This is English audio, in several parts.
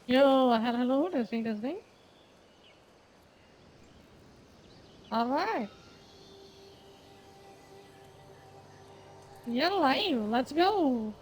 Yo, hello, testing, testing. All right, you're live. Let's go.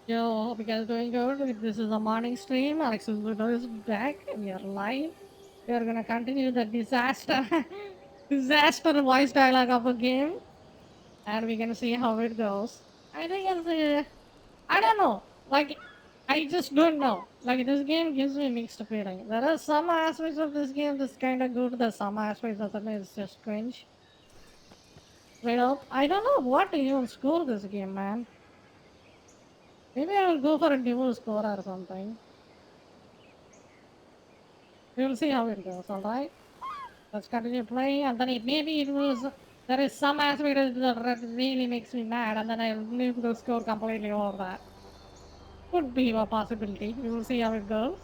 Yo, hope you guys doing good. This is a morning stream. Alexis Ludo is back. We are live. We are gonna continue the disaster, disaster voice dialogue of a game, and we're gonna see how it goes. I think it's, I don't know. Like, I just don't know. Like, this game gives me mixed feeling. There are some aspects of this game that's kind of good. There's some aspects of it is just cringe. Straight up, I don't know what to even score this game, man. Maybe I will go for a dual score or something. We will see how it goes, alright? Let's continue playing, and then maybe it was. There is some aspect that really makes me mad, and then I'll leave the score completely over that. Could be a possibility. We will see how it goes.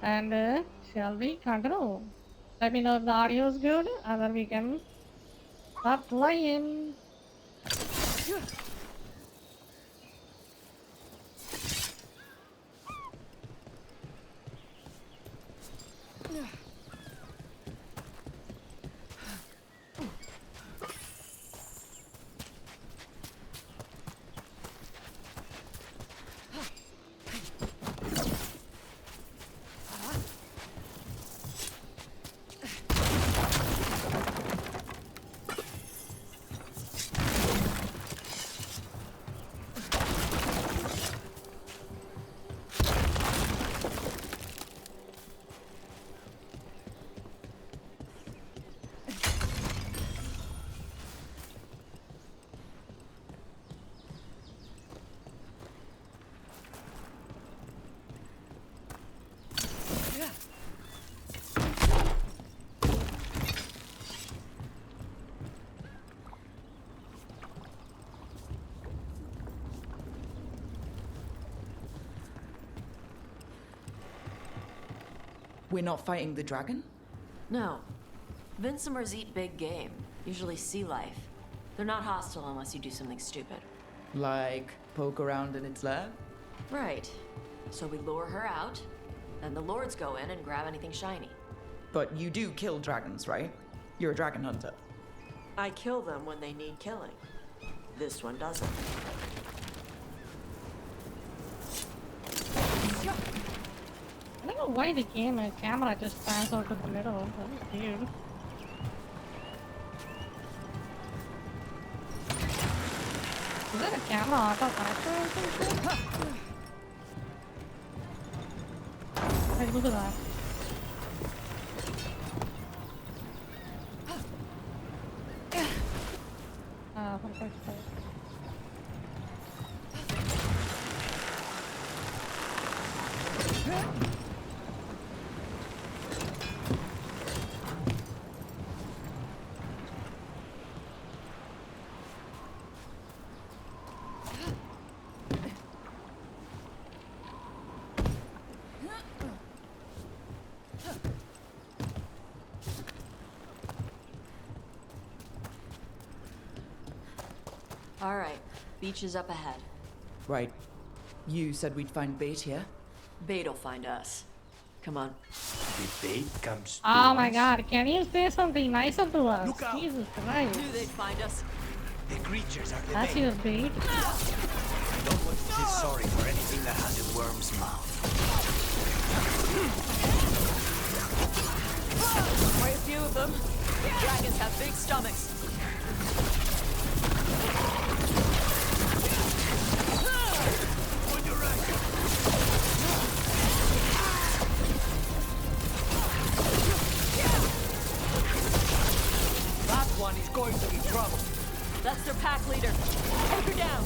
And shall we continue? Let me know if the audio is good, and then we can start playing. We're not fighting the dragon? No. Vincimers eat big game, usually sea life. They're not hostile unless you do something stupid. Like, poke around in its lair? Right. So we lure her out, then the lords go in and grab anything shiny. But you do kill dragons, right? You're a dragon hunter. I kill them when they need killing. This one doesn't. I don't know why the camera just pans out to the middle. That was weird. Is that a camera auto capture or something? Hey, look at that. Perfect. All right. Beach is up ahead. Right. You said we'd find bait here? Bait'll find us. Come on. The bait comes to Oh my us. god, can you say something nicer to us? Look out. Jesus Christ. Knew they'd find us. The creatures are the That's bait. your bait? No one is sorry for anything that has a worm's mouth. Quite a few of them. Dragons have big stomachs. On your right. That's their pack leader. Take her down.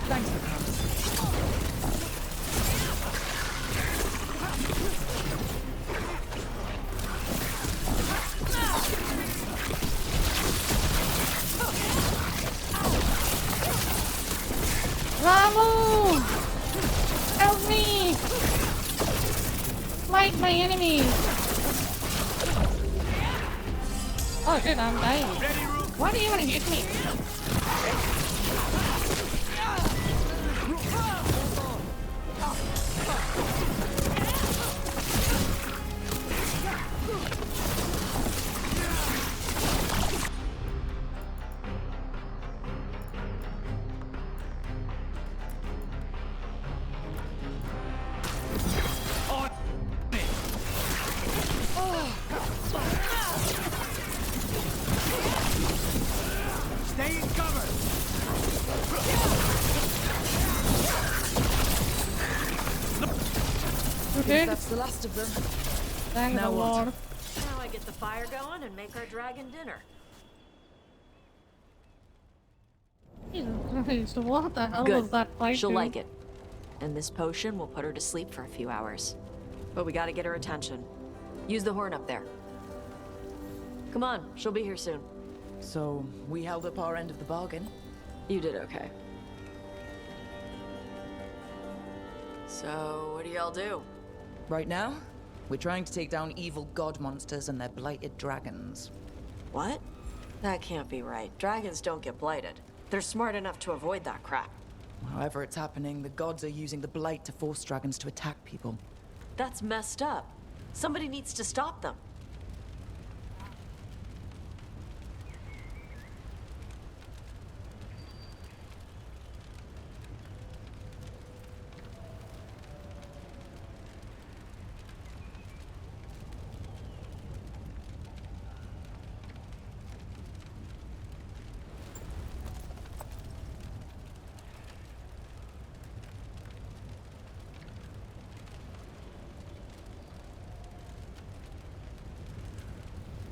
Thanks for coming. Ramu! Help me! Fight my enemies! Oh shit, I'm dying. Why do you want to hit me? Stay in cover! You did? That's the last of them. Thank Now the what? Lord. Now I get the fire going and make our dragon dinner. Jesus Christ, what the hell Good. was that fight? She'll dude? like it. And this potion will put her to sleep for a few hours. But we gotta get her attention. Use the horn up there. Come on, she'll be here soon. So, we held up our end of the bargain. You did okay. So, what do y'all do? Right now, we're trying to take down evil god monsters and their blighted dragons. What? That can't be right. Dragons don't get blighted. They're smart enough to avoid that crap. However it's happening, the gods are using the blight to force dragons to attack people. That's messed up. Somebody needs to stop them.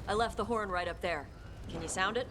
I left the horn right up there. Can you sound it?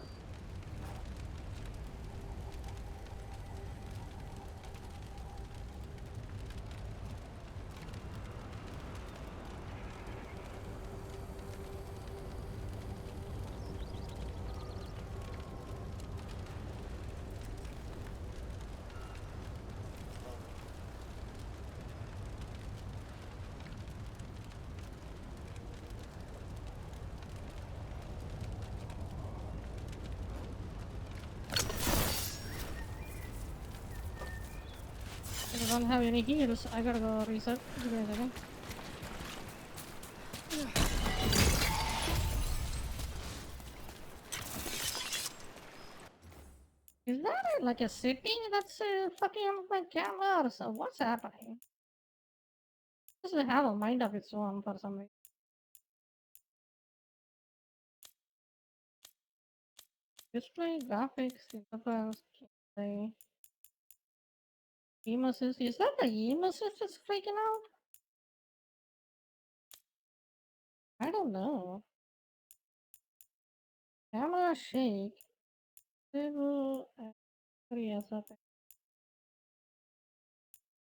I don't have any heals. I gotta go reset. Give me a second. Is that like a city that's fucking on my camera or so? What's happening? Does it have a mind of its own for some reason? Display graphics, interface, display. Aim assist. Is that the aim assist that's freaking out? I don't know. Camera shake. Stable. Yes, okay.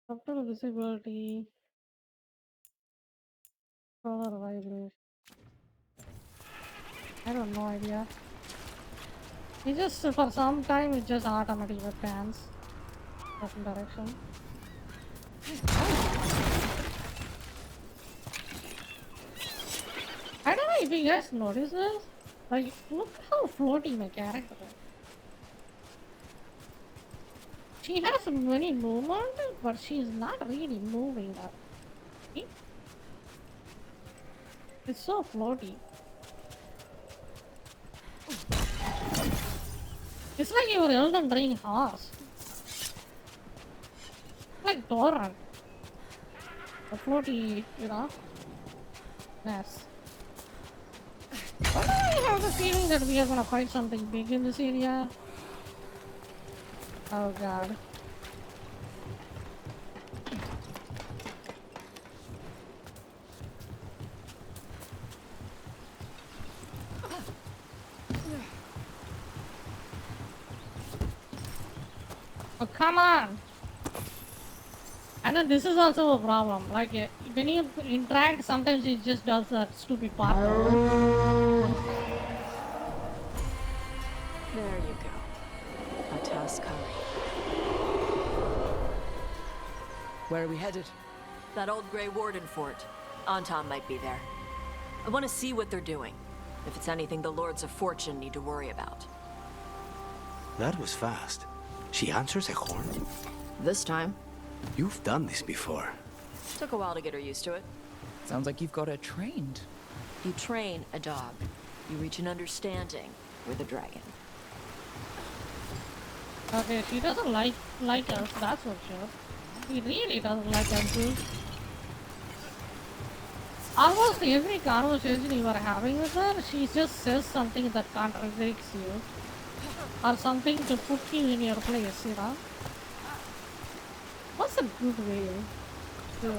Subtle visibility. Color vibration. I don't know idea. It just for some time it just automatically pans certain direction. I don't know if you guys notice this. Like, look how floaty my character is. She has many movement, but she's not really moving that. See? It's so floaty. It's like your Elden Ring horse. Like Doran. The floaty, you know? Yes. Why do I have the feeling that we are gonna fight something big in this area. Oh god. Oh, come on! And then this is also a problem. Like, when you interact, sometimes it just does that stupid part. There you go. A Tuskari. Where are we headed? That old Grey Warden fort. Anton might be there. I want to see what they're doing. If it's anything the Lords of Fortune need to worry about. That was fast. She answers a horn? This time. You've done this before. Took a while to get her used to it. Sounds like you've got her trained. You train a dog. You reach an understanding with a dragon. Okay, she doesn't like us, that's for sure. She really doesn't like us, dude. Almost every conversation you are having with her, she just says something that contradicts you. Or something to put you in your place, you know? What's a good way to...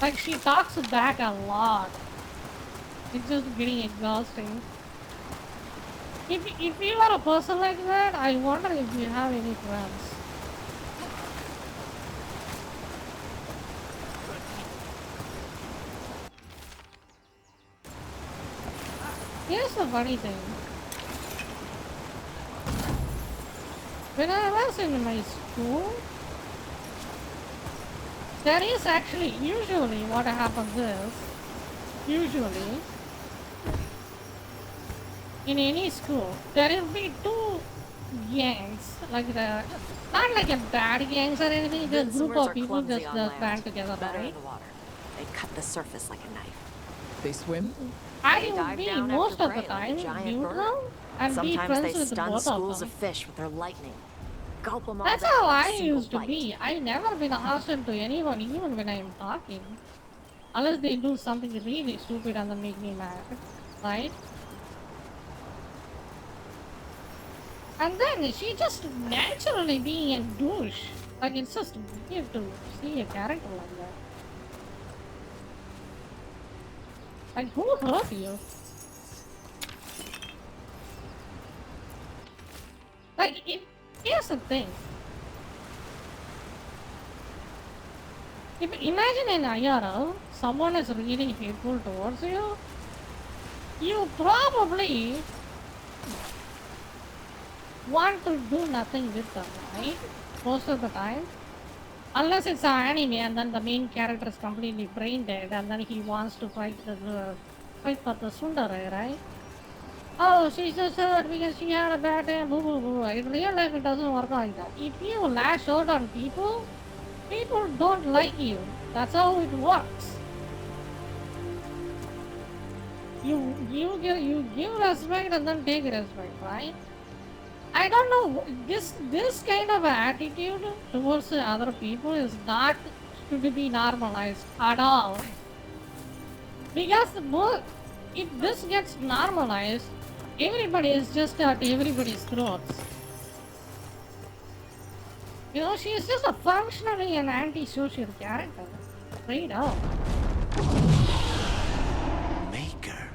Like, she talks back a lot. It's just getting exhausting. If you are a person like that, I wonder if you have any friends. Here's the funny thing. When I was in my school, there is actually, usually what happens is, usually, in any school, there will be two gangs, like the, not like a bad gangs or anything, just a group of people just band together, Better right? in the water. They cut the surface like a knife. They swim? I They would dive be down most after of the prey like a time giant bird. neutral and be Sometimes friends they with stun both of schools them. of fish with their lightning. Gulp them all That's down how in a I single used to bite. be. I never been hostile to anyone, even when I'm talking. Unless they do something really stupid and then make me mad, right? And then she just naturally being a douche. Like, it's just weird to see a character like that. Like, who hurt you? Like, here's the thing. If imagine in IRL, someone is really hateful towards you, you probably want to do nothing with them, right? Most of the time. Unless it's an anime and then the main character is completely brain dead and then he wants to fight for the Sundara, right? Oh, she's just hurt because she had a bad day, boo boo boo. In real life, it doesn't work like that. If you lash out on people, people don't like you. That's how it works. You give respect and then take respect, right? I don't know. This kind of attitude towards other people is not to be normalized at all. Because if this gets normalized, everybody is just at everybody's throats. You know, she is just a functionally an antisocial character. Straight up. Maker.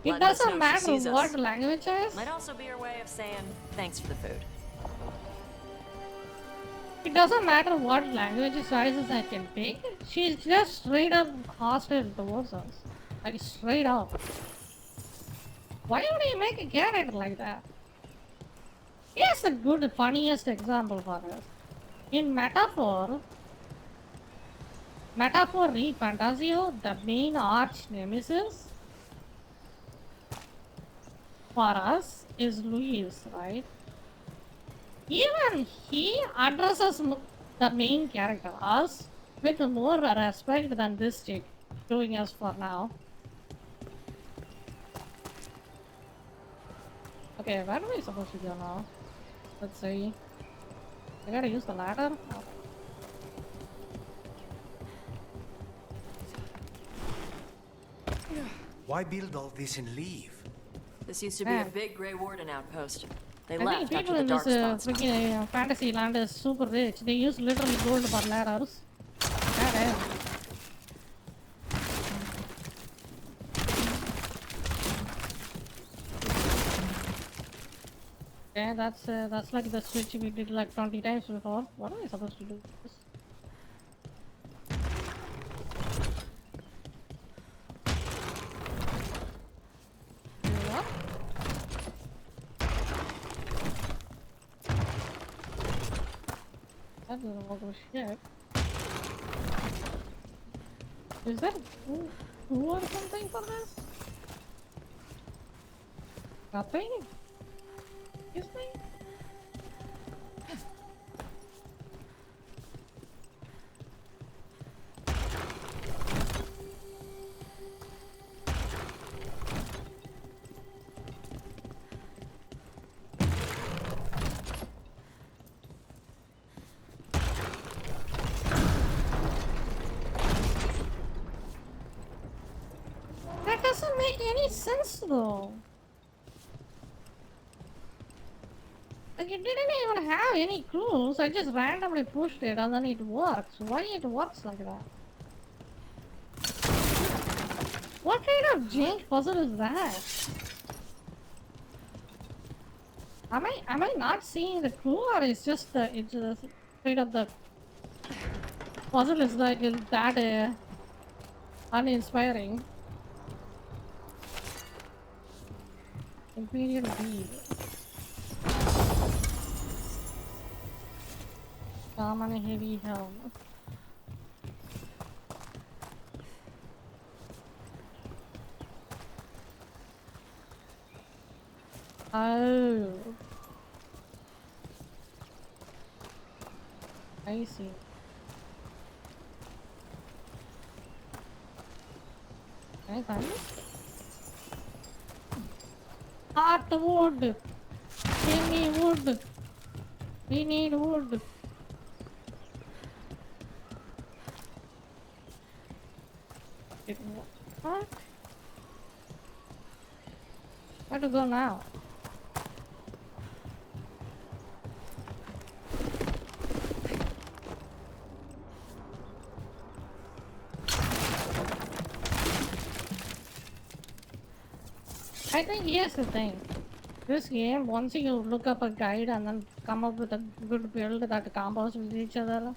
It Letting us know doesn't she matter sees us. what language is. Might also be her way of saying thanks for the food. It doesn't matter what language choices I can pick. She's just straight up hostile towards us. Like straight up. Why would you make a character like that? Here's the good, funniest example for us. In Metaphor Re Fantasio, the main arch nemesis for us is Luis, right? Even he addresses the main character, us, with more respect than this chick doing us for now. Okay, where are we supposed to go now? Let's see. I gotta use the ladder? Oh. Why build all this and leave? This used to be a Man. big Grey Warden outpost. They I think left people after the in this dark spots. freaking fantasy land is super rich. They use literally gold for ladders. God damn. Yeah, that's like the switch we did like 20 times before. What am I supposed to do with this? Do what? That doesn't work with shit. Is there glue or something for this? Nothing? Excuse me? That doesn't make any sense though. Like it didn't even have any clues. I just randomly pushed it and then it works. Why it works like that? What kind of jank puzzle is that? Am I not seeing the clue or it's just straight up the puzzle is like that uninspiring? Imperial bead. Common heavy helm. Oh. I see. Can I find it? Wood! Give me wood! We need wood! What? Where to go now? I think here's the thing. This game, once you look up a guide and then come up with a good build that combos with each other,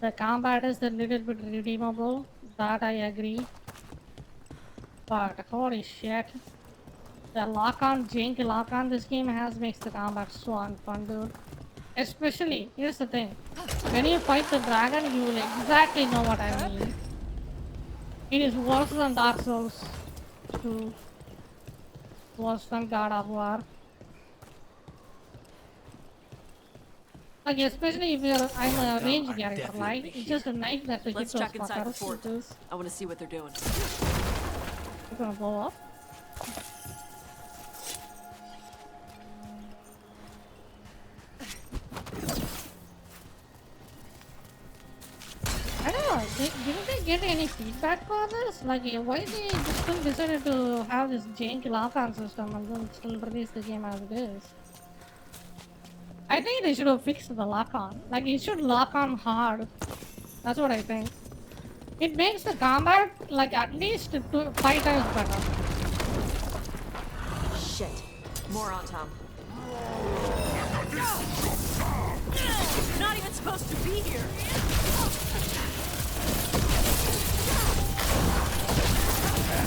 the combat is a little bit redeemable. That I agree. But holy shit. The janky lock-on this game has makes the combat so unfun, dude. Especially, here's the thing. When you fight the dragon, you will exactly know what I mean. It is worse than Dark Souls 2. Worse than God of War. Like, especially if I'm a ranged character, right? It's just a knife that hits Let's those check inside the fuckers. fort. It's I want to see what they're doing. gonna blow up. I don't know, didn't they get any feedback for this? Like, why they just still decided to have this janky lock-on system and then still release the game as it is? I think they should have fixed the lock-on. Like, it should lock on hard. That's what I think. It makes the combat, like, at least 5 times better. Shit. More on Tom. Not even supposed to be here.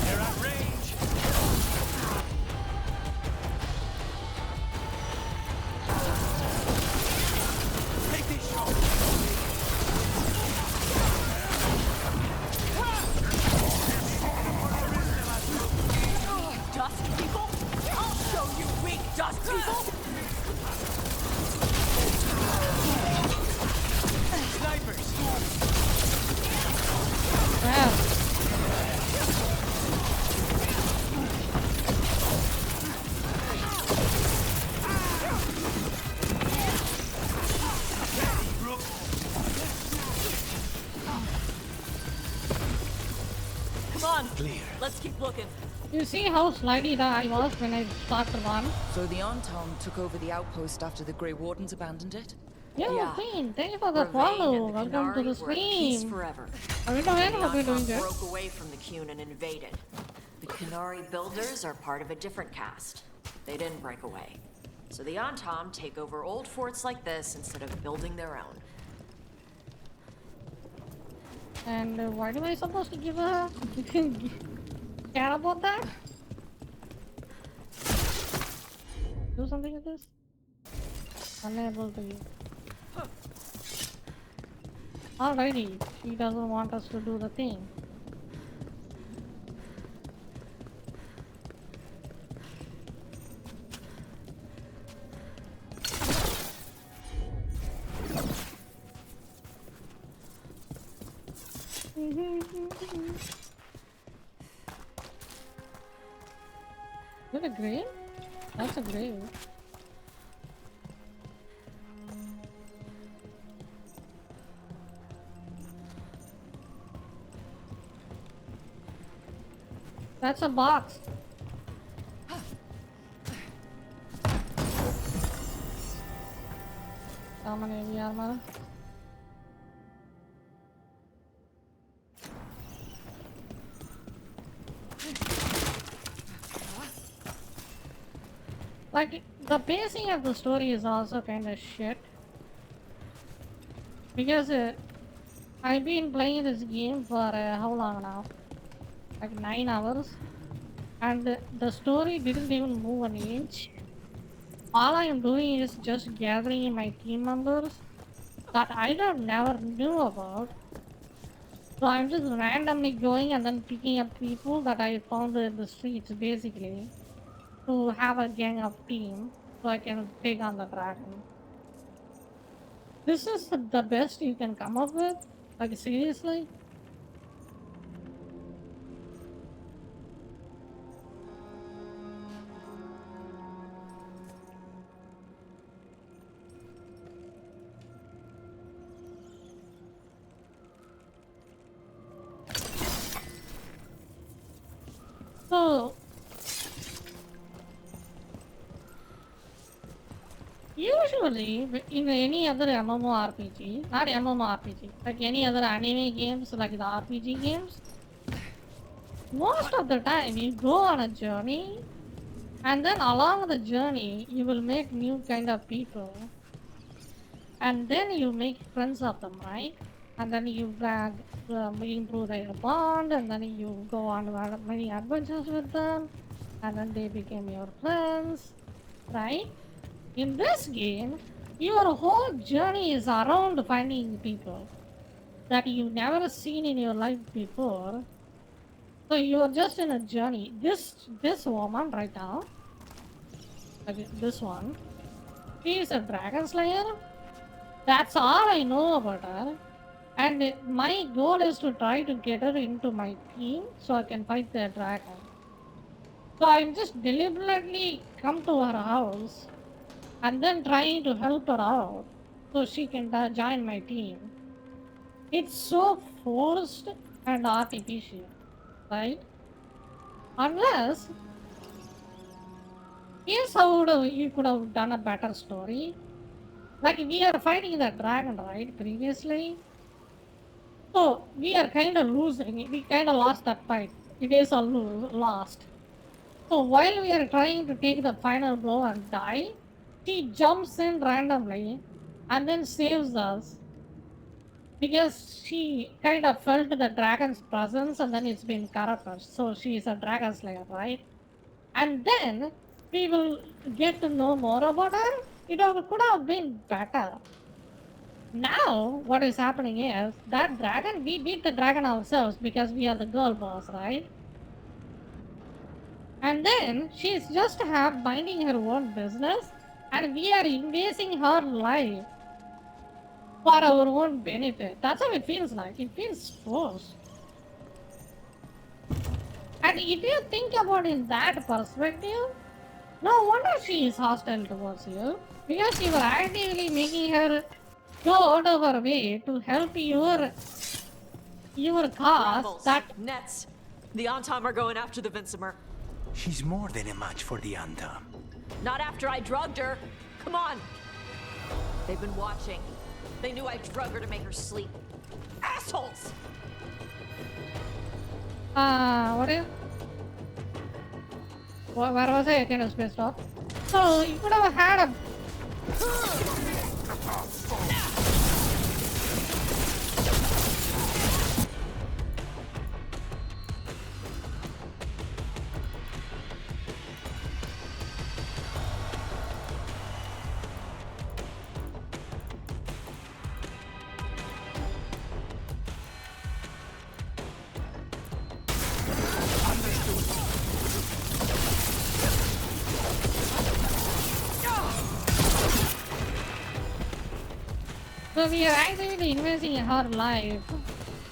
They're at range. Take this shot. Dust people? I'll show you weak dust people! Sniper clear. Let's keep looking. You see how slidey that I was when I started to run? So the Arntom took over the outpost after the Grey Wardens abandoned it? Yo, Yeah. Queen, thank you for the Ravain follow. and the Welcome to Canary the were at peace stream. forever. Are we doing The it? Hope we're doing Arntom good. broke away from the Qun and invaded. The Canary builders are part of a different caste. They didn't break away. So the Arntom take over old forts like this instead of building their own. And why am I supposed to give a care about that? Do something with this? Unable to use. Alrighty, she doesn't want us to do the thing. Is it a grave? That's a grave. That's a box. Common heavy armor. Like, the pacing of the story is also kind of shit. Because I've been playing this game for how long now? Like 9 hours. And the story didn't even move an inch. All I am doing is just gathering my team members that I don't never knew about. So I'm just randomly going and then picking up people that I found in the streets basically. To have a gang of team so I can take on the dragon. This is the best you can come up with? Like seriously? So usually in any other MMORPG, not MMORPG, like any other anime games like the RPG games, most of the time you go on a journey and then along the journey you will make new kind of people and then you make friends of them, right? And then you improve their bond and then you go on many adventures with them and then they become your friends, right? In this game, your whole journey is around finding people that you've never seen in your life before. So you're just in a journey. This woman right now, like this one, she is a dragon slayer. That's all I know about her. And my goal is to try to get her into my team so I can fight the dragon. So I'm just deliberately come to her house and then trying to help her out so she can join my team. It's so forced and artificial, right? Unless, here's how you could have done a better story. Like we are fighting the dragon, right, previously? So we are kind of losing. We kind of lost that fight. It is a lost. So while we are trying to take the final blow and die, she jumps in randomly and then saves us because she kind of felt the dragon's presence and then it's been corrupted. So she is a dragon slayer, right? And then we will get to know more about her. Could have been better. Now, what is happening is that dragon, we beat the dragon ourselves because we are the girl boss, right? And then she's just minding her own business, and we are invading her life for our own benefit. That's how it feels like. It feels forced. And if you think about it in that perspective, no wonder she is hostile towards you. Because you are actively making her go out of her way to help your cause Brambles, that nets. The Antom are going after the Vincimer. She's more than a match for the Antom. Not after I drugged her. Come on. They've been watching. They knew I drugged her to make her sleep. Assholes! What is? Where was I? Kind of pissed off. So you could have had a. So we are actively investing in her life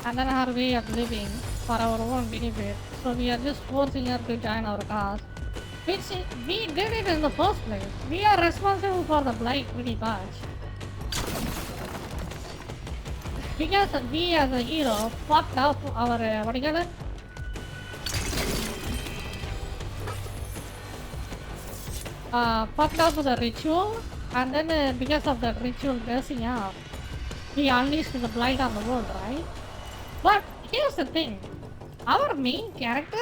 and then her way of living for our own benefit. So we are just forcing her to join our cause. Which we did it in the first place. We are responsible for the blight pretty much. Because we as a hero fucked up our, what do you call it? Fucked up the ritual, and then because of the ritual messing up, he unleashed the blight on the world, right? But here's the thing, our main character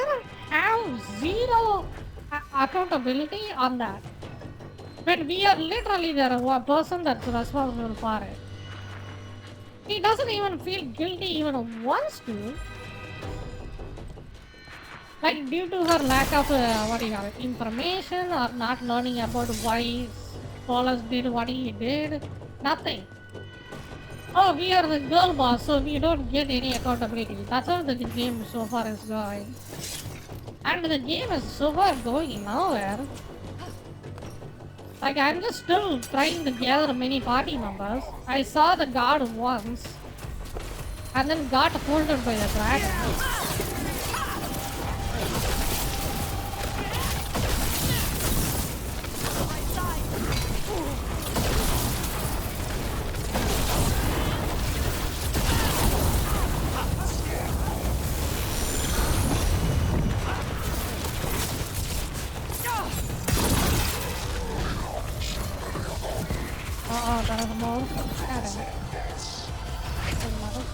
has zero accountability on that. But we are literally the one person that's responsible for it. He doesn't even feel guilty even once to. Like due to her lack of what do you call it, information or not learning about why Paulus did what he did, nothing. Oh, we are the girl boss, so we don't get any accountability. That's how the game so far is going. And the game is so far going nowhere. Like I'm just still trying to gather many party members. I saw the guard once, and then got folded by the dragon. Oh, there is more. Doesn't matter.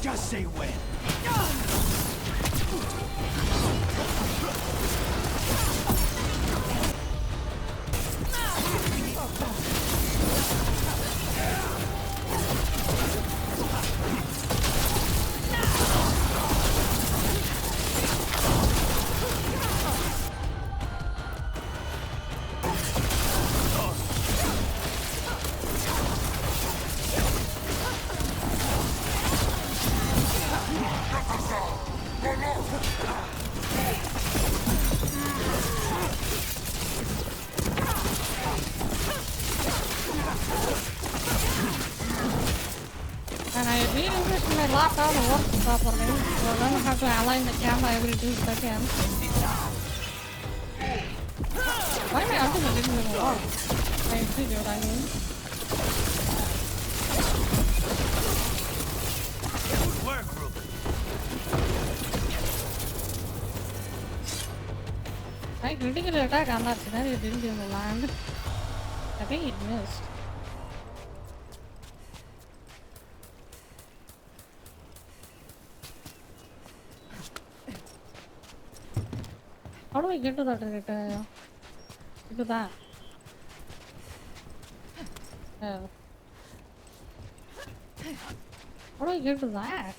Just say when. And I really wish my laptop works properly, so I don't have to align the camera every 2 seconds. Why my ultimate didn't even work? I see what I mean. Good work, Ruben. I critical attack on that scenario didn't even land. I think it missed. How do we get to that? To that? Oh. How do we get to that?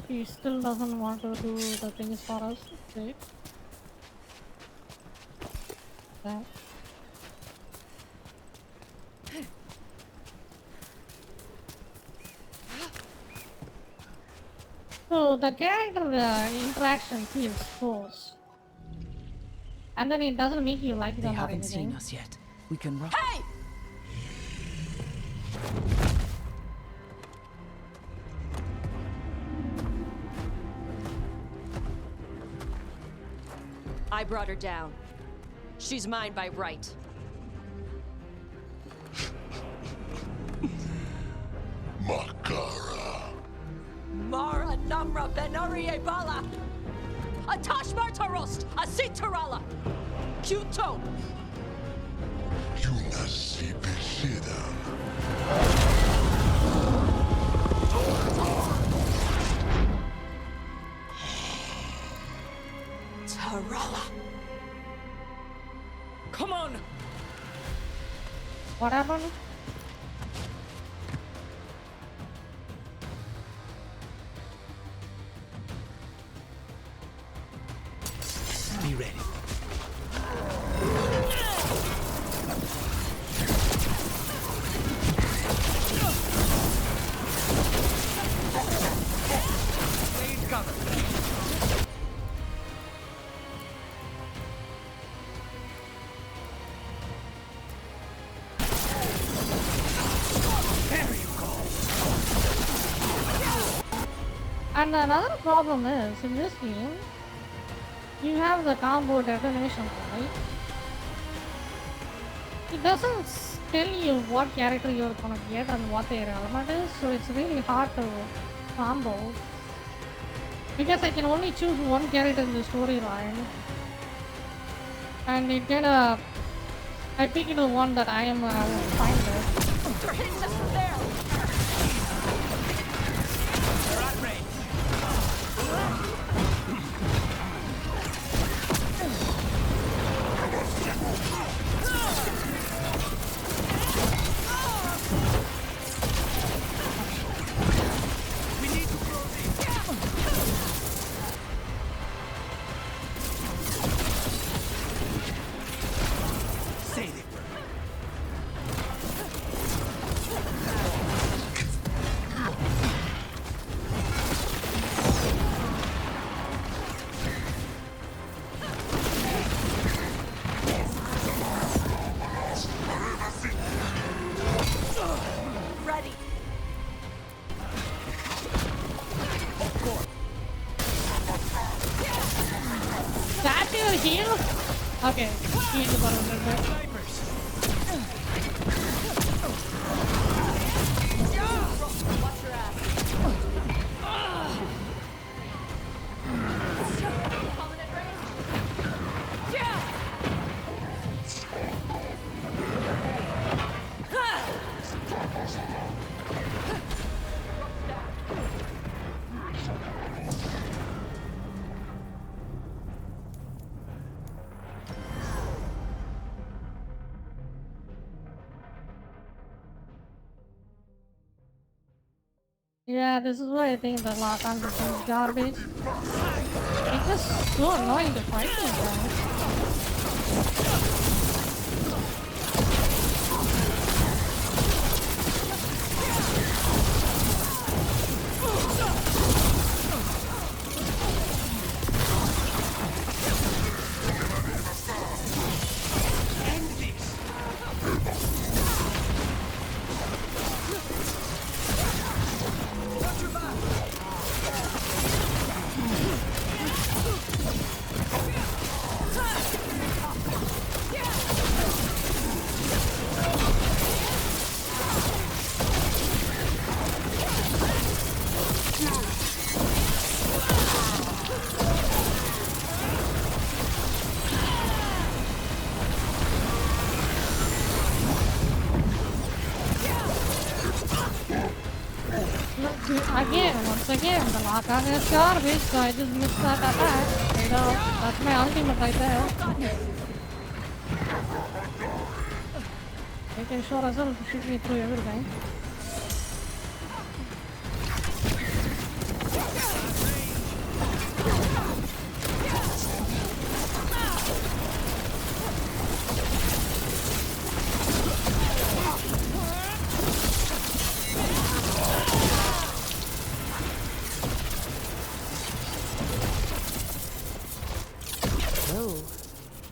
He still doesn't want to do the things for us. Wait. Okay. So the character interaction feels forced. And then it doesn't make you like They them or haven't seen anything. us yet. We can run. Hey! I brought her down. She's mine by right. Makara. Mara Namra Benarie Bala! Atash Martarost! Asitarala! Kyuto! Yunasi Bishidam. Tarala! Come on! What happened? Be ready. Please cover. And another problem is, in this game, you have the combo detonation, right? It doesn't tell you what character you're gonna get and what their element is, so it's really hard to combo. Because I can only choose one character in the storyline. And it kinda... I picked the one that I am fine with. They're hitting us from there! They're at range. We need to close in. Save it. Ready! That your heal? Okay, heal for a little bit. Snipers. Watch your ass. Coming in range. Yeah! Yeah, this is why I think the lock-on system is garbage. It's just so annoying to fight these guys. End this. Watch your back. Once again, the lock-on is garbage, so I just missed that attack. You know, that's my ultimate right there. They can sure as hell shoot me through everything.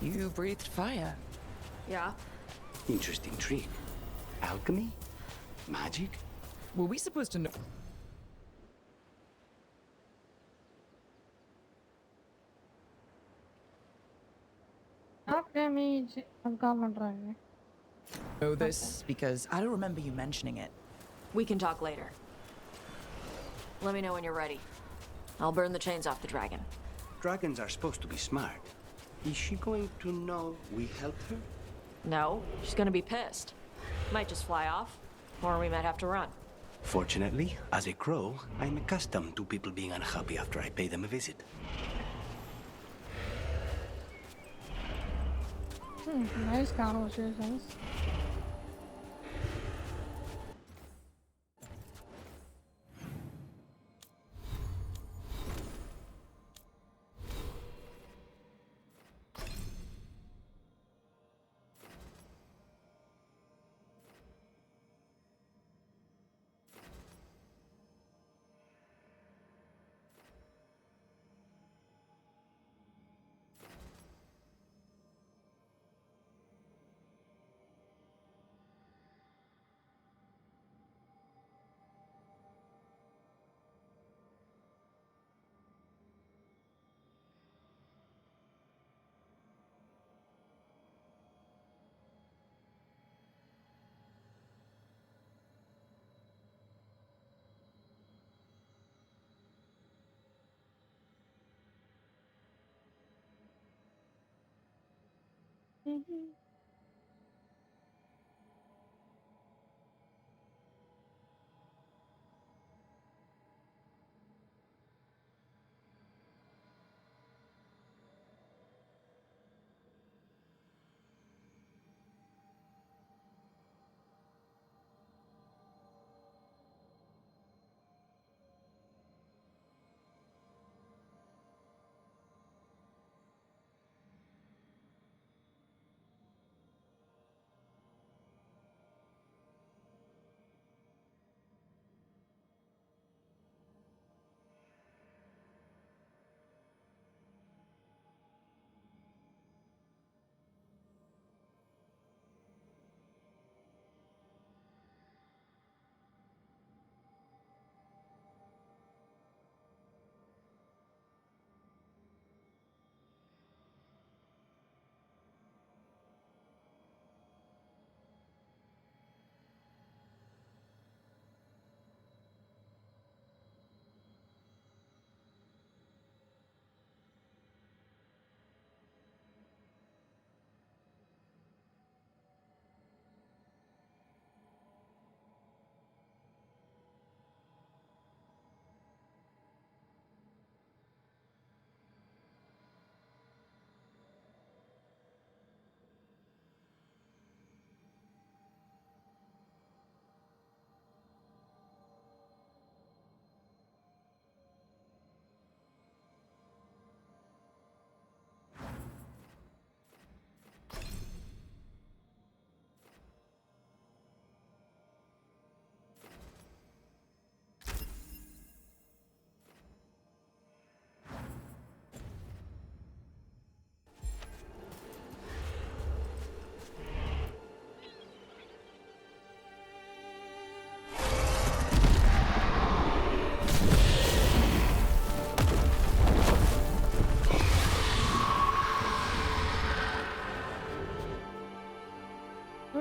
You breathed fire. Yeah? Interesting trick. Alchemy? Magic? Were we supposed to know? Top damage uncommon rank. Know this because I don't remember you mentioning it. We can talk later. Let me know when you're ready. I'll burn the chains off the dragon. Dragons are supposed to be smart. Is she going to know we helped her? No, she's gonna be pissed. Might just fly off, or we might have to run. Fortunately, as a crow, I'm accustomed to people being unhappy after I pay them a visit. Nice conversations.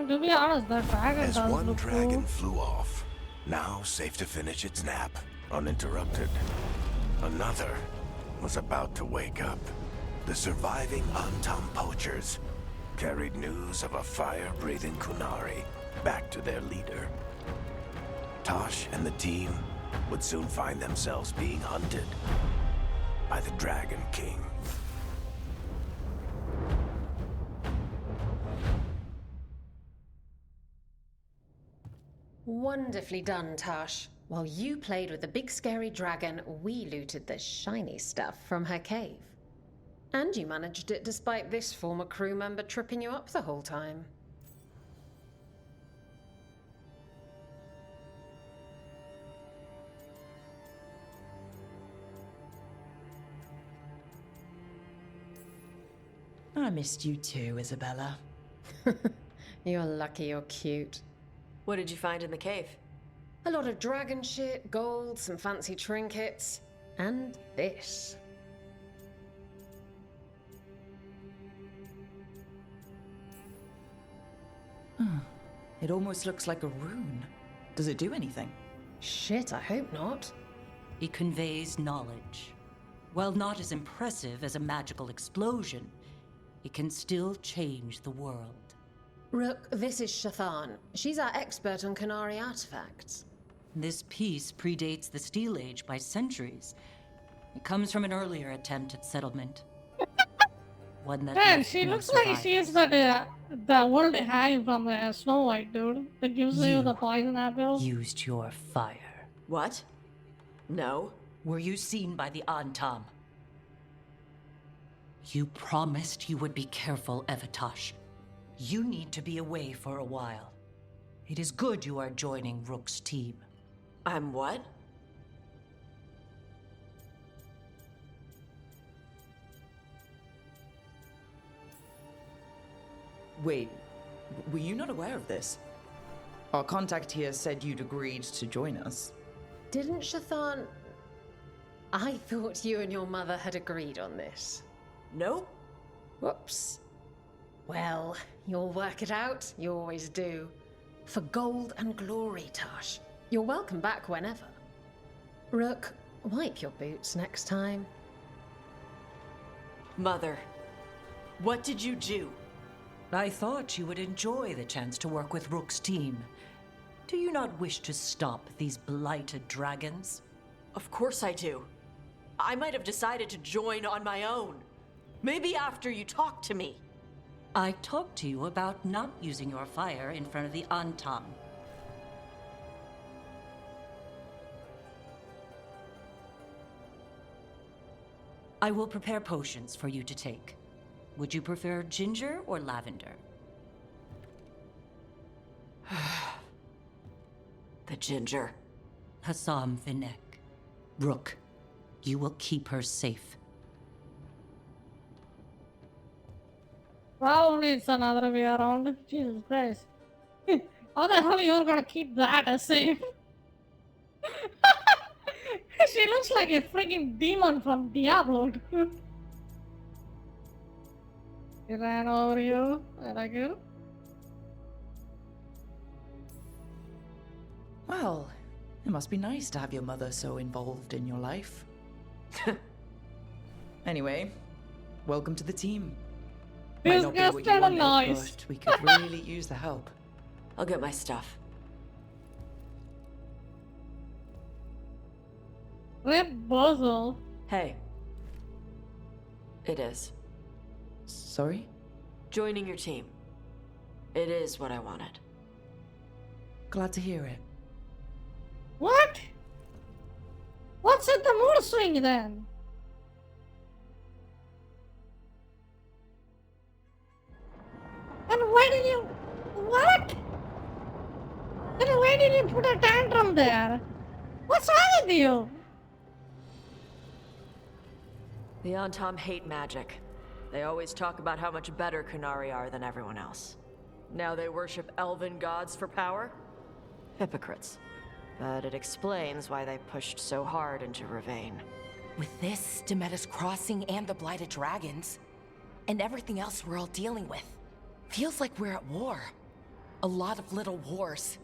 To be honest, that dragon As does one look dragon cool. flew off, now safe to finish its nap, uninterrupted. Another was about to wake up. The surviving Antam poachers carried news of a fire-breathing Kunari back to their leader. Tosh and the team would soon find themselves being hunted by the Dragon King. Wonderfully done, Tash. While you played with the big scary dragon, we looted the shiny stuff from her cave. And you managed it despite this former crew member tripping you up the whole time. I missed you too, Isabella. You're lucky you're cute. What did you find in the cave? A lot of dragon shit, gold, some fancy trinkets, and this. It almost looks like a rune. Does it do anything? Shit, I hope not. It conveys knowledge. While not as impressive as a magical explosion, it can still change the world. Rook, this is Shathan. She's our expert on Qunari artifacts. This piece predates the Steel Age by centuries. It comes from an earlier attempt at settlement. One that Man, left she no looks like survivors. she is the old hag from Snow White, dude. That gives you the poison apple. Used your fire. What? No. Were you seen by the Antam? You promised you would be careful, Evatosh. You need to be away for a while. It is good you are joining Rook's team. I'm what? Wait, were you not aware of this? Our contact here said you'd agreed to join us. Didn't Shathan... I thought you and your mother had agreed on this. Nope. Whoops. Well, you'll work it out. You always do. For gold and glory, Tosh. You're welcome back whenever. Rook, wipe your boots next time. Mother, what did you do? I thought you would enjoy the chance to work with Rook's team. Do you not wish to stop these blighted dragons? Of course I do. I might have decided to join on my own. Maybe after you talked to me. I talked to you about not using your fire in front of the Antam. I will prepare potions for you to take. Would you prefer ginger or lavender? The ginger. Hassam Vinek. Rook, you will keep her safe. Probably it's another way around. Jesus Christ. How the hell you're gonna keep that as safe? She looks like a freaking demon from Diablo, dude. He ran over you. I like it. Well, it must be nice to have your mother so involved in your life. Anyway, welcome to the team. Might This not be guy's what you kinda wanted, nice. but we could really use the help. I'll get my stuff. Rip Bozo. Hey. It is. Sorry? Joining your team. It is what I wanted. Glad to hear it. What? What's in the mood swing then? And why did you... What? And why did you put a tantrum there? What's wrong with you? The Antam hate magic. They always talk about how much better Qunari are than everyone else. Now they worship elven gods for power? Hypocrites. But it explains why they pushed so hard into Ravane. With this, Demeter's Crossing and the Blighted Dragons, and everything else we're all dealing with, feels like we're at war. A lot of little wars.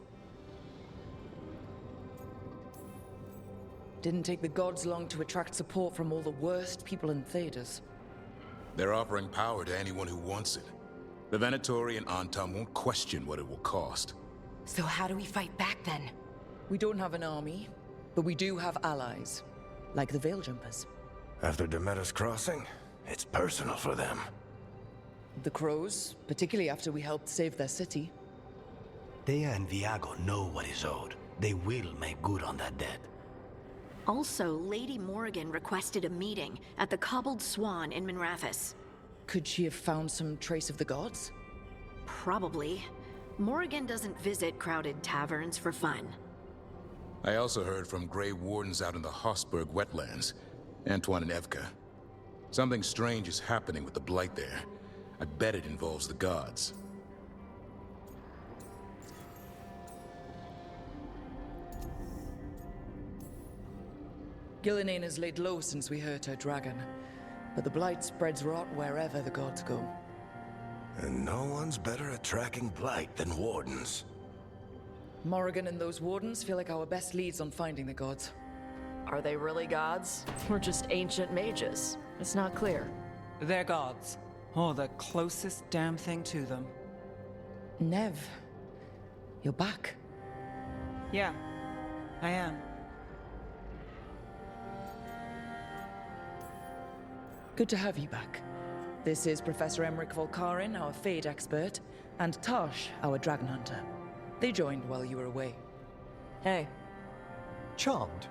Didn't take the gods long to attract support from all the worst people in theaters. They're offering power to anyone who wants it. The Venatori and Antam won't question what it will cost. So how do we fight back then? We don't have an army, but we do have allies, like the Veil Jumpers. After Demeter's Crossing, it's personal for them. The Crows, particularly after we helped save their city. Dea and Viago know what is owed. They will make good on that debt. Also, Lady Morrigan requested a meeting at the Cobbled Swan in Minrathous. Could she have found some trace of the gods? Probably. Morrigan doesn't visit crowded taverns for fun. I also heard from Grey Wardens out in the Hossberg wetlands, Antoine and Evka. Something strange is happening with the Blight there, I bet it involves the gods. Gillinan has laid low since we hurt her dragon, but the blight spreads rot wherever the gods go. And no one's better at tracking blight than wardens. Morrigan and those wardens feel like our best leads on finding the gods. Are they really gods? Or just ancient mages? It's not clear. They're gods. Or the closest damn thing to them. Nev, you're back. Yeah, I am. Good to have you back. This is Professor Emmerich Volkarin, our Fade expert, and Tosh, our dragon hunter. They joined while you were away. Hey. Charmed.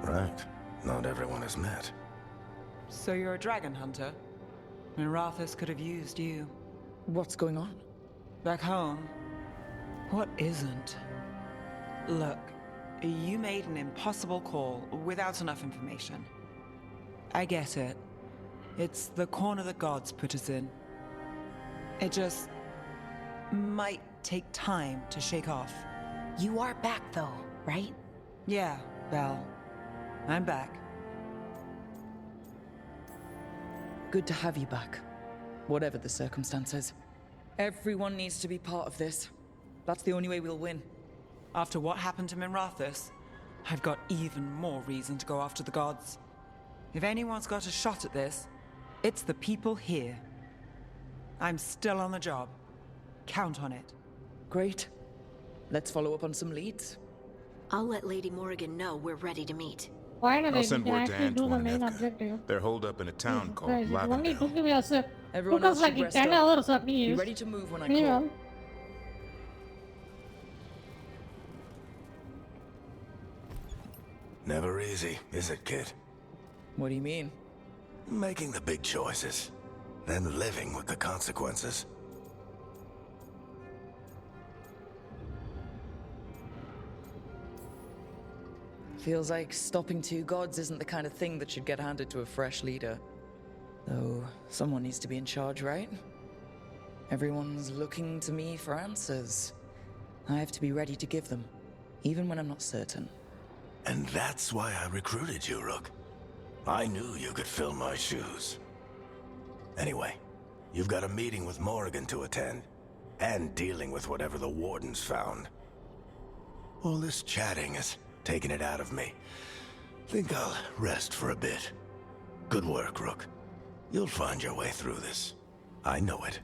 Right. Not everyone has met. So you're a dragon hunter? Mirathus could have used you. What's going on? Back home? What isn't? Look, you made an impossible call without enough information. I get it. It's the corner the gods put us in. It just might take time to shake off. You are back though, right? Yeah, Belle. I'm back. Good to have you back, whatever the circumstances. Everyone needs to be part of this. That's the only way we'll win. After what happened to Minrathus, I've got even more reason to go after the gods. If anyone's got a shot at this, it's the people here. I'm still on the job. Count on it. Great. Let's follow up on some leads. I'll let Lady Morrigan know we're ready to meet. Finally, I'll send we can word to actually do the Antoine and main Evka. objective. They're holed up in a town called Guys, it only took Lavendale. me a sec. Everyone Took else us like should rest 10 up. hours at Be least. ready to move when I Yeah. call. Never easy, is it, kid? What do you mean? Making the big choices, then living with the consequences. Feels like stopping two gods isn't the kind of thing that should get handed to a fresh leader. Though, someone needs to be in charge, right? Everyone's looking to me for answers. I have to be ready to give them, even when I'm not certain. And that's why I recruited you, Rook. I knew you could fill my shoes. Anyway, you've got a meeting with Morrigan to attend, and dealing with whatever the Wardens found. All this chatting is taking it out of me. Think I'll rest for a bit. Good work, Rook. You'll find your way through this. I know it.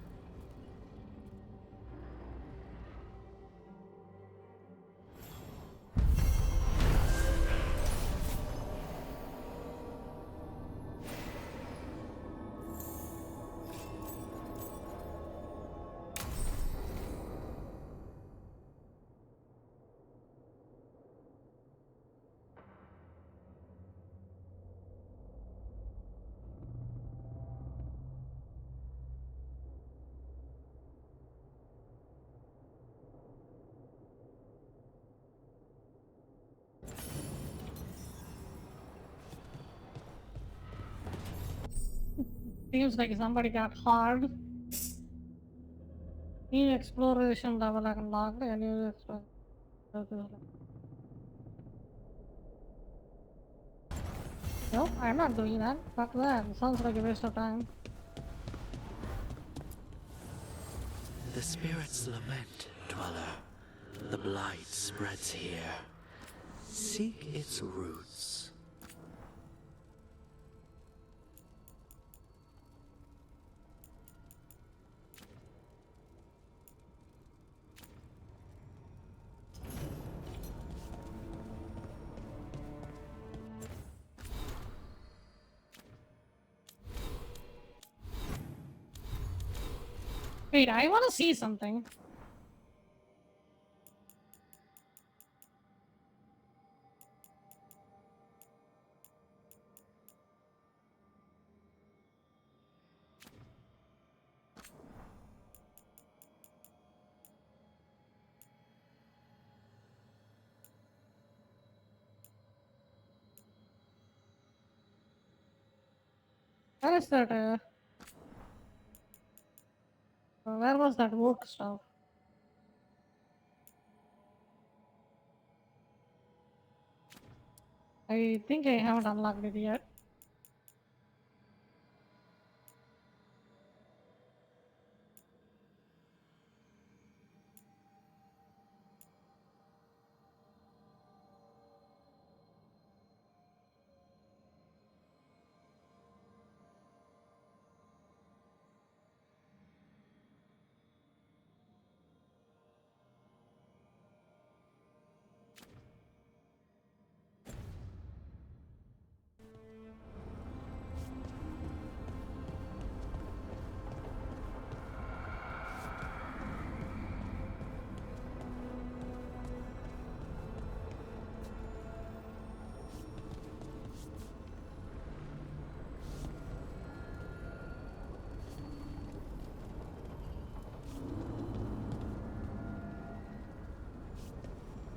Seems like somebody got hard. New exploration level unlocked. A new exploration. Nope, I'm not doing that. Fuck that. Sounds like a waste of time. The spirits lament, dweller. The blight spreads here. Seek its roots. Wait, I want to see something. What is that? Where was that work stuff? I think I haven't unlocked it yet.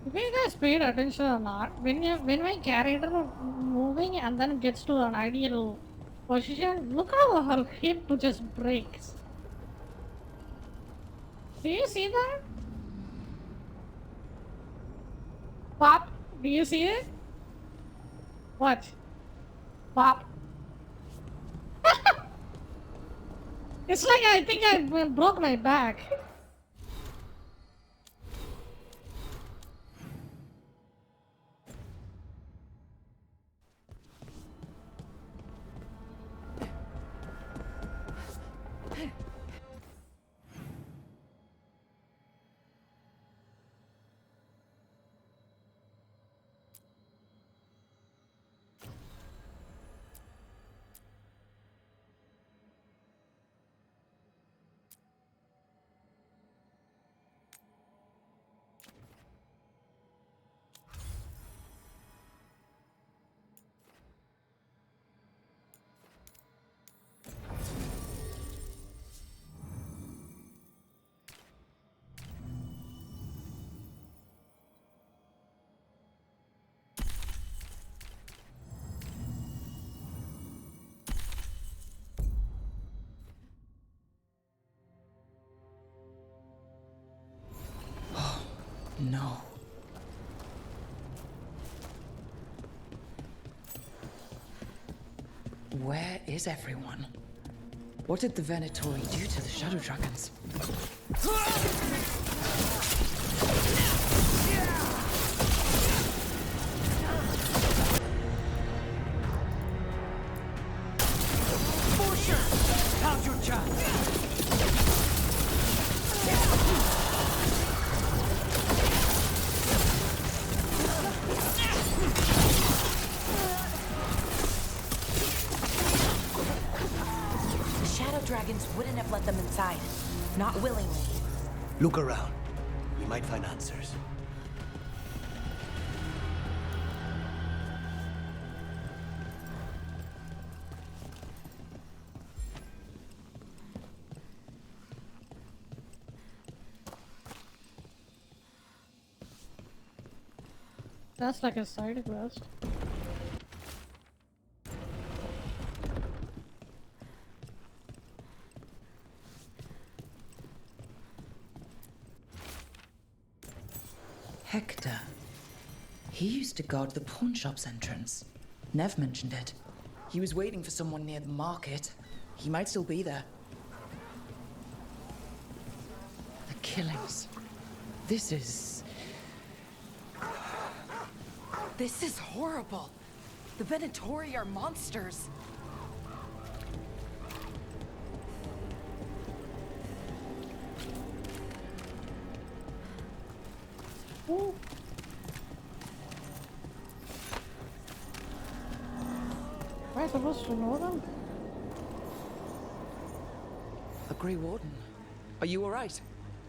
If you guys paid attention or not, when my character moving and then gets to an ideal position, look how her hip just breaks. Do you see that? Pop, do you see it? What? Pop. It's like I think I broke my back. No. Where is everyone? What did the Venatori do to the Shadow Dragons? For sure! How's your chance? Dragons wouldn't have let them inside. Not willingly. Look around. We might find answers. That's like a side quest. Hector. He used to guard the pawn shop's entrance. Nev mentioned it. He was waiting for someone near the market. He might still be there. The killings. This is horrible. The Venatori are monsters. Ooh. Am I supposed to know them? a Grey Warden. Are you alright?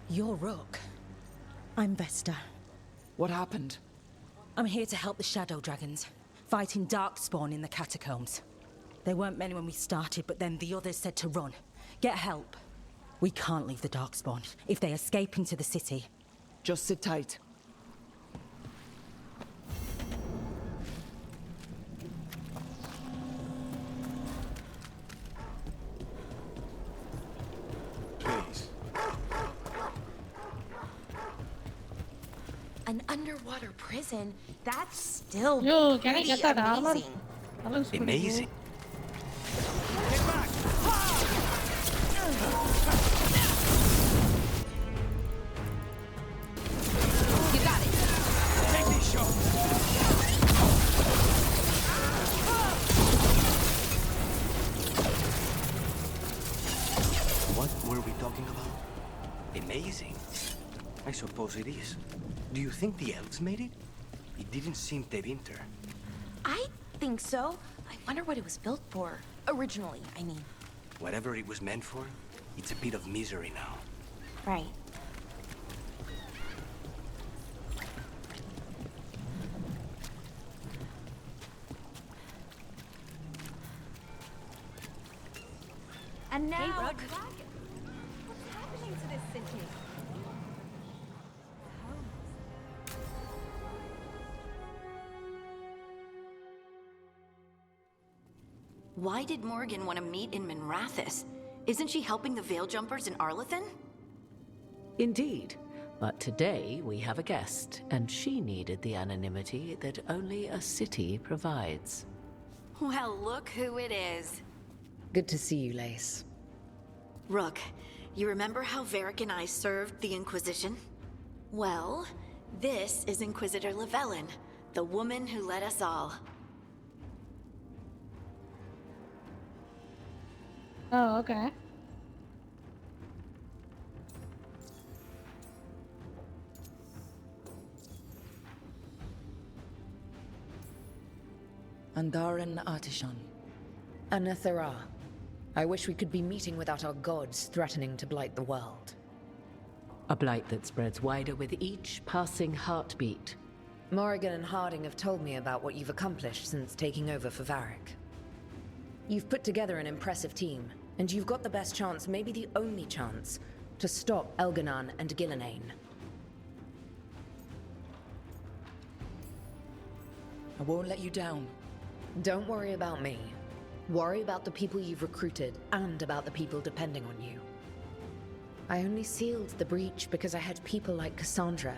You're Rook. I'm Vesta. What happened? I'm here to help the Shadow Dragons, fighting Darkspawn in the catacombs. There weren't many when we started, but then the others said to run. Get help. We can't leave the Darkspawn. If they escape into the city... Just sit tight. Please, underwater prison, that's still Yo, can I pretty get that armor? amazing. That looks pretty Amazing. You got it. Take these shots. What were we talking about? Amazing. I suppose it is. Do you think the elves made it? It didn't seem winter. I think so. I wonder what it was built for. Originally, I mean. Whatever it was meant for, it's a bit of misery now. Right. And now, Hey, Rook. what's happening to this city? Why did Morgan want to meet in Minrathous? Isn't she helping the Veil Jumpers in Arlathan? Indeed. But today we have a guest, and she needed the anonymity that only a city provides. Well, look who it is. Good to see you, Lace. Rook, you remember how Varric and I served the Inquisition? Well, this is Inquisitor Llewellyn, the woman who led us all. Oh, okay. Andaran Artishan. Anathara. I wish we could be meeting without our gods threatening to blight the world. A blight that spreads wider with each passing heartbeat. Morrigan and Harding have told me about what you've accomplished since taking over for Varric. You've put together an impressive team, and you've got the best chance, maybe the only chance, to stop Elganon and Gillenane. I won't let you down. Don't worry about me. Worry about the people you've recruited, and about the people depending on you. I only sealed the breach because I had people like Cassandra,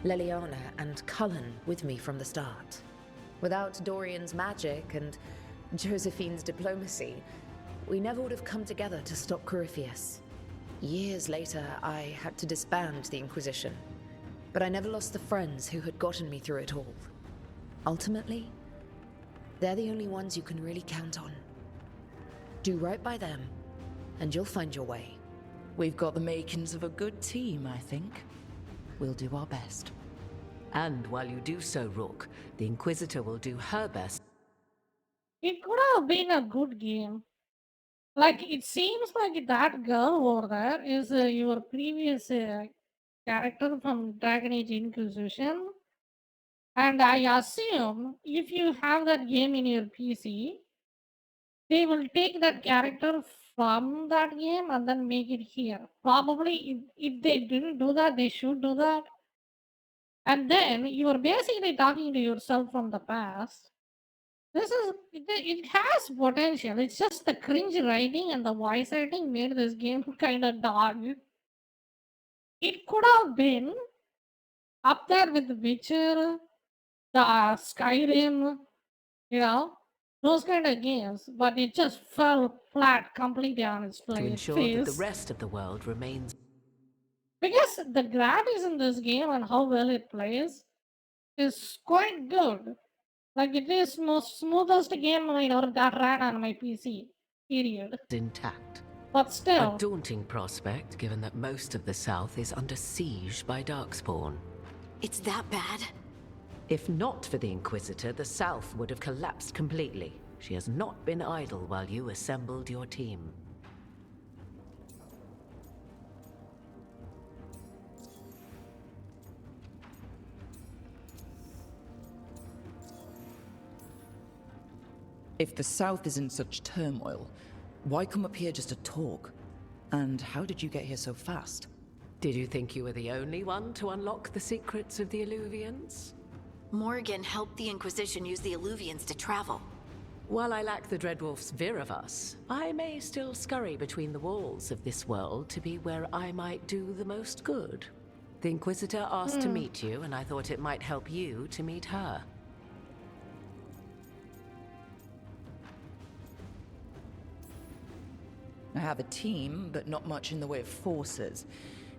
Leliana, and Cullen with me from the start. Without Dorian's magic and Josephine's diplomacy, we never would have come together to stop Corypheus. Years later, I had to disband the Inquisition, but I never lost the friends who had gotten me through it all. Ultimately, they're the only ones you can really count on. Do right by them, and you'll find your way. We've got the makings of a good team, I think. We'll do our best. And while you do so, Rook, the Inquisitor will do her best. It could have been a good game. Like, it seems like that girl over there is your previous character from Dragon Age Inquisition. And I assume if you have that game in your PC, they will take that character from that game and then make it here. Probably, if they didn't do that, they should do that. And then you are basically talking to yourself from the past. It has potential. It's just the cringe writing and the voice acting made this game kind of dog. It could have been up there with The Witcher, the Skyrim, you know, those kind of games, but it just fell flat completely on its To ensure that the face. rest of the world remains. Because the graphics in this game and how well it plays is quite good. Like, it is most smoothest game that ran on my PC. Period. Intact. But still. A daunting prospect, given that most of the South is under siege by Darkspawn. It's that bad? If not for the Inquisitor, the South would have collapsed completely. She has not been idle while you assembled your team. If the South is in such turmoil, why come up here just to talk? And how did you get here so fast? Did you think you were the only one to unlock the secrets of the Illuvians? Morgan helped the Inquisition use the Illuvians to travel. While I lack the Dreadwolf's Viravus, I may still scurry between the walls of this world to be where I might do the most good. The Inquisitor asked to meet you, and I thought it might help you to meet her. I have a team, but not much in the way of forces.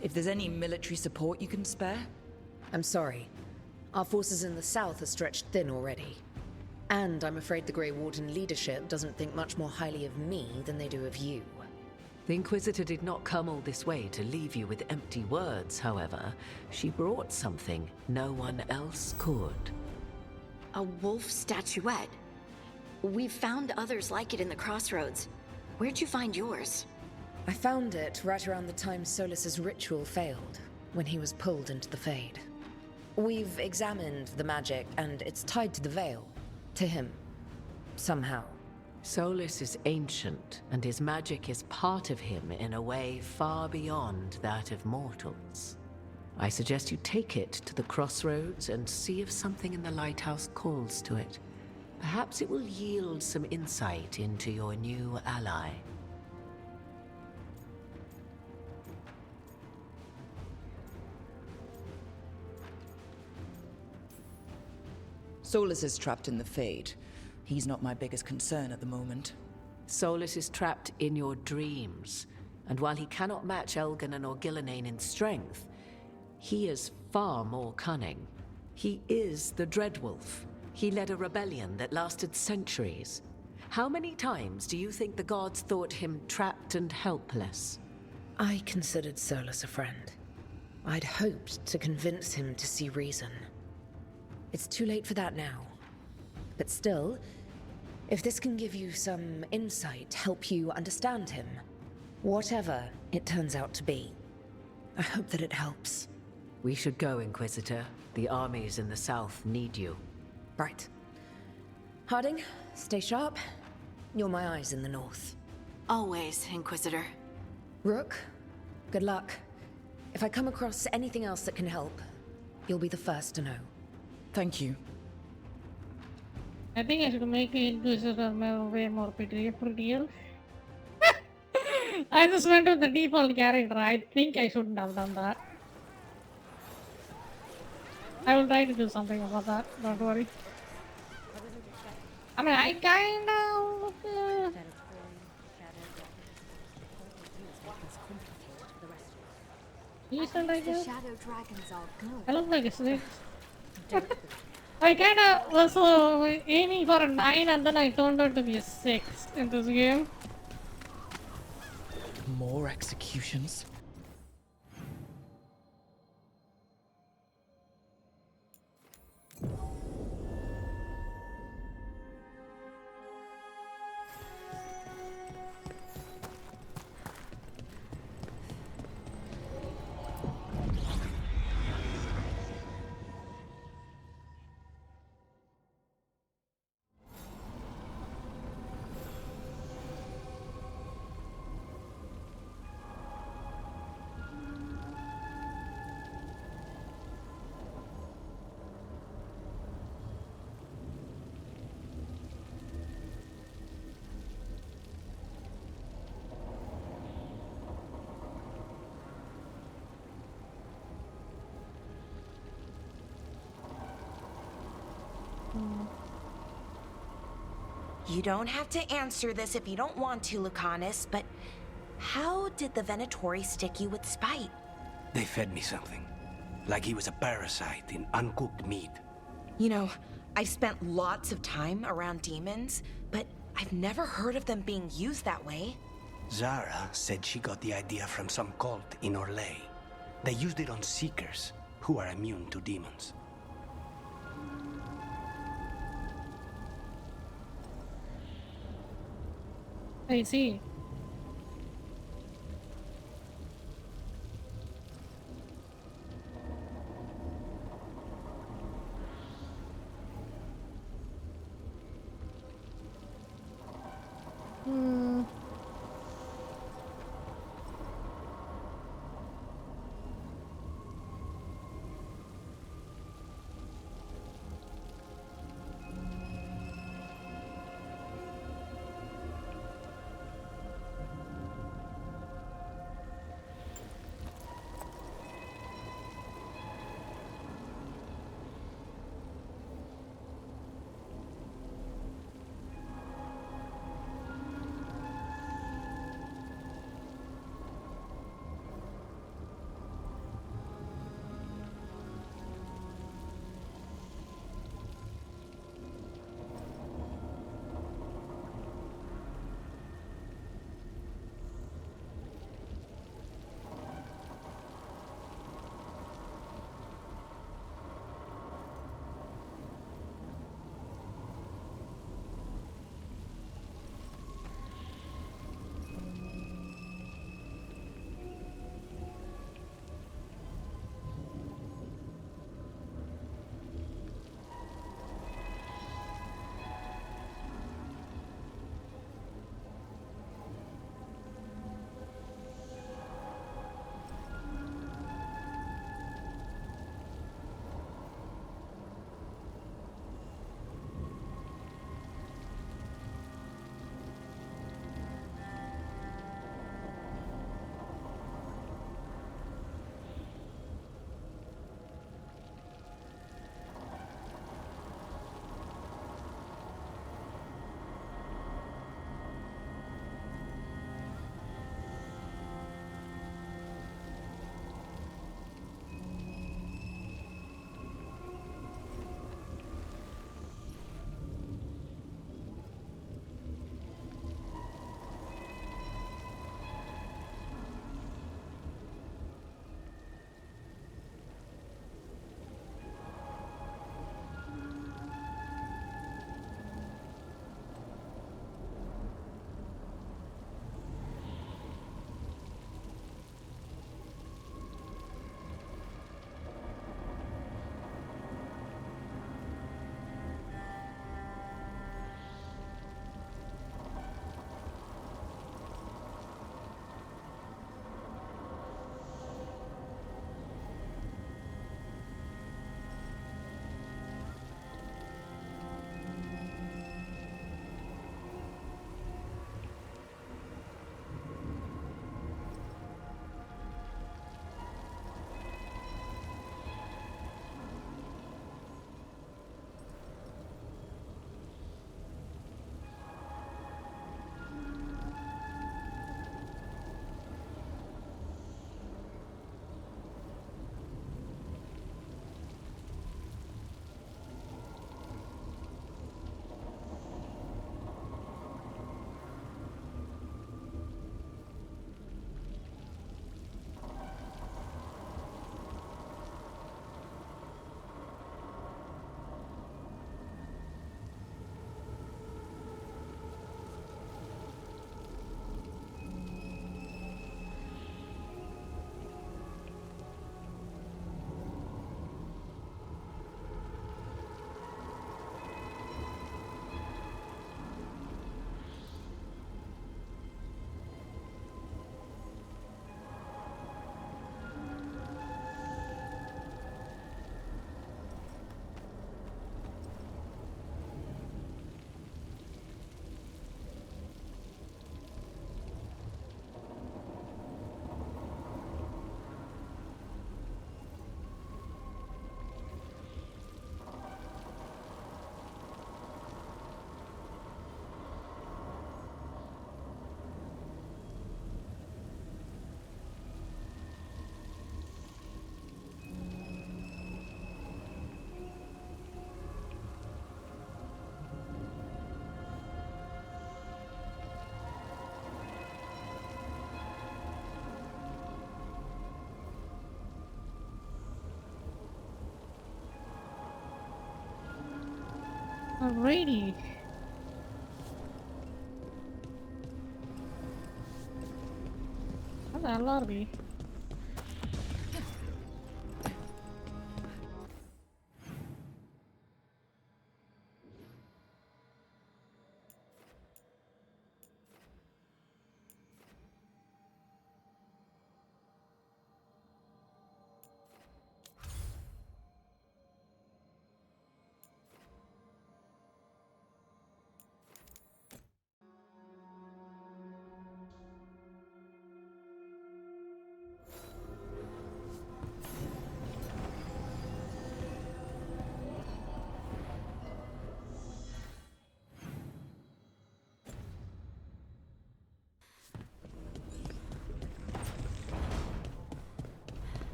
If there's any military support you can spare? I'm sorry. Our forces in the south are stretched thin already. And I'm afraid the Grey Warden leadership doesn't think much more highly of me than they do of you. The Inquisitor did not come all this way to leave you with empty words, however. She brought something no one else could. A wolf statuette? We've found others like it in the crossroads. Where'd you find yours? I found it right around the time Solus's ritual failed, when he was pulled into the Fade. We've examined the magic, and it's tied to the veil. To him. Somehow. Solus is ancient, and his magic is part of him in a way far beyond that of mortals. I suggest you take it to the crossroads and see if something in the lighthouse calls to it. Perhaps it will yield some insight into your new ally. Solus is trapped in the Fade. He's not my biggest concern at the moment. Solus is trapped in your dreams, and while he cannot match Elganon or Gillenane in strength, he is far more cunning. He is the Dreadwolf. He led a rebellion that lasted centuries. How many times do you think the gods thought him trapped and helpless? I considered Solus a friend. I'd hoped to convince him to see reason. It's too late for that now. But still, if this can give you some insight, help you understand him, whatever it turns out to be, I hope that it helps. We should go, Inquisitor. The armies in the south need you. Right. Harding, stay sharp. You're my eyes in the north. Always, Inquisitor. Rook, good luck. If I come across anything else that can help, you'll be the first to know. Thank you. I think I should make the Inquisitor way more prettier. I just went with the default character. I think I shouldn't have done that. I will try to do something about that. Don't worry. I mean, I kind of... You still like The it? shadow dragons are good. I look like a snake. I kinda was aiming for a 9 and then I turned out to be a 6 in this game. More executions? You don't have to answer this if you don't want to, Lucanus, but how did the Venatori stick you with spite? They fed me something. Like he was a parasite in uncooked meat. You know, I've spent lots of time around demons, but I've never heard of them being used that way. Zara said she got the idea from some cult in Orlais. They used it on Seekers, who are immune to demons. I see. Alrighty. What the hell are we?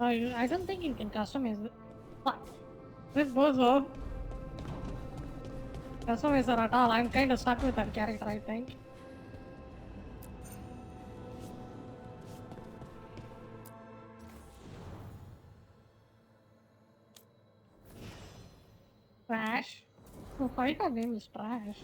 I don't think you can customize it. What? This bozo. Customize her at all. I'm kind of stuck with that character, I think. Trash. Oh, why her name is Trash?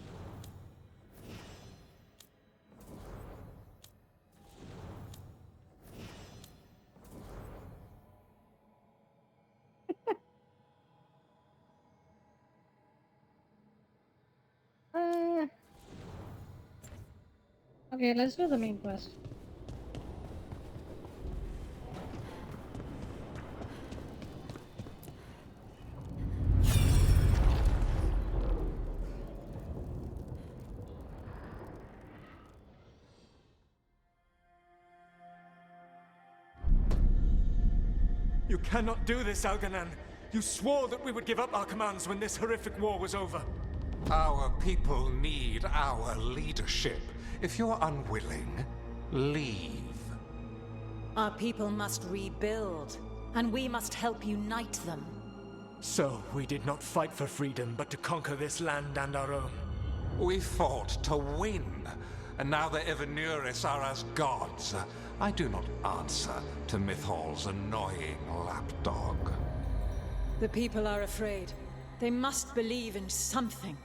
Okay, let's do the main quest. You cannot do this, Algernon. You swore that we would give up our commands when this horrific war was over. Our people need our leadership. If you're unwilling, leave. Our people must rebuild, and we must help unite them. So, we did not fight for freedom, but to conquer this land and our own. We fought to win, and now the Evanuris are as gods. I do not answer to Mythal's annoying lapdog. The people are afraid. They must believe in something.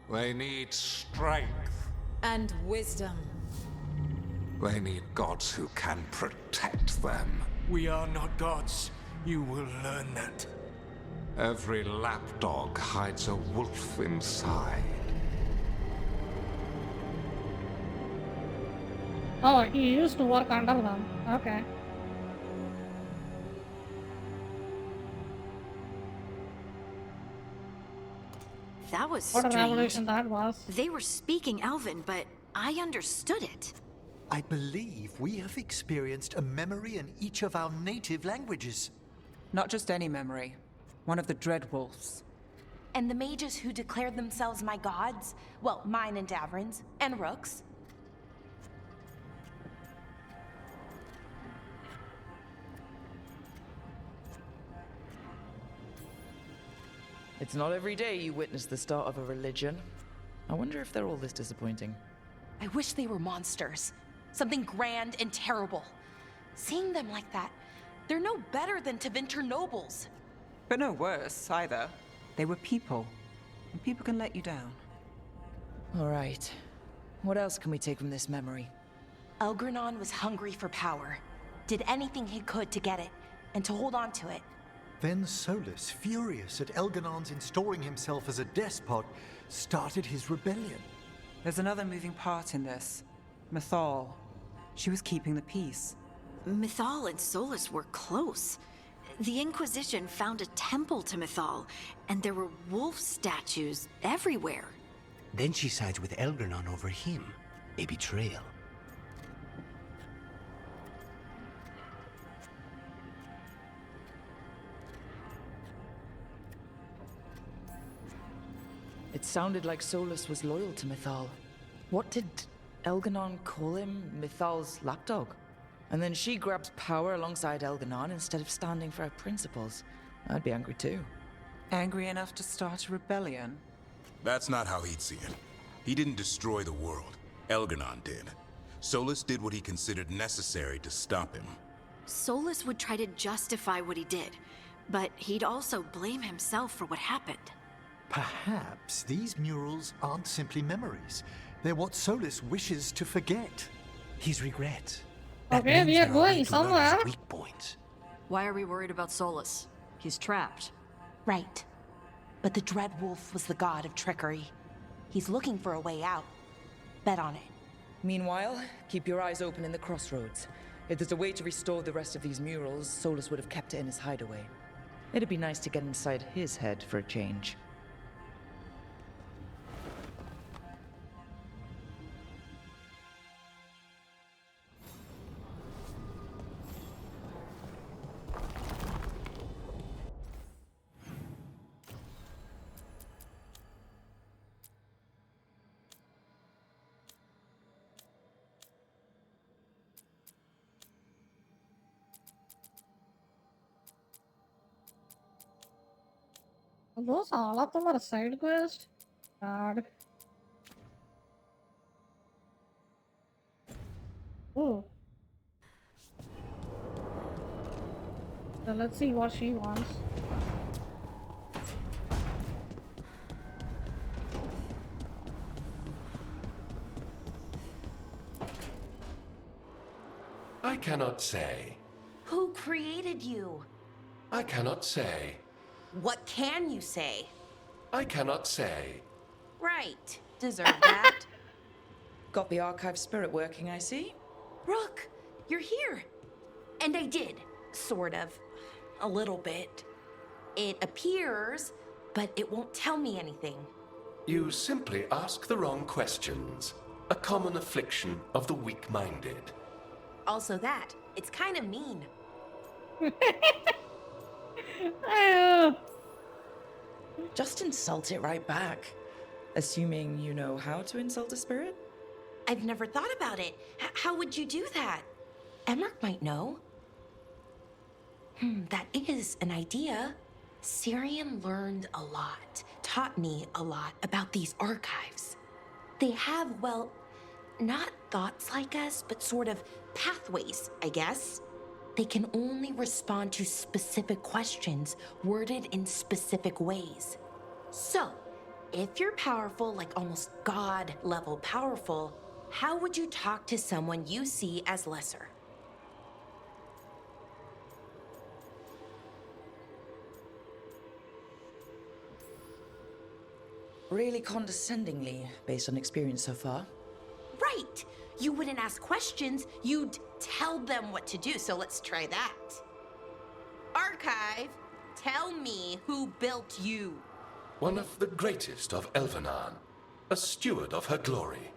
They need strength. And wisdom. They need gods who can protect them. We are not gods. You will learn that. Every lapdog hides a wolf inside. Oh, he used to work under them. Okay. That was What a strange. revelation that was. They were speaking Elven, but I understood it. I believe we have experienced a memory in each of our native languages. Not just any memory. One of the Dreadwolves. And the mages who declared themselves my gods? Well, mine and Davrin's, and Rook's. It's not every day you witness the start of a religion. I wonder if they're all this disappointing. I wish they were monsters. Something grand and terrible. Seeing them like that, they're no better than Tevinter nobles. But no worse, either. They were people. And people can let you down. All right. What else can we take from this memory? Elgranon was hungry for power. Did anything he could to get it, and to hold on to it. Then Solus, furious at Elganon's installing himself as a despot, started his rebellion. There's another moving part in this. Mythal. She was keeping the peace. Mythal and Solus were close. The Inquisition found a temple to Mythal, and there were wolf statues everywhere. Then she sides with Elgranon over him. A betrayal. It sounded like Solus was loyal to Mythal. What did Elganon call him? Mythal's lapdog? And then she grabs power alongside Elganon instead of standing for her principles. I'd be angry too. Angry enough to start a rebellion? That's not how he'd see it. He didn't destroy the world. Elganon did. Solus did what he considered necessary to stop him. Solus would try to justify what he did, but he'd also blame himself for what happened. Perhaps these murals aren't simply memories. They're what Solus wishes to forget. His regret. Okay, we are going somewhere. Weak points. Why are we worried about Solus? He's trapped. Right. But the Dreadwolf was the god of trickery. He's looking for a way out. Bet on it. Meanwhile, keep your eyes open in the crossroads. If there's a way to restore the rest of these murals, Solus would have kept it in his hideaway. It'd be nice to get inside his head for a change. Those all of them are side quest? God. Oh. So let's see what she wants. I cannot say. Who created you? I cannot say. What can you say? I cannot say. Right. Deserve that. Got the archive spirit working, I see. Rook, you're here. And I did. Sort of. A little bit. It appears, but it won't tell me anything. You simply ask the wrong questions. A common affliction of the weak-minded. Also that. It's kind of mean. Just insult it right back. Assuming you know how to insult a spirit? I've never thought about it. How would you do that? Emmerich might know. That is an idea. Syrian learned a lot, taught me a lot about these archives. They have, well, not thoughts like us, but sort of pathways, I guess. They can only respond to specific questions worded in specific ways. So, if you're powerful, like almost God-level powerful, how would you talk to someone you see as lesser? Really condescendingly, based on experience so far. Right! You wouldn't ask questions, you'd tell them what to do, so let's try that. Archive, tell me who built you. One of the greatest of Elvenan, a steward of her glory.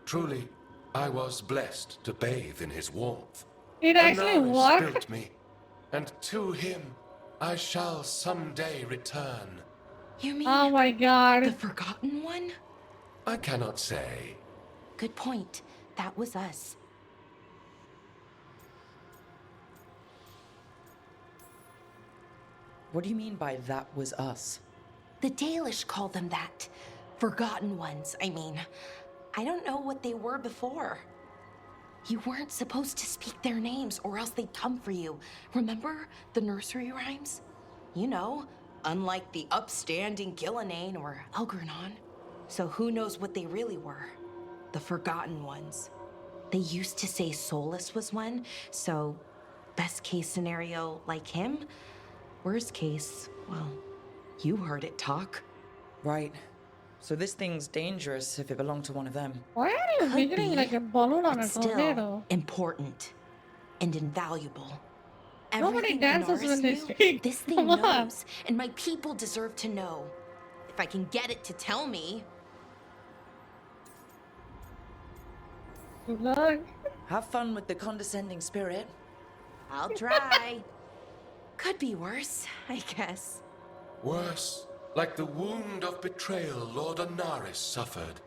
Truly, I was blessed to bathe in his warmth. It actually Anaris worked. built me, and to him I shall someday return. You mean Oh my god. the Forgotten One? I cannot say. Good point. That was us. What do you mean by that was us? The Dalish call them that. Forgotten Ones, I mean. I don't know what they were before. You weren't supposed to speak their names or else they'd come for you. Remember the nursery rhymes? You know, unlike the upstanding Gillenane or Elgranon. So who knows what they really were? The Forgotten Ones. They used to say Solus was one, so best case scenario like him. Worst case, well, you heard it talk. Right. So this thing's dangerous if it belonged to one of them. Why are you Could figuring be, like a balloon on but a still tornado? important and invaluable. everything dances Inaris when they knew? speak. This thing Come on. knows, and my people deserve to know. If I can get it to tell me. Good luck. Have fun with the condescending spirit. I'll try. Could be worse, I guess. Worse, like the wound of betrayal Lord Inaris suffered.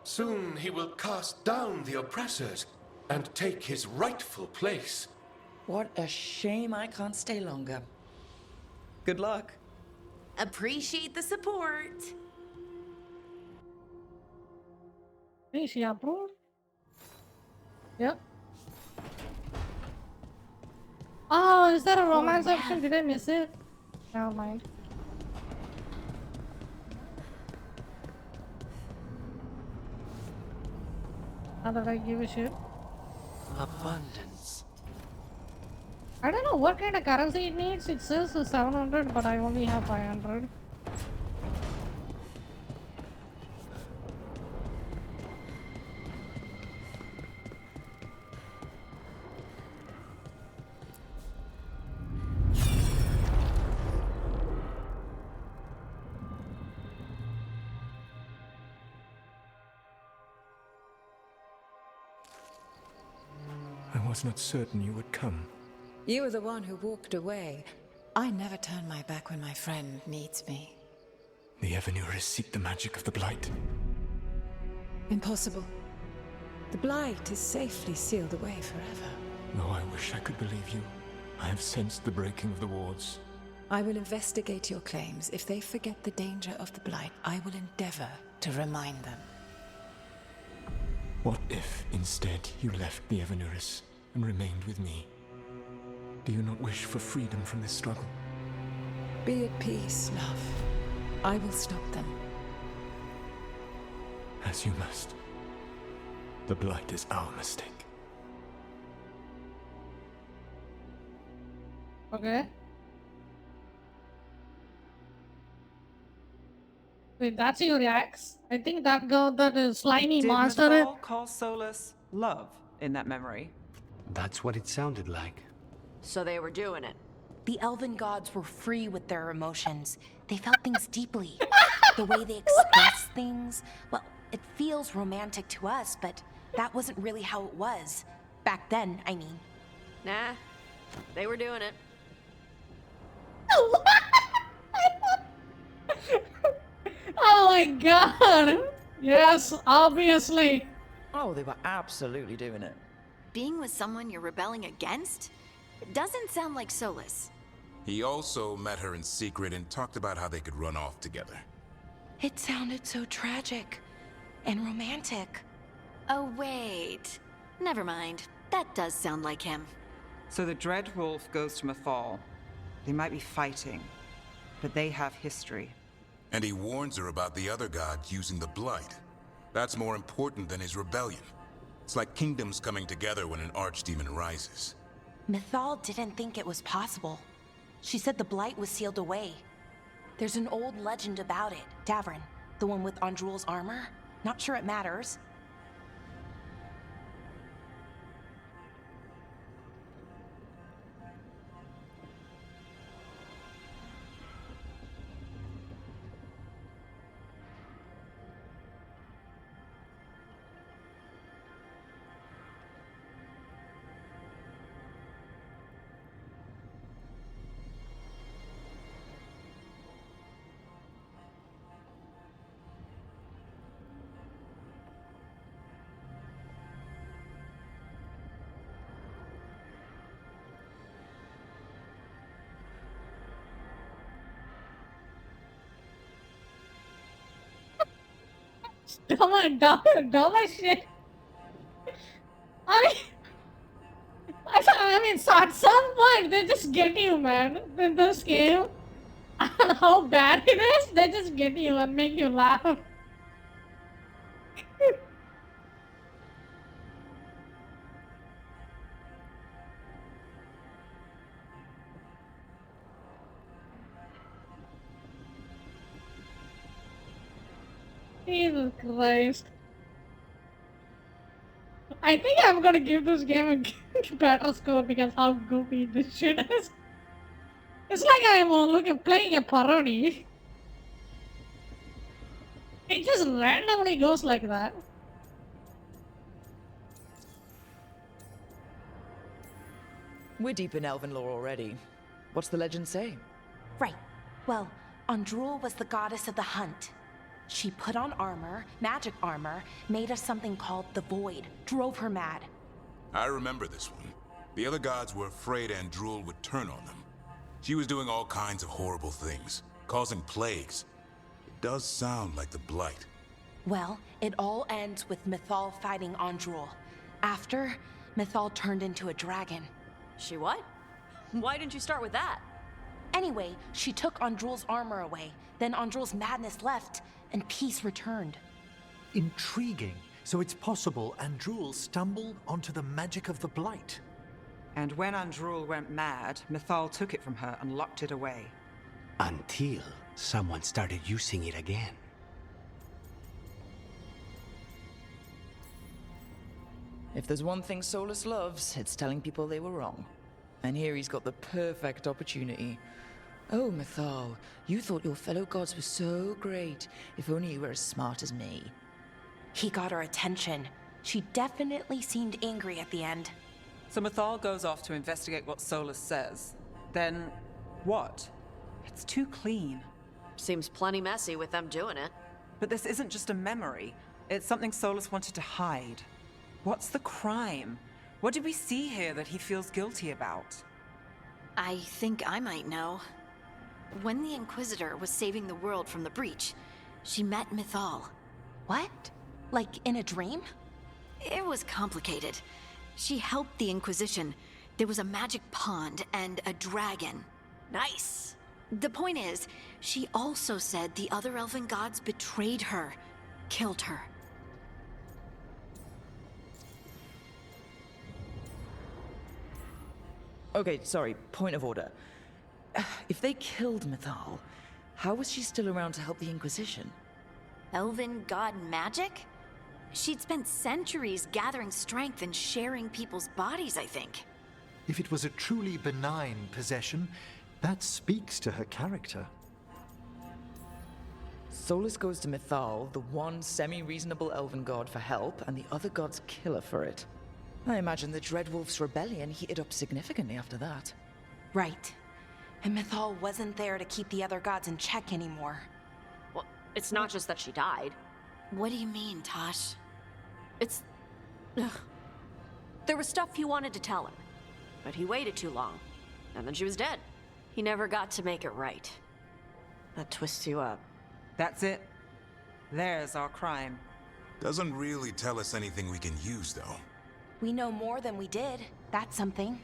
Soon he will cast down the oppressors and take his rightful place. What a shame I can't stay longer. Good luck. Appreciate the support. Is she approved? Yep. Oh, is there a romance option? Did I miss it? Never mind. Not that I give a shit. Abundance. I don't know what kind of currency it needs. It says 700, but I only have 500. I was not certain you would come. You were the one who walked away. I never turn my back when my friend needs me. The Evanuris seek the magic of the Blight. Impossible. The Blight is safely sealed away forever. Though I wish I could believe you. I have sensed the breaking of the wards. I will investigate your claims. If they forget the danger of the Blight, I will endeavor to remind them. What if, instead, you left the Evanuris and remained with me? Do you not wish for freedom from this struggle? Be at peace, love. I will stop them. As you must. The Blight is our mistake. Okay. Wait, that's your axe? I think that girl, that is slimy Did monster. Mythal call Solus love in that memory? That's what it sounded like. So they were doing it. The elven gods were free with their emotions. They felt things deeply. The way they express things, well, it feels romantic to us, but that wasn't really how it was. Back then, I mean. Nah, they were doing it. Oh my god! Yes, obviously. Oh, they were absolutely doing it. Being with someone you're rebelling against? It doesn't sound like Solus. He also met her in secret and talked about how they could run off together. It sounded so tragic and romantic. Oh, wait. Never mind. That does sound like him. So the Dreadwolf goes to Mythal. They might be fighting, but they have history. And he warns her about the other gods using the Blight. That's more important than his rebellion. It's like kingdoms coming together when an archdemon rises. Mythal didn't think it was possible. She said the Blight was sealed away. There's an old legend about it. Davrin, the one with Andrul's armor. Not sure it matters. Dumb as shit. I mean, so at some point, they just get you, man. In this game, how bad it is, they just get you and make you laugh. Jesus Christ. I think I'm gonna give this game a better score because how goofy this shit is. It's like I'm playing a parody. It just randomly goes like that. We're deep in elven lore already. What's the legend say? Right. Well, Andrul was the goddess of the hunt. She put on armor, magic armor, made us something called the Void, drove her mad. I remember this one. The other gods were afraid Andrul would turn on them. She was doing all kinds of horrible things, causing plagues. It does sound like the Blight. Well, it all ends with Mythal fighting Andrul. After, Mythal turned into a dragon. She what? Why didn't you start with that? Anyway, she took Andrul's armor away. Then Andrul's madness left, and peace returned. Intriguing. So it's possible Andrul stumbled onto the magic of the Blight. And when Andrul went mad, Mythal took it from her and locked it away. Until someone started using it again. If there's one thing Solus loves, it's telling people they were wrong. And here he's got the perfect opportunity. Oh, Mythal, you thought your fellow gods were so great. If only you were as smart as me. He got her attention. She definitely seemed angry at the end. So Mythal goes off to investigate what Solus says. Then, what? It's too clean. Seems plenty messy with them doing it. But this isn't just a memory. It's something Solus wanted to hide. What's the crime? What did we see here that he feels guilty about? I think I might know. When the Inquisitor was saving the world from the breach, she met Mythal. What? Like in a dream? It was complicated. She helped the Inquisition. There was a magic pond and a dragon. Nice! The point is, she also said the other elven gods betrayed her, killed her. Okay, sorry, point of order. If they killed Mythal, how was she still around to help the Inquisition? Elven god magic? She'd spent centuries gathering strength and sharing people's bodies, I think. If it was a truly benign possession, that speaks to her character. Solus goes to Mythal, the one semi-reasonable elven god, for help, and the other gods kill her for it. I imagine the Dreadwolf's rebellion heated up significantly after that. Right. And Mythal wasn't there to keep the other gods in check anymore. Well, it's not just that she died. What do you mean, Tosh? It's... Ugh. There was stuff he wanted to tell her, but he waited too long, and then she was dead. He never got to make it right. That twists you up. That's it. There's our crime. Doesn't really tell us anything we can use, though. We know more than we did. That's something.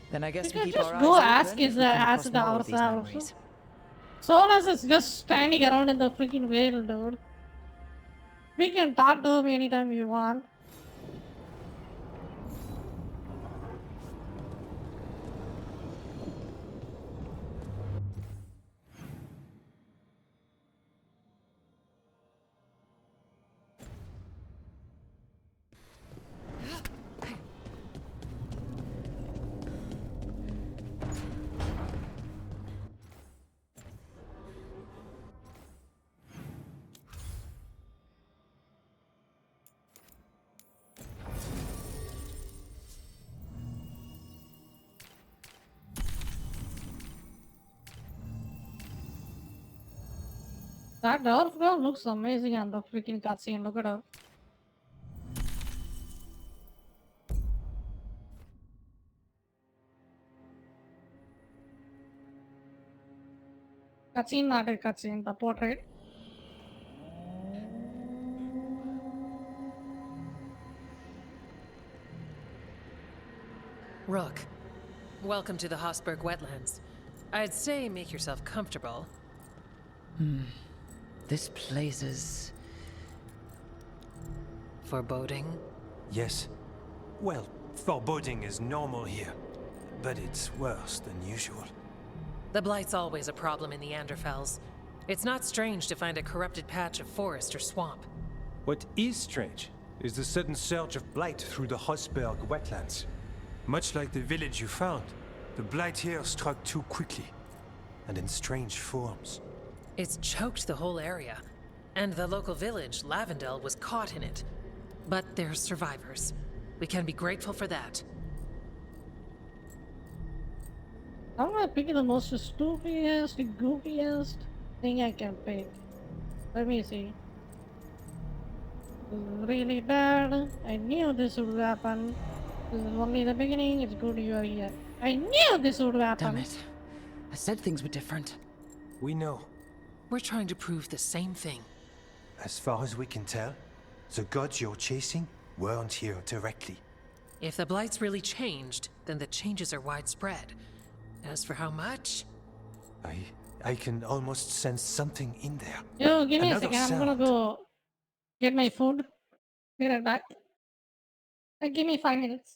Then I guess We we can keep just our go eyes ask open if it we come ask across it more of these ourselves. memories. Solus is just standing around in the freaking veil, dude. We can talk to him anytime we want. That dwarf girl looks amazing on the freaking cutscene. Look at her. Cutscene, not a cutscene, the portrait. Rook, welcome to the Hosberg wetlands. I'd say make yourself comfortable. This place is... foreboding? Yes. Well, foreboding is normal here, but it's worse than usual. The Blight's always a problem in the Anderfels. It's not strange to find a corrupted patch of forest or swamp. What is strange is the sudden surge of blight through the Hosberg wetlands. Much like the village you found, the blight here struck too quickly, and in strange forms. It's choked the whole area, and the local village, Lavendel, was caught in it. But they're survivors. We can be grateful for that. I'm gonna pick the most stupidest, goofiest thing I can pick. Let me see. This is really bad. I knew this would happen. This is only the beginning. It's good you are here. I knew this would happen. Damn it. I said things were different. We know. We're trying to prove the same thing. As far as we can tell, the gods you're chasing weren't here directly. If the Blight's really changed, then the changes are widespread. As for how much? I can almost sense something in there. Yo, give me Another a second. I'm sound. gonna go get my food. Be right back. Give me 5 minutes.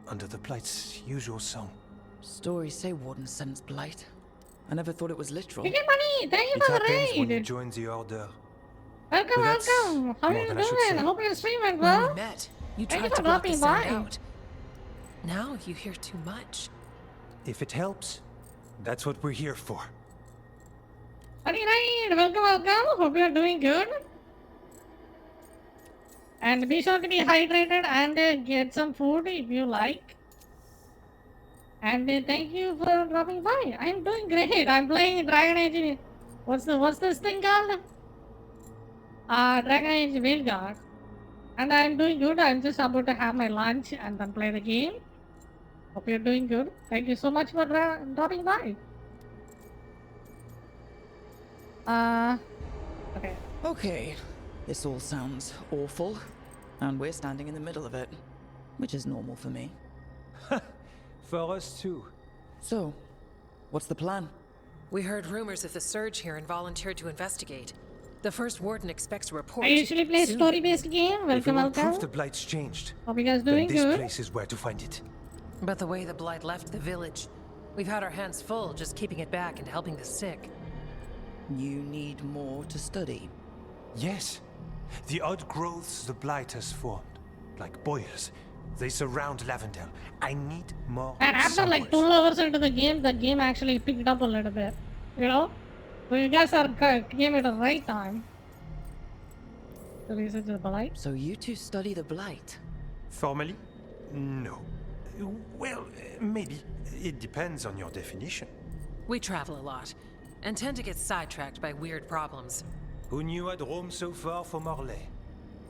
Under the Blight's usual song. Stories say Warden sends blight. I never thought it was literal. Pick money! Thank you It for the happens when you raid! join the Order. Welcome, But that's welcome! How are more you than I should doing? say. I hope you're streaming, When bro! we met, you Thank tried you to for block the dropping sound by. out. Now you hear too much. If it helps, that's what we're here for. Honey raid! Welcome, welcome! Hope you're doing good. And be sure to be hydrated and get some food if you like. And thank you for dropping by. I'm doing great. I'm playing Dragon Age. What's this thing called? Dragon Age veilguard. And I'm doing good. I'm just about to have my lunch and then play the game. Hope you're doing good. Thank you so much for dropping by. Okay. Okay, this all sounds awful, and we're standing in the middle of it, which is normal for me. For us too. So, what's the plan? We heard rumors of the surge here and volunteered to investigate. The first warden expects a report. I usually play soon. story-based game. If it Welcome, will prove welcome. the Blight's changed, Hope you guys then doing this good. place is where to find it. But the way the Blight left the village, we've had our hands full just keeping it back and helping the sick. You need more to study. Yes. The odd growths the Blight has formed, like boils, they surround Lavendel. I need more And after like 2 hours into the game actually picked up a little bit. You know? So you guys came at the right time. To research the Blight. So you two study the Blight? Formally? No. Well, maybe. It depends on your definition. We travel a lot, and tend to get sidetracked by weird problems. Who knew I'd roam so far for Morlaix?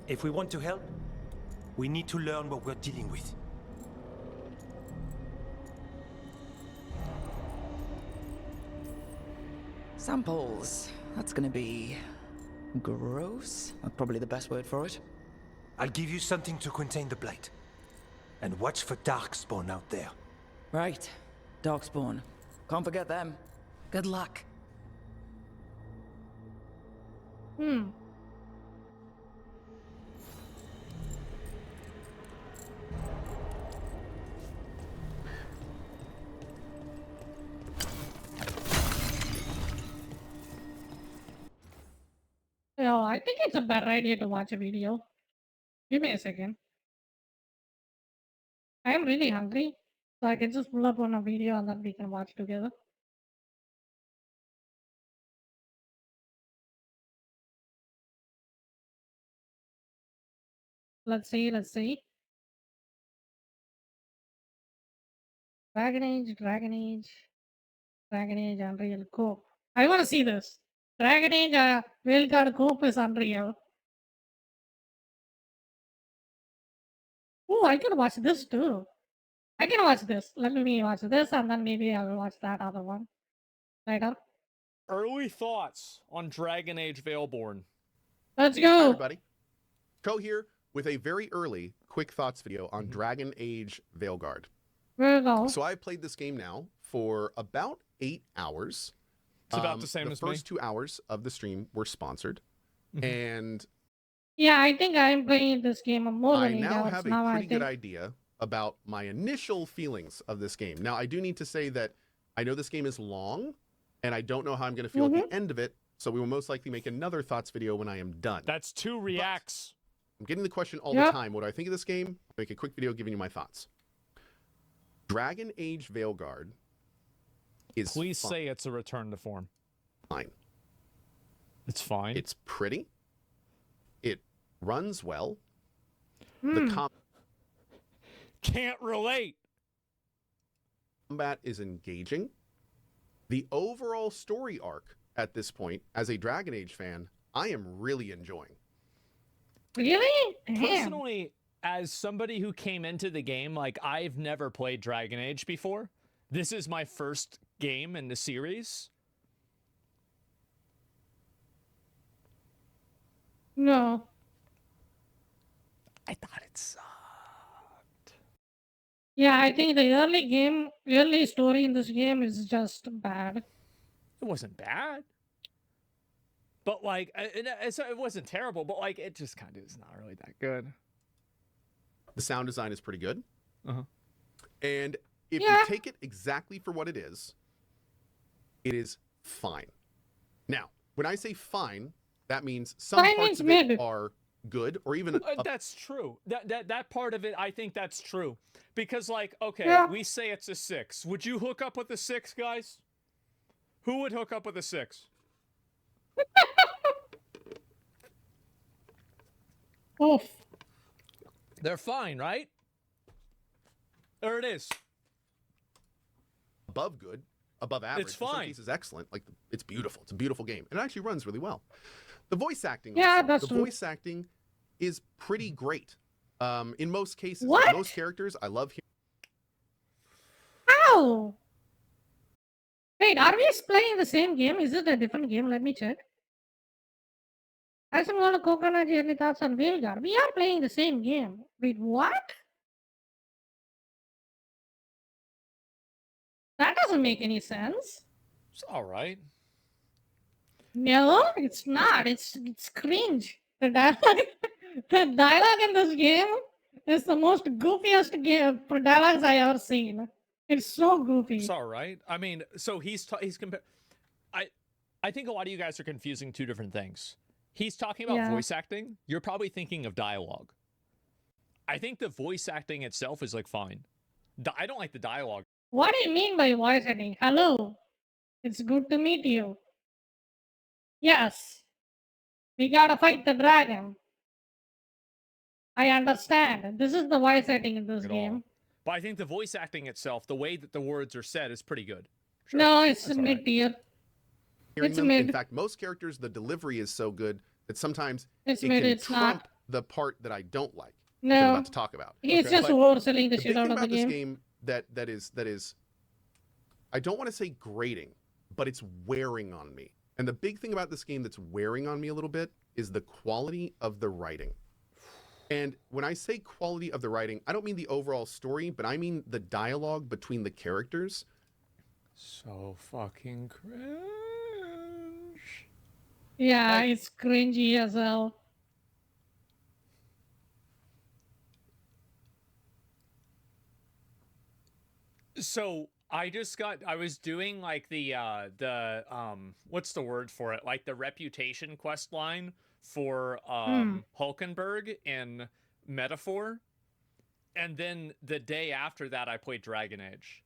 If we want to help, we need to learn what we're dealing with. Samples. That's gonna be gross. That's probably the best word for it. I'll give you something to contain the Blight. And watch for Darkspawn out there. Right. Darkspawn. Can't forget them. Good luck. Yo, I think it's a better idea to watch a video. Give me a second. I am really hungry, so I can just pull up on a video and then we can watch together. Let's see. Dragon Age, Unreal Coop. I want to see this. Dragon Age Veilguard Coop is Unreal. Oh, I can watch this too. I can watch this. Let me watch this and then maybe I will watch that other one later. Early thoughts on Dragon Age Veilborn. Let's Hi, go. everybody. Ko here with a very early quick thoughts video on Dragon Age Veilguard. There you go. So I've played this game now for about 8 hours. It's about the same as me. The first 2 hours of the stream were sponsored, and Yeah, I think I'm playing this game more I than 8 now hours have now. a I pretty good think. idea about my initial feelings of this game. Now, I do need to say that I know this game is long, and I don't know how I'm going to feel at the end of it, so we will most likely make another thoughts video when I am done. That's 2 reacts. I'm getting the question all the time. What do I think of this game? I'll make a quick video giving you my thoughts. Dragon Age Veilguard is Please say it's a return to form. fine. It's fine. It's pretty. It runs well. Hmm. The Can't relate. combat is engaging. The overall story arc at this point, as a Dragon Age fan, I am really enjoying. Really? Damn. Personally, as somebody who came into the game, like, I've never played Dragon Age before. This is my first game in the series. No. I thought it sucked. Yeah, I think the early story in this game is just bad. It wasn't bad. But, like, it wasn't terrible, but, like, it just kind of is not really that good. The sound design is pretty good. Uh-huh. And if Yeah. you take it exactly for what it is fine. Now, when I say fine, that means some Fine parts means of it mid. are good, or even That's true. That part of it, I think that's true. Because, like, okay, Yeah. we say it's a 6. Would you hook up with a 6, guys? Who would hook up with a 6? Oof. They're fine, right? There it is. above good, above average. It's In some fine. cases, excellent. Like, it's beautiful. It's a beautiful game. And it actually runs really well. The voice acting. Yeah, also. that's the true. voice acting is pretty great. In most cases, What? most characters, I love hearing. How? Wait, are we playing the same game? Is it a different game? Let me check. I just want to coconut any thoughts on veilguard. We are playing the same game. Wait, what? That doesn't make any sense. It's all right. No, it's not. It's cringe. The dialogue, the dialogue in this game is the most goofiest game for dialogues I ever seen. It's so goofy. It's all right. I mean, so he's compared. I think a lot of you guys are confusing two different things. He's talking about Yeah. voice acting. You're probably thinking of dialogue. I think the voice acting itself is like fine. I don't like the dialogue. What do you mean by voice acting? Hello, it's good to meet you. Yes, we gotta fight the dragon. I understand. This is the voice acting in this At all. game. But I think the voice acting itself, the way that the words are said, is pretty good. Sure, No, it's that's all right. mid tier. Hearing It's them. mid. In fact, most characters, the delivery is so good that sometimes It's it mid, can it's trump not. the part that I don't like. No. That I'm about to talk about. He's just But overselling the the shit big out thing of the about this game. game that is I don't want to say grating, but it's wearing on me. And the big thing about this game that's wearing on me a little bit is the quality of the writing. And when I say quality of the writing, I don't mean the overall story, but I mean the dialogue between the characters. So fucking cringe. Yeah, it's cringy as hell. So I was doing like the what's the word for it? Like the reputation quest line for Hulkenberg in Metaphor. And then the day after that I played Dragon Age.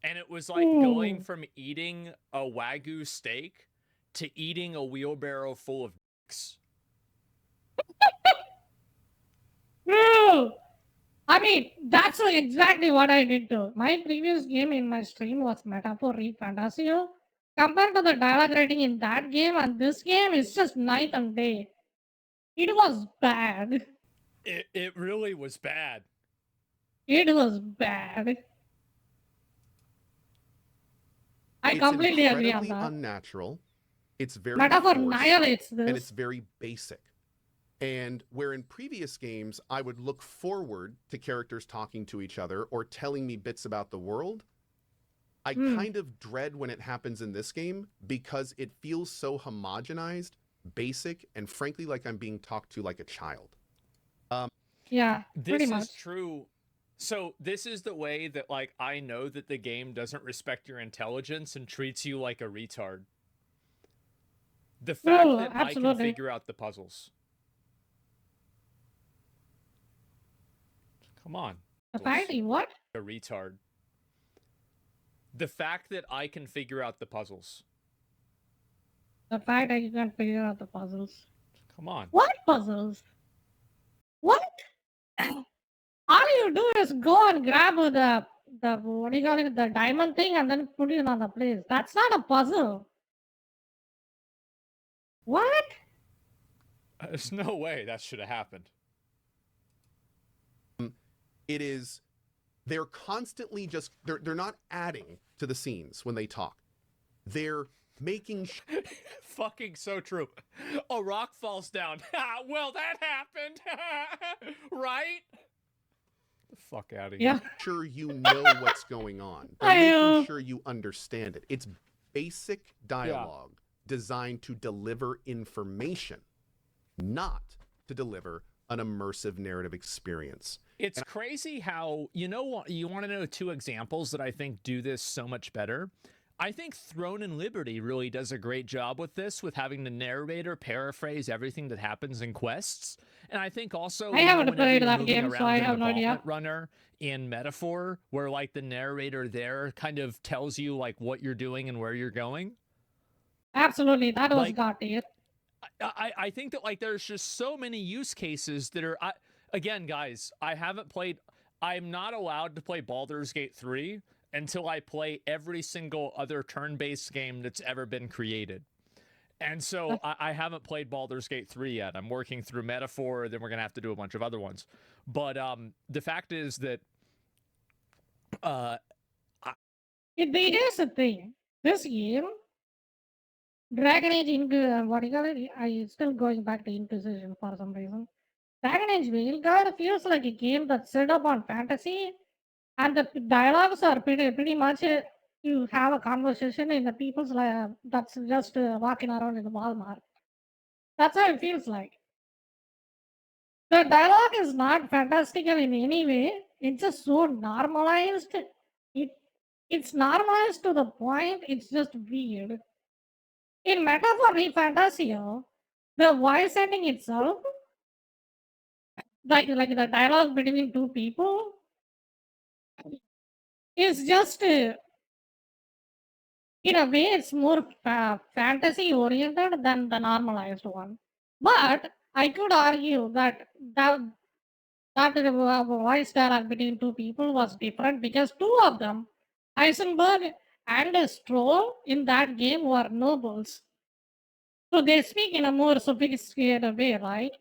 And it was like going from eating a Wagyu steak to eating a wheelbarrow full of dicks. No! I mean, that's exactly what I did too. My previous game in my stream was Metaphor Re Fantasio. Compared to the dialogue writing in that game and this game, it's just night and day. It was bad. It really was bad. It was bad. I It's completely agree on incredibly that. unnatural. It's very Metaphor forced, annihilates this. and it's very basic. And where in previous games I would look forward to characters talking to each other or telling me bits about the world, I kind of dread when it happens in this game because it feels so homogenized, basic, and frankly like I'm being talked to like a child. Yeah, pretty This much. is true. So this is the way that like I know that the game doesn't respect your intelligence and treats you like a retard. The fact Oh, that I absolutely. can figure out the puzzles. Come on. Fighting what? A retard. The fact that I can figure out the puzzles. The fact that you can't figure out the puzzles. Come on. What puzzles? What? All you do is go and grab the what do you call it, the diamond thing, and then put it on the place. That's not a puzzle. What? There's no way that should have happened. It is, they're constantly just, they're not adding to the scenes when they talk. They're making Fucking so true. A rock falls down. Well, that happened. Right? The fuck out of here. Yeah. sure you know what's going on. They're I making know. sure you understand it. It's basic dialogue designed to deliver information, not to deliver an immersive narrative experience. It's crazy how, you know what, you want to know two examples that I think do this so much better? I think Throne and Liberty really does a great job with this, with having the narrator paraphrase everything that happens in quests. And I think also, I haven't whenever played you're that moving game, so around I in have the no idea. Gauntlet Runner in Metaphor, where like the narrator there kind of tells you like what you're doing and where you're going. Absolutely, that was Like, got it. I think that like there's just so many use cases that are again, guys, I'm not allowed to play Baldur's Gate 3 until I play every single other turn-based game that's ever been created. And so I haven't played Baldur's Gate 3 yet. I'm working through Metaphor, then we're going to have to do a bunch of other ones. But the fact is that here's the thing. This game, Dragon Age what do you call it? I still going back to Inquisition for some reason. Dragon Age Veilguard feels like a game that's set up on fantasy, and the dialogues are pretty much you have a conversation in the people's that's just walking around in the Walmart. That's how it feels like. The dialogue is not fantastical in any way. It's just so normalized. It's normalized to the point. It's just weird. In Metaphor Fantasio, the voice ending itself, like the dialogue between two people, is just in a way it's more fantasy oriented than the normalized one. But I could argue that the voice dialogue between two people was different because two of them, Heisenberg and Stroll, in that game were nobles. So they speak in a more sophisticated way, right?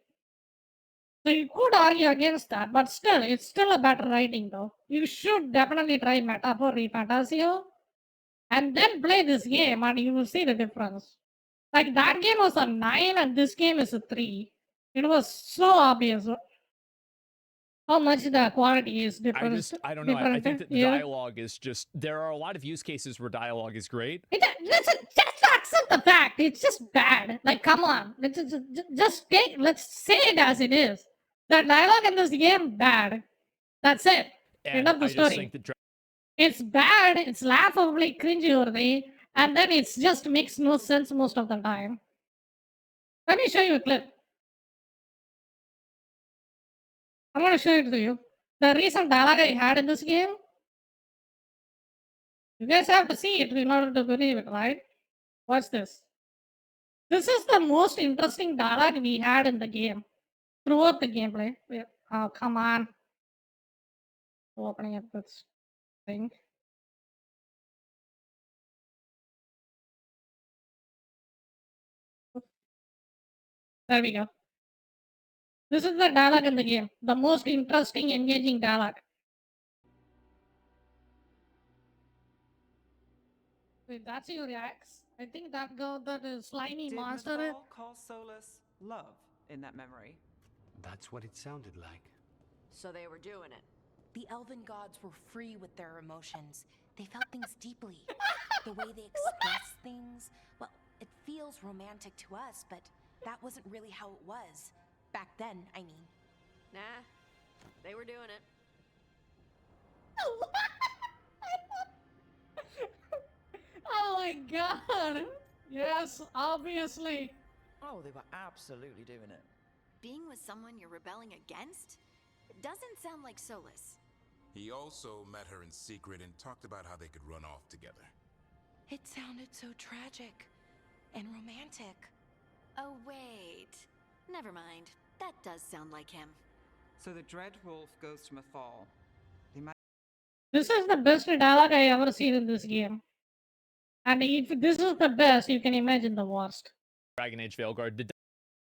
So you could argue against that, but still, it's still a better writing though. You should definitely try Metaphor Fantasio and then play this game and you will see the difference. Like that game was a 9 and this game is a 3. It was so obvious how much the quality is different. I don't know. I think that the dialogue is just, there are a lot of use cases where dialogue is great. Let's accept the fact. It's just bad. Like, come on. Let's say it as it is. The dialogue in this game, bad. That's it. End of the story. It's bad. It's laughably cringeworthy. And then it just makes no sense most of the time. Let me show you a clip. I'm going to show it to you. The recent dialogue I had in this game, you guys have to see it in order to believe it, right? Watch this. This is the most interesting dialogue we had in the game throughout the gameplay. Oh, come on. Opening up this thing. There we go. This is the dialogue in the game. The most interesting, engaging dialogue. Wait, that's your axe? I think that slimy monster. Did Mythal call Solus love in that memory? That's what it sounded like. So they were doing it. The elven gods were free with their emotions. They felt things deeply. The way they express things, well, it feels romantic to us, but that wasn't really how it was. Back then, I mean. Nah, they were doing it. Oh my god! Yes, obviously. Oh, they were absolutely doing it. Being with someone you're rebelling against? It doesn't sound like Solus. He also met her in secret and talked about how they could run off together. It sounded so tragic and romantic. Oh, wait. Never mind. That does sound like him. So the Dreadwolf goes to Mythal. This is the best dialogue I ever seen in this game. And if this is the best, you can imagine the worst. Dragon Age Veilguard.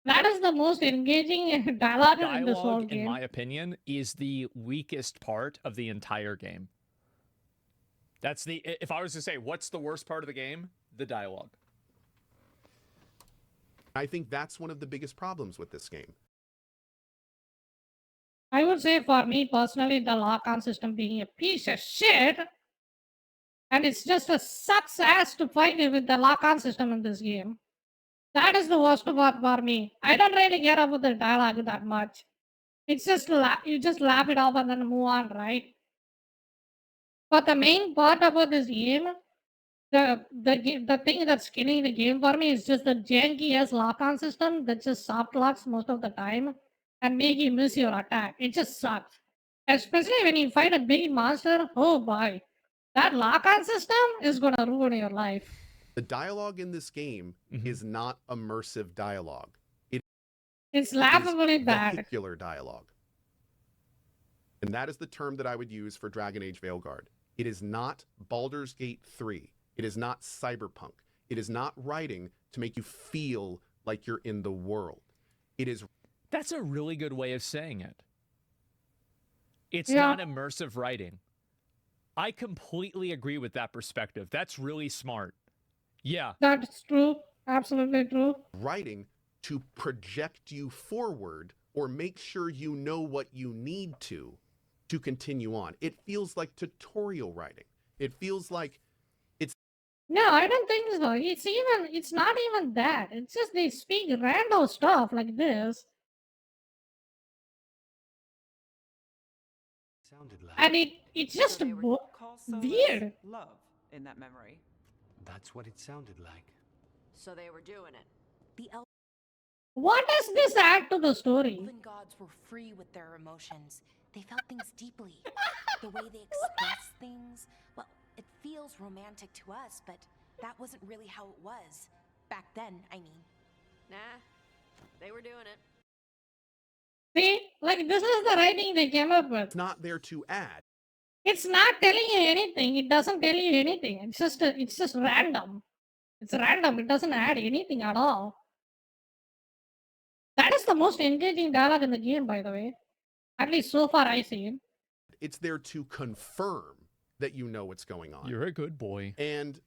That is the most engaging dialogue in this whole game. In my opinion, is the weakest part of the entire game. That's if I was to say, what's the worst part of the game? The dialogue. I think that's one of the biggest problems with this game. I would say for me personally, the lock-on system being a piece of shit. And it's just a sucks ass to fight it with the lock-on system in this game. That is the worst part for me. I don't really care about the dialogue that much. It's just you just laugh it off and then move on, right? But the main part about this game, the thing that's killing the game for me is just the janky ass lock-on system that just soft locks most of the time and make you miss your attack. It just sucks. Especially when you fight a big monster. Oh boy. That lock-on system is gonna ruin your life. The dialogue in this game is not immersive dialogue. It's laughably bad. Vehicular dialogue. And that is the term that I would use for Dragon Age Veilguard. It is not Baldur's Gate 3. It is not Cyberpunk. It is not writing to make you feel like you're in the world. It is. That's a really good way of saying it. It's Yeah. not immersive writing. I completely agree with that perspective. That's really smart. Yeah. That's true. Absolutely true. Writing to project you forward or make sure you know what you need to continue on. It feels like tutorial writing. It feels like No, I don't think so. It's not even that. It's just they speak random stuff like this, Sounded like. and it's just weird. Love in that memory. That's what it sounded like. So they were doing it. The What does this add to the story? elven gods were free with their emotions. They felt things deeply. The way they express things, well, it feels romantic to us, but that wasn't really how it was. Back then, I mean. Nah, they were doing it. See, like this is the writing they came up with. it's not there to add. It's not telling you anything. It doesn't tell you anything. It's just random. It's random. It doesn't add anything at all. That is the most engaging dialogue in the game, by the way. At least so far I see it. It's there to confirm that you know what's going on. You're a good boy. And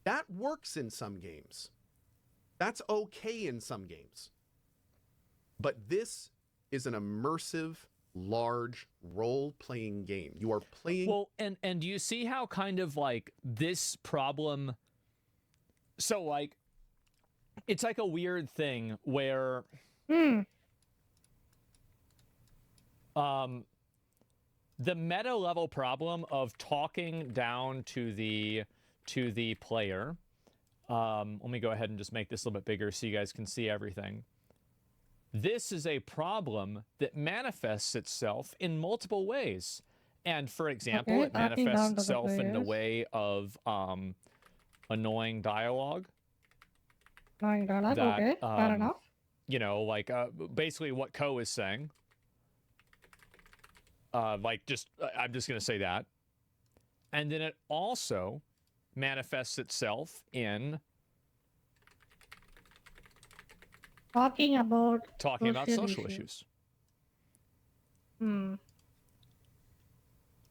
that works in some games. That's okay in some games. But this is an immersive, large role-playing game. You are playing. Well, and do you see how kind of like this problem? So like, it's like a weird thing where, the meta level problem of talking down to the player. Let me go ahead and just make this a little bit bigger so you guys can see everything. This is a problem that manifests itself in multiple ways. And for example, Okay, it talking manifests down to the itself in the players. way of annoying dialogue. Annoying dialogue, That, okay, fair enough. You know, like basically what Ko is saying. I'm just going to say that. And then it also manifests itself in Talking about social issues. Hmm.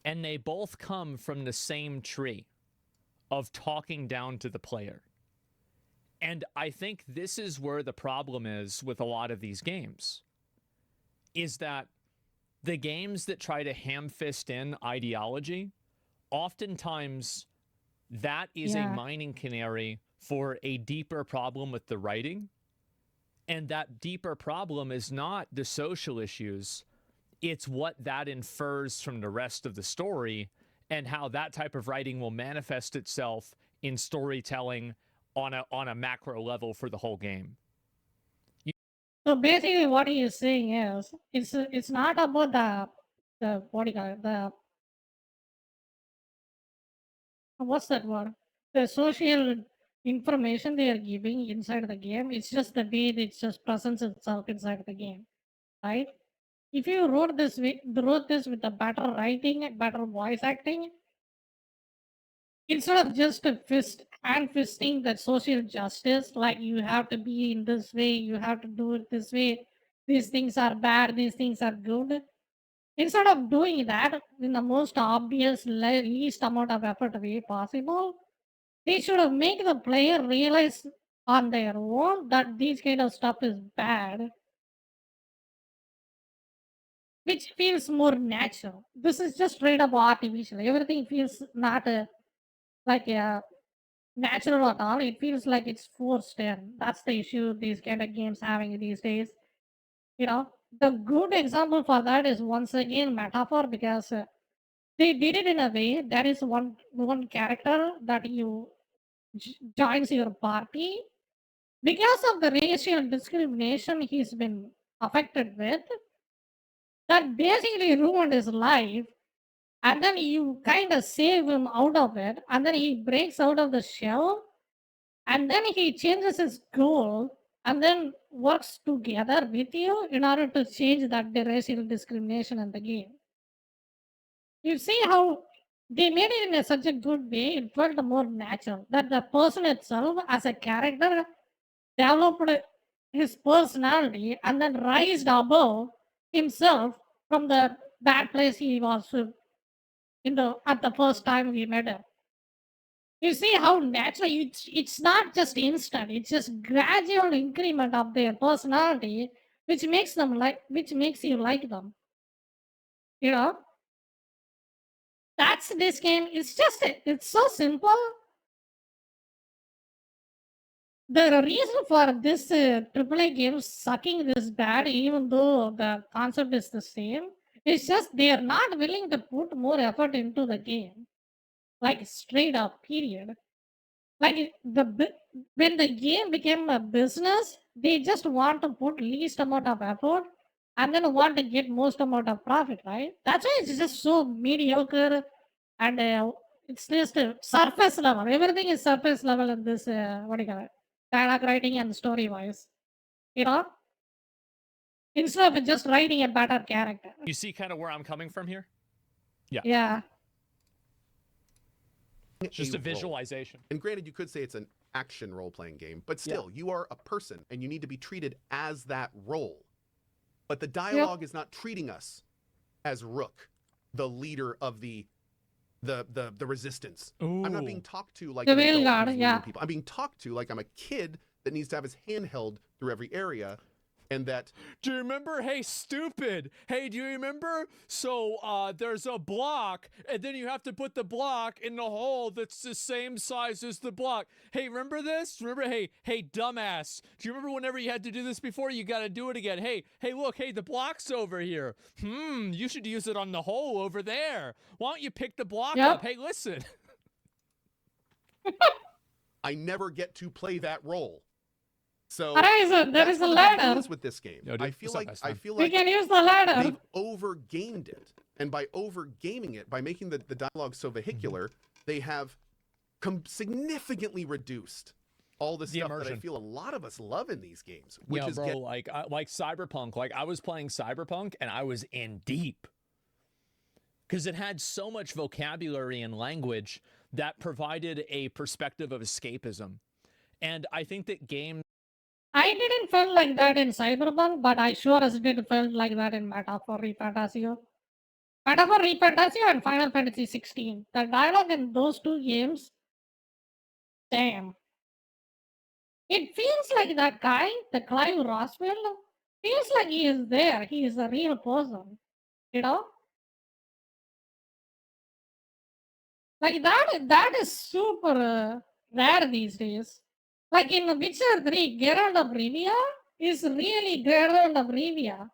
And they both come from the same tree of talking down to the player. And I think this is where the problem is with a lot of these games, is that the games that try to ham-fist in ideology, oftentimes that is a mining canary for a deeper problem with the writing. And that deeper problem is not the social issues. It's what that infers from the rest of the story and how that type of writing will manifest itself in storytelling on a macro level for the whole game. So basically, what he is saying is, it's not about the what do you call it, the what's that word? The social information they are giving inside the game. It's just the way it just presents itself inside the game, right? If you wrote this with a better writing, better voice acting, instead of just hand fisting that social justice, like you have to be in this way, you have to do it this way, these things are bad, these things are good. Instead of doing that in the most obvious, least amount of effort way possible, they should have made the player realize on their own that these kind of stuff is bad, which feels more natural. This is just straight up artificial. Everything feels not like a natural at all. It feels like it's forced in. That's the issue these kind of games having these days. You know, the good example for that is once again metaphor, because they did it in a way that is one character that you joins your party because of the racial discrimination he's been affected with, that basically ruined his life. And then you kind of save him out of it, and then he breaks out of the shell, and then he changes his goal, and then works together with you in order to change that racial discrimination in the game. You see how they made it in such a good way, it felt more natural. That the person itself, as a character, developed his personality and then rised above himself from the bad place he was in the at the first time we met him. You see how natural it's not just instant, it's just gradual increment of their personality which makes you like them. You know? That's this game. It's so simple. The reason for this AAA game sucking this bad, even though the concept is the same, is just they are not willing to put more effort into the game. Like straight up, period. Like when the game became a business, they just want to put least amount of effort and then want to get most amount of profit, right? That's why it's just so mediocre and it's just surface level. Everything is surface level in this what do you call it? Dialogue writing and story wise. You know, instead of just writing a better character. You see kind of where I'm coming from here? Yeah. Yeah. It's just a role. visualization. And granted, you could say it's an action role-playing game, but still, you are a person and you need to be treated as that role. But the dialogue is not treating us as Rook, the leader of the resistance. I'm not being talked to like The an adult veilguard, who's leading yeah. people. I'm being talked to like I'm a kid that needs to have his hand held through every area, and that. Do you remember? Hey, stupid. Hey, do you remember? So, there's a block, and then you have to put the block in the hole that's the same size as the block. Hey, remember this? Remember? Hey, dumbass. Do you remember whenever you had to do this before? You got to do it again. Hey, look. Hey, the block's over here. You should use it on the hole over there. Why don't you pick the block up? Hey, listen. I never get to play that role. So There is a ladder with this game. Yo, dude, I feel like We can use the ladder. they've over-gamed it, and by over-gaming it, by making the dialogue so vehicular, they have significantly reduced all the stuff that I immersion. feel a lot of us love in these games, which Yeah, is bro, like Cyberpunk. Like I was playing Cyberpunk and I was in deep because it had so much vocabulary and language that provided a perspective of escapism. And I think that games. I didn't feel like that in Cyberpunk, but I sure as did felt like that in Metaphor Refantasio. Metaphor Refantasio and Final Fantasy 16. The dialogue in those two games, damn. It feels like that guy, the Clive Roswell, feels like he is there. He is a real person. You know? Like that is super rare these days. Like in Witcher 3, Geralt of Rivia is really Geralt of Rivia.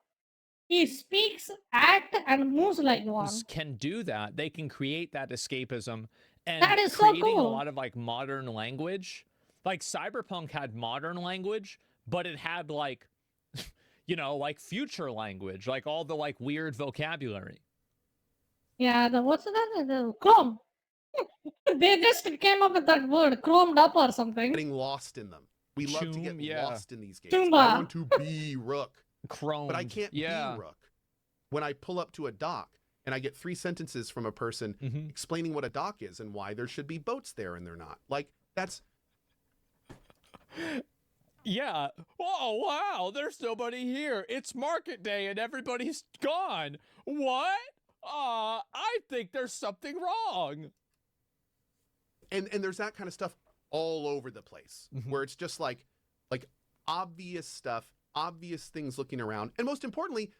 He speaks, act, and moves like one. Can do that. They can create that escapism and That is so creating a cool. lot of like modern language. Like Cyberpunk had modern language, but it had like, like future language, like all the like weird vocabulary. Yeah, what's that? The Chrome. They just came up with that word, chromed up or something. getting lost in them. We love to get yeah. lost in these games. Tumba. I want to be Rook, Chrome, but I can't be Rook. When I pull up to a dock and I get 3 sentences from a person explaining what a dock is and why there should be boats there and they're not. Like, that's... Yeah. Oh, wow. There's nobody here. It's market day and everybody's gone. What? I think there's something wrong. And there's that kind of stuff all over the place where it's just like obvious stuff, obvious things looking around. And most importantly,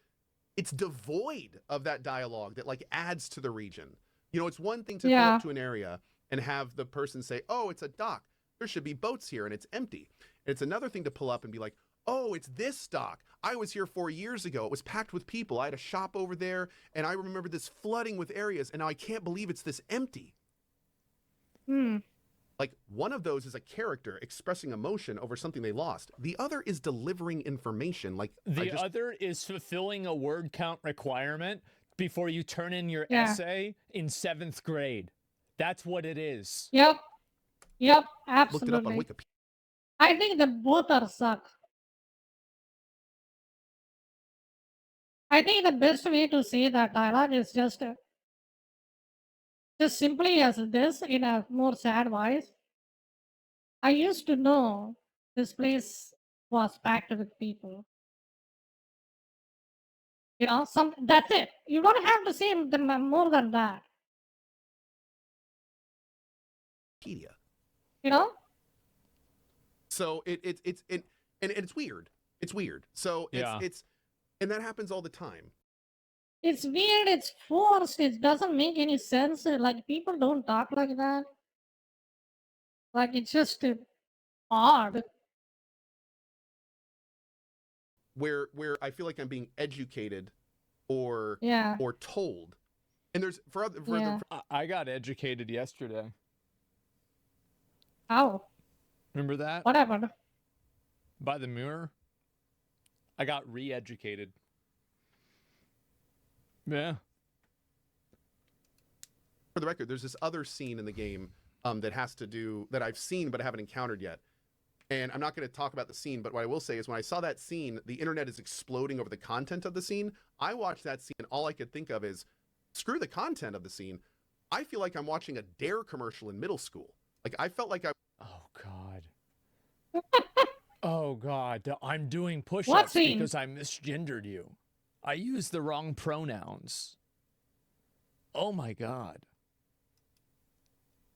it's devoid of that dialogue that like adds to the region. It's one thing to go up to an area and have the person say, oh, it's a dock. There should be boats here and it's empty. It's another thing to pull up and be like, oh, it's this dock. I was here 4 years ago. It was packed with people. I had a shop over there and I remember this flooding with areas and now I can't believe it's this empty. Like one of those is a character expressing emotion over something they lost. The other is delivering information. Like the other is fulfilling a word count requirement before you turn in your essay in 7th grade. That's what it is. Yep, absolutely. Looked it up on Wikipedia. I think that both are suck. I think the best way to say that dialogue is just just simply as this in a more sad voice. I used to know this place was packed with people. That's it. You don't have to say more than that. Wikipedia. You know? So and it's weird. It's weird. So it's and that happens all the time. It's weird, it's forced, it doesn't make any sense. Like, people don't talk like that. Like, it's just odd. Where I feel like I'm being educated or told. And there's I got educated yesterday. How? Remember that? What happened? By the mirror. I got re-educated. Yeah. For the record, there's this other scene in the game that I've seen but I haven't encountered yet. And I'm not going to talk about the scene, but what I will say is when I saw that scene, the internet is exploding over the content of the scene. I watched that scene and all I could think of is, screw the content of the scene. I feel like I'm watching a Dare commercial in middle school. Like, I felt like Oh, God. Oh, God. I'm doing push-ups because I misgendered you. I used the wrong pronouns. Oh, my God.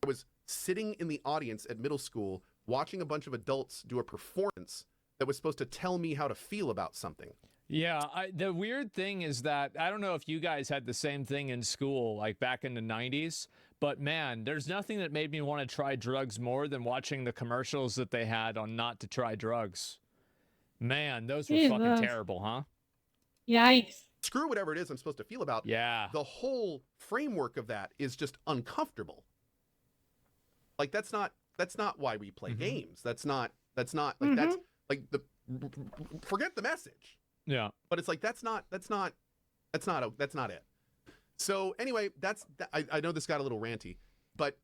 I was sitting in the audience at middle school watching a bunch of adults do a performance that was supposed to tell me how to feel about something. Yeah, the weird thing is that, I don't know if you guys had the same thing in school, like back in the 90s, but man, there's nothing that made me want to try drugs more than watching the commercials that they had on not to try drugs. Man, those were fucking terrible, huh? Yikes. Screw whatever it is I'm supposed to feel about. Yeah. The whole framework of that is just uncomfortable. Like, that's not why we play games. That's not that's like forget the message. Yeah. But it's like that's not it. So anyway, I know this got a little ranty, but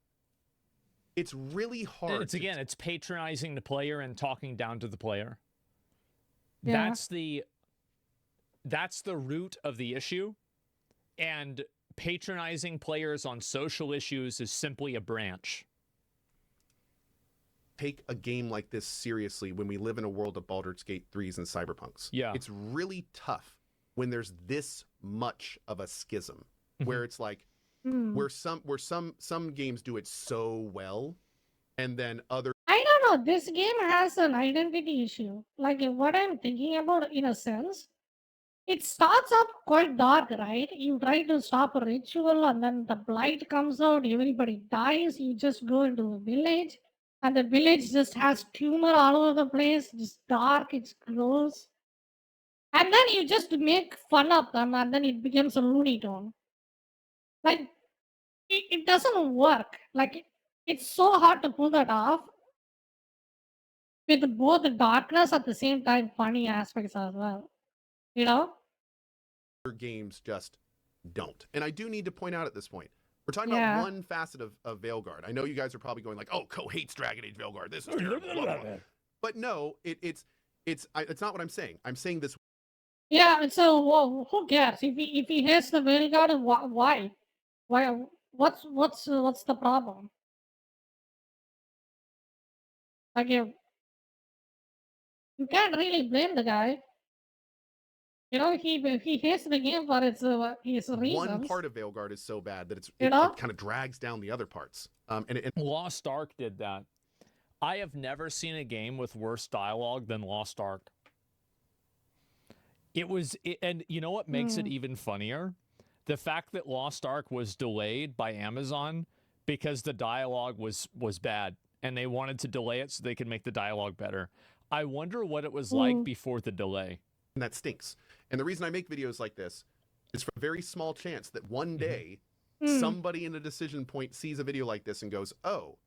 it's really hard. It's patronizing the player and talking down to the player. Yeah. That's the root of the issue, and patronizing players on social issues is simply a branch. Take a game like this seriously when we live in a world of Baldur's Gate 3s and Cyberpunks. Yeah. It's really tough when there's this much of a schism where it's like where some games do it so well and then other I don't know, this game has an identity issue. Like, what I'm thinking about, in a sense, it starts up quite dark, right? You try to stop a ritual and then the blight comes out, everybody dies, you just go into a village. And the village just has tumor all over the place, just dark, it's gross. And then you just make fun of them, and then it becomes a Looney Tune. Like, it doesn't work. Like, it's so hard to pull that off with both the darkness at the same time, funny aspects as well. You know? games just don't. And I do need to point out at this point, we're talking Yeah. about one facet of Veilguard. I know you guys are probably going like, "Oh, Co hates Dragon Age Veilguard. This is terrible." Blah, blah, blah. But no, it's not what I'm saying. I'm saying this. Yeah, and so who cares if he hates the veilguard? Why? What's the problem? Like, you can't really blame the guy. You know, he hates the game for his reasons. One part of Veilguard is so bad that You it know? kind of drags down the other parts. And Lost Ark did that. I have never seen a game with worse dialogue than Lost Ark. And you know what makes it even funnier? The fact that Lost Ark was delayed by Amazon because the dialogue was bad, and they wanted to delay it so they could make the dialogue better. I wonder what it was like before the delay. And that stinks. And the reason I make videos like this is for a very small chance that one day somebody in a decision point sees a video like this and goes, "Oh,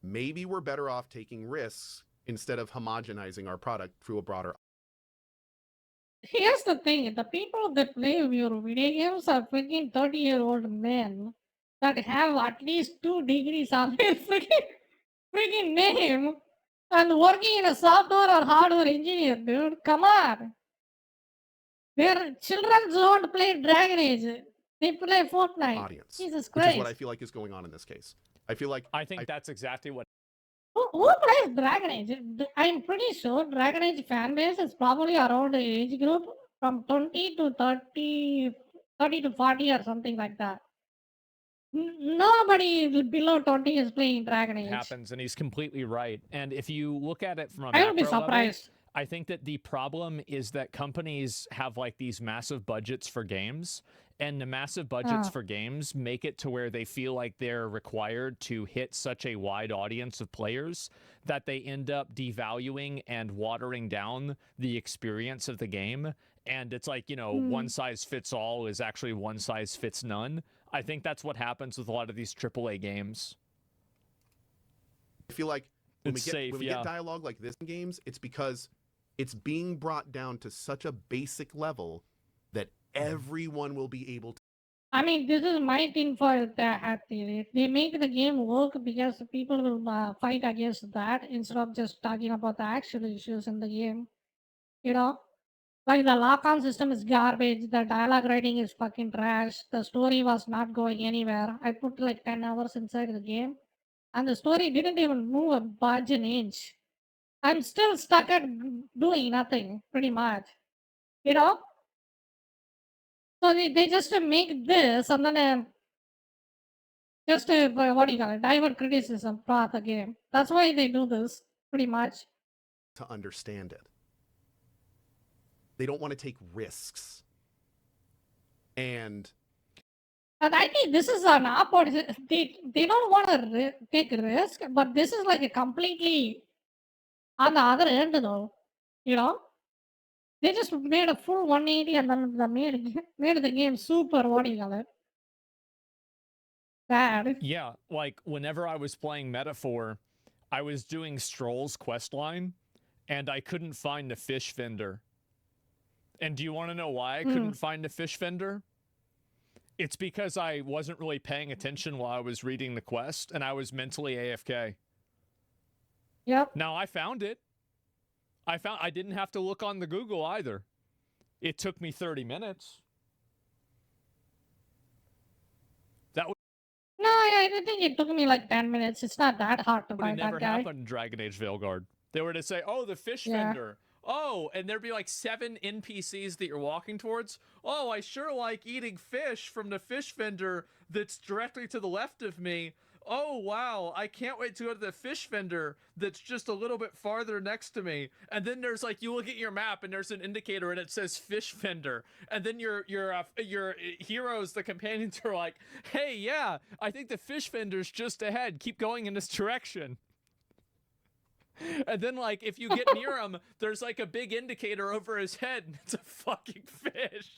maybe we're better off taking risks instead of homogenizing our product through a broader." Here's the thing: the people that play your video games are freaking 30-year-old men that have at least 2 degrees on their freaking name and working in a software or hardware engineer, dude. Come on. Their children don't play Dragon Age. They play Fortnite. audience, Jesus which is what Christ. I feel like is going on in this case. I feel like I think that's exactly what. Who plays Dragon Age? I'm pretty sure Dragon Age fan base is probably around the age group from 20 to 30, 30 to 40 or something like that. Nobody below 20 is playing Dragon Age. Happens, and he's completely right. And if you look at it from a I would be macro level, surprised. I think that the problem is that companies have like these massive budgets for games, and the massive budgets for games make it to where they feel like they're required to hit such a wide audience of players that they end up devaluing and watering down the experience of the game. And it's like, you know, one size fits all is actually one size fits none. I think that's what happens with a lot of these AAA games. I feel like when It's we safe, get yeah. dialogue like this in games, it's because it's being brought down to such a basic level that everyone will be able to. I mean, this is my thing for that theory. They make the game work because people will fight against that instead of just talking about the actual issues in the game. You know? Like the lock-on system is garbage, the dialogue writing is fucking trash, the story was not going anywhere. I put like 10 hours inside the game, and the story didn't even move a budge an inch. I'm still stuck at doing nothing, pretty much. You know? So they just make this and then just what do you call it, divert criticism throughout the game. That's why they do this, pretty much. To understand it. They don't want to take risks. And I think this is an opposite. They don't want to take risk, but this is like a completely on the other end, though. You know, they just made a full 180 and then they made the game super. What do you call it? Bad. Yeah, like whenever I was playing Metaphor, I was doing Stroll's questline, and I couldn't find the fish vendor. And do you want to know why I couldn't find the fish vendor? It's because I wasn't really paying attention while I was reading the quest, and I was mentally AFK. Yep. Now I found it. I didn't have to look on the Google either. It took me 30 minutes. That would No, I think it took me like 10 minutes. It's not that hard to find never that guy. happened in Dragon Age Veilguard. They were to say, oh, the fish vendor. Oh, and there'd be like 7 NPCs that you're walking towards. Oh, I sure like eating fish from the fish vendor that's directly to the left of me. Oh, wow, I can't wait to go to the fish vendor that's just a little bit farther next to me. And then there's like, you look at your map and there's an indicator and it says fish vendor. And then your heroes, the companions are like, hey, yeah, I think the fish vendor's just ahead. Keep going in this direction. And then, like, if you get near him, there's like a big indicator over his head, and it's a fucking fish.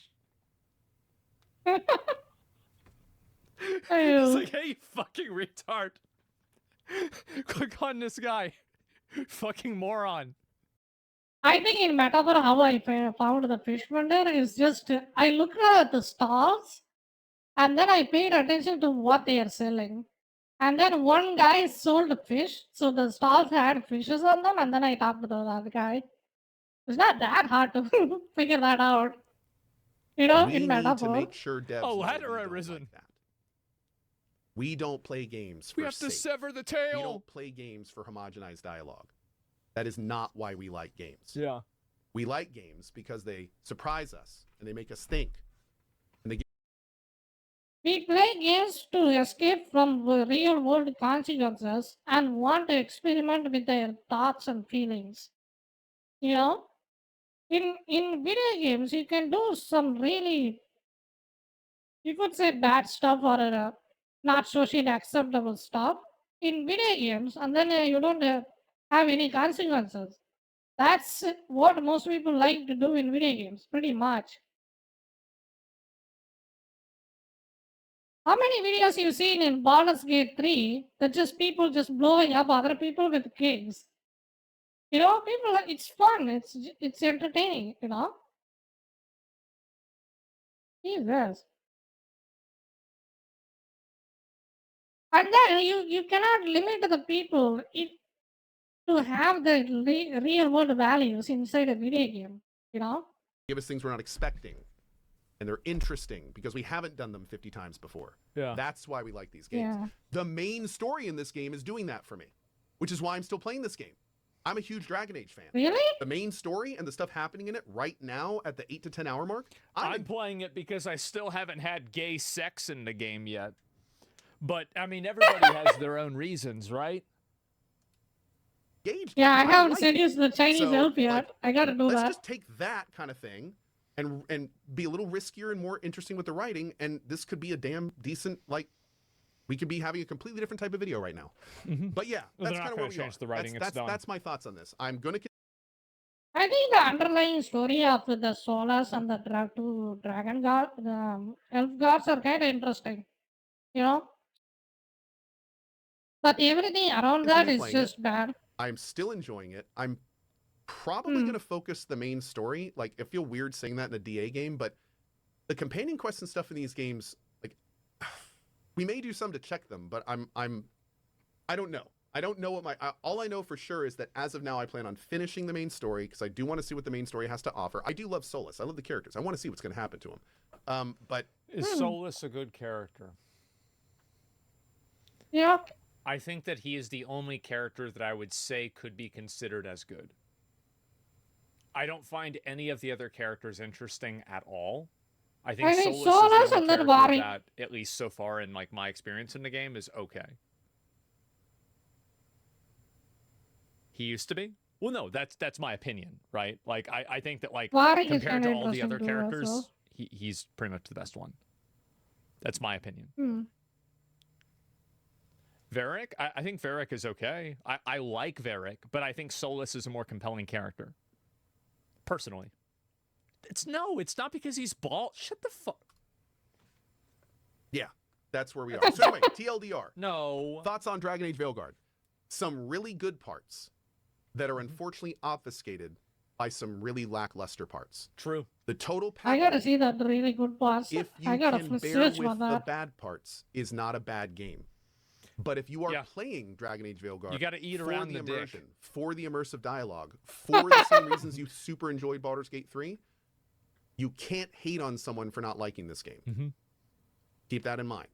It's like, hey, you fucking retard. Click on this guy. Fucking moron. I think in Metaphor, how I found the fish vendor is just I looked at the stalls and then I paid attention to what they are selling. And then one guy sold fish, so the stalls had fishes on them, and then I talked to the other guy. It's not that hard to figure that out. You know, we in need Metaphor. to make sure devs Oh, know ladder we don't arisen. like that. We don't play games for We have to sake. sever the We tail. don't play games for homogenized dialogue. That is not why we like games. Yeah. We like games because they surprise us and they make us think. And they We play games to escape from the real world consequences and want to experiment with their thoughts and feelings. You know? In video games, you can do some really, you could say bad stuff or not socially acceptable stuff in video games, and then you don't have any consequences. That's what most people like to do in video games, pretty much. How many videos you've seen in Baldur's Gate 3 that just people just blowing up other people with gigs? You know, people, it's fun, it's entertaining, you know? Jesus. And then you cannot limit the people to have the real world values inside a video game, you know? give us things we're not expecting. and they're interesting because we haven't done them 50 times before. Yeah. That's why we like these games. Yeah. The main story in this game is doing that for me, which is why I'm still playing this game. I'm a huge Dragon Age fan. Really? The main story and the stuff happening in it right now at the 8 to 10 hour mark. I'm playing it because I still haven't had gay sex in the game yet. But, I mean, everybody has their own reasons, right? Yeah, I haven't seduced the Chinese elf yet. I gotta do let's that. just take that kind of thing and be a little riskier and more interesting with the writing, and this could be a damn decent, like, we could be having a completely different type of video right now. But yeah, Well, that's they're kind not of gonna where we are. change the writing, it's done. That's my thoughts on this. I'm going to I think the underlying story of the Solas and the Dragon God, the Elf Gods are kind of interesting. You know? But everything around that continue is playing it. just bad. I'm still enjoying it. I'm probably going to focus the main story. Like, I feel weird saying that in a DA game, but the companion quests and stuff in these games, like, we may do some to check them, but I don't know. I don't know what all I know for sure is that as of now, I plan on finishing the main story because I do want to see what the main story has to offer. I do love Solus. I love the characters. I want to see what's going to happen to him. But Is Solus a good character? Yeah. I think that he is the only character that I would say could be considered as good. I don't find any of the other characters interesting at all. I think Solus is the only character that, at least so far in like my experience in the game, is okay. He used to be? Well, no, that's my opinion, right? Like, I think that, like, Varric compared is to all the interesting other too, characters, also. he's pretty much the best one. That's my opinion. Varric? I think Varric is okay. I like Varric, but I think Solus is a more compelling character. Personally. It's not because he's bald. Shut the fuck. yeah, that's where we are. So anyway, TLDR. No. Thoughts on Dragon Age Veilguard. Some really good parts that are unfortunately obfuscated by some really lackluster parts. True. The total I package, gotta see that really good parts. if you I gotta can bear search with for the that. bad parts, is not a bad game. But if you are playing Dragon Age Veilguard, You gotta eat for around the the dick. immersion, for the immersive dialogue, for the same reasons you super enjoyed Baldur's Gate 3, you can't hate on someone for not liking this game. Keep that in mind.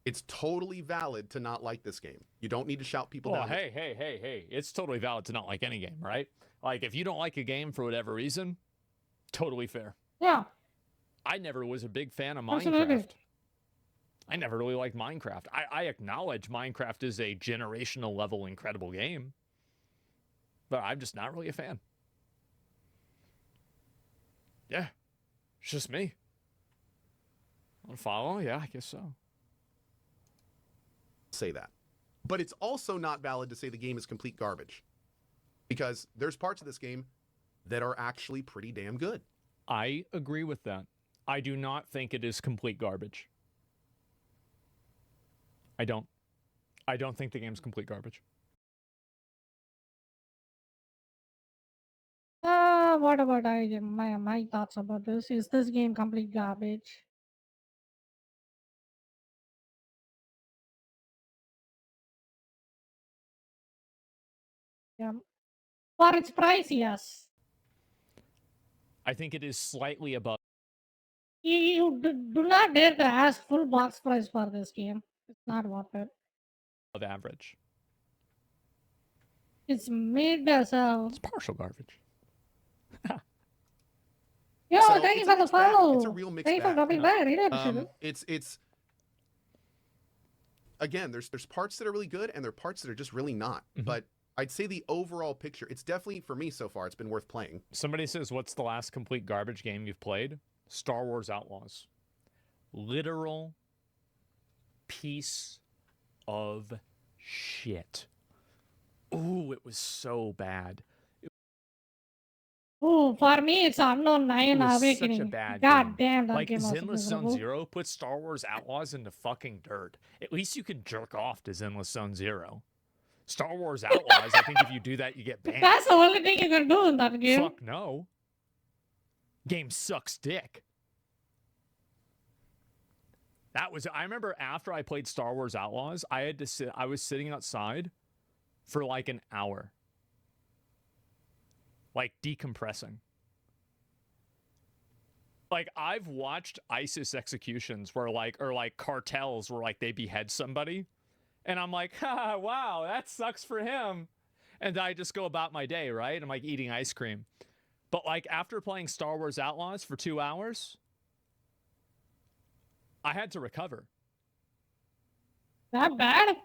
It's totally valid to not like this game. You don't need to shout people Well, down. hey. It's totally valid to not like any game, right? Like, if you don't like a game for whatever reason, totally fair. Yeah. I never was a big fan of Absolutely. Minecraft. I never really liked Minecraft. I acknowledge Minecraft is a generational level incredible game, but I'm just not really a fan. Yeah, it's just me. Follow? Yeah, I guess so. Say that. But it's also not valid to say the game is complete garbage. Because there's parts of this game that are actually pretty damn good. I agree with that. I do not think it is complete garbage. I don't think the game's complete garbage. What about my thoughts about this? Is this game complete garbage? Yeah. For its price, yes. I think it is slightly above You do not dare to ask full box price for this game. It's not worth it. average. It's mid as a. It's partial garbage. Yo, So thank you it's for a the mixed bag. follow. It's a real mixed Thank you for bag. dropping by. I really appreciate it. It's again, there's parts that are really good and there are parts that are just really not. But I'd say the overall picture, it's definitely, for me so far, it's been worth playing. Somebody says, what's the last complete garbage game you've played? Star Wars Outlaws. Literal piece of shit. Ooh, it was so bad. Oh, for me, it's Unknown 9 It was Awakening. such a bad God game. damn, that Like, game was Zenless Zone miserable. Zero put Star Wars Outlaws into fucking dirt. At least you can jerk off to Zenless Zone Zero. Star Wars Outlaws, I think if you do that, you get banned. That's the only thing you can do in that game. Fuck no. Game sucks dick. I remember after I played Star Wars Outlaws, I was sitting outside for like an hour. Like decompressing. Like, I've watched ISIS executions where, like, or like cartels where, like, they behead somebody. And I'm like, ha, wow, that sucks for him. And I just go about my day, right? I'm like eating ice cream. But, like, after playing Star Wars Outlaws for 2 hours, I had to recover. That bad?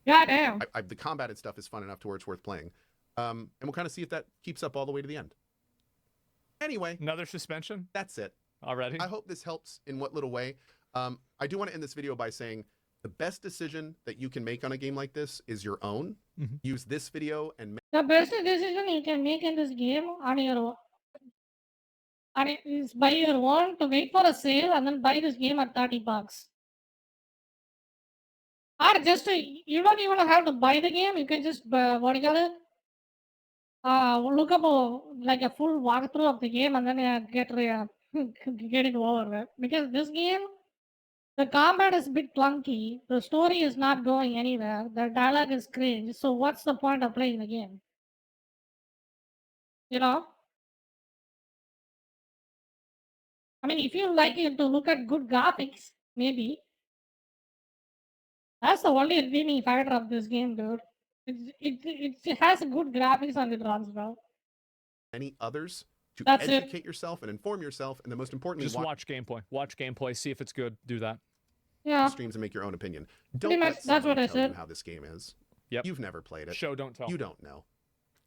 Goddamn. The combated stuff is fun enough to where it's worth playing. And we'll kind of see if that keeps up all the way to the end. Anyway. Another suspension? That's it. Already? I hope this helps in what little way. I do want to end this video by saying the best decision that you can make on a game like this is your own. Mm-hmm. Use this video and... The best decision you can make in this game on your own. And it is buy your own to wait for a sale and then buy this game at $30. Or just you don't even have to buy the game. You can just what do you call it? Look up like a full walkthrough of the game and then get it over with. Because this game, the combat is a bit clunky. The story is not going anywhere. The dialogue is cringe. So what's the point of playing the game? You know? I mean, if you like it to look at good graphics, maybe. That's the only redeeming factor of this game, dude. It has good graphics and it runs well. Any others to That's educate it. yourself and inform yourself, and then most importantly, Just watch gameplay. Watch gameplay, see if it's good. Do that. Yeah. streams and make your own opinion. Pretty Don't much, let that's what somebody I tell you said. how this game is. Yep. You've never played it. Show, don't tell. You don't know.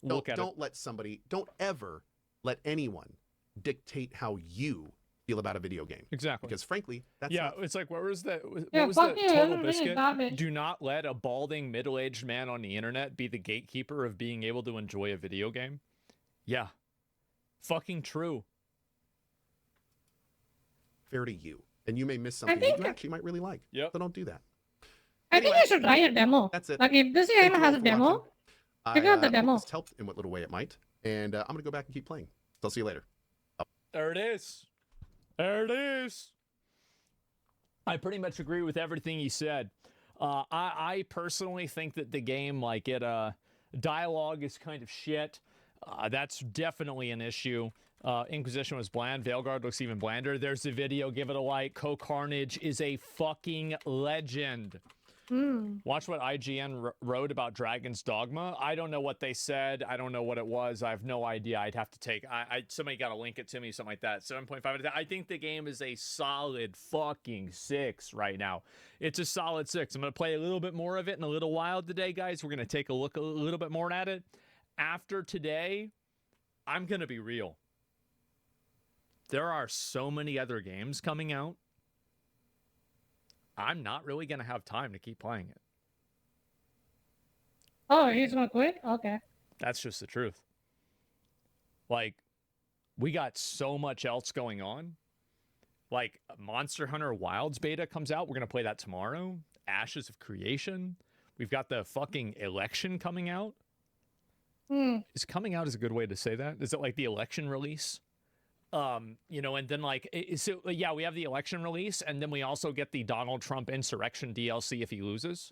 Look at it. Don't let somebody, don't ever let anyone dictate how you feel about a video game. Exactly. Because frankly, that's yeah, not... it's like, what was that? Yeah, What was fuck the you, total everything is biscuit? garbage. Do not let a balding middle-aged man on the internet be the gatekeeper of being able to enjoy a video game. Yeah. Fucking true. fair to you. And you may miss something that you actually might really like. Yep. So don't do that. I think you should try a demo. That's it. Like if this Thank game you has all a for demo, watching. check out the I demo. hope this helped in what little way it might. And I'm going to go back and keep playing. So I'll see you later. There it is. There it is. I pretty much agree with everything he said. I personally think that the game, like dialogue is kind of shit. That's definitely an issue. Inquisition was bland. Veilguard looks even blander. There's the video. Give it a like. Co-Carnage is a fucking legend. Watch what IGN wrote about Dragon's Dogma. I don't know what they said. I don't know what it was. I have no idea. I'd have to take... somebody got to link it to me, something like that. 7.5. I think the game is a solid fucking 6 right now. It's a solid 6. I'm going to play a little bit more of it in a little while today, guys. We're going to take a look a little bit more at it. After today, I'm going to be real. There are so many other games coming out. I'm not really going to have time to keep playing it. Oh, he's gonna quit? Okay. That's just the truth. Like, we got so much else going on. Like, Monster Hunter Wilds beta comes out. We're going to play that tomorrow. Ashes of Creation. We've got the fucking election coming out. Is coming out is a good way to say that? Is it like the election release? You know, and then like, so yeah, we have the election release, and then we also get the Donald Trump insurrection DLC if he loses.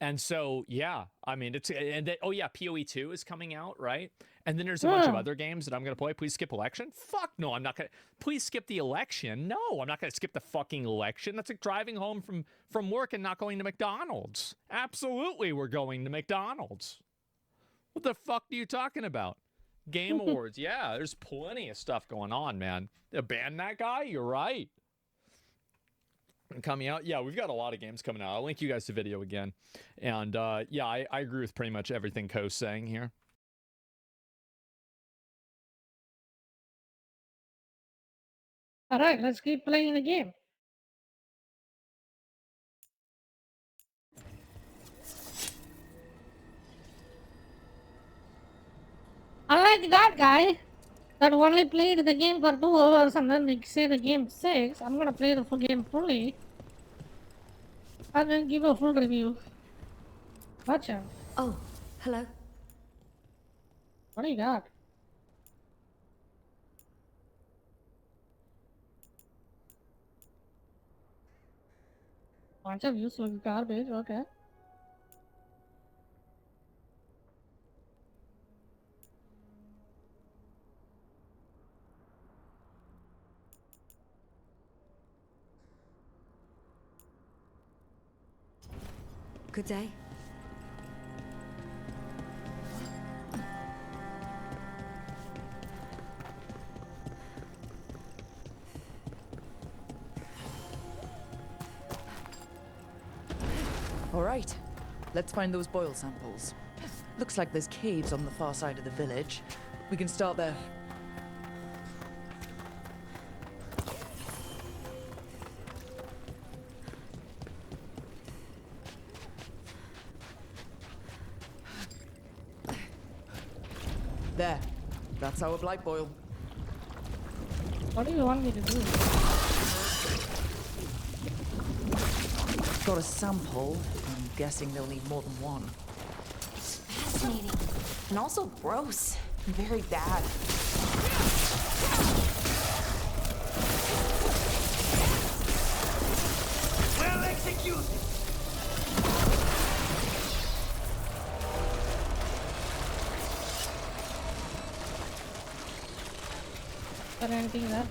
And so, yeah, I mean, it's, and then, oh yeah, PoE 2 is coming out, right? And then there's a bunch of other games that I'm going to play. Please skip election. Fuck no, I'm not going to. Please skip the election. No, I'm not going to skip the fucking election. That's like driving home from work and not going to McDonald's. Absolutely, we're going to McDonald's. What the fuck are you talking about? Game Awards. Yeah, there's plenty of stuff going on, man. Ban that guy? You're right. And coming out, yeah, we've got a lot of games coming out. I'll link you guys the video again. And yeah, I agree with pretty much everything Ko's saying here. All right, let's keep playing the game. Unlike that guy that only played the game for 2 hours and then they say the game 6, I'm gonna play the full game fully and then give a full review. Gotcha. Oh, hello. What do you got? Bunch of useless garbage, okay. Good day. All right, let's find those boil samples. Looks like there's caves on the far side of the village. We can start there. There. That's our blight boil. What do you want me to do? Got a sample. I'm guessing they'll need more than one. Fascinating. And also gross. Very bad. Well executed! Is there anything there?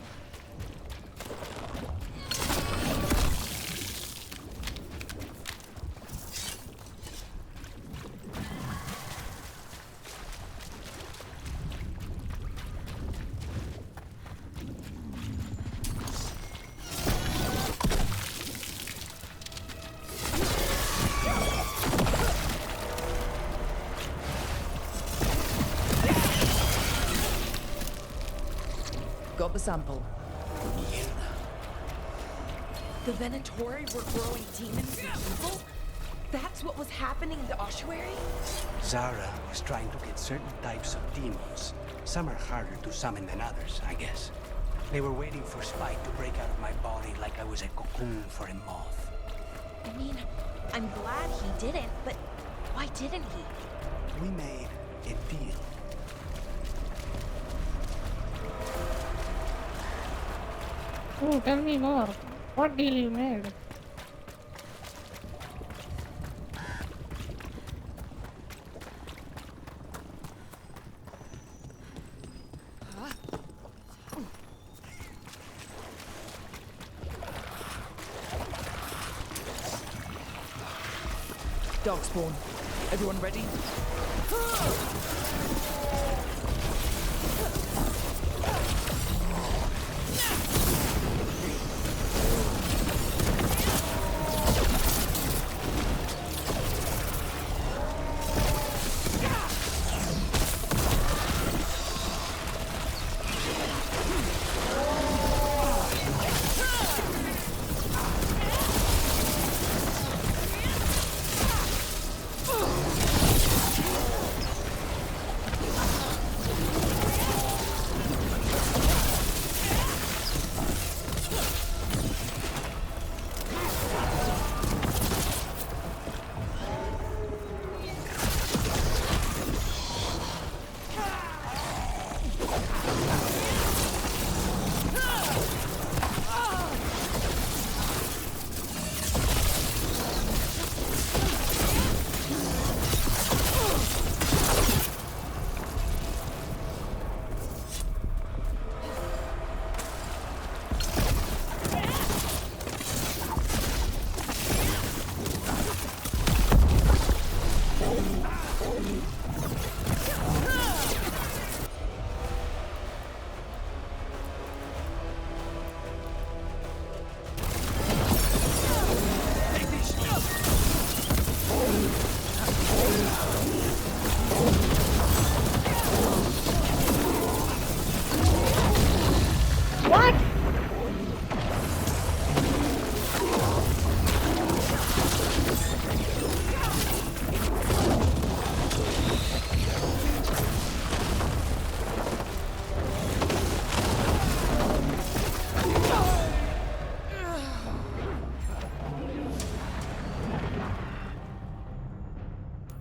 Got the sample. The Venatori were growing demons and evil? That's what was happening in the ossuary? Zara was trying to get certain types of demons. Some are harder to summon than others, I guess. They were waiting for Spike to break out of my body like I was a cocoon for a moth. I mean, I'm glad he didn't, but why didn't he? We made a deal. Oh, tell me more. What deal you made? Darkspawn. Everyone ready?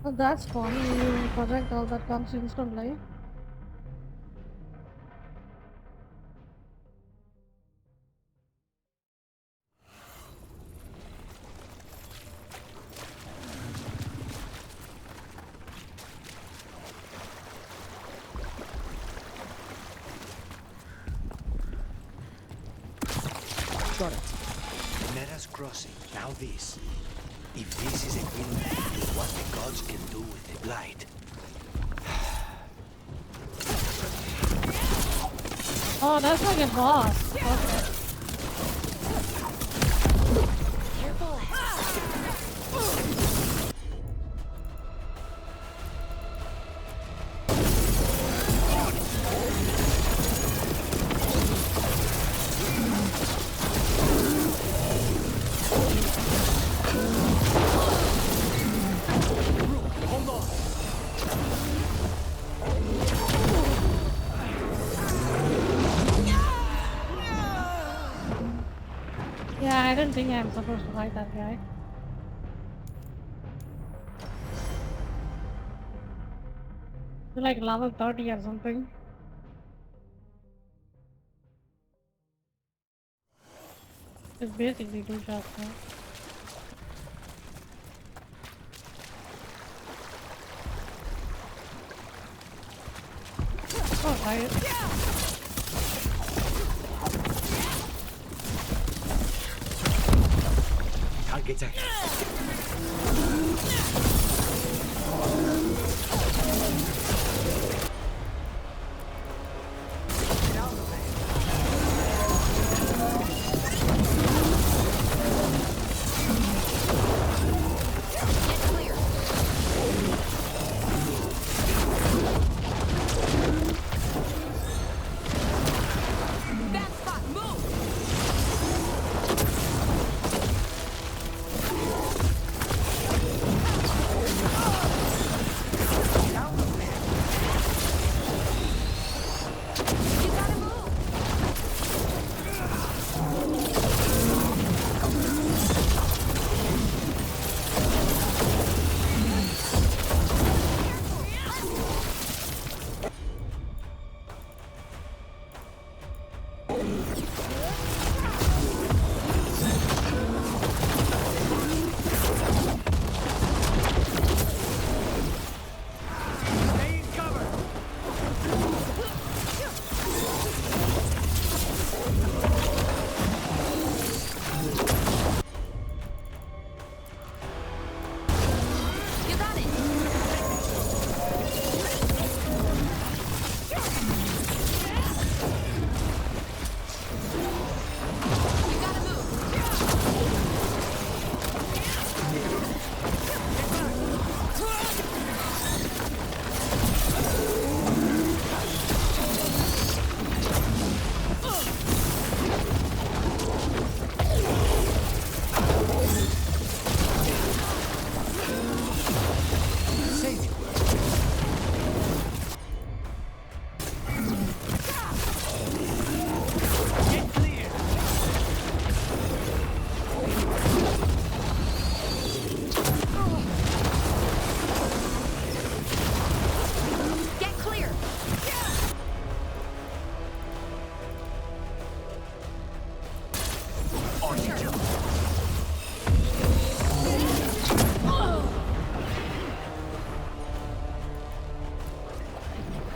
Oh, that's fun. You projectile that comes instantly. Got it. Nera's crossing. Now this. If this is equivalent to what the gods can do with the blight. Oh, that's like a boss. Okay. Yeah, I don't think I'm supposed to fight that guy. You're like level 30 or something. It's basically 2 shots now. Oh, right. Target's active.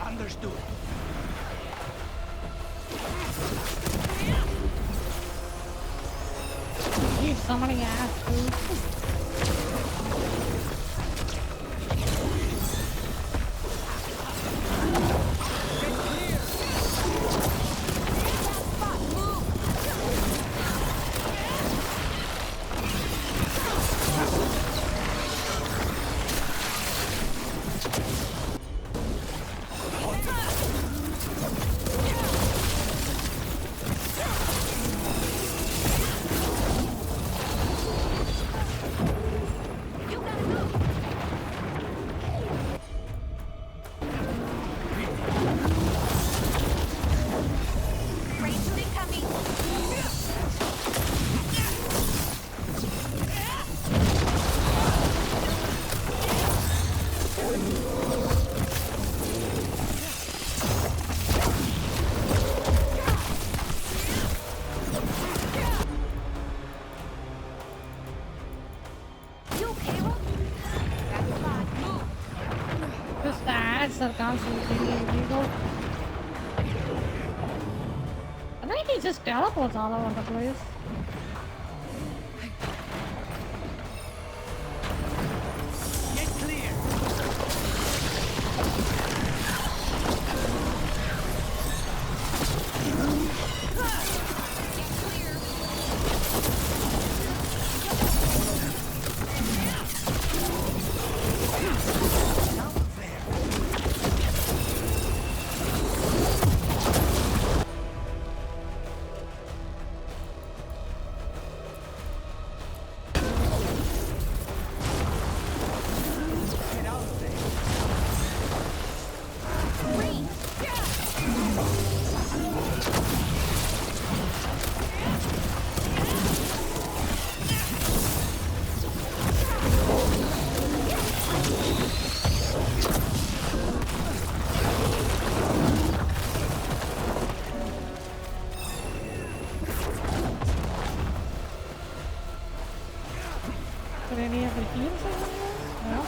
Understood. Keep summoning ass, dude. Are constantly illegal. I think he just teleports all over the place. Did any of the teams have no?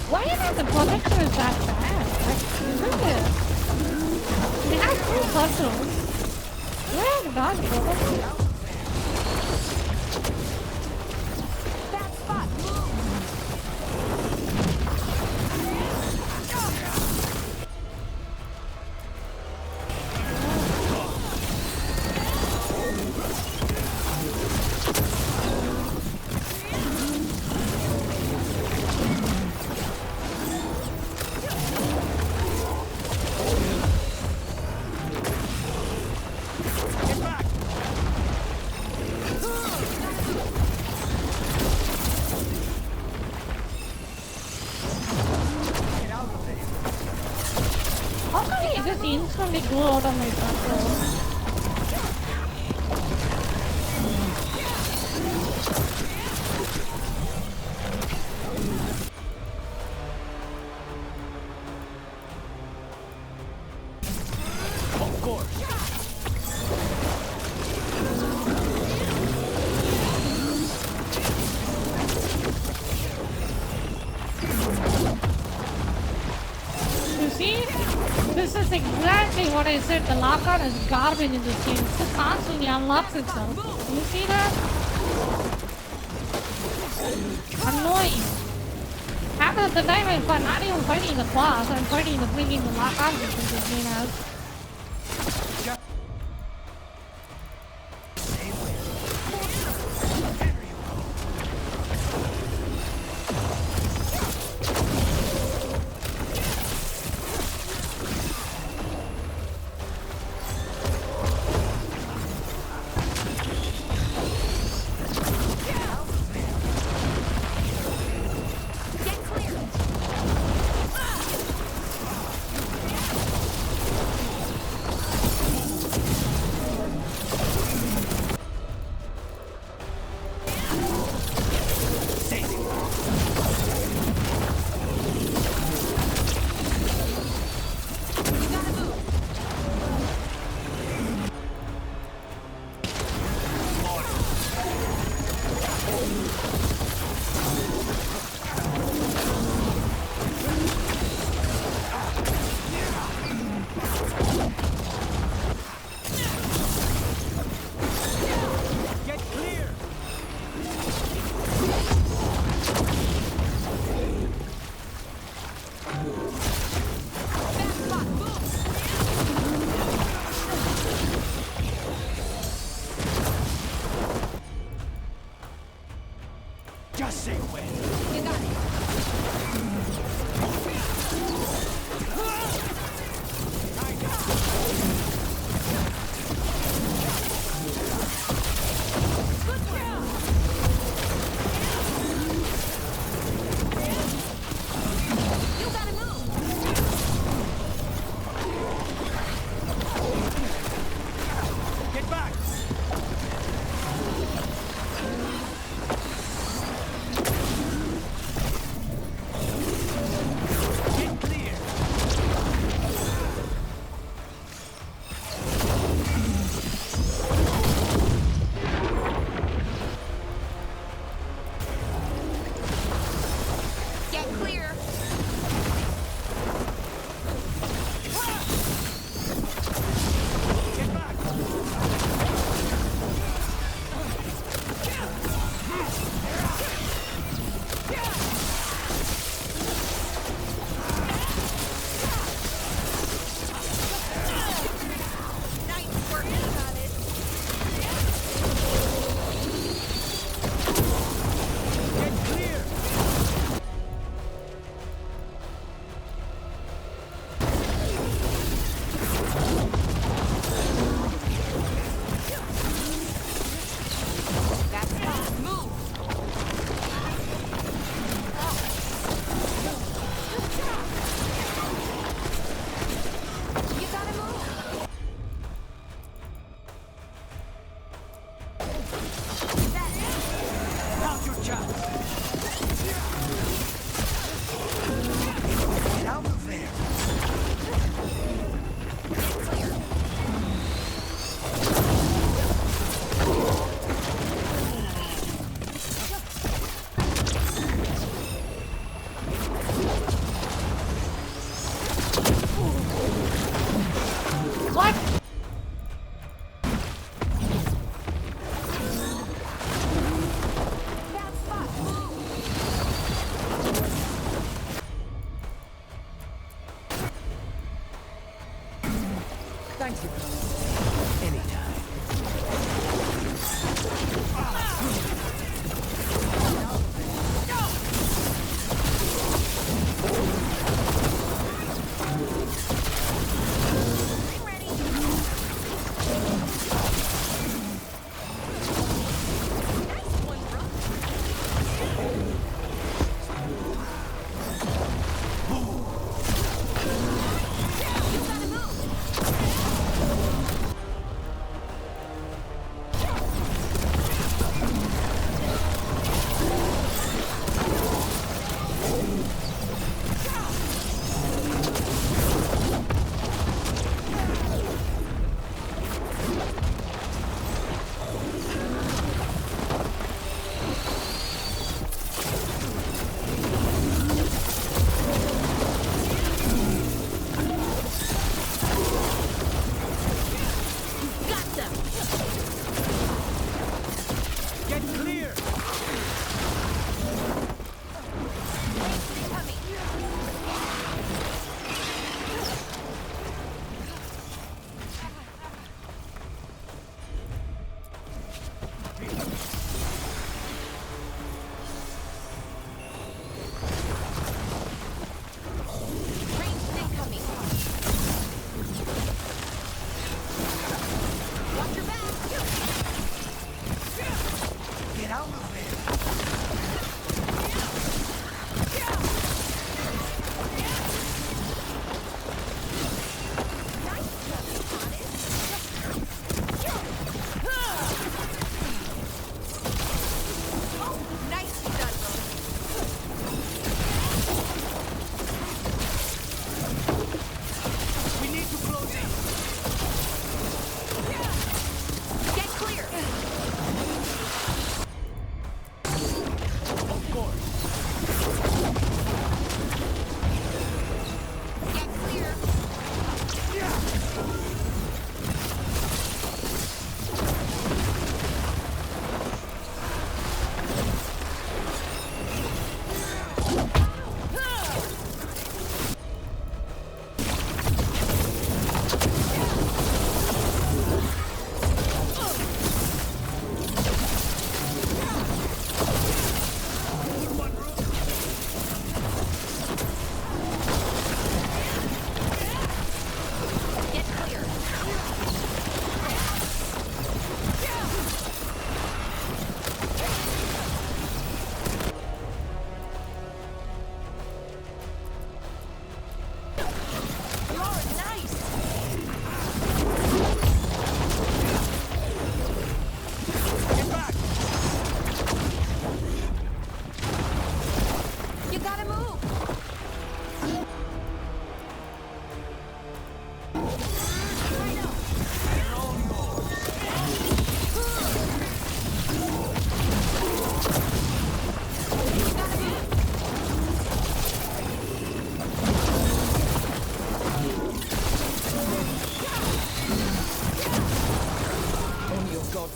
Why is the protection is that bad? Like, isn't it? They have two puzzles. Where are the dogs go? How come he just instantly go out of my control? Of course. You see? This is exactly what I said. The lockout is garbage in this game. It constantly unlocks itself. You see that? Annoying. Half of the time I'm not even fighting the boss, I'm fighting the freaking lockout in this game out. Thank you, Colonel. Anytime.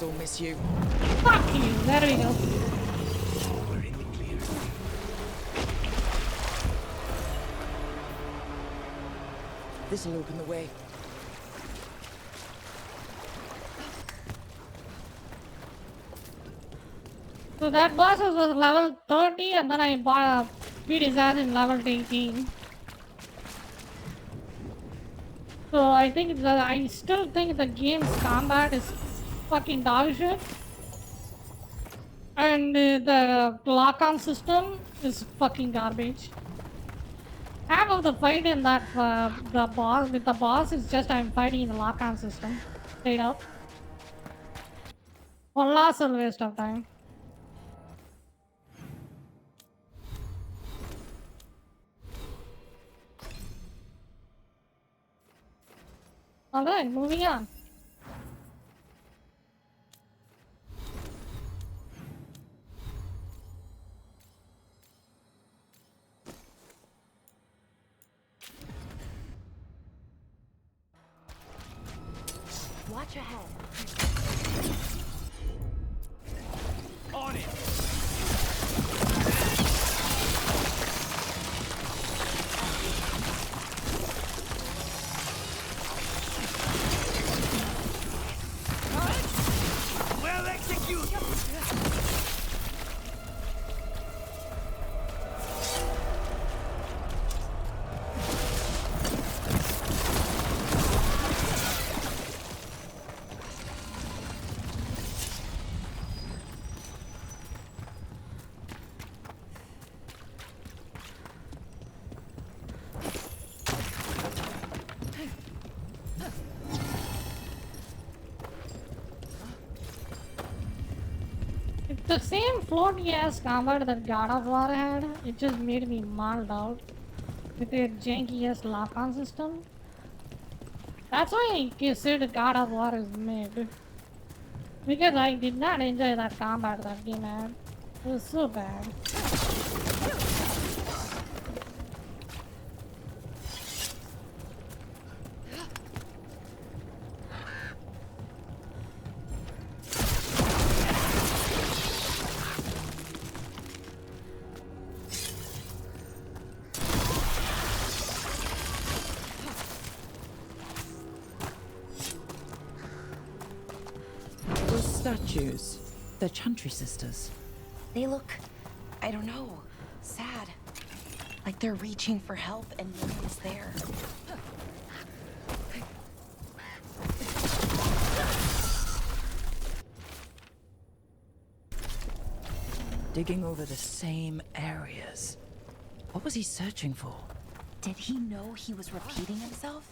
I'll miss you. Fuck you. There we go. This'll open the way. So that boss was level 30 and then I beat his ass in level 18. So I think I still think the game's combat is fucking dog shit. And the lock-on system is fucking garbage. Half of the fight in that the boss is just I'm fighting in the lock-on system. Straight up. One last waste of time. Alright, moving on. Watch ahead. On it! The same floaty ass combat that God of War had, it just made me mauled out with their janky ass lock-on system. That's why I consider God of War is mid. Because I did not enjoy that combat that game had. It was so bad. Those statues, they're Chantry sisters. They look, I don't know, sad. Like they're reaching for help and no one's there. Digging over the same areas. What was he searching for? Did he know he was repeating himself?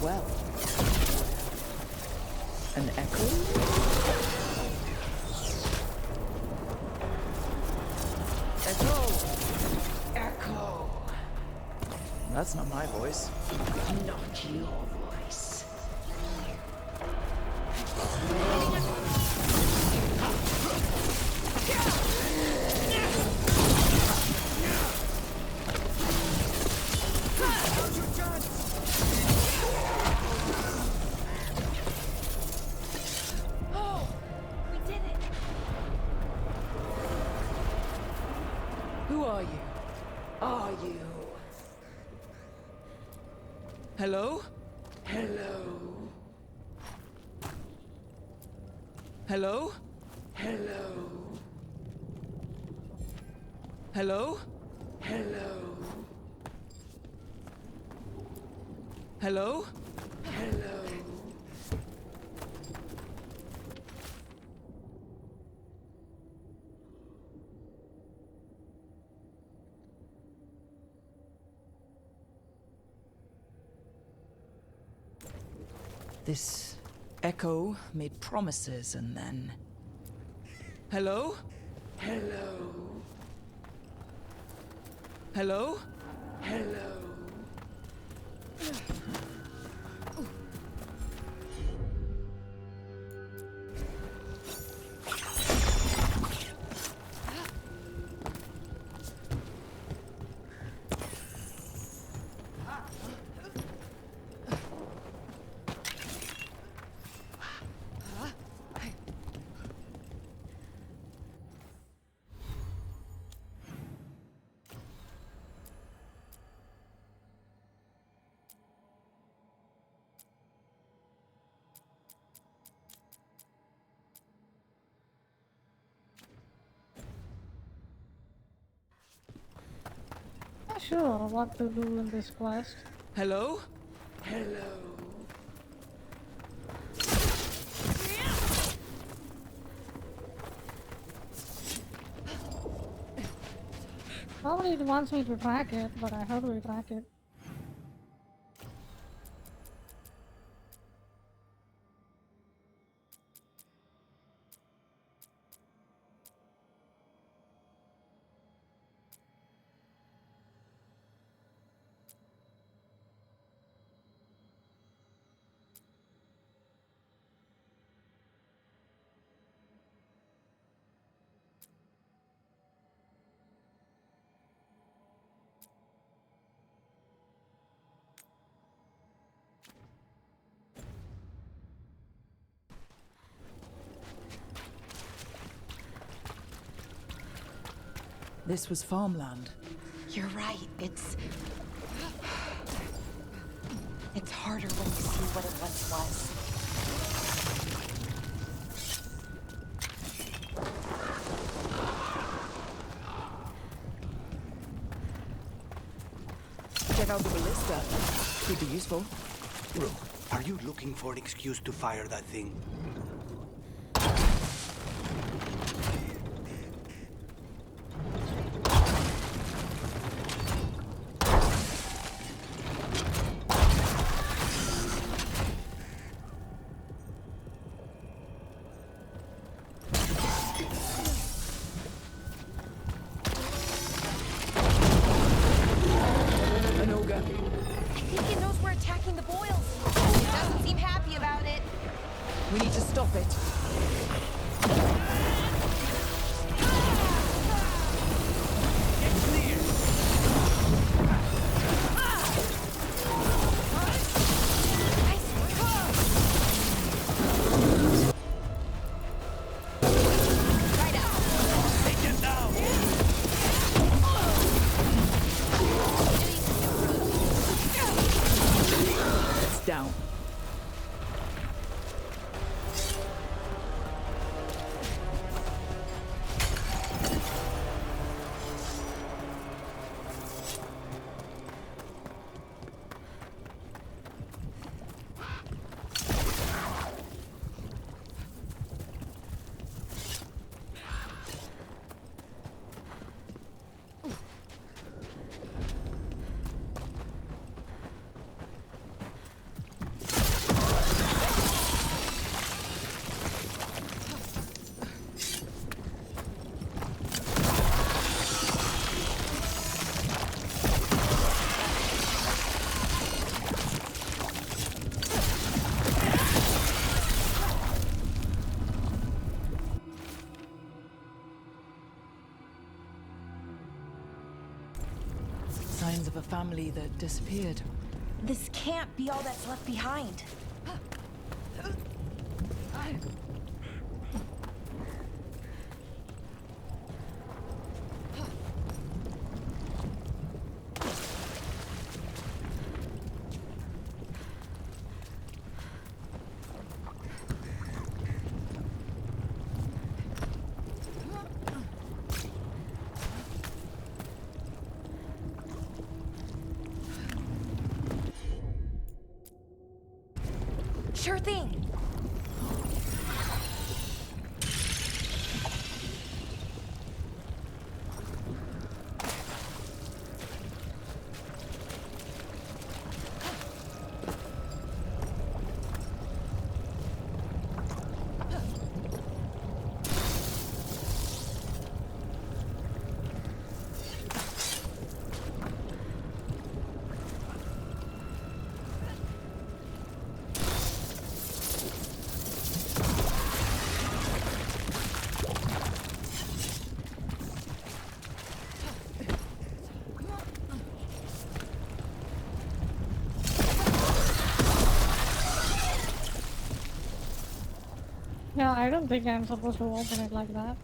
Well, an echo? Echo! That's not my voice. Not your voice. Who are you? Are you? Hello? Hello? Hello? Hello? Hello? Hello? Hello? Hello? This echo made promises and then... Hello? Hello? Hello? Hello? Not sure what to do in this quest. Hello? Hello? Probably it wants me to track it, but how do I track it? This was farmland. You're right, it's harder when you see what it once was. Check out the ballista. Could be useful. Rook, are you looking for an excuse to fire that thing? I think it knows we're attacking the boils. It doesn't seem happy about it. We need to stop it. It's down. Signs of a family that disappeared. This can't be all that's left behind. Sure thing. Yeah, I don't think I'm supposed to open it like that.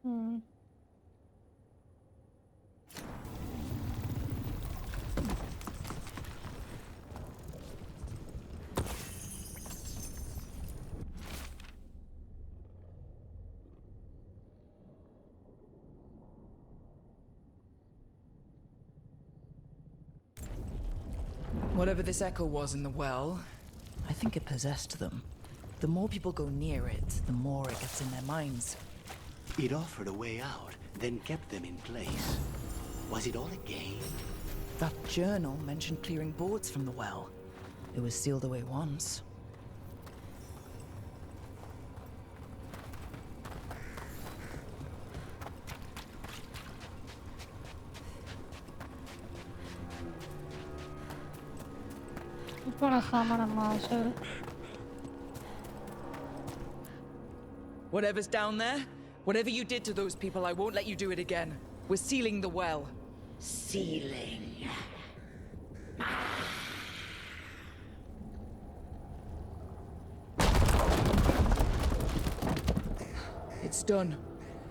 Hmm. Whatever this echo was in the well, I think it possessed them. The more people go near it, the more it gets in their minds. It offered a way out, then kept them in place. Was it all a game? That journal mentioned clearing boards from the well. It was sealed away once. I'm gonna summon a monster. Whatever's down there, whatever you did to those people, I won't let you do it again. We're sealing the well. Sealing. It's done.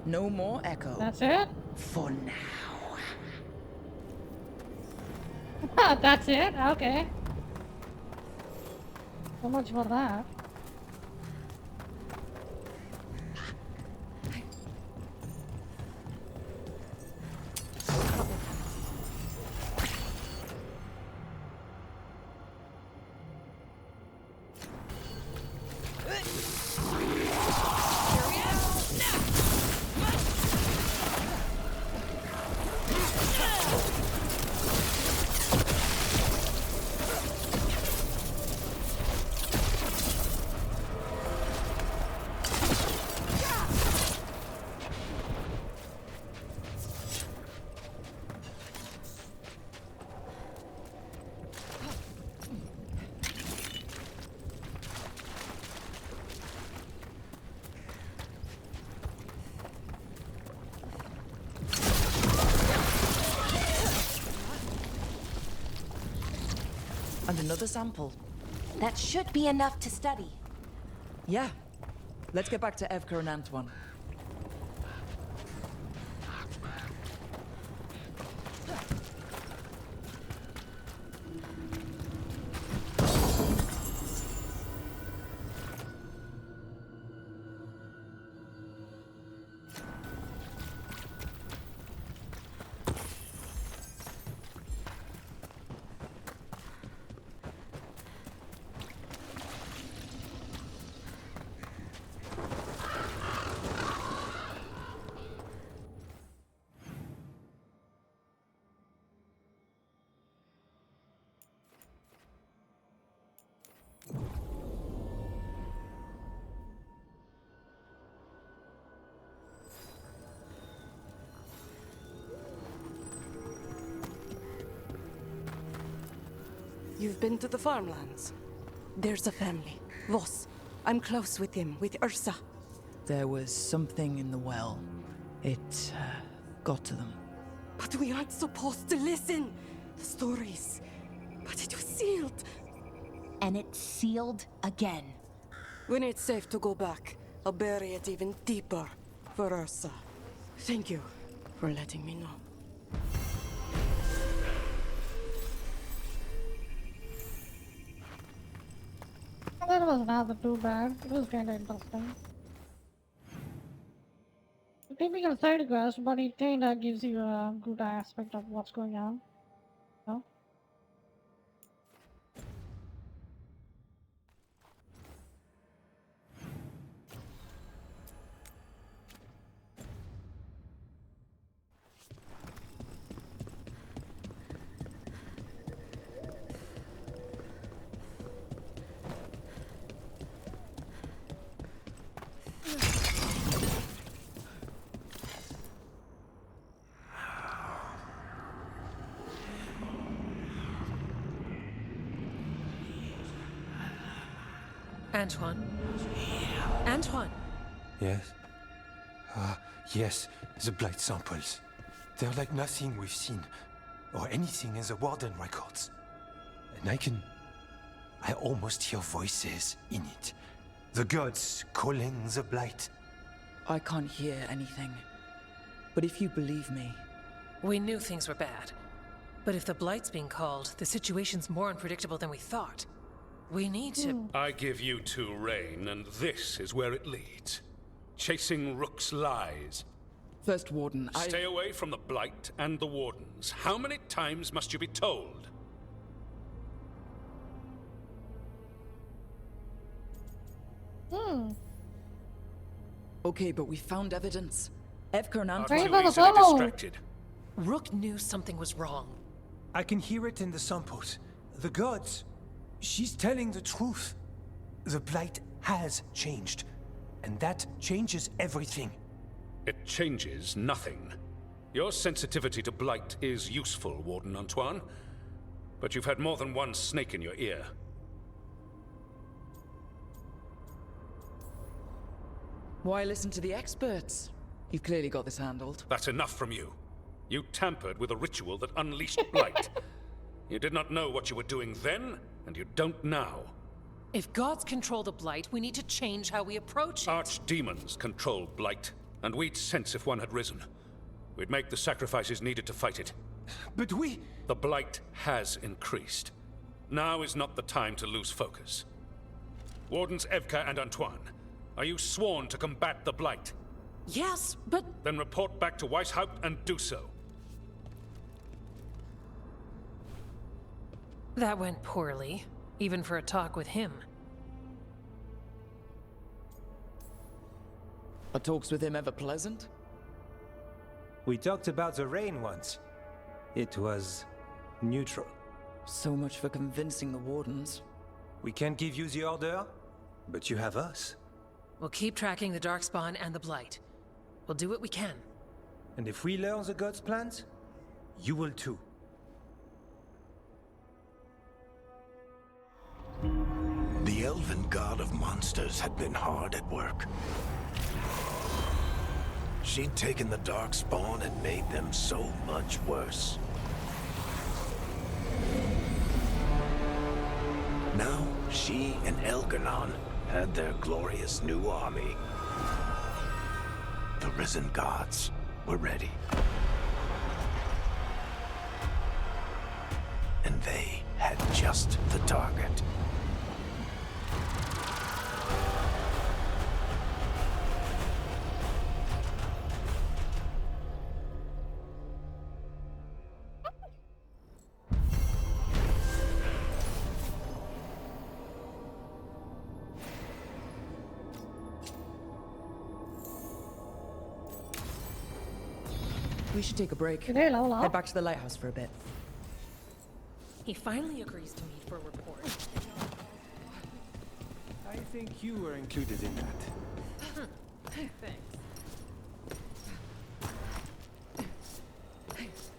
No more echo. That's it? For now. That's it? Okay. So much for that. And another sample. That should be enough to study. Yeah. Let's get back to Evka and Antoine. You've been to the farmlands? There's a family. Voss. I'm close with him, with Ursa. There was something in the well. It got to them. But we aren't supposed to listen. The stories. But it was sealed. And it's sealed again. When it's safe to go back, I'll bury it even deeper for Ursa. Thank you for letting me know. That was not too bad. It was kind of interesting. A typical side quest, but it kind of gives you a good aspect of what's going on. No? Antoine? Antoine! Yes? Yes, the blight samples. They're like nothing we've seen, or anything in the Warden records. And I almost hear voices in it. The gods calling the blight. I can't hear anything. But if you believe me... We knew things were bad. But if the blight's being called, the situation's more unpredictable than we thought. We need to... I give you two reign, and this is where it leads. Chasing Rook's lies. First Warden, Stay away from the Blight and the Wardens. How many times must you be told? Okay, but we found evidence. Evka and Are Antoine... too easily distracted. Rook knew something was wrong. I can hear it in the samples. The gods. She's telling the truth. The blight has changed. And that changes everything. It changes nothing. Your sensitivity to blight is useful, Warden Antoine. But you've had more than one snake in your ear. Why listen to the experts? You've clearly got this handled. That's enough from you. You tampered with a ritual that unleashed blight. You did not know what you were doing then, and you don't now. If gods control the blight, we need to change how we approach it. Archdemons control blight, and we'd sense if one had risen. We'd make the sacrifices needed to fight it. But we... The blight has increased. Now is not the time to lose focus. Wardens Evka and Antoine, are you sworn to combat the blight? Yes, but... Then report back to Weishaupt and do so. That went poorly, even for a talk with him. Are talks with him ever pleasant? We talked about the rain once. It was neutral. So much for convincing the Wardens. We can't give you the order, but you have us. We'll keep tracking the Darkspawn and the Blight. We'll do what we can. And if we learn the gods' plans, you will too. The elven god of monsters had been hard at work. She'd taken the Darkspawn and made them so much worse. Now, she and Elganon had their glorious new army. The risen gods were ready. And they had just the target. We should take a break. Hello. Head back to the lighthouse for a bit. He finally agrees to meet for a report. I think you were included in that. Thanks.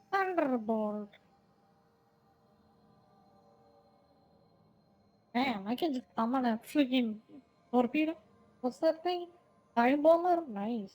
Thunderbolt. Damn, I can just summon a freaking torpedo. What's that thing? Time bomber? Nice.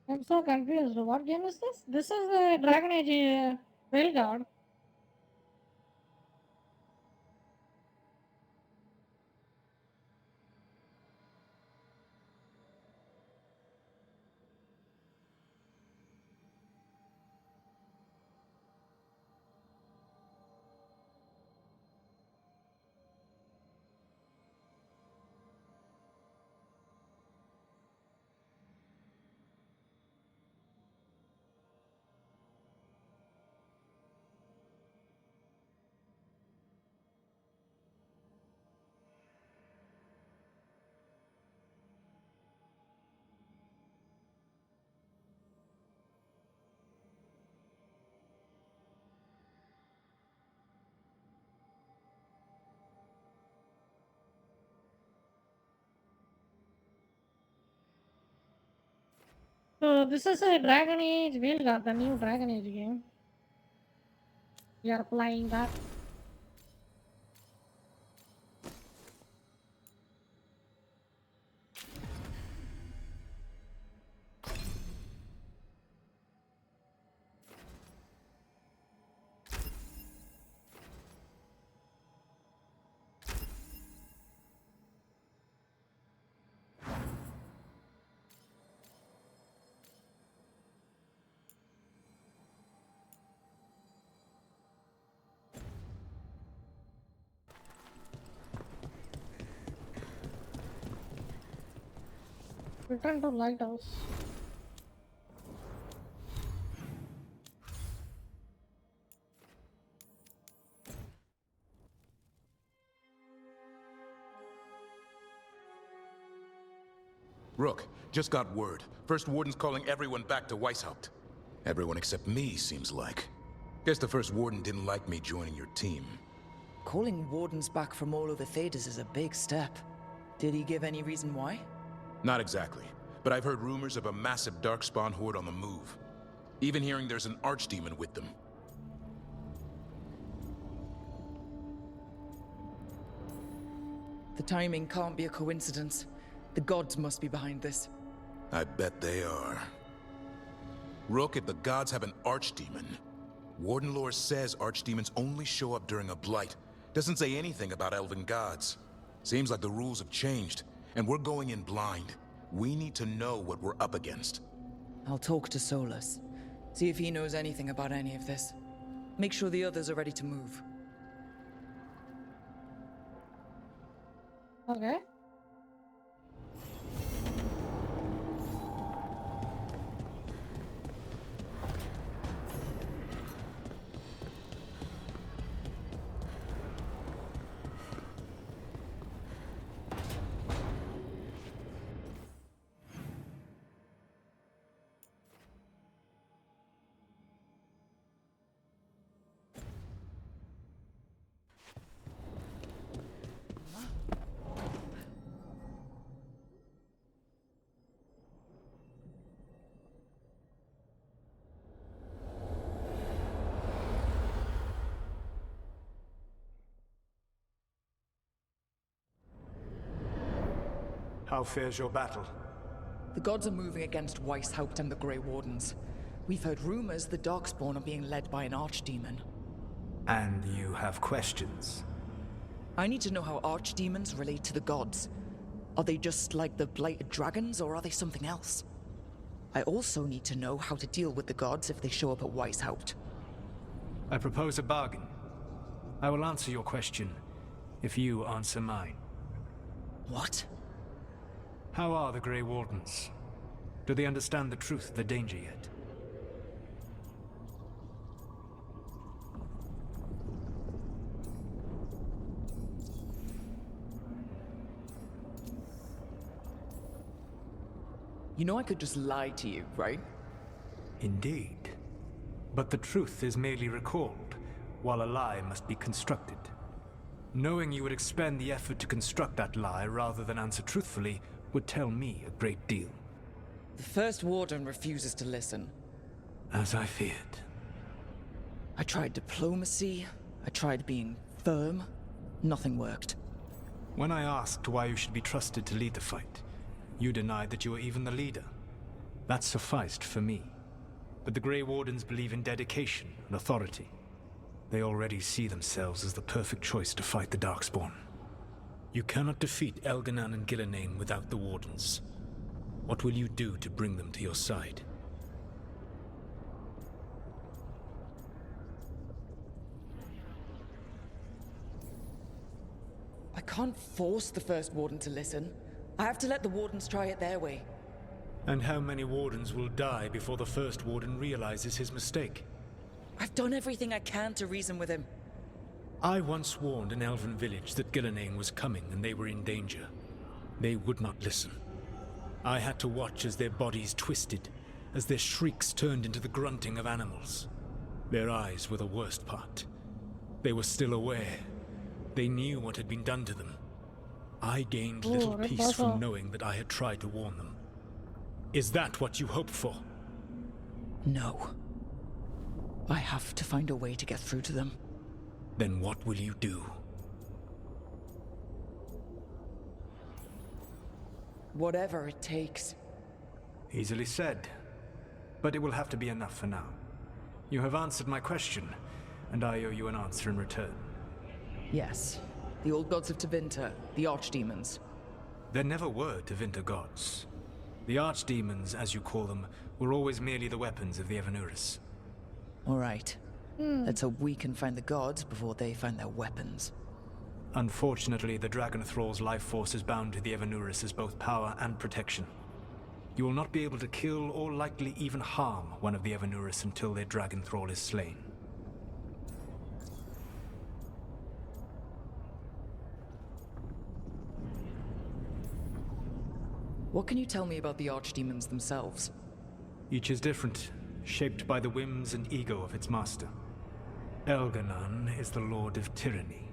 I'm so confused. What game is this? This is the Dragon Age veilguard. So this is a Dragon Age veilguard, the new Dragon Age game. We are playing that. Return to lighthouse. Rook, just got word. First Warden's calling everyone back to Weishaupt. Everyone except me, seems like. Guess the First Warden didn't like me joining your team. Calling Wardens back from all over Thedas is a big step. Did he give any reason why? Not exactly, but I've heard rumors of a massive Darkspawn horde on the move. Even hearing there's an archdemon with them. The timing can't be a coincidence. The gods must be behind this. I bet they are. Rook, if the gods have an archdemon, Warden lore says archdemons only show up during a blight. Doesn't say anything about elven gods. Seems like the rules have changed, and we're going in blind. We need to know what we're up against. I'll talk to Solus. See if he knows anything about any of this. Make sure the others are ready to move. Okay. How fares your battle? The gods are moving against Weishaupt and the Grey Wardens. We've heard rumors the Darkspawn are being led by an archdemon. And you have questions? I need to know how archdemons relate to the gods. Are they just like the blighted dragons, or are they something else? I also need to know how to deal with the gods if they show up at Weishaupt. I propose a bargain. I will answer your question if you answer mine. What? How are the Grey Wardens? Do they understand the truth of the danger yet? You know I could just lie to you, right? Indeed. But the truth is merely recalled, while a lie must be constructed. Knowing you would expend the effort to construct that lie rather than answer truthfully would tell me a great deal. The First Warden refuses to listen. As I feared. I tried diplomacy, I tried being firm. Nothing worked. When I asked why you should be trusted to lead the fight, you denied that you were even the leader. That sufficed for me. But the Grey Wardens believe in dedication and authority. They already see themselves as the perfect choice to fight the Darkspawn. You cannot defeat Elganan and Gillenane without the Wardens. What will you do to bring them to your side? I can't force the First Warden to listen. I have to let the Wardens try it their way. And how many Wardens will die before the First Warden realizes his mistake? I've done everything I can to reason with him. I once warned an elven village that Gillenane was coming and they were in danger. They would not listen. I had to watch as their bodies twisted, as their shrieks turned into the grunting of animals. Their eyes were the worst part. They were still aware. They knew what had been done to them. I gained little peace from knowing that I had tried to warn them. Is that what you hoped for? No. I have to find a way to get through to them. Then what will you do? Whatever it takes. Easily said. But it will have to be enough for now. You have answered my question, and I owe you an answer in return. Yes. The old gods of Tevinter, the archdemons. There never were Tevinter gods. The archdemons, as you call them, were always merely the weapons of the Evanuris. All right. Let's hope we can find the gods before they find their weapons. Unfortunately, the Dragon Thrall's life force is bound to the Evanuris as both power and protection. You will not be able to kill or likely even harm one of the Evanuris until their Dragon Thrall is slain. What can you tell me about the archdemons themselves? Each is different, shaped by the whims and ego of its master. Elganon is the Lord of Tyranny.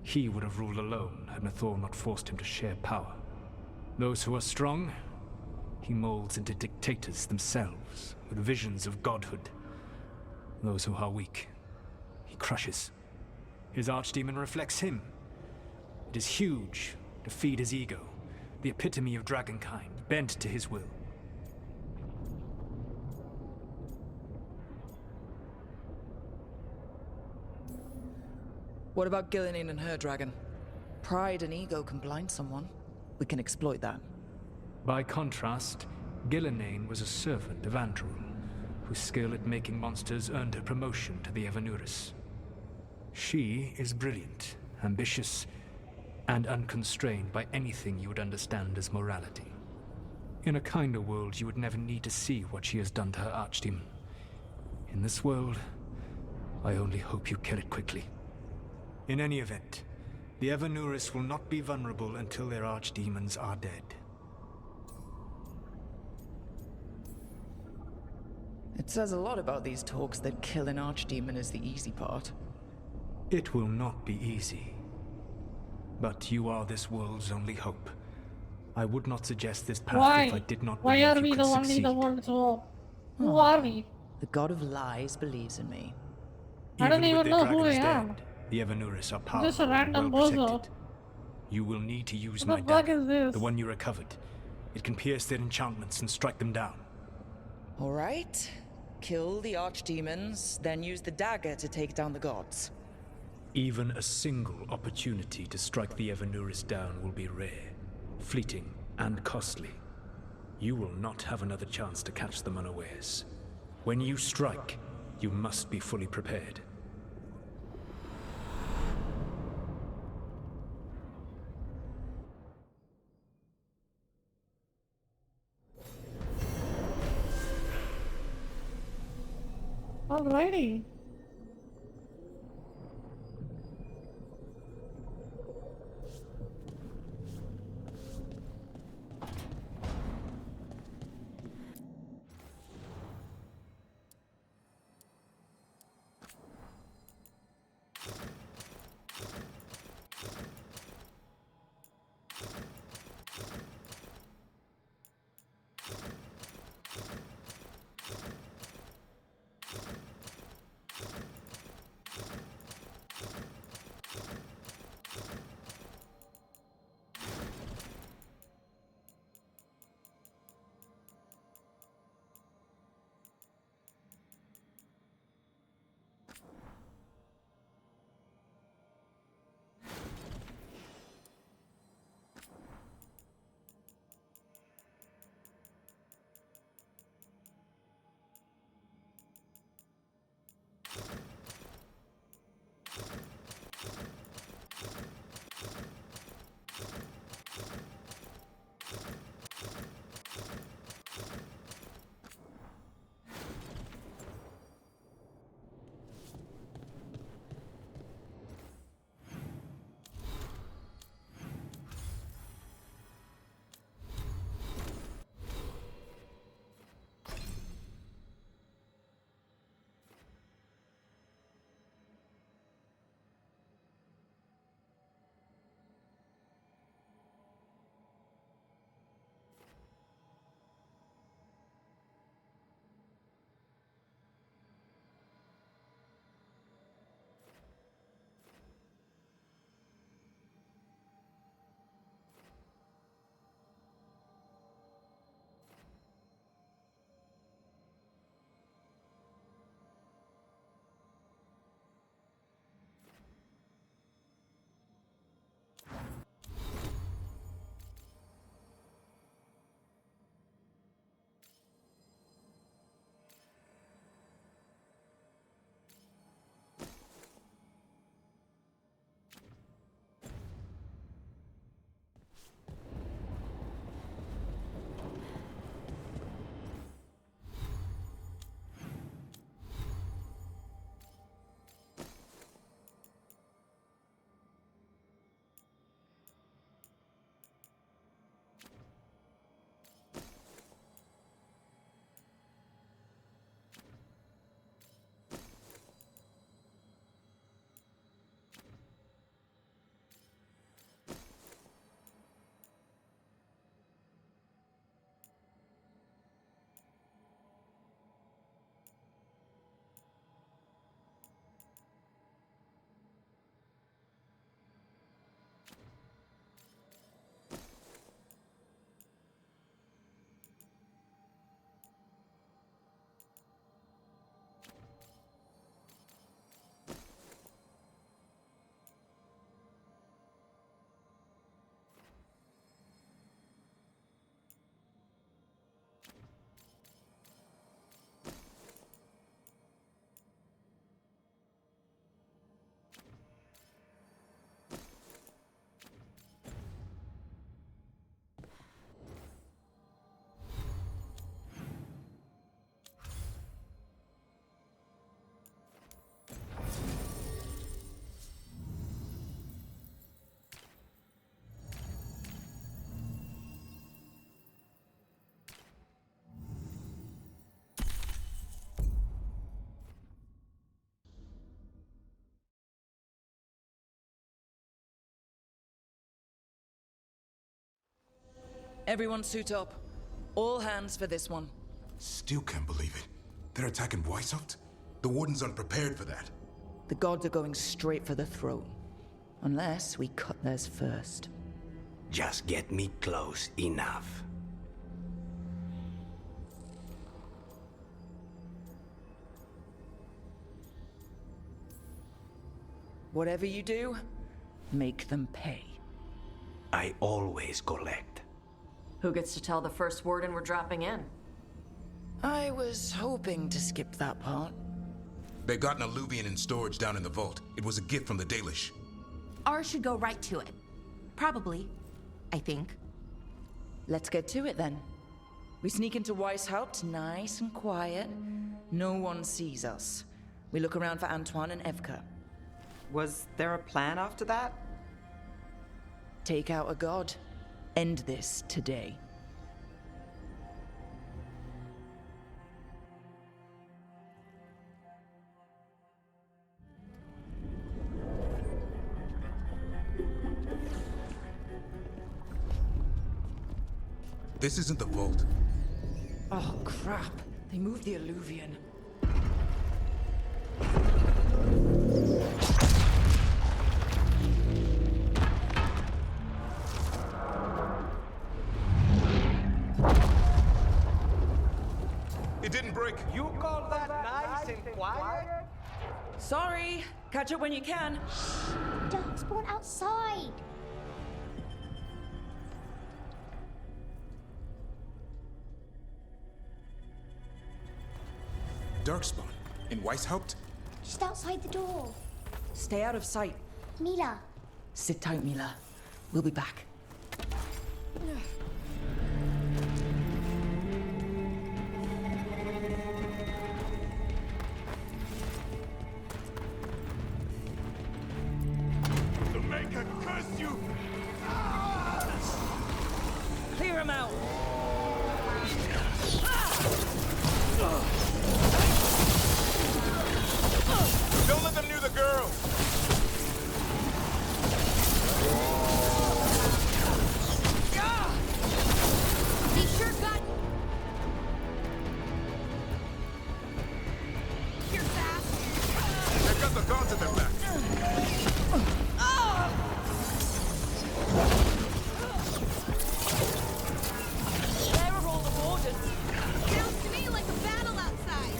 He would have ruled alone had Nathor not forced him to share power. Those who are strong, he molds into dictators themselves, with visions of godhood. Those who are weak, he crushes. His archdemon reflects him. It is huge, to feed his ego, the epitome of dragonkind, bent to his will. What about Gillinan and her dragon? Pride and ego can blind someone. We can exploit that. By contrast, Gillinan was a servant of Andrul, whose skill at making monsters earned her promotion to the Evanuris. She is brilliant, ambitious, and unconstrained by anything you would understand as morality. In a kinder world, you would never need to see what she has done to her archdemon. In this world, I only hope you kill it quickly. In any event, the Evanuris will not be vulnerable until their archdemons are dead. It says a lot about these talks that kill an archdemon is the easy part. It will not be easy. But you are this world's only hope. I would not suggest this path if I did not Why believe are you we could the only succeed. the world's hope? Who are we? The god of lies believes in me. I don't with even their know who I dragons am. dead, the Evanuris are I'm powerful just a and random well bozo. protected. You will need to use What my the fuck dagger, is this? the one you recovered. It can pierce their enchantments and strike them down. All right. Kill the archdemons, then use the dagger to take down the gods. Even a single opportunity to strike the Evanuris down will be rare, fleeting, and costly. You will not have another chance to catch them unawares. When you strike, you must be fully prepared. Alrighty. Everyone suit up. All hands for this one. Still can't believe it. They're attacking Weishaupt? The Wardens aren't prepared for that. The gods are going straight for the throne. Unless we cut theirs first. Just get me close enough. Whatever you do, make them pay. I always collect. Who gets to tell the first warden we're dropping in? I was hoping to skip that part. They've got an alluvian in storage down in the vault. It was a gift from the Dalish. Ours should go right to it. Probably. I think. Let's get to it then. We sneak into Weishaupt, nice and quiet. No one sees us. We look around for Antoine and Evka. Was there a plan after that? Take out a god. End this today. This isn't the vault. Oh, crap. They moved the alluvian. It didn't break. You call that nice and quiet? Sorry. Catch up when you can. Darkspawn outside. Darkspawn? In Weishaupt? Just outside the door. Stay out of sight. Mila. Sit tight, Mila. We'll be back. The Maker curse you! Clear him out! Don't let them near the girl! They sure got... You're fast. They've got the gods at their back. Where are all the wardens? Sounds to me like a battle outside.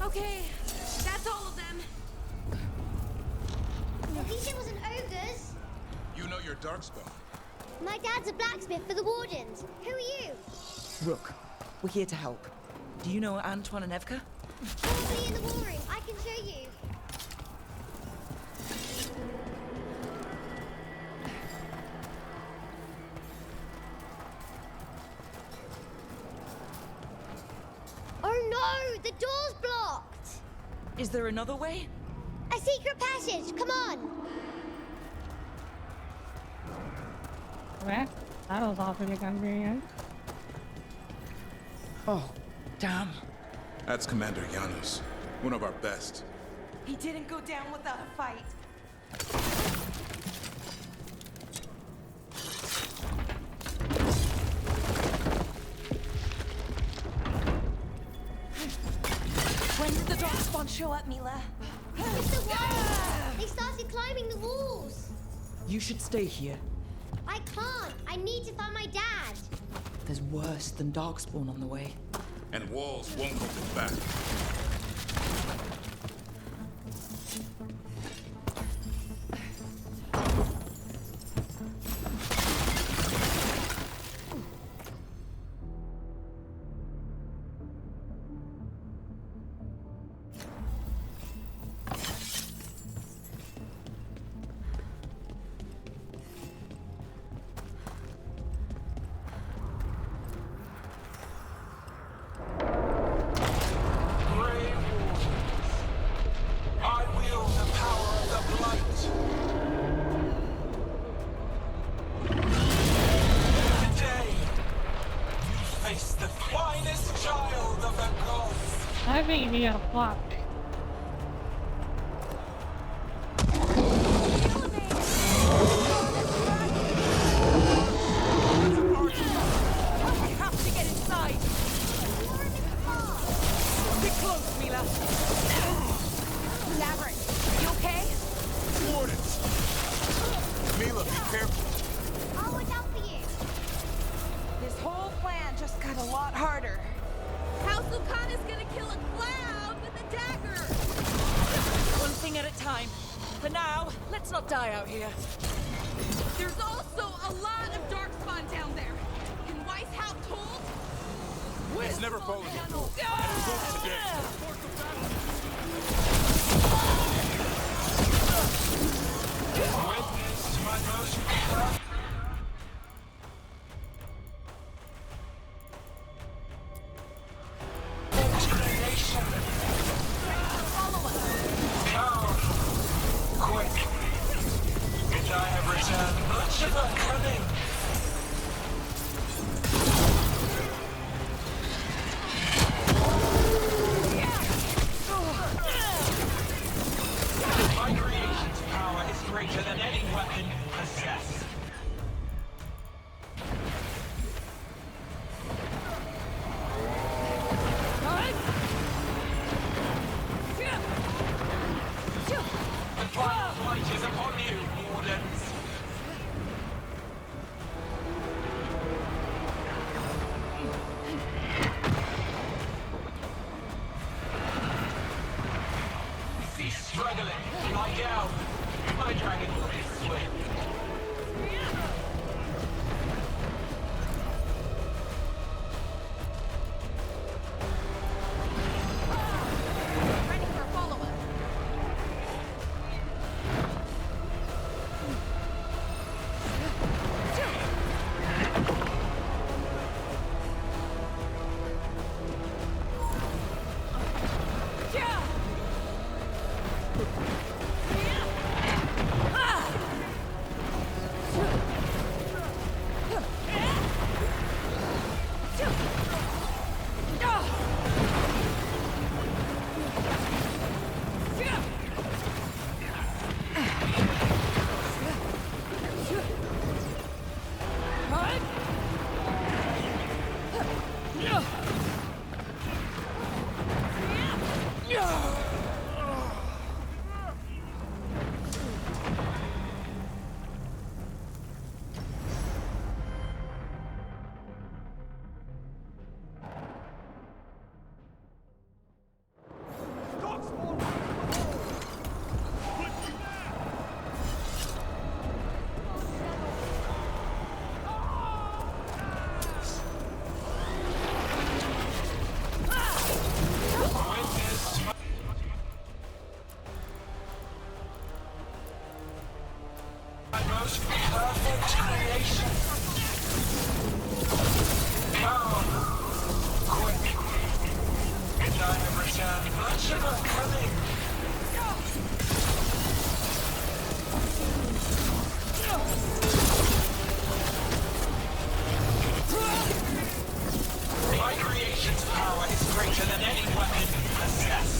Okay, that's all of them. At least it wasn't ogres. You know your Darkspawn. My dad's a blacksmith for the Wardens. Who are you? Rook, we're here to help. Do you know Antoine and Evka? Probably in the war room. I can show you. Oh no! The door's blocked! Is there another way? A secret passage! Come on! Well, that was awfully convenient. Oh, damn. That's Commander Janos, one of our best. He didn't go down without a fight. When did the Darkspawn show up, Mila? Mr. White! They started climbing the walls! You should stay here. I can't! I need to find my dad! There's worse than Darkspawn on the way. And walls won't hold it back. I think we are fucked. We have to get inside! Get close, Mila! Labyrinth, you okay? Wardens! Mila, be careful! I'll watch out for you! This whole plan just got a lot harder. House Lucana's gonna kill a cloud with a dagger! One thing at a time. For now, let's not die out here. There's also a lot of darkspawn down there. Can Weishaupt hold? It's never fallen before. And it won't today. Witness my most creation. Come, quick. And I have returned much of our cunning. My creation's power is greater than any weapon you possess. The final light is upon you, Wardens. Cease struggling, lie down. My dragon will be swift. Ready for follow-up. My most perfect creation. Come, quick. And I have returned much of our cunning. My creation's power is greater than any weapon you possess.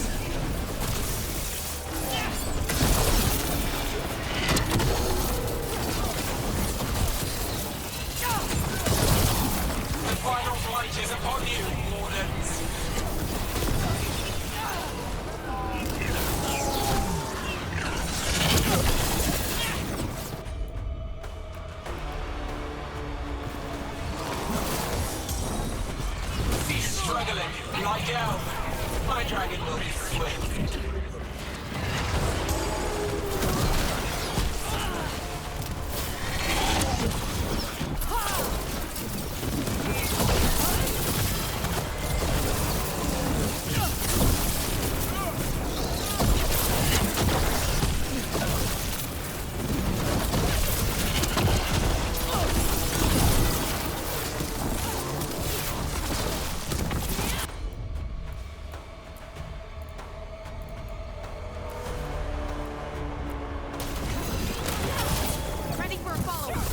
The final light is upon you, Wardens. struggling. Lie down. My dragon will be swift. Ready for a follow-up.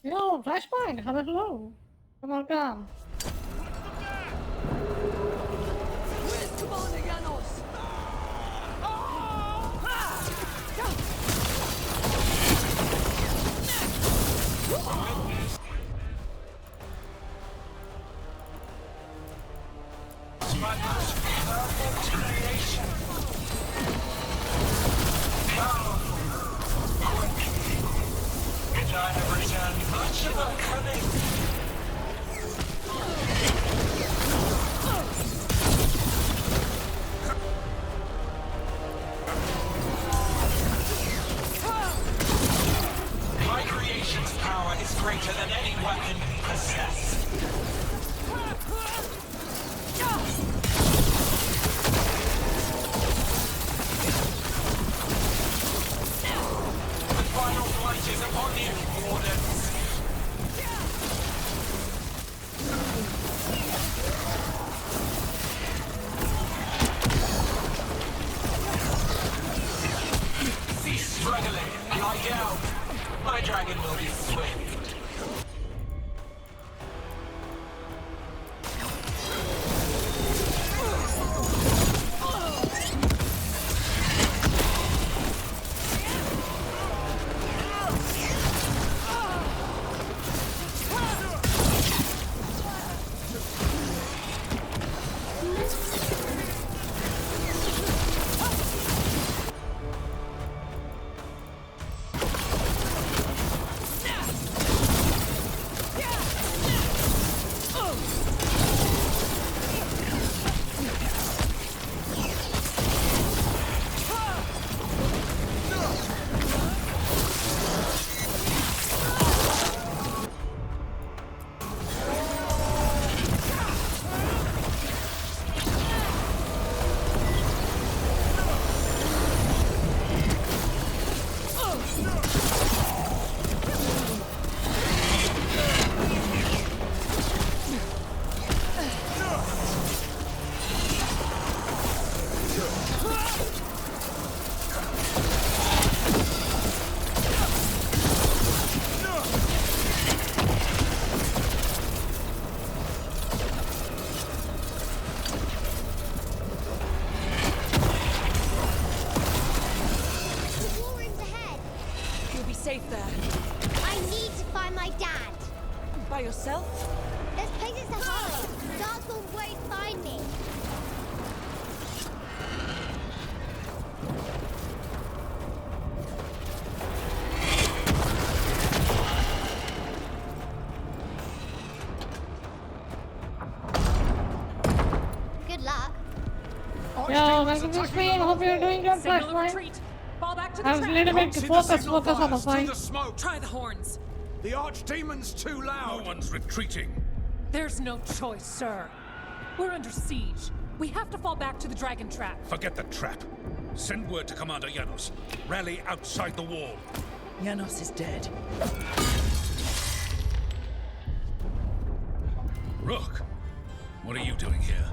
Yo, flashbang, hello. Come on, come. My creation's power is greater than any weapon you possess. The final fight is upon you, Wardens. Cease struggling. Lie down. My dragon will be swift. safe there. I need to find my dad. By yourself? There's places to hide. Darkspawn won't find me. Good luck. Yo, welcome to the stream. Hope you're doing good, Flashlight. Fall back to the I was a little bit focus on the fight. Smoke. Try the horns. The archdemon's too loud. No one's retreating. There's no choice, sir. We're under siege. We have to fall back to the dragon trap. Forget the trap. Send word to Commander Janos. Rally outside the wall. Janos is dead. Rook, what are you doing here?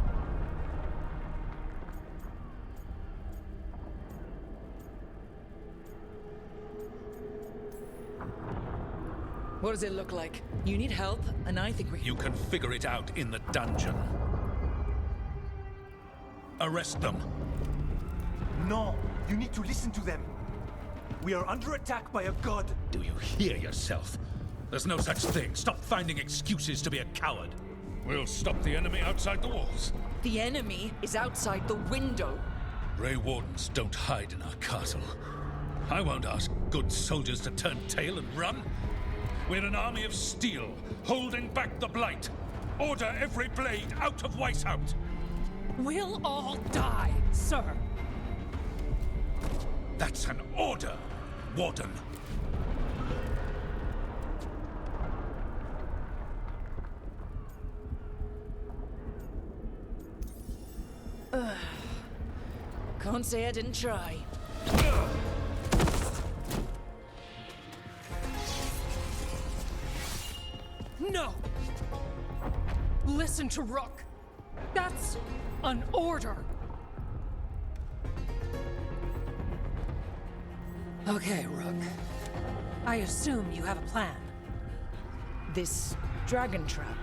What does it look like? You need help, and I think we... You can figure it out in the dungeon. Arrest them. No, you need to listen to them. We are under attack by a god. Do you hear yourself? There's no such thing. Stop finding excuses to be a coward. We'll stop the enemy outside the walls. The enemy is outside the window. Grey Wardens don't hide in our castle. I won't ask good soldiers to turn tail and run. We're an army of steel, holding back the Blight. Order every blade out of Weishaupt. We'll all die, sir. That's an order, Warden. Can't say I didn't try. No! Listen to Rook. That's an order. Okay, Rook. I assume you have a plan. This dragon trap.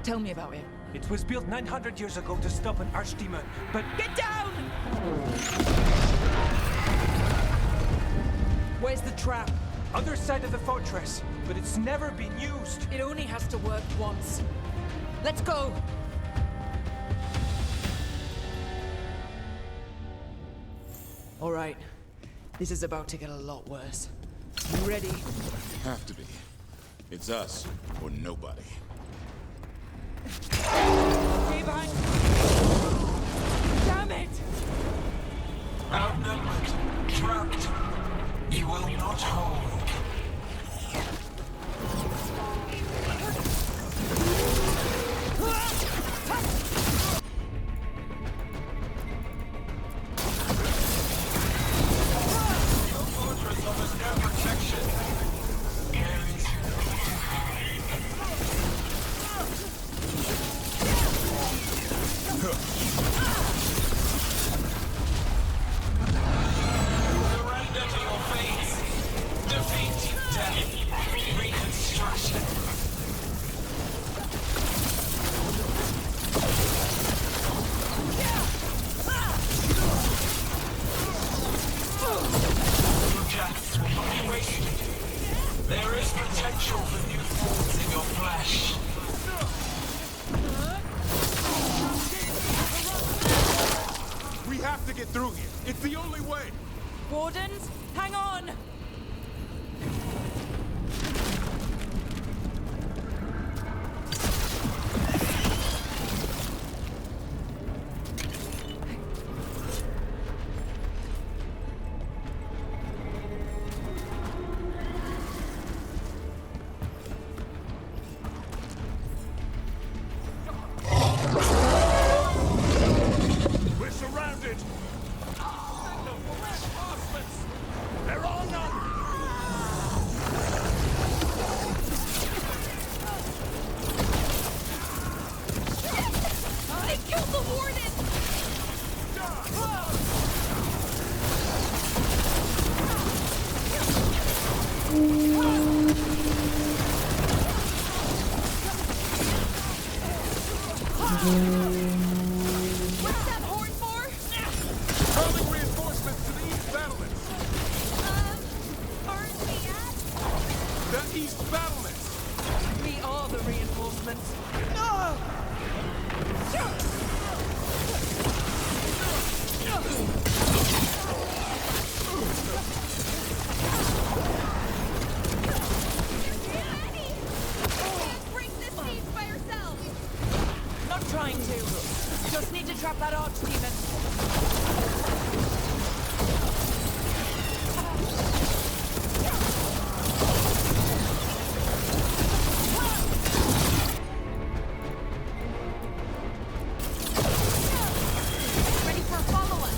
Tell me about it. It was built 900 years ago to stop an archdemon, but... Get down! Where's the trap? Other side of the fortress, but it's never been used. It only has to work once. Let's go! All right. This is about to get a lot worse. You ready? Have to be. It's us or nobody. Stay behind. Damn it! Outnumbered, trapped. You will not hold. Your fortress offers no protection. Surrender to your fate. Defeat, death, reconstruction. Deaths will not be wasted. There is potential for new forms in your flesh. We have to get through here. It's the only way. Wardens, hang on! We're surrounded. They're on them. They killed the warden! What's that horn for? Calling reinforcements to the east battlements. Aren't we at that archdemon. Ready for a follow-up.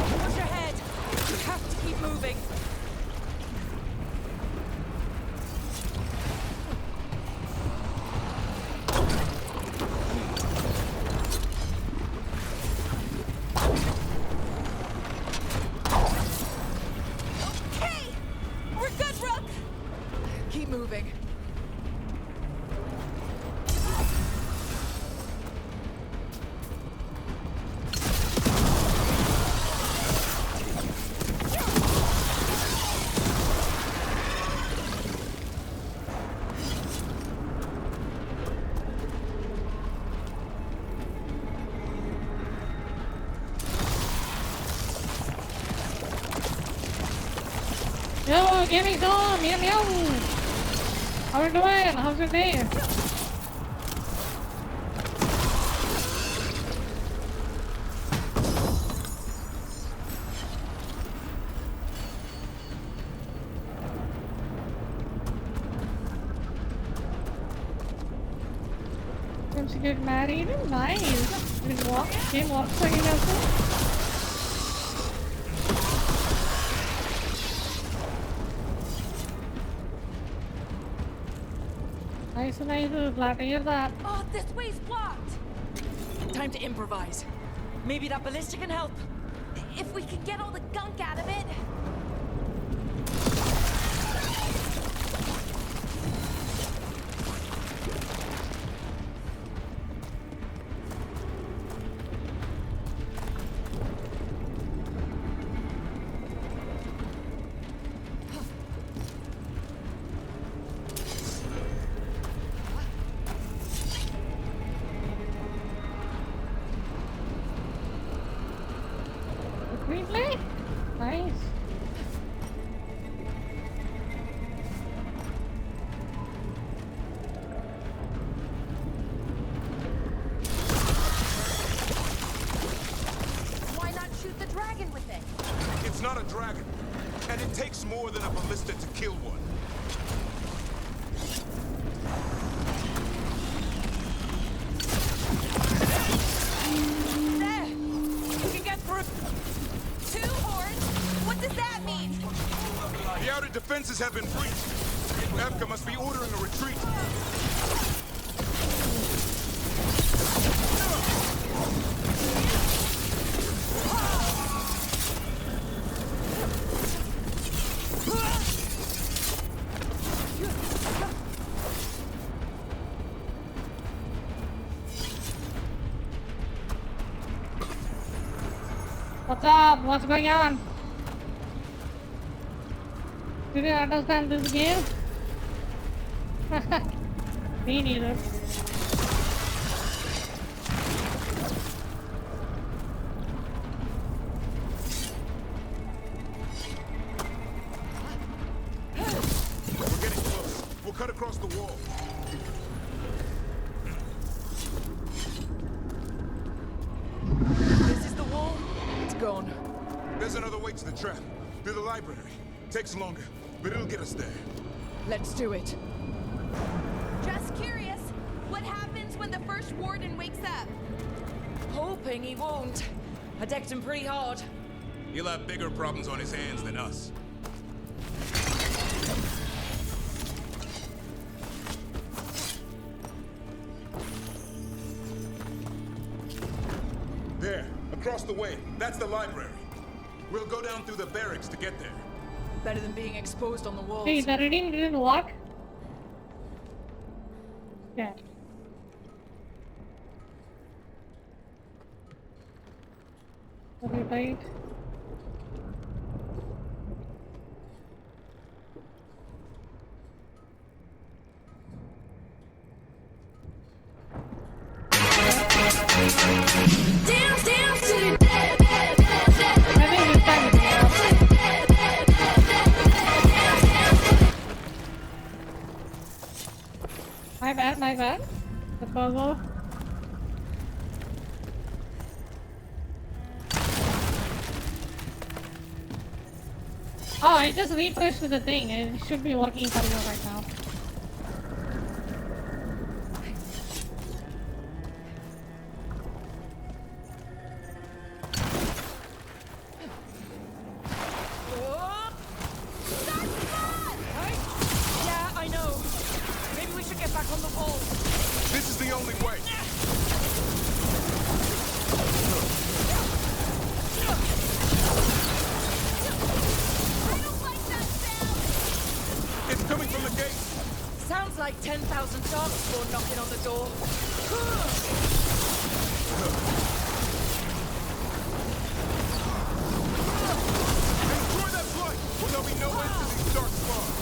Push ahead. You have to keep moving. Okay! We're good, Rook! Keep moving. Yo, give me some! Yum yum! How you doing? How's your day? Seems to get married. Nice. Did walk? Game walks again also? Nice, nice. Glad to hear that. Oh, this way's blocked. Time to improvise. Maybe that ballista can help. If we can get all the gunk out of it. Really? Nice. Why not shoot the dragon with it? It's not a dragon, and it takes more than a ballista to kill one. There! You can get through. 2 horns? What does that mean? The outer defenses have been breached. Evka must be ordering a retreat. What's up? What's going on? Did you understand this game? Me neither. across the wall. This is the wall? It's gone. There's another way to the trap. Through the library. Takes longer, but it'll get us there. Let's do it. Just curious, what happens when the first warden wakes up? Hoping he won't. I decked him pretty hard. He'll have bigger problems on his hands than us. There, across the way. That's the library. We'll go down through the barracks to get there. Better than being exposed on the walls. Hey, the reading didn't work. Yeah. Are you right? Dance, dance to the dead. I think this time it's my bad, my bad. The puzzle. Oh, I just refreshed the thing. It should be working for you right now. Yeah, I know. Maybe we should get back on the wall. This is the only way. It's coming from the gate. Sounds like 10,000 darkspawn knocking on the door. Destroy that blight, or there'll be no end to these dark spawns.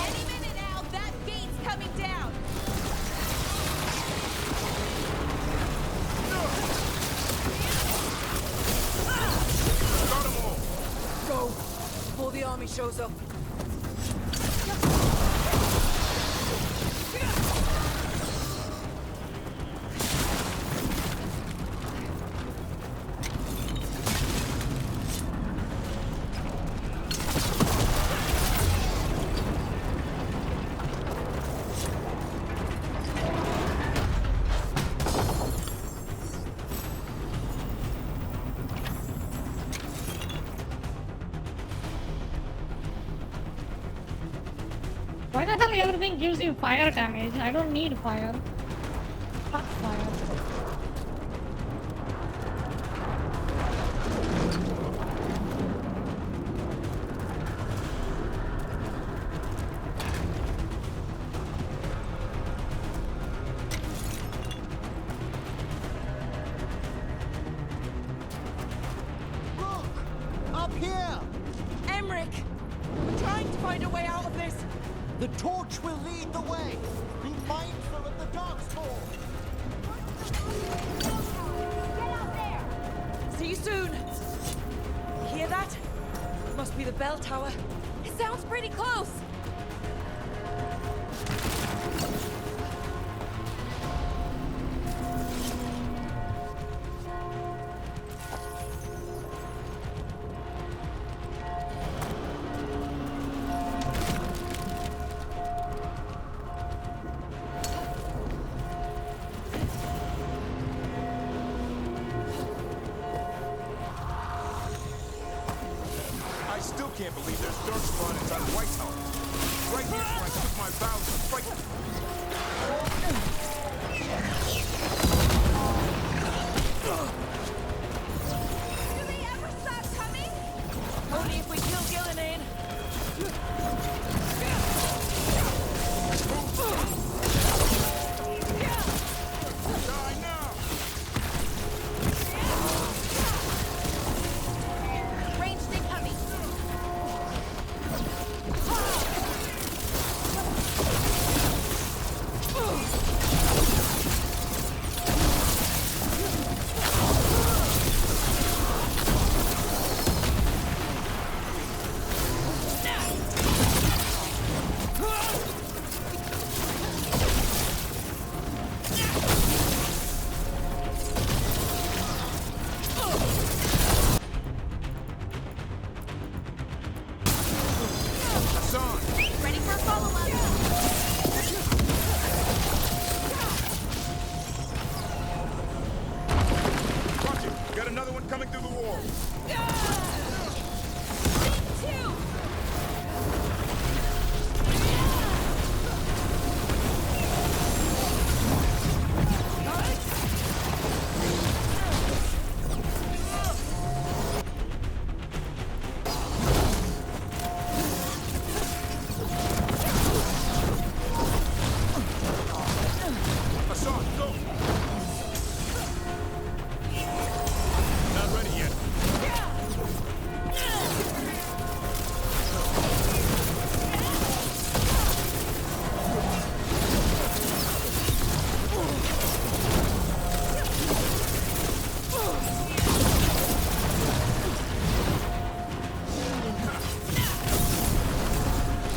Any minute now, that gate's coming down. Got 'em all. Go. Before the army shows up. Why the hell everything gives you fire damage? I don't need fire. Fuck fire. Up here! Emmerich! We're trying to find a way out of this. The torch will lead the way. Be mindful of the darkspawn. See you soon. Hear that? Must be the bell tower. It sounds pretty close. I still can't believe there's darkspawn inside White House. Right here's where I took my vows to fight. Do they ever stop coming? Only if we kill Gillinan. Die now! Ranged incoming. got another one coming through the wall. Hassan, go! Not ready yet.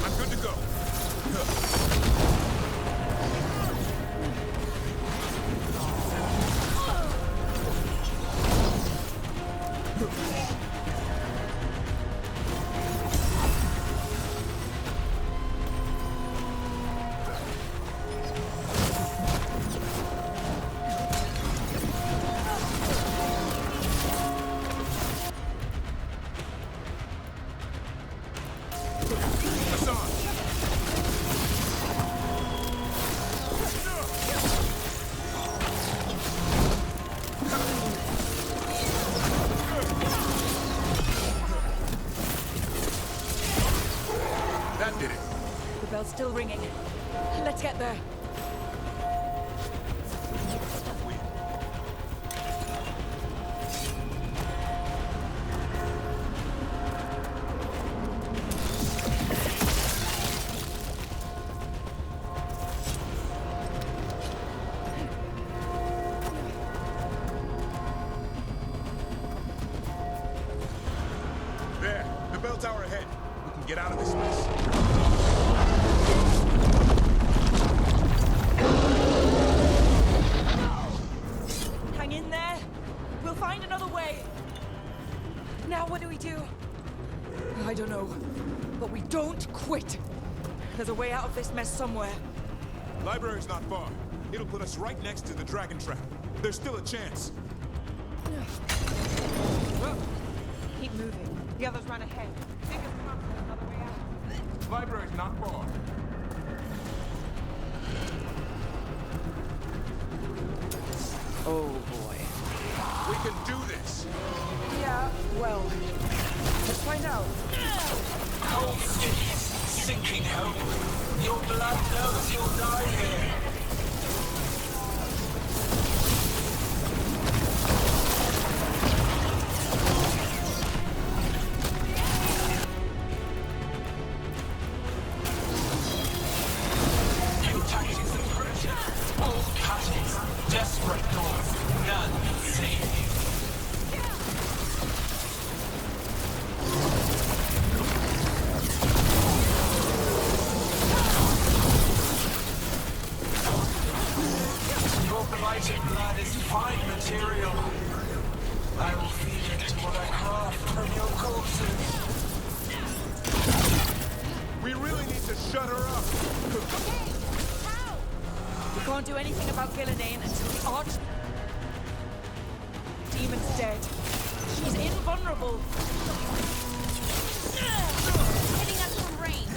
I'm good to go. That did it. The bell's still ringing. Let's get there. There, the bell tower ahead. We can get out of this mess. Hang in there. We'll find another way. Now what do we do? I don't know. But we don't quit. There's a way out of this mess somewhere. Library's not far. It'll put us right next to the dragon trap. There's still a chance. Keep moving. The others run ahead. Fingers crossed there's another way out. Library's not far. Oh boy. We can do this. Yeah, well, let's find out. Cold cities, sinking hope. Your blood knows you'll die here. New tactics of pressure, old cuttings, desperate doors, none can save you. Your blighted blood is fine material. I will feed it to what I craft from your corpses. We really need to shut her up. We can't do anything about Gillidan until the arch demon's dead. She's invulnerable. Hitting us from range.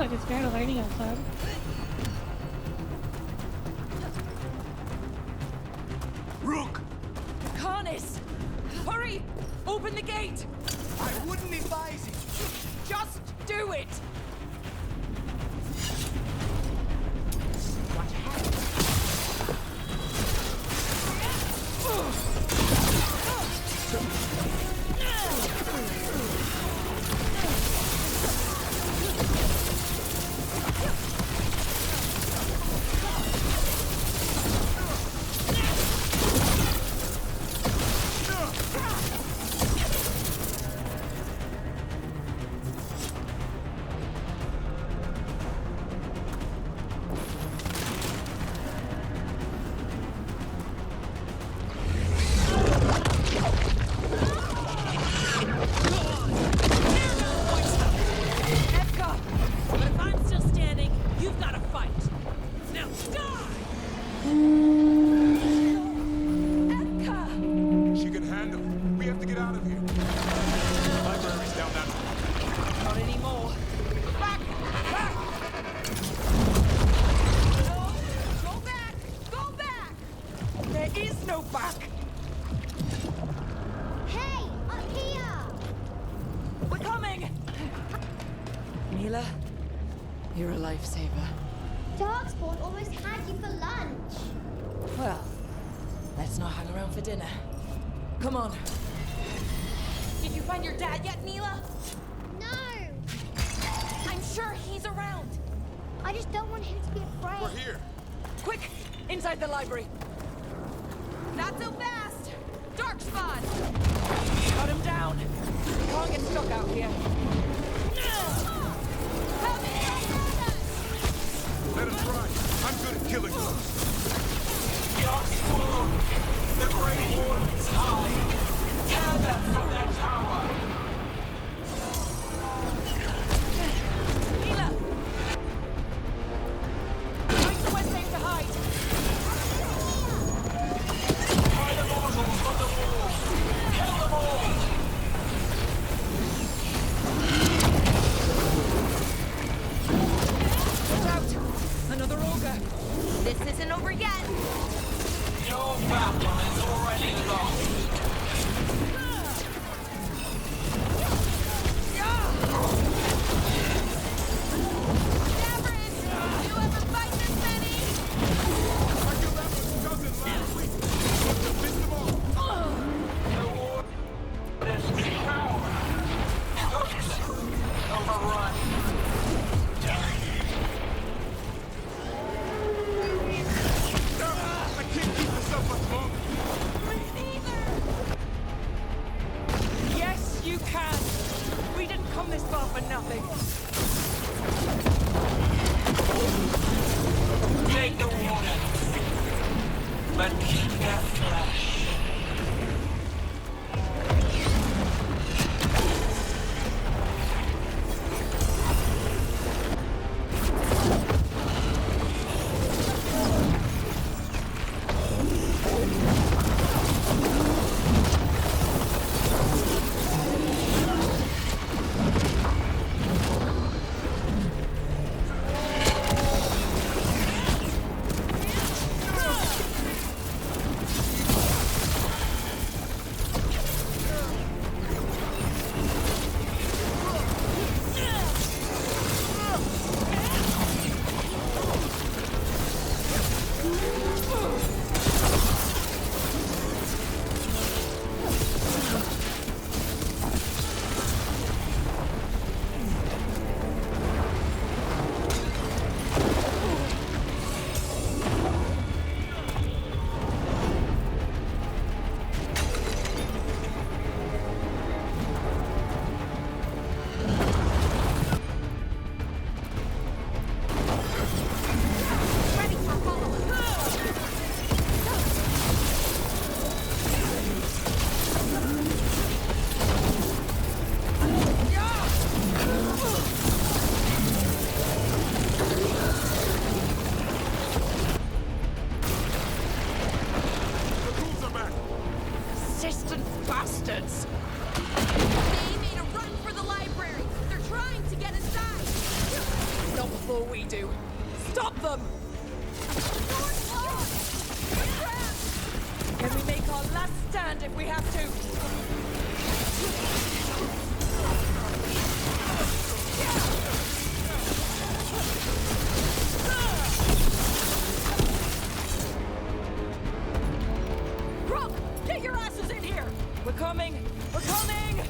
like it's kind of raining outside. Rook! Karnis! Hurry! Open the gate! I wouldn't advise it. Just do it! She can handle it. We have to get out of here. The library's down that way. Not anymore. Back! Back! No! Go back! Go back! There is no back! Hey, up here! We're coming! Mila, you're a lifesaver. Darkspawn almost had you for lunch. Well, let's not hang around for dinner. Come on. Did you find your dad yet, Mila? No! I'm sure he's around. I just don't want him to be afraid. We're here. Quick! Inside the library. Not so fast! Darkspawn! Shut him down! Can't get stuck out here. Help me! Let us ride. I'm good at killing them. Darkspawn! The Great Wardens hide! Tear them from their tower! Mila! Find somewhere safe to hide! By the mortals on the wall! Kill them all! Watch out! Another ogre! This isn't over yet! Your battle is already lost! Davros! You ever fight this many? I killed that much dozen last week. Must have missed them all. There's power! Hooks! Overrun! I can't keep this up much longer. Yes, you can! We didn't come this far for nothing! Take the wardens! But keep their flesh! Stop them! Can we make our last stand if we have to? Rook, get your asses in here! We're coming! We're coming!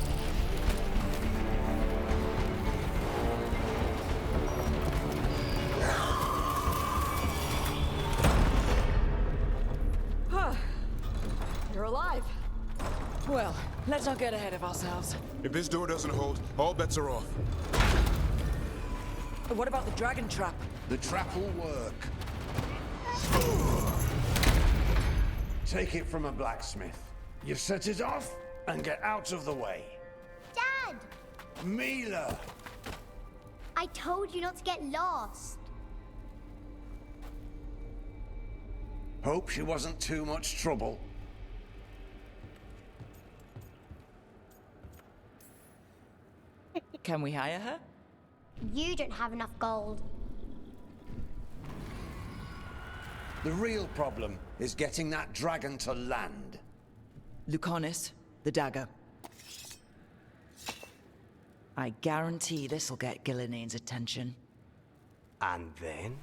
You're alive. Well, let's not get ahead of ourselves. If this door doesn't hold, all bets are off. What about the dragon trap? The trap will work. Take it from a blacksmith. You set it off and get out of the way. Dad! Mila! I told you not to get lost. Hope she wasn't too much trouble. Can we hire her? You don't have enough gold. The real problem is getting that dragon to land. Lucanis, the dagger. I guarantee this'll get Gillinean's attention. And then?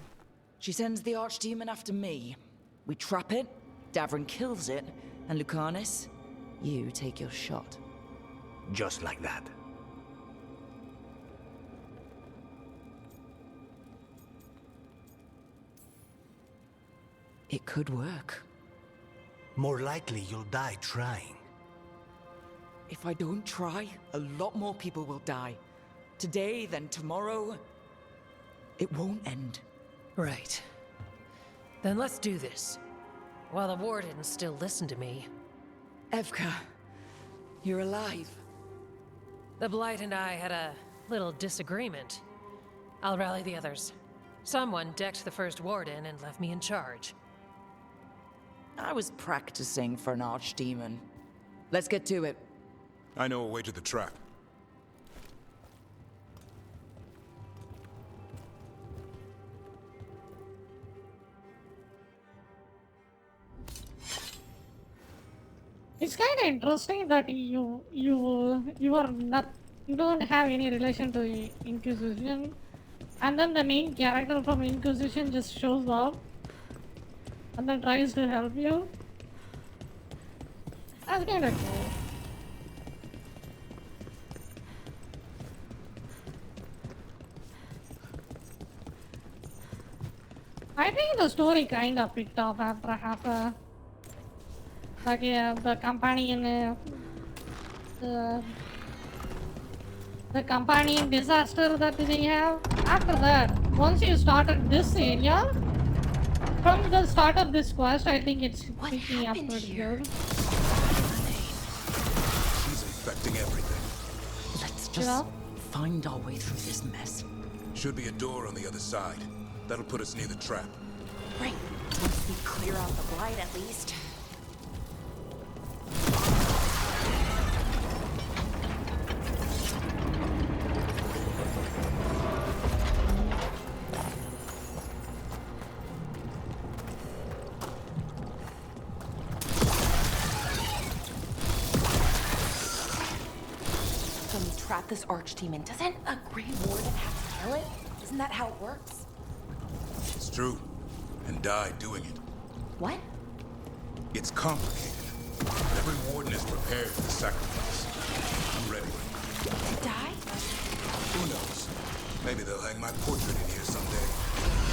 She sends the archdemon after me. We trap it, Davrin kills it, and Lucanis, you take your shot. Just like that. It could work. More likely you'll die trying. If I don't try, a lot more people will die. Today, then tomorrow. It won't end. Right. Then let's do this. While the wardens still listen to me. Evka, you're alive. The Blight and I had a little disagreement. I'll rally the others. Someone decked the first warden and left me in charge. I was practicing for an archdemon. Let's get to it. I know a way to the trap. It's kind of interesting that you don't have any relation to the Inquisition, and then the main character from Inquisition just shows up and then tries to help you. That's kind of cool. I think the story kind of picked up after half a... Like, yeah, the companion disaster that they have. After that, once you started this area, from the start of this quest, I think it's picking up pretty good. She's infecting everything. Let's just find our way through this mess. Should be a door on the other side. That'll put us near the trap. Right. Once we clear out the Blight, at least. When we trap this archdemon, doesn't a Grey Warden have to kill it? Isn't that how it works? It's true. And die doing it. What? It's complicated. Every warden is prepared for the sacrifice. I'm ready. To die? Who knows? Maybe they'll hang my portrait in here someday.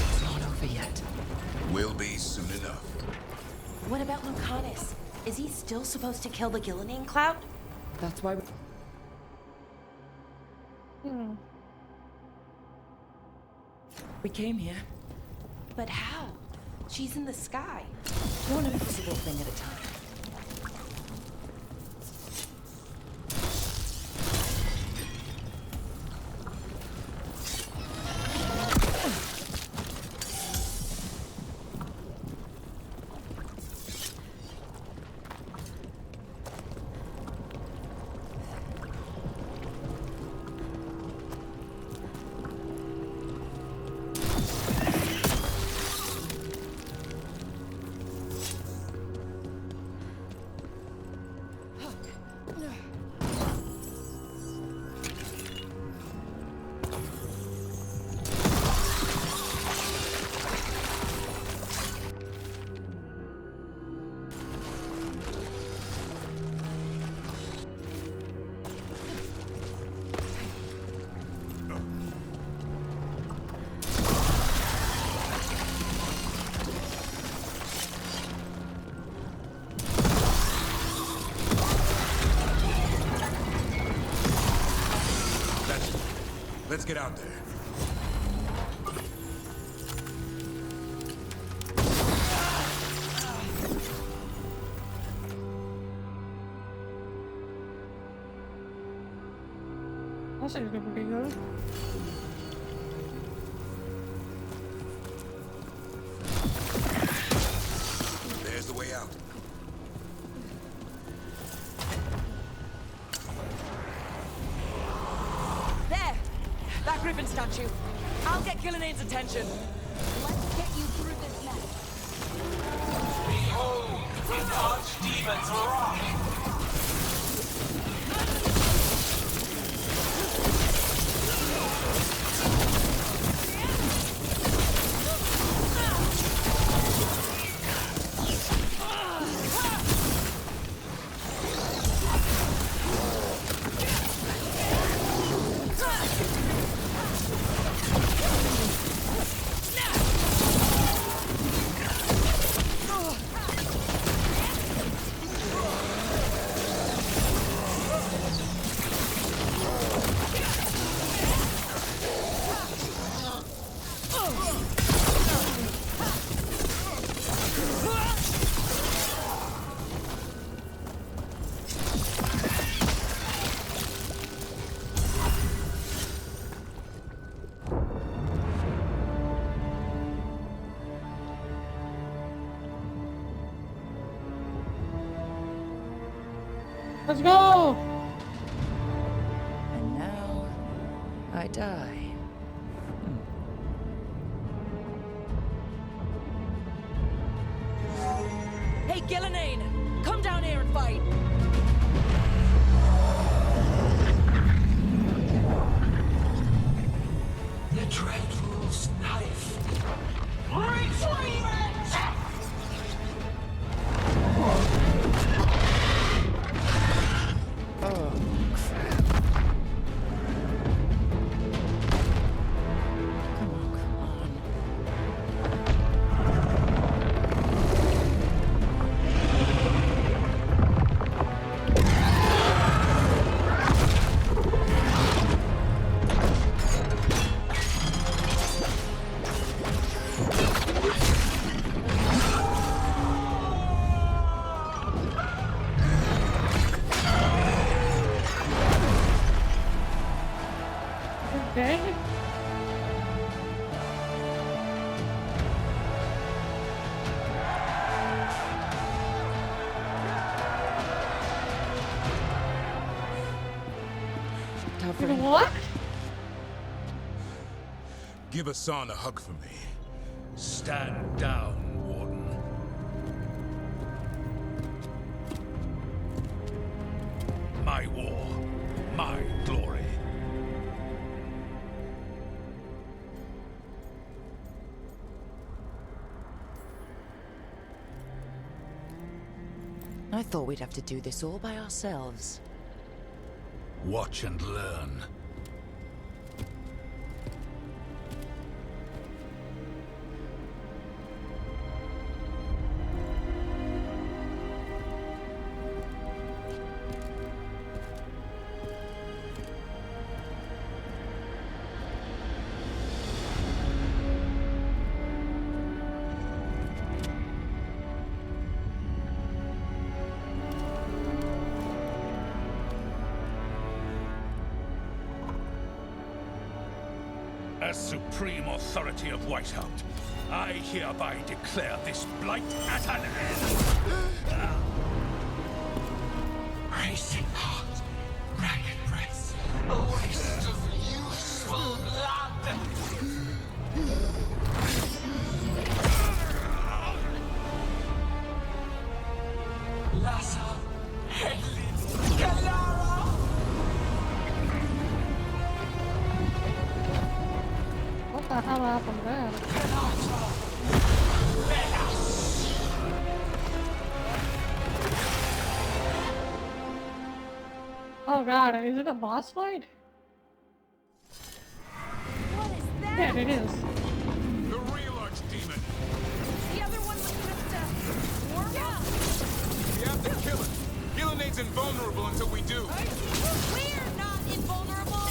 It's not over yet. Will be soon enough. What about Lucanis? Is he still supposed to kill the Gillinean cloud? That's why we came here. But how? She's in the sky. One invisible thing at a time. Let's get out there. That seems pretty good. There's the way out. There! That griffin statue. I'll get Gillinane's attention. Let's get you through this mess. Behold, the archdemons rock! Let's go! And now, I die. Hey, Gillinane! Come down here and fight! The Dreadful's knife. Retrieve it! Oh, crap. Come on. Okay. What? Give Hassan a hug for me. Stand down, Warden. My war, my glory. I thought we'd have to do this all by ourselves. Watch and learn. As supreme authority of Whitehound, I hereby declare this blight at an end. Racing heart, ragged breath, a waste of useful blood. Lassa, Headley, Galara. What the hell happened there? Oh god, is it a boss fight? What is that? Yeah, it is. The real archdemon. The other one was just a warm up. We have to kill it. Gillinane's invulnerable until we do. We're not invulnerable.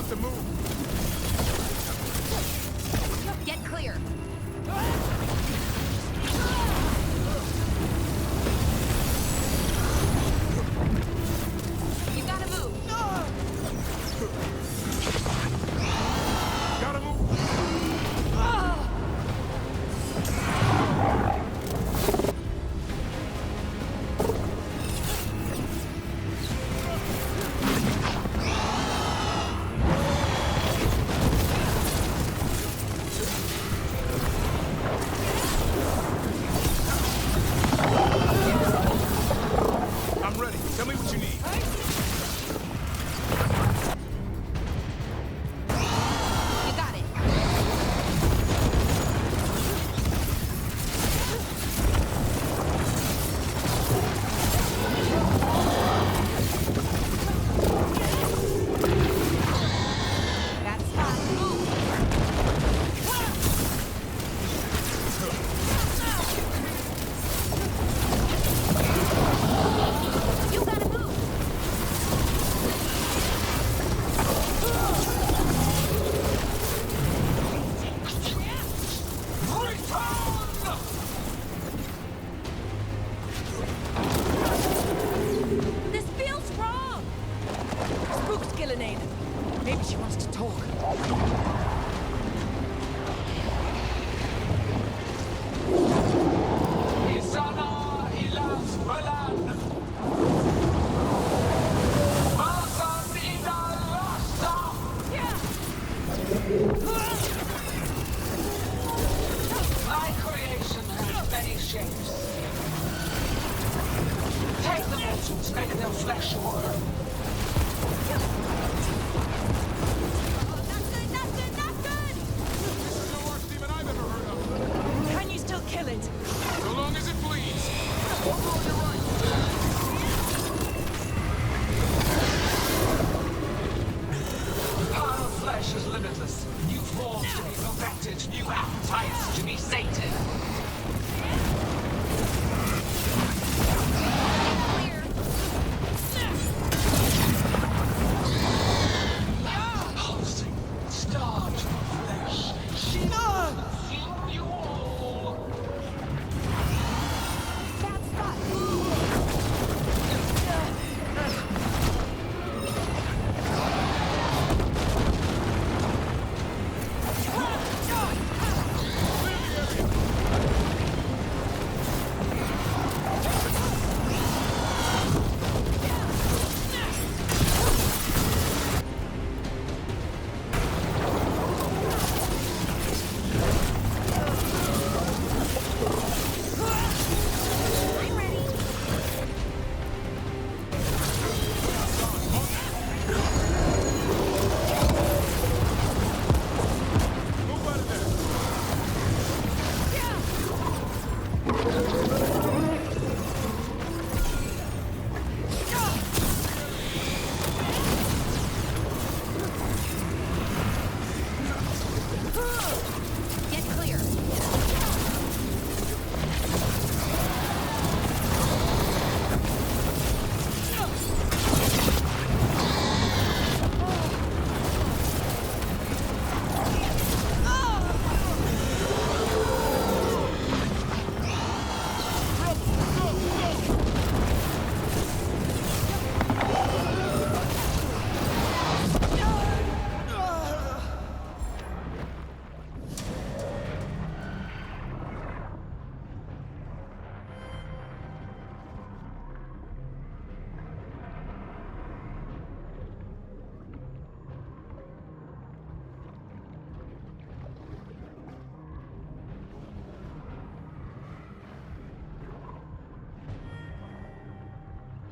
have to move. Get clear. You gotta move. Gotta move. I'm ready. Tell me what you need. You got it. That's fine. Move. You gotta move. This feels wrong. Spooked Gillenade. Maybe she wants to talk. Isana ilas balan. Masan idalasta. My creation has many shapes. Take the mortals, make their flesh your own. This is the worst demon I've ever heard of. Can you still kill it? So long as it bleeds. Oh, you're right. The power of flesh is limitless. New forms to be perfected, new appetites to be sated. Pulsing, starved for flesh. She consume you all. Get clear.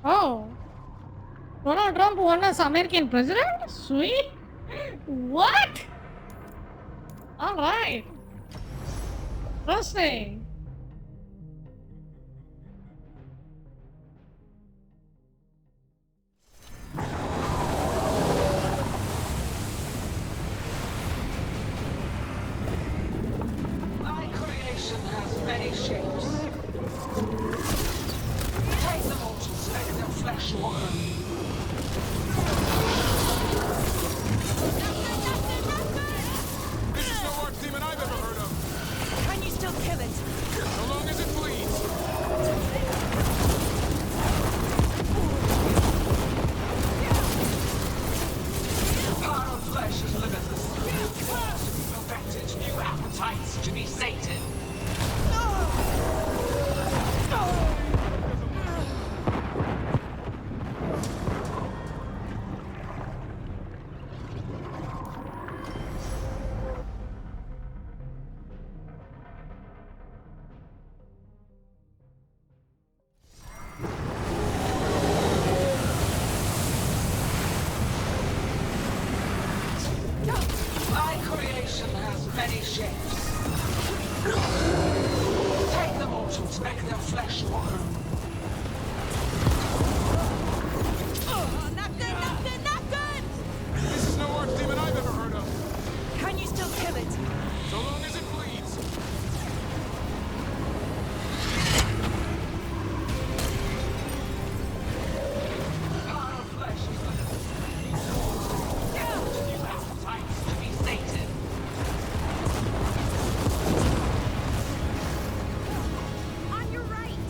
Oh. Donald Trump won as American president? Sweet. What? Alright. Interesting. My creation has many shapes. Take the mortals, make their flesh your own. Corruption has many shapes. Take the mortals, make their flesh warm. Not good, not good, not good! This is no archdemon I've ever heard of. Can you still kill it? So long as it bleeds. Power of flesh is new appetites to be sated. On your right!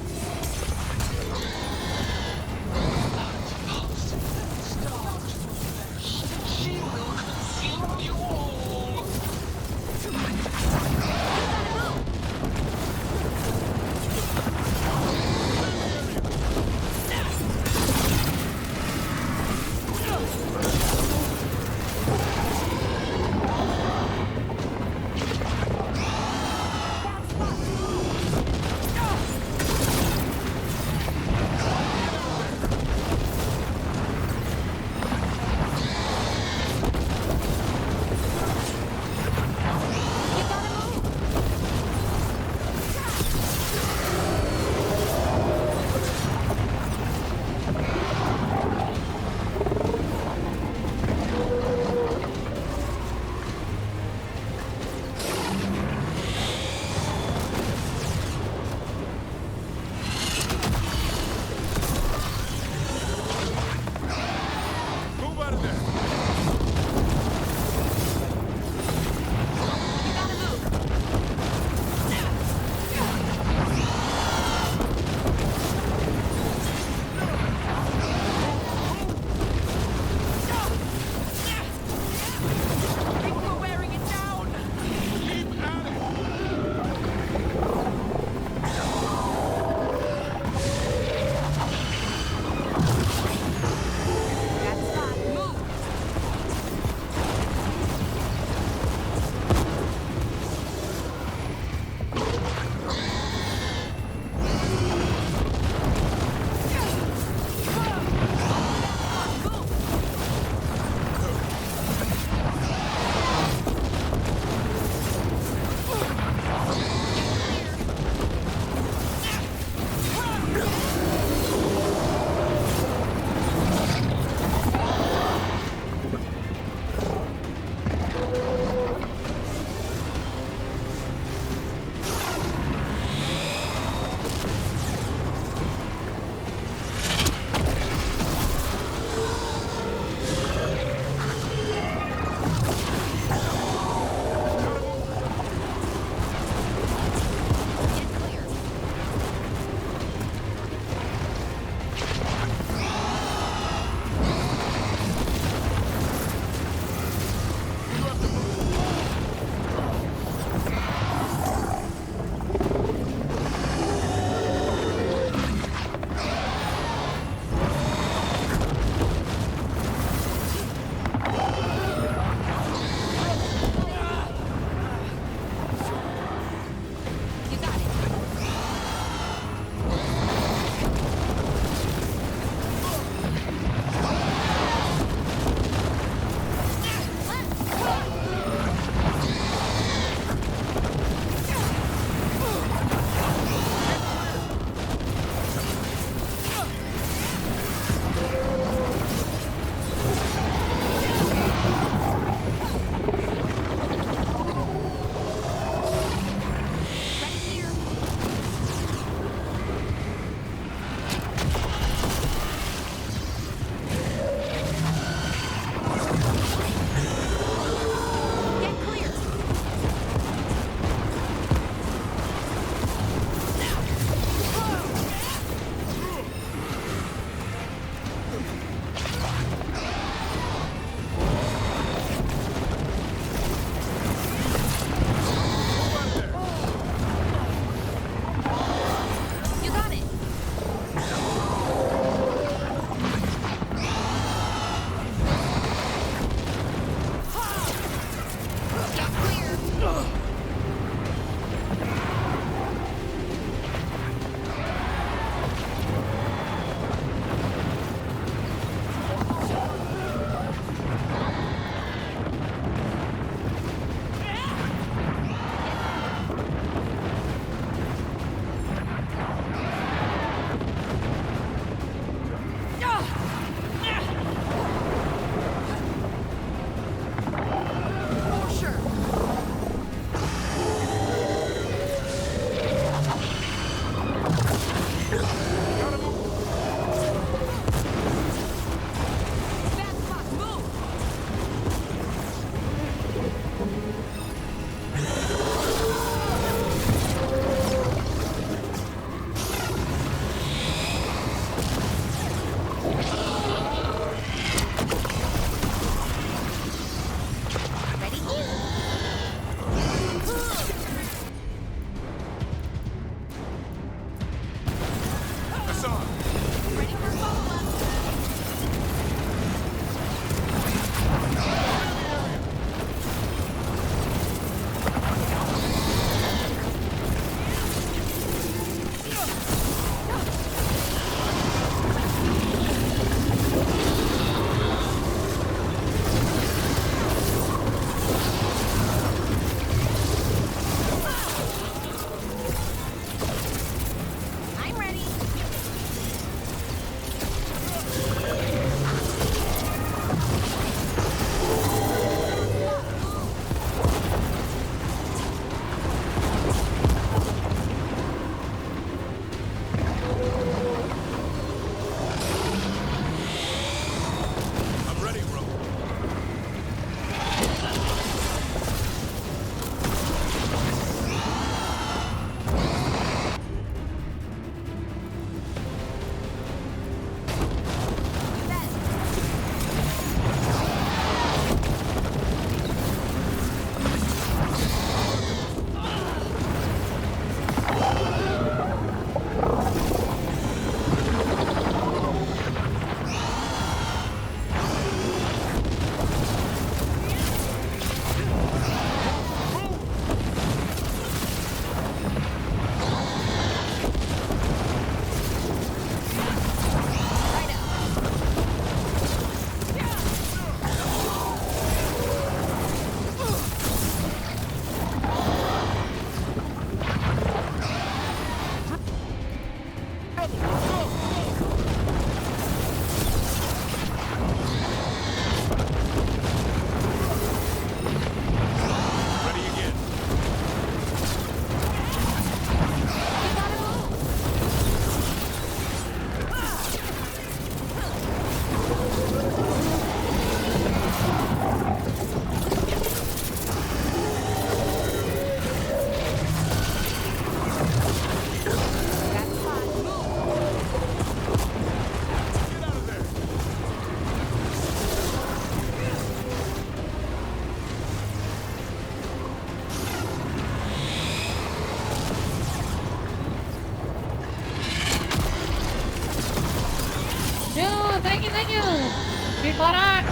Di parah.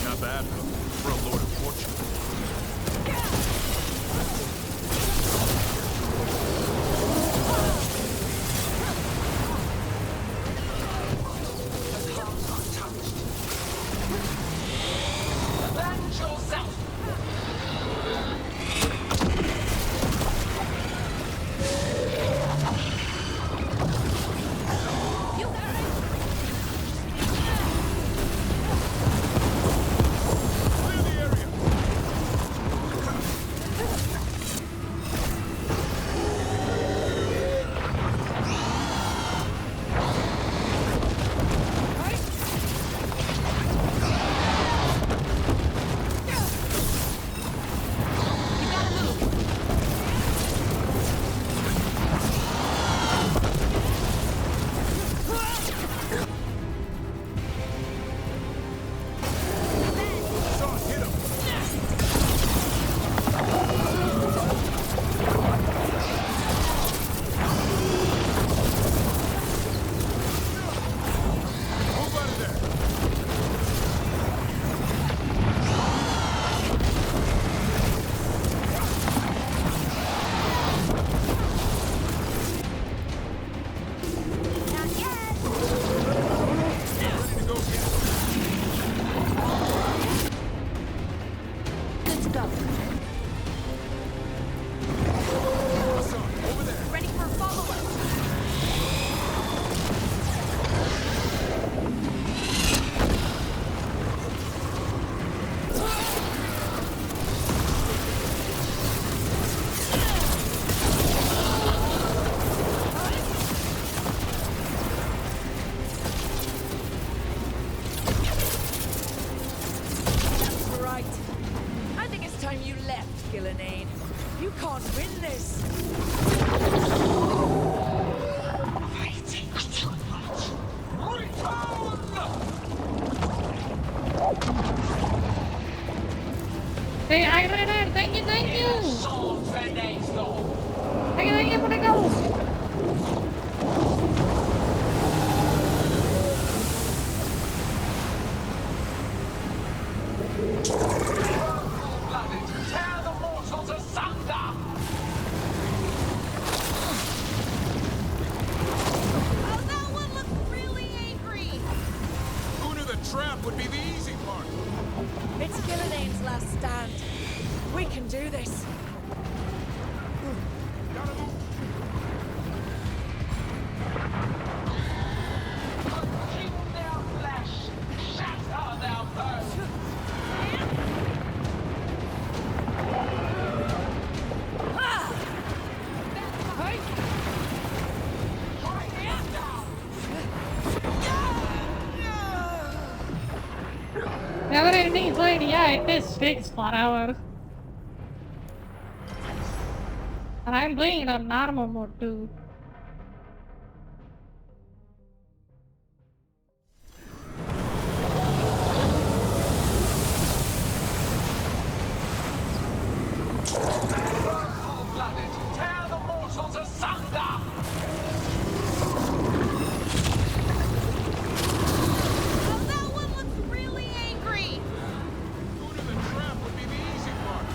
Not bad for a Lord of Fortune. Avenge yourself! You can't win this! Hey, I read it! Thank you, thank you! Thank you for the goals! Tear the mortals asunder! Oh, that one looks really angry! Who knew the trap would be the easy part? It's Gillidane's last stand. We can do this. Consume their flesh! Shatter their bones! Never ending fight, yeah, it is takes forever. And I'm playing it on normal mode too. Cold-blooded! Tear the mortals asunder! Oh, that one looks really angry! Who knew the trap would be the easy part?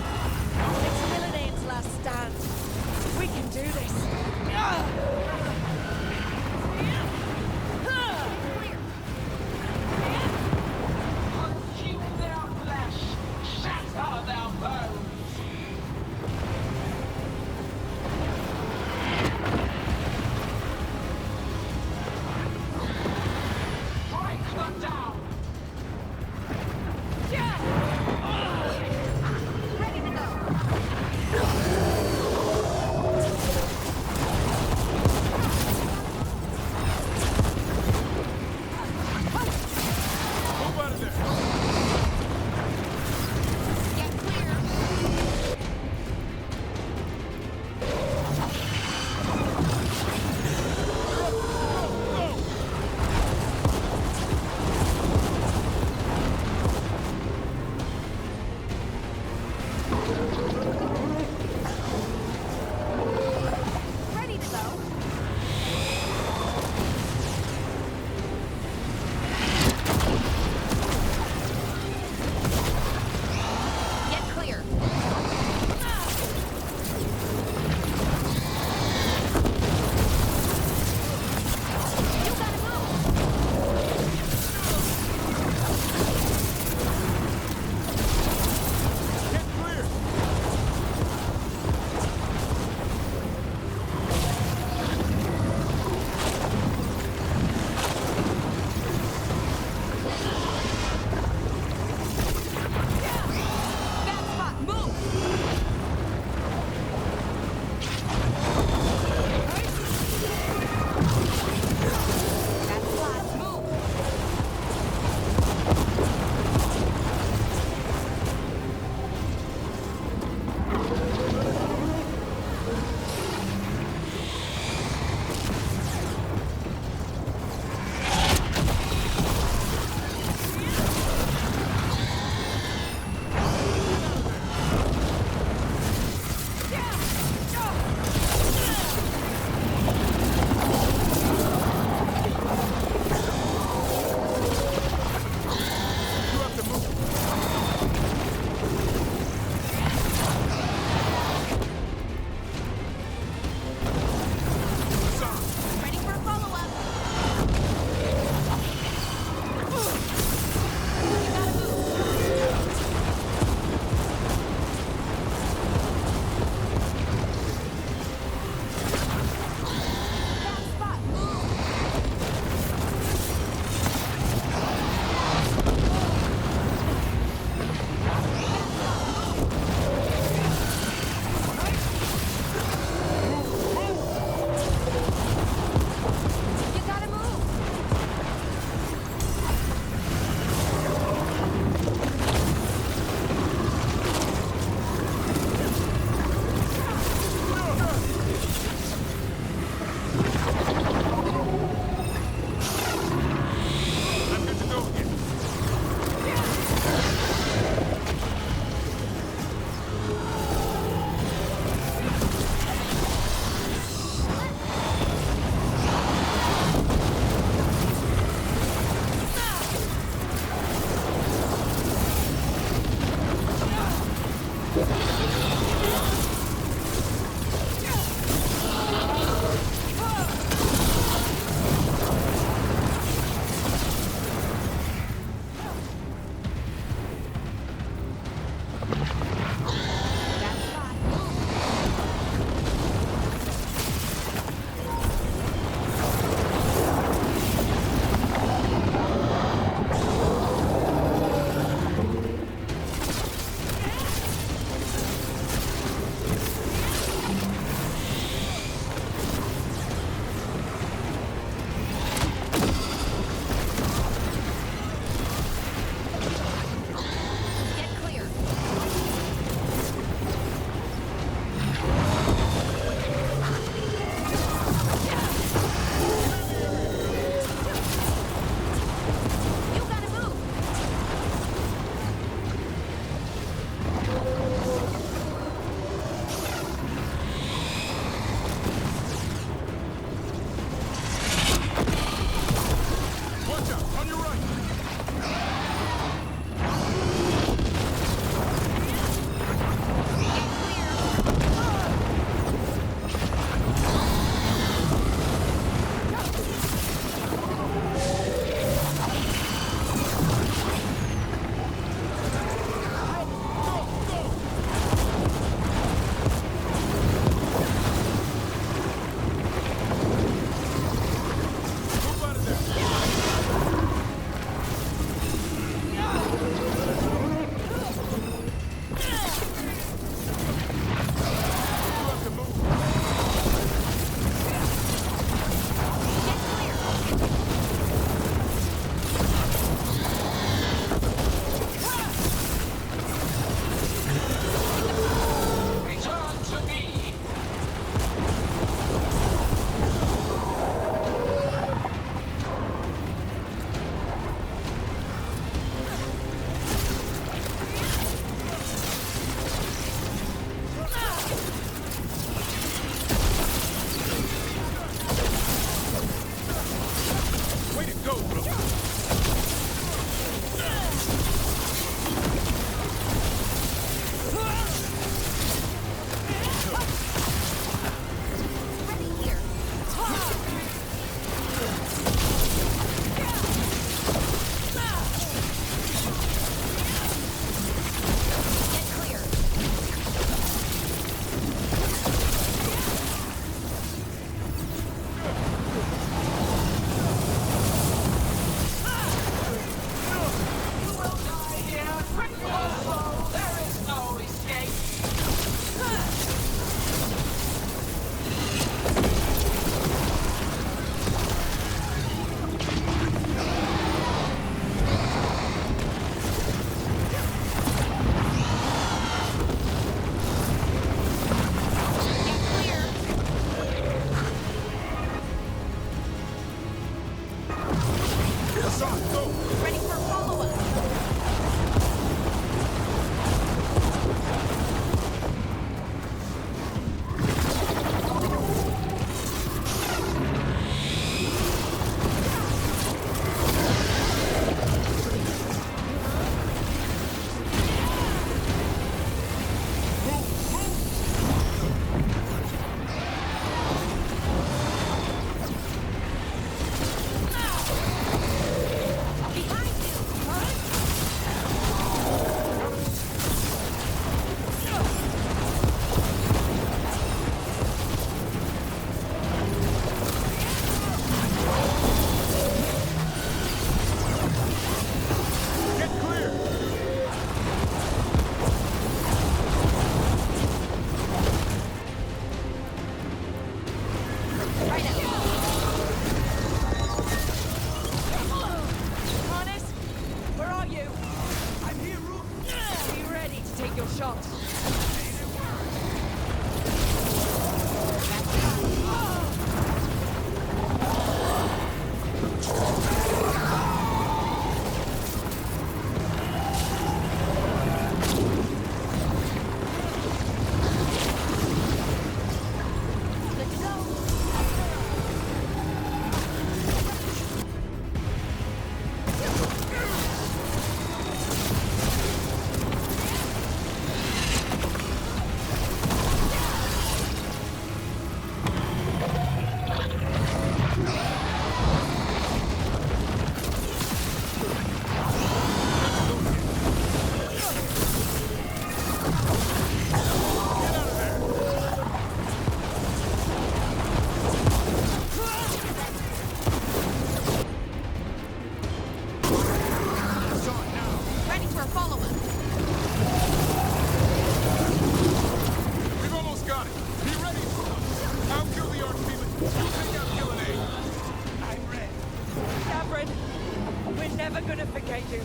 do?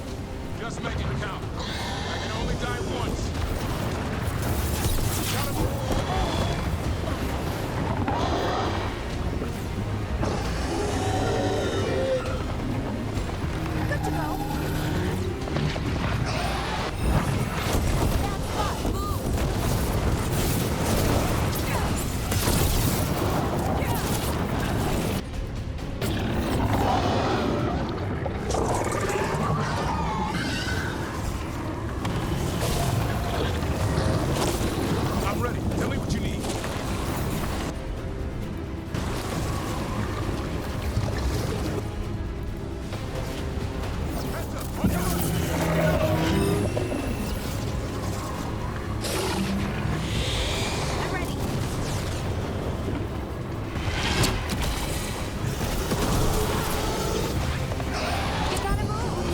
Just make it count. I can only die once. Gotta move. Good to go. I'm ready. Tell me what you need. Heads up, on your mark. I'm ready. You gotta move.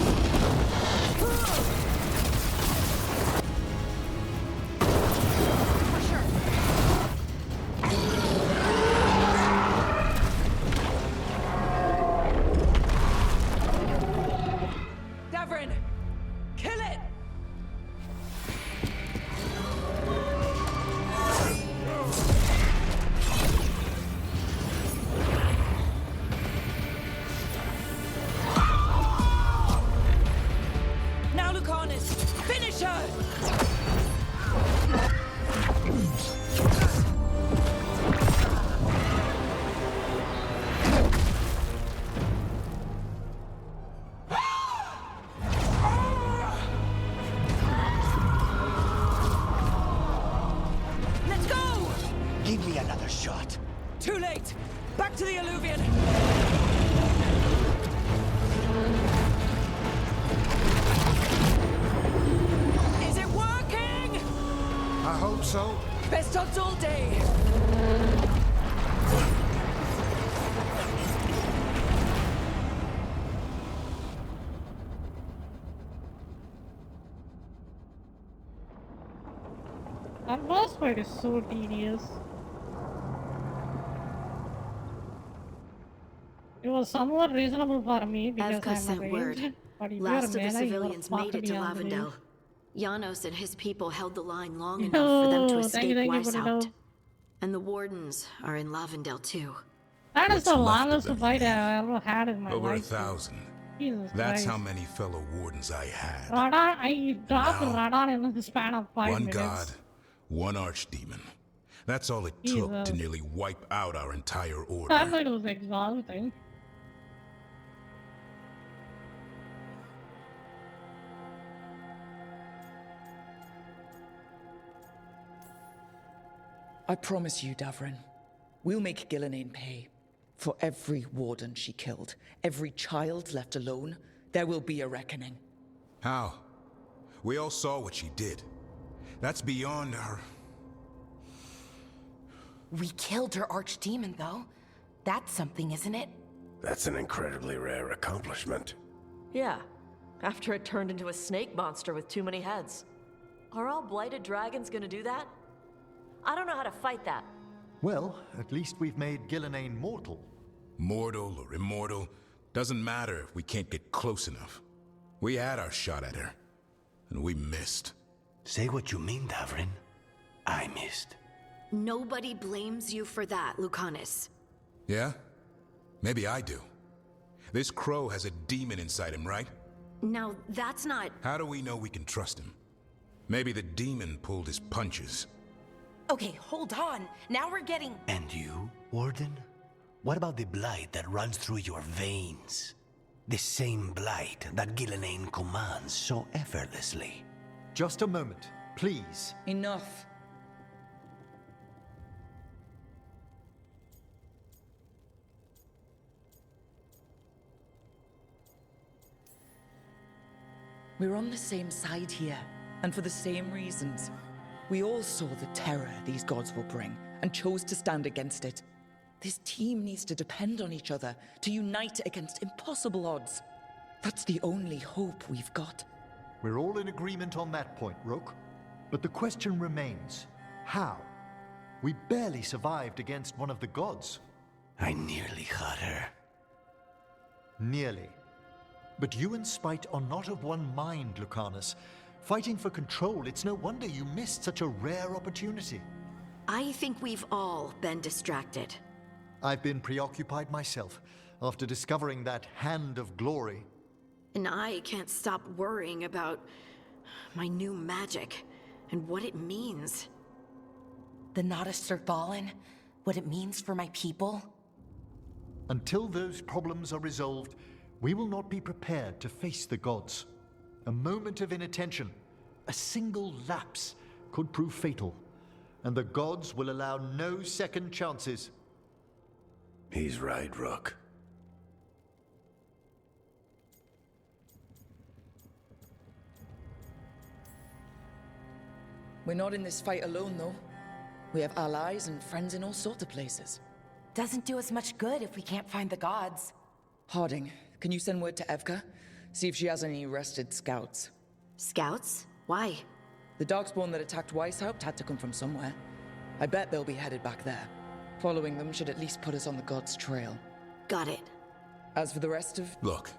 For sure. Davrin! Kill it! Now, Lucanus! Finish her! Let's go! Give me another shot. Too late! Back to the Alluvion! Is it working? I hope so. Best odds all day! That boss fight is so tedious. It was somewhat reasonable for me because Evka I'm sent a word. range, but if Last you're of a the melee, civilians you're made it to beyond belief. Lavendel. Janos and his people held the line long enough for them to Oh, escape thank you, Weishaupt. And the Wardens are in Lavendel too. That is What's the left of longest them? fight I've ever had in my Over life. 1,000. Jesus That's Christ. how many fellow wardens I had. Radon, I dropped Now, Radon in the span of 5 One minutes. god, one archdemon. That's all it took to Jesus. nearly wipe out our entire order. That fight was exhausting. I promise you, Davrin, we'll make Gillenane pay. For every warden she killed, every child left alone, there will be a reckoning. How? We all saw what she did. That's beyond our... We killed her archdemon, though. That's something, isn't it? That's an incredibly rare accomplishment. Yeah, after it turned into a snake monster with too many heads. Are all blighted dragons gonna do that? I don't know how to fight that. Well, at least we've made Gillenane mortal. Mortal or immortal, doesn't matter if we can't get close enough. We had our shot at her, and we missed. Say what you mean, Davrin. I missed. Nobody blames you for that, Lucanus. Yeah? Maybe I do. This crow has a demon inside him, right? Now, that's not... How do we know we can trust him? Maybe the demon pulled his punches. Okay, hold on. Now we're getting... And you, Warden? What about the blight that runs through your veins? The same blight that Gillenane commands so effortlessly. Just a moment, please. Enough. We're on the same side here, and for the same reasons. We all saw the terror these gods will bring, and chose to stand against it. This team needs to depend on each other, to unite against impossible odds. That's the only hope we've got. We're all in agreement on that point, Rook. But the question remains, how? We barely survived against one of the gods. I nearly got her. Nearly. But you and Spite are not of one mind, Lucanus. Fighting for control, it's no wonder you missed such a rare opportunity. I think we've all been distracted. I've been preoccupied myself after discovering that Hand of Glory. And I can't stop worrying about my new magic and what it means. The Nodists are fallen? What it means for my people? Until those problems are resolved, we will not be prepared to face the gods. A moment of inattention, a single lapse, could prove fatal, and the gods will allow no second chances. He's right, Rook. We're not in this fight alone, though. We have allies and friends in all sorts of places. Doesn't do us much good if we can't find the gods. Harding, can you send word to Evka? See if she has any rested scouts. Scouts? Why? The Darkspawn that attacked Weishaupt had to come from somewhere. I bet they'll be headed back there. Following them should at least put us on the gods' trail. Got it. As for the rest of... Look,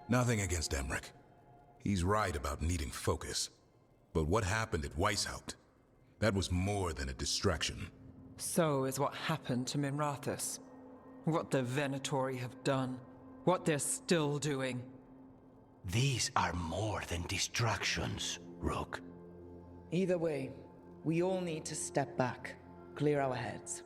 nothing against Emmerich. He's right about needing focus. But what happened at Weishaupt? That was more than a distraction. So is what happened to Minrathous. What the Venatori have done. What they're still doing. These are more than distractions, Rook. Either way, we all need to step back, clear our heads.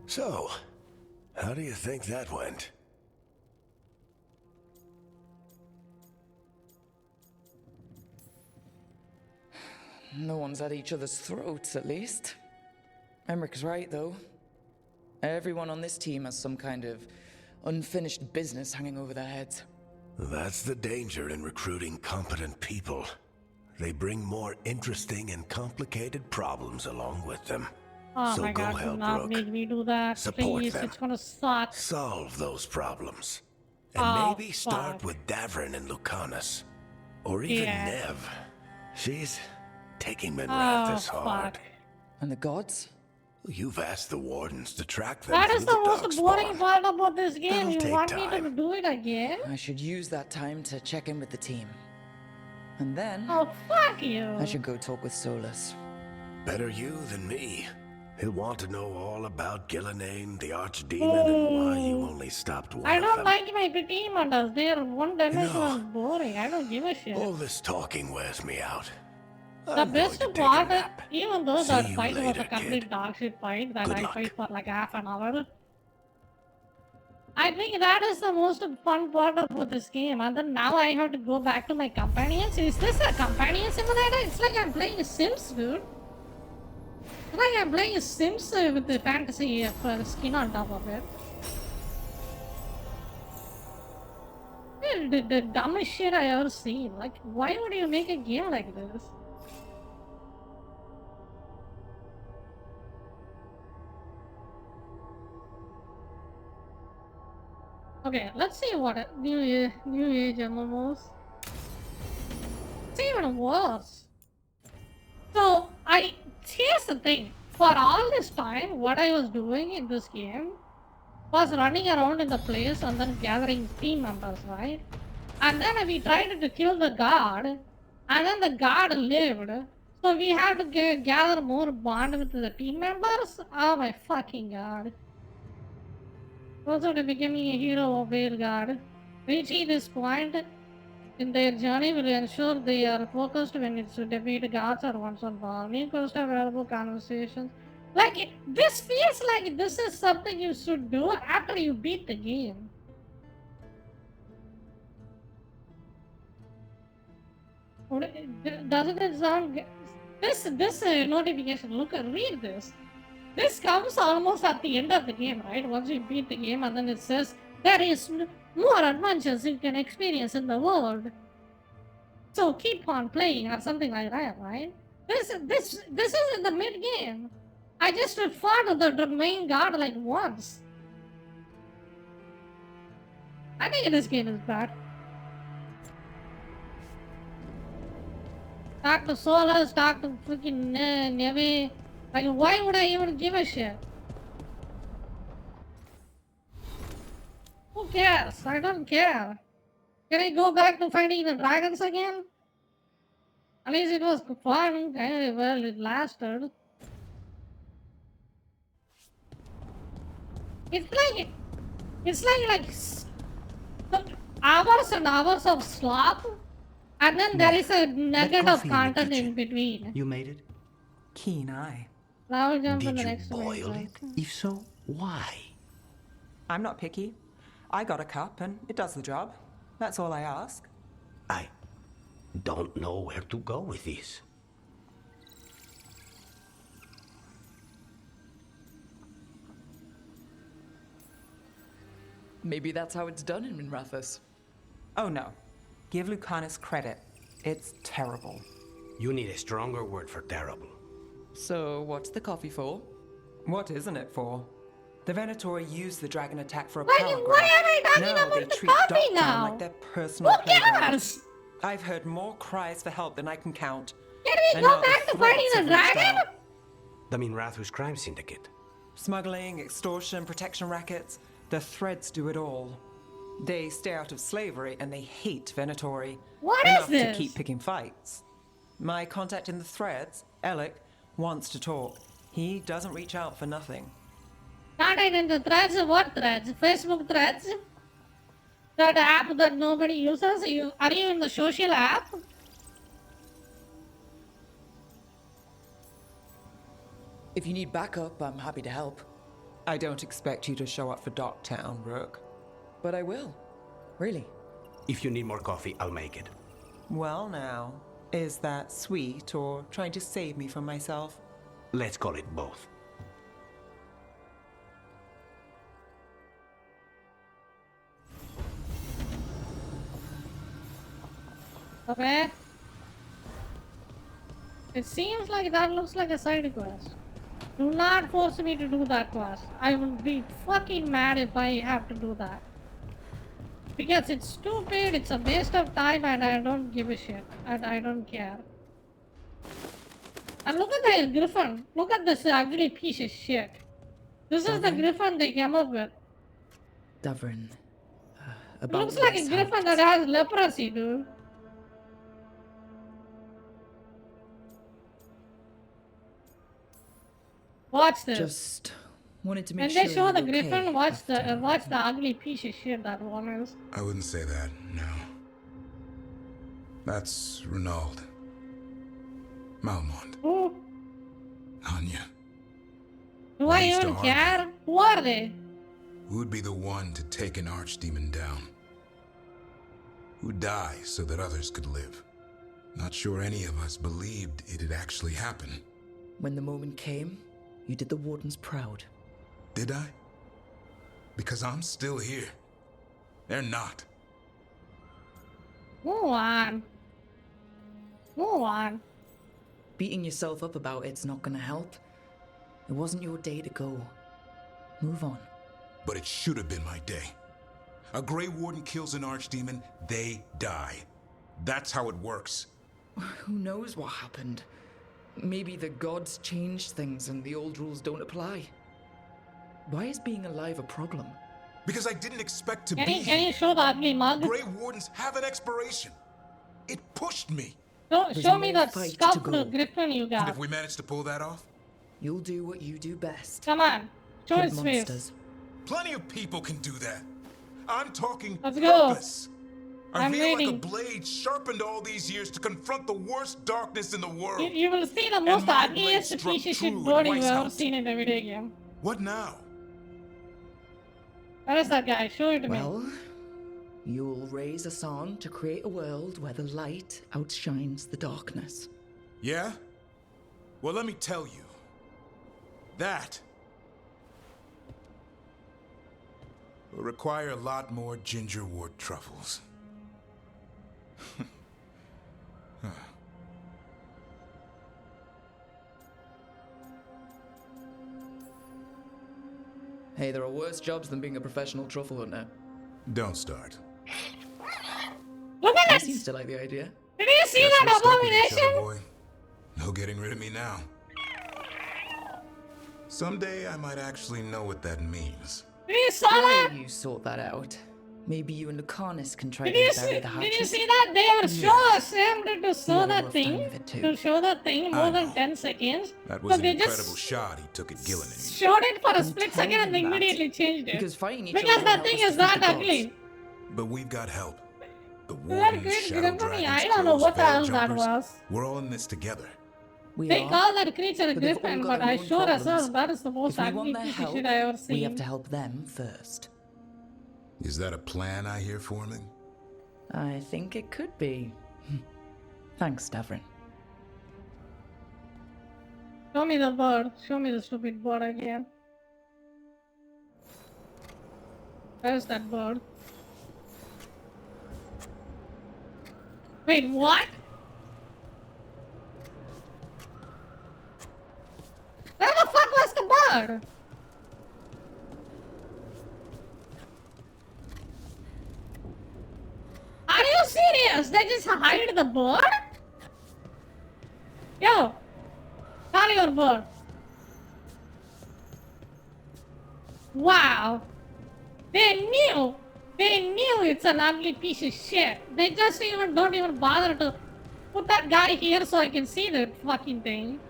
So, how do you think that went? No one's at each other's throats, at least. Emmerich's right, though. Everyone on this team has some kind of unfinished business hanging over their heads. That's the danger in recruiting competent people. They bring more interesting and complicated problems along with them. Oh So my go god, do help not Rook. make me do that. Support Please, them. it's gonna suck. Solve those problems. And Oh, maybe start fuck. with Davrin and Lucanus. Or even Yeah. Nev. She's taking Oh, Minrathous hard. fuck. And the gods? You've asked the Wardens to track them That through is the most Darkspawn. boring part about this game. That'll You take want me to time. do it again? I should use that time to check in with the team. And then... Oh, fuck you. I should go talk with Solus. Better you than me. He'll want to know all about Gillenane, the Archdemon, and why you only stopped one I of don't them. like my team hunters. They're one-dimensional You know, and boring. I don't give a shit. All this talking wears me out. The best part, even though See that you fight was later, a complete dog shit fight that Good I luck. fight for like half an hour, I think that is the most fun part about this game. And then now I have to go back to my companions. Is this a companion simulator? It's like I'm playing Sims, dude. It's like I'm playing Sims with the fantasy skin on top of it. The dumbest shit I ever seen. Like, why would you make a game like this? Okay, let's see what New Age MMOs. It's even worse. So here's the thing. For all this time, what I was doing in this game was running around in the place and then gathering team members, right? And then we tried to kill the guard, and then the guard lived. So we had to gather more bond with the team members. Oh my fucking god. Also to becoming a hero of veilguard. Reaching this point in their journey will ensure they are focused when it's to defeat gods or once and for all. New quests have valuable conversations. Like, this feels like this is something you should do after you beat the game. Doesn't it sound... This notification, look, read this. This comes almost at the end of the game, right? Once you beat the game and then it says, there is more adventures you can experience in the world. So keep on playing or something like that, right? This is in the mid-game. I just fought the main guard like once. I think this game is bad. Talk to Solus, talk to freaking Neve. Like, why would I even give a shit? Who cares? I don't care. Can I go back to fighting the dragons again? At least it was fun. Well, it lasted. It's like hours and hours of slop, and then there is a nugget of content in between. You made it? Keen eye. Now we'll jump to Did the you next boil one. it? If so, why? I'm not picky. I got a cup and it does the job. That's all I ask. I don't know where to go with this. Maybe that's how it's done in Minrathous. Oh no. Give Lucanus credit. It's terrible. You need a stronger word for terrible. So, what's the coffee for? What isn't it for? The Venatori used the dragon attack for a Why power are grab. they talking Now about they the treat coffee Docktown now? like their personal Who playground. cares? I've heard more cries for help than I can count. Can we And go now the back to fighting threats the have reached dragon? out. The Minrathous crime syndicate. Smuggling, extortion, protection rackets. The threads do it all. They stay out of slavery and they hate Venatori. What is enough this? to keep picking fights. My contact in the threads, Alec, wants to talk. He doesn't reach out for nothing. Contact in the threads? What threads? Facebook threads? That app that nobody uses? Are you in the social app? If you need backup, I'm happy to help. I don't expect you to show up for Docktown, Rook. But I will. Really. If you need more coffee, I'll make it. Well now, is that sweet or trying to save me from myself? Let's call it both. Okay. It seems like that looks like a side quest. Do not force me to do that quest. I will be fucking mad if I have to do that. Because it's stupid, it's a waste of time, and I don't give a shit. And I don't care. And look at the griffin. Look at this ugly piece of shit. This is the griffin they came up with. Davrin. It About looks like a this griffin house. that has leprosy, dude. Watch this. Just wanted to make When sure they show you the were griffin, okay watch the ugly piece of shit that one is. I wouldn't say that, no. That's Renaud. Malmont. Who? Anya. Do I Used to even argue. care? Who are they? Who'd be the one to take an archdemon down? Who'd die so that others could live? Not sure any of us believed it'd actually happen. When the moment came, you did the Wardens proud. Did I? Because I'm still here. They're not. Move on. Move on. Beating yourself up about it's not gonna help. It wasn't your day to go. Move on. But it should have been my day. A Grey Warden kills an archdemon, they die. That's how it works. Who knows what happened? Maybe the gods changed things and the old rules don't apply. Why is being alive a problem? Because I didn't expect to Can you show the ugly mug? Grey Wardens have an expiration. It pushed me. Show me that fight to stuffed go. griffin you And got. if we manage to pull that off, you'll do what you do best. Come on. Show Hunt his face. monsters. plenty of people can do that. I'm talking Let's go. purpose. I I'm feel ready. like a blade sharpened all these years to confront the worst darkness in the world. You will see the most my ugliest blade struck piece of shit true bird in you've ever Weishaupt. seen in a video game. What now? Where is that guy? Show it to me. Well, you'll raise a song to create a world where the light outshines the darkness. Yeah? Well, let me tell you. That will require a lot more gingerwort truffles. Huh. Hey, there are worse jobs than being a professional truffle hunter. Don't start. Look at He that! seems to like the idea. Did you see Guess that we're stuck with each other, abomination? boy. No getting rid of me now. Someday I might actually know what that means. Did you saw that? You sort that out. Maybe you and Lucanus can try Did to you bury see? the Did you hatchet. see that? They were so ashamed to show had a that rough thing. time of it too. To show that thing more I than know. 10 seconds. That So was an they incredible just shot he took at Gillinan. showed it for a I'm split telling second and you, Matt, immediately changed it. because fighting each Because other that won't thing help us is defeat that the gods. ugly. But we've got help. The That Wardens, great Shadow villain for me. Dragons, I don't know Trolls, what the Veil hell that Jumpers. was. We're all in this together. We They are, call that creature a but they've all griffin, got but their I own sure as hell problems. that is the most If we ugly want their piece of help, shit I ever seen. we have to help them first. Is that a plan I hear forming? I think it could be. Thanks, Davrin. Show me the bird. Show me the stupid bird again. Where's that bird? Wait, what? Where the fuck was the bird? Are you serious? They just hide the bird? Yo, call your bird. Wow. They knew it's an ugly piece of shit. They just don't even bother to put that guy here so I can see the fucking thing.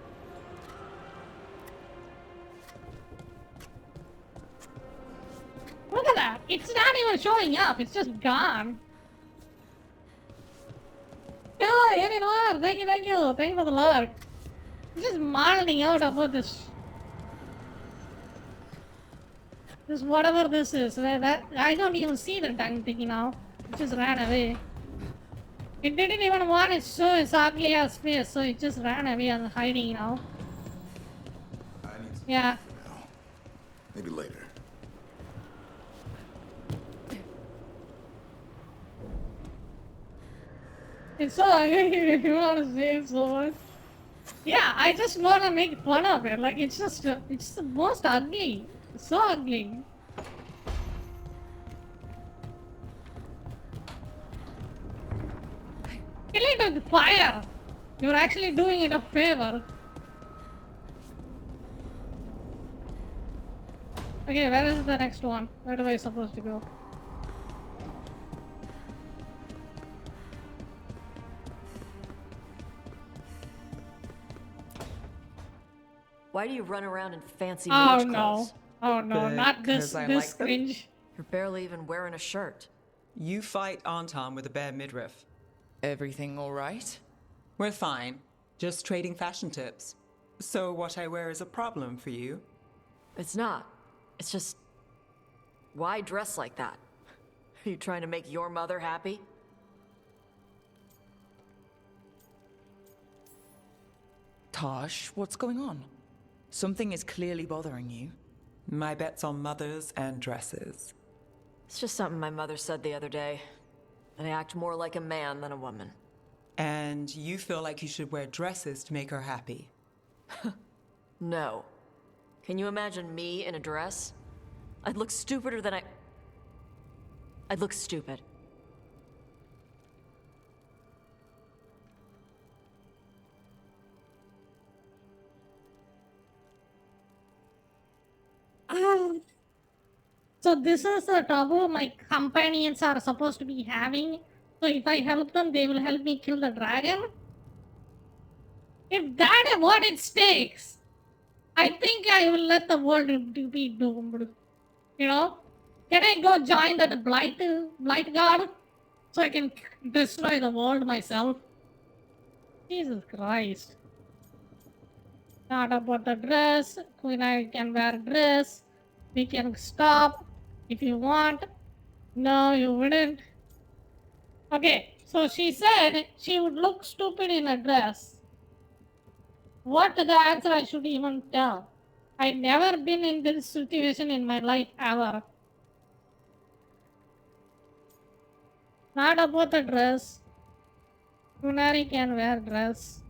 Look at that. It's not even showing up. It's just gone. Oh, thank you, Lord. Thank you, thank you. Thank you for the Lord. I'm just marveling out about this. This whatever this is. That I don't even see the dang thing now. It just ran away. It didn't even want to show its ugly ass face, so it just ran away and hiding now. Yeah. Maybe later. It's so ugly if you want to say it so much. Yeah, I just want to make fun of it. Like, it's just, it's the most ugly. It's so ugly. Kill it with fire. You're actually doing it a favor. Okay, where is the next one? Where am I supposed to go? Why do you run around in fancy Oh mage no. clothes? Oh no, not this, Because I this like them. cringe. You're barely even wearing a shirt. You fight Anton with a bare midriff. Everything all right? We're fine. Just trading fashion tips. So what I wear is a problem for you? It's not. It's just... Why dress like that? Are you trying to make your mother happy? Tosh, what's going on? Something is clearly bothering you. My bet's on mothers and dresses. It's just something my mother said the other day. That I act more like a man than a woman. And you feel like you should wear dresses to make her happy? No. Can you imagine me in a dress? I'd look stupider than I'd look stupid. So this is the trouble my companions are supposed to be having. So if I help them, they will help me kill the dragon. If that is what it takes, I think I will let the world be doomed. You know? Can I go join the blight guard? So I can destroy the world myself? Jesus Christ. Not about the dress. Queen I can wear a dress. We can stop if you want. No, you wouldn't. Okay, so she said she would look stupid in a dress. What the answer I should even tell? I've never been in this situation in my life ever. Not about the dress. Kunari can wear dress.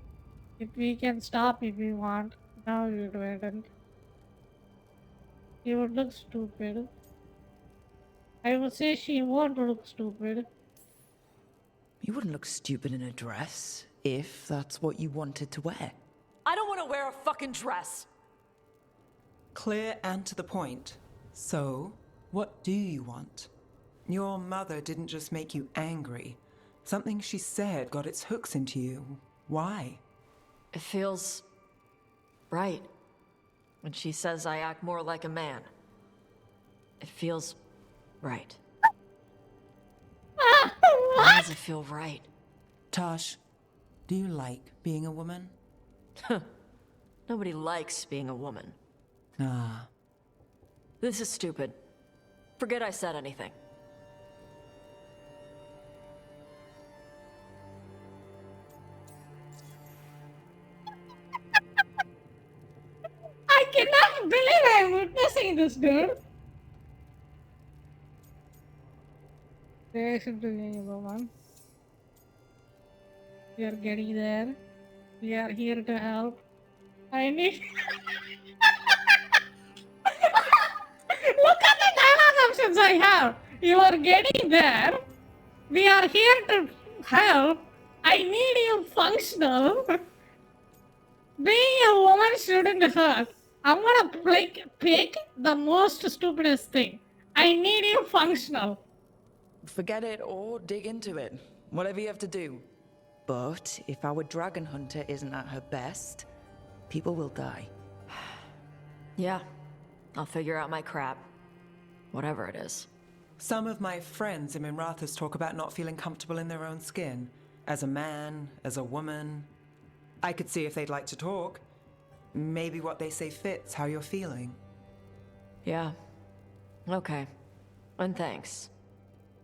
If we can stop if we want. No, you wouldn't. You would look stupid. I would say she won't look stupid. You wouldn't look stupid in a dress, if that's what you wanted to wear. I don't want to wear a fucking dress. Clear and to the point. So, what do you want? Your mother didn't just make you angry. Something she said got its hooks into you. Why? It feels right when she says I act more like a man. It feels right. Why does it feel right? Tosh, do you like being a woman? Nobody likes being a woman. Ah. This is stupid. Forget I said anything. I cannot believe I'm witnessing this, dude. There should be any woman. We are getting there. We are here to help. I need. Look at the dialogue options I have. You are getting there. We are here to help. I need you functional. Being a woman shouldn't hurt. I'm gonna pick the most stupidest thing. I need you functional. Forget it or dig into it. Whatever you have to do. But if our dragon hunter isn't at her best, people will die. Yeah, I'll figure out my crap. Whatever it is. Some of my friends in Minrathous talk about not feeling comfortable in their own skin. As a man, as a woman. I could see if they'd like to talk. Maybe what they say fits how you're feeling. Yeah. Okay. And thanks.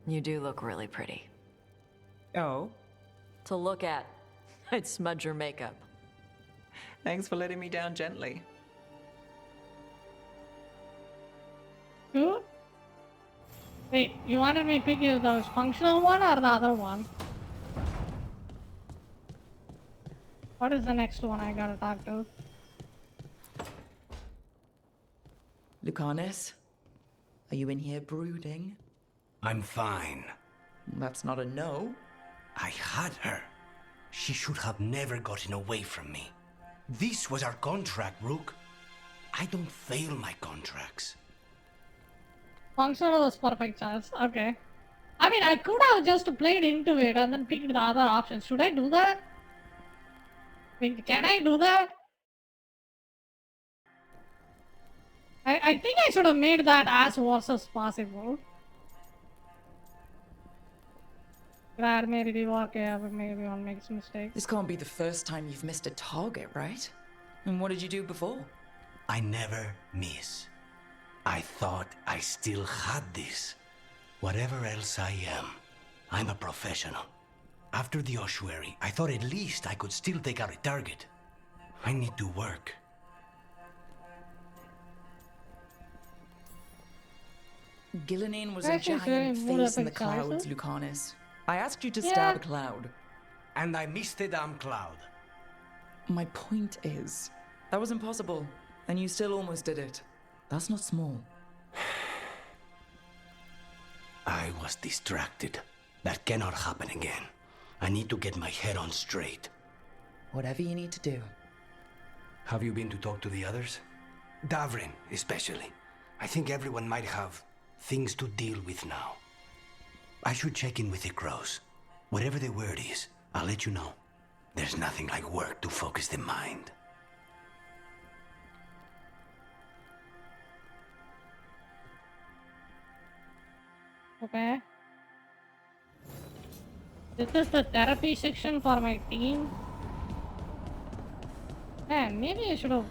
You do look really pretty. Oh? To look at. I'd smudge your makeup. Thanks for letting me down gently. Who? Wait, you wanted me to pick you the functional one or the other one? What is the next one I gotta talk to? Lucanus, are you in here brooding? I'm fine. That's not a no. I had her. She should have never gotten away from me. This was our contract, Rook. I don't fail my contracts. Functional was perfect choice. Okay. I mean, I could have just played into it and then picked the other options. Should I do that? Wait, can I do that? I think I should have made that as worse as possible. Glad maybe it work, yeah, but maybe one makes mistakes. This can't be the first time you've missed a target, right? And what did you do before? I never miss. I thought I still had this. Whatever else I am, I'm a professional. After the ossuary, I thought at least I could still take out a target. I need to work. Gillinan was a Actually, giant very face in the multiple clouds, choices. Lucanus. I asked you to Yeah. stab a cloud. And I missed the damn cloud. My point is, that was impossible, and you still almost did it. That's not small. I was distracted. That cannot happen again. I need to get my head on straight. Whatever you need to do. Have you been to talk to the others? Davrin, especially. I think everyone might have things to deal with now. I should check in with the crows. Whatever the word is, I'll let you know. There's nothing like work to focus the mind. Okay. This is the therapy section for my team. Man, maybe I should have.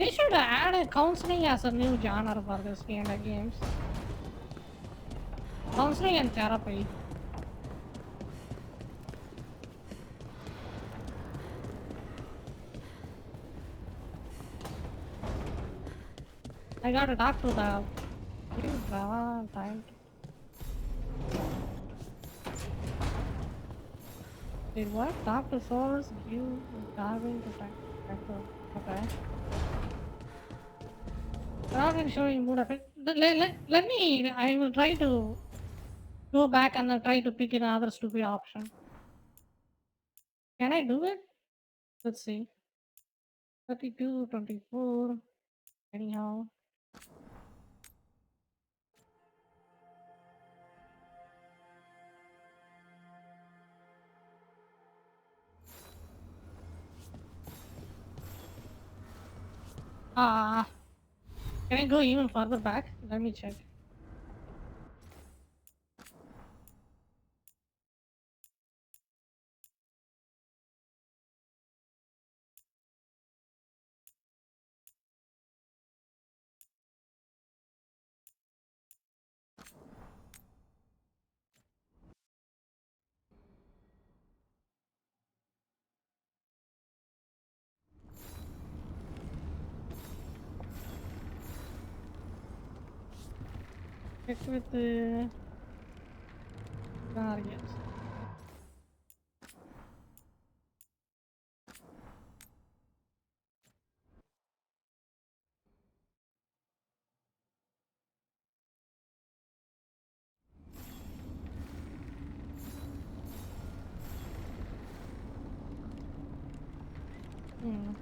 They should have added counseling as a new genre for this kind of games. Counseling and therapy. I gotta talk to the. Time. Did what? Talk to source, view, diving to factor. Okay. Rather than showing mood effect, let me. I will try to go back and then try to pick another stupid option. Can I do it? Let's see. 32, 24. Anyhow. Ah, can I go even further back? Let me check. Check with the targets. Hmm.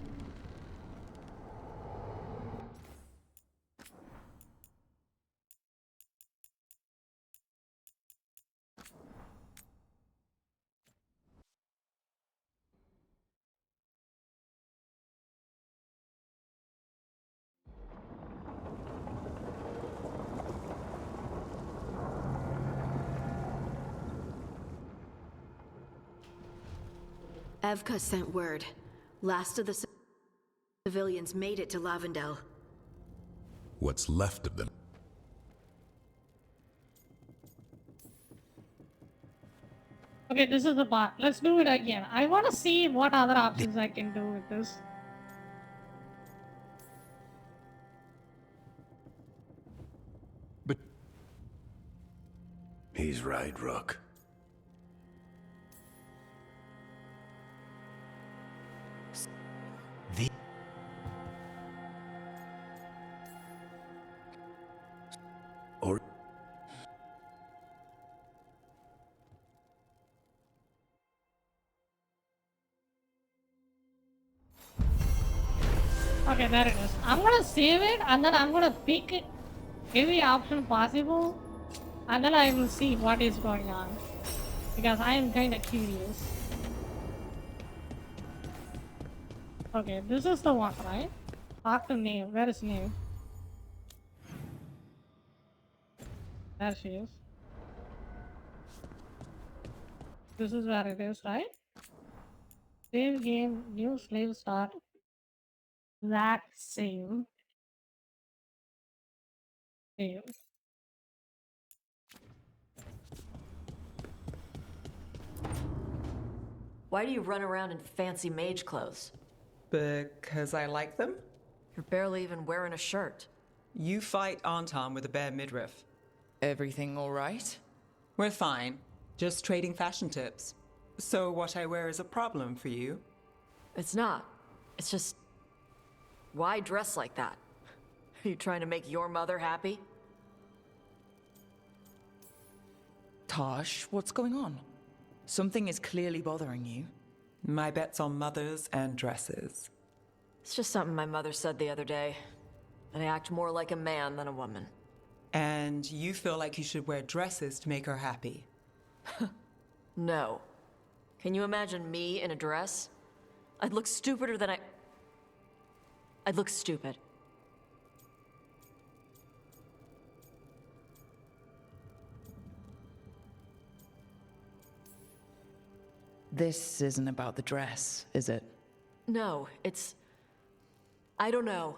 Evka sent word. Last of the civilians made it to Lavendel. What's left of them? Okay, this is the part. Let's do it again. I want to see what other options I can do with this. But He's right, Rook. The Or Okay, there it is. I'm gonna save it and then I'm gonna pick every option possible and then I will see what is going on because I am kind of curious. Okay, this is the one, right? Talk to Neve. Where is Neve? There she is. This is where it is, right? Save game, new slave start. That same. Save. Why do you run around in fancy mage clothes? Because I like them? You're barely even wearing a shirt. You fight Anton with a bare midriff. Everything all right? We're fine. Just trading fashion tips. So what I wear is a problem for you? It's not. It's just... Why dress like that? Are you trying to make your mother happy? Tosh, what's going on? Something is clearly bothering you. My bet's on mothers and dresses. It's just something my mother said the other day. That I act more like a man than a woman. And you feel like you should wear dresses to make her happy? No. Can you imagine me in a dress? I'd look stupider than I'd look stupid. This isn't about the dress, is it? No, it's... I don't know.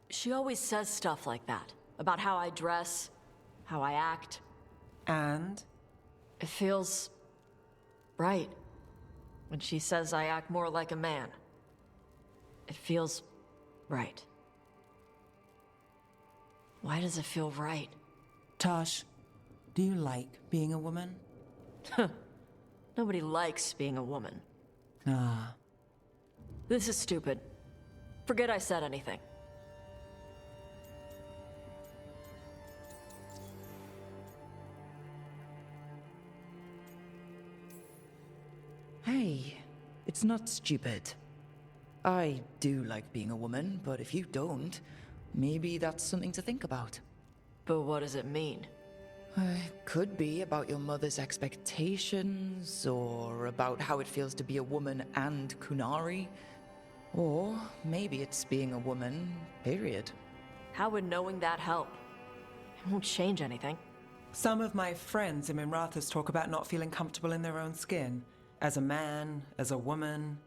She always says stuff like that. About how I dress, how I act. And? It feels... right. When she says I act more like a man. It feels... right. Why does it feel right? Tosh, do you like being a woman? Nobody likes being a woman. Ah. This is stupid. Forget I said anything. Hey, it's not stupid. I do like being a woman, but if you don't, maybe that's something to think about. But what does it mean? It could be about your mother's expectations, or about how it feels to be a woman and Kunari. Or maybe it's being a woman, period. How would knowing that help? It won't change anything. Some of my friends in Minrathous talk about not feeling comfortable in their own skin. As a man, as a woman.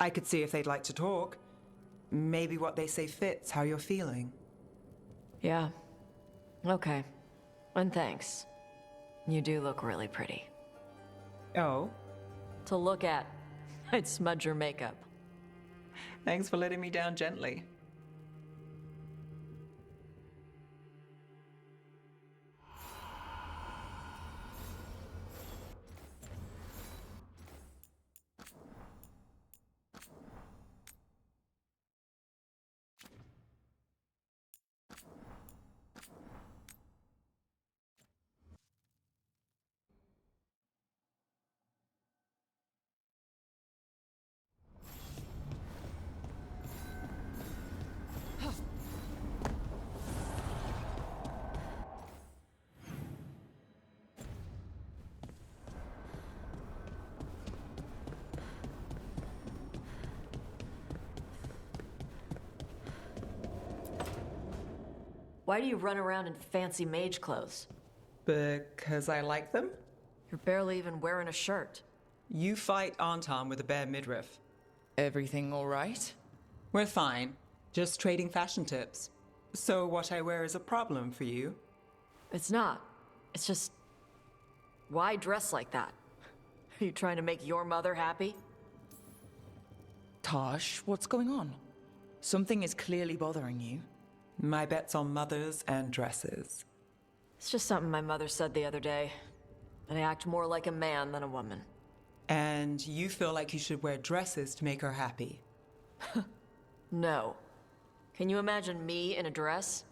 I could see if they'd like to talk. Maybe what they say fits how you're feeling. Yeah. Okay. And thanks. You do look really pretty. Oh? To look at. I'd smudge your makeup. Thanks for letting me down gently. Why do you run around in fancy mage clothes? Because I like them? You're barely even wearing a shirt. You fight Anton with a bare midriff. Everything all right? We're fine. Just trading fashion tips. So what I wear is a problem for you? It's not. It's just... Why dress like that? Are you trying to make your mother happy? Tosh, what's going on? Something is clearly bothering you. My bet's on mothers and dresses. It's just something my mother said the other day. That I act more like a man than a woman. And you feel like you should wear dresses to make her happy? No. Can you imagine me in a dress?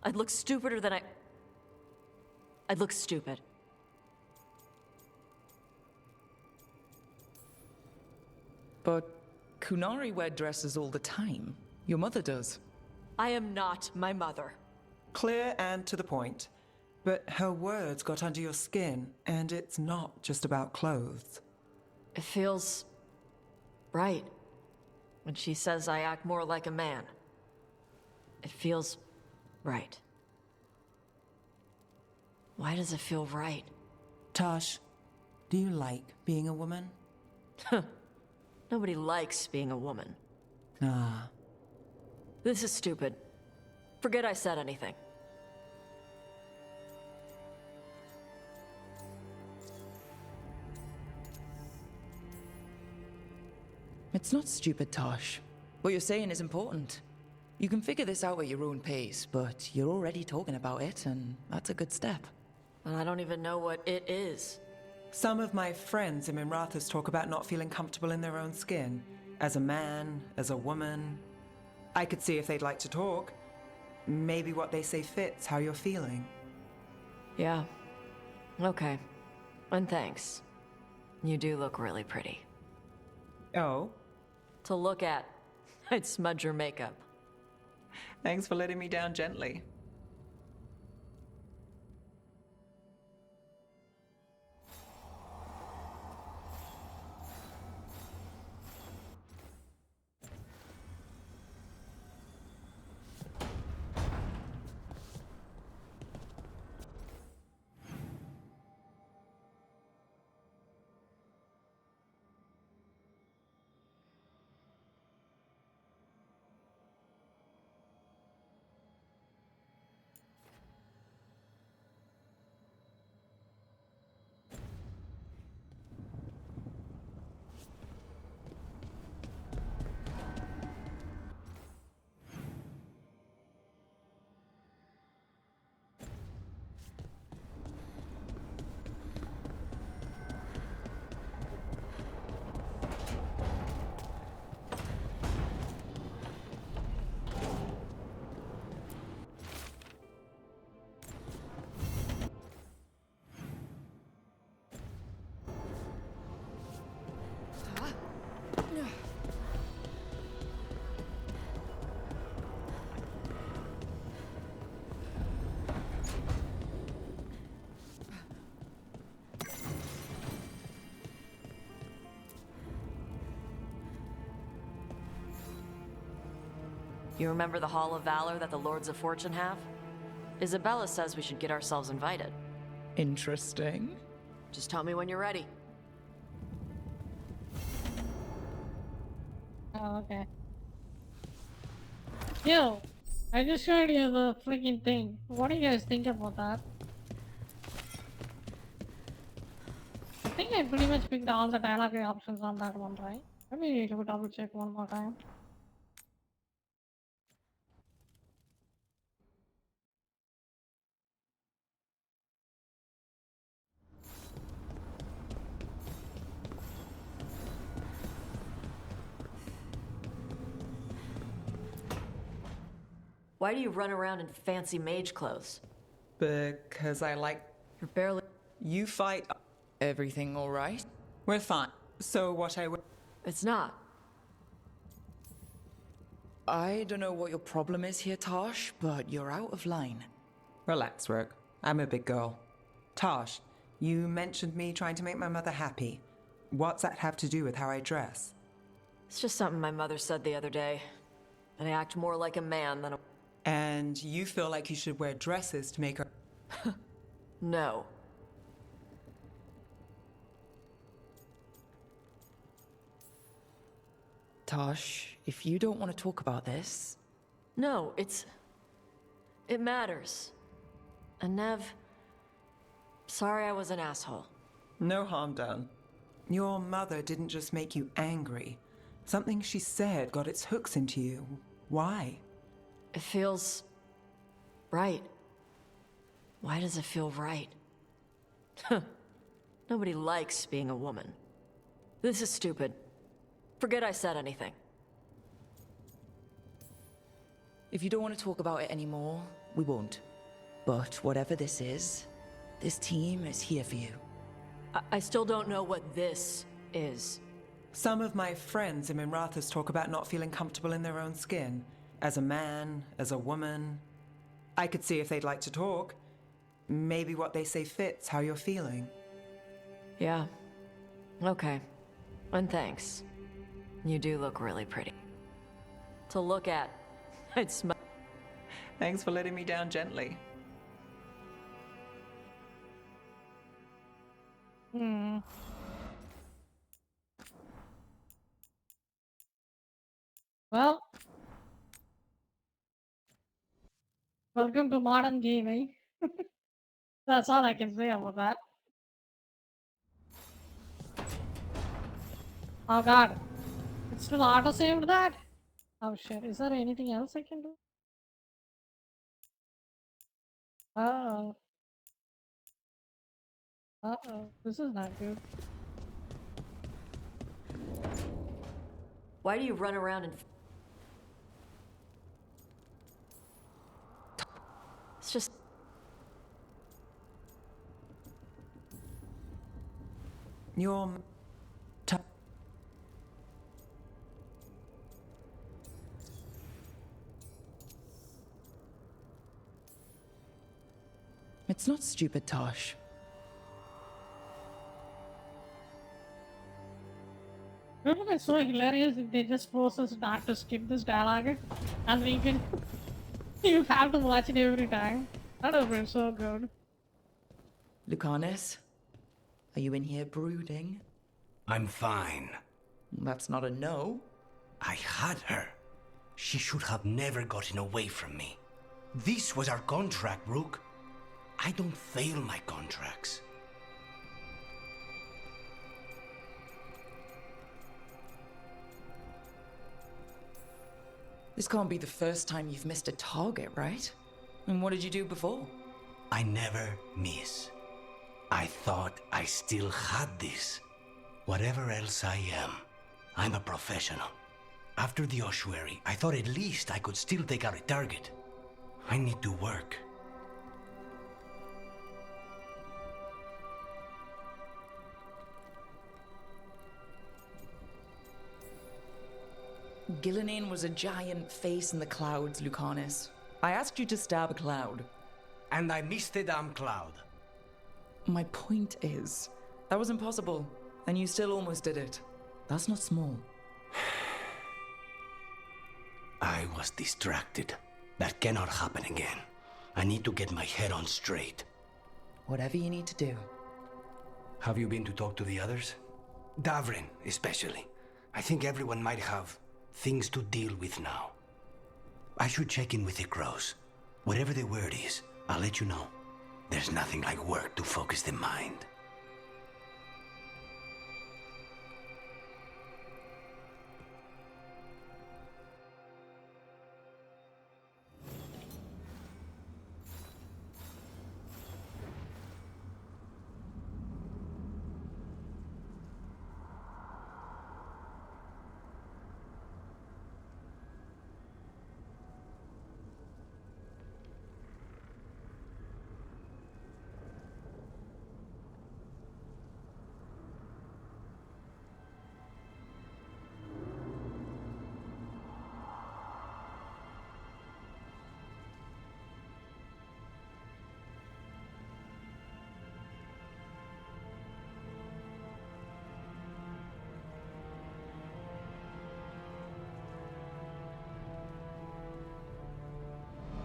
I'd look stupider than I'd look stupid. But Kunari wear dresses all the time. Your mother does. I am not my mother. Clear and to the point. But her words got under your skin, and it's not just about clothes. It feels... right. When she says I act more like a man. It feels... right. Why does it feel right? Tosh, do you like being a woman? Nobody likes being a woman. Ah. This is stupid. Forget I said anything. It's not stupid, Tosh. What you're saying is important. You can figure this out at your own pace, but you're already talking about it, and that's a good step. And I don't even know what it is. Some of my friends in Minrathous talk about not feeling comfortable in their own skin. As a man, as a woman. I could see if they'd like to talk. Maybe what they say fits how you're feeling. Yeah. Okay. And thanks. You do look really pretty. Oh? To look at. I'd smudge your makeup. Thanks for letting me down gently. You remember the Hall of Valor that the Lords of Fortune have? Isabella says we should get ourselves invited. Interesting. Just tell me when you're ready. Oh, okay. Yo, I just showed you the freaking thing. What do you guys think about that? I think I pretty much picked all the dialogue options on that one, right? Let me double check one more time. Why do you run around in fancy mage clothes? Because I like... You're barely... You fight... Everything all right? We're fine. So what I... It's not. I don't know what your problem is here, Tosh, but you're out of line. Relax, Rook. I'm a big girl. Tosh, you mentioned me trying to make my mother happy. What's that have to do with how I dress? It's just something my mother said the other day. And I act more like a man than a... And you feel like you should wear dresses to make her... No. Tosh, if you don't want to talk about this... No, it matters. And Nev... Sorry I was an asshole. No harm done. Your mother didn't just make you angry. Something she said got its hooks into you. Why? It feels... right. Why does it feel right? Nobody likes being a woman. This is stupid. Forget I said anything. If you don't want to talk about it anymore, we won't. But whatever this is, this team is here for you. I still don't know what this is. Some of my friends in Minrathous talk about not feeling comfortable in their own skin. As a man, as a woman. I could see if they'd like to talk. Maybe what they say fits how you're feeling. Yeah. Okay. And thanks. You do look really pretty. To look at. I'd smell. Thanks for letting me down gently. Well, welcome to modern gaming. That's all I can say about that. Oh god. It's still auto-saved that? Oh shit, is there anything else I can do? Uh-oh. Uh-oh, this is not good. Why do you run around and... It's just... You're... It's not stupid, Tosh. It would be so hilarious if they just force us not to skip this dialogue and we can... you have to watch it every time. That would have been so good. Lucanus, are you in here brooding? I'm fine. That's not a no. I had her. She should have never gotten away from me. This was our contract, Rook. I don't fail my contracts. This can't be the first time you've missed a target, right? And what did you do before? I never miss. I thought I still had this. Whatever else I am, I'm a professional. After the ossuary, I thought at least I could still take out a target. I need to work. Gillinan was a giant face in the clouds, Lucanus. I asked you to stab a cloud. And I missed the damn cloud. My point is, that was impossible, and you still almost did it. That's not small. I I was distracted. That cannot happen again. I need to get my head on straight. Whatever you need to do. Have you been to talk to the others? Davrin, especially. I think everyone might have things to deal with now. I should check in with the crows. Whatever the word is, I'll let you know. There's nothing like work to focus the mind.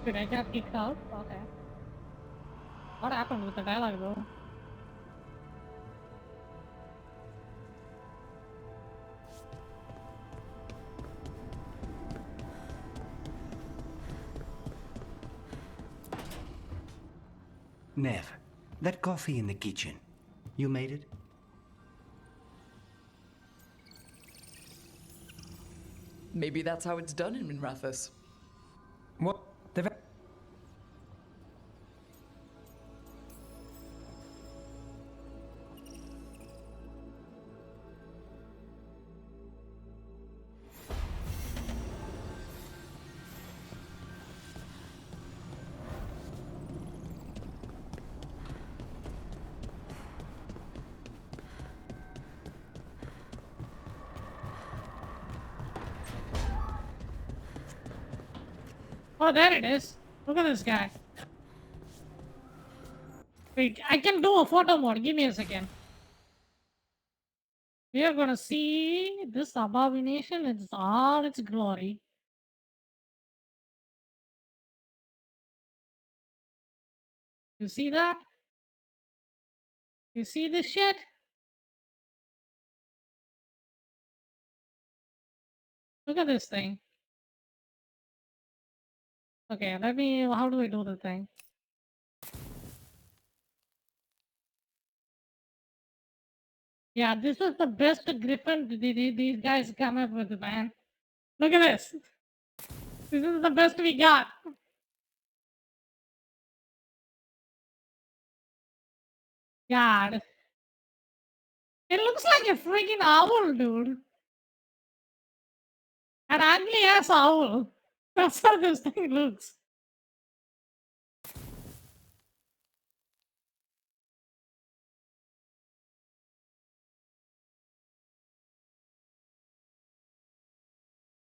Did I get kicked out? Okay. What happened with the dialogue though? Nev, that coffee in the kitchen, you made it? Maybe that's how it's done in Minrathous. What? Oh, there it is. Look at this guy. Wait, I can do a photo mode. Give me a second. We are gonna see this abomination in all its glory. You see that? You see this shit? Look at this thing. Okay, let me. How do I do the thing? Yeah, this is the best griffin these guys come up with, man. Look at this. This is the best we got. God. It looks like a freaking owl, dude. An ugly ass owl. That's how this thing looks.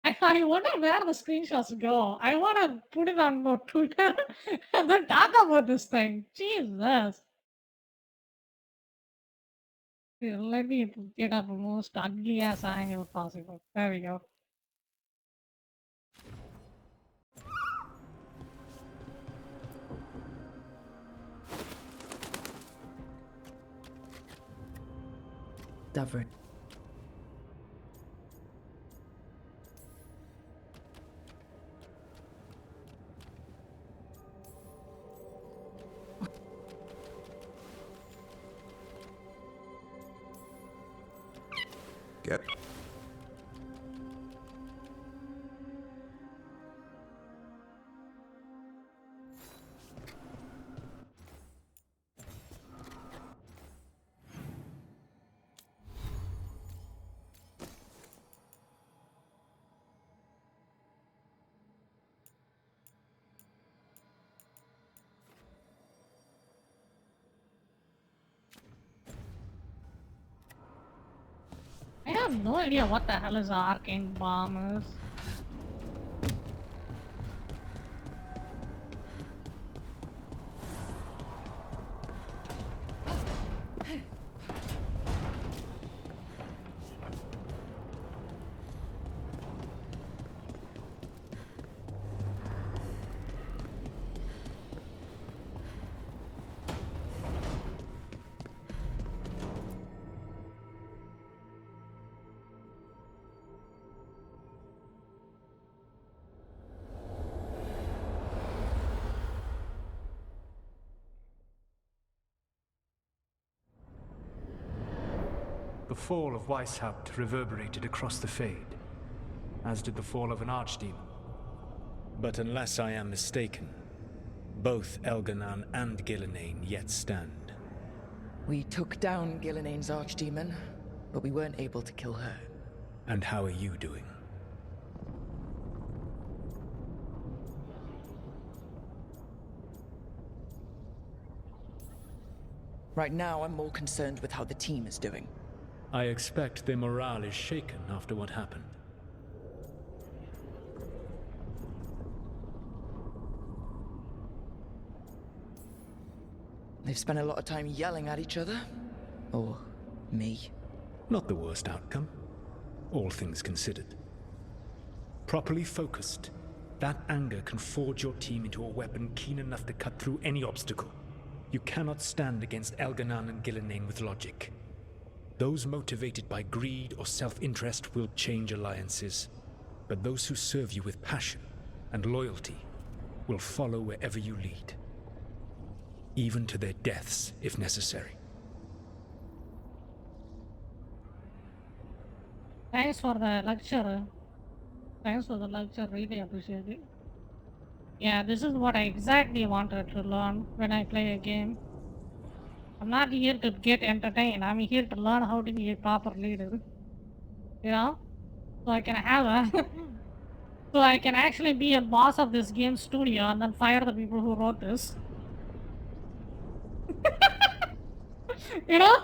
I wonder where the screenshots go. I want to put it on more Twitter and then talk about this thing. Jesus. Here, let me get up the most ugly ass angle possible. There we go. Davrin. Get. I have no idea what the hell is arcane bomb is. The fall of Weishaupt reverberated across the Fade, as did the fall of an archdemon. But unless I am mistaken, both Elganan and Gillenane yet stand. We took down Gillenane's archdemon, but we weren't able to kill her. And how are you doing? Right now, I'm more concerned with how the team is doing. I expect their morale is shaken after what happened. They've spent a lot of time yelling at each other. Or me. Not the worst outcome, all things considered. Properly focused, that anger can forge your team into a weapon keen enough to cut through any obstacle. You cannot stand against Elganan and Gillenane with logic. Those motivated by greed or self-interest will change alliances, but those who serve you with passion and loyalty will follow wherever you lead. Even to their deaths, if necessary. Thanks for the lecture. Thanks for the lecture, really appreciate it. Yeah, this is what I exactly wanted to learn when I play a game. I'm not here to get entertained, I'm here to learn how to be a proper leader. You know? So I can have a... so I can actually be a boss of this game studio and then fire the people who wrote this. You know?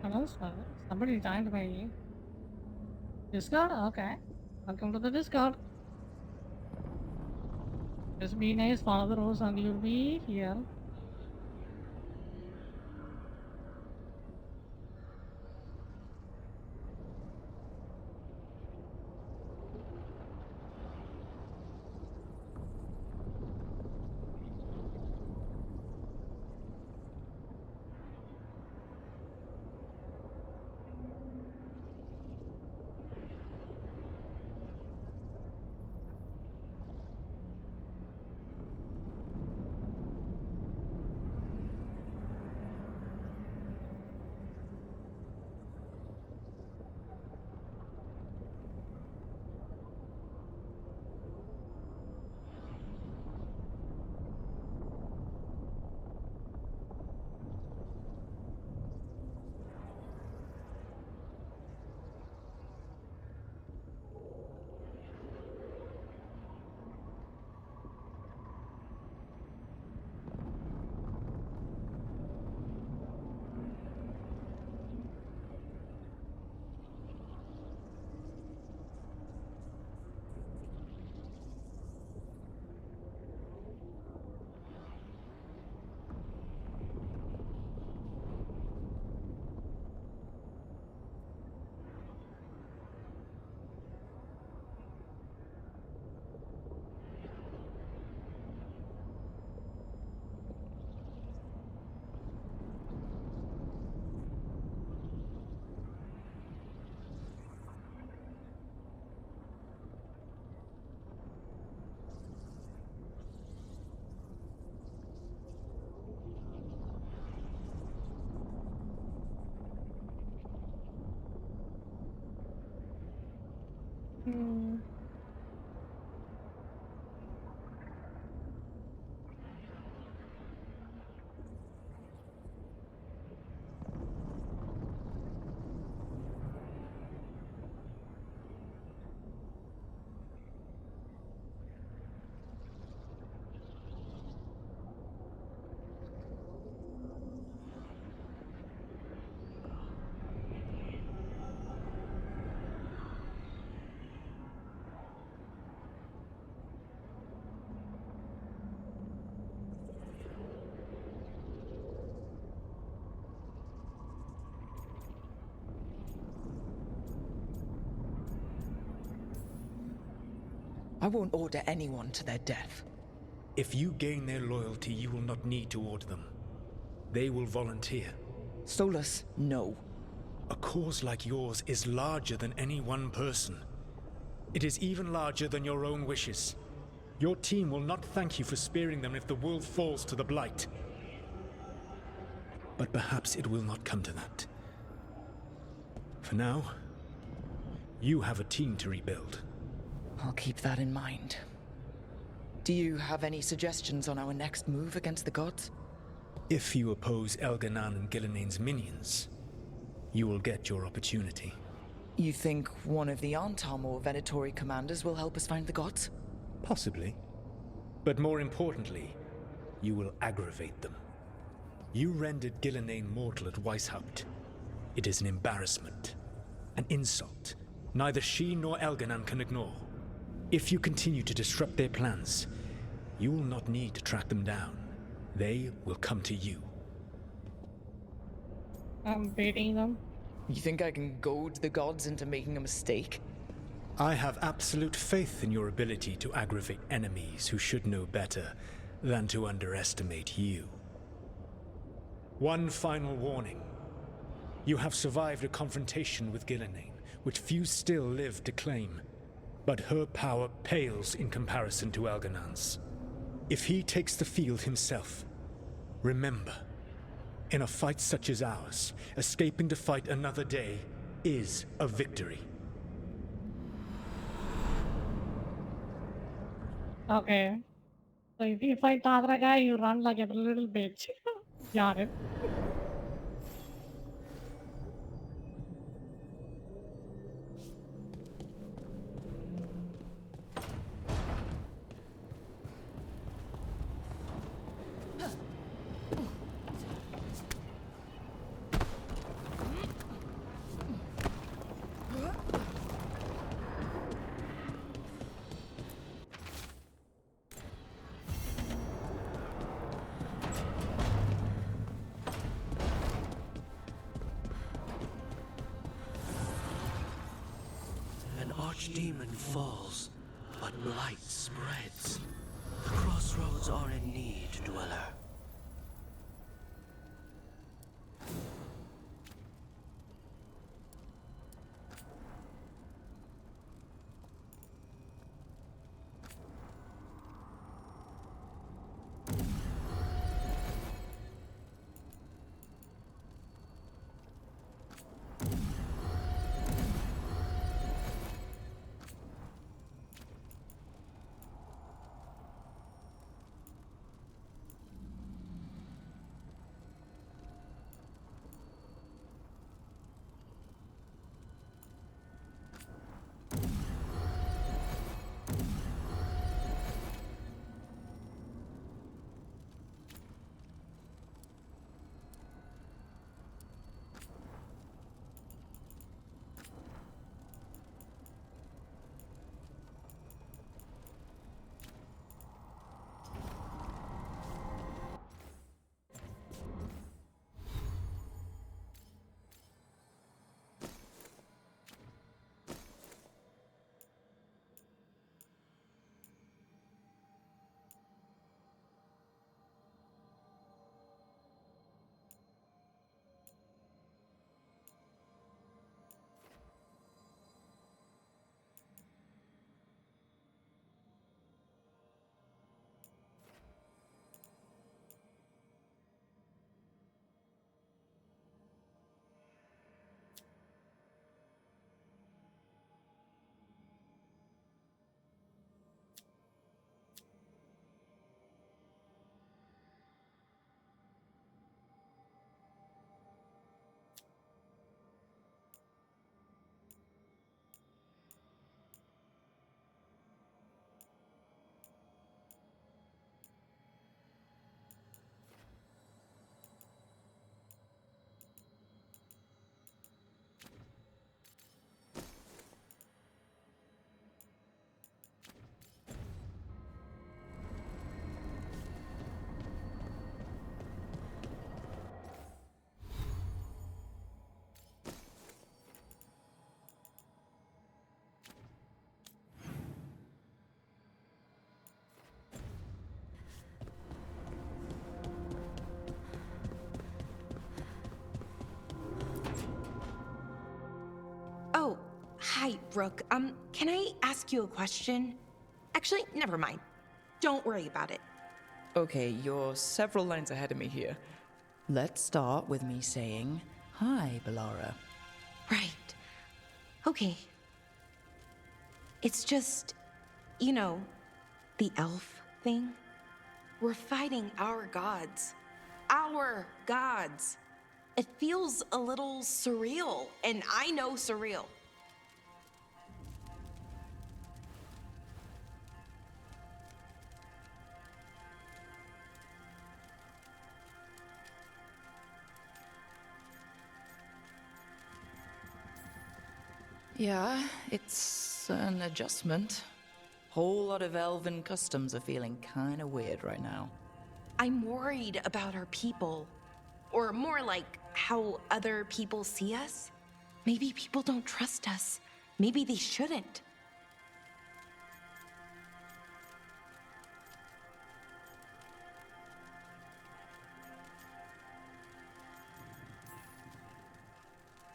Hello, sir. Somebody joined my Discord? Okay. Welcome to the Discord. Just be nice, follow the rules, and you'll be here. Hmm. I won't order anyone to their death. If you gain their loyalty, you will not need to order them. They will volunteer. Solus, no. A cause like yours is larger than any one person. It is even larger than your own wishes. Your team will not thank you for sparing them if the world falls to the Blight. But perhaps it will not come to that. For now, you have a team to rebuild. I'll keep that in mind. Do you have any suggestions on our next move against the gods? If you oppose Elganan and Gilnean's minions, you will get your opportunity. You think one of the Antam or Venatori commanders will help us find the gods? Possibly. But more importantly, you will aggravate them. You rendered Gilnean mortal at Weishaupt. It is an embarrassment, an insult, neither she nor Elganan can ignore. If you continue to disrupt their plans, you will not need to track them down. They will come to you. I'm beating them. You think I can goad the gods into making a mistake? I have absolute faith in your ability to aggravate enemies who should know better than to underestimate you. One final warning. You have survived a confrontation with Gilnean, which few still live to claim. But her power pales in comparison to Elganan's. If he takes the field himself, remember, in a fight such as ours, escaping to fight another day is a victory. Okay. So if you fight the other guy, you run like a little bitch. Got it. An archdemon falls, but blight spreads. The crossroads are in need, dweller. Hi, Rook. Can I ask you a question? Actually, never mind. Don't worry about it. Okay, you're several lines ahead of me here. Let's start with me saying, hi, Bellara. Right. Okay. It's just, you know, the elf thing. We're fighting our gods. Our gods. It feels a little surreal, and I know surreal. Yeah, it's an adjustment. Whole lot of elven customs are feeling kinda weird right now. I'm worried about our people. Or more like how other people see us. Maybe people don't trust us. Maybe they shouldn't.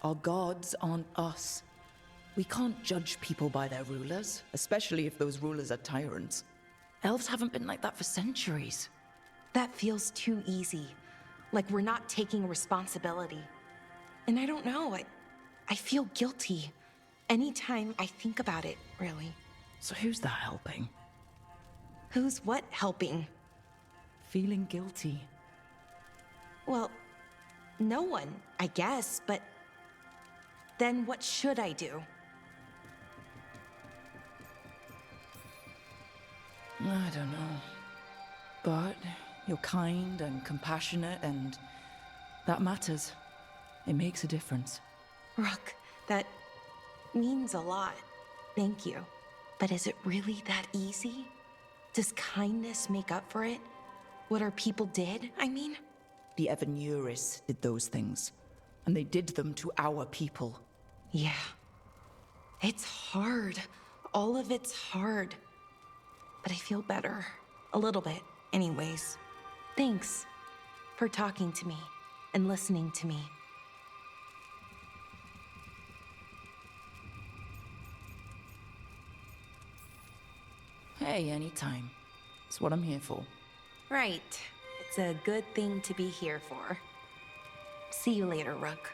Our gods aren't us. We can't judge people by their rulers, especially if those rulers are tyrants. Elves haven't been like that for centuries. That feels too easy. Like we're not taking responsibility. And I don't know, I feel guilty. Anytime I think about it, really. So who's that helping? Who's what helping? Feeling guilty. Well, no one, I guess, but then what should I do? I don't know. But you're kind and compassionate, and that matters. It makes a difference. Rook, that means a lot. Thank you. But is it really that easy? Does kindness make up for it? What our people did, I mean? The Evanuris did those things, and they did them to our people. Yeah. It's hard. All of it's hard. But I feel better. A little bit, anyways. Thanks for talking to me and listening to me. Hey, anytime. It's what I'm here for. Right. It's a good thing to be here for. See you later, Rook.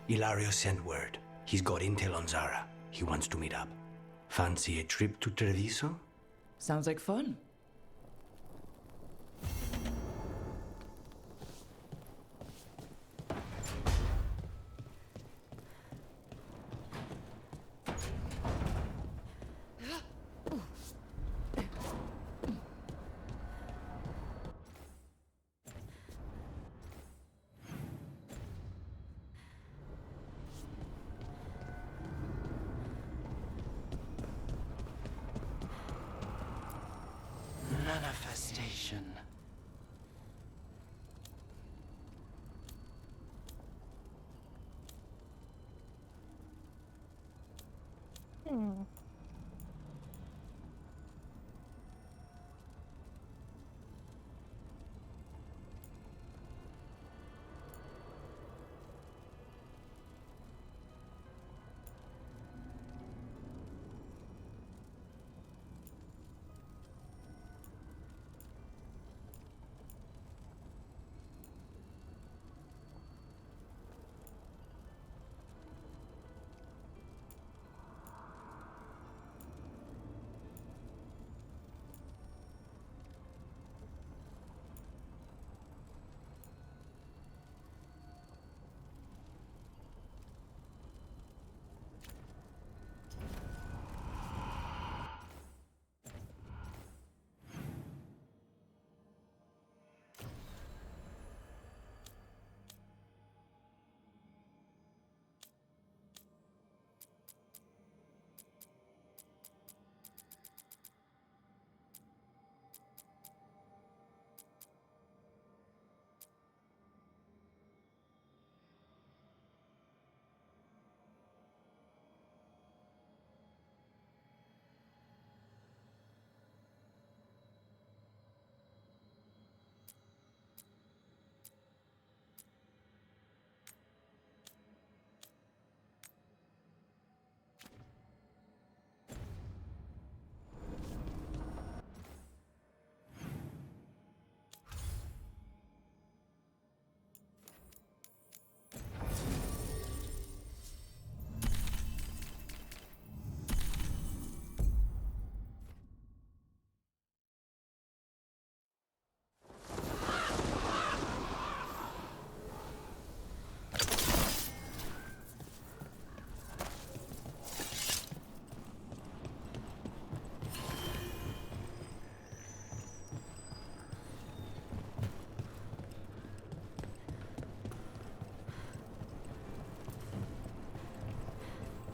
Ilario sent word. He's got intel on Zara. He wants to meet up. Fancy a trip to Treviso? Sounds like fun. Manifestation.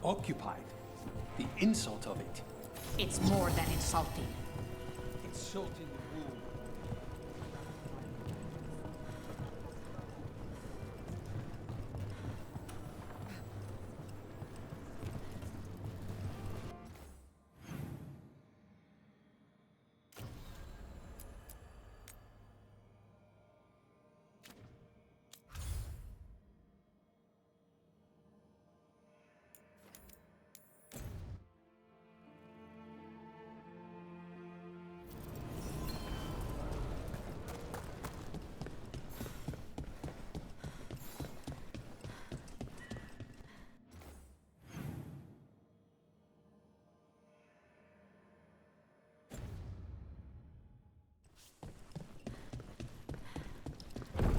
Occupied. The insult of it. It's more than insulting. Insulting who?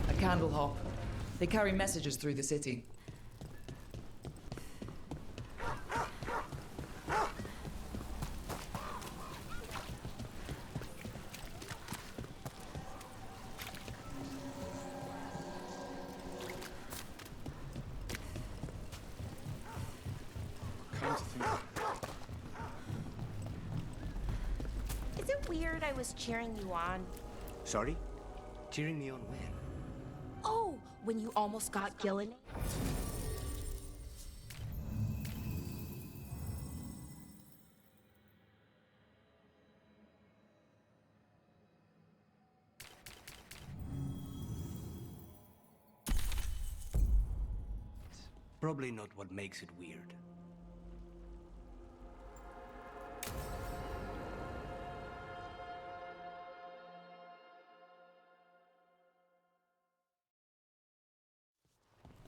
A candle hop. They carry messages through the city. Is it weird I was cheering you on? Sorry? Cheering me on when? Oh, when you almost got Gillen. Probably not what makes it weird.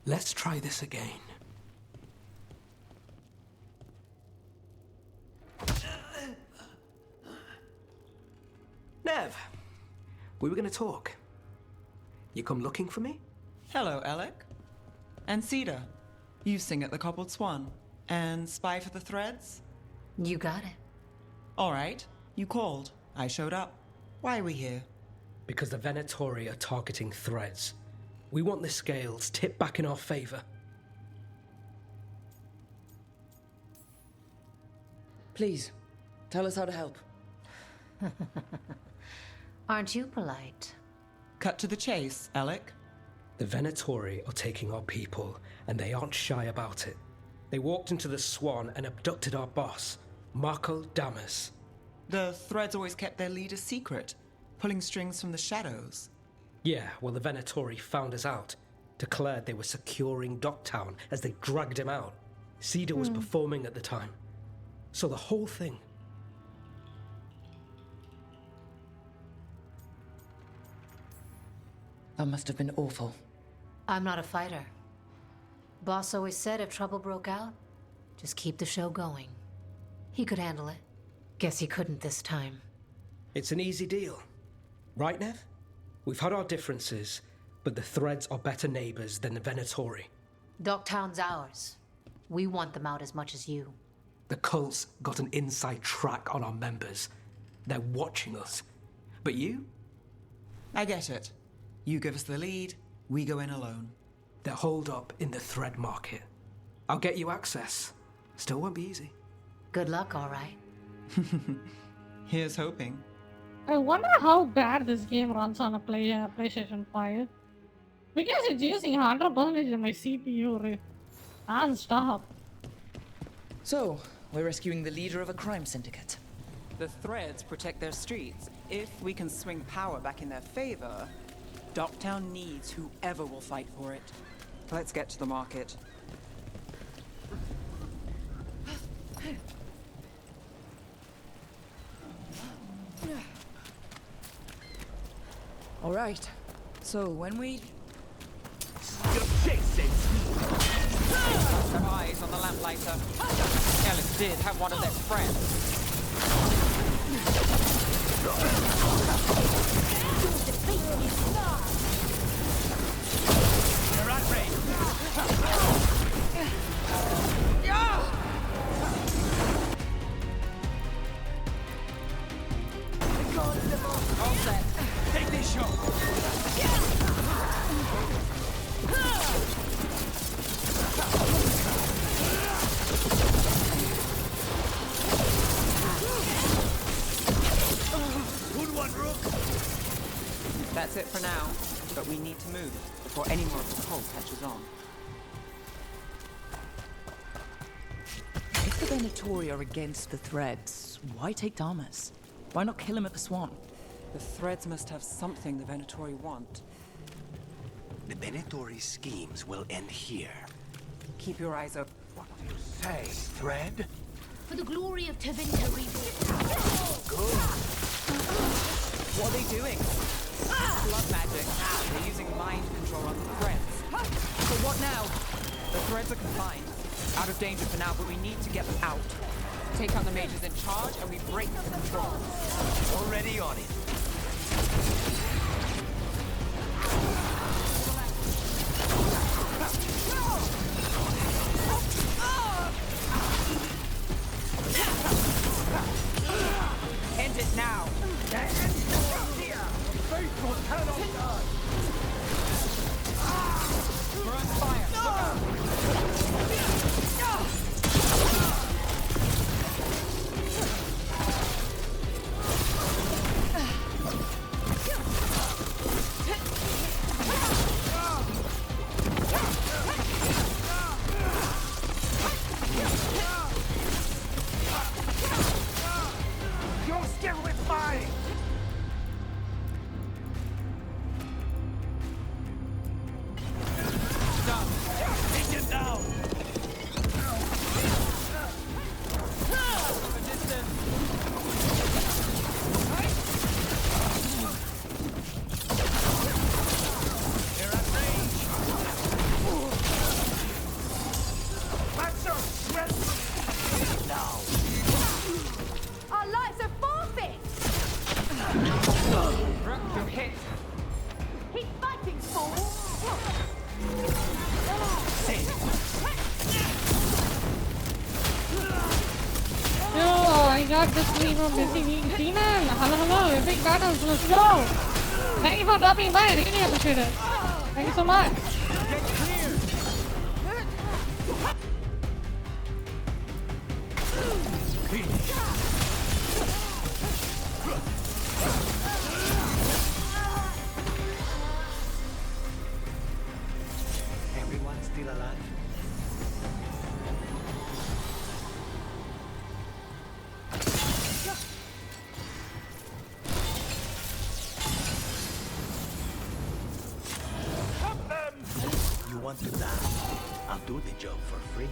Let's try this again. Nev, we were gonna talk. You come looking for me? Hello, Alec. And Cedar, you sing at the Cobbled Swan. And spy for the Threads? You got it. All right, you called. I showed up. Why are we here? Because the Venatori are targeting Threads. We want the scales tipped back in our favor. Please, tell us how to help. Aren't you polite? Cut to the chase, Alec. The Venatori are taking our people, and they aren't shy about it. They walked into the Swan and abducted our boss, Marco Damas. The Threads always kept their leader secret, pulling strings from the shadows. Yeah, well, the Venatori found us out, declared they were securing Docktown as they dragged him out. Cedar was performing at the time. So the whole thing. That must have been awful. I'm not a fighter. Boss always said if trouble broke out, just keep the show going. He could handle it. Guess he couldn't this time. It's an easy deal. Right, Nev? We've had our differences, but the Threads are better neighbors than the Venatori. Docktown's ours. We want them out as much as you. The cult's got an inside track on our members. They're watching us. But you? I get it. You give us the lead, we go in alone. They're holed up in the Thread market. I'll get you access. Still won't be easy. Good luck, all right. Here's hoping. I wonder how bad this game runs on a PlayStation 5. Because it's using 100% of my CPU non-stop. So, we're rescuing the leader of a crime syndicate. The Threads protect their streets. If we can swing power back in their favor, Docktown needs whoever will fight for it. Let's get to the market. All right. So when we... Have eyes on the lamplighter. Ellis did have one of their friends. They're at range. All set. Take this shot. Good one, Rook. That's it for now, but we need to move before any more of the cult catches on. If the Venatori are against the Threads, why take Damas? Why not kill him at the Swan? The Threads must have something the Venatori want. The Venatori schemes will end here. Keep your eyes open. What do you say, Thread? For the glory of Tevinter, Good. What are they doing? Blood magic. They're using mind control on the Threads. So what now? The Threads are confined. Out of danger for now, but we need to get them out. Take out the mages in charge and we break the control. Already on it. End it now! Faithful cannot die. We're on fire! Look You're still with mine. Done. Rook, you're hit. Keep fighting, fool! Yo, I got this lead from Missy Demon. Hello, big battles, let's go. Thank you for dropping by, I really appreciate it. Thank you so much. Everyone's still alive? You want to die? I'll do the job for free.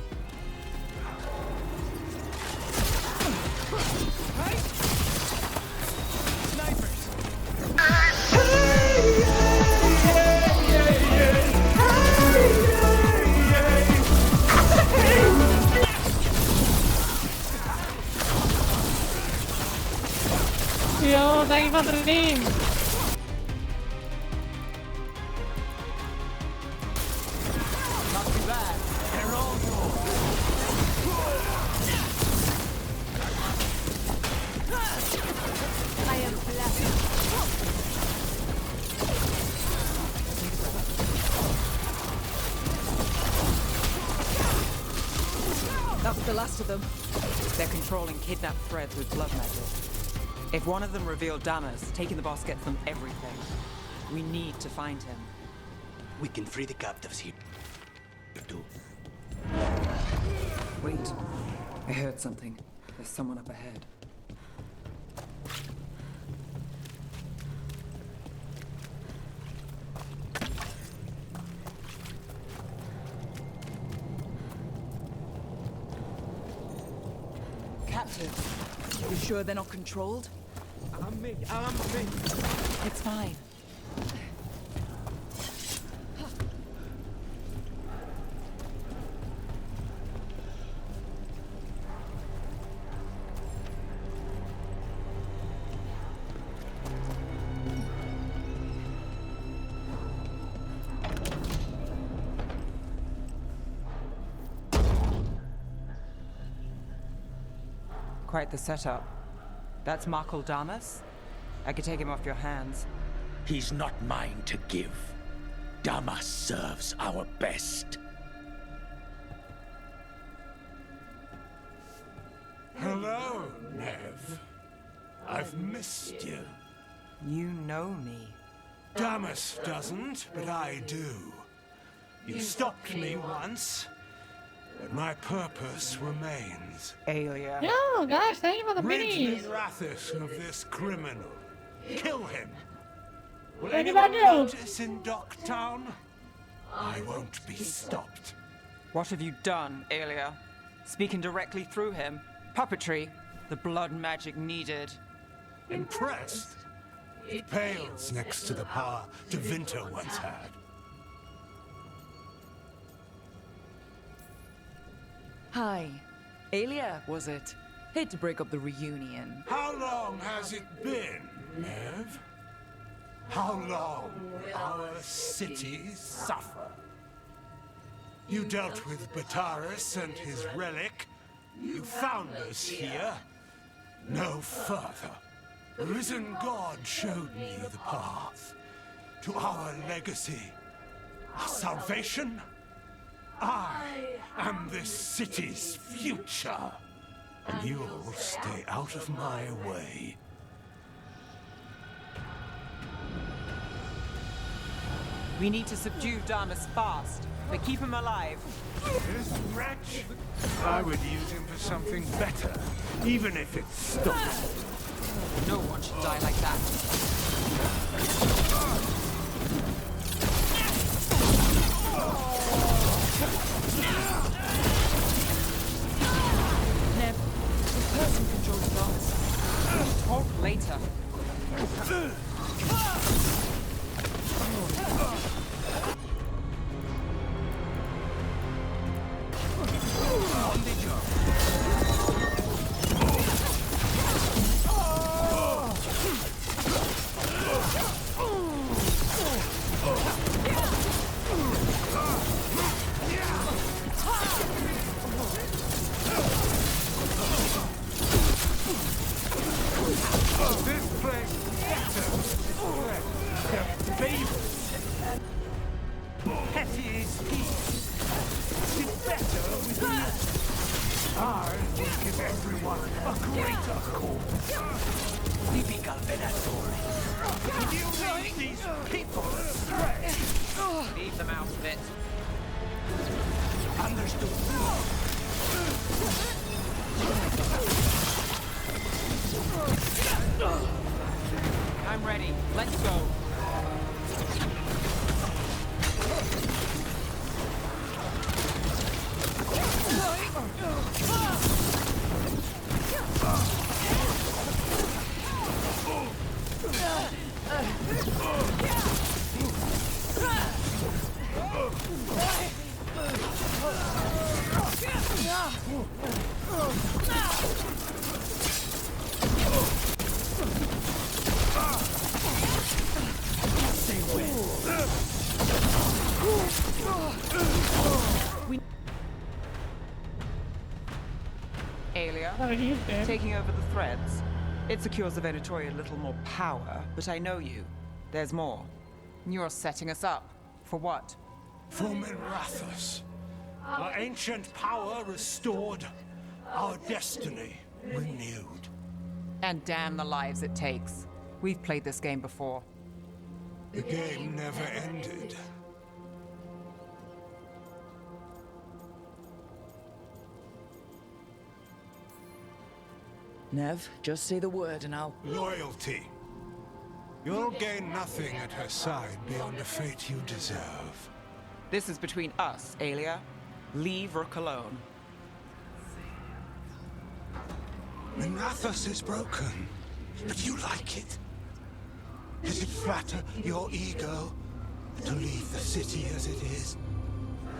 Yo, thank you for the name. Not too bad. They're all yours. I am blessed. That's the last of them. They're controlling kidnapped threads with blood magic. If one of them revealed Damas, taking the boss gets them everything. We need to find him. We can free the captives here. Too. Wait. I heard something. There's someone up ahead. Captives. You sure they're not controlled? I'm me. It's fine. Quite the setup. That's Markle Damas? I could take him off your hands. He's not mine to give. Damas serves our best. Hello, Nev. I've missed you. You know me. Damas doesn't, but I do. You stopped me once, but my purpose remains. Aelia. Yo, guys, thank you for the Rid minis. Rathis of this criminal. Kill him. Will Thank you, anyone Daniel. notice in Docktown? I won't be stopped. What have you done, Aelia? Speaking directly through him? Puppetry? The blood magic needed. Impressed? It pales next to the power Devinter once had. Hi. Aelia, was it? Hate to break up the reunion. How long has it been, Nev? How long will our cities suffer? You dealt with Bataris and his relic. You found us here. No further. The risen God showed me the path to our legacy, our salvation. I am this city's future, and you'll stay out of my way. We need to subdue Damas fast, but keep him alive. This wretch? I would use him for something better, even if it stopped. No one should die like that. Neb, this person controls Damas. Talk later. people astray. Leave the mouse bit. Understood. I'm ready. Let's go. Aelia, taking over the threads. It secures the Venatori a little more power, but I know you. There's more. You're setting us up. For what? For Mirathus. Our ancient power restored. Our destiny renewed. And damn the lives it takes. We've played this game before. The game never ended. Nev, just say the word and I'll... Loyalty. You'll gain nothing at her side beyond a fate you deserve. This is between us, Aelia. Leave Rook alone. Mirathus is broken, but you like it. Does it flatter your ego to leave the city as it is?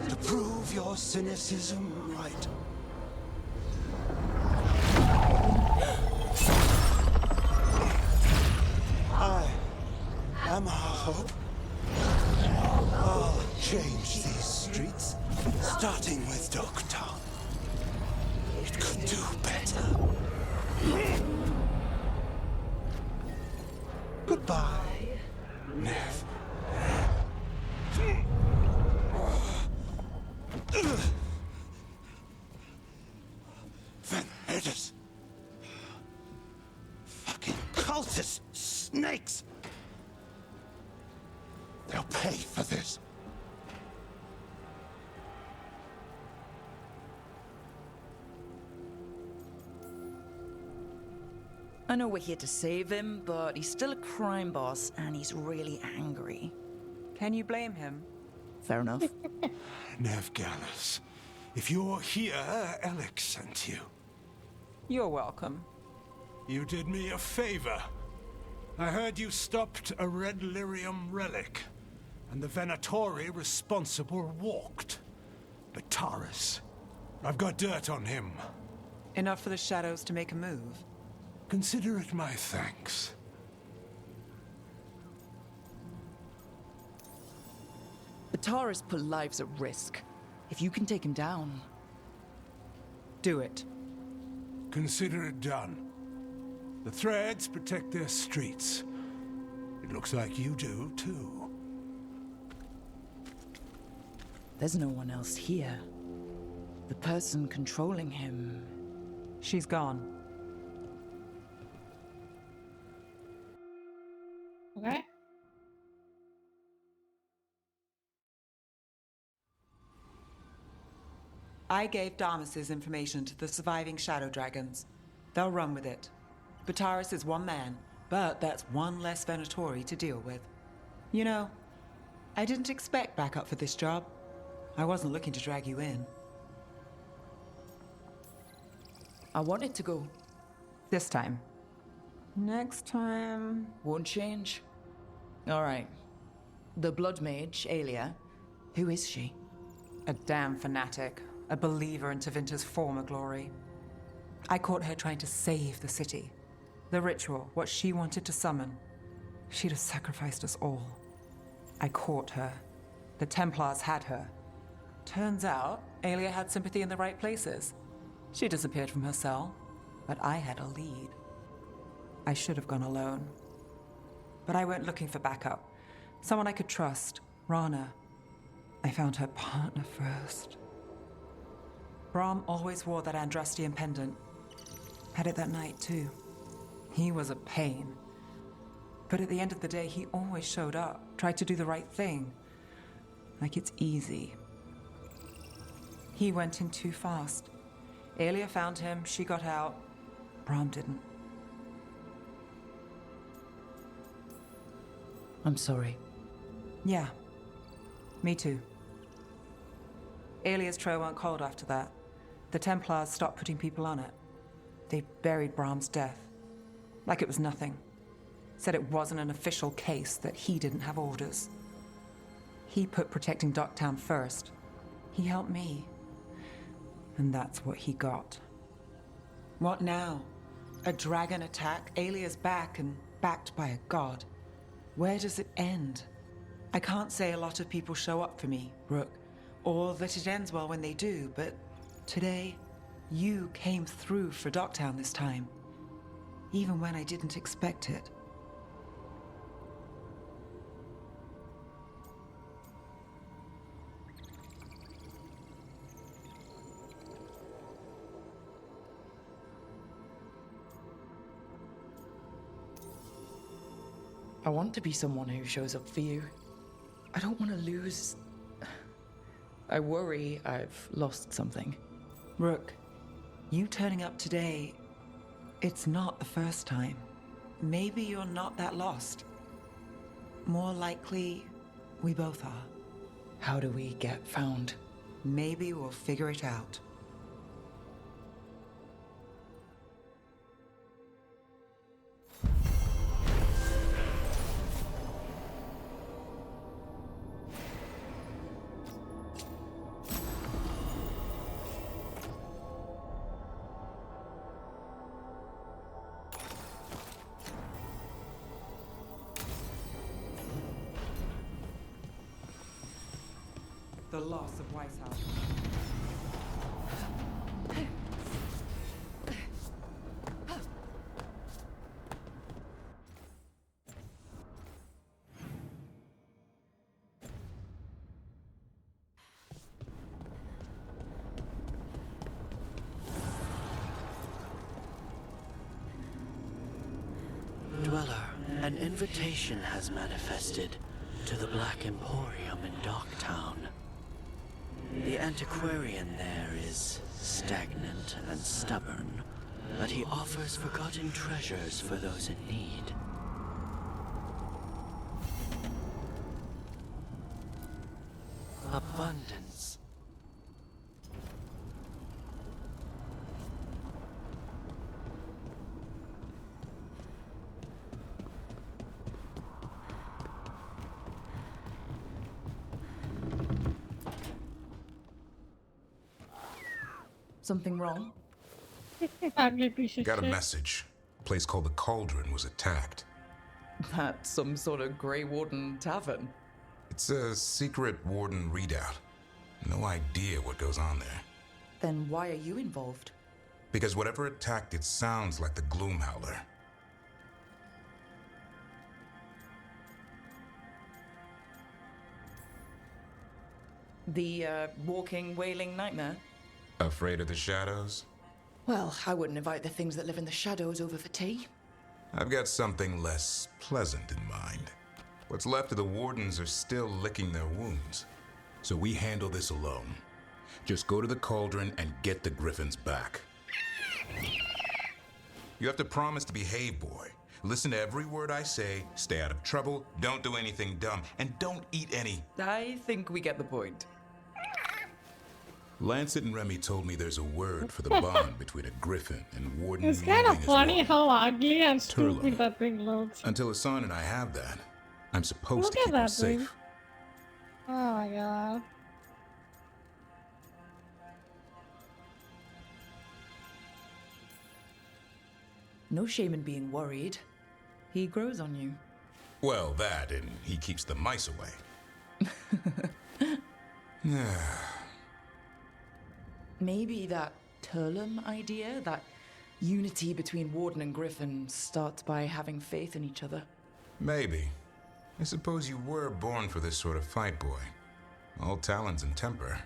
To prove your cynicism right? I am our hope. I'll change these streets, starting with Dokta. It could do better. Goodbye, Nev. Van Hedis. Fucking cultist snakes. They'll pay for this. I know we're here to save him, but he's still a crime boss and he's really angry. Can you blame him? Fair enough. Nev Gallus, if you're here, Alex sent you. You're welcome. You did me a favor. I heard you stopped a red lyrium relic, and the Venatori responsible walked. But Taurus, I've got dirt on him. Enough for the shadows to make a move. Consider it my thanks. The Taurus put lives at risk. If you can take him down... Do it. Consider it done. The threads protect their streets. It looks like you do, too. There's no one else here. The person controlling him... She's gone. Okay. I gave Damas's information to the surviving Shadow Dragons. They'll run with it. Bataris is one man, but that's one less Venatori to deal with. You know, I didn't expect backup for this job. I wasn't looking to drag you in. I wanted to go. This time. Next time... Won't change. Alright. The Blood Mage, Aelia. Who is she? A damn fanatic. A believer in Tevinter's former glory. I caught her trying to save the city. The ritual, what she wanted to summon. She'd have sacrificed us all. I caught her. The Templars had her. Turns out, Aelia had sympathy in the right places. She disappeared from her cell, but I had a lead. I should have gone alone. But I went looking for backup. Someone I could trust. Rana. I found her partner first. Brahm always wore that Andrastian pendant. Had it that night, too. He was a pain. But at the end of the day, he always showed up, tried to do the right thing. Like it's easy. He went in too fast. Aelia found him, she got out. Brahm didn't. I'm sorry. Yeah. Me too. Aelia's trail went cold after that. The Templars stopped putting people on it. They buried Brahm's death. Like it was nothing. Said it wasn't an official case, that he didn't have orders. He put protecting Docktown first. He helped me. And that's what he got. What now? A dragon attack, Aelia's back, and backed by a god. Where does it end? I can't say a lot of people show up for me, Rook, or that it ends well when they do, but today, you came through for Docktown this time. Even when I didn't expect it. I want to be someone who shows up for you. I don't want to lose. I worry I've lost something. Rook, you turning up today, it's not the first time. Maybe you're not that lost. More likely, we both are. How do we get found? Maybe we'll figure it out. The loss of Weishaupt. Dweller, an invitation has manifested to the Black Emporium in Docktown. The antiquarian there is stagnant and stubborn, but he offers forgotten treasures for those in need. Abundance. Something wrong? Ugly piece of Got a shit. message. A place called the Cauldron was attacked. That's some sort of Grey Warden tavern. It's a secret Warden readout. No idea what goes on there. Then why are you involved? Because whatever attacked it sounds like the Gloom Howler. The, walking, wailing nightmare? Afraid of the shadows? Well, I wouldn't invite the things that live in the shadows over for tea. I've got something less pleasant in mind. What's left of the Wardens are still licking their wounds. So we handle this alone. Just go to the Cauldron and get the Griffins back. You have to promise to behave, boy. Listen to every word I say, stay out of trouble, don't do anything dumb, and don't eat any. I think we get the point. Lancet and Remy told me there's a word for the bond between a Griffin and Warden. It's kind of living as funny one. how ugly and Turlough. stupid that thing looks. Until Hassan and I have that, I'm supposed Look to at keep him that thing. safe. Oh my god. No shame in being worried. He grows on you. Well, that, and he keeps the mice away. Maybe that Turlum idea, that unity between Warden and Griffin, starts by having faith in each other. Maybe. I suppose you were born for this sort of fight, boy. All talons and temper.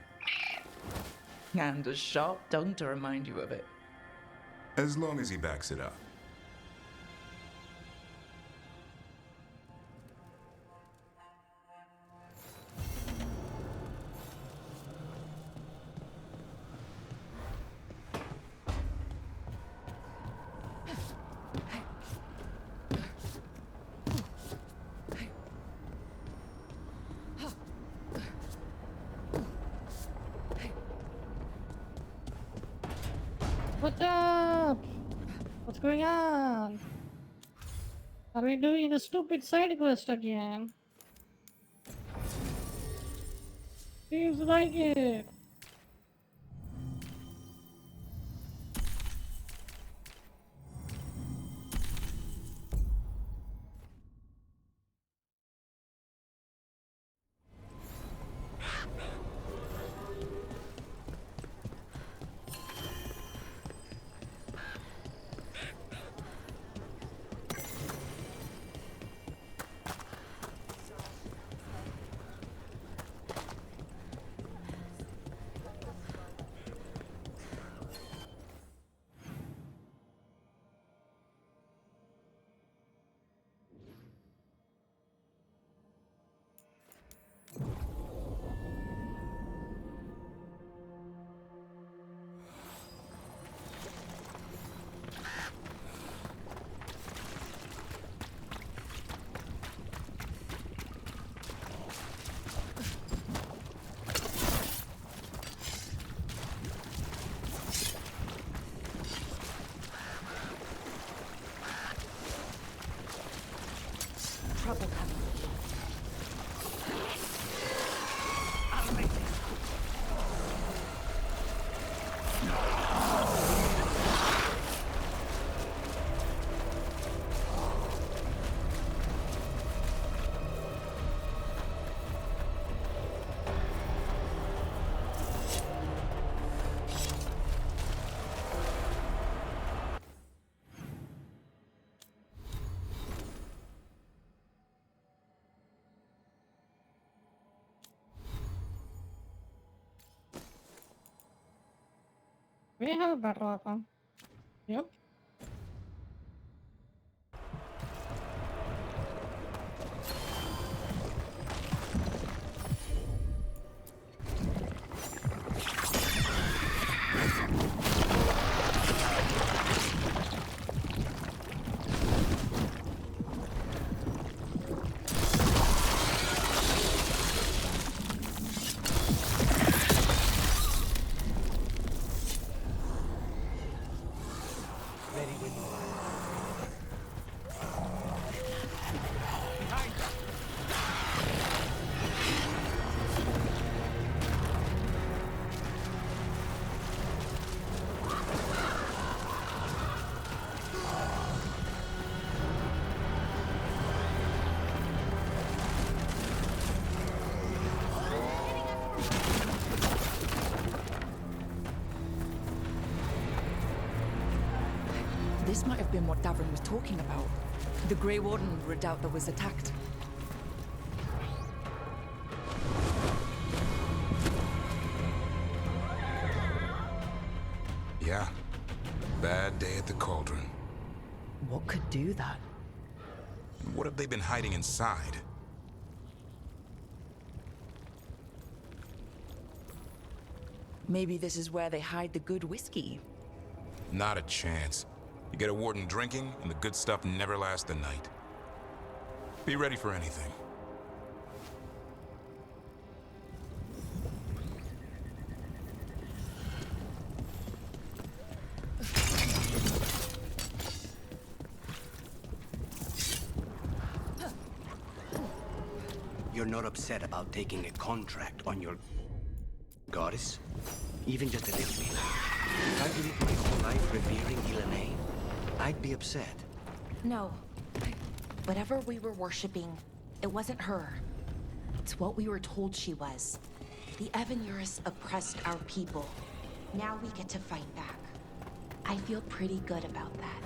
And a sharp tongue to remind you of it. As long as he backs it up. What's going on? Are we doing the stupid side quest again? Seems like it. Trouble coming. We have a better weapon. Yep. Ready when you are. This might have been what Davin was talking about. The Grey Warden redoubt that was attacked. Yeah. Bad day at the Cauldron. What could do that? What have they been hiding inside? Maybe this is where they hide the good whiskey. Not a chance. You get a warden drinking, and the good stuff never lasts the night. Be ready for anything. You're not upset about taking a contract on your goddess? Even just a little bit. If I've lived my whole life revering Ilene, I'd be upset. No. Whatever we were worshipping, it wasn't her. It's what we were told she was. The Evanurus oppressed our people. Now we get to fight back. I feel pretty good about that.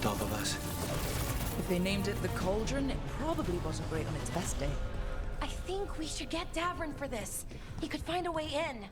all of us. If they named it the Cauldron, it probably wasn't great on its best day. I think we should get Davern for this. He could find a way in.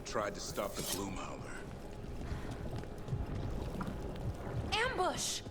Tried to stop the Gloomhowler. Ambush!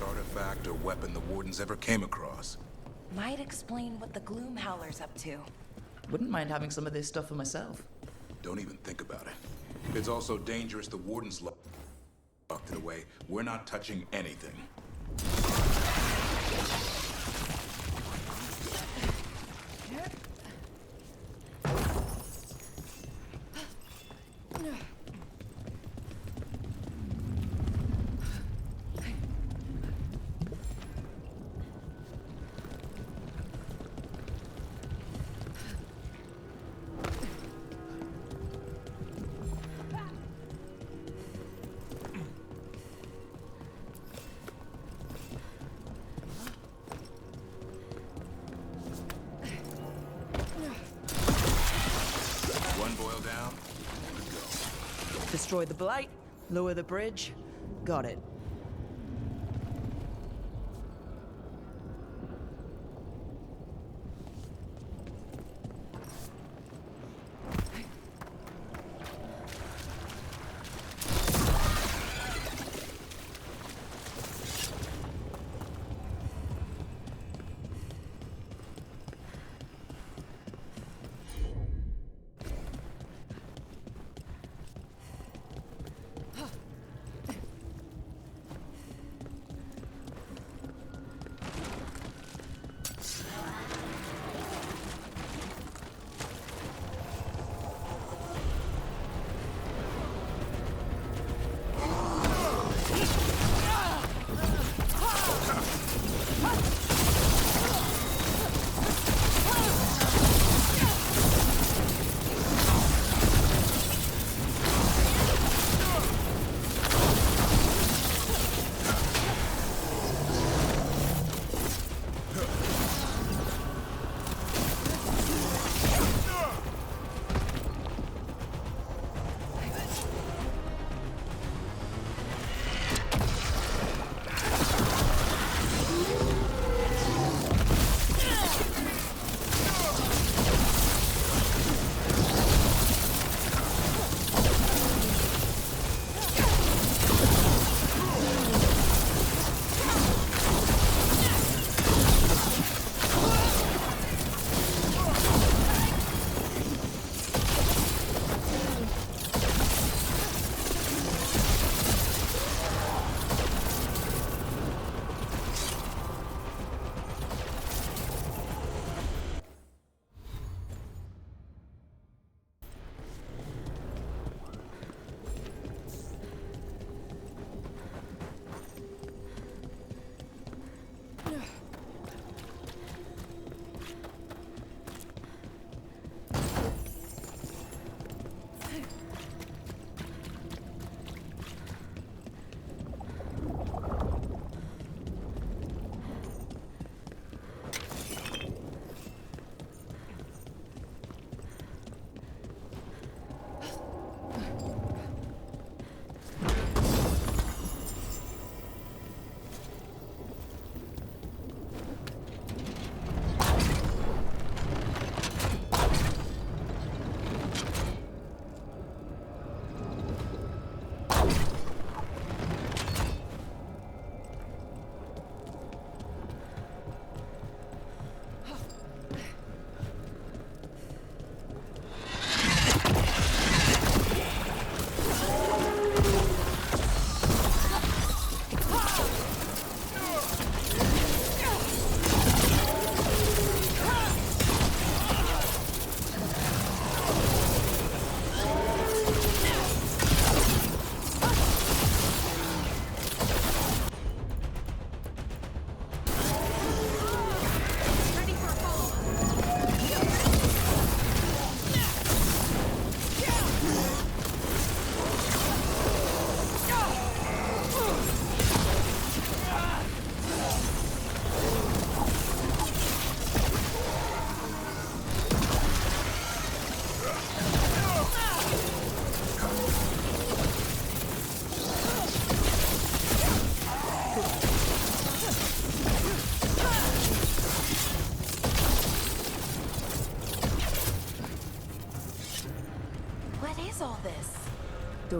artifact or weapon the Wardens ever came across. Might explain what the Gloomhowler's up to. Wouldn't mind having some of this stuff for myself. Don't even think about it. It's also dangerous the Wardens locked it away. We're not touching anything. Destroy the blight, lower the bridge. Got it.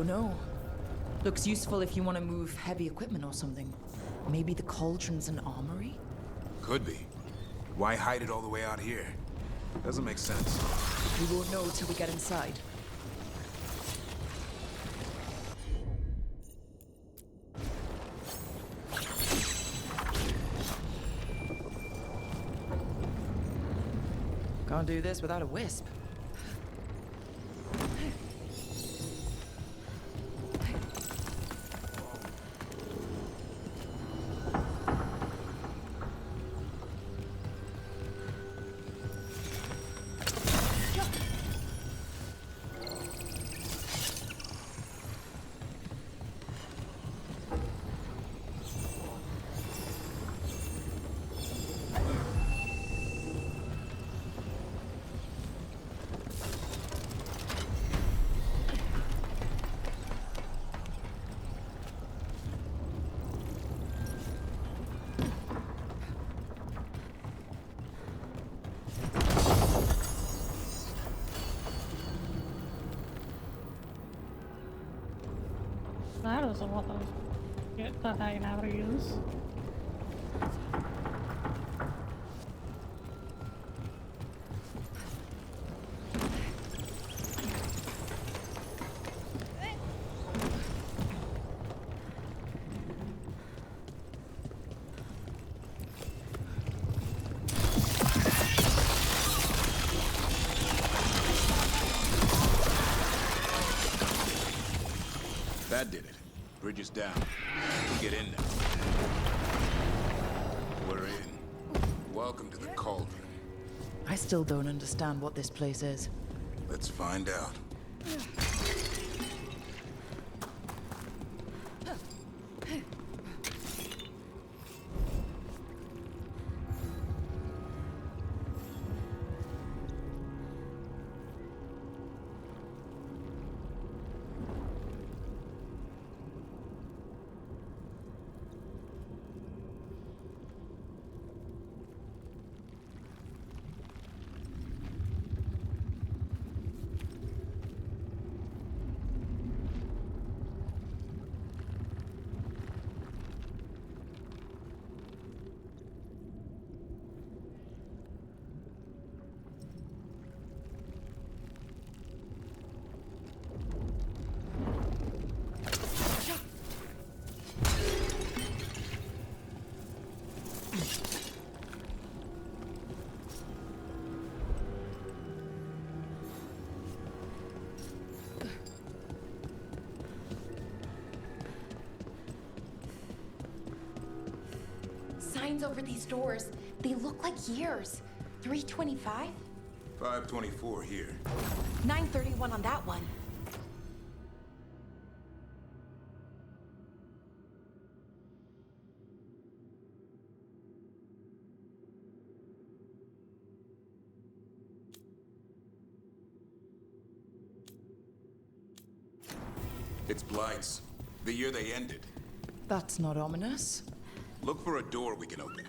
Don't know. Looks useful if you want to move heavy equipment or something. Maybe the cauldron's an armory? Could be. Why hide it all the way out here? Doesn't make sense. We won't know till we get inside. Can't do this without a wisp. That is a lot of shit that I never use. That did it. Bridge is down. Get in now. We're in. Welcome to the cauldron. I still don't understand what this place is. Let's find out. Signs over these doors, they look like years. 325? 524 here. 931 on that one. It's Blights. The year they ended. That's not ominous. Look for a door we can open.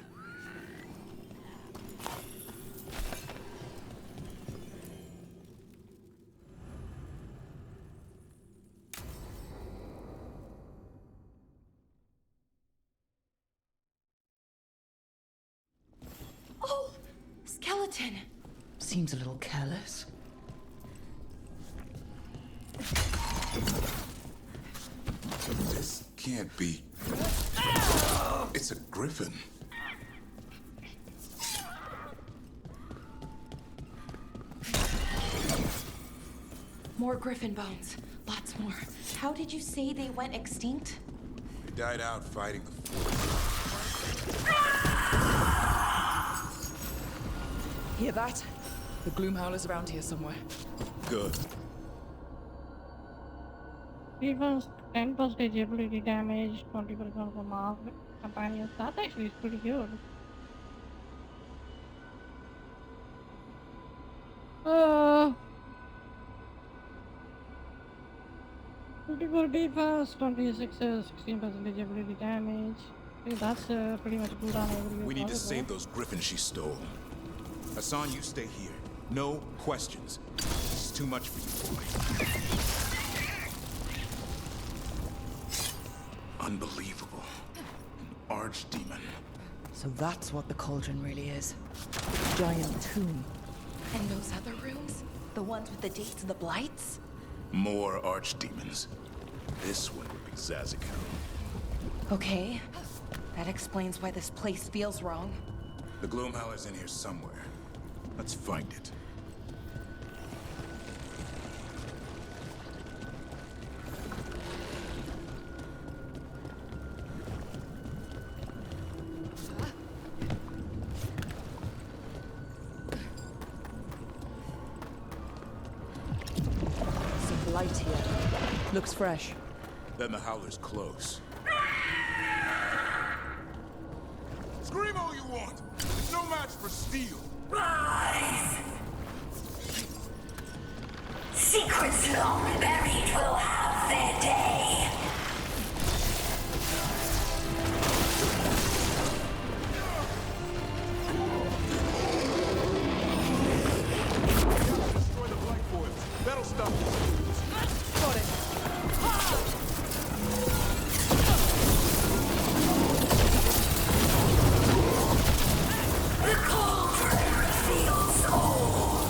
Oh! Skeleton! Seems a little careless. This can't be... It's a griffin. More griffin bones. Lots more. How did you say they went extinct? They died out fighting the Forge. Hear that? The Gloomhowler's around here somewhere. Good. Defense 10% ability damage, 20% for mob companions. That actually is pretty good. 24 defense, 26 16% ability damage. I think that's pretty much good on every. We need to save those griffins she stole. Hassan, you stay here. No questions. This is too much for you, boy. Unbelievable. An archdemon. So that's what the cauldron really is. A giant tomb. And those other rooms? The ones with the dates and the blights? More archdemons. This one would be Zazical. Okay. That explains why this place feels wrong. The Gloomhowler's in here somewhere. Let's find it. Some light here. Looks fresh. Then the Howler's close. Scream all you want! It's no match for steel! Rise! Secrets long buried will have their day. Destroy the blight boils. That'll stop this. Got it. The cauldron reveals all.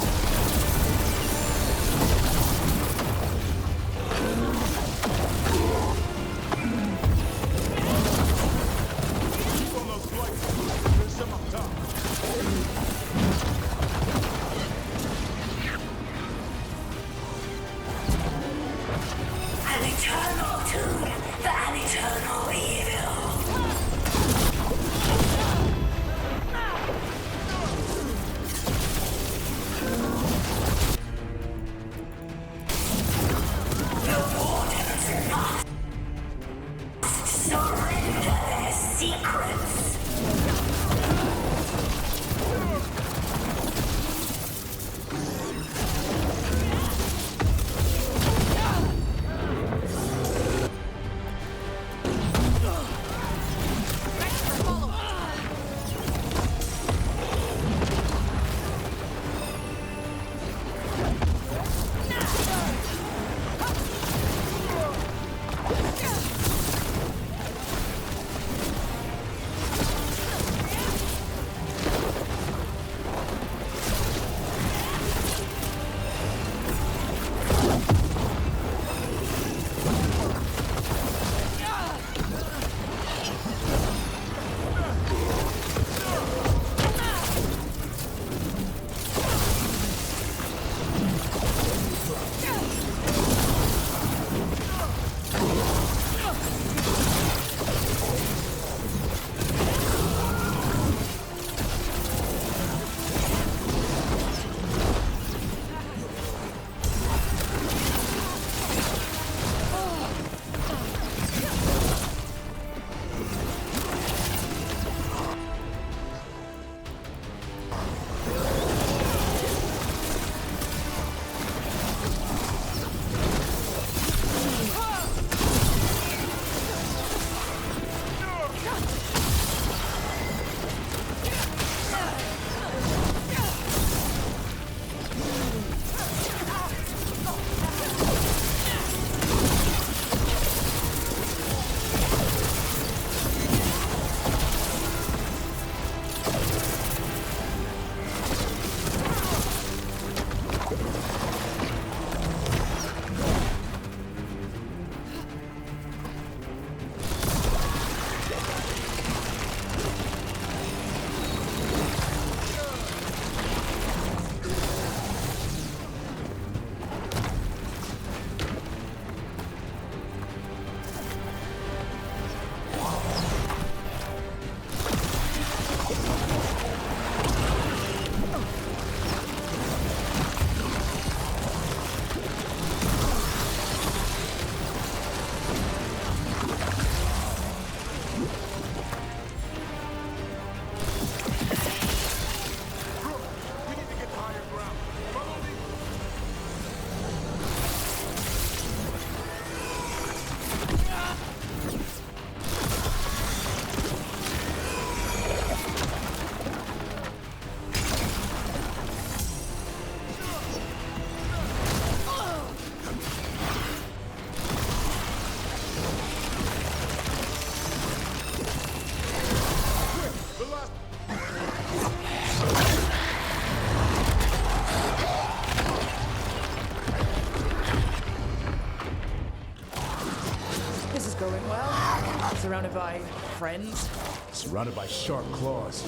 going well. Surrounded by friends. Surrounded by sharp claws.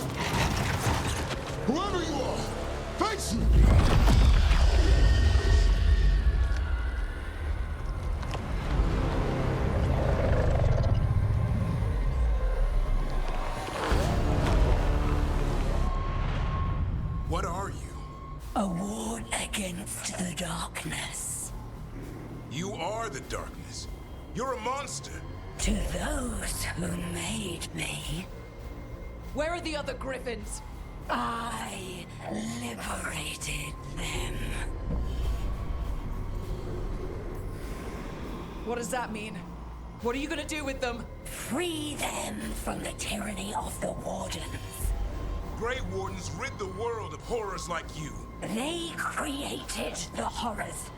Whoever you are, face me! What are you? A ward against the darkness. You are the darkness. You're a monster. To those who made me, Where are the other griffins? I liberated them. What does that mean? What are you gonna do with them? Free them from the tyranny of the Wardens. Grey Wardens rid the world of horrors like you. They created the horrors.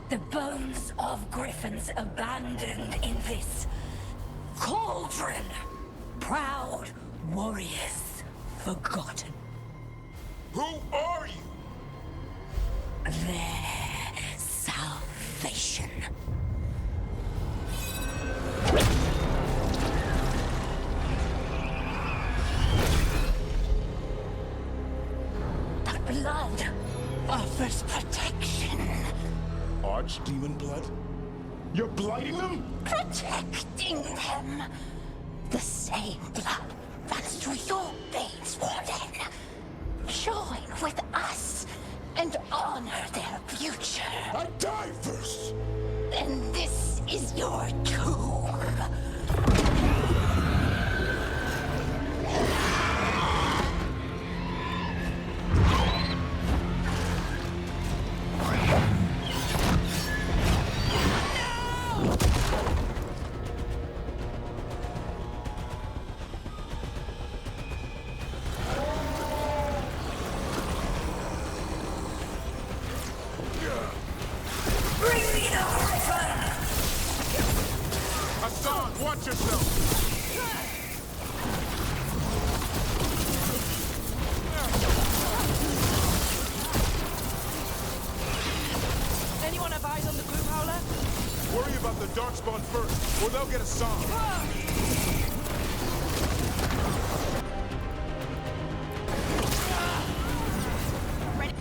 The bones of griffins abandoned in this cauldron. Proud warriors forgotten. Who are you? Their salvation. The blood offers protection. Archdemon blood? You're blighting them? Protecting them. The same blood runs through your veins, Warden. Join with us and honor their future. I die first! Then this is your tomb. Bring me the griffin! Hassan, watch yourself! Anyone have eyes on the gloom howler? Worry about the Darkspawn first, or they'll get a song. Ready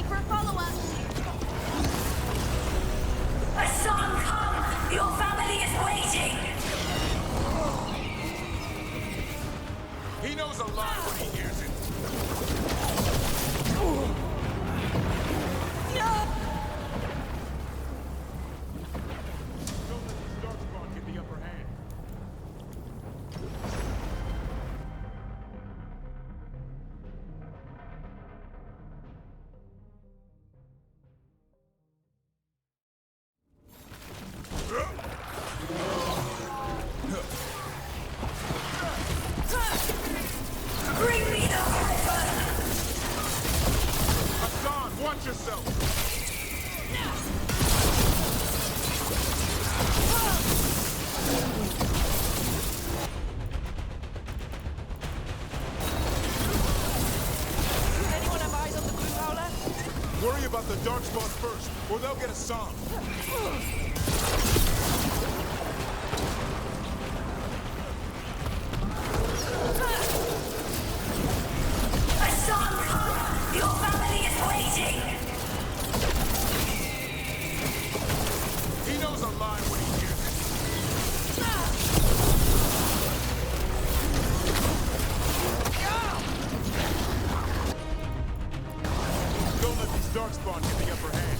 for a follow-up. Hassan, come! Your family is waiting! He knows a lie when he hears it. Don't let these Darkspawn get the upper hand. Bring me the griffin! Hassan, watch yourself! Anyone have eyes on the gloom howler? Worry about the Darkspawn first, or they'll get a song. Hassan, come! Your family is waiting! He knows a lie when he hears it. Don't let these Darkspawn get the upper hand.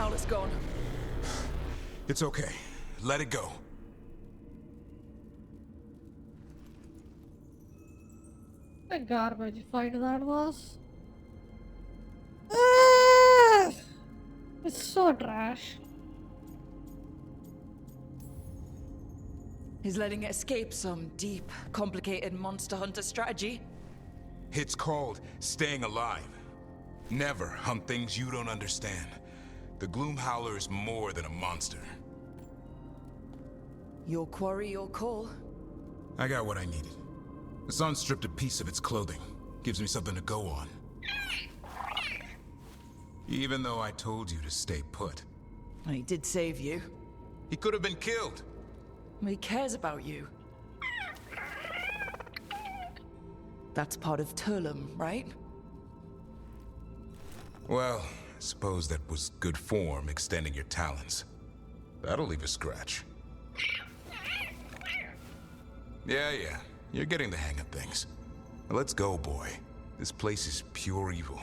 Howler's gone. It's okay. Let it go. The garbage fight that was. Ah! It's so trash. He's letting it escape some deep, complicated monster hunter strategy. It's called staying alive. Never hunt things you don't understand. The Gloom Howler is more than a monster. Your quarry, your call. I got what I needed. The sun stripped a piece of its clothing. Gives me something to go on. Even though I told you to stay put. He did save you. He could have been killed. He cares about you. That's part of Turlum, right? Well, I suppose that was good form, extending your talons. That'll leave a scratch. Yeah, you're getting the hang of things. Now let's go, boy. This place is pure evil.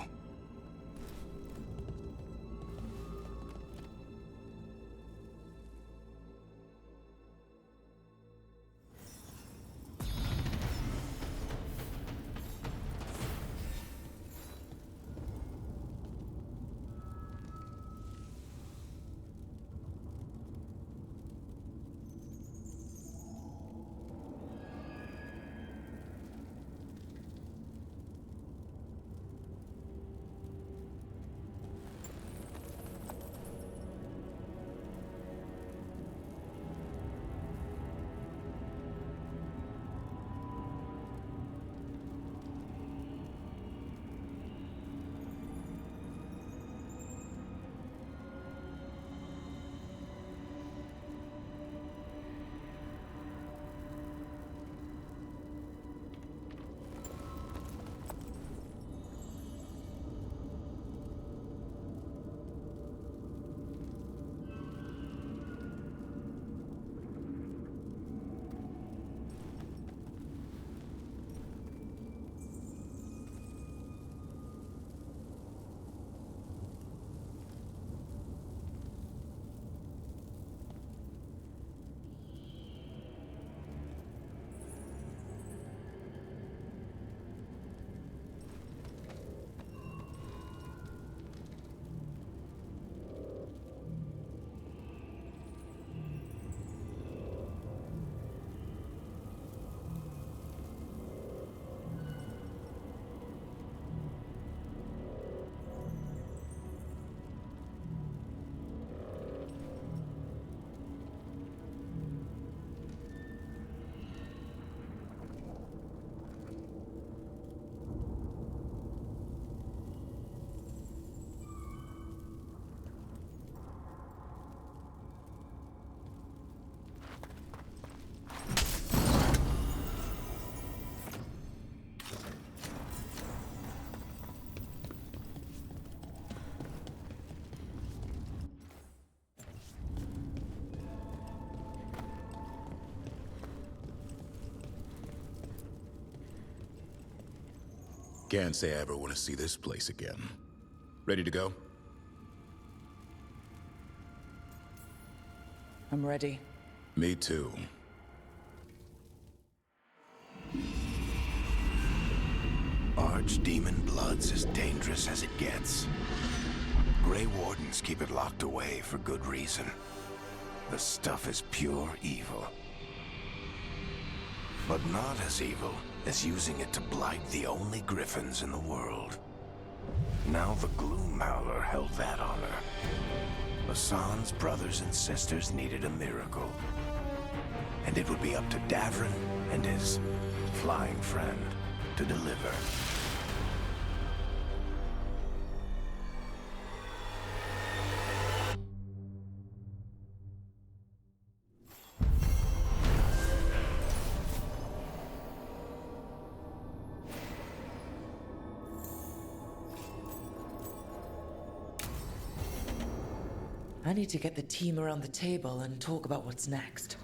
Can't say I ever want to see this place again. Ready to go? I'm ready. Me too. Archdemon blood's as dangerous as it gets. Grey Wardens keep it locked away for good reason. The stuff is pure evil. But not as evil as using it to blight the only griffins in the world. Now the Gloom Howler held that honor. Hassan's brothers and sisters needed a miracle. And it would be up to Davrin and his flying friend to deliver. I need to get the team around the table and talk about what's next.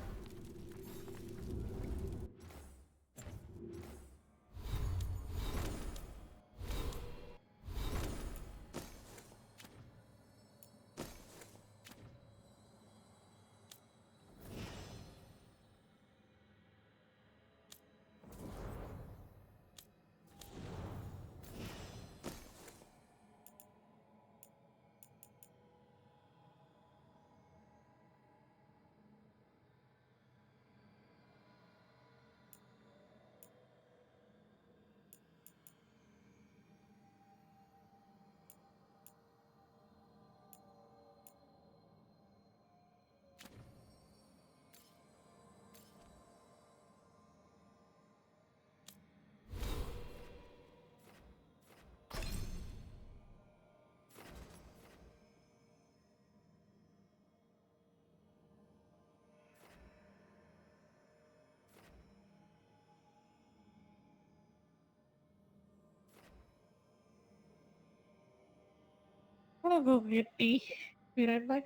gonna go get tea. Be right back.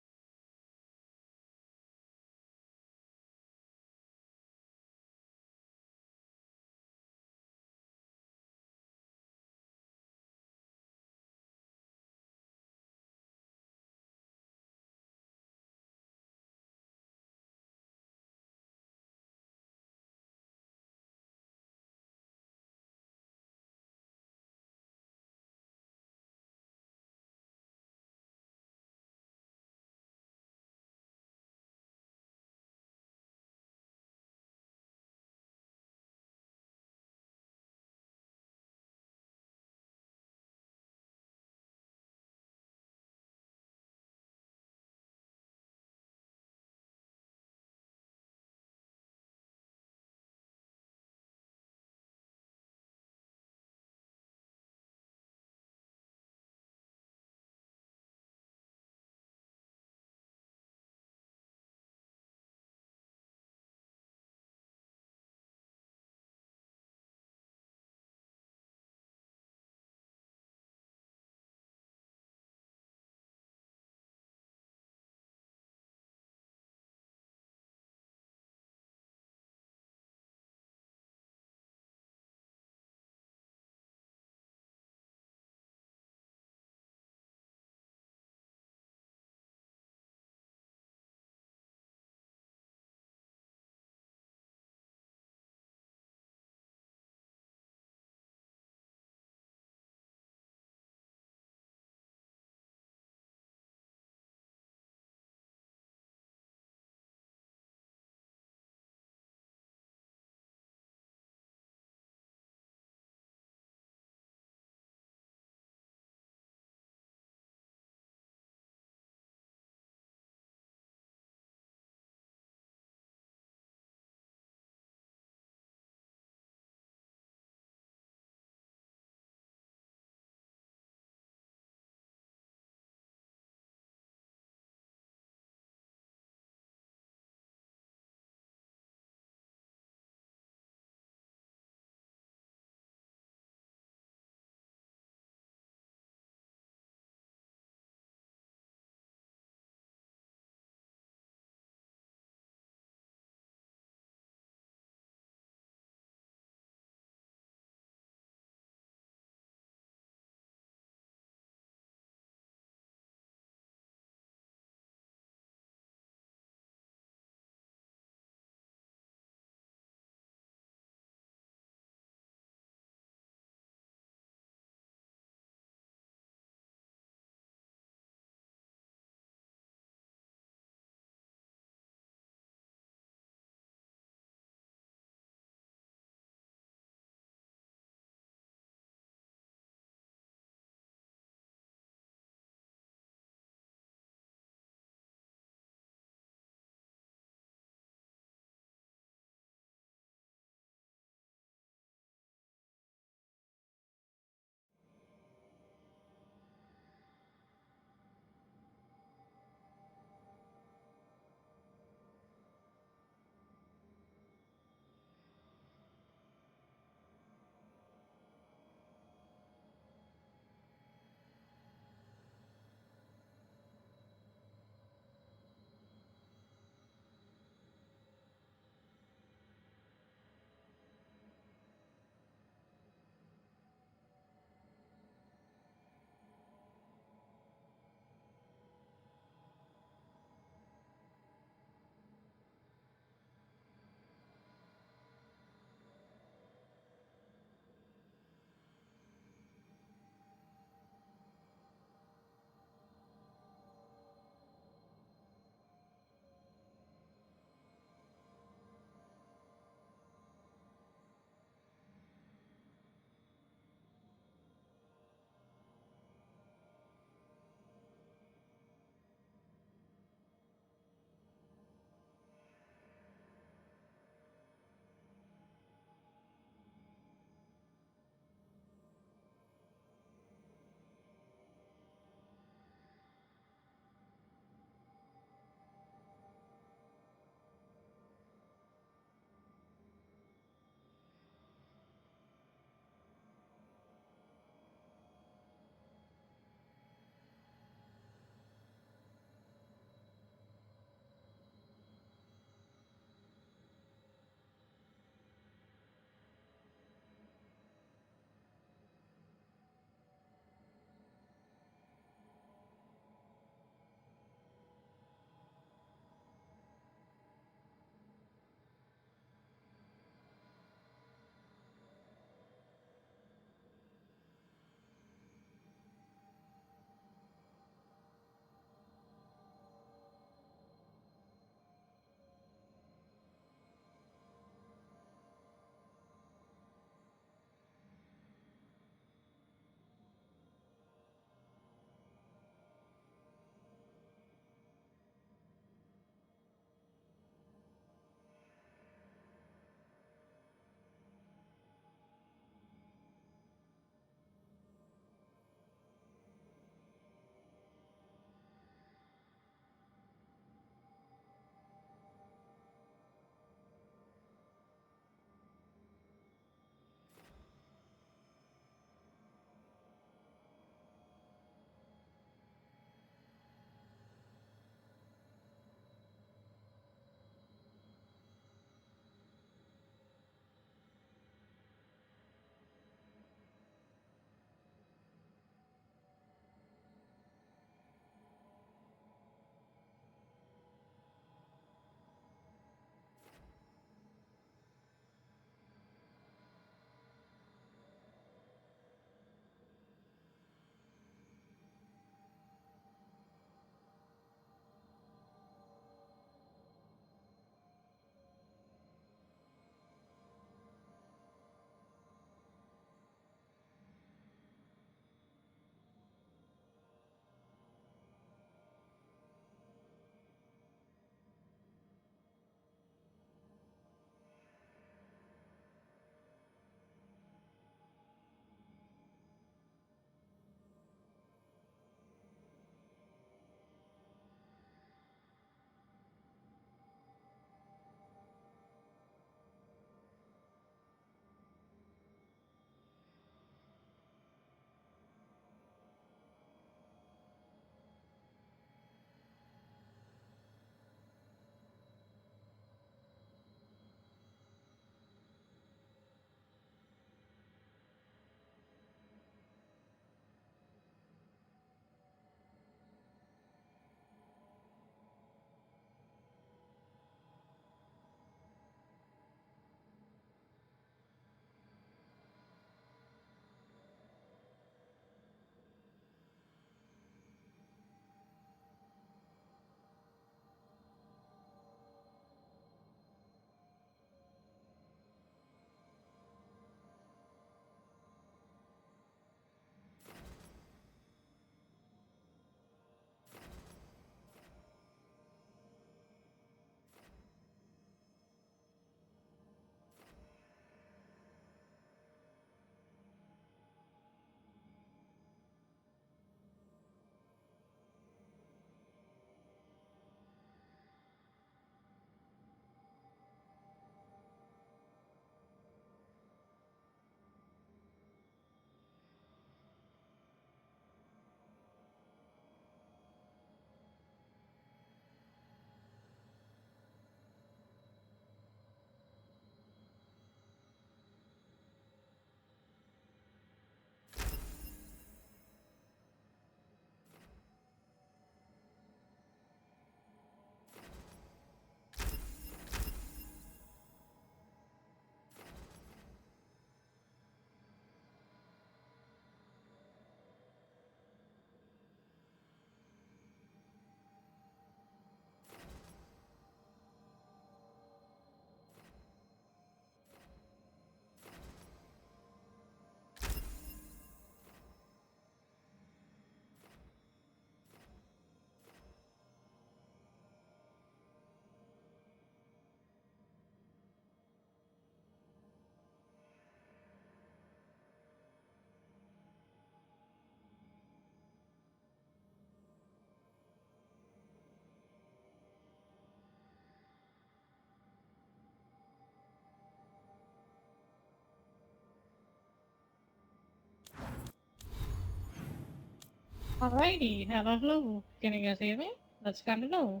Alrighty, hello, hello. Can you guys hear me? Let's continue.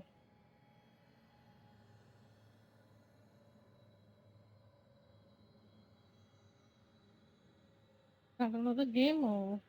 Continue the game mode.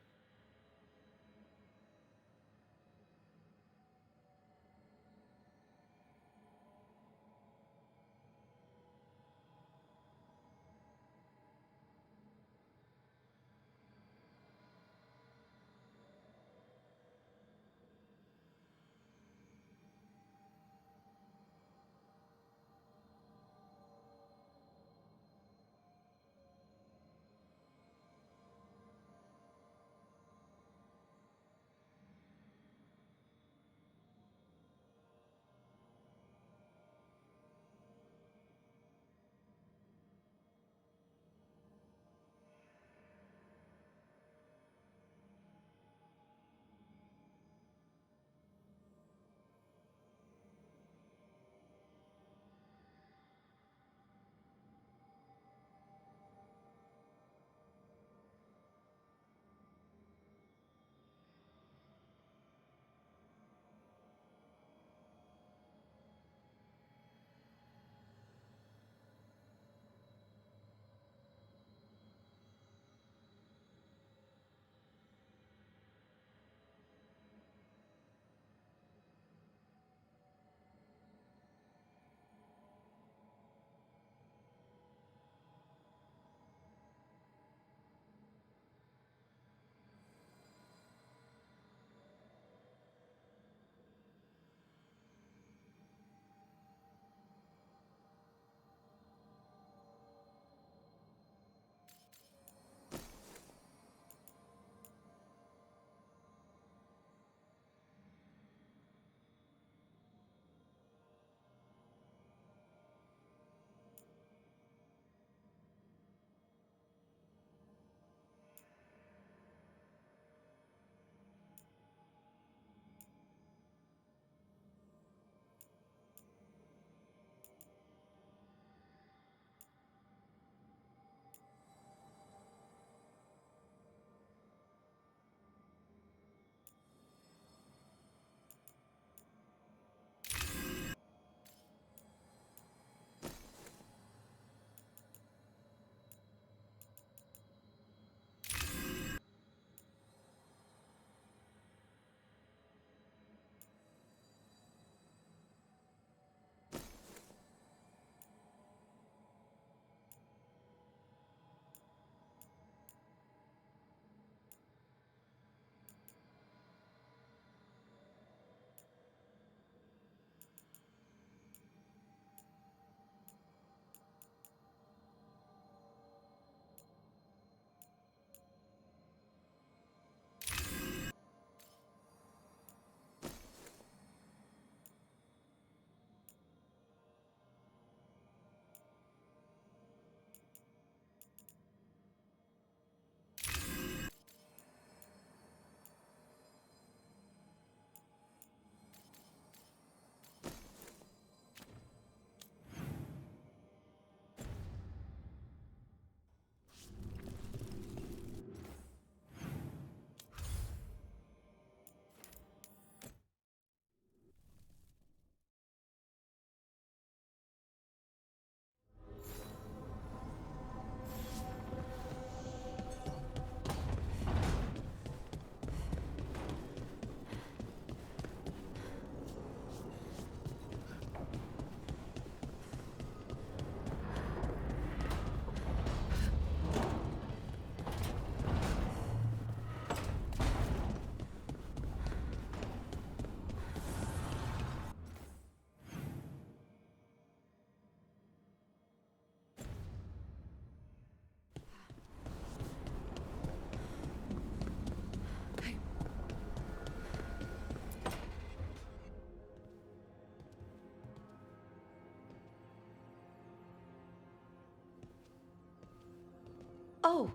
Oh,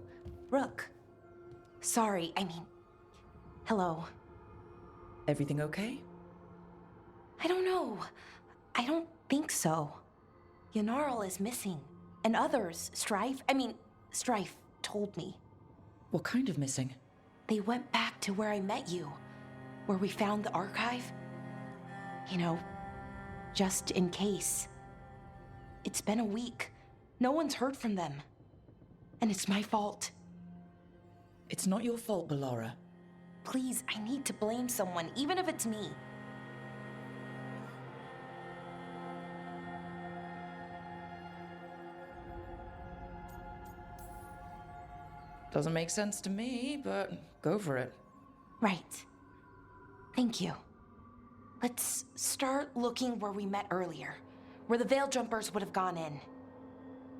Rook. Sorry, I mean... Hello. Everything okay? I don't know. I don't think so. Yanarl is missing. And others, Strife told me. What kind of missing? They went back to where I met you. where we found the archive? You know, just in case. It's been a week. No one's heard from them. And it's my fault. It's not your fault, Ballora. Please, I need to blame someone, even if it's me. Doesn't make sense to me, but go for it. Right. Thank you. Let's start looking where we met earlier, where the Veil Jumpers would have gone in.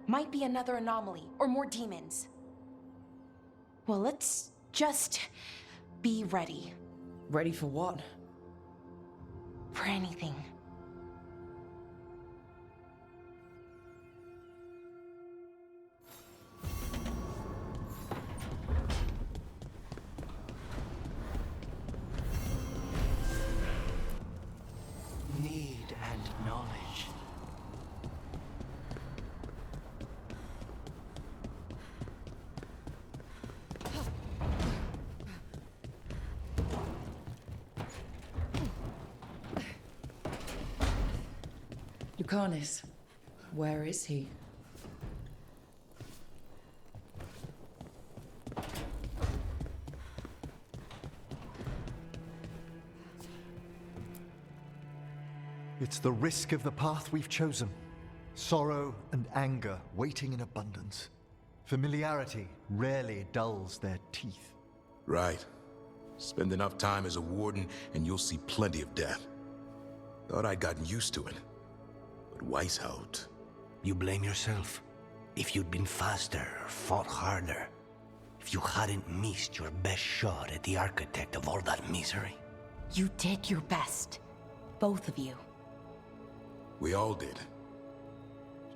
Might be another anomaly, or more demons. Well, let's just be ready. Ready for what? For anything. Need and knowledge. Lucanis, where is he? It's the risk of the path we've chosen. Sorrow and anger waiting in abundance. Familiarity rarely dulls their teeth. Right. Spend enough time as a warden and you'll see plenty of death. Thought I'd gotten used to it. But Weishaupt... You blame yourself. If you'd been faster or fought harder. If you hadn't missed your best shot at the architect of all that misery. You did your best. Both of you. We all did.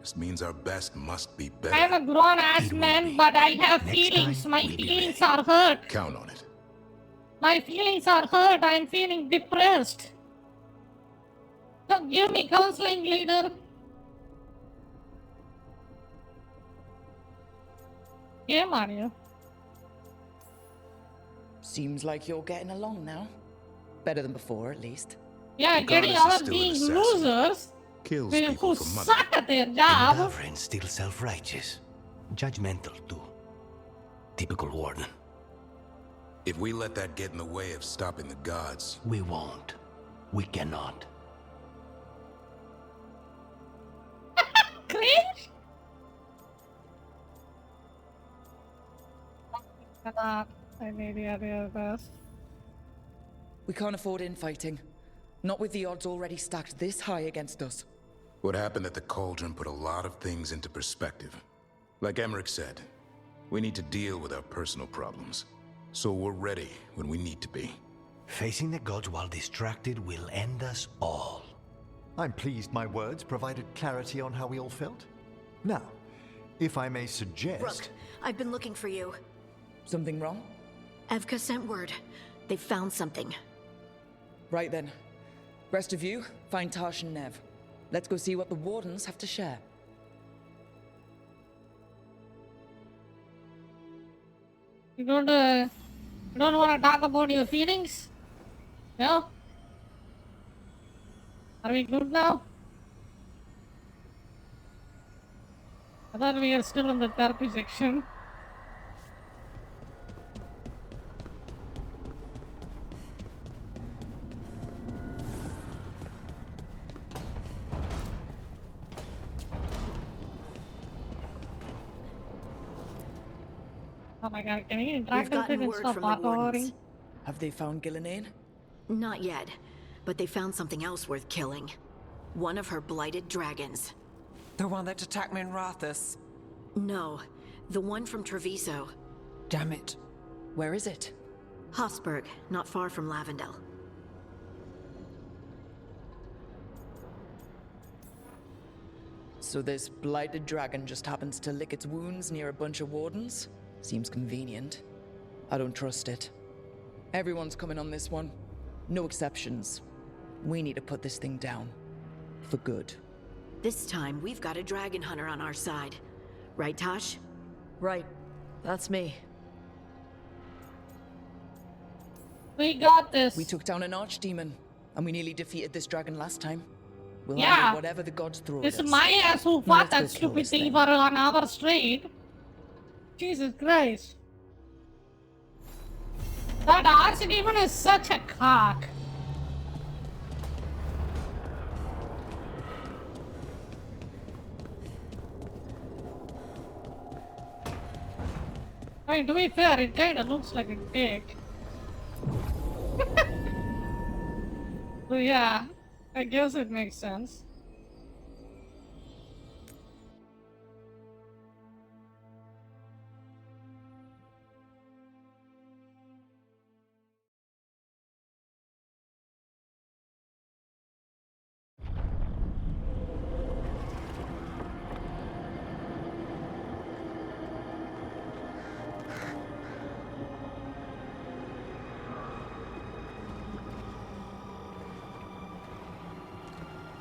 Just means our best must be better. I'm a grown-ass man, but I have feelings. My feelings are hurt. Count on it. My feelings are hurt. I'm feeling depressed. So give me counseling, leader. Game on you. Seems like you're getting along now. Better than before, at least. Yeah, getting out of being losers. Kills Who people for money. suck at their job. Govern's still self-righteous. Judgmental, too. Typical warden. If we let that get in the way of stopping the gods... We won't. We cannot. Cringe? I need the idea of this. We can't afford infighting. Not with the odds already stacked this high against us. What happened at the Cauldron put a lot of things into perspective. Like Emmerich said, we need to deal with our personal problems. So we're ready when we need to be. Facing the gods while distracted will end us all. I'm pleased my words provided clarity on how we all felt. Now, if I may suggest... Rook, I've been looking for you. Something wrong? Evka sent word. They found something. Right then. Rest of you, find Tash and Nev. Let's go see what the Wardens have to share. You don't want to talk about your feelings? No? Are we good now? I thought we are still in the therapy section. Oh my god, can you interact with it and stop parkouring? Have they found Gillenane? Not yet, but they found something else worth killing. One of her blighted dragons. The one that attacked me in Rathus? No, the one from Treviso. Damn it. Where is it? Hofsburg, not far from Lavendel. So this blighted dragon just happens to lick its wounds near a bunch of Wardens? Seems convenient. I don't trust it. Everyone's coming on this one. No exceptions. We need to put this thing down. For good. This time, we've got a dragon hunter on our side. Right, Tosh? Right. That's me. We got this. We took down an archdemon, and we nearly defeated this dragon last time. We'll Yeah. handle whatever the gods throw at It's us. my ass who Now fought let's go that kill stupid this thing thing. for an hour straight. Jesus Christ. That archdemon is such a cock. I mean, to be fair, it kinda looks like a dick. So yeah, I guess it makes sense.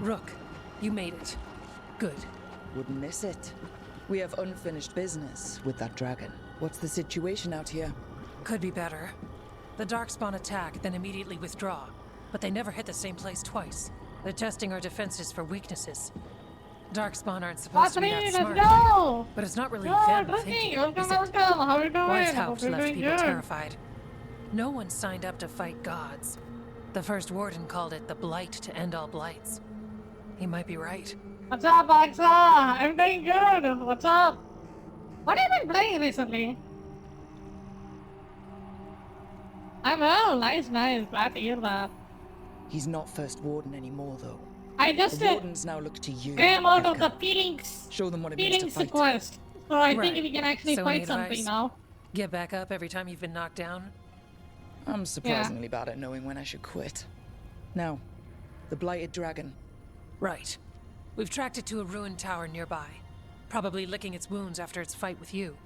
Rook, you made it. Good. Wouldn't miss it. We have unfinished business with that dragon. What's the situation out here? Could be better. The Darkspawn attack, then immediately withdraw. But they never hit the same place twice. They're testing our defenses for weaknesses. Darkspawn aren't supposed to be that Let's smart. go! But it's not really Good, them Ricky, thinking, welcome, is it? welcome. How are you doing? Wise Hope Haupt you're left doing people good. terrified. No one signed up to fight gods. The first warden called it the Blight to end all blights. He might be right. What's up, Alexa? I'm doing good. What's up? What have you been playing recently? I'm well. Nice. Glad to hear that. He's not first warden anymore, though. I just the wardens now look to you. came out of Rebecca. the feelings. Show them what it means to Feelings fight. quest. So I Right. think we can actually So fight any something advice? now. Get back up every time you've been knocked down? I'm surprisingly bad at knowing when I should quit. Now, the blighted dragon. Right. We've tracked it to a ruined tower nearby. Probably licking its wounds after its fight with you.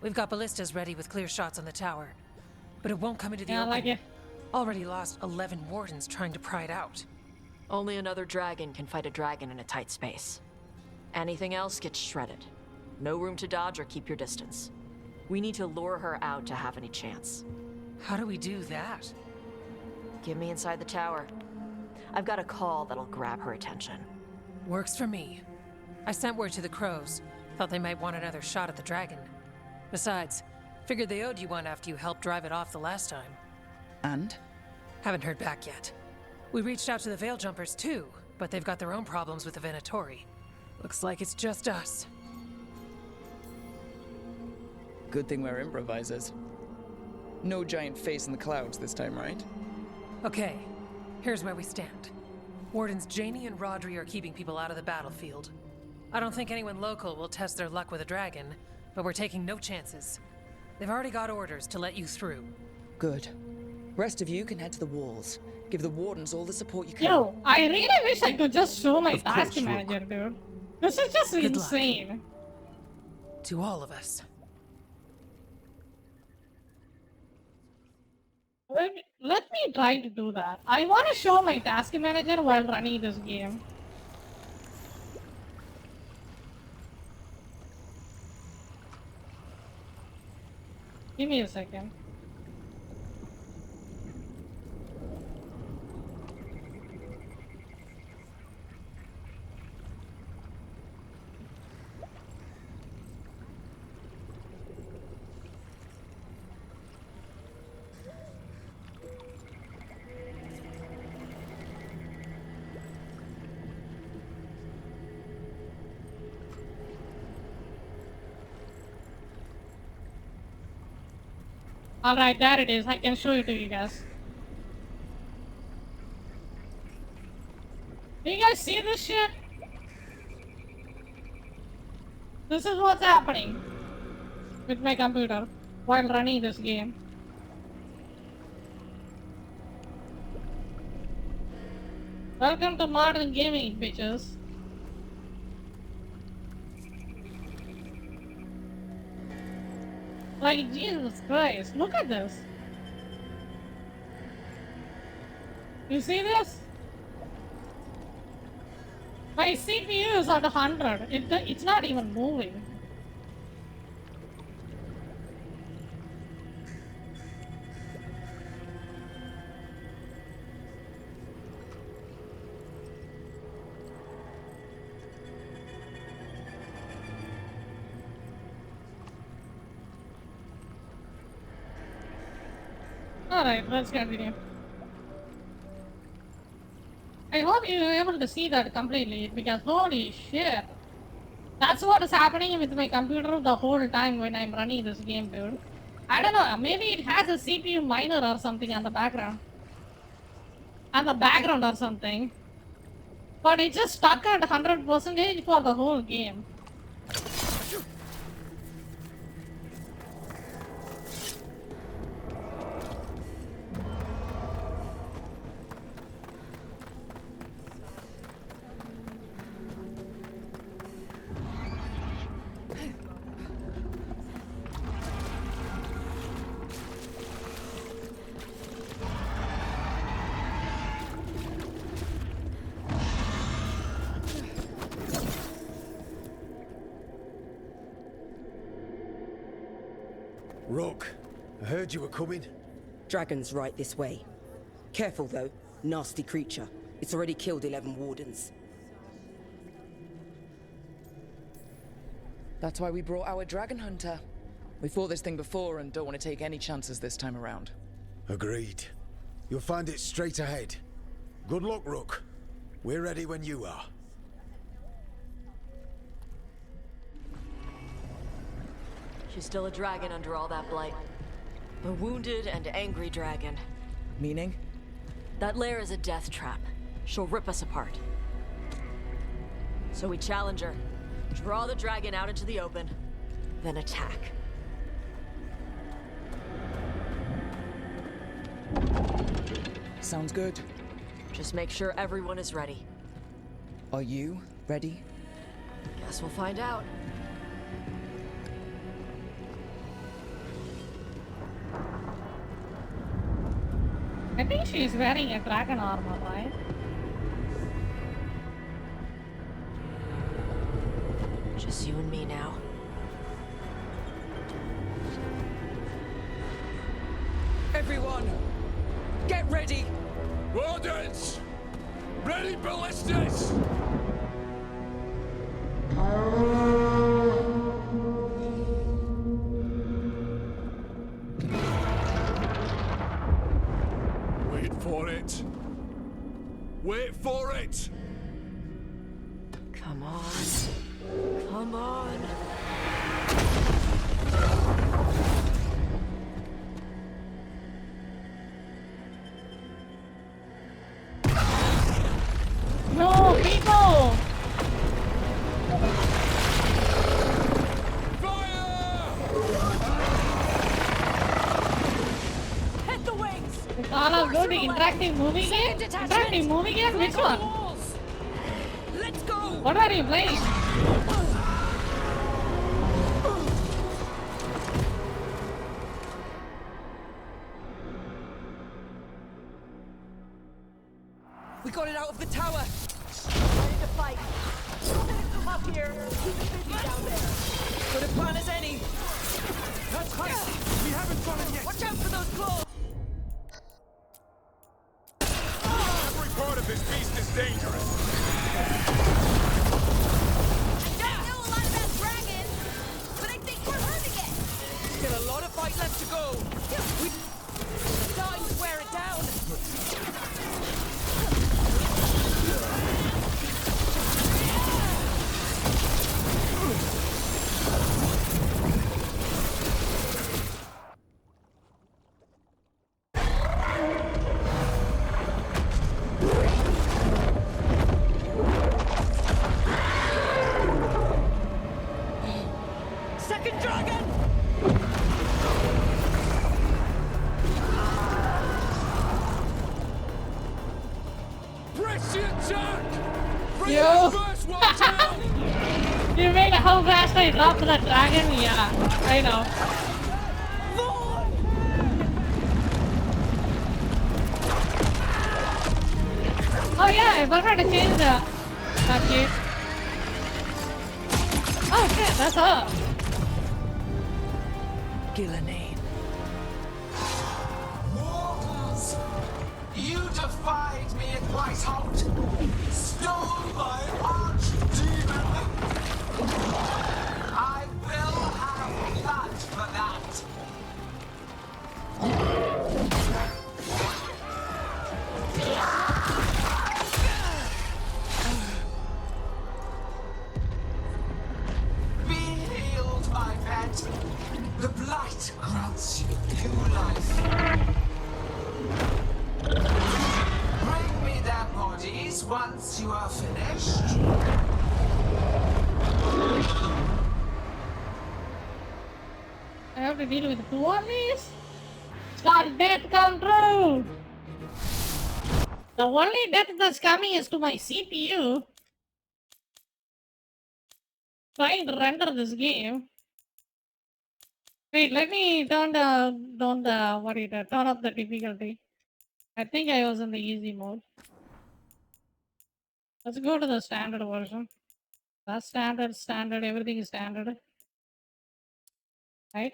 We've got ballistas ready with clear shots on the tower. But it won't come into the Yeah, I open. like it. Already lost 11 wardens trying to pry it out. Only another dragon can fight a dragon in a tight space. Anything else gets shredded. No room to dodge or keep your distance. We need to lure her out to have any chance. How do we do that? Get me inside the tower. I've got a call that'll grab her attention. Works for me. I sent word to the crows. Thought they might want another shot at the dragon. Besides, figured they owed you one after you helped drive it off the last time. And? Haven't heard back yet. We reached out to the Veil Jumpers too, but they've got their own problems with the Venatori. Looks like it's just us. Good thing we're improvisers. No giant face in the clouds this time, right? Okay, here's where we stand. Wardens Janie and Rodri are keeping people out of the battlefield. I don't think anyone local will test their luck with a dragon, but we're taking no chances. They've already got orders to let you through. Good. Rest of you can head to the walls. Give the wardens all the support you can. Yo, I really wish I could just show my Of course, task Rook. manager, dude. This is just Good luck. insane. To all of us. Let me try to do that. I want to show my task manager while running this game. Give me a second. Alright, there it is. I can show it to you guys. Do you guys see this shit? This is what's happening with my computer while running this game. Welcome to modern gaming, bitches. Like, Jesus Christ, look at this. You see this? My CPU is at 100. It's not even moving. Alright, let's continue. I hope you were able to see that completely, because holy shit. That's what is happening with my computer the whole time when I'm running this game, dude. I don't know, maybe it has a CPU miner or something on the background. Or something. But it just stuck at 100% for the whole game. Rook, I heard you were coming. Dragon's right this way. Careful though, nasty creature. It's already killed 11 wardens. That's why we brought our dragon hunter. We fought this thing before and don't want to take any chances this time around. Agreed. You'll find it straight ahead. Good luck, Rook. We're ready when you are. She's still a dragon under all that blight. A wounded and angry dragon. Meaning? That lair is a death trap. She'll rip us apart. So we challenge her, draw the dragon out into the open, then attack. Sounds good. Just make sure everyone is ready. Are you ready? Guess we'll find out. I think she's wearing a dragon armor, right? Just you and me now. Everyone, get ready! Wardens! Ready ballistas! Wait for it. Wait for it! Come on. Come on. No, people! Hit the wings! It's all of good interactive movie game? Interactive movie game? Which one? Let's go! What are you playing? We got it out of the tower! Ready to fight! Come up here! Keep it busy down there! Good a plan as any! That's heist! We haven't got it yet! Watch out for those claws! Every part of this beast is dangerous. I don't know a lot about dragons, but I think we're hurting it. Still a lot of fight left to go! Time to wear it down! Second dragon! Press the attack! Bring Yo. the first one down! You made how fast I dropped the dragon? Yeah, I know. Oh yeah, I forgot to change that key. Oh shit, that's her. Gillenane. Mortals! You defied me at Whitehout! Stole my archdemon! I will have blood for that! The blight grants you new life. Bring me their bodies once you are finished. I have to deal with two of these? Start death come true! The only death that's coming is to my CPU. Trying to render this game. Wait, let me turn up the difficulty. I think I was in the easy mode. Let's go to the standard version. That's standard, everything is standard. Right?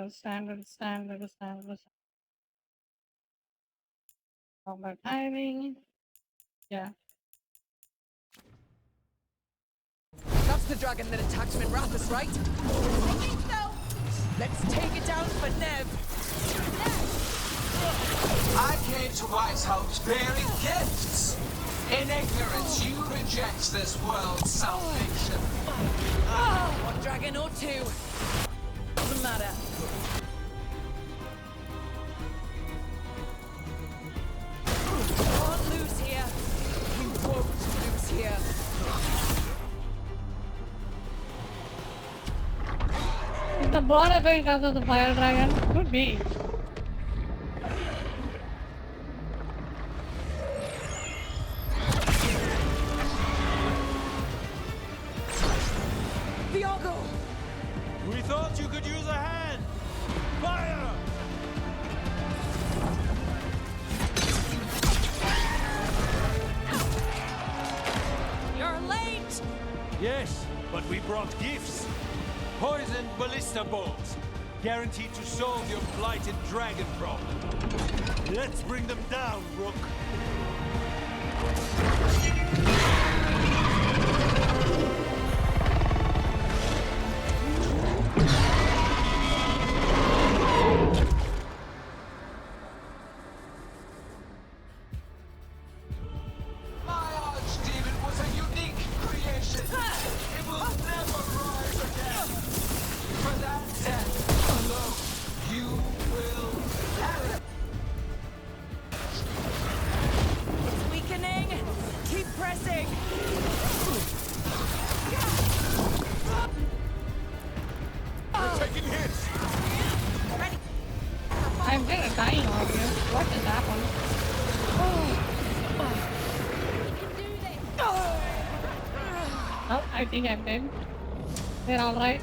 Standard. Combat timing. Yeah. That's the dragon that attacked Minrathus, right? I think so. Let's take it down for Nev. I came to Whitehouse bearing gifts. In ignorance, you reject this world's salvation. One dragon or two. Doesn't matter. We won't lose here. We won't lose here. Is the board going because of the fire dragon? Could be. Viago! We thought you could use a hand! Fire! You're late! Yes, but we brought gifts. Poisoned ballista bolts. Guaranteed to solve your blighted dragon problem. Let's bring them down, Rook. My archdemon was a unique creation. It will never rise again. For that death alone, you will perish. It's weakening. Keep pressing. We're taking hits! I'm kind of dying over here. What is happening? Oh, I think I'm dead. They're alright.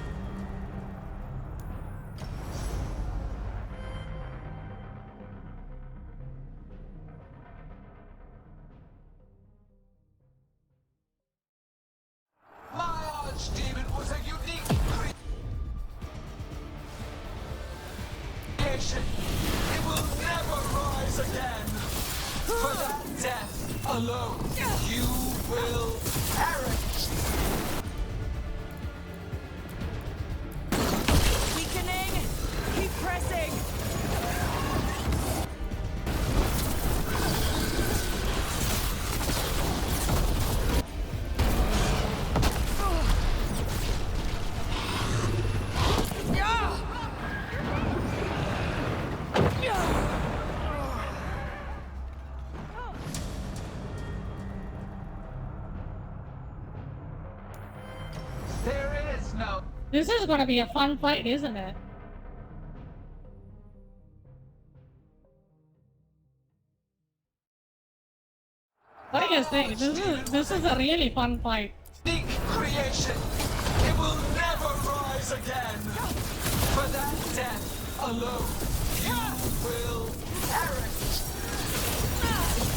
My archdemon was a unique creation. It will never rise again. For that death alone, you will perish. Weakening. Keep pressing. There is no. This is gonna be a fun fight, isn't it? What do you think? This is a really fun fight. Unique creation. It will never rise again. For that death alone, you will perish.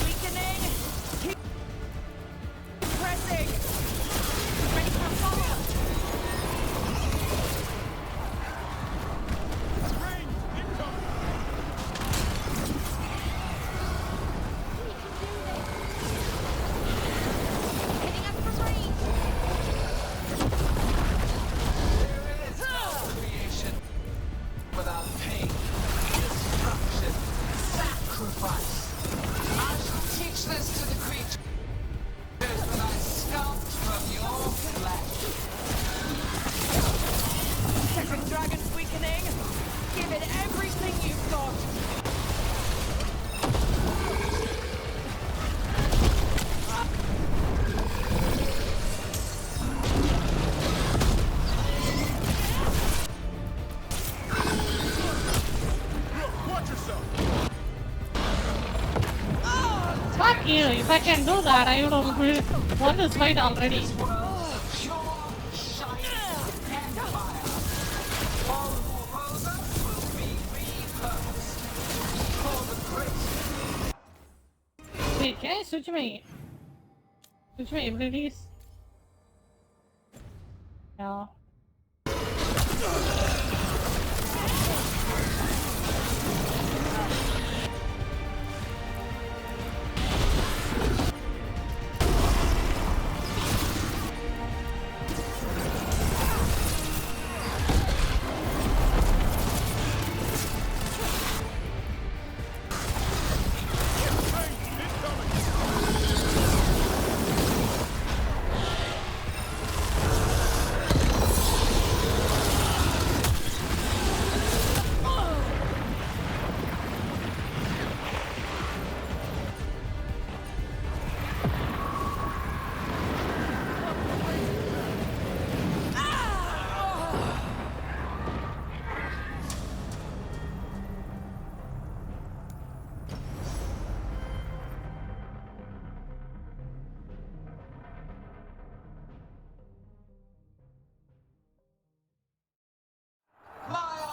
Weakening. Keep pressing. Ready for a fallout. Hitting us from range. There is no creation without pain, destruction, sacrifice. I shall teach this to the creatures when I sculpt and everything you've got. Watch yourself! Fuck you, if I can do that, I would have won this fight already. Wait, can I switch my abilities? No.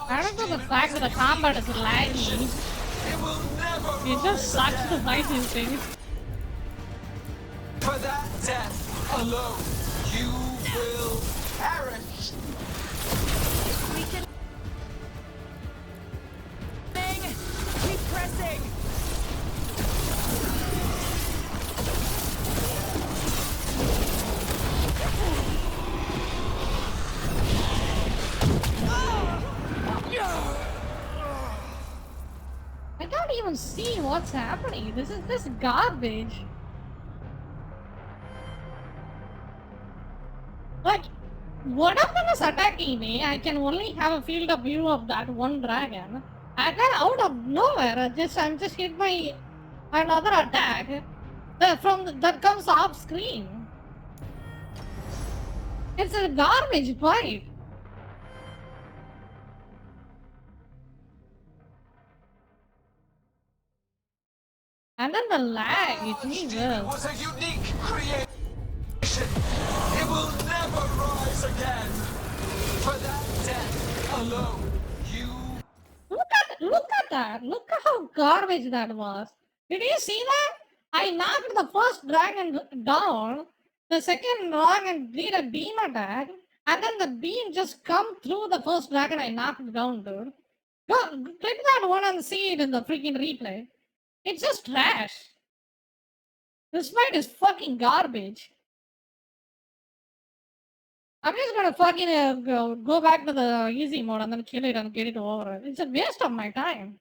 I don't know the fact that the combat is laggy. It just sucks to fight these things. For that death alone, you will perish. We can keep pressing. I don't even see what's happening. This is this garbage. Like, one of them is attacking me. I can only have a field of view of that one dragon. And then out of nowhere, I'm just hit by another attack that comes off screen. It's a garbage fight. And then the lag, it means Was a unique creation. It will never rise again. For that death alone, you. Look at that. Look at how garbage that was. Did you see that? I knocked the first dragon down. The second dragon did a beam attack. And then the beam just come through the first dragon I knocked down, dude. Go, click that one and see it in the freaking replay. It's just trash. This fight is fucking garbage. I'm just gonna fucking go back to the easy mode and then kill it and get it over. It's a waste of my time.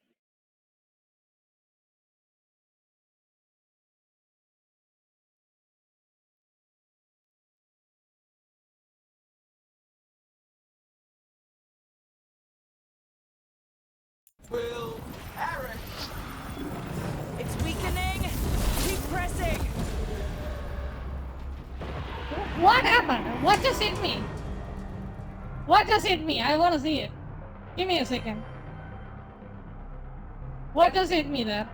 Will perish. It's weakening. Keep pressing. What happened? What just hit me? What just hit me? I wanna see it. Give me a second. What just hit me there?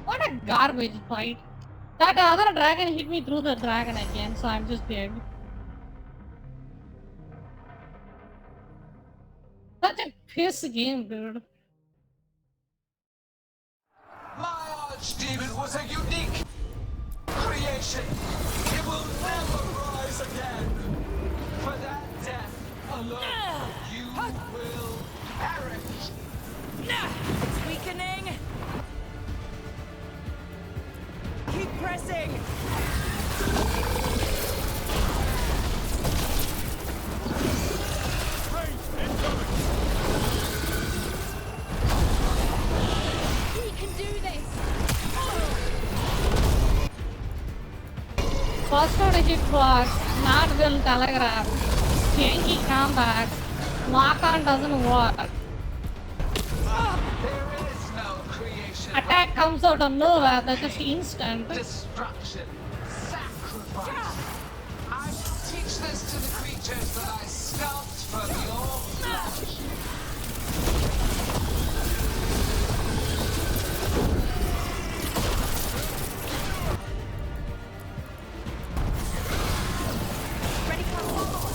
What a garbage fight. That other dragon hit me through the dragon again, so I'm just dead. Such a piss game, dude. My archdemon was a unique creation. It will never rise again. For that death alone, you will perish. It's weakening. Keep pressing. We can do this. First one hit was not well telegraphed. Janky combat. Lock-on doesn't work. There is no creation. Attack comes out of nowhere, that's just instant. Destruction. Sacrifice. I shall teach this to the creatures that I sculpt from your flesh. Ready for a follow-up.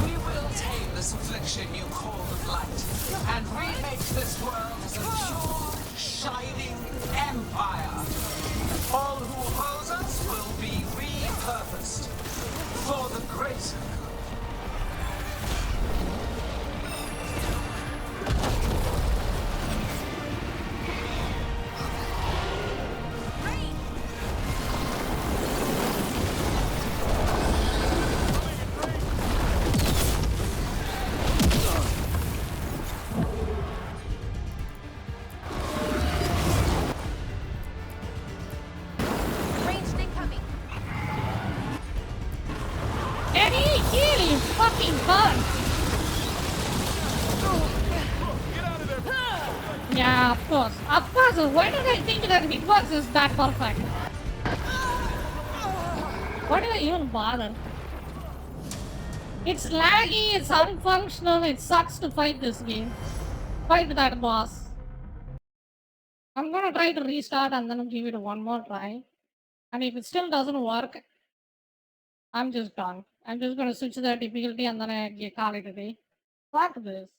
We will tame this affliction you call the Blight, and remake this world as a pure, shining empire. All who oppose us will be repurposed for the greater. Ranged incoming. Can he heal you fucking cunt? Yeah, of course. Of course. Why did I think that hitbox is that perfect? Why did I even bother? It's laggy, it's unfunctional, it sucks to fight this game. Fight that boss. I'm gonna try to restart and then give it one more try. And if it still doesn't work, I'm just done. I'm just gonna switch the difficulty and then I call it a day. Fuck this.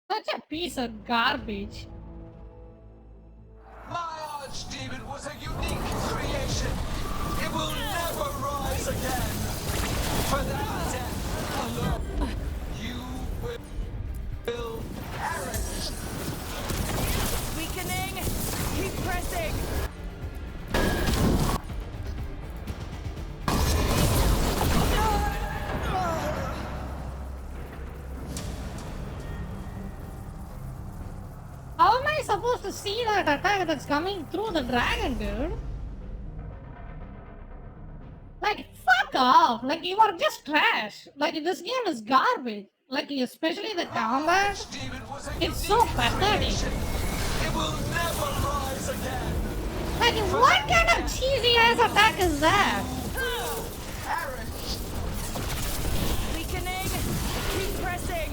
Such a piece of garbage. My archdemon was a unique creation. It will never rise again. For that death alone, you will perish. Weakening. Keep pressing. I supposed to see that attack that's coming through the dragon, dude? Like, fuck off! Like, you are just trash. Like, this game is garbage. Like, especially the combat. It's so pathetic. It will never rise again. Like, what kind of cheesy ass attack is that? Weakening. Keep pressing.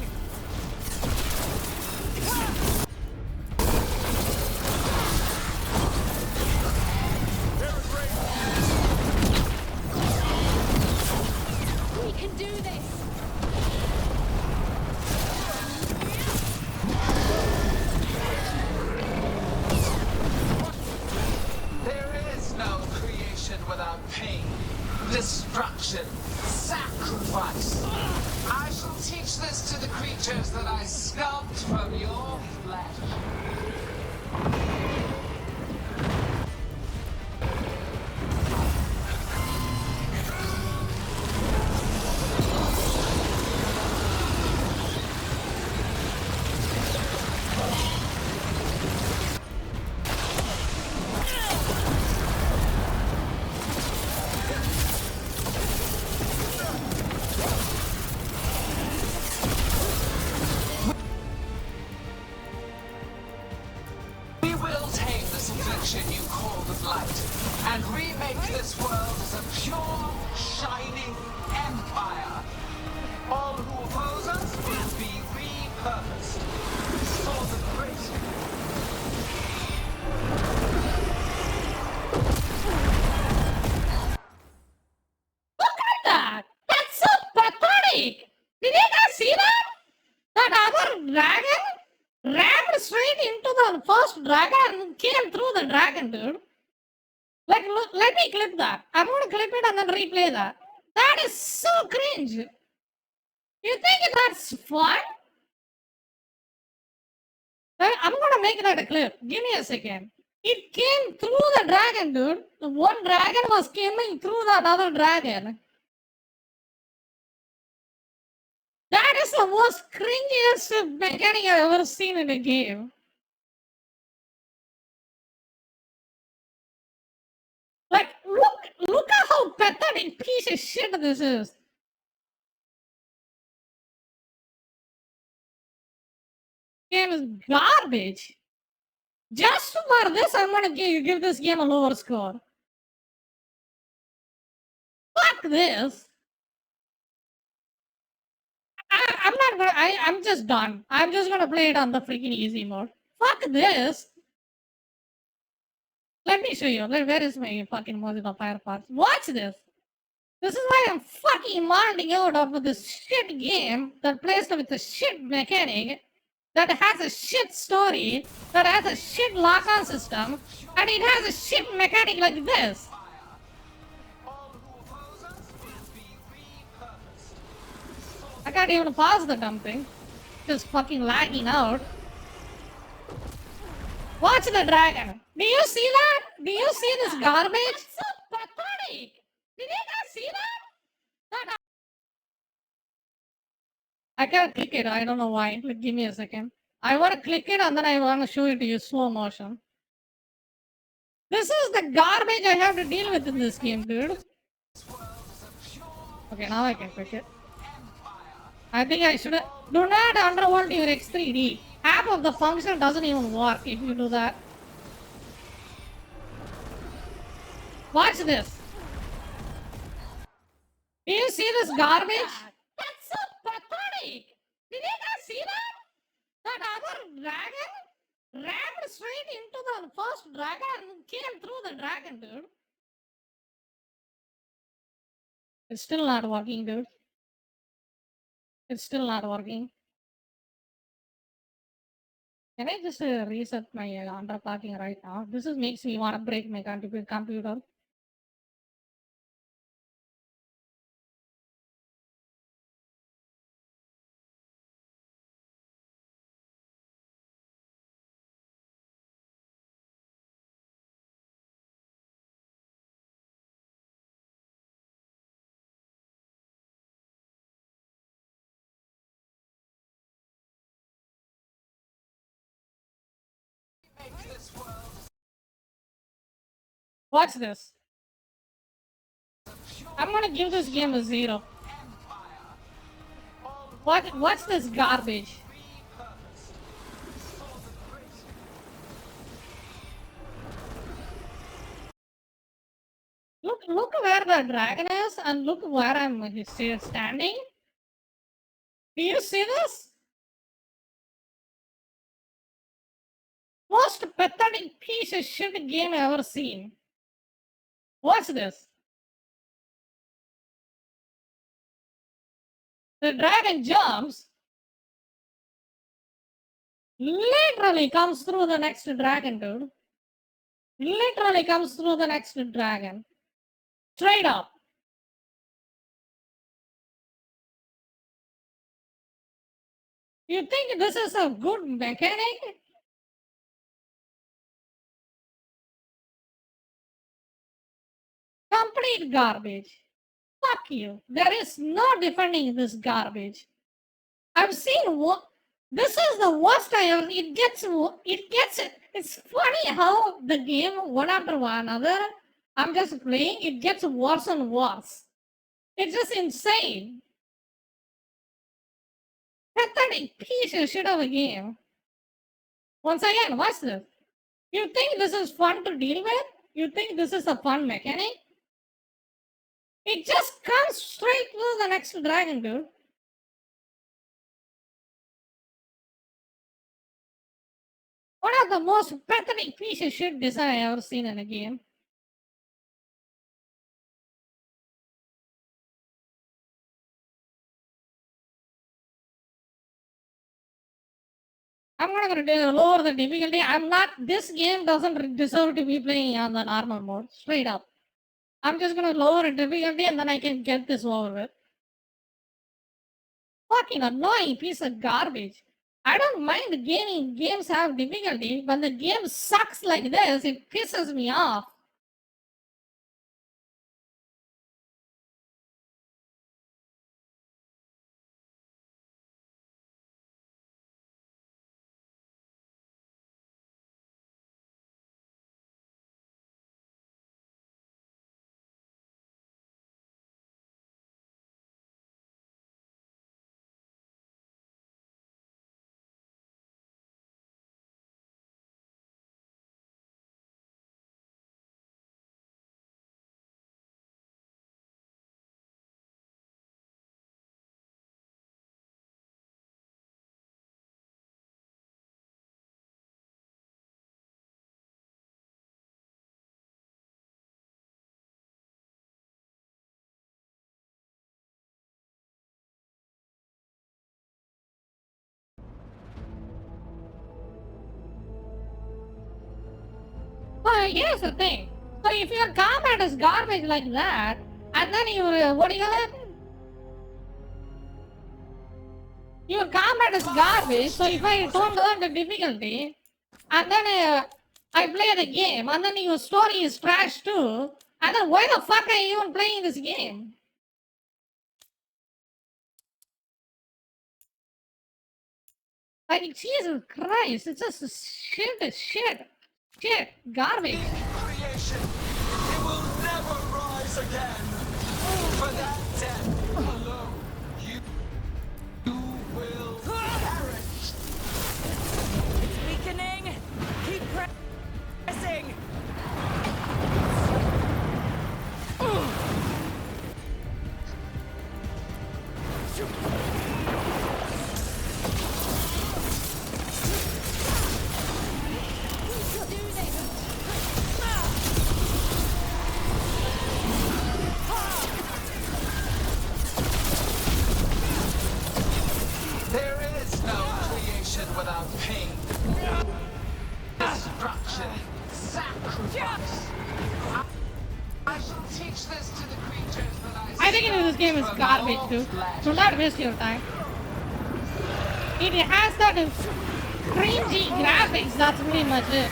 We can do this. There is no creation without pain, destruction, sacrifice. I shall teach this to the creatures that I sculpt from your flesh. We will tame this affliction you call the Blight, and remake this world as a pure, shining empire. All who oppose us will be repurposed for the great. Look at that! That's so pathetic! Did you guys see that? That other dragon rammed straight into the first dragon and came through the dragon, dude. Like, look, let me clip that. I'm gonna clip it and then replay that. That is so cringe. You think that's fun? I'm gonna make that a clip. Give me a second. It came through the dragon, dude. The one dragon was coming through that other dragon. That is the most cringiest mechanic I've ever seen in a game. Like, look at how pathetic piece of shit this is. Game is garbage. Just for this, I'm gonna give this game a lower score. Fuck this. I'm not gonna. I'm just done. I'm just gonna play it on the freaking easy mode. Fuck this. Let me show you. Where is my fucking Mozilla Firefox? Watch this. This is why I'm fucking modding out of this shit game that plays with a shit mechanic, that has a shit story, that has a shit lock-on system, and it has a shit mechanic like this. I can't even pause the damn thing. Just fucking lagging out. Watch the dragon. Do you see that? Do you see this garbage? That's so pathetic. Did you guys see that? I can't click it. I don't know why. Like, give me a second. I want to click it and then I want to show it to you slow motion. This is the garbage I have to deal with in this game, dude. Okay, now I can click it. I think I should. Do not underworld your X3D. Half of the function doesn't even work if you do that. Watch this. Do you see this garbage? That's so pathetic. Did you guys see that? That other dragon rammed straight into the first dragon and came through the dragon, dude. It's still not working, dude. It's still not working. Can I just reset my underclocking right now? This is makes me want to break my computer. Watch this. I'm gonna give this game a 0. What's this garbage? Look where the dragon is and look where I'm standing. Do you see this? Most pathetic piece of shit game I've ever seen. Watch this. The dragon jumps, literally comes through the next dragon, dude. Literally comes through the next dragon. Straight up. You think this is a good mechanic? Complete garbage. Fuck you. There is no defending this garbage. I've seen what. This is the worst I ever. It's funny how the game, one after one another, I'm just playing, it gets worse and worse. It's just insane. Pathetic piece of shit of a game. Once again, watch this. You think this is fun to deal with? You think this is a fun mechanic? It just comes straight to the next dragon, dude. One of the most pathetic piece of shit design I ever seen in a game. I'm not gonna lower the difficulty. This game doesn't deserve to be playing on the normal mode. Straight up. I'm just gonna lower the difficulty and then I can get this over with. Fucking annoying piece of garbage. I don't mind games have difficulty, but the game sucks like this, it pisses me off. Well, here's the thing. So if your combat is garbage like that, and then what do you call it? Your combat is garbage, so if I don't learn the difficulty, and then I play the game, and then your story is trash too, and then why the fuck are you even playing this game? Like, Jesus Christ, it's just shit, garbage. Creation, it will never rise again. For that death alone, you will perish. It's weakening. Keep pressing. There is no creation without pain, destruction, sacrifice. I shall teach this to the creatures that I think this game is garbage too. Do not waste your time. It has that cringy graphics, that's pretty much it.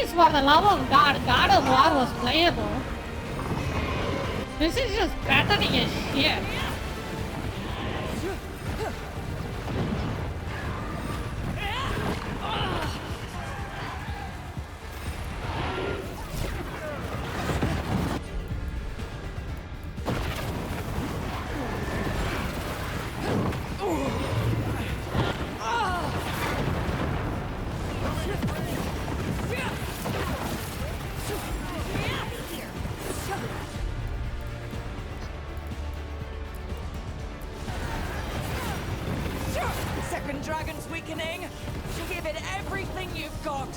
least for the love of God, God of War was playable. This is just pathetic as shit. Second dragon's weakening. Give it everything you've got.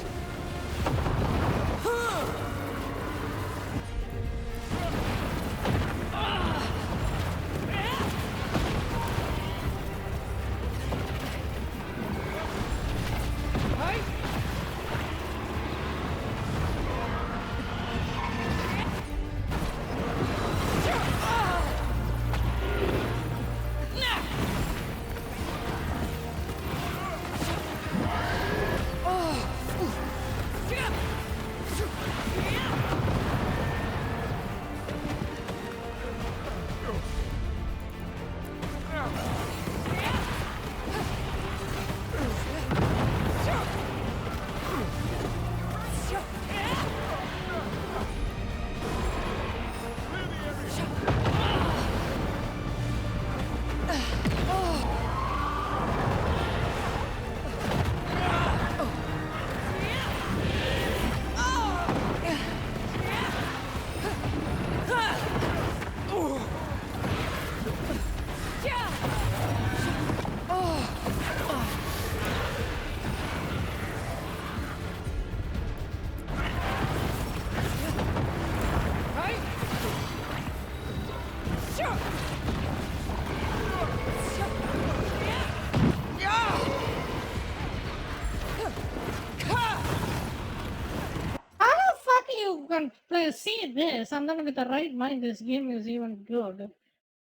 See this, and then with the right mind, this game is even good,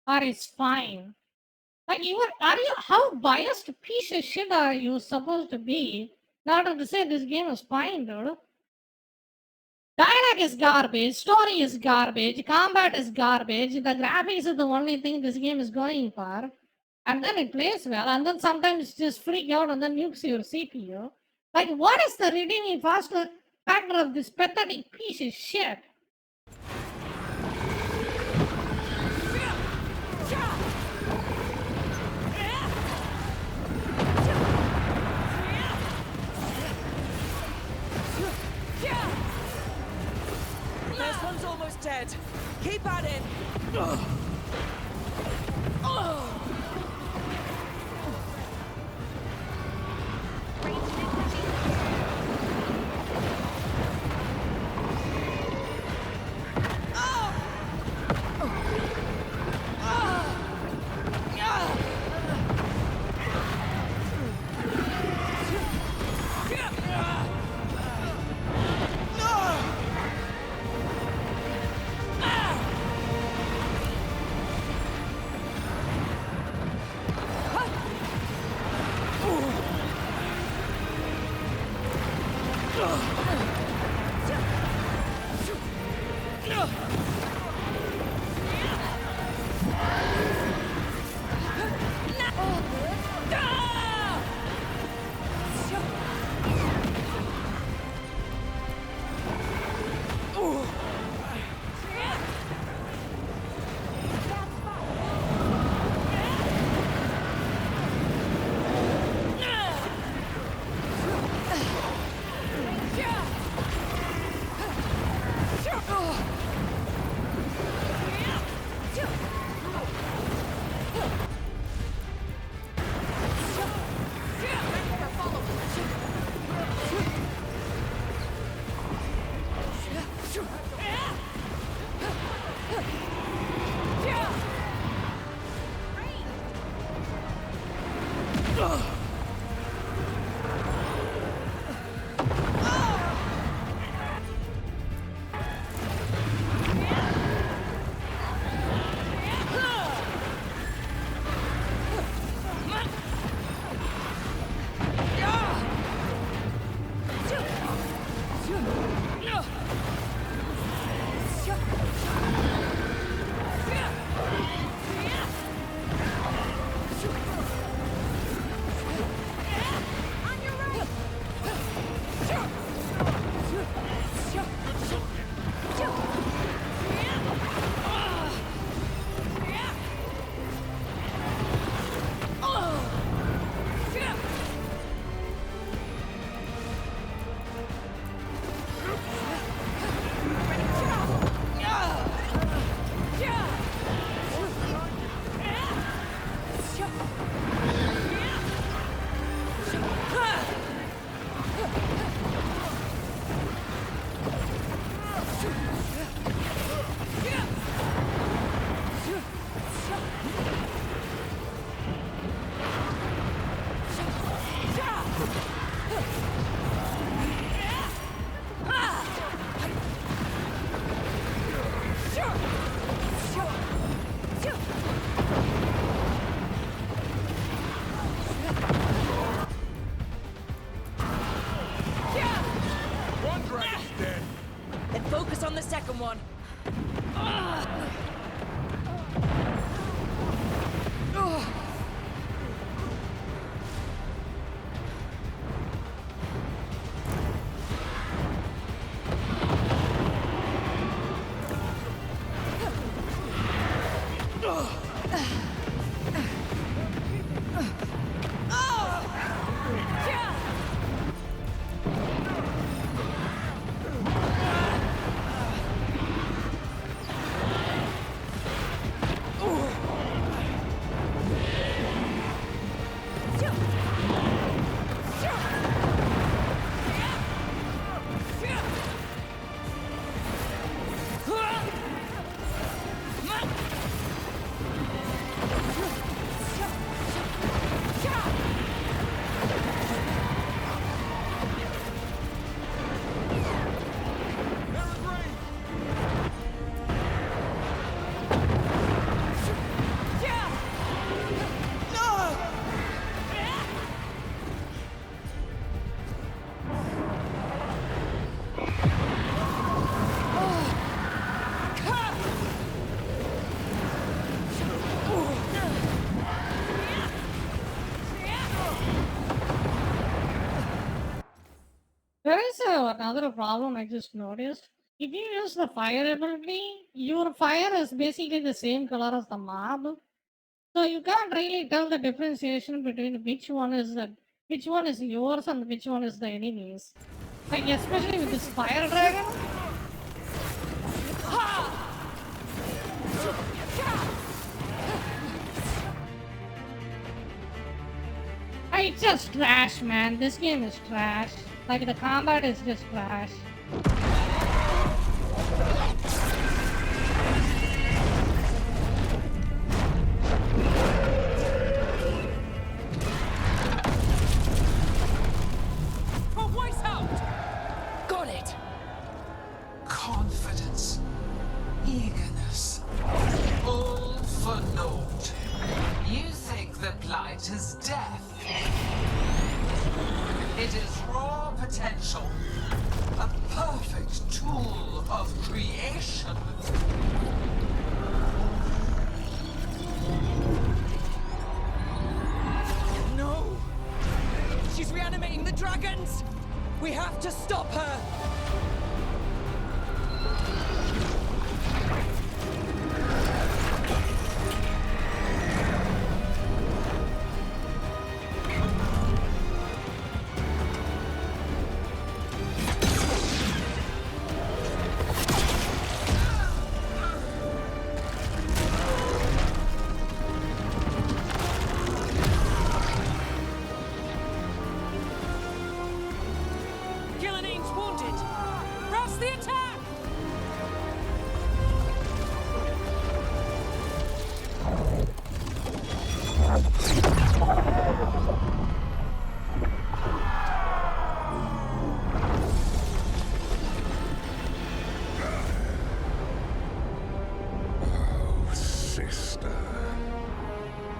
or it's fine. Like, how biased piece of shit are you supposed to be in order to say this game is fine, dude? Dialogue is garbage, story is garbage, combat is garbage, the graphics is the only thing this game is going for, and then it plays well, and then sometimes just freak out and then nukes your CPU. Like, what is the redeeming factor of this pathetic piece of shit? This one's almost dead. Keep at it. Focus on the second one. There is another problem I just noticed. If you use the fire ability, your fire is basically the same color as the mob. So you can't really tell the differentiation between which one is yours and which one is the enemy's. Like especially with this fire dragon. It's just trash, man. This game is trash. Like the combat is just trash. Got it! Confidence, eagerness, all for naught. You think that blight is death? It is raw potential, a perfect tool of creation. No! She's reanimating the dragons! We have to stop her!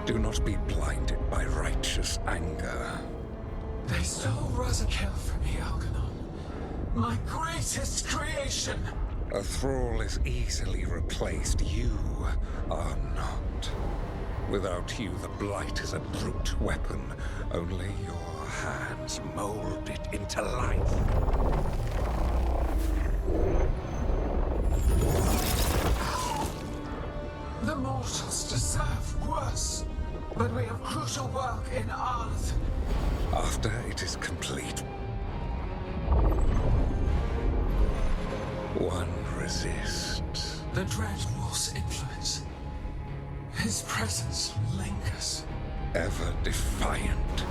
Do not be blinded by righteous anger. They stole Rosakel from me, Algernon. My greatest creation! A thrall is easily replaced. You are not. Without you, the Blight is a brute weapon. Only your hands mold it into life. The mortals deserve worse. But we have crucial work in Arth. After it is complete, one resists. The Dread Wolf's influence. His presence lingers. Ever defiant.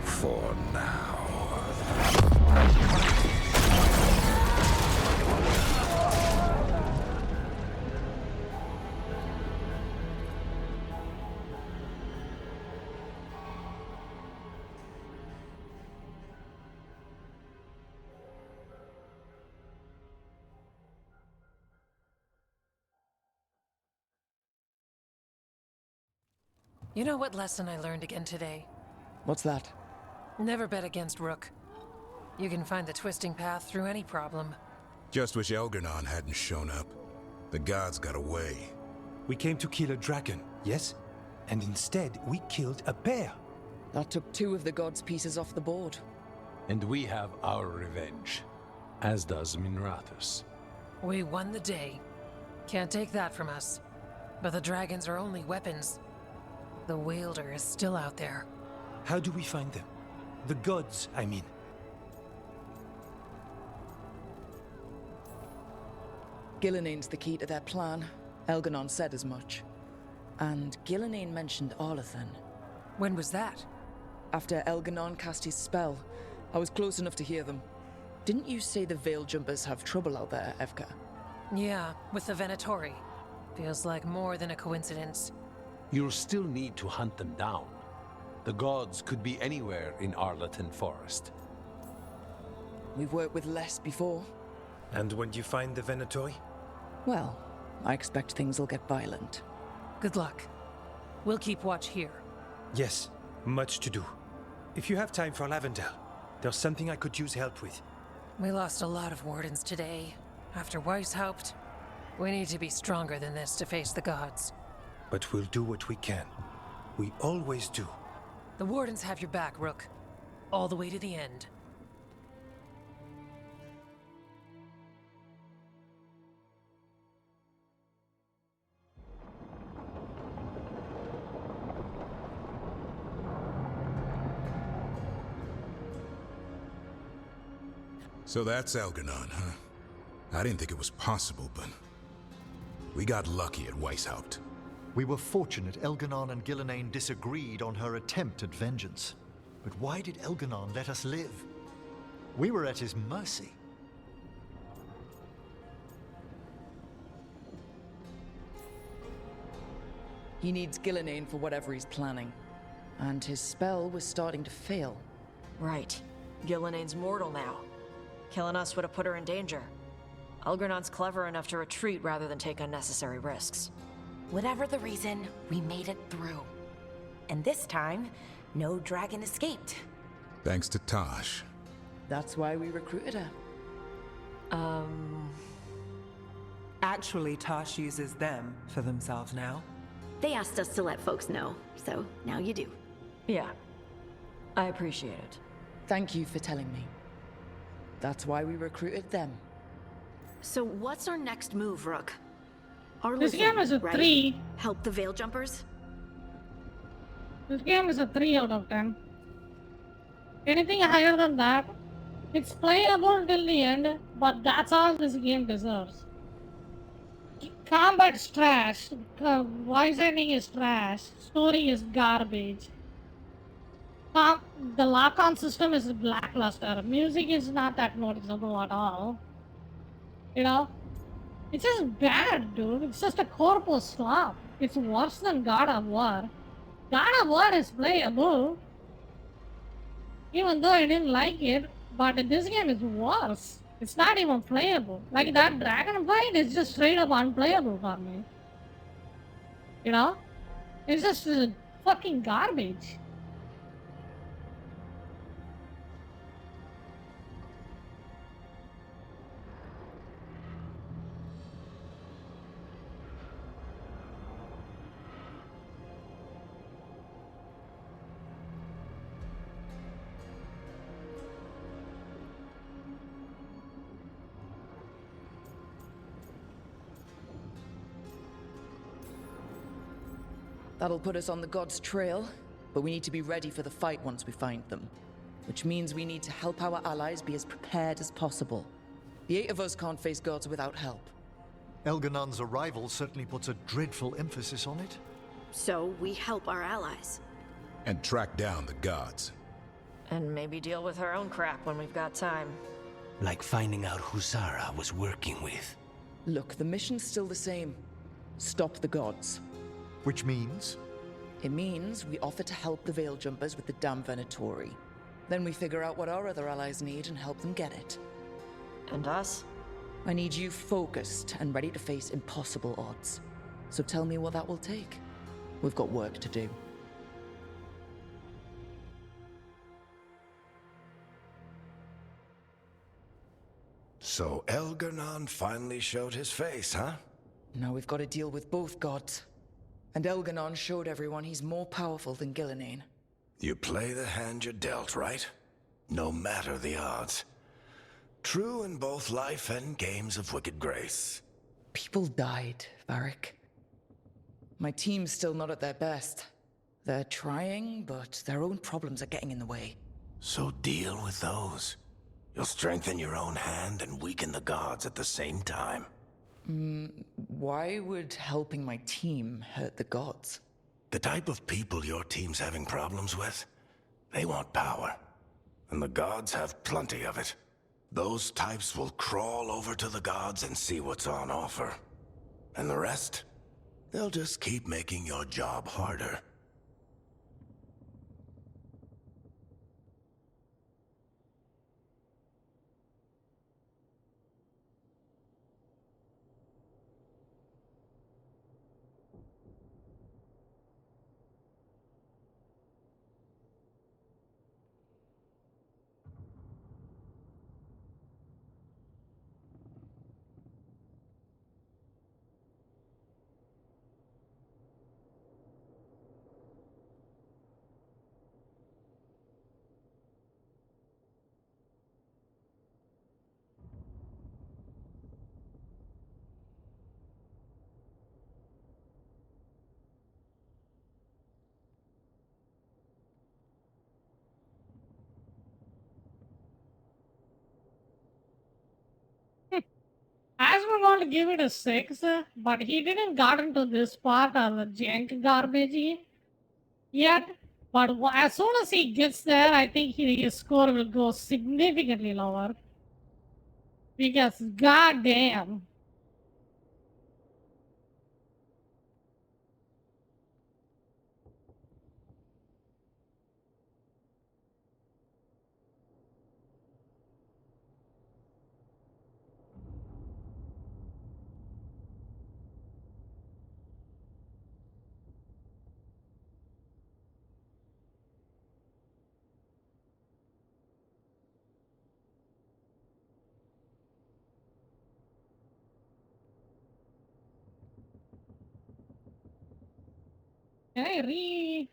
For now. You know what lesson I learned again today? What's that? Never bet against Rook. You can find the twisting path through any problem. Just wish Elgernon hadn't shown up. The gods got away. We came to kill a dragon, yes? And instead, we killed a bear. That took 2 of the gods' pieces off the board. And we have our revenge, as does Minrathus. We won the day. Can't take that from us. But the dragons are only weapons. The wielder is still out there. How do we find them? The gods, I mean. Gillenane's the key to their plan. Elgernon said as much. And Gillenane mentioned Arlathan. When was that? After Elgernon cast his spell. I was close enough to hear them. Didn't you say the Veil Jumpers have trouble out there, Evka? Yeah, with the Venatori. Feels like more than a coincidence. You'll still need to hunt them down. The gods could be anywhere in Arlathan Forest. We've worked with less before. And when you find the Venatori? Well, I expect things will get violent. Good luck. We'll keep watch here. Yes, much to do. If you have time for Lavendel, there's something I could use help with. We lost a lot of wardens today. After Weishaupt, we need to be stronger than this to face the gods. But we'll do what we can. We always do. The wardens have your back, Rook. All the way to the end. So that's Elgernon, huh? I didn't think it was possible, but we got lucky at Weishaupt. We were fortunate Elgernon and Gillenane disagreed on her attempt at vengeance. But why did Elgernon let us live? We were at his mercy. He needs Gillenane for whatever he's planning. And his spell was starting to fail. Right. Gillenane's mortal now. Killing us would have put her in danger. Elgernon's clever enough to retreat rather than take unnecessary risks. Whatever the reason, we made it through. And this time, no dragon escaped. Thanks to Tosh. That's why we recruited her. Actually, Tosh uses them for themselves now. They asked us to let folks know, so now you do. Yeah. I appreciate it. Thank you for telling me. That's why we recruited them. So what's our next move, Rook? This game is a 3. Help the Veil Jumpers? This game is a 3 out of 10. Anything higher than that, it's playable till the end, but that's all this game deserves. Combat's trash, voice ending is trash, story is garbage. The lock-on system is lackluster, music is not that noticeable at all. You know? It's just bad, dude. It's just a corpus slop. It's worse than God of War. God of War is playable. Even though I didn't like it, but this game is worse. It's not even playable. Like that dragon fight is just straight up unplayable for me. You know? It's just fucking garbage. That'll put us on the gods' trail, but we need to be ready for the fight once we find them. Which means we need to help our allies be as prepared as possible. The 8 of us can't face gods without help. Elganon's arrival certainly puts a dreadful emphasis on it. So we help our allies. And track down the gods. And maybe deal with our own crap when we've got time. Like finding out who Zara was working with. Look, the mission's still the same. Stop the gods. Which means? It means we offer to help the Veil Jumpers with the damn Venatori. Then we figure out what our other allies need and help them get it. And us? I need you focused and ready to face impossible odds. So tell me what that will take. We've got work to do. So Elganon finally showed his face, huh? Now we've got to deal with both gods. And Elganon showed everyone he's more powerful than Gillenane. You play the hand you're dealt, right? No matter the odds. True in both life and games of wicked grace. People died, Varric. My team's still not at their best. They're trying, but their own problems are getting in the way. So deal with those. You'll strengthen your own hand and weaken the gods at the same time. Why would helping my team hurt the gods? The type of people your team's having problems with, they want power. And the gods have plenty of it. Those types will crawl over to the gods and see what's on offer. And the rest? They'll just keep making your job harder. As we're going to give it a 6, but he didn't got into this part of the jank garbage yet. But as soon as he gets there, I think his score will go significantly lower. Because goddamn. Can I re...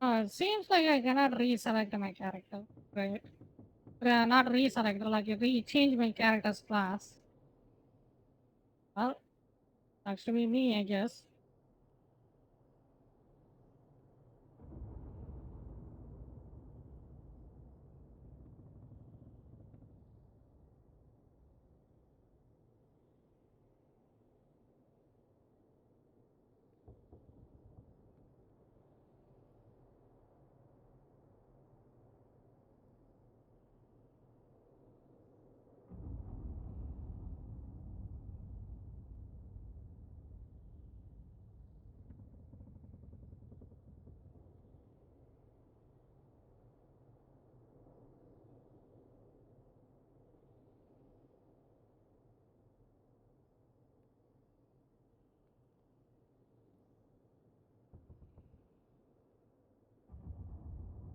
it seems like I cannot reselect my character, right? Not reselect, like change my character's class. Well, that's to be me, I guess.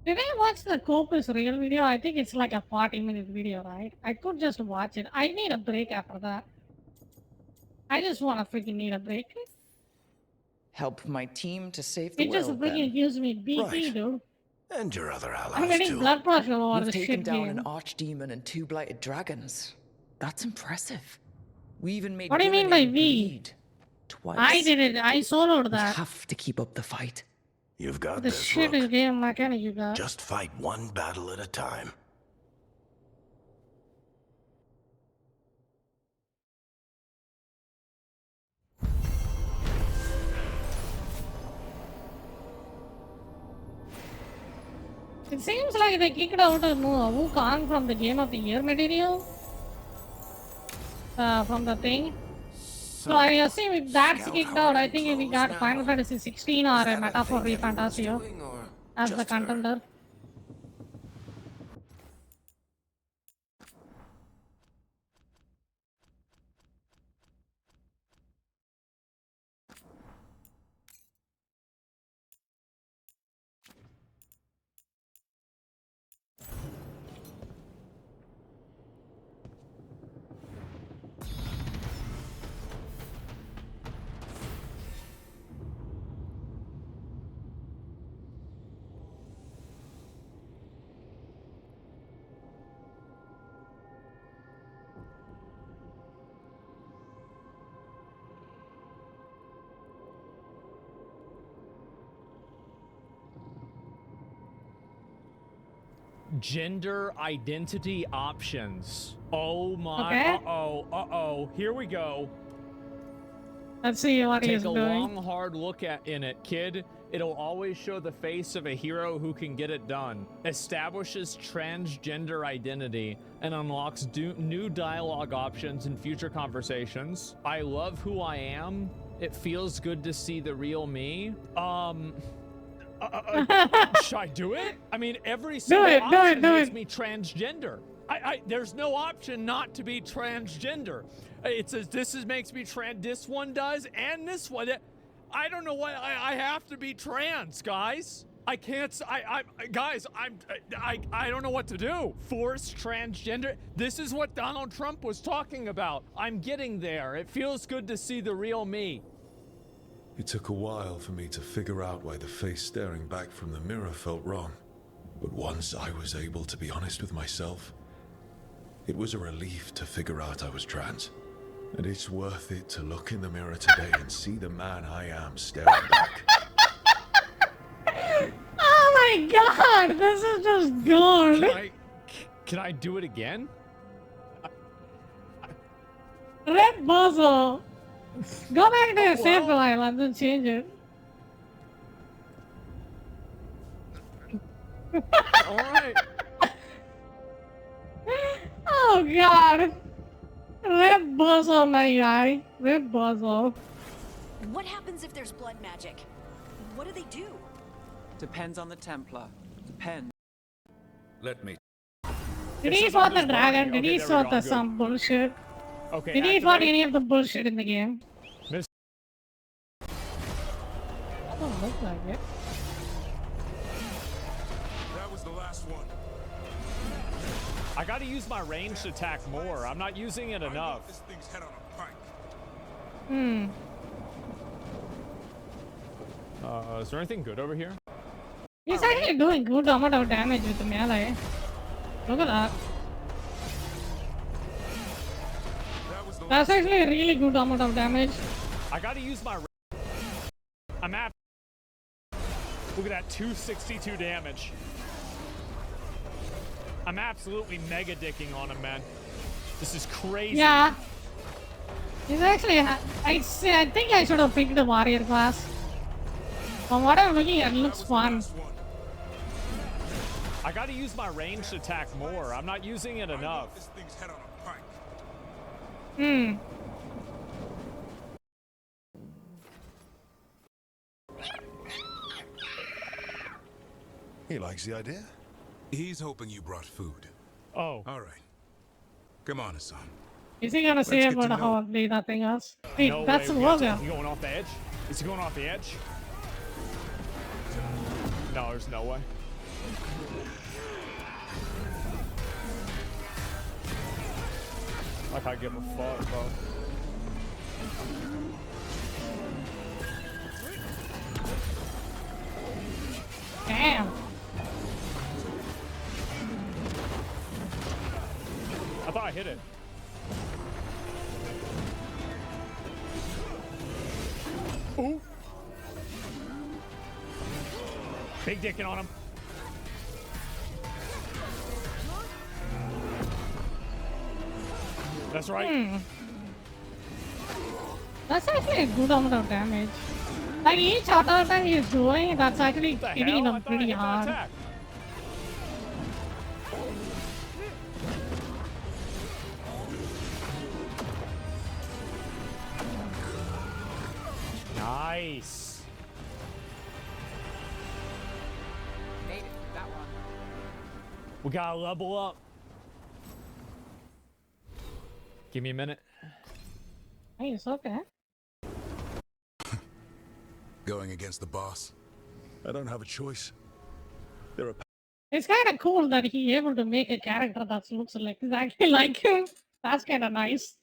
Did I watch the Corpus real video? I think it's like a 40-minute video, right? I could just watch it. I need a break after that. I just want to freaking need a break. Help my team to save the It just world, freaking then. gives me BP, Right. dude. And your other allies, I'm getting too. blood pressure over You've the taken shit down game. an archdemon and 2 blighted dragons. That's impressive. We even made What do you mean by Gillinan we? bleed twice. I did it. I soloed We that. have to keep up the fight. You've got The this, shit Rook. is game mechanic you got. Just fight one battle at a time. It seems like they kicked out Wukong from the Game of the Year material. From the thing. So I assume if that's kicked out, I think we got Final Fantasy 16 or a Metaphor Refantasio as the contender. Gender identity options. Oh my. Okay. Uh-oh. Here we go. Let's see what Take he's a doing. long, hard look in it, kid. It'll always show the face of a hero who can get it done. Establishes transgender identity and unlocks new dialogue options in future conversations. I love who I am. It feels good to see the real me. Should I do it? I mean, every single option makes me transgender. There's no option not to be transgender. It says makes me trans. This one does, and this one. I don't know why I have to be trans, guys. I can't. I don't know what to do. Forced transgender. This is what Donald Trump was talking about. I'm getting there. It feels good to see the real me. It took a while for me to figure out why the face staring back from the mirror felt wrong. But once I was able to be honest with myself, it was a relief to figure out I was trans. And it's worth it to look in the mirror today and see the man I am staring back. Oh my god, this is just gold. Can I do it again? Red Bozo. Go back to your save file and then change it. Alright. Oh god. Red Bozo, my guy. Red Bozo. What happens if there's blood magic? What do they do? Depends on the Templar. Depends. Let me. Did he fought the dragon? Did he fought the some bullshit? Okay. Did he fought any of the bullshit in the game? Miss. Don't look like it. That was the last one. I gotta use my ranged attack more. I'm not using it enough. This thing's head on a pike. Is there anything good over here? He's actually doing good amount of damage with the melee. Look at that. That's actually a really good amount of damage. I gotta use my. I'm at. Look at that, 262 damage. I'm absolutely mega dicking on him, man. This is crazy. Yeah. He's actually. I think I should have picked the warrior class. From what I'm looking at, it looks fun. I gotta use my ranged attack more. I'm not using it enough. This thing's head on a pike. He likes the idea. He's hoping you brought food. Oh. All right. Come on, Hassan. Is he gonna say about how ugly that thing is? Hey, No that's way. a logo. Is he going off the edge? Is he going off the edge? No, there's no way. Like I give a fuck, bro. Damn. I thought I hit it. Ooh. Big dicking on him. That's right. That's actually a good amount of damage. Like each other thing he's doing, that's actually hitting him pretty hard. Nice. Made it. That one. We gotta level up. Give me a minute. Nice, okay. Going against the boss? I don't have a choice. There are... It's kind of cool that he able to make a character that looks like exactly like him. That's kind of nice.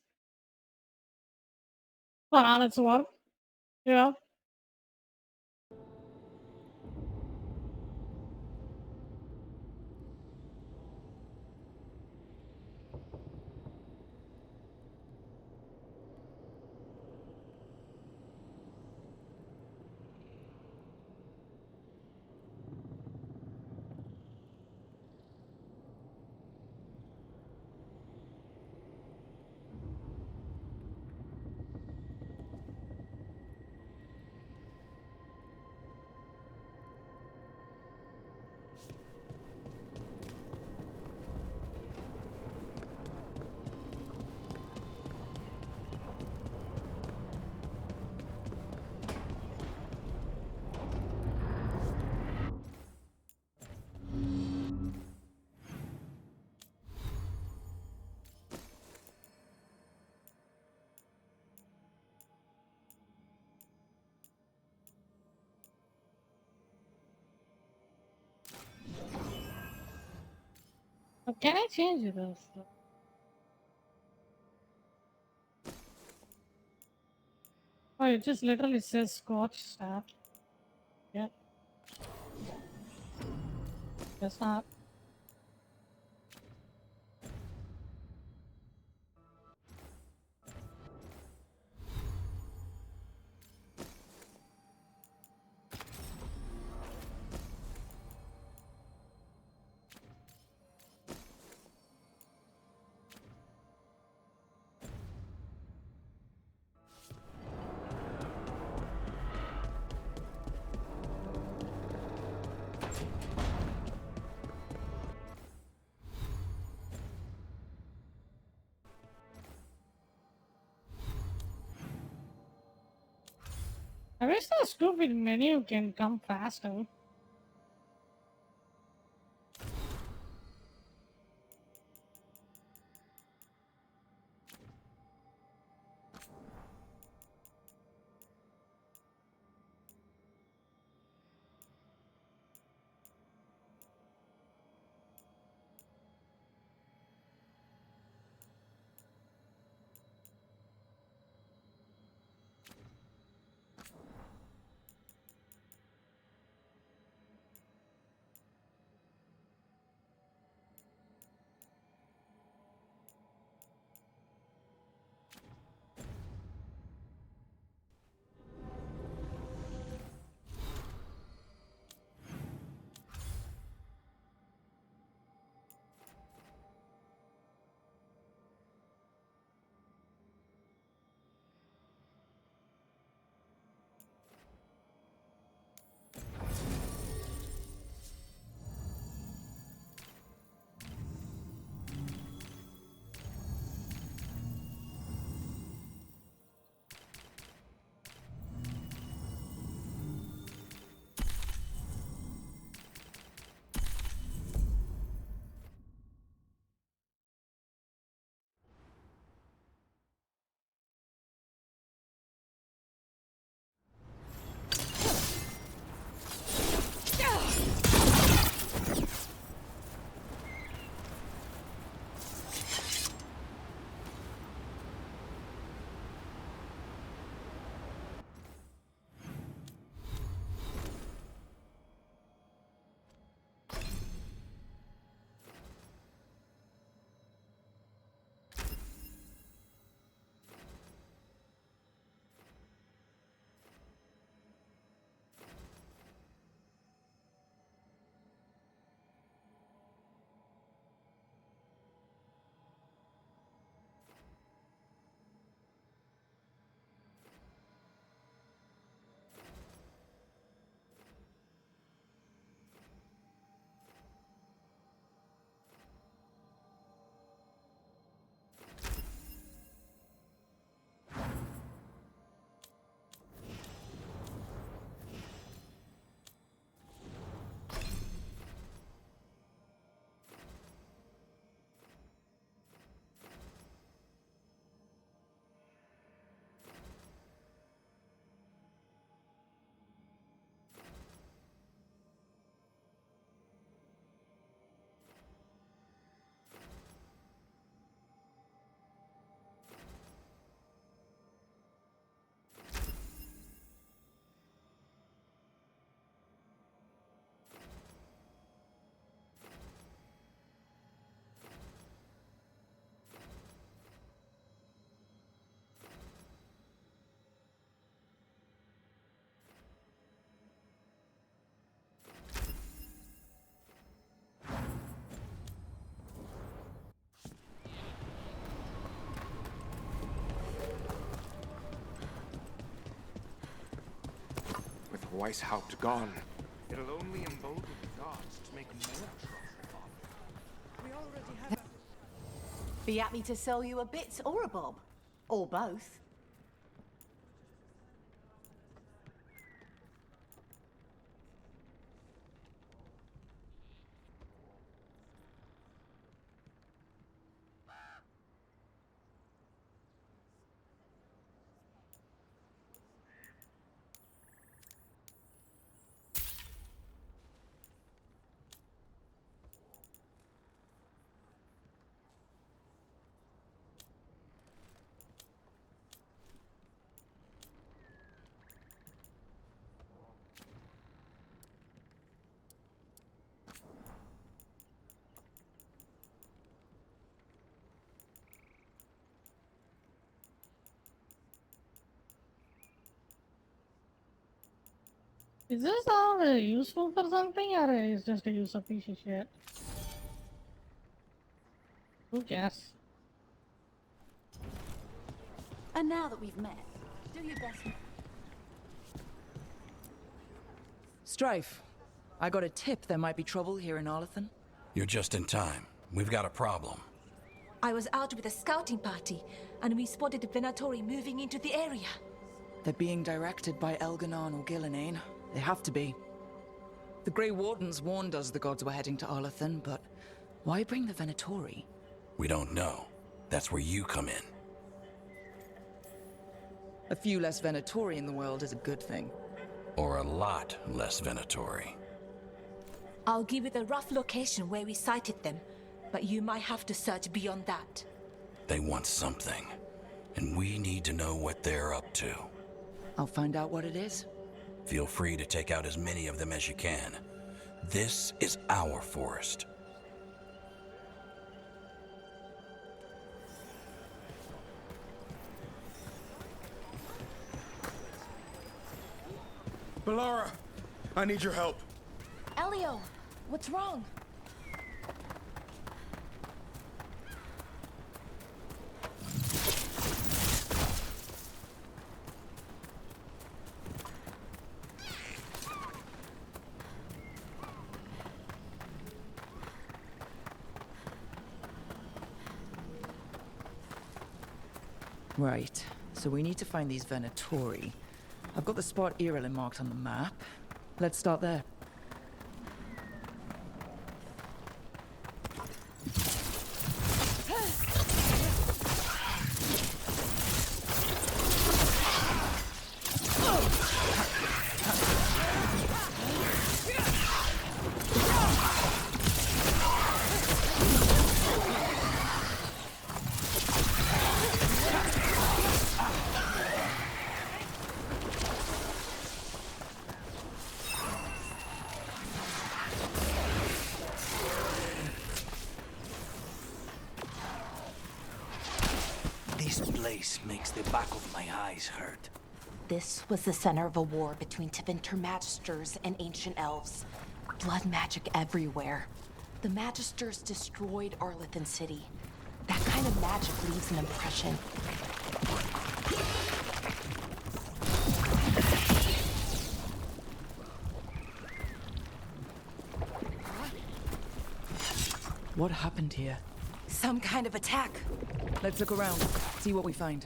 For all it's worth. Yeah. But can I change this? Oh, it just literally says Scotch staff. Yeah. Guess not. I wish the stupid menu can come faster. Weishaupt gone, it'll only embolden the gods to make more trouble. We already have. Be happy to sell you a bit or a bob, or both. Is this all useful for something, or is it just a use of piece of shit? Who cares? And now that we've met, do your best. Strife, I got a tip there might be trouble here in Arlathan. You're just in time. We've got a problem. I was out with a scouting party, and we spotted the Venatori moving into the area. They're being directed by Elganon or Gillenane. They have to be. The Grey Wardens warned us the gods were heading to Arlathan, but why bring the Venatori? We don't know. That's where you come in. A few less Venatori in the world is a good thing. Or a lot less Venatori. I'll give you the rough location where we sighted them, but you might have to search beyond that. They want something, and we need to know what they're up to. I'll find out what it is. Feel free to take out as many of them as you can. This is our forest. Bellara, I need your help. Elio, what's wrong? Right, so we need to find these Venatori. I've got the spot Irilin marked on the map. Let's start there. This place makes the back of my eyes hurt. This was the center of a war between Tevinter Magisters and ancient elves. Blood magic everywhere. The Magisters destroyed Arlathan City. That kind of magic leaves an impression. What happened here? Some kind of attack. Let's look around, see what we find.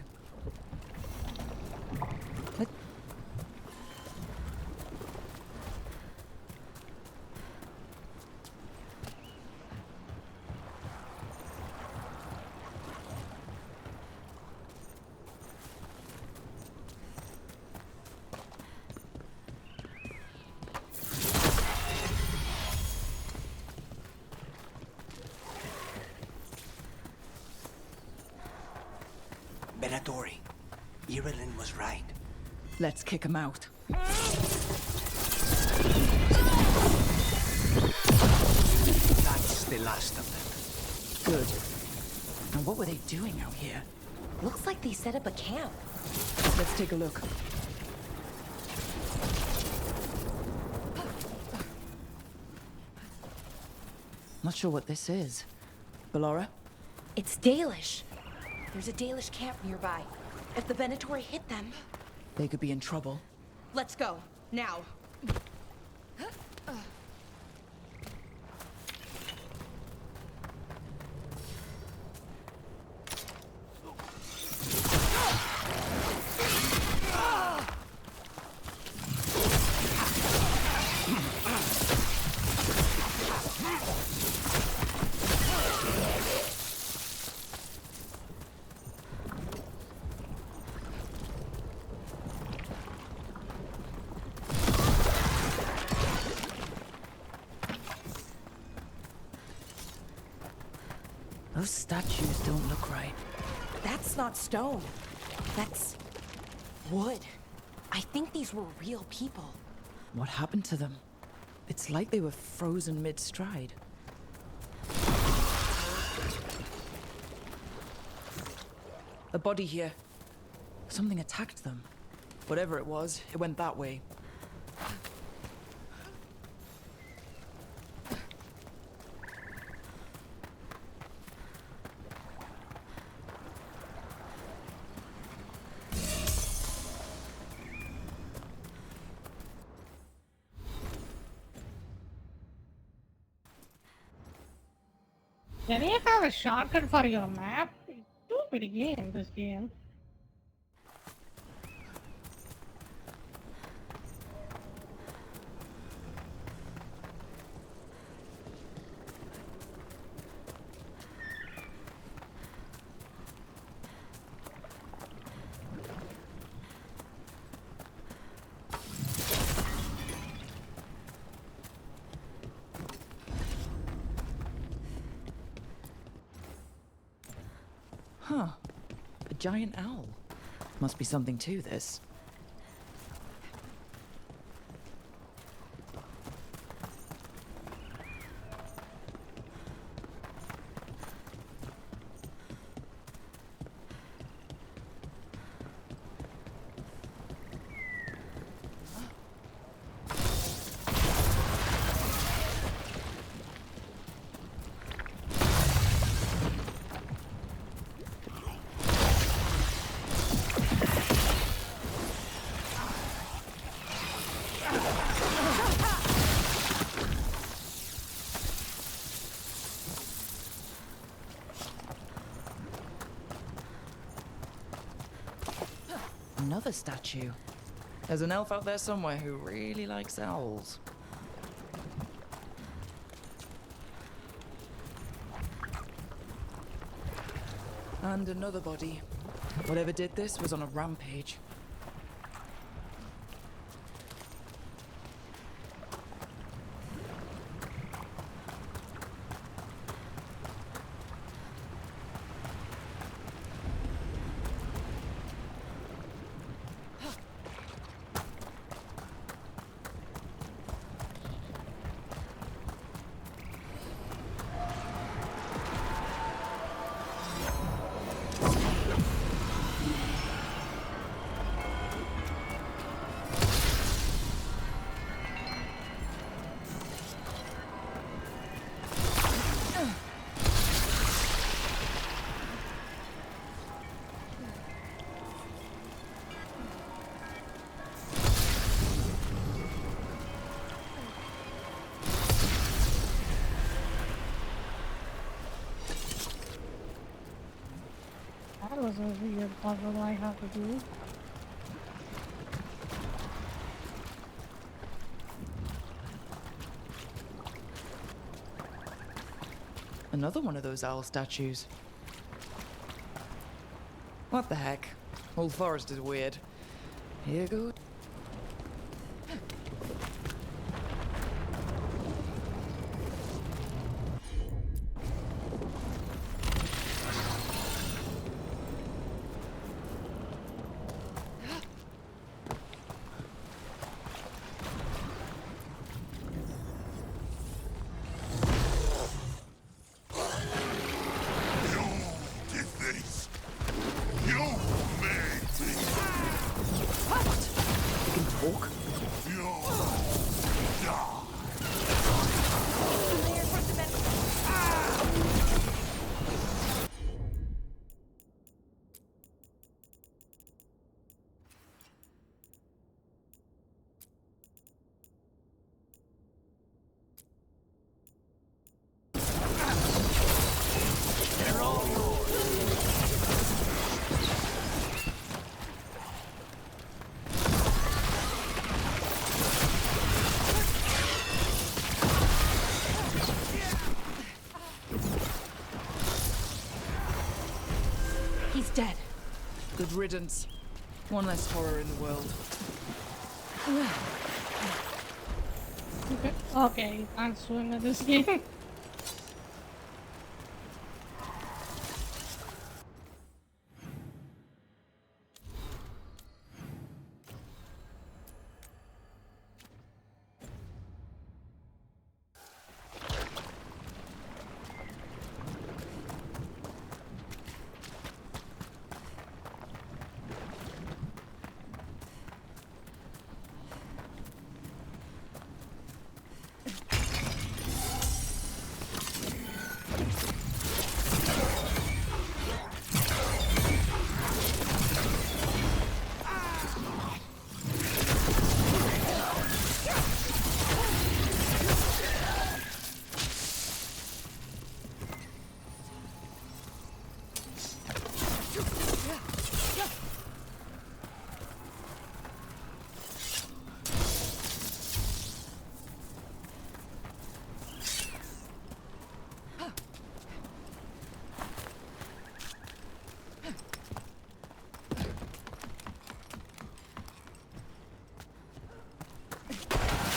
Venatori. Irilin was right. Let's kick him out. That's the last of them. Good. And what were they doing out here? Looks like they set up a camp. Let's take a look. Not sure what this is. Bellara? It's Dalish. There's a Dalish camp nearby. If the Venatori hit them... They could be in trouble. Let's go. Now. Those statues don't look right. That's not stone. That's wood. I think these were real people. What happened to them? It's like they were frozen mid-stride. A body here. Something attacked them. Whatever it was, it went that way. Can you have a shortcut for your map? Stupid game, this game. Huh. A giant owl. Must be something to this. Another statue. There's an elf out there somewhere who really likes owls. And another body. Whatever did this was on a rampage. That was a weird puzzle I have to do. Another one of those owl statues. What the heck? Old Forest is weird. Here goes. He's dead. Good riddance. One less horror in the world. Okay, I'm swimming at this game.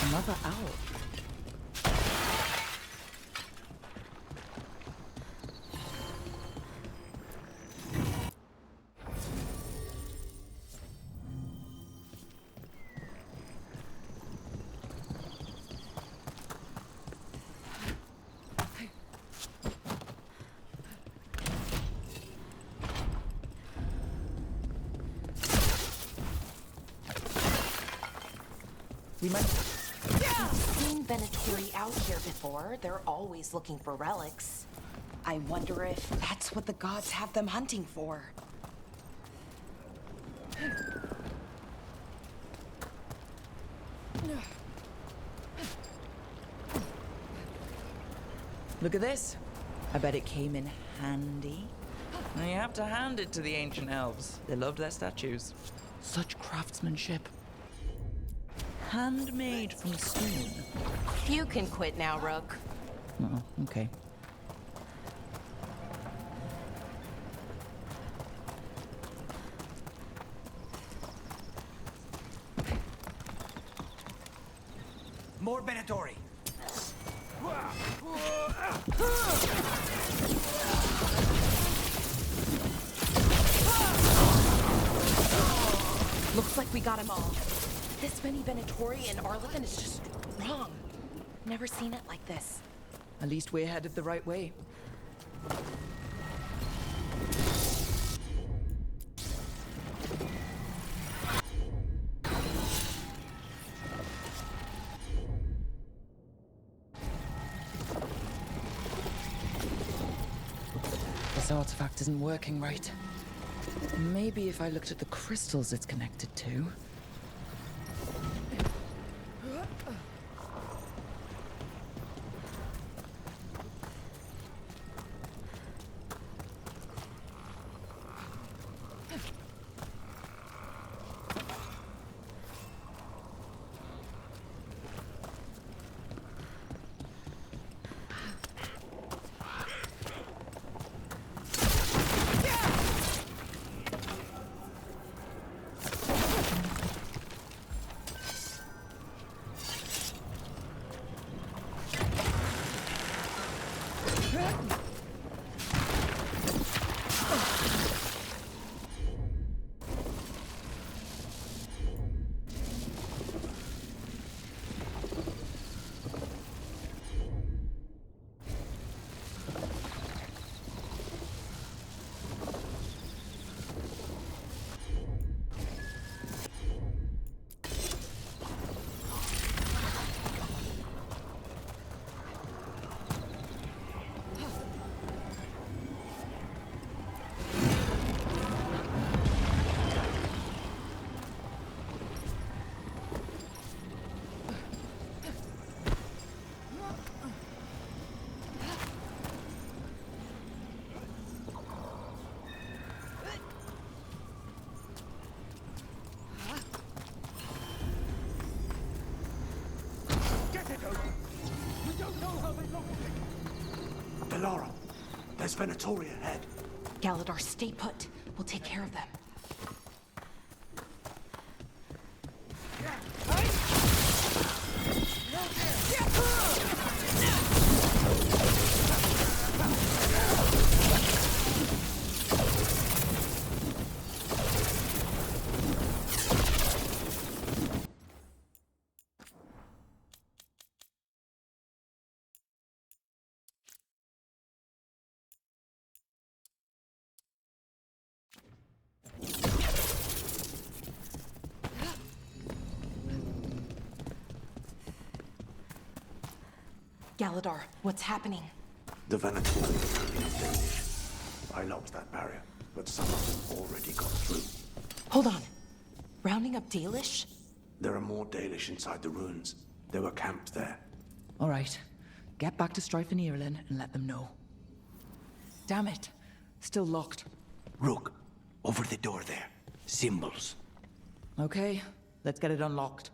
Another owl. We might. I've seen Venatori out here before. They're always looking for relics. I wonder if that's what the gods have them hunting for. Look at this. I bet it came in handy. Now you have to hand it to the ancient elves. They loved their statues. Such craftsmanship. Handmade from stone. You can quit now, Rook. Oh, okay. More Venatori. Looks like we got them all. This many Venatori in Arlington is just wrong. Never seen it like this. At least we're headed the right way. This artifact isn't working right. Maybe if I looked at the crystals it's connected to. Delaro, there's Venatori ahead. Galador, stay put. We'll take care of them. Galadar, what's happening? The Venator is Danish. I locked that barrier, but some of them already got through. Hold on. Rounding up Dalish? There are more Dalish inside the ruins. They were camped there. All right. Get back to Strife and Irlin and let them know. Damn it. Still locked. Rook, over the door there. Symbols. Okay, let's get it unlocked.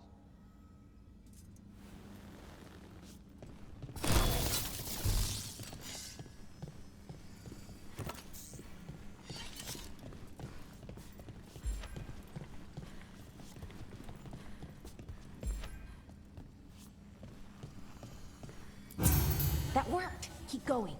That worked. Keep going.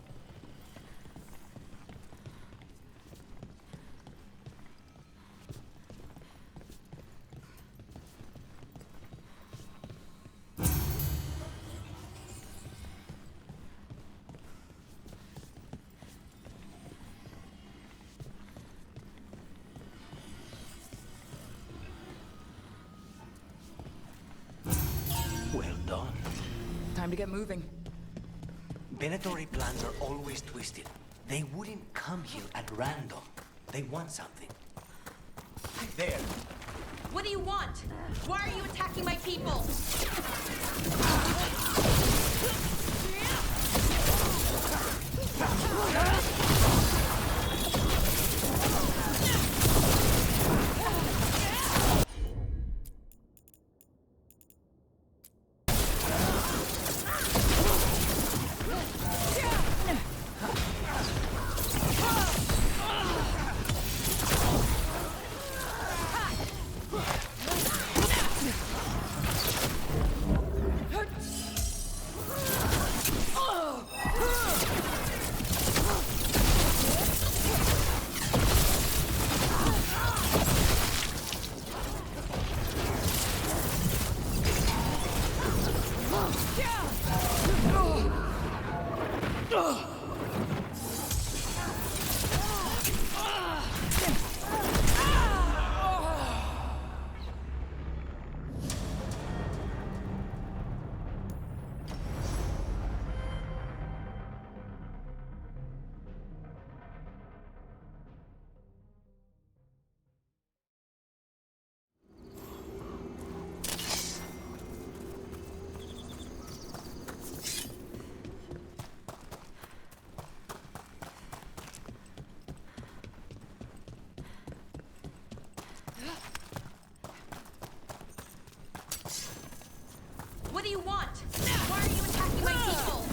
Well done. Time to get moving. Venatory plans are always twisted. They wouldn't come here at random. They want something. There. What do you want? Why are you attacking my people? What do you want? Why are you attacking my people?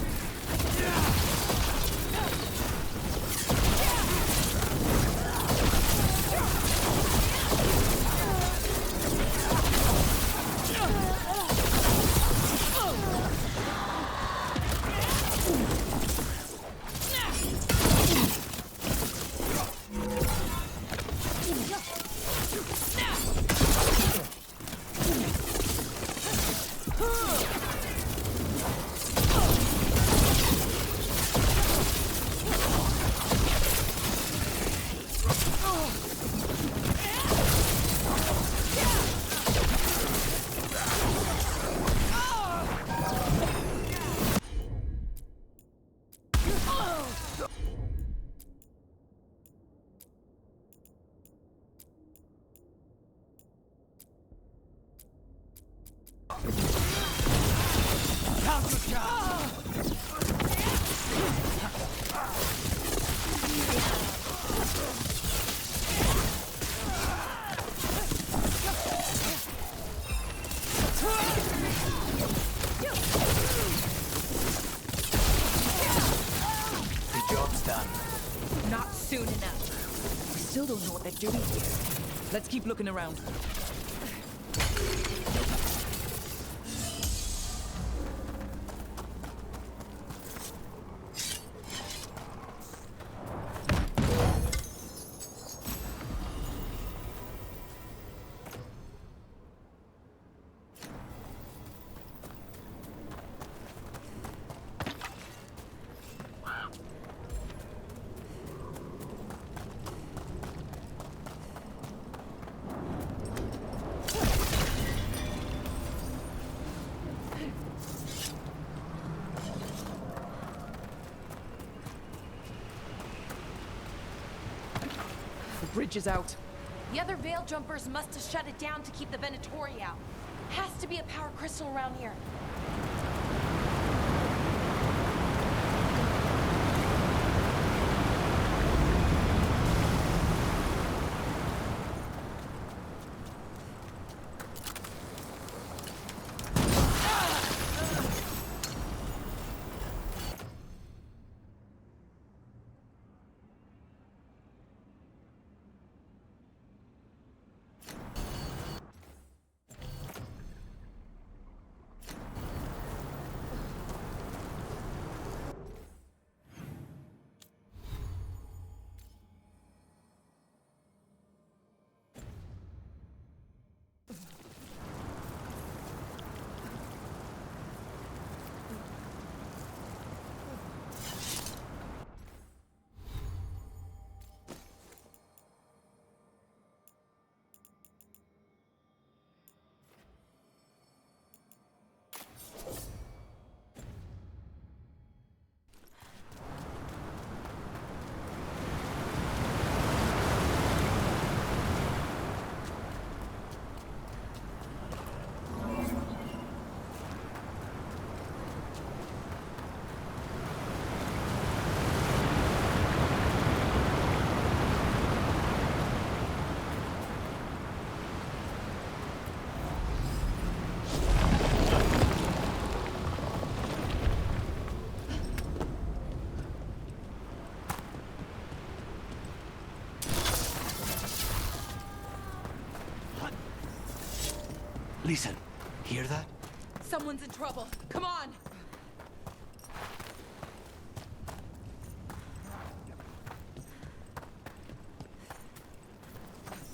The job's done. Not soon enough. still don't know what they're doing here. Let's keep looking around. The bridge is out. The other Veil Jumpers must have shut it down to keep the Venatori out. Has to be a power crystal around here. Listen, hear that? Someone's in trouble. Come on!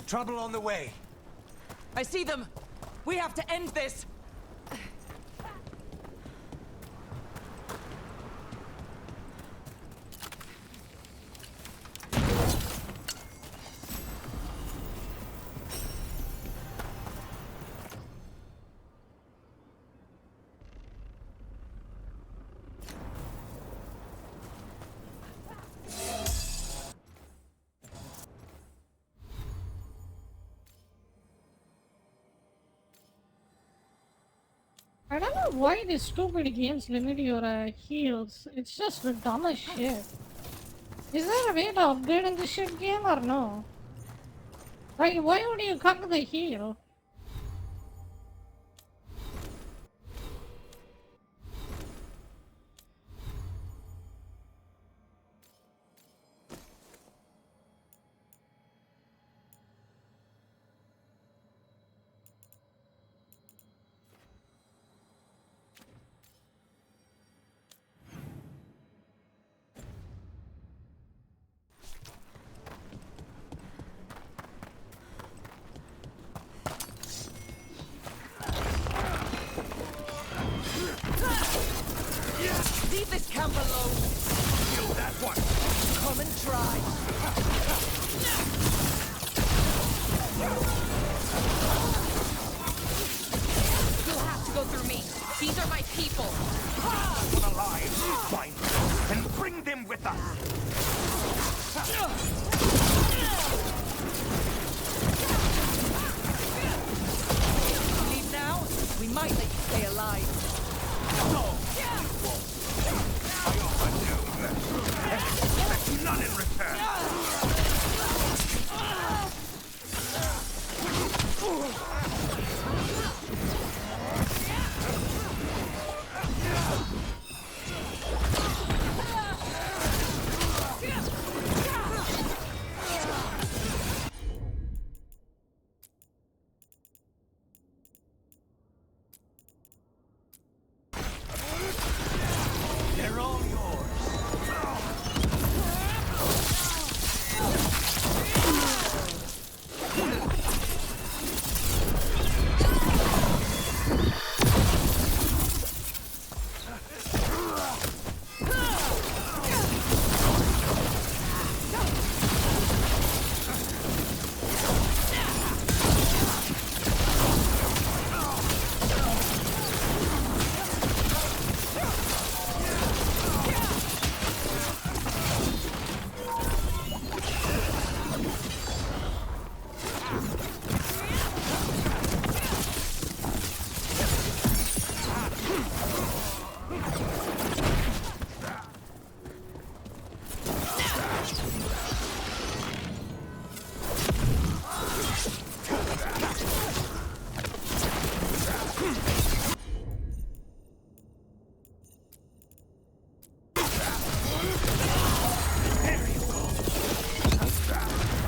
Trouble on the way. I see them! We have to end this! I don't know why these stupid games limit your heals. It's just the dumbest shit. Is there a way to upgrade in this shit game or no? Like, why would you cut the heal?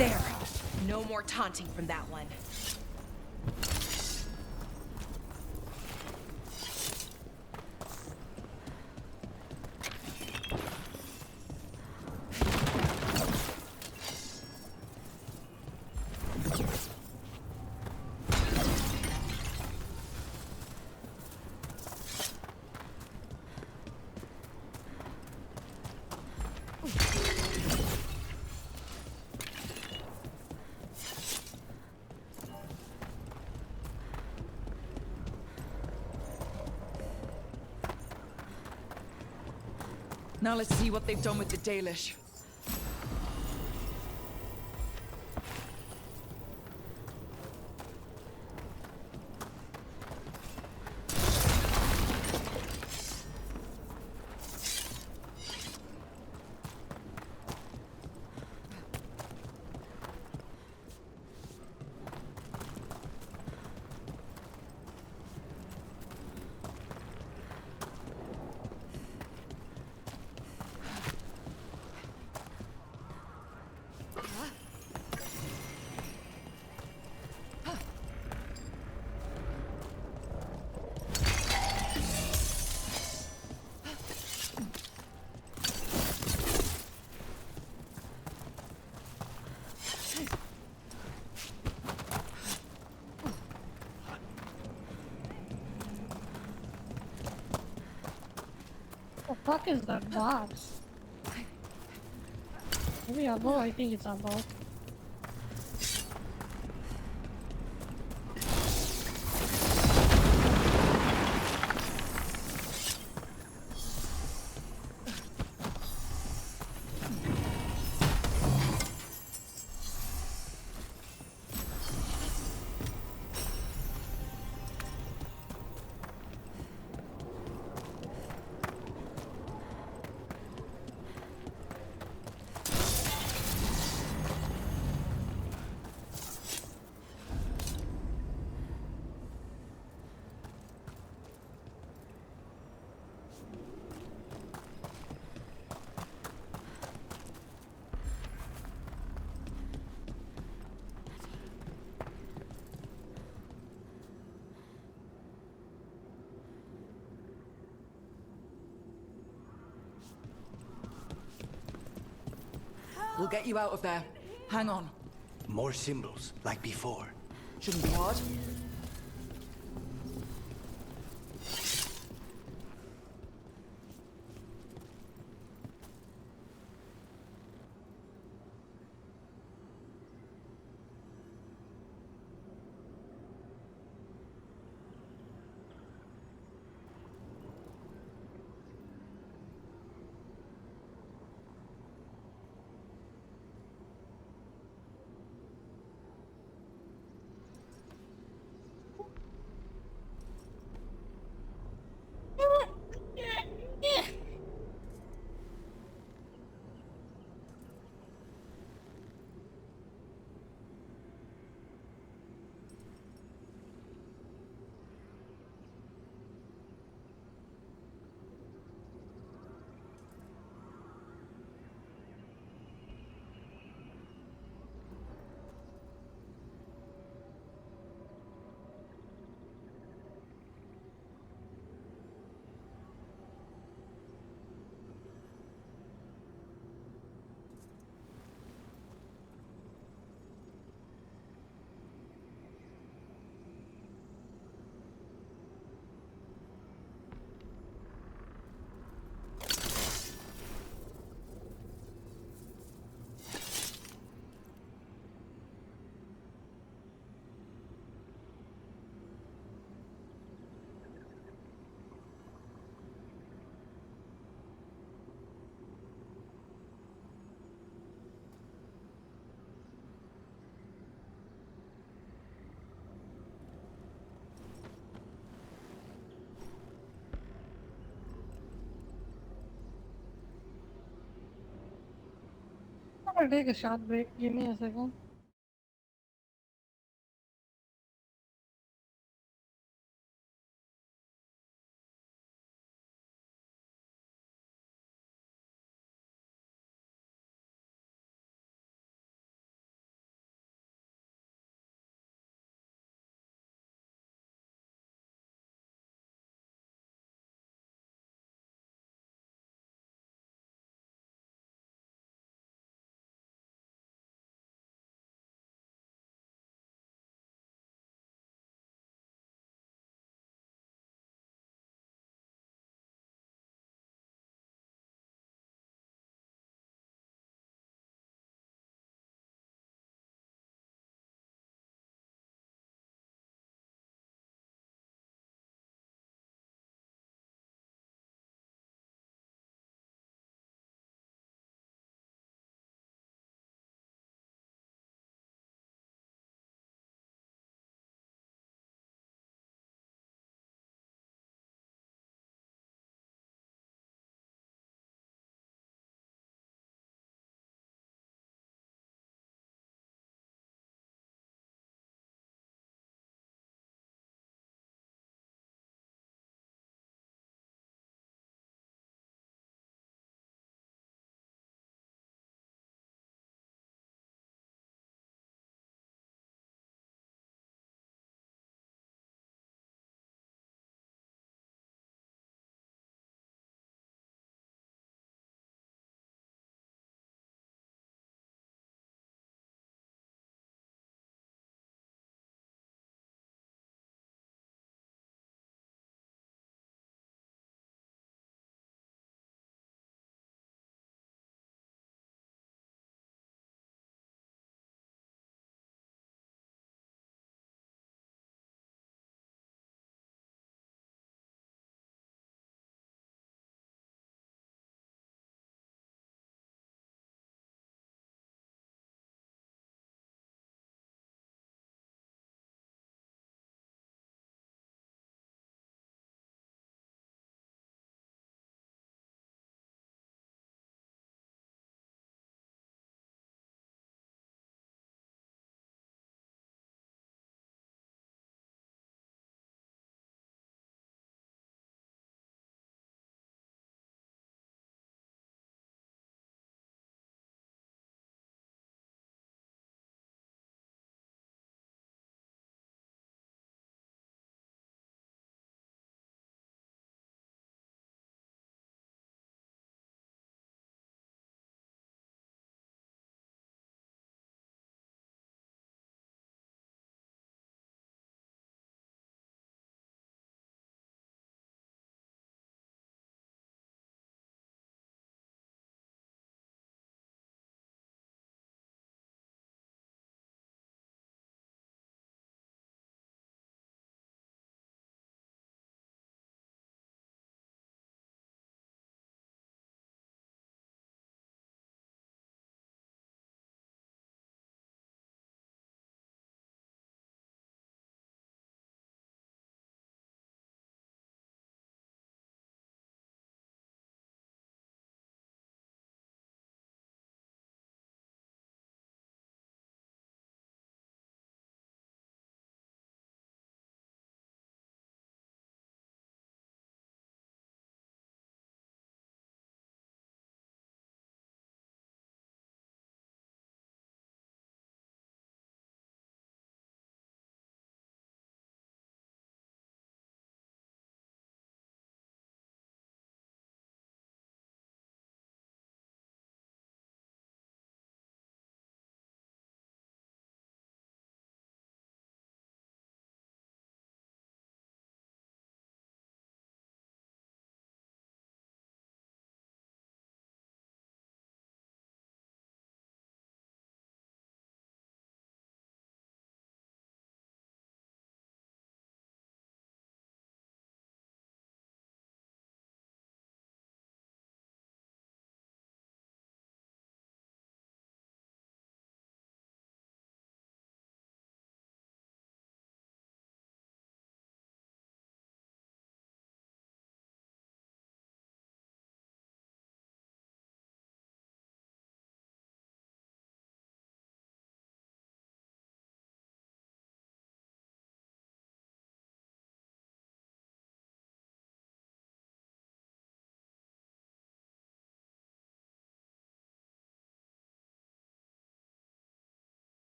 There. No more taunting from that one. Now let's see what they've done with the Dalish. The fuck is that box? Maybe a bow, I think it's a bow. We'll get you out of there. Hang on. More symbols, like before. Shouldn't be hard. I'm gonna take a short break. Give me a second.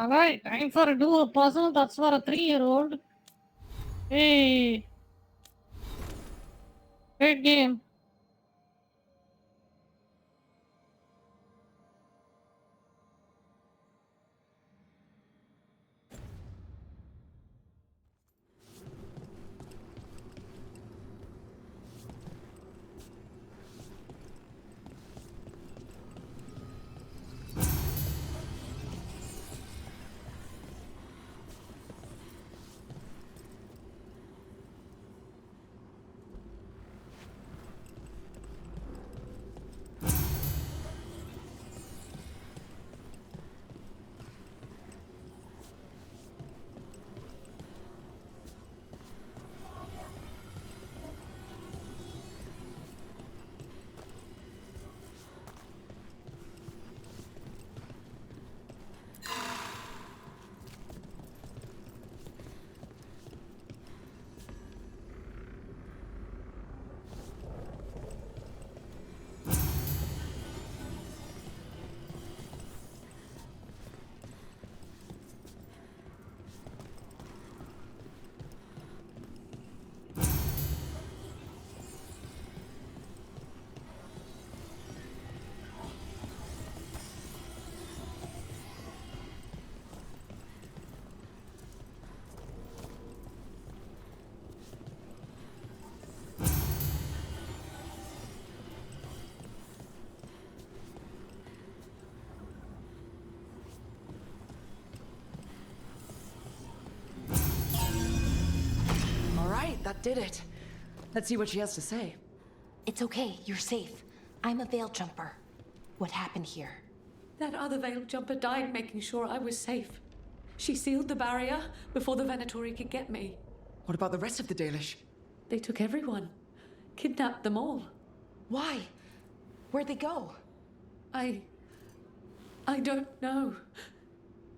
Alright, time for a do a puzzle. That's for a 3-year-old. Hey. Great game. Alright, that did it. Let's see what she has to say. It's okay, you're safe. I'm a veil jumper. What happened here? That other veil jumper died making sure I was safe. She sealed the barrier before the Venatori could get me. What about the rest of the Dalish? They took everyone. Kidnapped them all. Why? Where'd they go? I don't know.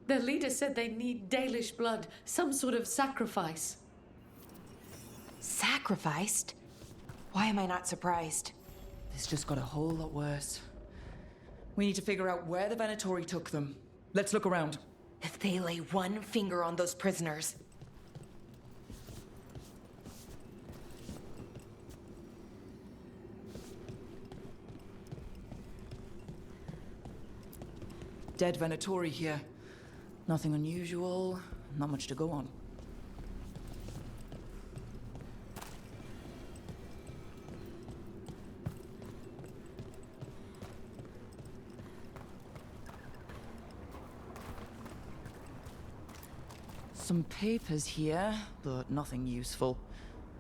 Their leader said they need Dalish blood, some sort of sacrifice. Sacrificed? Why am I not surprised? This just got a whole lot worse. We need to figure out where the Venatori took them. Let's look around. If they lay one finger on those prisoners... Dead Venatori here. Nothing unusual, not much to go on. Some papers here, but nothing useful.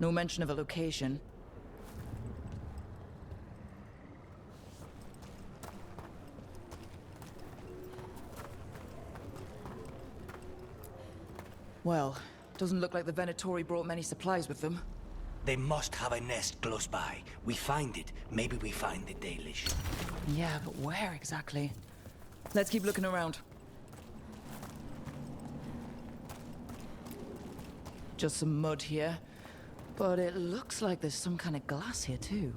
No mention of a location. Well, doesn't look like the Venatori brought many supplies with them. They must have a nest close by. We find it. Maybe we find the Dalish. Yeah, but where exactly? Let's keep looking around. Just some mud here. But it looks like there's some kind of glass here too.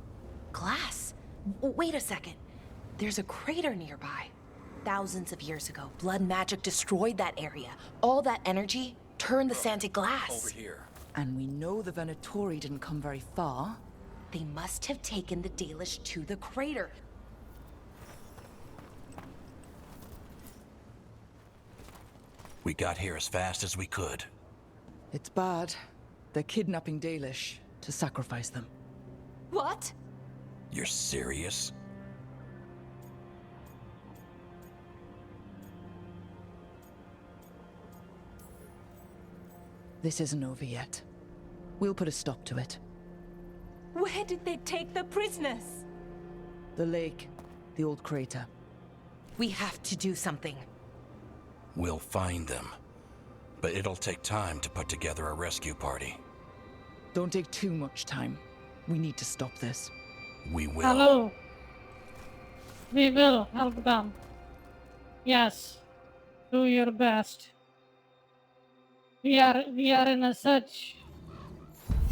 Glass? Wait a second. There's a crater nearby. Thousands of years ago, blood magic destroyed that area. All that energy turned the sand to glass. Over here. And we know the Venatori didn't come very far. They must have taken the Dalish to the crater. We got here as fast as we could. It's bad. They're kidnapping Dalish to sacrifice them. What? You're serious? This isn't over yet. We'll put a stop to it. Where did they take the prisoners? The lake, the old crater. We have to do something. We'll find them. But it'll take time to put together a rescue party. Don't take too much time. We need to stop this. We will. Hello. We will help them. Yes. Do your best. We are in a search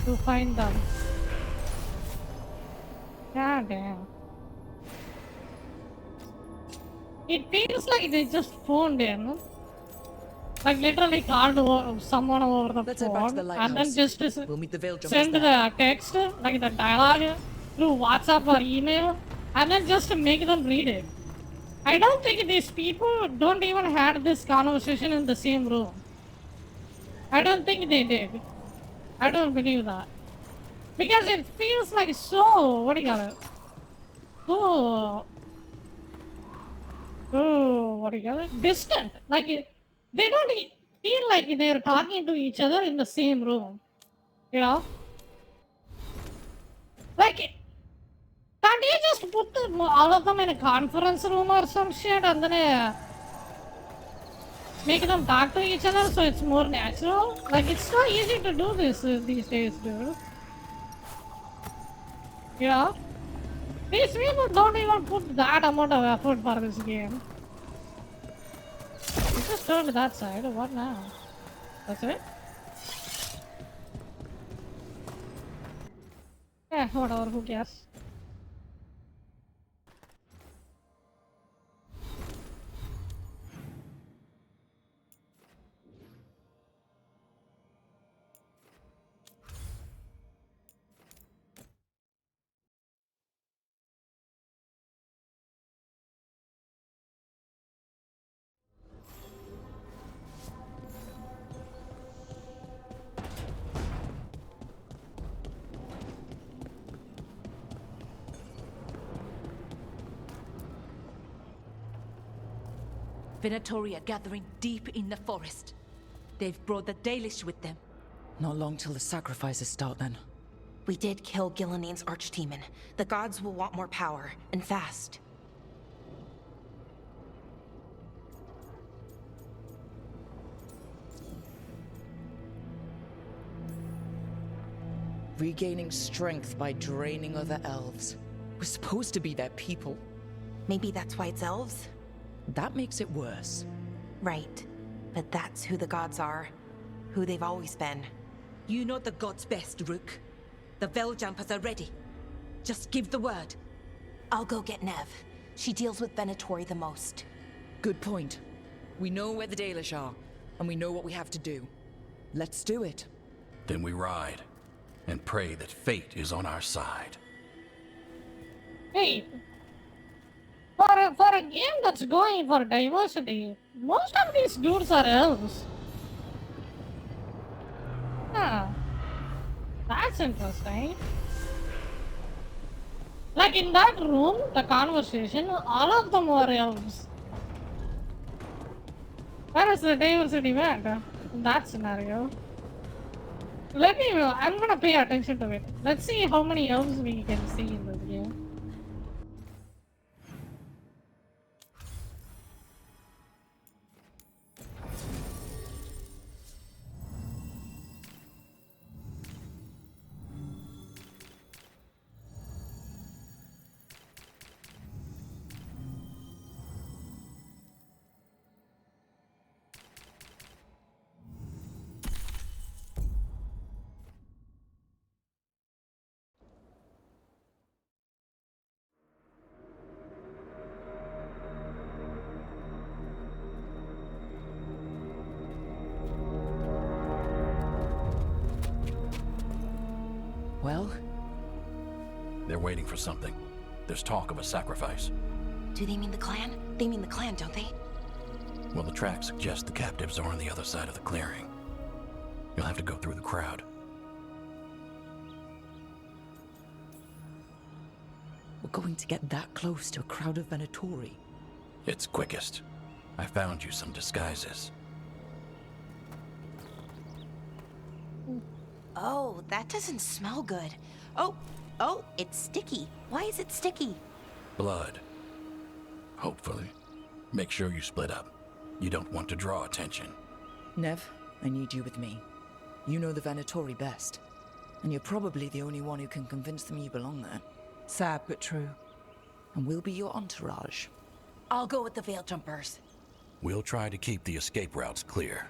to find them. God damn. It feels like they just phoned in. Like literally called someone over the Let's head back to phone the and then lighthouse. just We'll meet the veil jumpers send the there. text, like the dialogue, through WhatsApp or email, and then just make them read it. I don't think these people don't even had this conversation in the same room. I don't think they did. I don't believe that. Because it feels like so, what do you call it? What do you call it? Distant. Like, they don't feel like they're talking to each other in the same room. You know? Like, can't you just put all of them in a conference room or some shit and then make them talk to each other so it's more natural? Like, it's so easy to do this these days, dude. You know? These people don't even put that amount of effort for this game. You just turn to that side. What now? That's it? Yeah, whatever. Who cares? Venatori are gathering deep in the forest. They've brought the Dalish with them. Not long till the sacrifices start then. We did kill Gillinean's archdemon. The gods will want more power, and fast. Regaining strength by draining other elves. We're supposed to be their people. Maybe that's why it's elves? That makes it worse. Right. But that's who the gods are. Who they've always been. You know the gods best, Rook. The Veiljumpers are ready. Just give the word. I'll go get Nev. She deals with Venatori the most. Good point. We know where the Dalish are, and we know what we have to do. Let's do it. Then we ride, and pray that fate is on our side. Hey, for a game that's going for diversity, most of these dudes are elves. Huh. That's interesting. Like in that room, the conversation, all of them were elves. Where is the diversity went in that scenario? I'm gonna pay attention to it. Let's see how many elves we can see in this game. Well? They're waiting for something. There's talk of a sacrifice. Do they mean the clan? They mean the clan, don't they? Well, the tracks suggest the captives are on the other side of the clearing. You'll have to go through the crowd. We're going to get that close to a crowd of Venatori. It's quickest. I found you some disguises. Oh, that doesn't smell good. Oh, it's sticky. Why is it sticky? Blood. Hopefully. Make sure you split up. You don't want to draw attention. Nev, I need you with me. You know the Venatori best. And you're probably the only one who can convince them you belong there. Sad but true. And we'll be your entourage. I'll go with the Veiljumpers. We'll try to keep the escape routes clear.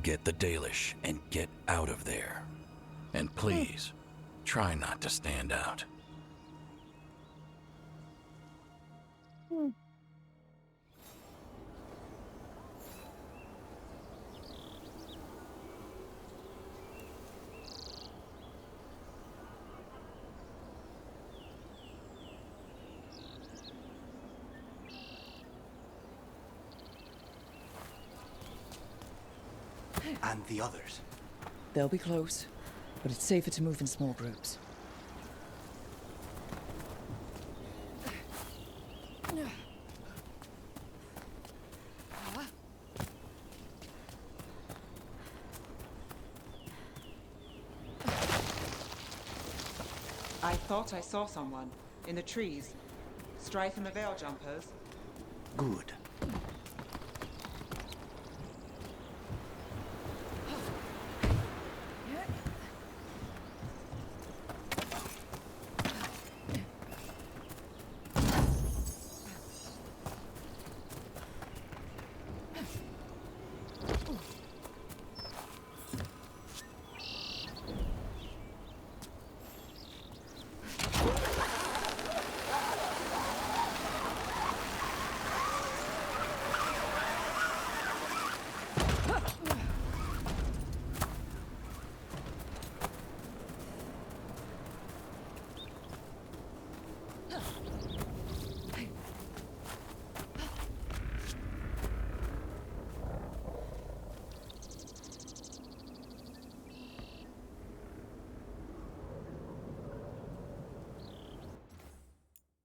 Get the Dalish and get out of there. And please, try not to stand out. And the others? They'll be close, but it's safer to move in small groups. I thought I saw someone in the trees. Strife and the veil jumpers. Good.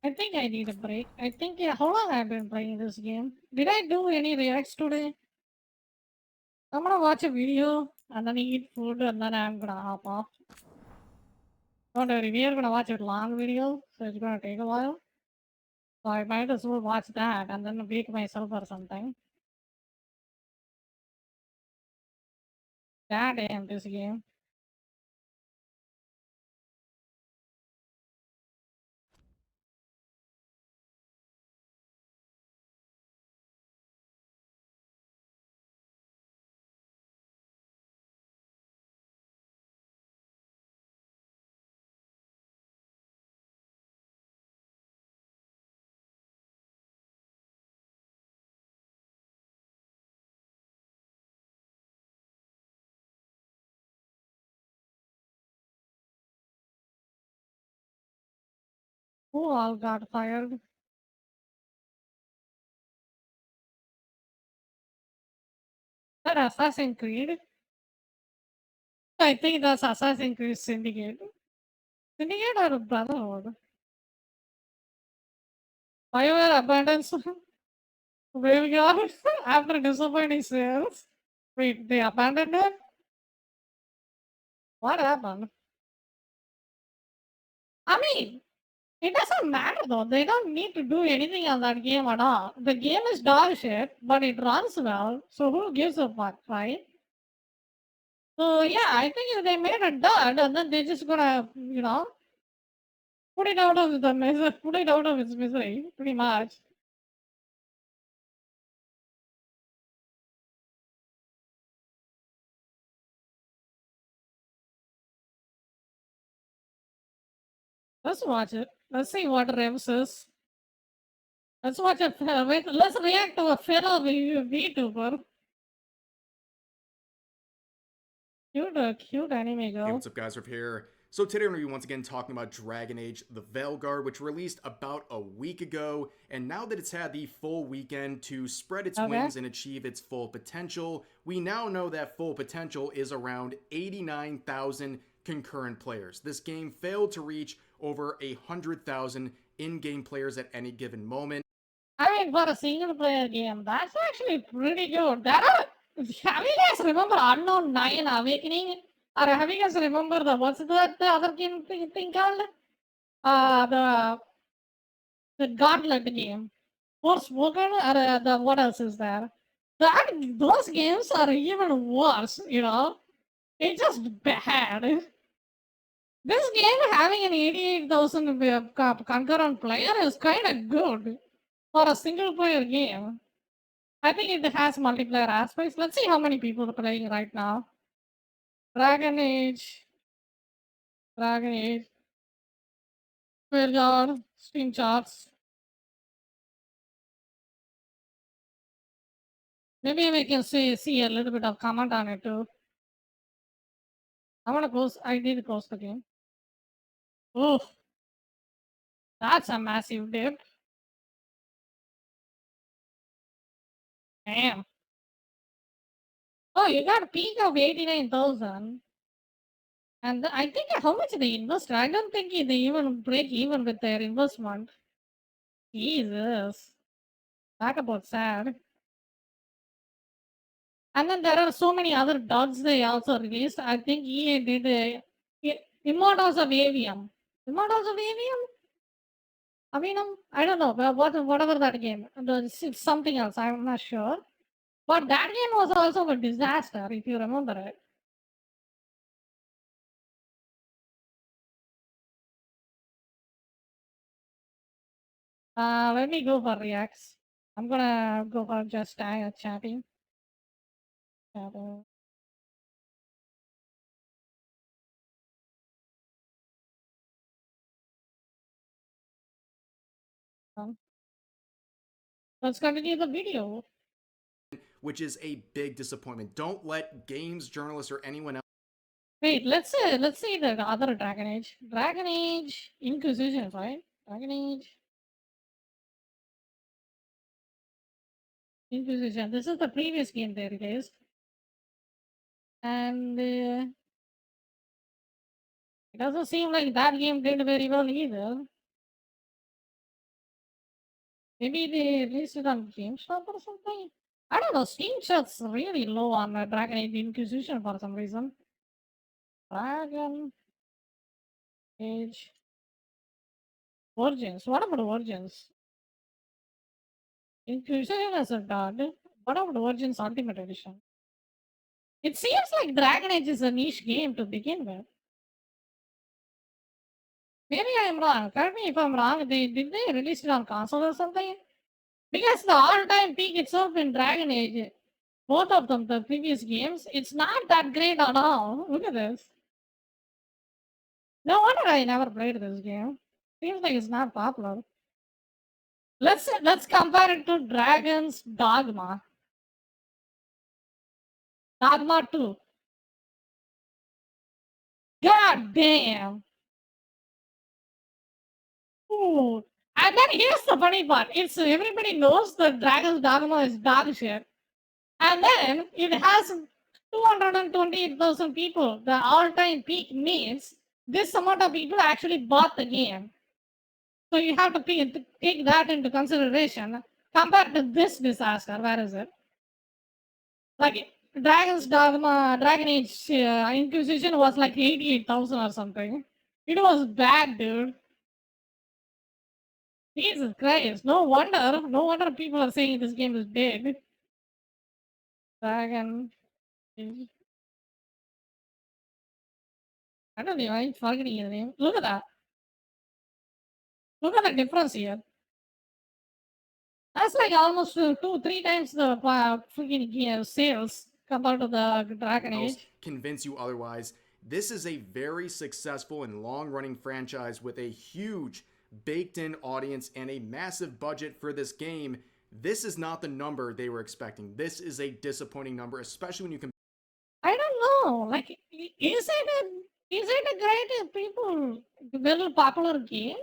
I think I need a break. I think, yeah, how long I've been playing this game? Did I do any reacts today? I'm gonna watch a video and then eat food and then I'm gonna hop off. Don't worry, we are gonna watch a long video, so it's gonna take a while. So I might as well watch that and then wake myself or something. God damn this game. Who all got fired? That Assassin's Creed? I think that's Assassin's Creed Syndicate. Syndicate or Brotherhood? BioWare abandons veilguard after disappointing sales. Wait, they abandoned it? What happened? I mean, it doesn't matter though. They don't need to do anything on that game at all. The game is dog shit, but it runs well. So who gives a fuck, right? So yeah, I think if they made a dud and then they're just gonna, put it out of the misery, put it out of its misery, pretty much. Let's watch it. Let's see what Revs is. Let's watch it. Wait, let's react to a fellow VTuber. Cute anime girl. Hey, what's up guys, Riff here. So today we're going to be once again talking about Dragon Age The Veilguard, which released about a week ago, and now that it's had the full weekend to spread its wings and achieve its full potential, we now know that full potential is around 89,000 concurrent players. This game failed to reach over 100,000 in-game players at any given moment. I mean, for a single player game, that's actually pretty good. Have you guys remember Unknown 9 Awakening? Or have you guys remember what's the other game thing called? The Gauntlet game. Forspoken, or what else is there? Those games are even worse, It's just bad. This game having an 88,000 concurrent player is kind of good for a single player game. I think it has multiplayer aspects. Let's see how many people are playing right now. Dragon Age. Veilguard, Steam charts. Maybe we can see a little bit of comment on it too. I need to close the game. Oh, that's a massive dip. Damn. Oh, you got a peak of 89,000. And I think how much they invested? I don't think they even break even with their investment. Jesus. Talk about sad. And then there are so many other dogs they also released. I think EA did Immortals of Avium. Immortals of Avium? Avinum? I don't know. But whatever that game. It's something else. I'm not sure. But that game was also a disaster, if you remember it. Let me go for reacts. I'm gonna go for just chatting. Chatting. Let's continue the video. Which is a big disappointment. Don't let games journalists or anyone else. Wait, let's see the other Dragon Age. Dragon Age Inquisition, right? Dragon Age Inquisition. This is the previous game they released. And it doesn't seem like that game did very well either. Maybe they released it on GameStop or something? I don't know. Steam shot's really low on Dragon Age Inquisition for some reason. Dragon Age Origins. What about Origins? Inquisition is a god. What about Origins Ultimate Edition? It seems like Dragon Age is a niche game to begin with. Maybe I'm wrong. Correct me if I'm wrong. Did they release it on console or something? Because the all-time peak itself in Dragon Age, both of them, the previous games, it's not that great at all. Look at this. No wonder I never played this game. Seems like it's not popular. Let's compare it to Dragon's Dogma. Dogma 2. God damn. Ooh. And then here's the funny part. It's everybody knows that Dragon's Dogma is dog shit. And then it has 228,000 people. The all-time peak means this amount of people actually bought the game. So you have to take that into consideration compared to this disaster. Where is it? Like Dragon's Dogma, Dragon Age Inquisition was like 88,000 or something. It was bad, dude. Jesus Christ! No wonder people are saying this game is dead. Dragon Age. I don't know. I'm forgetting his name. Look at that. Look at the difference here. That's like almost 2-3 times the freaking sales compared to the Dragon Age. Convince you otherwise. This is a very successful and long-running franchise with a huge baked-in audience and a massive budget for this game. This is not the number they were expecting. This is a disappointing number, especially when you compare. I don't know. Like, is it a great people very popular game?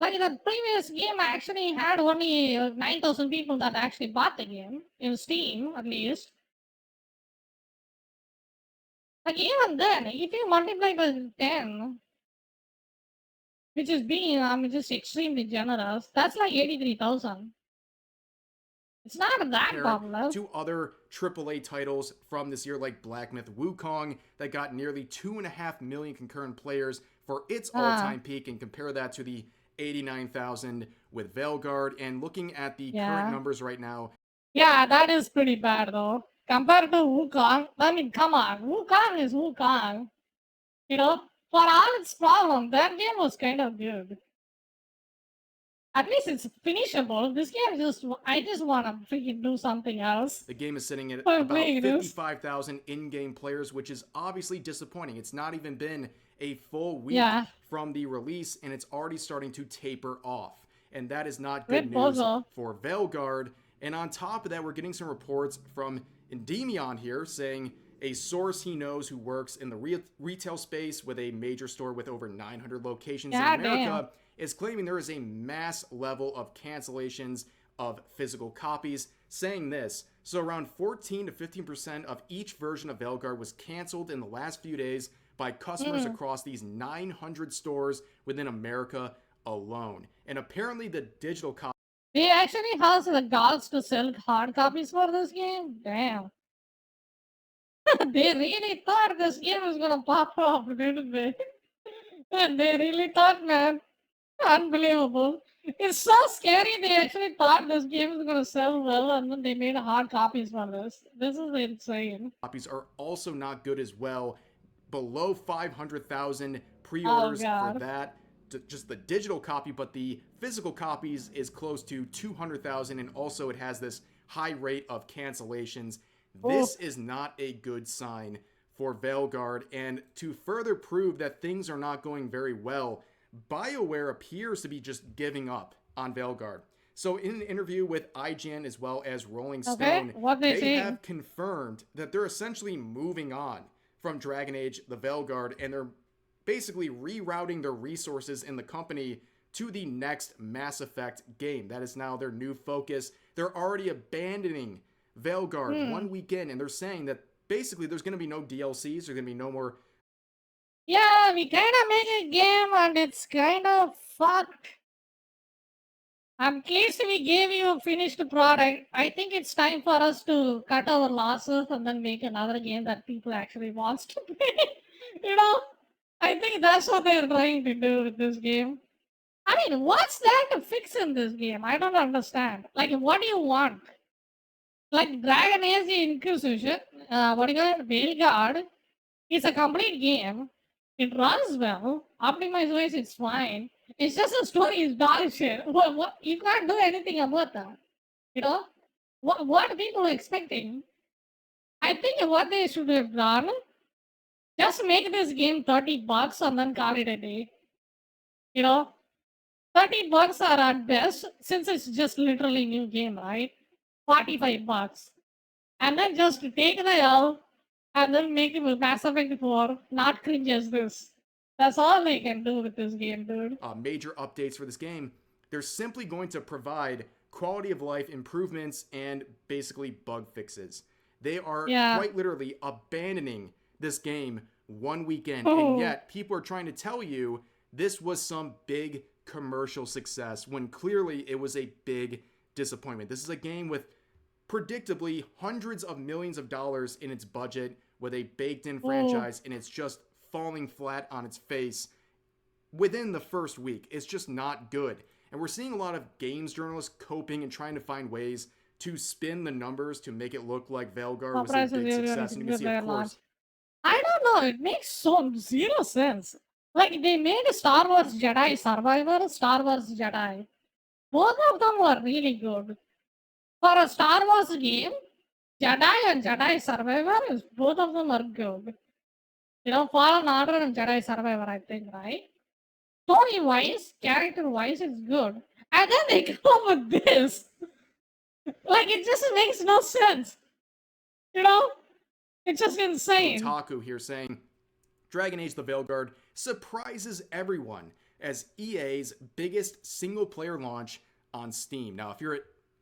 Like the previous game actually had only 9,000 people that actually bought the game in Steam, at least. Like even then, if you multiply by 10, which is being, just extremely generous, that's like 83,000. It's not that popular. Two other AAA titles from this year, like Black Myth Wukong, that got nearly 2.5 million concurrent players for its all-time peak, and compare that to the 89,000 with Veilguard. And looking at the current numbers right now. Yeah, that is pretty bad though. Compared to Wukong, I mean, come on. Wukong is Wukong. You know, for all its problems, that game was kind of good. At least it's finishable. This game I just want to freaking do something else. The game is sitting at about 55,000 in-game players, which is obviously disappointing. It's not even been a full week from the release, and it's already starting to taper off. And that is not good news for Veilguard. And on top of that, we're getting some reports from Endymion here saying a source he knows who works in the retail space with a major store with over 900 locations in America is claiming there is a mass level of cancellations of physical copies, saying this: So around 14 to 15% of each version of Veilguard was canceled in the last few days by customers across these 900 stores within America alone. And apparently the digital copy They actually has the guts to sell hard copies for this game? Damn. They really thought this game was gonna pop off, didn't they? And they really thought, man. Unbelievable. It's so scary they actually thought this game was gonna sell well and then they made hard copies for this. This is insane. copies are also not good as well. Below 500,000 Oh pre-orders for god. that. Just the digital copy, but the physical copies is close to 200,000, and also it has this high rate of cancellations. This is not a good sign for Veilguard, and to further prove that things are not going very well, BioWare appears to be just giving up on Veilguard. So in an interview with IGN as well as Rolling Stone, what they saying? have confirmed that they're essentially moving on from Dragon Age the Veilguard, and they're basically rerouting their resources in the company to the next Mass Effect game. That is now their new focus. They're already abandoning Veilguard 1 week in, and they're saying that basically there's going to be no DLCs, there's going to be no more. Yeah, we kind of make a game and it's kind of fucked. At least we gave you a finished product. I think it's time for us to cut our losses and then make another game that people actually wants to play. You know? I think that's what they're trying to do with this game. I mean, what's there to fix in this game? I don't understand. Like, what do you want? Like, Dragon Age the Inquisition, what do you call it? Veilguard. It's a complete game. It runs well. Optimized-wise, it's fine. It's just the story is dog shit. What? You can't do anything about that. You know? What are people expecting? I think what they should have done, just make this game $30 and then call it a day. You know? $30 are at best, since it's just literally new game, right? $45. And then just take the L and then make it Mass Effect 4, not cringe as this. That's all they can do with this game, dude. Major updates for this game. They're simply going to provide quality of life improvements and basically bug fixes. They are quite literally abandoning this game 1 weekend, and yet people are trying to tell you this was some big commercial success when clearly it was a big disappointment. This is a game with predictably hundreds of millions of dollars in its budget, with a baked-in franchise, and it's just falling flat on its face within the first week. It's just not good. And we're seeing a lot of games journalists coping and trying to find ways to spin the numbers to make it look like Veilguard was a big success. And you can see, of course, I don't know, it makes zero sense. Like, they made Star Wars Jedi Survivor, Star Wars Jedi. Both of them were really good. For a Star Wars game, Jedi and Jedi Survivor, both of them are good. You know, Fallen Order and Jedi Survivor, I think, right? Story-wise, character-wise, it's good. And then they come up with this. Like, it just makes no sense. You know? It's just insane. Kotaku here saying, Dragon Age the Veilguard surprises everyone as EA's biggest single-player launch on Steam. Now, if you're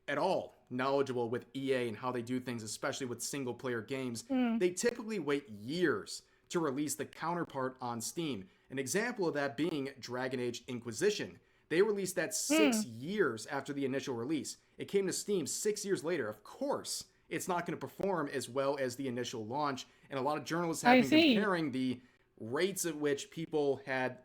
at all knowledgeable with EA and how they do things, especially with single-player games, they typically wait years to release the counterpart on Steam. An example of that being Dragon Age Inquisition. They released that 6 years after the initial release. It came to Steam 6 years later. Of course, it's not going to perform as well as the initial launch, and a lot of journalists have been comparing the rates at which people had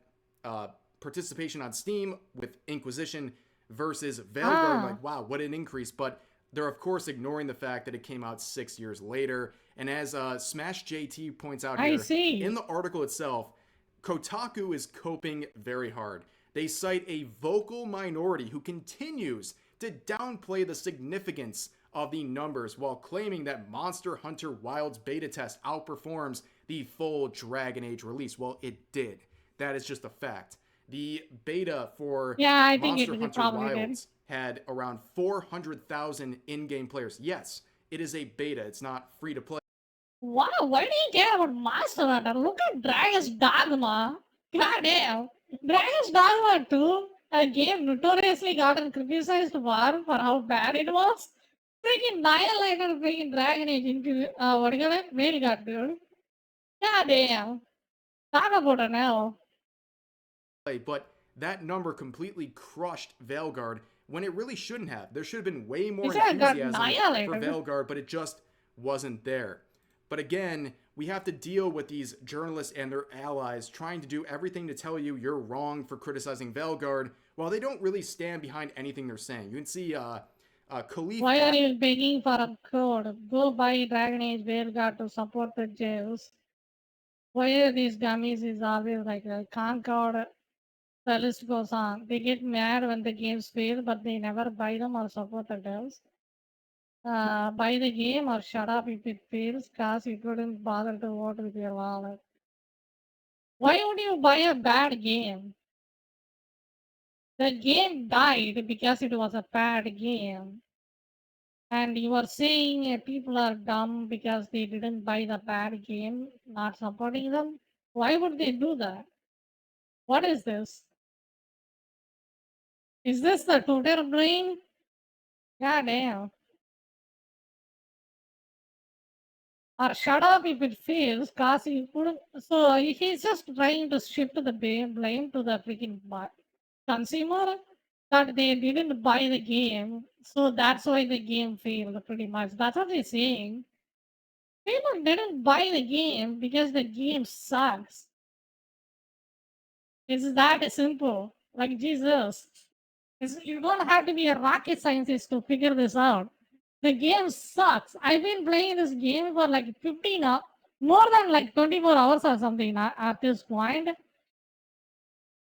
participation on Steam with Inquisition versus Veilguard. Like, wow, what an increase. But they're, of course, ignoring the fact that it came out 6 years later. And as Smash JT points out here, in the article itself, Kotaku is coping very hard. They cite a vocal minority who continues to downplay the significance of the numbers while claiming that Monster Hunter Wilds beta test outperforms the full Dragon Age release. Well, it did. That is just a fact. The beta for Monster Hunter Wilds had around 400,000 in-game players. Yes, it is a beta. It's not free to play. Wow, why do you care about Monster Hunter? Look at Dragon's Dogma. Goddamn. Dragon's Dogma 2, a game notoriously gotten criticized for how bad it was. Freaking annihilated freaking Dragon Age into what do you call it? Veilguard, dude. God damn. Talk about it now. But that number completely crushed Veilguard when it really shouldn't have. There should have been way more He said got enthusiasm for annihilated. Veilguard, but it just wasn't there. But again, we have to deal with these journalists and their allies trying to do everything to tell you you're wrong for criticizing Veilguard, while they don't really stand behind anything they're saying. You can see Khalif. Why are you begging for a code? Go buy Dragon Age Veilguard to support the jails. Why are these dummies is always like a Concord? The list goes on. They get mad when the games fail, but they never buy them or support the devs. Buy the game or shut up if it fails, cause you couldn't bother to vote with your wallet. Why would you buy a bad game? The game died because it was a bad game. And you are saying people are dumb because they didn't buy the bad game, not supporting them? Why would they do that? What is this? Is this the Twitter brain? God damn. Or shut up if it fails, cause he couldn't. So he's just trying to shift the blame to the freaking consumer that they didn't buy the game, so that's why the game failed. Pretty much, that's what he's saying. People didn't buy the game because the game sucks. It's that simple. Like Jesus, you don't have to be a rocket scientist to figure this out. The game sucks. I've been playing this game for like 15 more than like 24 hours or something at this point.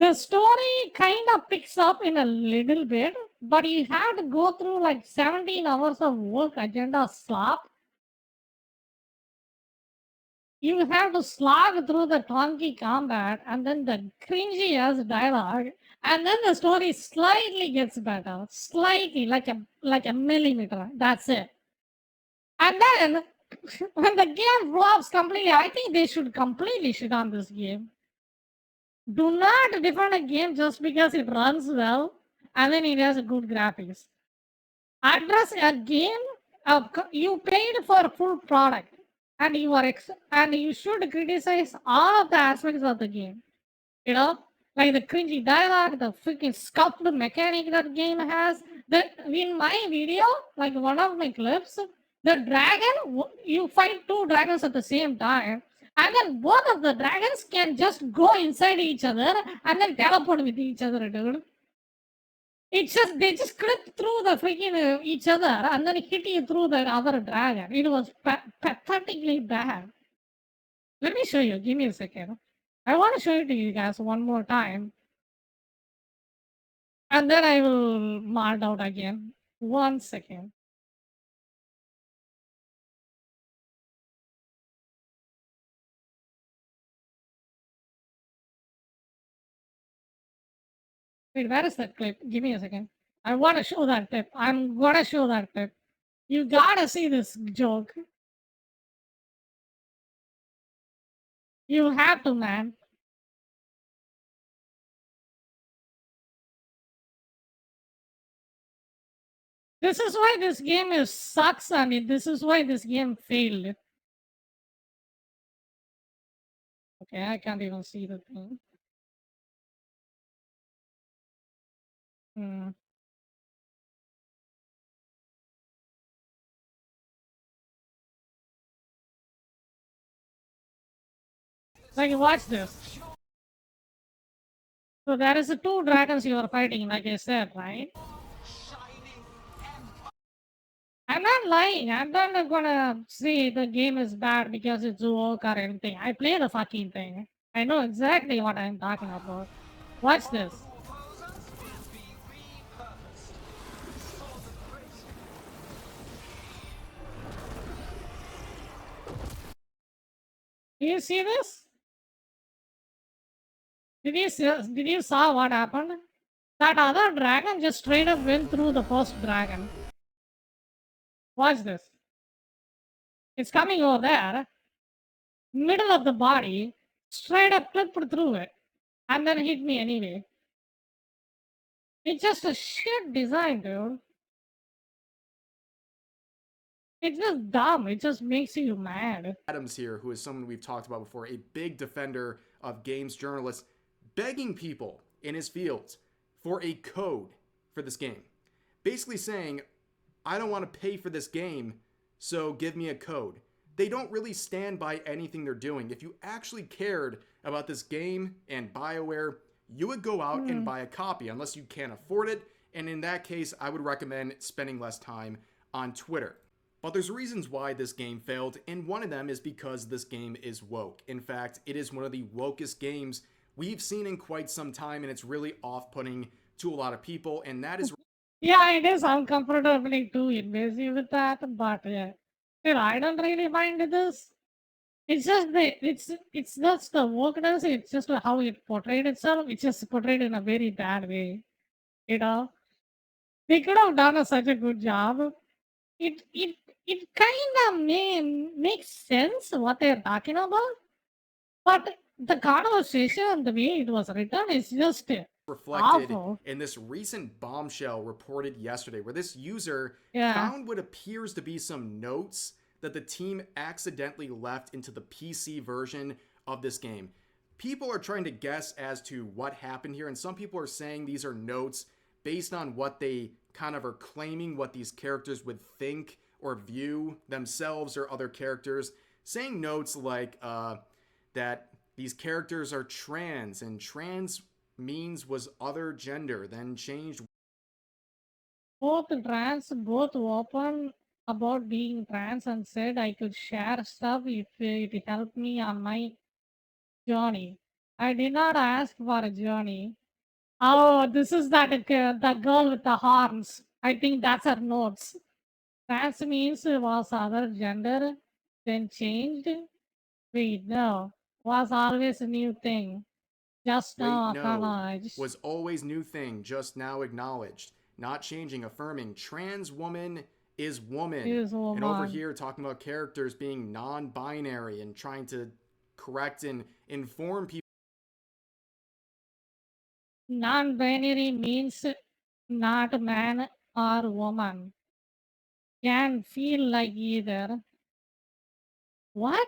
The story kind of picks up in a little bit, but you have to go through like 17 hours of work agenda slop. You have to slog through the clunky combat and then the cringy ass dialogue, and then the story slightly gets better. Slightly, like a millimeter. That's it. And then when the game flops completely, I think they should completely shit on this game. Do not defend a game just because it runs well and then it has good graphics. Address a game you paid for a full product, and and you should criticize all of the aspects of the game. You know, like the cringy dialogue, the freaking scuffed mechanic that game has. In my video, like one of my clips, the dragon, you fight two dragons at the same time, and then both of the dragons can just go inside each other and then teleport with each other, dude. It's just they just clip through the freaking each other and then hit you through the other dragon. It was pathetically bad. Let me show you. Give me a second. I want to show it to you guys one more time. And then I will mark out again. 1 second. Wait, where is that clip? Give me a second. I want to show that clip. I'm gonna show that clip. You gotta see this joke. You have to, man. This is why this game sucks, and this is why this game failed. Okay, I can't even see the thing. Hmm. Like, watch this. So there is two dragons you are fighting, like I said, right? I'm not lying. I'm not gonna say the game is bad because it's woke or anything. I play the fucking thing. I know exactly what I'm talking about. Watch this. Do you see this? Did you saw what happened? That other dragon just straight up went through the first dragon. Watch this. It's coming over there, middle of the body, straight up clipped through it, and then hit me anyway. It's just a shit design, dude. It's just dumb. It just makes you mad. Adams here, who is someone we've talked about before, a big defender of games journalists, begging people in his field for a code for this game. Basically saying, I don't want to pay for this game, so give me a code. They don't really stand by anything they're doing. If you actually cared about this game and BioWare, you would go out and buy a copy, unless you can't afford it. And in that case, I would recommend spending less time on Twitter. But there's reasons why this game failed, and one of them is because this game is woke. In fact, it is one of the wokest games we've seen in quite some time, and it's really off-putting to a lot of people, and that is... Yeah, it is uncomfortably too invasive with that, but still, I don't really mind this. It's just it's just the wokeness. It's just how it portrayed itself. It's just portrayed in a very bad way. You know, they could have done such a good job. It kind of makes sense what they're talking about, but the conversation and the way it was written is just reflected awful. in this recent bombshell reported yesterday, where this user Yeah. found what appears to be some notes that the team accidentally left into the PC version of this game. People are trying to guess as to what happened here, and some people are saying these are notes based on what they kind of are claiming what these characters would think or view themselves or other characters, saying notes like that these characters are trans, and trans means was other gender, then changed. Both open about being trans and said I could share stuff if it helped me on my journey. I did not ask for a journey. Oh, this is that girl with the horns. I think that's her notes. Trans means was other gender, then changed. Wait, no, was always a new thing. Just Wait, now no, acknowledged. was always new thing, just now acknowledged. Not changing, affirming. Trans woman is woman. Is And over woman. here, talking about characters being non binary and trying to correct and inform people. Non-binary means not man or woman. Can feel like either. What?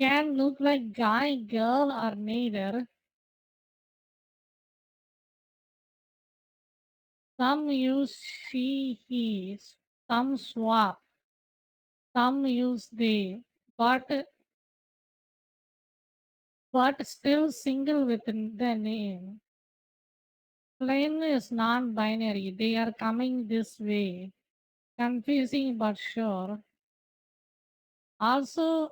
Can look like guy, girl, or neither. Some use she, he. Some swap. Some use they. But still single within the name. Plain is non-binary. They are coming this way. Confusing but sure. Also,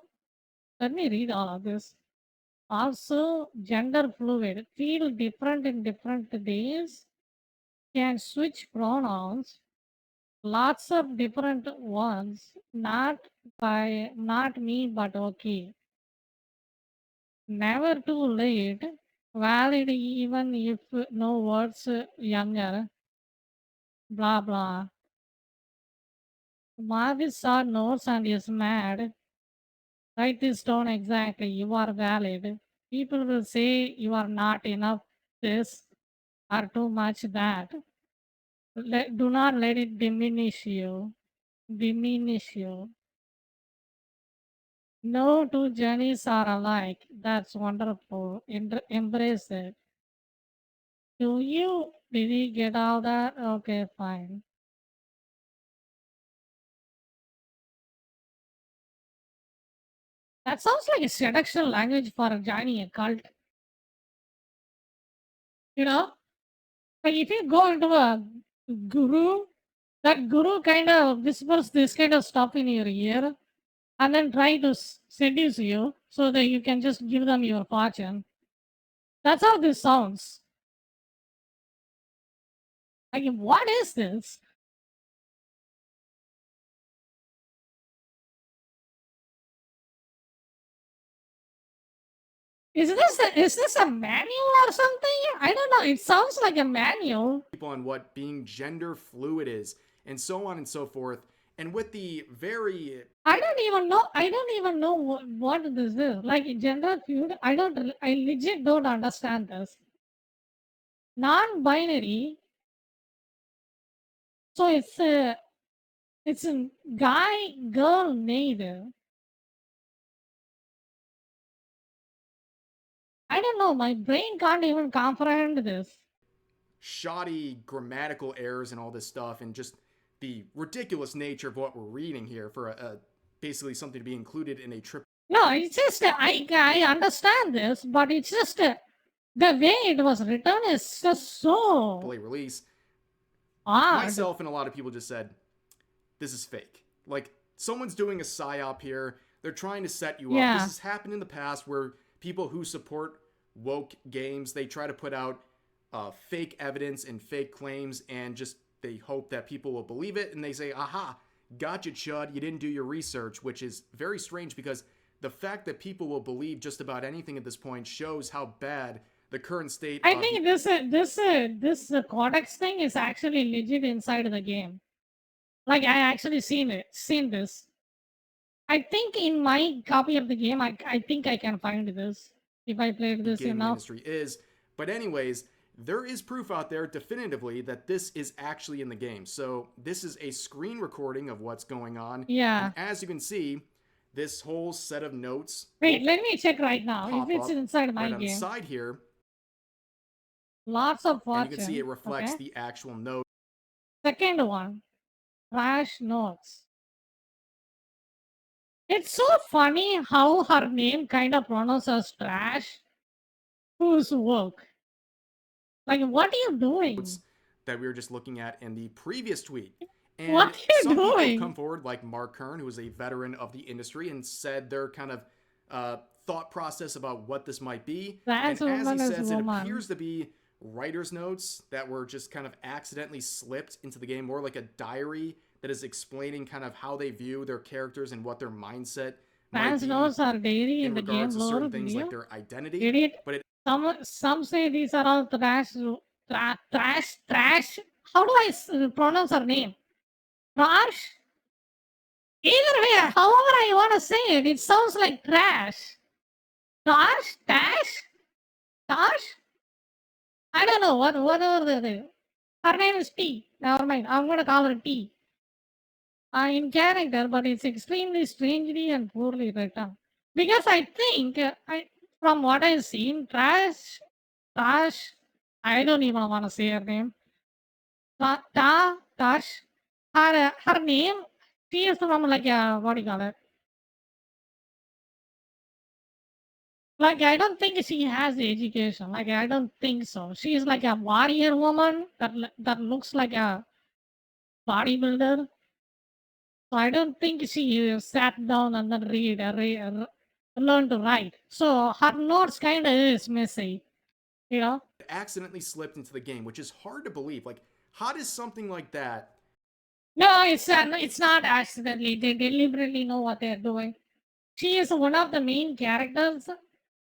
let me read all of this. Also, gender fluid. Feel different in different days. Can switch pronouns. Lots of different ones. Not me, but okay. Never too late. Valid even if no words younger. Blah blah. Marvis saw notes and is mad. Write this down exactly. You are valid. People will say you are not enough this or too much that. Do not let it diminish you. Diminish you. No two journeys are alike. That's wonderful. Embrace it. Do you? Did you get all that? Okay, fine. That sounds like a seduction language for joining a cult. You know? Like if you go into a guru, that guru kind of whispers this kind of stuff in your ear and then try to seduce you so that you can just give them your fortune. That's how this sounds. Like, what is this? Is this a manual or something? I don't know. It sounds like a manual. People on what being gender fluid is, and so on and so forth. And with the very I don't even know. I don't even know what this is. Like gender fluid. I legit don't understand this. Non-binary. So it's It's a guy girl native. I don't know, my brain can't even comprehend this. Shoddy grammatical errors and all this stuff, and just the ridiculous nature of what we're reading here for basically something to be included in a triple. No, it's just I understand this, but it's just the way it was written is just so release. odd. Myself and a lot of people just said, this is fake. Like, someone's doing a psyop here. They're trying to set you up. This has happened in the past where people who support woke games, they try to put out fake evidence and fake claims, and just they hope that people will believe it, and they say, aha, gotcha, Chud, you didn't do your research, which is very strange because the fact that people will believe just about anything at this point shows how bad the current state I think this codex thing is actually legit inside of the game. Like, I actually seen this. I think in my copy of the game, I think I can find this if I played this gaming enough. industry is. But anyways, there is proof out there definitively that this is actually in the game. So this is a screen recording of what's going on. Yeah. And as you can see, this whole set of notes. Wait, let me check right now if it's inside my right on the game. side here. Lots of fortune. And you can see it reflects the actual note. Second one, trash notes. It's so funny how her name kind of pronounced as trash. Whose work? Like, what are you doing? That we were just looking at in the previous tweet. And what are you some doing? people come forward, like Mark Kern, who is a veteran of the industry, and said their kind of thought process about what this might be. That's and as he says, it appears to be writer's notes that were just kind of accidentally slipped into the game, more like a diary that is explaining kind of how they view their characters and what their mindset might be notes are daily in the game regards to certain lore things video. like their identity. Idiot. But it Some say these are all trash. How do I pronounce her name? Trash? Either way, however I want to say it, it sounds like trash. Trash? Trash? Trash? I don't know. Whatever the her name is T. Never mind. I'm going to call her T. In character, but it's extremely strangely and poorly written. Because I think, from what I've seen, Trash, I don't even want to say her name. Tash, her name, she is from like a, what do you call it? Like, I don't think she has education. Like, I don't think so. She's like a warrior woman that looks like a bodybuilder. So I don't think she sat down and then learn to write. So her notes kind of is messy, you know? accidentally slipped into the game, which is hard to believe. Like, how does something like that? No, it's not accidentally. They deliberately know what they're doing. She is one of the main characters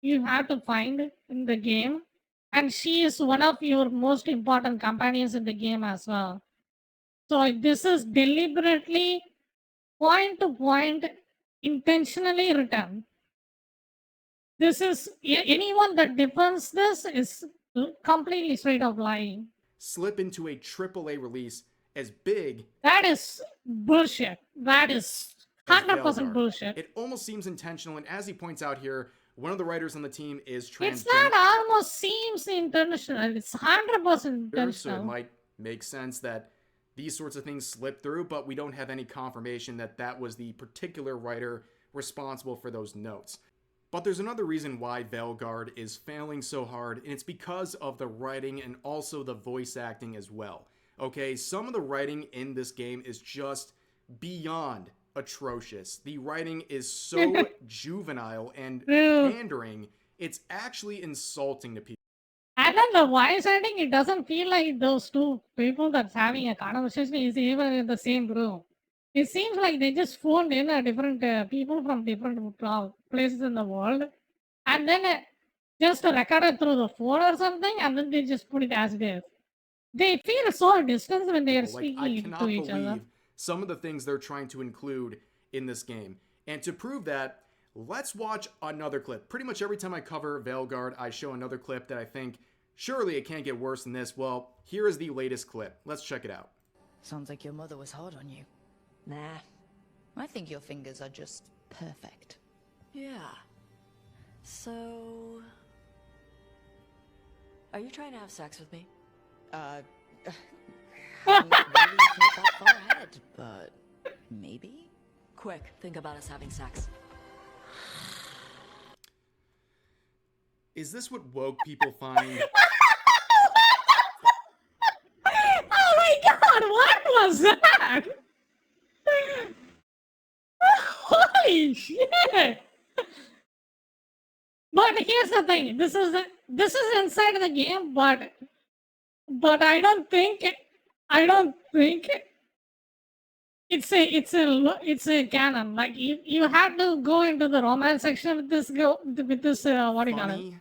you have to find in the game. And she is one of your most important companions in the game as well. So this is deliberately point to point intentionally written. This is anyone that defends this is completely straight up lying. Slip into a AAA release as big. That is bullshit. That is 100% bullshit. It almost seems intentional, and as he points out here, one of the writers on the team is transgender. It's not almost seems intentional. It's 100% intentional. So it might make sense that these sorts of things slip through, but we don't have any confirmation that that was the particular writer responsible for those notes. But there's another reason why Veilguard is failing so hard, and it's because of the writing and also the voice acting as well. Okay, some of the writing in this game is just beyond atrocious. The writing is so juvenile and pandering, it's actually insulting to people. And then the voice acting, it doesn't feel like those two people that's having a conversation is even in the same room. It seems like they just phoned in different people from different places in the world, and then just recorded through the phone or something, and then they just put it as it is. They feel so distant when they are speaking to each other. Some of the things they're trying to include in this game. And to prove that, let's watch another clip. Pretty much every time I cover Veilguard, I show another clip that I think, surely it can't get worse than this. Well, here is the latest clip. Let's check it out. Sounds like your mother was hard on you. Nah. I think your fingers are just perfect. Yeah. So... Are you trying to have sex with me? Haven't really thought that far ahead, but maybe? Quick, think about us having sex. Is this what woke people find? Oh my god, what was that? Holy shit! But here's the thing, this is inside the game, but I don't think it's a canon. Like you have to go into the romance section with this what do you call it? Funny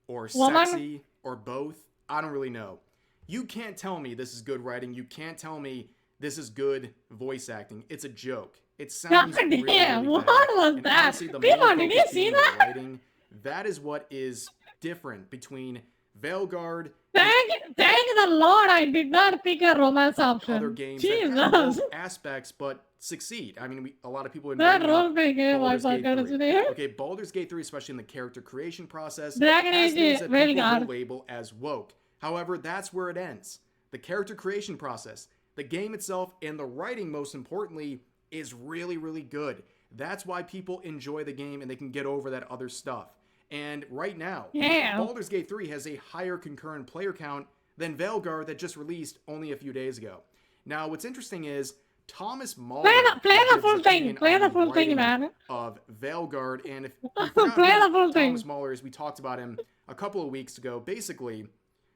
or Woman? sexy or both? I don't really know. You can't tell me this is good writing. You can't tell me this is good voice acting. It's a joke. It sounds God really, damn, really what bad. was And that? honestly, the Come more on, did you focus see being on the that? writing, that is what is different between Veilguard Thank the Lord I did not pick a romance option. other games that Jesus. have both aspects but succeed. I mean, a lot of people have been That bringing up role-playing game, Baldur's I Gate forgot 3. its name. Okay, Baldur's Gate 3, especially in the character creation process, Dragon has Age, things that people Veilguard. will label as woke. However, that's where it ends. The character creation process, the game itself, and the writing, most importantly, is really, really good. That's why people enjoy the game and they can get over that other stuff. And right now, Yeah. Baldur's Gate 3 has a higher concurrent player count than Veilguard that just released only a few days ago. Now, what's interesting is Thomas Mahler Play the gives full his thing. opinion Play on the full thing, writing man. of Veilguard, and if you Play forgot the who full thing. Thomas Mahler is, we talked about him a couple of weeks ago. Basically,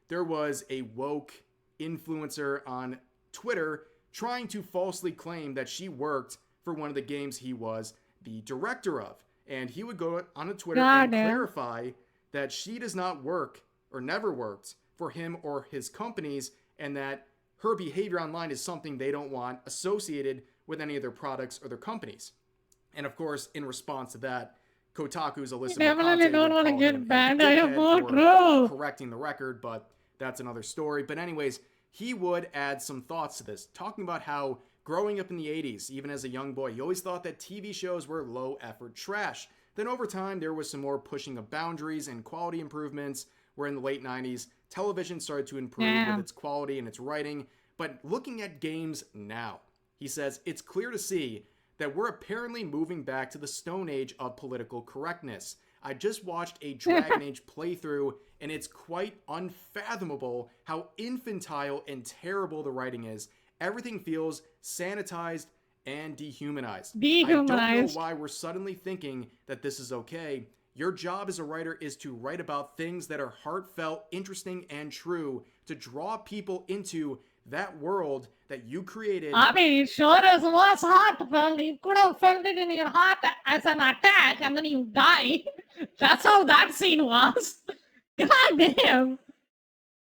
there was a woke influencer on Twitter trying to falsely claim that she worked for one of the games he was the director of. And he would go on a Twitter and Goddamn. clarify that she does not work or never worked for him or his companies, and that her behavior online is something they don't want associated with any of their products or their companies. And of course, in response to that, Kotaku's Alyssa Definitely Mercante don't would want to call get him a banned. I have dickhead more for true. correcting the record, but that's another story. But anyways, he would add some thoughts to this, talking about how growing up in the 80s, even as a young boy, he always thought that TV shows were low-effort trash. Then over time, there was some more pushing of boundaries and quality improvements, where in the late 90s, television started to improve with its quality and its writing. But looking at games now, he says, it's clear to see that we're apparently moving back to the Stone Age of political correctness. I just watched a Dragon Age playthrough, and it's quite unfathomable how infantile and terrible the writing is. Everything feels sanitized and dehumanized. I don't know why we're suddenly thinking that this is okay. Your job as a writer is to write about things that are heartfelt, interesting, and true, to draw people into that world that you created. I mean, it sure as was heartfelt. You could have felt it in your heart as an attack, and then you die. That's how that scene was. God damn.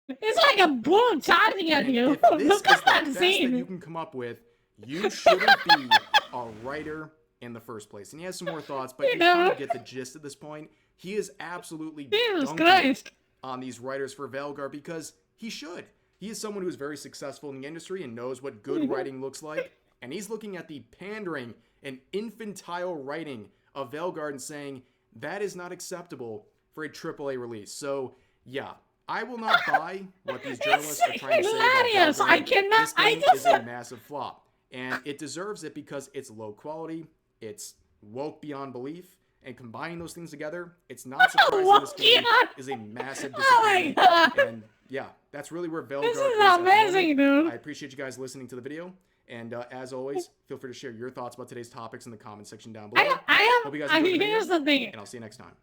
It's like a bull charging at you. If this Look is at the that best scene. that you can come up with, you shouldn't be a writer in the first place. And he has some more thoughts, but you kind of get the gist at this point. He is absolutely Jesus dunking Christ. on these writers for Veilguard because he should. He is someone who is very successful in the industry and knows what good writing looks like. And he's looking at the pandering and infantile writing of Veilguard and saying that is not acceptable for a AAA release. So, yeah. I will not buy what these journalists are trying to say about hilarious. Veilguard. I cannot- This game I just- is a massive flop. And it deserves it because it's low quality, it's woke beyond belief, and combining those things together, it's not surprising this game is a massive Oh my disappointment. God. And yeah, that's really where Veilguard This is at the amazing, moment. dude. I appreciate you guys listening to the video. And as always, feel free to share your thoughts about today's topics in the comment section down below. Hope you guys enjoyed the video, here's the thing. and I'll see you next time.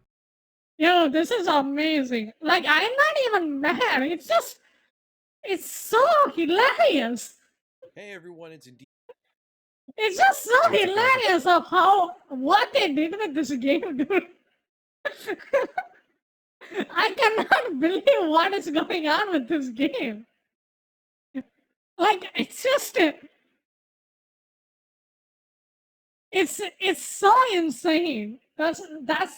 Yo, this is amazing. Like, I'm not even mad. It's just, it's so hilarious. Hey everyone, it's It's just so hilarious of what they did with this game, dude. I cannot believe what is going on with this game. Like, it's just, it's so insane. That's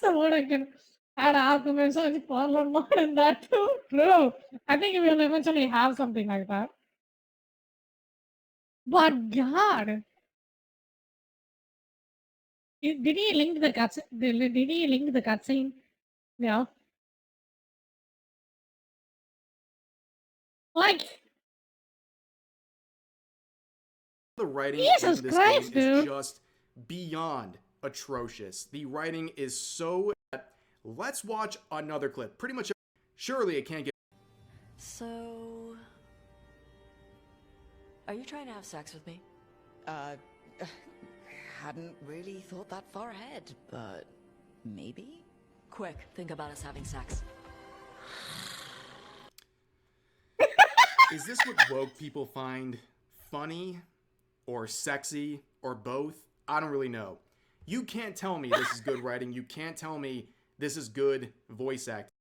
the word I can add arguments on Parliament more than that too. True. I think we'll eventually have something like that. But God, Did he link the cutscene? Did he link the cutscene? Yeah. Like, the writing Jesus in this Christ, game is dude. just beyond atrocious. The writing is so. Let's watch another clip. Pretty much. Surely it can't get. So, are you trying to have sex with me? Hadn't really thought that far ahead, but maybe? Quick, think about us having sex. Is this what woke people find funny or sexy or both? I don't really know. You can't tell me this is good writing. You can't tell me this is good voice acting.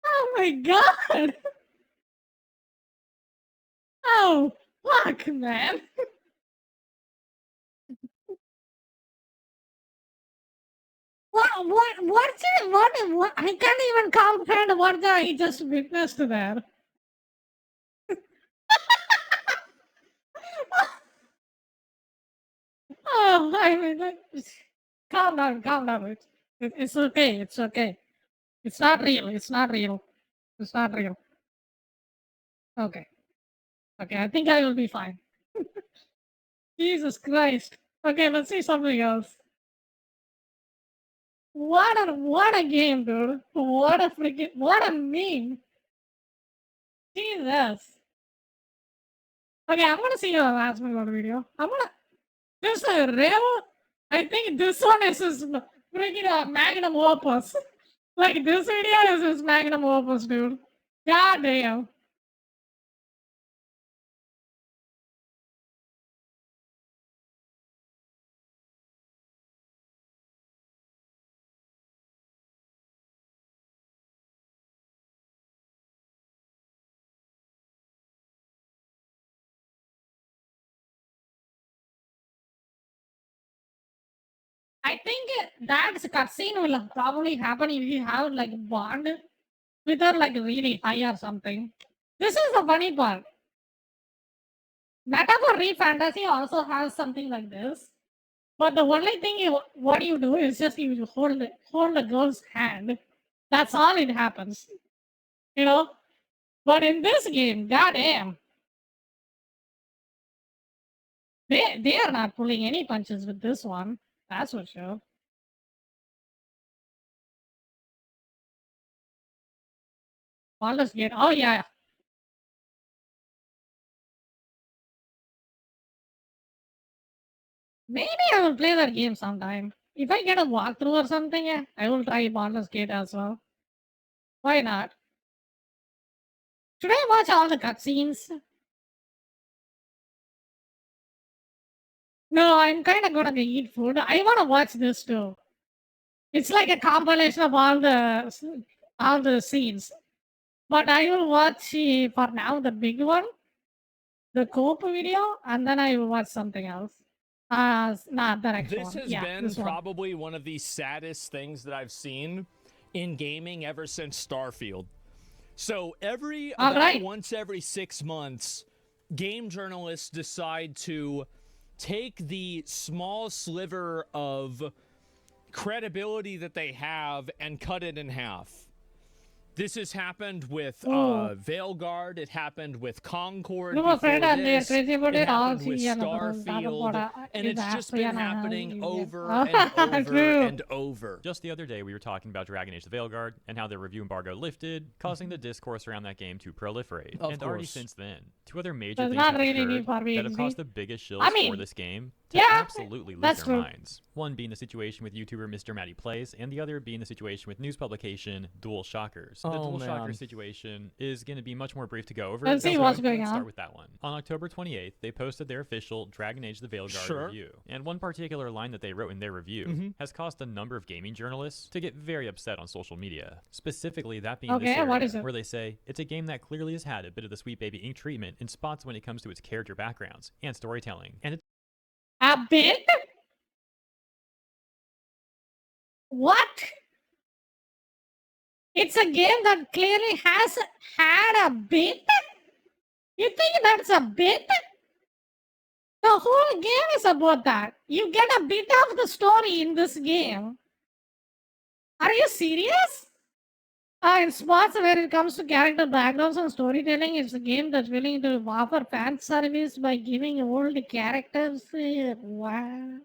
Oh my god! Oh, fuck, man. What's it? What? I can't even comprehend what I just witnessed there. Oh, I mean, calm down, calm down. It's okay, it's okay. It's not real, it's not real. It's not real. Okay. Okay, I think I will be fine. Jesus Christ. Okay, let's see something else. What a game, dude. What a meme. Jesus. Okay, I'm gonna see your last minute video. This is real. I think this one is his freaking magnum opus. Like, this video is his magnum opus, dude. God damn. I think that cutscene will probably happen if you have like bond with her like really high or something. This is the funny part. Metaphor Re Fantasy also has something like this. But the only thing what you do is just you hold the girl's hand. That's all it happens. You know? But in this game, goddamn. They are not pulling any punches with this one. That's for sure. Baldur's Gate. Oh yeah. Maybe I will play that game sometime. If I get a walkthrough or something, yeah, I will try Baldur's Gate as well. Why not? Should I watch all the cutscenes? No, I'm kind of gonna eat food. I want to watch this too. It's like a compilation of all the scenes. But I will watch for now the big one, the Cope video, and then I will watch something else. Not the next This one. has Yeah, been this one. probably one of the saddest things that I've seen in gaming ever since Starfield. So once every 6 months, game journalists decide to take the small sliver of credibility that they have and cut it in half. This has happened with Veilguard. It happened with Concord. No, friend, and they're This. crazy about It it all. happened with Starfield, and it's just been happening over and over and over. Just the other day, we were talking about Dragon Age the Veilguard and how the review embargo lifted, causing the discourse around that game to proliferate. And already since then, two other major things have occurred that have caused the biggest shills for this game to absolutely lose their minds. One being the situation with YouTuber Mr. Matty Plays, and the other being the situation with news publication Dual Shockers. The Dual Shocker situation is going to be much more brief to go over. Let's see what's going Let's on. start with that one. On October 28th, they posted their official Dragon Age the Veilguard review. And one particular line that they wrote in their review has caused a number of gaming journalists to get very upset on social media. Specifically, that being this area, what is it? where they say, it's a game that clearly has had a bit of the Sweet Baby Inc. treatment in spots when it comes to its character backgrounds and storytelling. And it's A bit? What? It's a game that clearly has had a bit? You think that's a bit? The whole game is about that. You get a bit of the story in this game. Are you serious? In spots where it comes to character backgrounds and storytelling, it's a game that's willing to offer fan service by giving old characters. Wow.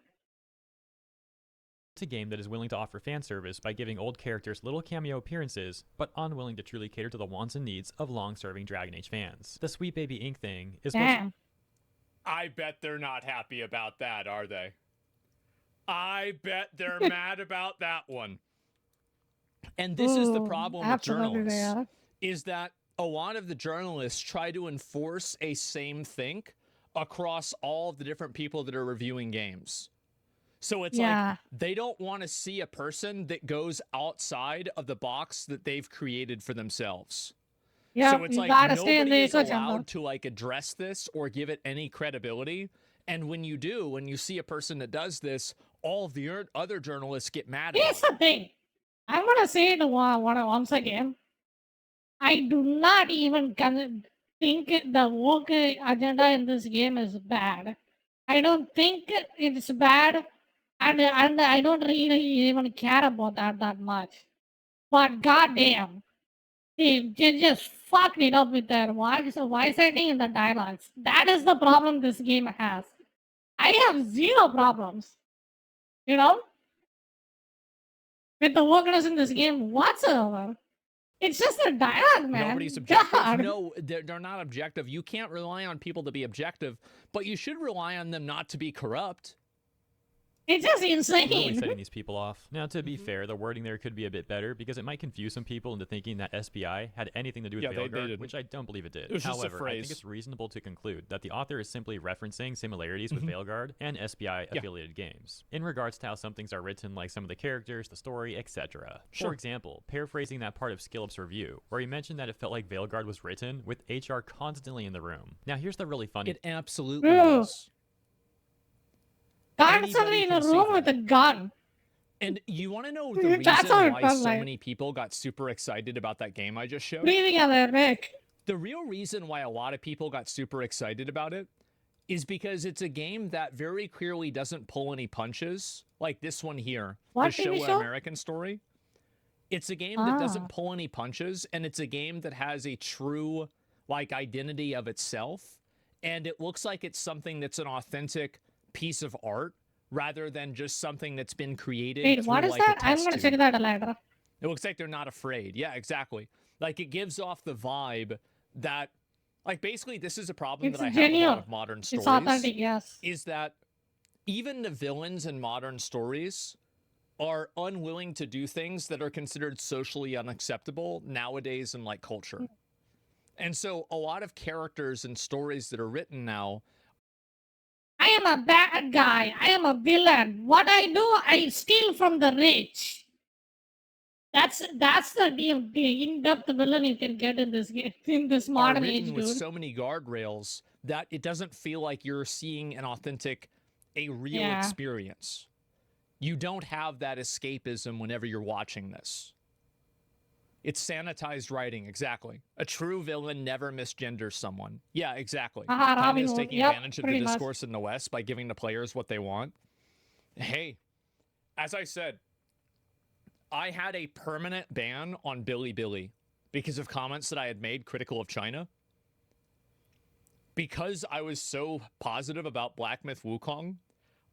It's a game that is willing to offer fan service by giving old characters little cameo appearances, but unwilling to truly cater to the wants and needs of long-serving Dragon Age fans. The Sweet Baby Ink thing is Damn. I bet they're not happy about that, are they? I bet they're mad about that one. And this is the problem with journalists, is that a lot of the journalists try to enforce a same think across all of the different people that are reviewing games. So it's like they don't want to see a person that goes outside of the box that they've created for themselves. Yeah, so it's like nobody is allowed to like address this or give it any credibility. And when you do, when you see a person that does this, all of the other journalists get mad at it. Here's the thing. I'm going to say it once again. I do not even think the woke agenda in this game is bad. I don't think it's bad, and I don't really even care about that much. But goddamn, they just fucked it up with their voice acting and the dialogues. That is the problem this game has. I have zero problems, you know, with the wokeness in this game whatsoever. It's just a dialogue, man. Nobody's objective. God. No, they're not objective. You can't rely on people to be objective, but you should rely on them not to be corrupt. It's just insane. Really setting these people off. Now, to be fair, the wording there could be a bit better because it might confuse some people into thinking that SBI had anything to do with veilguard, which I don't believe it did. It was just a However, I think phrase. it's reasonable to conclude that the author is simply referencing similarities with veilguard and SBI-affiliated games in regards to how some things are written, like some of the characters, the story, etc. For example, paraphrasing that part of Skillup's review, where he mentioned that it felt like veilguard was written with HR constantly in the room. Now, here's the really funny. It absolutely was. Constantly in a room with a gun. And you want to know the reason why so many people got super excited about that game I just showed? Breathing on their neck. The real reason why a lot of people got super excited about it is because it's a game that very clearly doesn't pull any punches, like this one here, the Show an American Story. It's a game that doesn't pull any punches, and it's a game that has a true, like, identity of itself, and it looks like it's something that's an authentic piece of art rather than just something that's been created. Wait, what is that? I'm gonna check that later. It looks like they're not afraid. Yeah, exactly. Like, it gives off the vibe that, like, basically this is a problem that I have with a lot of modern stories. It's authentic, yes. Is that even the villains in modern stories are unwilling to do things that are considered socially unacceptable nowadays in, like, culture. And so a lot of characters and stories that are written now, I am a bad guy. I am a villain. What I do, I steal from the rich. That's the in-depth villain you can get in this game, in this modern age, dude. With so many guardrails that it doesn't feel like you're seeing an authentic, a real experience. You don't have that escapism whenever you're watching this. It's sanitized writing, exactly. A true villain never misgenders someone. Yeah, exactly. China is taking advantage of the discourse in the West by giving the players what they want. Hey, as I said, I had a permanent ban on Bilibili because of comments that I had made critical of China. Because I was so positive about Black Myth Wukong,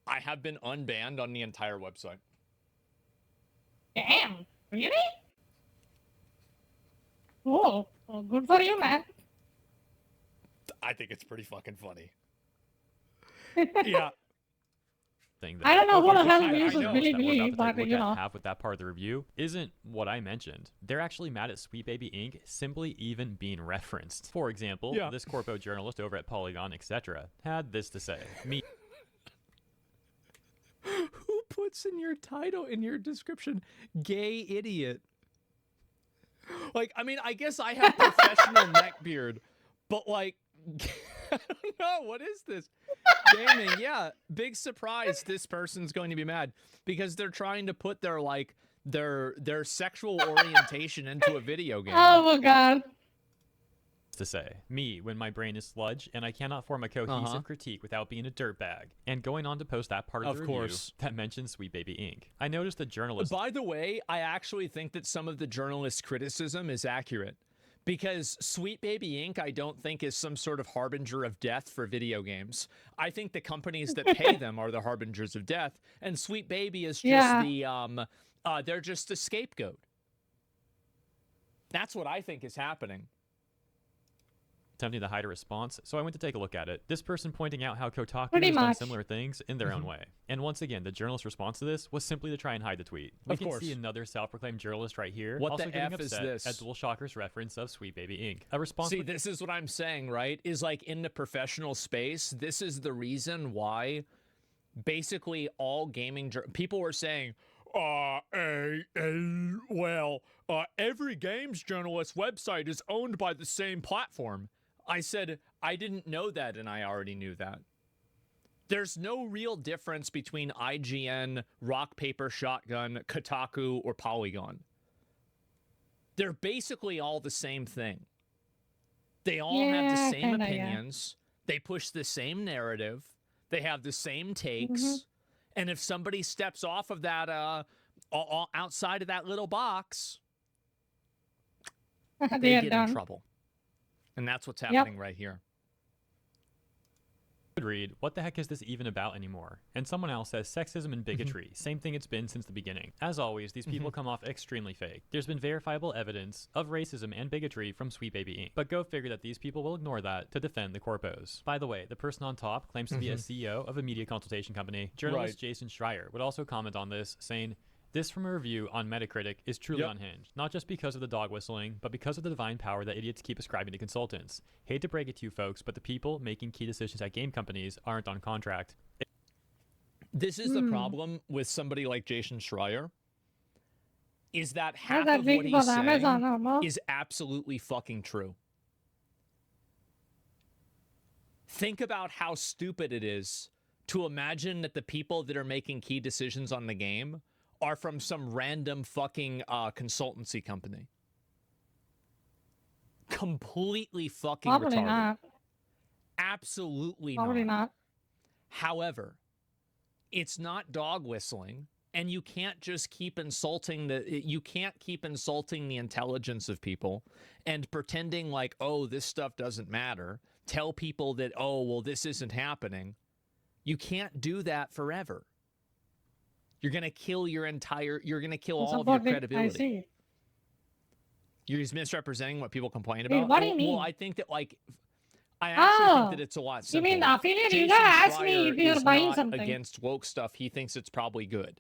I have been unbanned on the entire website. Damn, really? Oh, well, good for you, man. I think it's pretty fucking funny. Yeah. I don't know who the hell uses Bilibili, but you know. Have with that part of the review isn't what I mentioned. They're actually mad at Sweet Baby Ink simply even being referenced. For example, this corpo journalist over at Polygon, etc., had this to say. Who puts in your title, in your description, gay idiot? Like, I mean, I guess I have professional neckbeard, but like, I don't know, what is this? Gaming, yeah, big surprise. This person's going to be mad because they're trying to put their like their sexual orientation into a video game. Oh my god. to say. Me, when my brain is sludge and I cannot form a cohesive critique without being a dirtbag. And going on to post that part of the review that mentions Sweet Baby Inc. I noticed the journalist... By the way, I actually think that some of the journalist criticism is accurate. Because Sweet Baby Inc., I don't think is some sort of harbinger of death for video games. I think the companies that pay them are the harbingers of death, and Sweet Baby is just they're just a scapegoat. That's what I think is happening. Attempting to hide a response, so I went to take a look at it. This person pointing out how Kotaku has done similar things in their own way. And once again, the journalist's response to this was simply to try and hide the tweet. We can see another self-proclaimed journalist right here What also the getting F is upset this? at DualShocker's reference of Sweet Baby Inc. A response. See, this is what I'm saying, right? Is like in the professional space, this is the reason why basically all gaming people were saying, every games journalist website is owned by the same platform. I said, I didn't know that, and I already knew that. There's no real difference between IGN, Rock, Paper, Shotgun, Kotaku, or Polygon. They're basically all the same thing. They all have the same opinions. They push the same narrative. They have the same takes. And if somebody steps off of that, outside of that little box, they get in trouble. And that's what's happening right here. Could read, what the heck is this even about anymore? And someone else says sexism and bigotry. Same thing it's been since the beginning. As always, these people come off extremely fake. There's been verifiable evidence of racism and bigotry from Sweet Baby Inc. But go figure that these people will ignore that to defend the corpos. By the way, the person on top claims to be a CEO of a media consultation company. Journalist Jason Schreier would also comment on this, saying, this from a review on Metacritic is truly unhinged, not just because of the dog whistling, but because of the divine power that idiots keep ascribing to consultants. Hate to break it to you folks, but the people making key decisions at game companies aren't on contract. This is the problem with somebody like Jason Schreier, is that half of what he's saying is absolutely fucking true. Think about how stupid it is to imagine that the people that are making key decisions on the game are from some random fucking consultancy company. Completely fucking Probably retarded. not. Absolutely Probably not. However, it's not dog whistling, and you can't just keep insulting the intelligence of people and pretending like, oh, this stuff doesn't matter. Tell people that, oh, well, this isn't happening. You can't do that forever. You're going to kill all of your credibility. You're just misrepresenting what people complain about. Wait, what do you mean? Well, I think that, like, I actually think that it's a lot simpler. You mean the affiliate? You Jason gotta ask me Schreier if you're is buying not something. against woke stuff. He thinks it's probably good.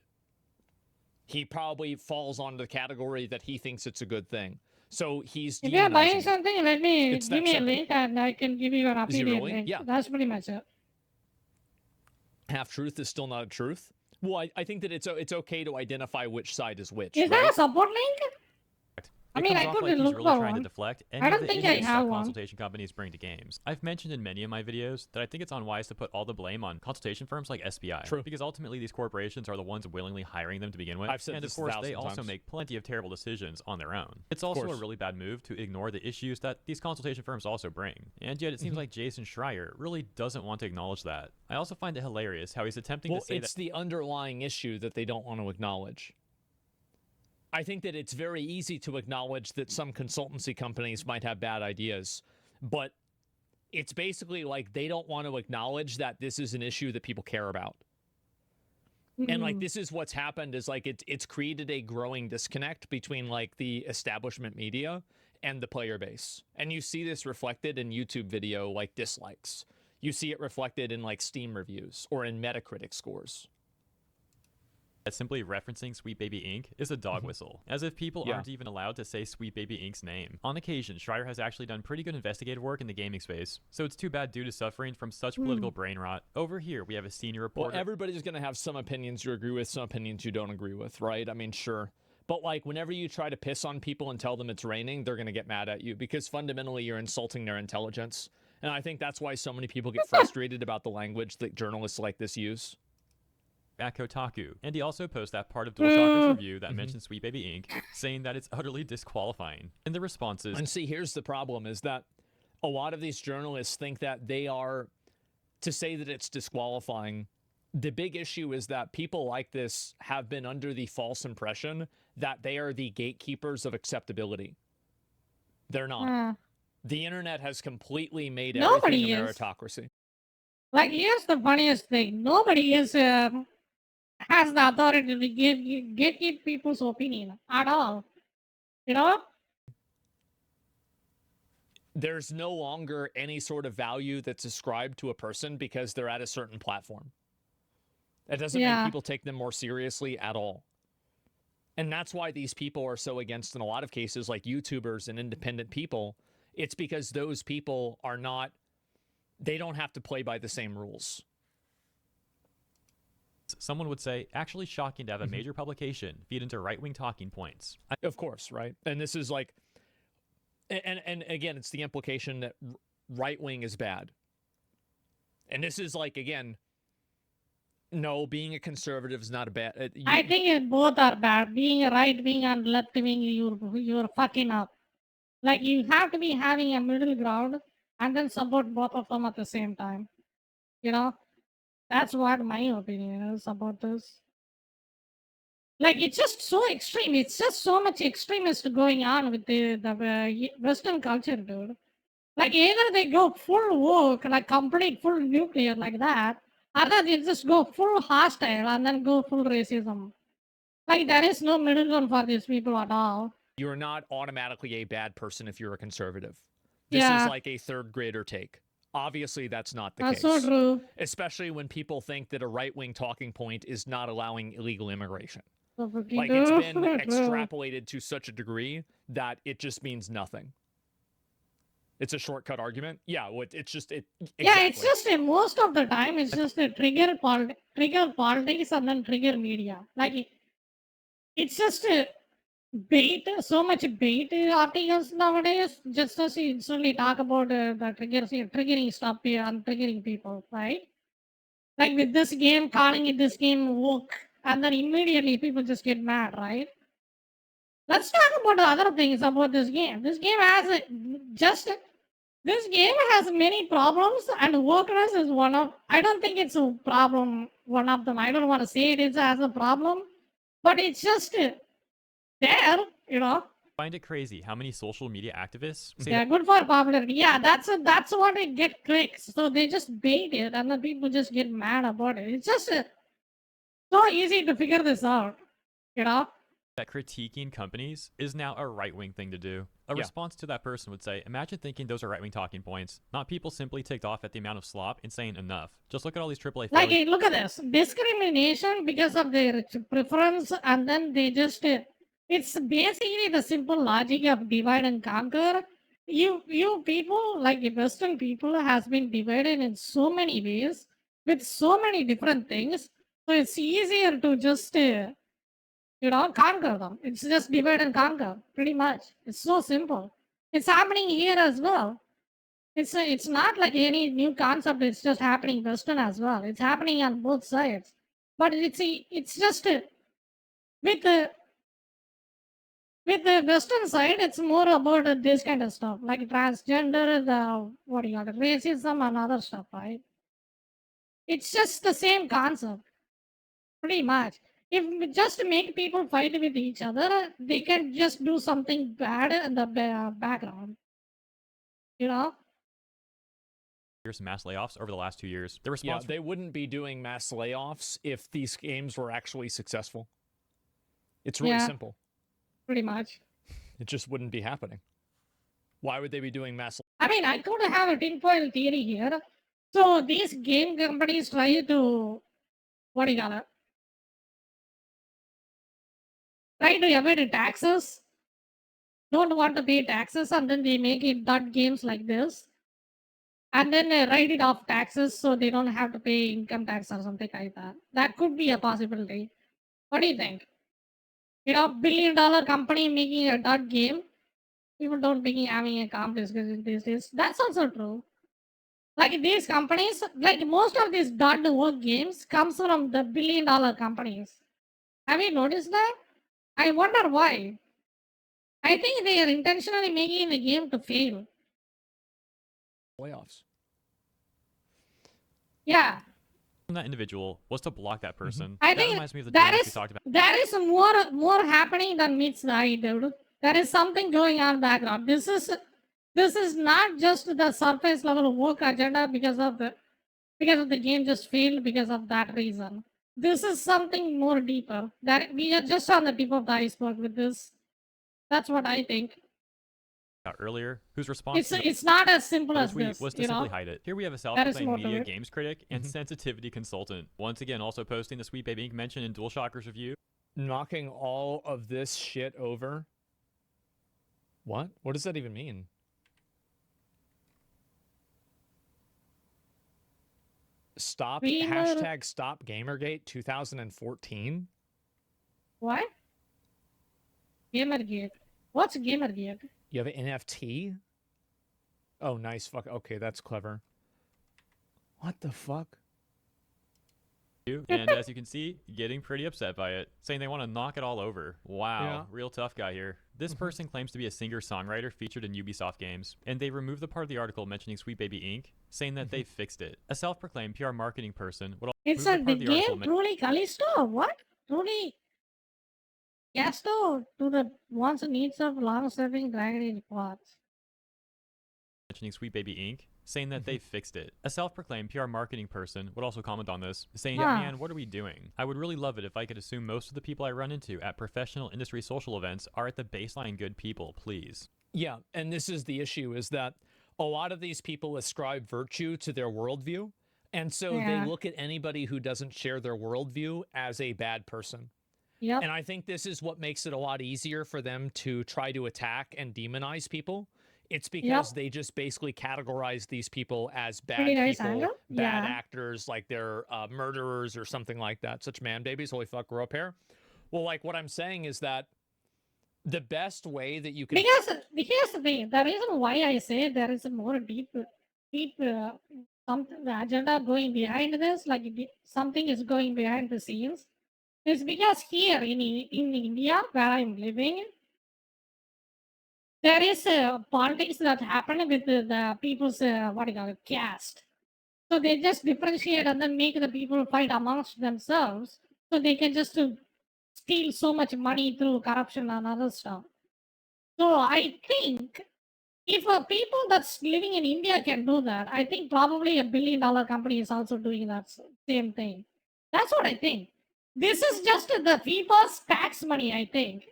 He probably falls onto the category that he thinks it's a good thing. So he's If you're buying demonizing it. something, give me a link and I can give you an Is he affiliate really? link. Yeah. That's pretty much it. Half truth is still not a truth. Well, I think that it's okay to identify which side is which. Is right? there a support link? I mean, I could like he's look really for trying one. to deflect I don't think I have one. consultation companies bring to games. I've mentioned in many of my videos that I think it's unwise to put all the blame on consultation firms like SBI. True. Because ultimately these corporations are the ones willingly hiring them to begin with. I've said and this of course they 1,000 also times. make plenty of terrible decisions on their own. It's also a really bad move to ignore the issues that these consultation firms also bring. And yet it seems like Jason Schreier really doesn't want to acknowledge that. I also find it hilarious how he's attempting to say it's the underlying issue that they don't want to acknowledge. I think that it's very easy to acknowledge that some consultancy companies might have bad ideas, but it's basically like they don't want to acknowledge that this is an issue that people care about. And like this is what's happened is like it's created a growing disconnect between like the establishment media and the player base. And you see this reflected in YouTube video like dislikes. You see it reflected in like Steam reviews or in Metacritic scores. that simply referencing Sweet Baby Inc. is a dog whistle, as if people aren't even allowed to say Sweet Baby Inc.'s name. On occasion, Schreier has actually done pretty good investigative work in the gaming space, so it's too bad due to suffering from such political brain rot. Over here, we have a senior reporter. Well, everybody's going to have some opinions you agree with, some opinions you don't agree with, right? I mean, sure. But like, whenever you try to piss on people and tell them it's raining, they're going to get mad at you because fundamentally you're insulting their intelligence. And I think that's why so many people get frustrated about the language that journalists like this use. At Kotaku, and he also posts that part of DualShockers review that mentions Sweet Baby Inc., saying that it's utterly disqualifying. In the responses, and see, here's the problem: is that a lot of these journalists think that they are, to say that it's disqualifying. The big issue is that people like this have been under the false impression that they are the gatekeepers of acceptability. They're not. The internet has completely made everything a meritocracy. Like, here's the funniest thing. Nobody has the authority to gatekeep people's opinion at all. You know? There's no longer any sort of value that's ascribed to a person because they're at a certain platform. It doesn't make people take them more seriously at all. And that's why these people are so against, in a lot of cases, like YouTubers and independent people. It's because those people are not, they don't have to play by the same rules. Someone would say, actually shocking to have a major publication feed into right-wing talking points. Of course, right? And this is like, and again, it's the implication that right-wing is bad. And this is like, again, no, being a conservative is not a bad... I think both are bad. Being a right-wing and left-wing, you're fucking up. Like, you have to be having a middle ground and then support both of them at the same time. You know? That's what my opinion is about this. Like, it's just so extreme. It's just so much extremist going on with the Western culture, dude. Like, either they go full woke, like complete full nuclear like that, or they just go full hostile and then go full racism. Like, there is no middle ground for these people at all. You're not automatically a bad person if you're a conservative. This is like a third grader take. Obviously, that's not the case. That's so true. Especially when people think that a right-wing talking point is not allowing illegal immigration. So like, it's been extrapolated to such a degree that it just means nothing. It's a shortcut argument. Yeah, it's just it. Exactly. Yeah, it's just most of the time it's just a trigger politics and then trigger media. Like, it's just a bait, so much bait articles nowadays. Just as you instantly talk about the triggering stuff here and triggering people, right? Like with this game, calling it this game woke, and then immediately people just get mad, right? Let's talk about the other things about this game. This game has this game has many problems, and wokeness is one of. I don't think it's a problem. One of them. I don't want to say it is as a problem, but it's just there, you know. I find it crazy how many social media activists say good for popularity. Yeah, that's what they get clicks. So they just bait it, and then people just get mad about it. It's just so easy to figure this out, you know. That critiquing companies is now a right-wing thing to do. A response to that person would say, imagine thinking those are right-wing talking points, not people simply ticked off at the amount of slop and saying enough. Just look at all these AAA like, hey, look at this. Discrimination because of their preference, and then they just... it's basically the simple logic of divide and conquer. You people, like Western people, has been divided in so many ways with so many different things. So it's easier to just... you know, conquer them. It's just divide and conquer, pretty much. It's so simple. It's happening here as well. It's not like any new concept. It's just happening Western as well. It's happening on both sides. But it's just with the Western side, it's more about this kind of stuff, like transgender, racism, and other stuff, right? It's just the same concept, pretty much. If we just make people fight with each other, they can just do something bad in the background. You know? Here's some mass layoffs over the last 2 years. The response... Yeah, they wouldn't be doing mass layoffs if these games were actually successful. It's really simple. Pretty much. It just wouldn't be happening. Why would they be doing mass... I mean, I could have a tinfoil theory here. So these game companies try to... try to avoid taxes, don't want to pay taxes, and then they make it dot games like this, and then they write it off taxes so they don't have to pay income tax or something like that. That could be a possibility. What do you think? You know, $1 billion company making a dot game, people don't be having a competition these days. That's also true. Like these companies, like most of these dot work games comes from the $1 billion companies. Have you noticed that? I wonder why. I think they are intentionally making the game to fail. Playoffs. Yeah. That individual was to block that person. I that think reminds me of the that drones we is talked about. that is more happening than meets the eye, dude. There is something going on background. This is not just the surface level work agenda because of the game just failed because of that reason. This is something more deeper. That we are just on the tip of the iceberg with this. That's what I think. Earlier, whose response It's not as simple as tweet this, was to you simply know? hide it. Here we have a That is self-proclaimed more to media it. games critic and sensitivity consultant. Once again, also posting the Sweet Baby Inc. mention in DualShockers review. Knocking all of this shit over? What? What does that even mean? Stop hashtag stop Gamergate 2014. What? Gamergate. What's Gamergate? You have an NFT? Oh, nice. Fuck. Okay, that's clever. What the fuck? And as you can see, getting pretty upset by it, saying they want to knock it all over. Wow, Yeah. real tough guy here. This person claims to be a singer-songwriter featured in Ubisoft games, and they removed the part of the article mentioning Sweet Baby Inc., saying that they fixed it. A self-proclaimed PR marketing person would also It's remove a the part the of the article game truly Callisto? What? Truly Casto to the wants and needs of long-serving Dragon Age pods. mentioning Sweet Baby Inc., saying that they fixed it. A self-proclaimed PR marketing person would also comment on this, saying, man, what are we doing? I would really love it if I could assume most of the people I run into at professional industry social events are at the baseline good people, please. Yeah, and this is the issue, is that a lot of these people ascribe virtue to their worldview, and so they look at anybody who doesn't share their worldview as a bad person. Yep. And I think this is what makes it a lot easier for them to try to attack and demonize people. It's because they just basically categorize these people as bad Pretty nice people, angle. bad Yeah. actors, like they're murderers or something like that. Such man babies. Holy fuck, grow up here. Well, like what I'm saying is that the best way that you can... Because here's the thing. The reason why I say there is a more deep something, the agenda going behind this, like something is going behind the scenes, is because here in India, where I'm living, there is politics that happen with the people's what do you call it, caste. So they just differentiate and then make the people fight amongst themselves, so they can just steal so much money through corruption and other stuff. So I think if people that's living in India can do that, I think probably $1 billion company is also doing that same thing. That's what I think. This is just the FIFA's tax money, I think.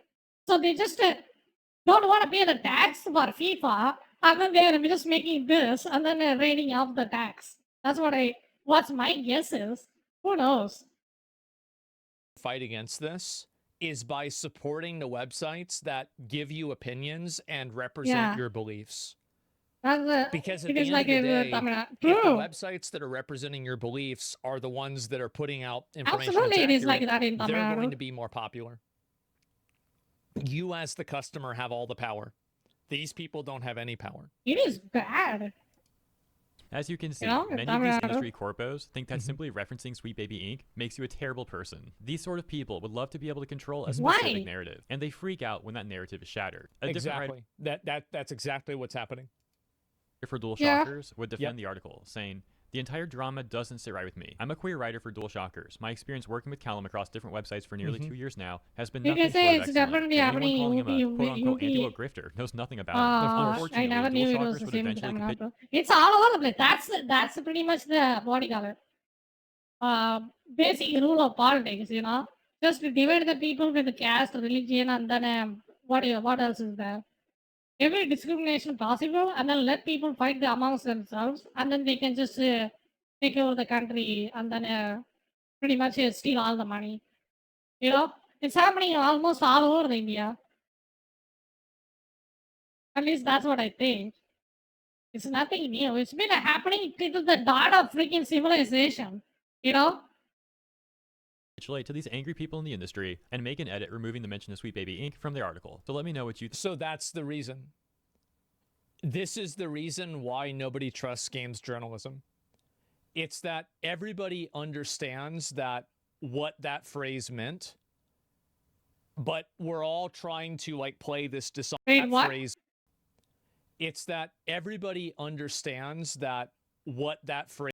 So they just don't want to pay the tax for FIFA, and then they're just making this and then raiding off the tax. That's what's my guess is. Who knows? Fight against this is by supporting the websites that give you opinions and represent your beliefs. Because at the end of the day, if the websites that are representing your beliefs are the ones that are putting out information Absolutely, that's it is accurate, like that in they're Tamil going Nadu. to be more popular. You as the customer have all the power. These people don't have any power. It is bad. As you can see, know, many Tamil of these Nadu. industry corpos think that simply referencing Sweet Baby Inc. makes you a terrible person. These sort of people would love to be able to control a specific Why? narrative, and they freak out when that narrative is shattered. Exactly. That's exactly what's happening. For Dual Yeah. Shockers would defend the article, saying, the entire drama doesn't sit right with me. I'm a queer writer for Dual Shockers. My experience working with Callum across different websites for nearly 2 years now has been You nothing can short say of it's excellent. definitely And happening anyone calling him a UP quote-unquote anti-woke grifter knows nothing about it. I Unfortunately, never knew Dual it was Shockers the would same eventually Tamil capitulate. Nadu. It's all over the place. That's pretty much the what do you call it? Basic rule of politics, you know. Just divide the people with caste, religion, and then what else is there? Every discrimination possible, and then let people fight amongst themselves, and then they can just take over the country, and then pretty much steal all the money. You know, it's happening almost all over India. At least that's what I think. It's nothing new. It's been happening till the dawn of freaking civilization. You know? Capitulate to these angry people in the industry and make an edit removing the mention of Sweet Baby Inc. from the article. So let me know what you think. So that's the reason. This is the reason why nobody trusts games journalism. It's that everybody understands that what that phrase meant, but we're all trying to like play this dishonest Wait, what? phrase. It's that everybody understands that what that phrase.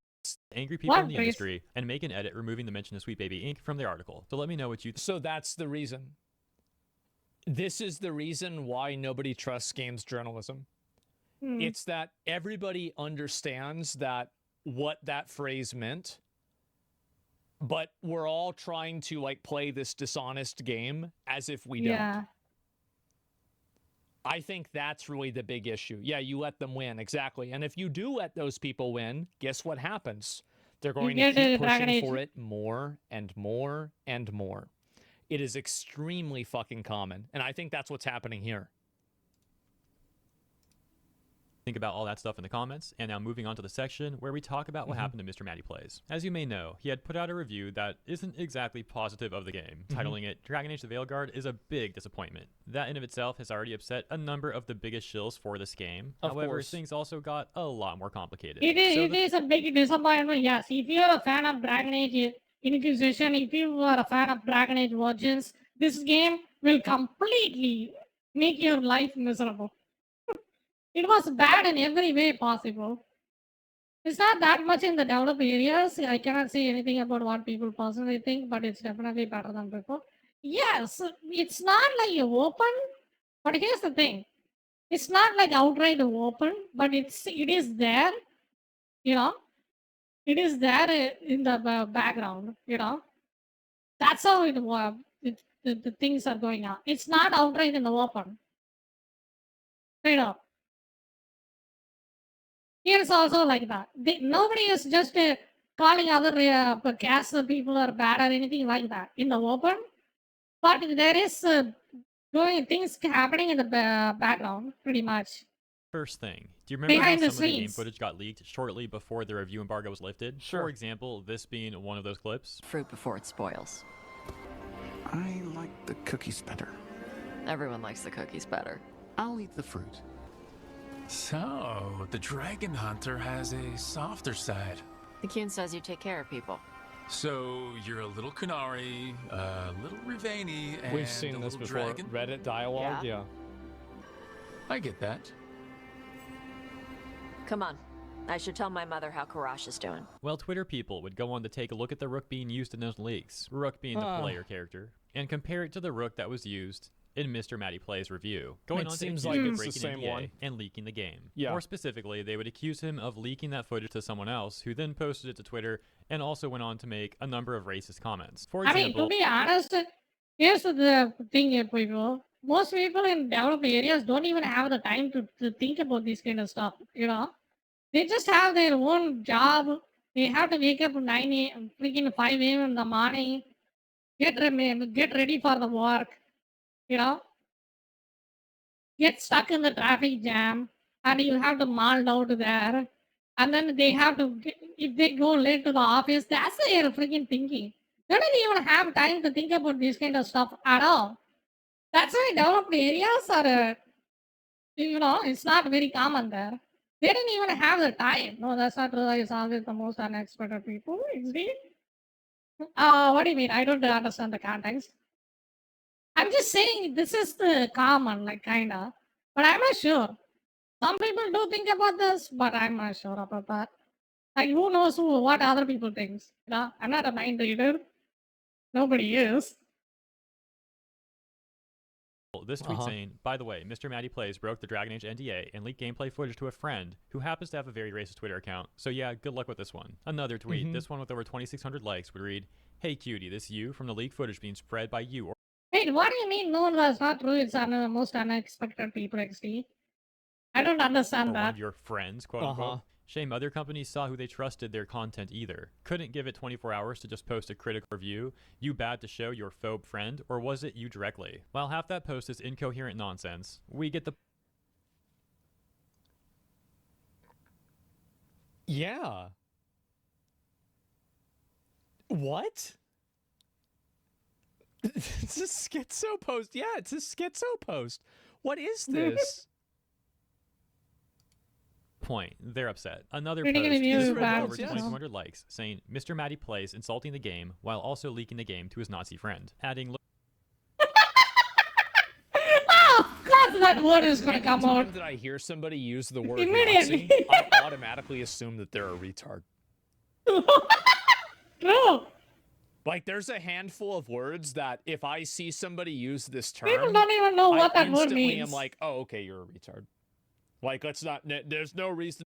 Angry people in the industry and make an edit removing the mention of Sweet Baby Inc. from their article. So let me know what you think. So that's the reason. This is the reason why nobody trusts games journalism. It's that everybody understands that what that phrase meant, but we're all trying to like play this dishonest game as if we don't. I think that's really the big issue. Yeah, you let them win, exactly. And if you do let those people win, guess what happens? They're going to keep pushing for it more and more and more. It is extremely fucking common, and I think that's what's happening here. Think about all that stuff in the comments, and now moving on to the section where we talk about what happened to Mr. Matty Plays. As you may know, he had put out a review that isn't exactly positive of the game, titling it Dragon Age the Veilguard is a big disappointment. That in of itself has already upset a number of the biggest shills for this game. However, things also got a lot more complicated. It is a big disappointment, yes. If you're a fan of Dragon Age Inquisition, if you are a fan of Dragon Age Origins, this game will completely make your life miserable. It was bad in every way possible. It's not that much in the developed areas. I cannot say anything about what people personally think, but it's definitely better than before. Yes, it's not like open, but here's the thing. It's not like outright open, but it is there, you know. It is there in the background, you know. That's how the things are going on. It's not outright in the open. You know. Here's also like that. Nobody is just calling other caste people are bad or anything like that in the open. But there is things happening in the background, pretty much. First thing, do you remember how some of the game scenes. footage got leaked shortly before the review embargo was lifted? Sure. For example, this being one of those clips. Fruit before it spoils. I like the cookies better. Everyone likes the cookies better. I'll eat the fruit. So, the Dragon Hunter has a softer side. The Kyun says you take care of people. So, you're a little Kunari, a little Rivani, and We've seen this before. Dragon? Reddit dialogue, yeah. I get that. Come on. I should tell my mother how Karash is doing. Well, Twitter people would go on to take a look at the Rook being used in those leaks, Rook being the player character, and compare it to the Rook that was used in Mr. Matty Play's review, going on to accuse him of breaking NDA and leaking the game. Yeah. More specifically, they would accuse him of leaking that footage to someone else, who then posted it to Twitter and also went on to make a number of racist comments. For example, to be honest, here's the thing here, people. Most people in developed areas don't even have the time to think about this kind of stuff, you know? They just have their own job. They have to wake up at 9 a.m., freaking 5 a.m. in the morning, get ready for the work, you know? Get stuck in the traffic jam, and you have to maul out there. And then they have to, if they go late to the office, that's their freaking thinking. They don't even have time to think about this kind of stuff at all. That's why developed areas are, you know, it's not very common there. They didn't even have the time. No, that's not true. It's always the most unexpected people. What do you mean? I don't understand the context. I'm just saying this is the common, like, kinda. But I'm not sure. Some people do think about this, but I'm not sure about that. Like, who knows what other people think? You know, I'm not a mind reader. Nobody is. This tweet saying, by the way, Mr. Matty Plays broke the Dragon Age NDA and leaked gameplay footage to a friend who happens to have a very racist Twitter account. So yeah, good luck with this one. Another tweet, this one with over 2,600 likes, would read, hey cutie, this you from the leaked footage being spread by you. Wait, what do you mean? No, that's not true. It's most unexpected people, XD. I don't understand that. One of your friends, quote unquote. Shame other companies saw who they trusted their content either. Couldn't give it 24 hours to just post a critical review. You bad to show your phobe friend, or was it you directly? While half that post is incoherent nonsense, we get the... Yeah. What? It's a schizo post. Yeah, it's a schizo post. What is this? Point. They're upset. Another Pretty post good is review, with right? over Yeah. 2,200 likes saying Mr. Matty Plays insulting the game while also leaking the game to his Nazi friend, adding Oh, God that word is gonna come out. Anytime that I hear somebody use the word Immediately. Nazi, I automatically assume that they're a retard. True. Like, there's a handful of words that if I see somebody use this term, People don't even know what that word instantly means. am like, oh, okay, you're a retard. Like, let's not. There's no reason.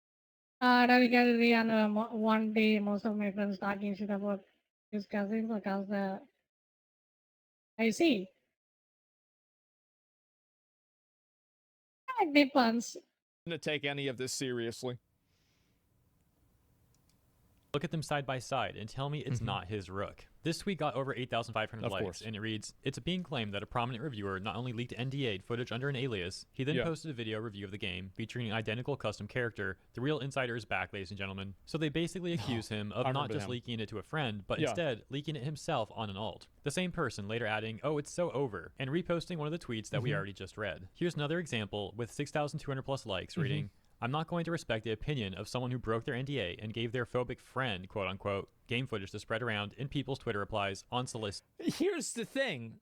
Dedicatory and one day most of my friends talking shit about his cousins because I see. It depends. To take any of this seriously. Look at them side by side and tell me it's not his Rook. This tweet got over 8,500 likes, and it reads, "It's being claimed that a prominent reviewer not only leaked NDA'd footage under an alias, he then posted a video review of the game featuring an identical custom character. The real insider is back, ladies and gentlemen." So they basically accuse him of not just leaking it to a friend, but instead leaking it himself on an alt. The same person later adding, "Oh, it's so over," and reposting one of the tweets that we already just read. Here's another example with 6,200 plus likes reading, "I'm not going to respect the opinion of someone who broke their NDA and gave their phobic friend, quote unquote, game footage to spread around in people's Twitter replies unsolicited." Here's the thing.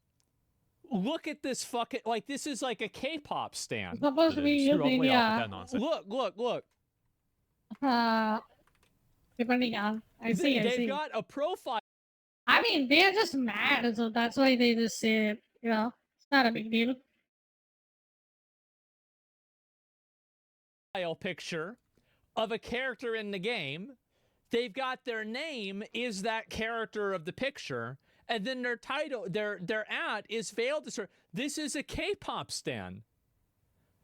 Look at this fucking, like, this is like a K-pop stand. It's supposed to be using, yeah. Look. Depending on, I see. They've got a profile. I mean, they're just mad, so that's why they just say it, you know, it's not a big deal. Picture of a character in the game. They've got their name is that character of the picture, and then their title, their at is failed to serve. This is a K-pop stan.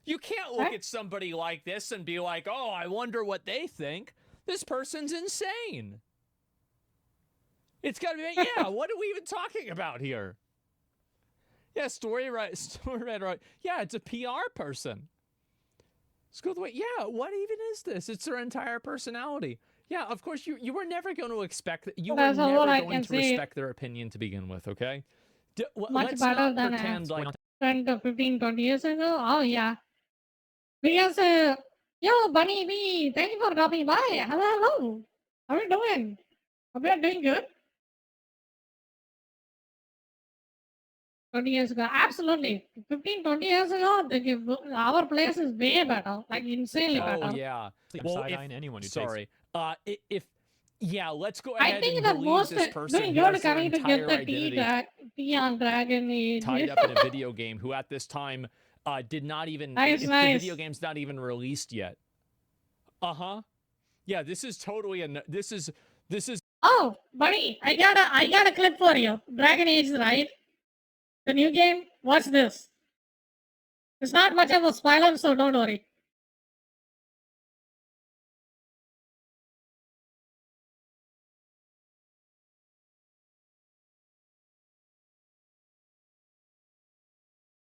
You can't look at somebody like this and be like, "Oh, I wonder what they think." This person's insane. It's got to be, yeah, what are we even talking about here? Yeah, story writer. Yeah, it's a PR person. Let's go the way. Yeah, what even is this? It's their entire personality. Yeah, of course, you were never going to expect that. You were never going to respect their opinion to begin with, okay? Much better than 10 to 15, 20 years ago? Oh, yeah. Because, yo, Bunny B, thank you for dropping by. Hello. How are you doing? Hope you're doing good. 20 years ago, absolutely. 15, 20 years ago, our place is way better, like insanely better. Oh yeah. Well, anyone who sorry. Let's go I ahead think and that believe most this person doing who good has their coming to get entire the identity tea on Dragon Age. tied up in a video game, who at this time did not even the video game's not even released yet. Yeah, this is totally this is. Oh, buddy, I got a clip for you. Dragon Age, right? The new game. Watch this. It's not much of a spoiler, so don't worry.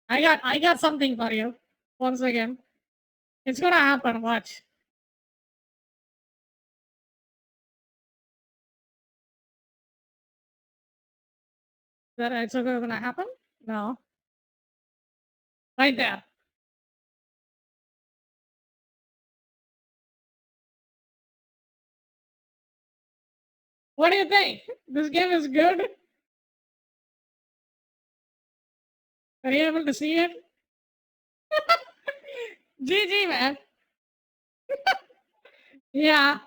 I got something for you. Once again. It's gonna happen, watch. That it's gonna happen? No. Right there. What do you think? This game is good? Are you able to see it? GG, man. Yeah.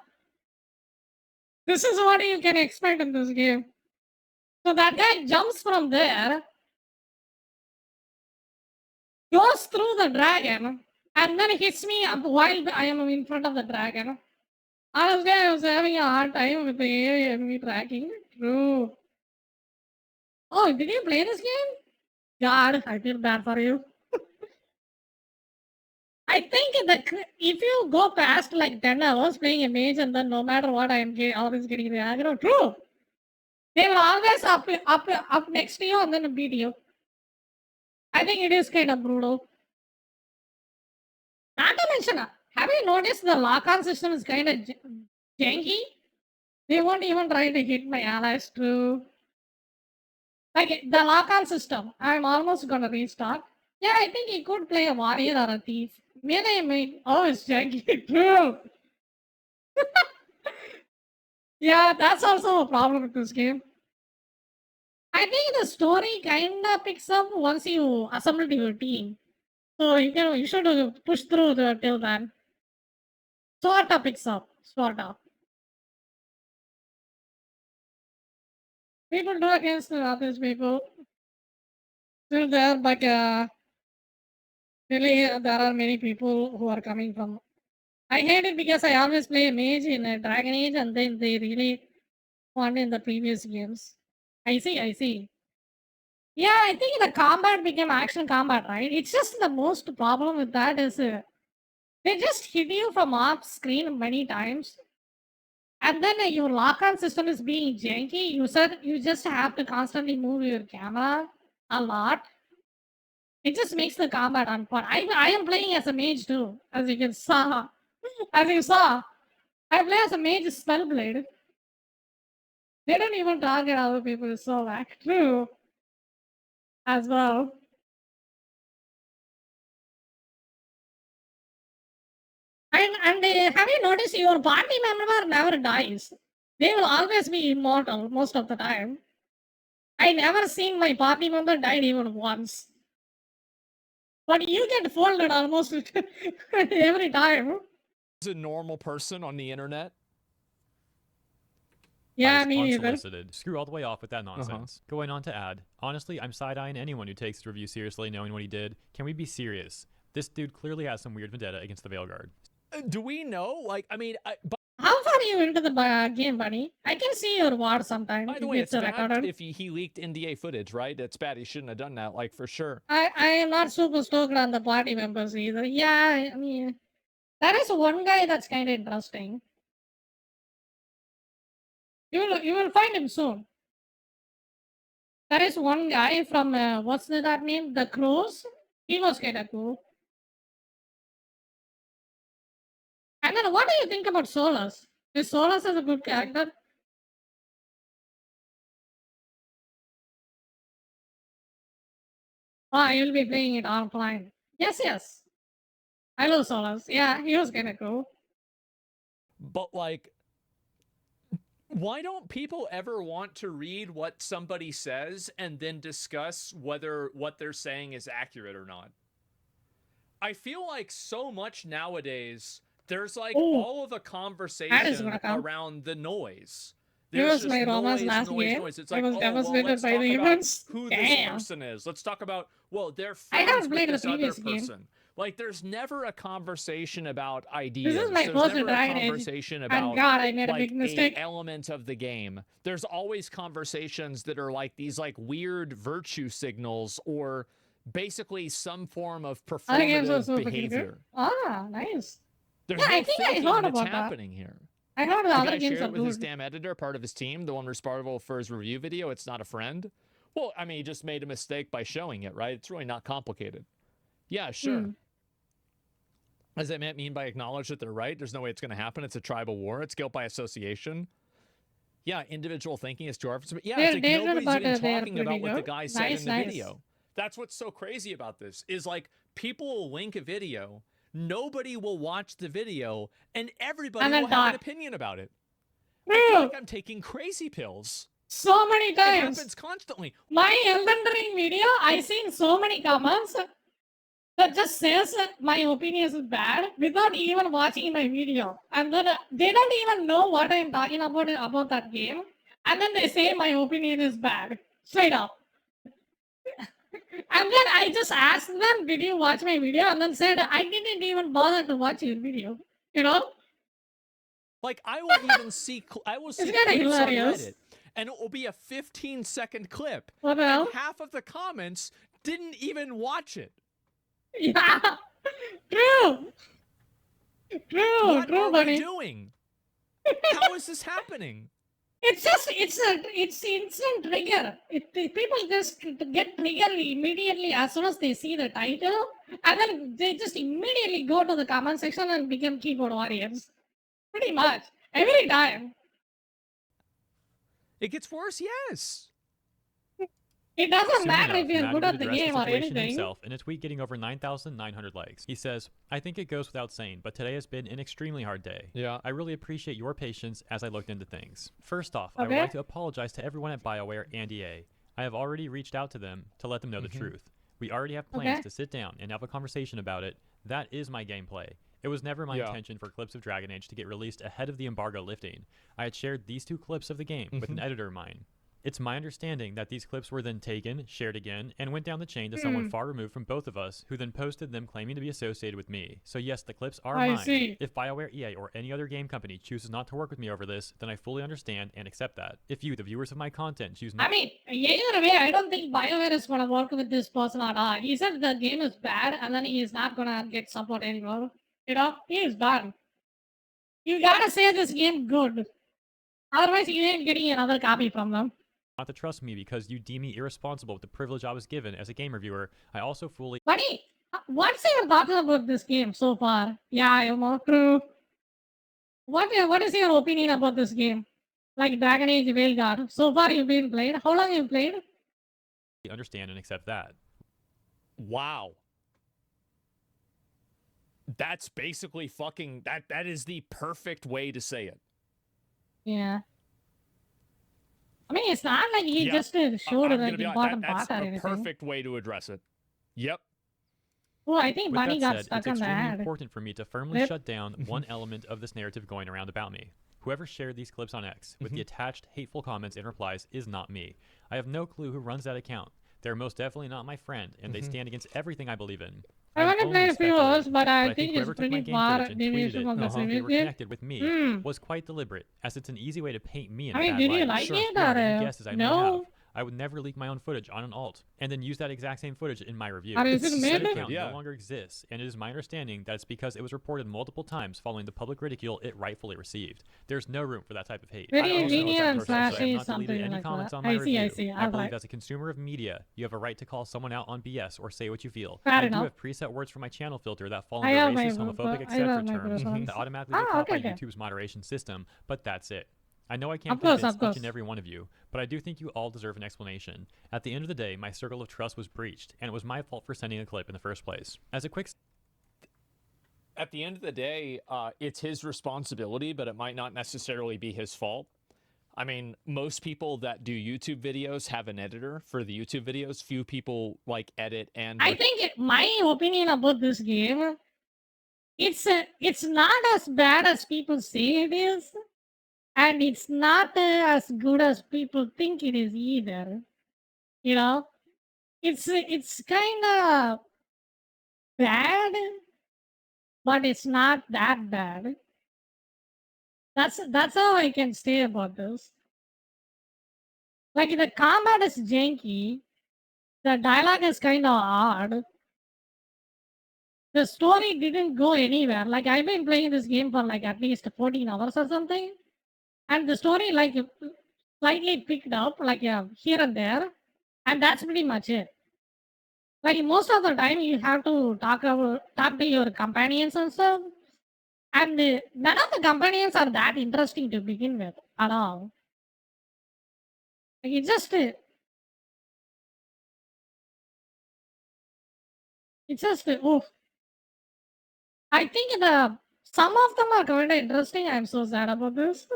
This is what you can expect in this game. So that guy jumps from there, goes through the dragon, and then hits me up while I am in front of the dragon. Honestly, I was having a hard time with the AI enemy tracking. True. Oh, did you play this game? God, I feel bad for you. I think if you go past like 10 hours playing a mage and then no matter what, I am always getting the aggro. True. They will always up next to you and then beat you. I think it is kind of brutal. Not to mention, have you noticed the lock-on system is kind of janky? They won't even try to hit my allies too. Like the lock-on system, I'm almost gonna restart. Yeah, I think he could play a warrior or a thief. Maybe oh, it's janky too. Yeah, that's also a problem with this game. I think the story kinda picks up once you assemble your team. So you should push through till then. Sorta picks up. Sorta. People do against others people. Still there, but really there are many people who are coming from. I hate it because I always play a mage in a Dragon Age and then they really won in the previous games. I see. Yeah, I think the combat became action combat, right? It's just the most problem with that is they just hit you from off screen many times. And then your lock-on system is being janky. You said you just have to constantly move your camera a lot. It just makes the combat unfun. I am playing as a mage too, as you can saw. As you saw, I play as a mage spellblade. They don't even target other people, so like true as well. And have you noticed your party member never dies? They will always be immortal most of the time. I never seen my party member died even once. But you get folded almost every time. Is a normal person on the internet? Yeah, me neither. Unsolicited. Screw all the way off with that nonsense. Going on to add, honestly, I'm side-eyeing anyone who takes the review seriously knowing what he did. Can we be serious? This dude clearly has some weird vendetta against the veilguard. Do we know? Like, I mean... How far are you into the game, buddy? I can see your war sometimes. By the way, it's bad if he leaked NDA footage, right? It's bad. He shouldn't have done that, like, for sure. I am not super stoked on the party members either. Yeah, I mean... There is one guy that's kind of interesting. You will find him soon. There is one guy from, what's that name? The Crows? He was kind of cool. And then what do you think about Solus? Is Solus a good character? Oh, you'll be playing it offline. Yes. I love Solus. Yeah, he was kind of cool. But, like, why don't people ever want to read what somebody says and then discuss whether what they're saying is accurate or not? I feel like so much nowadays, there's like all of a conversation around the noise. There's just noise. It's like, let's talk about who this person is. Let's talk about, well, they're friends with this other person. Like, there's never a conversation about ideas. This is my there's never a conversation about I made a big mistake. An element of the game. There's always conversations that are like these like weird virtue signals or basically some form of performative behavior. Ah, nice. There's no I think I heard about happening here. I heard the other games share it with his damn editor, part of his team, the one responsible for his review video. It's not a friend. Well, I mean, he just made a mistake by showing it, right? It's really not complicated. Yeah, sure. Does that mean by acknowledge that they're right? There's no way it's going to happen. It's a tribal war. It's guilt by association. Yeah, individual thinking is dwarfs. But yeah, it's like nobody's even talking about what the guy said in the video. That's what's so crazy about this, is like people will link a video, nobody will watch the video, and everybody will have an opinion about it. I feel like I'm taking crazy pills. So many times. It happens constantly. My Elden Ring video, I've seen so many comments that just says my opinion is bad without even watching my video. And then they don't even know what I'm talking about that game. And then they say my opinion is bad. Straight up. And then I just asked them, did you watch my video? And then said, I didn't even bother to watch your video. You know? Like, I will even see, I will see clips on Reddit, and it will be a 15-second clip. What and half of the comments didn't even watch it. Yeah, true. What are buddy. we doing? How is this happening? It's instant trigger. People just get triggered immediately as soon as they see the title, and then they just immediately go to the comment section and become keyboard warriors. Pretty much every time. It gets worse, yes. It doesn't matter if you're good at the game or anything. Himself in a tweet getting over 9,900 likes. He says, I think it goes without saying, but today has been an extremely hard day. Yeah. I really appreciate your patience as I looked into things. First off, I would like to apologize to everyone at BioWare and EA. I have already reached out to them to let them know the truth. We already have plans to sit down and have a conversation about it. That is my gameplay. It was never my intention for clips of Dragon Age to get released ahead of the embargo lifting. I had shared these 2 clips of the game with an editor of mine. It's my understanding that these clips were then taken, shared again, and went down the chain to someone far removed from both of us, who then posted them claiming to be associated with me. So yes, the clips are mine. See. If BioWare, EA, or any other game company chooses not to work with me over this, then I fully understand and accept that. If you, the viewers of my content, choose not— I mean, either way, I don't think BioWare is gonna work with this person at all. He said the game is bad, and then he is not gonna get support anymore. You know, he is bad. You gotta say this game good. Otherwise, you ain't getting another copy from them. not to trust me because you deem me irresponsible with the privilege I was given as a game reviewer. I also fully— Buddy, what's your thoughts about this game so far? Yeah, I'm all true. What is your opinion about this game? Like Dragon Age Veilguard. So far you've been played. How long you played? understand and accept that. Wow. That's basically fucking that is the perfect way to say it. Yeah. I mean, it's not like he just showed an important part or anything. That's a perfect way to address it. Yep. Well, I think With Bunny that got said, stuck it's on the extremely ad. important for me to firmly shut down one element of this narrative going around about me. Whoever shared these clips on X with the attached hateful comments and replies is not me. I have no clue who runs that account. They're most definitely not my friend, and they stand against everything I believe in. I want to play a few hours, but I think it's whoever took my pretty game far footage and tweeted deviation it from the as if they previous were game. connected with me was quite deliberate, as it's an easy way to paint me in a I mean, bad did light. you like Sure, it yeah, or any guesses I may no? have. I would never leak my own footage on an alt, and then use that exact same footage in my review. Or is it Said made? account no longer exists, and it is my understanding that it's because it was reported multiple times following the public ridicule it rightfully received. There's no room for that type of hate. Very I also know linear and it's that person, so I have flashy, not deleted something any like comments that. on my I see, review. I see. I believe Alright. as a consumer of media, you have a right to call someone out on BS or say what you feel. Fair I enough. do have preset words for my channel filter that fall I under have racist, my- homophobic, I have etc. my terms personal- that automatically get Ah, caught by okay. YouTube's moderation system, but that's it. I know I can't Of course, convince of course. each and every one of you, but I do think you all deserve an explanation. At the end of the day, my circle of trust was breached, and it was my fault for sending a clip in the first place. As a quick— At the end of the day, it's his responsibility, but it might not necessarily be his fault. I mean, most people that do YouTube videos have an editor for the YouTube videos. Few people like edit and I think my opinion about this game, it's not as bad as people say it is, and it's not as good as people think it is either. You know, it's kind of bad, but it's not that bad. That's all I can say about this. Like the combat is janky, the dialogue is kind of odd. The story didn't go anywhere. Like I've been playing this game for like at least 14 hours or something, and the story like slightly picked up like here and there, and that's pretty much it. Like most of the time, you have to talk to your companions and stuff, and none of the companions are that interesting to begin with at all. Like it's just oof. I think some of them are kind of interesting. I'm so sad about this.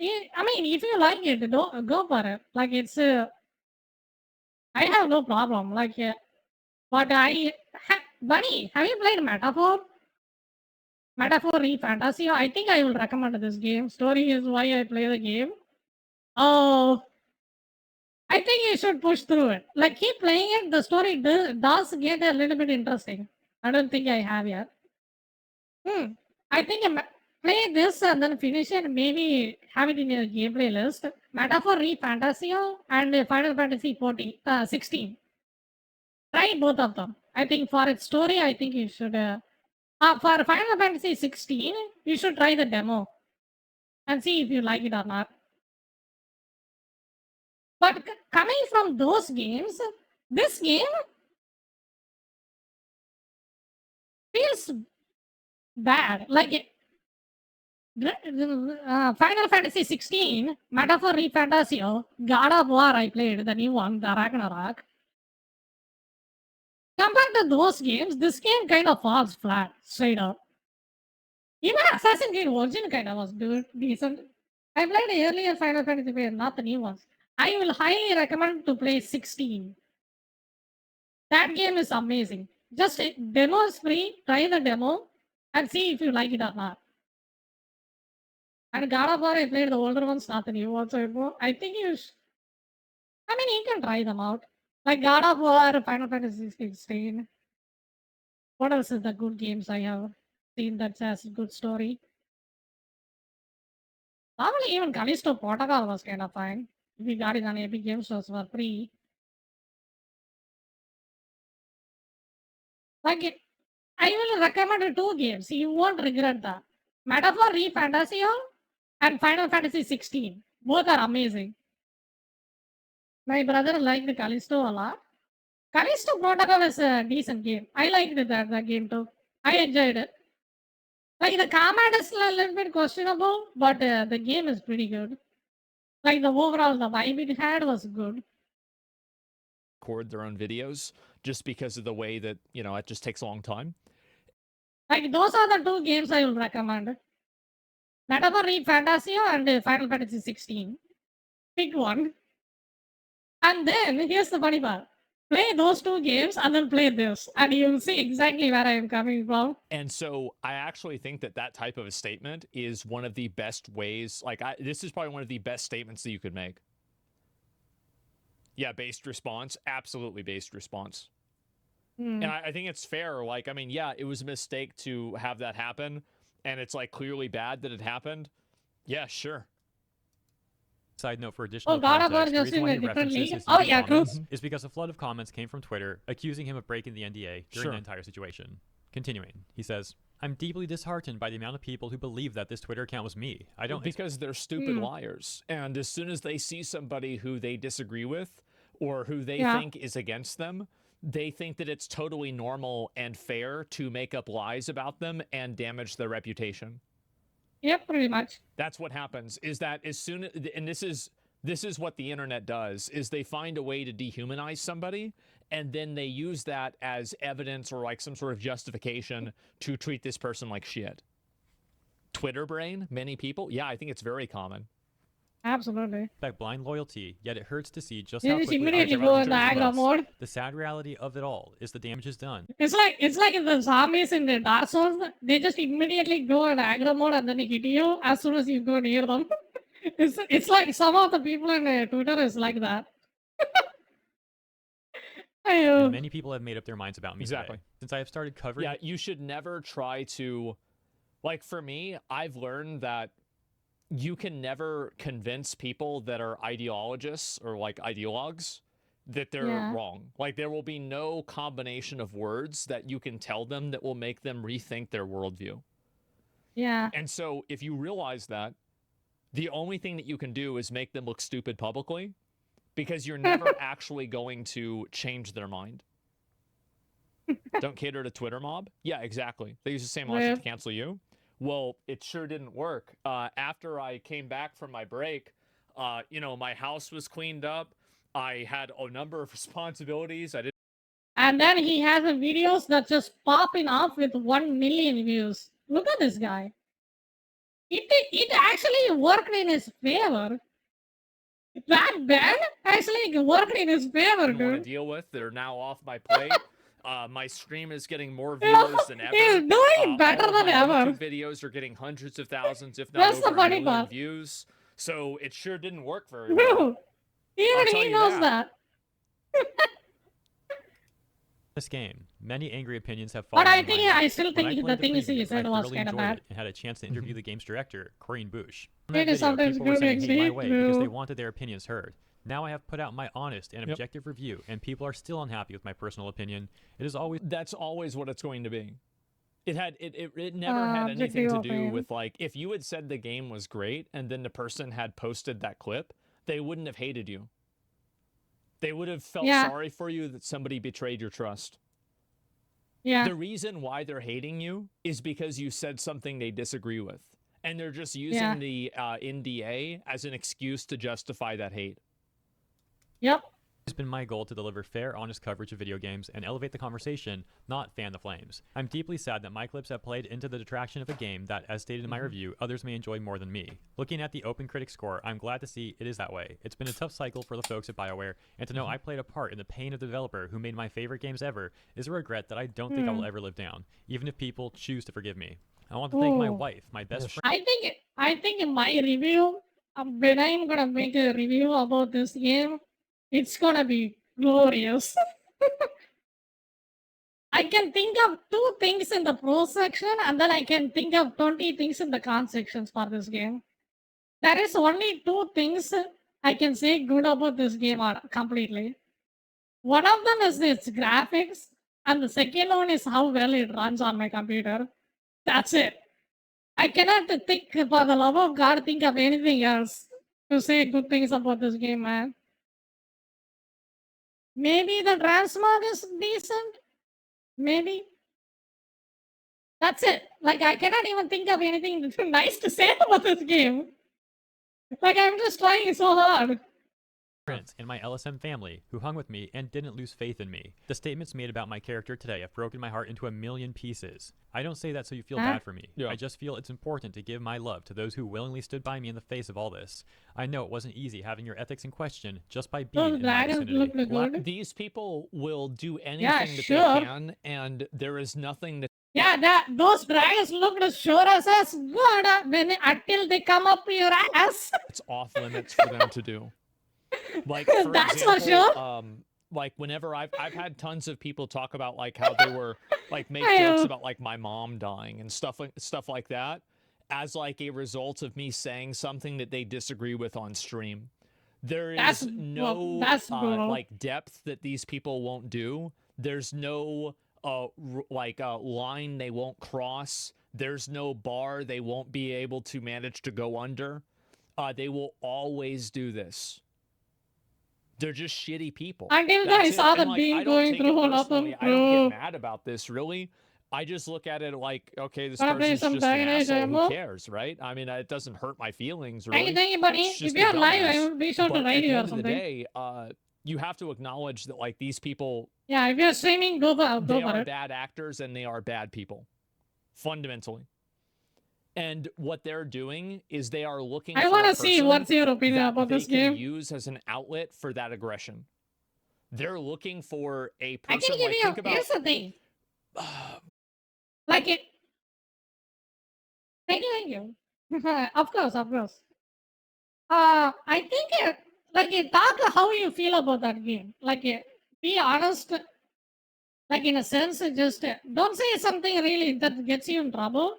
I mean, if you like it, don't go for it. Like it's I have no problem. Like, but Bunny, have you played Metaphor? Metaphor Fantasy. I think I will recommend this game. Story is why I play the game. Oh, I think you should push through it. Like, keep playing it. The story does get a little bit interesting. I don't think I have yet. I think play this and then finish it. Maybe have it in your gameplay list. Metaphor Fantasy and Final Fantasy 16. Try both of them. I think for its story, I think you should. For Final Fantasy 16, you should try the demo and see if you like it or not. But coming from those games, this game feels bad. Like Final Fantasy 16, Metaphor Fantasio, God of War I played, the new one, the Ragnarok. Compared to those games, this game kind of falls flat, straight up. Even Assassin's Creed Origin kind of was decent. I played the earlier Final Fantasy player, not the new ones. I will highly recommend to play 16. That game is amazing. Just demo is free. Try the demo and see if you like it or not. And God of War, I played the older ones, not the new ones. So I think you. I mean, you can try them out. Like God of War, Final Fantasy 16. What else is the good games I have seen that has a good story? Probably even Callisto Protocol was kind of fine. If you got it on Epic Games Stores for free. Like it, I will recommend 2 games. You won't regret that. Metaphor Fantasio and Final Fantasy 16. Both are amazing. My brother liked Callisto a lot. Callisto Protocol is a decent game. I liked that game too. I enjoyed it. Like the combat is a little bit questionable, but the game is pretty good. Like the overall, the vibe it had was good. Record their own videos just because of the way that, you know, it just takes a long time. Like those are the 2 games I will recommend. Metaphor Fantasio and Final Fantasy 16. Pick one. And then here's the funny part. Play those 2 games and then play this, and you'll see exactly where I am coming from. And so I actually think that that type of a statement is one of the best ways. Like, this is probably one of the best statements that you could make. Yeah, based response. Absolutely based response. And I think it's fair. Like, I mean, yeah, it was a mistake to have that happen, and it's like clearly bad that it happened. Yeah, sure. Side note for additional God of War context, the just reason in why a he different references league. his Oh YouTube yeah, true. comments is because a flood of comments came from Twitter accusing him of breaking the NDA during the entire situation. Continuing, he says, "I'm deeply disheartened by the amount of people who believe that this Twitter account was me. I don't because they're stupid liars, and as soon as they see somebody who they disagree with or who they think is against them, they think that it's totally normal and fair to make up lies about them and damage their reputation." Yep, pretty much. That's what happens. Is that as soon and this is what the internet does, is they find a way to dehumanize somebody, and then they use that as evidence or like some sort of justification to treat this person like shit. Twitter brain, many people, yeah, I think it's very common. Absolutely. Expect blind loyalty, yet it hurts to see just They how just quickly immediately others go are into judging aggro us. mode. The sad reality of it all is the damage is done. It's like in the zombies in the Dark Souls, they just immediately go in aggro mode and then they hit you as soon as you go near them. It's like some of the people in Twitter is like that. And many people have made up their minds about me Exactly. today. Since I have started covering... Yeah, you should never try to... Like, for me, I've learned that you can never convince people that are ideologists or, like, ideologues that they're wrong. Like, there will be no combination of words that you can tell them that will make them rethink their worldview. Yeah. And so, if you realize that, the only thing that you can do is make them look stupid publicly, because you're never actually going to change their mind. Don't cater to Twitter mob? Yeah, exactly. They use the same logic to cancel you. Well, it sure didn't work. After I came back from my break, you know, my house was cleaned up. I had a number of responsibilities. I didn't. And then he has videos that just popping off with 1 million views. Look at this guy. It actually worked in his favor. That ban actually worked in his favor, want to dude. deal with. They're now off my plate. My stream is getting more viewers than ever. He's doing better all of than my ever. YouTube videos are getting hundreds of thousands, if not That's the over funny 1 million part. views. So it sure didn't work very well. Dude, even he knows that. This game, many angry opinions have But fallen. I still think the played things he preview, said I was thoroughly kind of enjoyed bad. it and had a chance to interview the game's director, Corinne Bush. On It that is video, sometimes people were good saying to hate my see, way because they true. wanted their opinions heard. Now I have put out my honest and objective review, and people are still unhappy with my personal opinion. It is always... That's always what it's going to be. It never had anything to do with, like, if you had said the game was great and then the person had posted that clip, they wouldn't have hated you. They would have felt sorry for you that somebody betrayed your trust. Yeah. The reason why they're hating you is because you said something they disagree with. And they're just using the NDA as an excuse to justify that hate. Yep. It's been my goal to deliver fair, honest coverage of video games and elevate the conversation, not fan the flames. I'm deeply sad that my clips have played into the detraction of a game that, as stated in my review, others may enjoy more than me. Looking at the Open Critic score, I'm glad to see it is that way. It's been a tough cycle for the folks at BioWare, and to know I played a part in the pain of the developer who made my favorite games ever is a regret that I don't think I will ever live down, even if people choose to forgive me. I want to thank my wife, my best friend. I think in my review, when I'm gonna make a review about this game, it's gonna be glorious. I can think of 2 things in the pro section, and then I can think of 20 things in the con sections for this game. There is only 2 things I can say good about this game completely. One of them is its graphics, and the second one is how well it runs on my computer. That's it. I cannot think, for the love of God, think of anything else to say good things about this game, man. Maybe the transmog is decent. Maybe. That's it. Like, I cannot even think of anything nice to say about this game. Like, I'm just trying so hard. Friends in my LSM family who hung with me and didn't lose faith in me. The statements made about my character today have broken my heart into a million pieces. I don't say that so you feel bad for me. I just feel it's important to give my love to those who willingly stood by me in the face of all this. I know it wasn't easy having your ethics in question just by being in my vicinity. These people will do anything that they can, and there is nothing that... Yeah, those dragons look as sure as good until they come up your ass. It's off limits for them to do. Like, for That's example, for sure. Like, whenever I've had tons of people talk about like how they were like make jokes about like my mom dying and stuff like that as like a result of me saying something that they disagree with on stream. There is no like depth that these people won't do. There's no line they won't cross. There's no bar they won't be able to manage to go under. They will always do this. They're just shitty people. Until I saw the being going through all of them. I don't get mad about this, really. I just look at it like, okay, this person's just an asshole. Who cares, right? I mean, it doesn't hurt my feelings, really. Thank you, buddy. If you're live, I will be sure to write you or something. At the end of the day, you have to acknowledge that, like, these people... Yeah, if you're streaming, go for it. They are bad actors and they are bad people. Fundamentally. And what they're doing is they are looking I want to see what's your opinion about this game. Use as an outlet for that aggression. They're looking for a person. I can give you. Here's the thing. Like it. Thank you. Of course. I think talk how you feel about that game. Like be honest. Like in a sense, just don't say something really that gets you in trouble.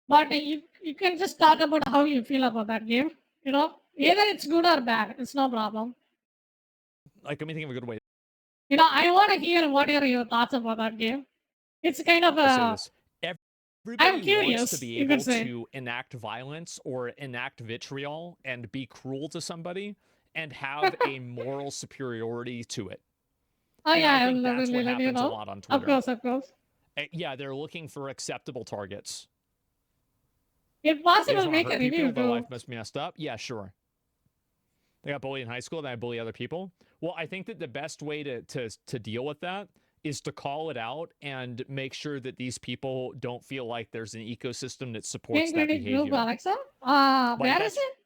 But you can just talk about how you feel about that game. You know, either it's good or bad. It's no problem. Like, let me think of a good way. You know, I want to hear what are your thoughts about that game. It's kind of a... I'm curious. Wants to be able to enact violence or enact vitriol and be cruel to somebody and have a moral superiority to it. Oh, yeah. I think that's what happens a lot on Twitter. Of course. Yeah, they're looking for acceptable targets. If possible, make a review. Their life must be messed up. Yeah, sure. They got bullied in high school, then I bully other people. Well, I think that the best way to deal with that is to call it out and make sure that these people don't feel like there's an ecosystem that supports that behavior. Group, Alexa? Where is it?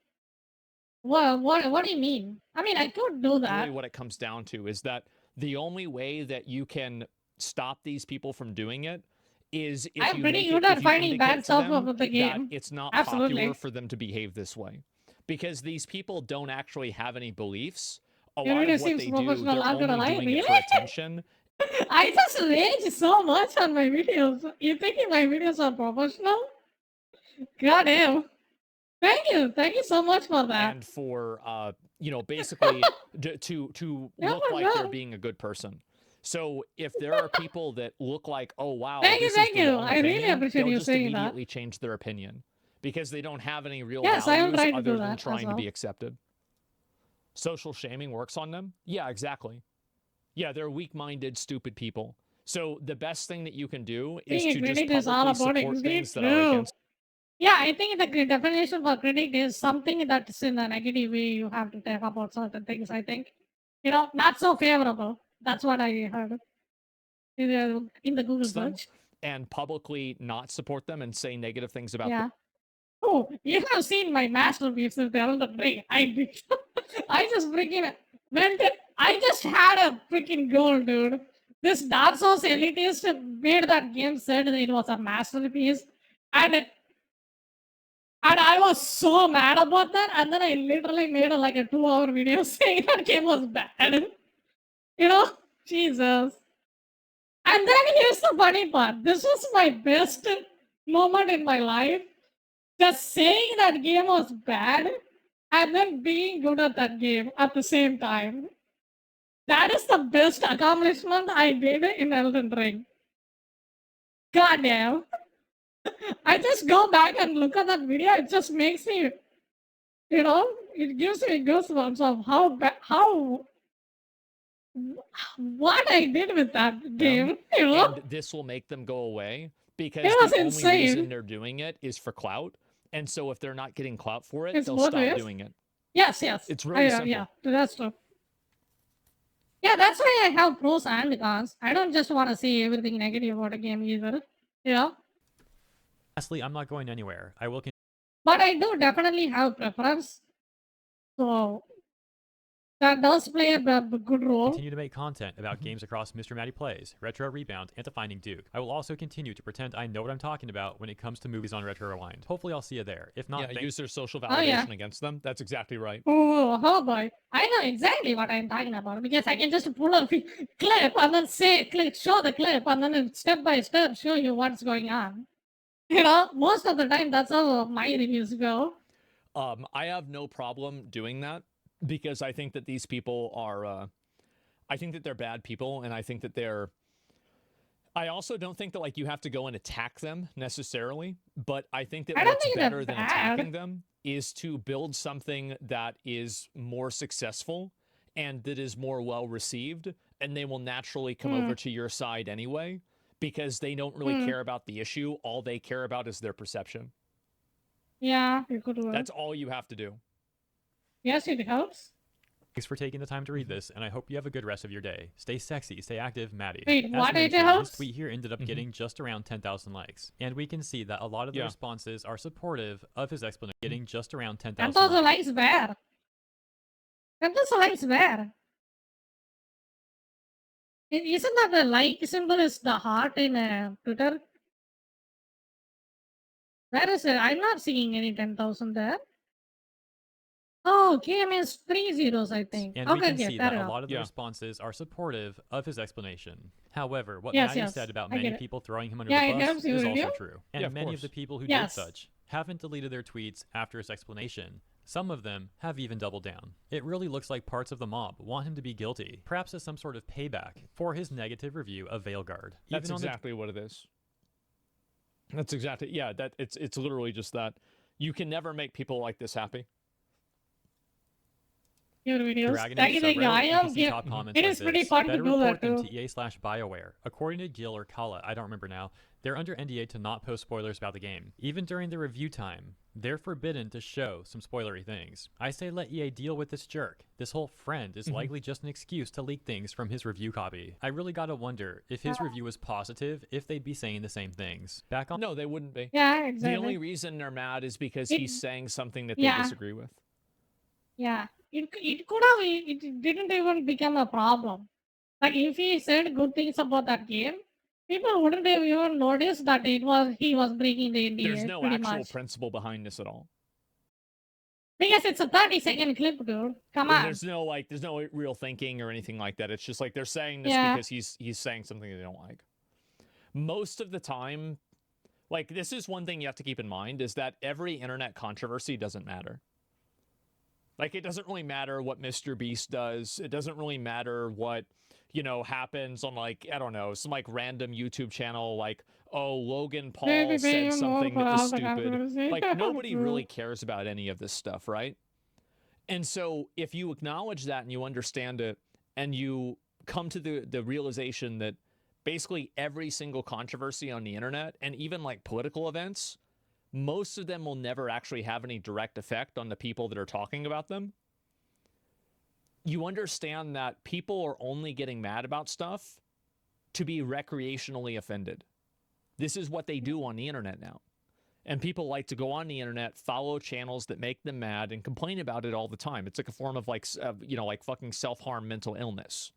Well, what do you mean? I mean, I could do that. Really what it comes down to is that the only way that you can stop these people from doing it is if I'm pretty good at finding bad stuff about the game. It's not popular for them to behave this way. Because these people don't actually have any beliefs. A lot of what they do, they're only doing it for attention. I just rage so much on my videos. You thinking my videos are professional? God damn. Thank you so much for that. And for, you know, basically to look like they're being a good person. So if there are people that look like, oh wow, thank you. I really appreciate you saying that. They'll just immediately change their opinion because they don't have any real values other than trying to be accepted. Social shaming works on them. Yeah, exactly. Yeah, they're weak-minded, stupid people. So the best thing that you can do is to just publicly support things that are against. Yeah, I think the definition for critic is something that's in a negative way. You have to talk about certain things, I think. Not so favorable. That's what I heard in the Google search. And publicly not support them and say negative things about them. Yeah. Oh, you have seen my masterpiece of the Elden Ring. I did. I just freaking I just had a freaking goal, dude. This Dark Souls elitist made that game, said it was a masterpiece, and I was so mad about that. And then I literally made like a 2-hour video saying that game was bad. Jesus. And then here's the funny part. This was my best moment in my life. Just saying that game was bad and then being good at that game at the same time. That is the best accomplishment I did in Elden Ring. Goddamn. I just go back and look at that video. It just makes me, it gives me goosebumps of what I did with that game. And this will make them go away because the only reason they're doing it is for clout. And so if they're not getting clout for it, they'll stop doing it. Yes. It's really simple. Yeah, that's true. Yeah, that's why I have pros and cons. I don't just want to see everything negative about a game either. Lastly, I'm not going anywhere. I will. But I do definitely have preference. So that does play a good role. Continue to make content about games across Mr. Matty Plays, Retro Rebound, and to Finding Duke. I will also continue to pretend I know what I'm talking about when it comes to movies on Retro Rewind. Hopefully I'll see you there. If not, use their social validation against them. That's exactly right. Oh boy. I know exactly what I'm talking about because I can just pull a clip and then show the clip and then step by step show you what's going on. Most of the time that's how my reviews go. I have no problem doing that. Because I think that these people are, I think that they're bad people, and I think that I also don't think that you have to go and attack them necessarily, but I think that what's better than attacking them is to build something that is more successful and that is more well received, and they will naturally come over to your side anyway, because they don't really care about the issue. All they care about is their perception. Yeah, it could work. That's all you have to do. Yes, it helps. Thanks for taking the time to read this, and I hope you have a good rest of your day. Stay sexy, stay active, Maddie. Wait, what did it help? This tweet here ended up getting just around 10,000 likes, and we can see that a lot of the responses are supportive of his explanation. Getting just around 10,000 likes bad. 10,000 likes bad. Isn't that the like symbol is the heart in Twitter? Where is it? I'm not seeing any 10,000 there. Oh, game is 3 zeros, I think. And we can see that a lot of the responses are supportive of his explanation. However, what Maddie said about many people throwing him under the bus is also true. And many of the people who did such haven't deleted their tweets after his explanation. Some of them have even doubled down. It really looks like parts of the mob want him to be guilty, perhaps as some sort of payback for his negative review of Veilguard. That's exactly what it is. That's exactly, it's literally just that. You can never make people like this happy. It is pretty fun to do that too. To EA/BioWare. According to Gil or Kala, I don't remember now, they're under NDA to not post spoilers about the game. Even during the review time, they're forbidden to show some spoilery things. I say let EA deal with this jerk. This whole friend is likely just an excuse to leak things from his review copy. I really gotta wonder, if his review was positive, if they'd be saying the same things. No, they wouldn't be. Yeah, exactly. The only reason they're mad is because he's saying something that they disagree with. Yeah. It didn't even become a problem. Like if he said good things about that game, people wouldn't have even noticed that he was breaking the NDA. There's no actual principle behind this at all. Because it's a 30-second clip, dude. Come on. There's no real thinking or anything like that. It's just like they're saying this because he's saying something they don't like. Most of the time, this is one thing you have to keep in mind, is that every internet controversy doesn't matter. It doesn't really matter what Mr. Beast does. It doesn't really matter what, happens on, I don't know, some, random YouTube channel, Logan Paul said something that was stupid. Nobody really cares about any of this stuff, right? And so if you acknowledge that and you understand it and you come to the realization that basically every single controversy on the internet and even, political events, most of them will never actually have any direct effect on the people that are talking about them. you understand that people are only getting mad about stuff to be recreationally offended. This is what they do on the internet now. And people like to go on the internet, follow channels that make them mad, and complain about it all the time. It's like a form of like, like fucking self-harm mental illness.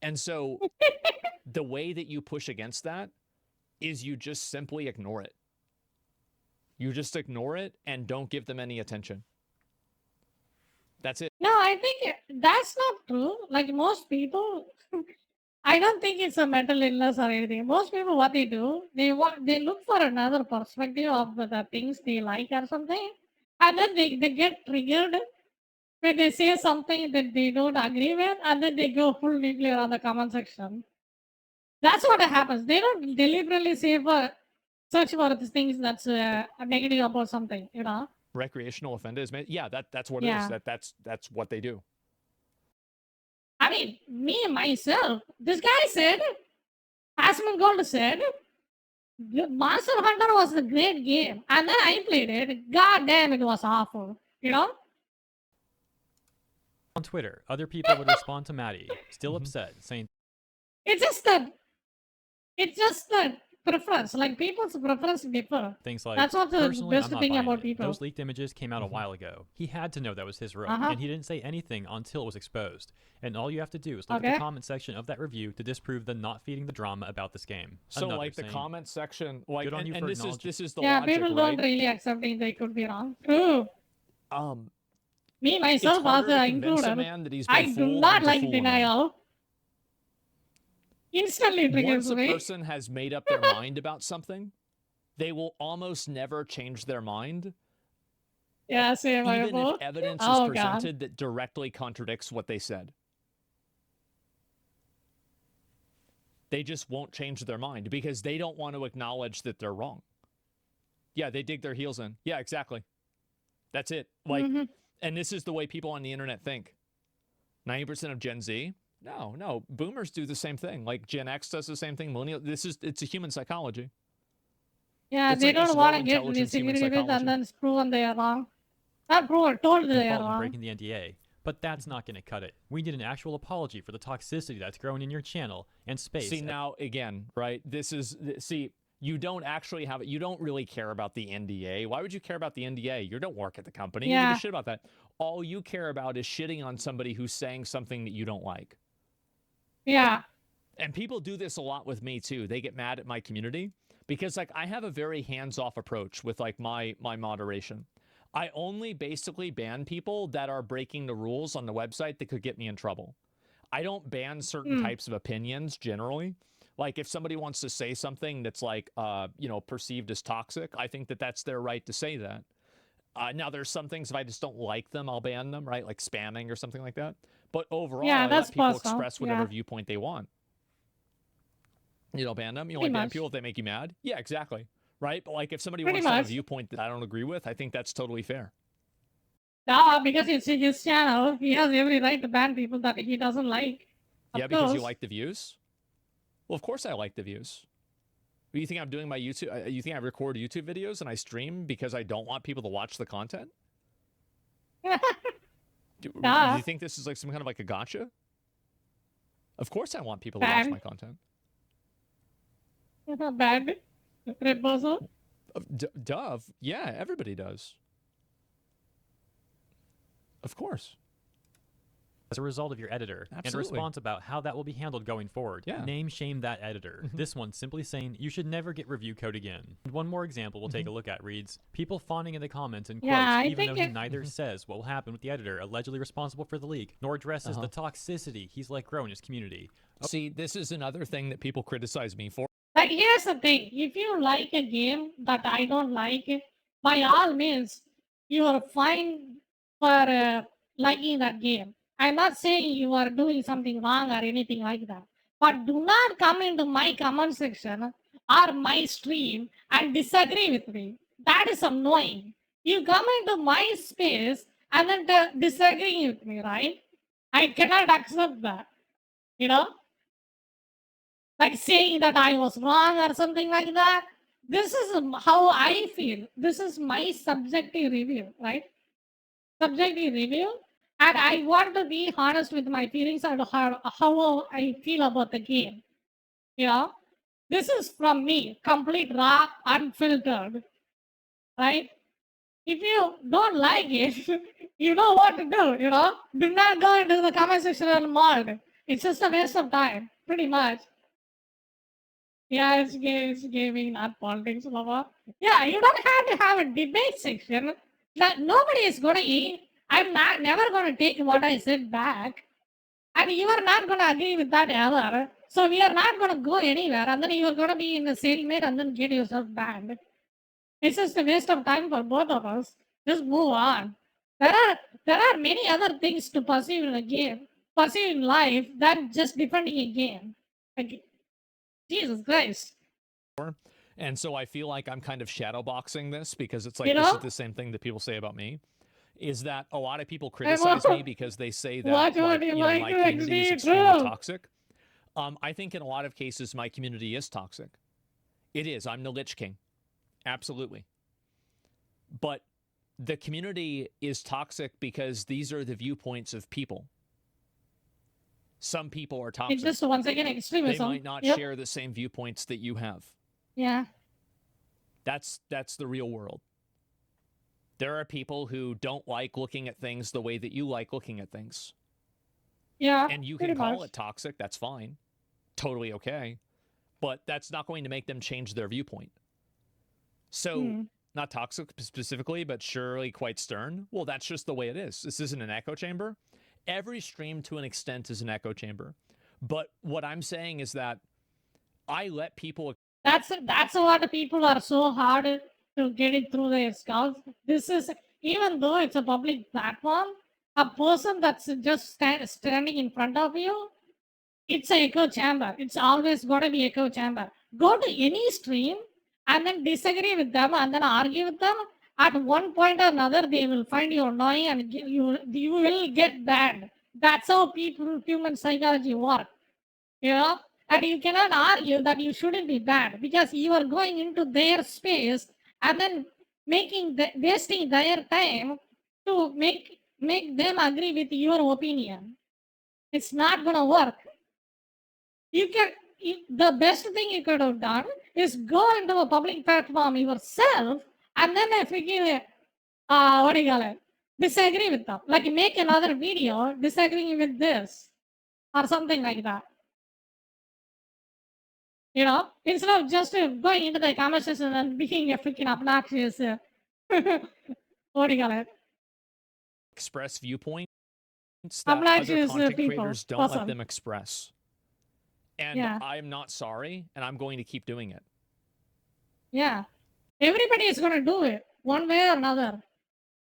And so the way that you push against that is you just simply ignore it. You just ignore it and don't give them any attention. That's it. No, I think that's not true. Like most people, I don't think it's a mental illness or anything. Most people, what they do, they look for another perspective of the things they like or something, and then they get triggered when they say something that they don't agree with, and then they go full nuclear on the comment section. That's what happens. They don't deliberately search for the things that's negative about something, you know. Recreational offenders, yeah, that's what Yeah. it is. That's what they do. I mean, me myself, this guy said, Asmongold said, Monster Hunter was a great game, and then I played it. God damn, it was awful. You know? On Twitter, other people would respond to Maddie, still upset, saying, It's just the preference. Like people's preference differ. things like, That's what the personally, best I'm not thing buying about it. people. Those leaked images came out a while ago. He had to know that was his room, Uh-huh. and he didn't say anything until it was exposed. And all you have to do is look at the comment section of that review to disprove the not feeding the drama about this game. So Another like the saying, comment section, like, good on you and for this acknowledging- is the Yeah, logic, people right? don't really accept it. They could be wrong. True. Me, It's myself, harder also to convince a included. man that he's been I do fooled not than to like fool a man. denial. Instantly triggers Once a me. person has made up their mind about something, they will almost never change their mind, Yeah, same. even if evidence is Oh, God. presented that directly contradicts what they said. They just won't change their mind because they don't want to acknowledge that they're wrong. Yeah, they dig their heels in. Yeah, exactly. That's it. Like, and this is the way people on the internet think. 90% of Gen Z? No. Boomers do the same thing. Like Gen X does the same thing. Millennial. It's a human psychology. Yeah, It's they like this don't want to low get intelligence human disagree with psychology. and then it's proven they are wrong. Not proven, told they are fault in wrong. breaking the NDA. But that's not going to cut it. We need an actual apology for the toxicity that's growing in your channel and space. See, now, again, right, you don't actually have it. You don't really care about the NDA. Why would you care about the NDA? You don't work at the company. You Yeah. give a shit about that. All you care about is shitting on somebody who's saying something that you don't like. Yeah. And people do this a lot with me, too. They get mad at my community because, like, I have a very hands-off approach with, like, my moderation. I only basically ban people that are breaking the rules on the website that could get me in trouble. I don't ban certain types of opinions generally. Like if somebody wants to say something that's like, perceived as toxic, I think that that's their right to say that. Now there's some things if I just don't like them, I'll ban them, right? Like spamming or something like that. But overall, Yeah, I that's let people personal. express whatever Yeah. viewpoint they want. You don't ban them. You Pretty only ban much. people if they make you mad. Yeah, exactly. Right? But like if somebody Pretty wants to have a much. viewpoint that I don't agree with, I think that's totally fair. No, because it's his channel. He has every right to ban people that he doesn't like. Of Yeah, because you course. like the views? Well, of course I like the views. Do you think I'm doing my YouTube? You think I record YouTube videos and I stream because I don't want people to watch the content? Do you think this is like some kind of like a gotcha? Of course I want people to watch Ban. my content. Bad proposal. Dove? Yeah, everybody does. Of course. As a result of your editor, and a Absolutely. response about how that will be handled going forward. Yeah. Name shame that editor. This one simply saying you should never get review code again. And one more example we'll take a look at reads, people fawning in the comments and quotes, Yeah, I even think though he it- neither says what will happen with the editor allegedly responsible for the leak, nor addresses the toxicity he's let grow in his community. See, this is another thing that people criticize me for. Like, here's the thing. If you like a game that I don't like, by all means, you are fine for liking that game. I'm not saying you are doing something wrong or anything like that. But do not come into my comment section or my stream and disagree with me. That is annoying. You come into my space and then disagree with me, right? I cannot accept that. You know? Like saying that I was wrong or something like that. This is how I feel. This is my subjective review, right? Subjective review. And I want to be honest with my feelings and how I feel about the game. Yeah, this is from me, complete raw, unfiltered, right? If you don't like it, you know what to do, you know? Do not go into the comment section and mod. It's just a waste of time, pretty much. Yeah, it's gaming, not politics, blah, blah. Yeah, you don't have to have a debate section. That nobody is gonna eat. I'm not never gonna take what I said back. And you are not gonna agree with that ever. So we are not gonna go anywhere, and then you're gonna be in a stalemate and then get yourself banned. It's just a waste of time for both of us. Just move on. There are there are many other things to pursue in a game, pursue in life than just defending a game. Like, Jesus Christ. And so I feel like I'm kind of shadowboxing this because it's like You this know? is the same thing that people say about me. Is that a lot of people criticize me because they say that What would like, you you know, like my to community is exceed extremely through? toxic. I think in a lot of cases my community is toxic. It is. I'm the Lich King. Absolutely. But the community is toxic because these are the viewpoints of people. Some people are toxic. It's just once again They extremism. might not Yep. share the same viewpoints that you have. Yeah. That's the real world. There are people who don't like looking at things the way that you like looking at things. Yeah. And you pretty can call much. it toxic, that's fine. Totally okay. But that's not going to make them change their viewpoint. So, not toxic specifically, but surely quite stern. Well, that's just the way it is. This isn't an echo chamber. Every stream to an extent is an echo chamber. But what I'm saying is that I let people That's what the people are so hard to get it through their skulls. This is even though it's a public platform, a person that's just standing in front of you, it's an echo chamber. It's always got to be echo chamber. Go to any stream and then disagree with them and then argue with them. At one point or another, they will find you annoying and you will get banned. That's how people human psychology work. You know, and you cannot argue that you shouldn't be banned because you are going into their space and then wasting their time to make them agree with your opinion. It's not gonna work. The best thing you could have done is go into a public platform yourself and then what do you call it? Disagree with them. Like make another video disagreeing with this or something like that. You know, instead of just going into the comment section and being a freaking obnoxious, what do you call it? express viewpoints that other Obnoxious content people. creators don't Awesome. let them express. And Yeah. I'm not sorry, and I'm going to keep doing it. Yeah. Everybody is going to do it one way or another.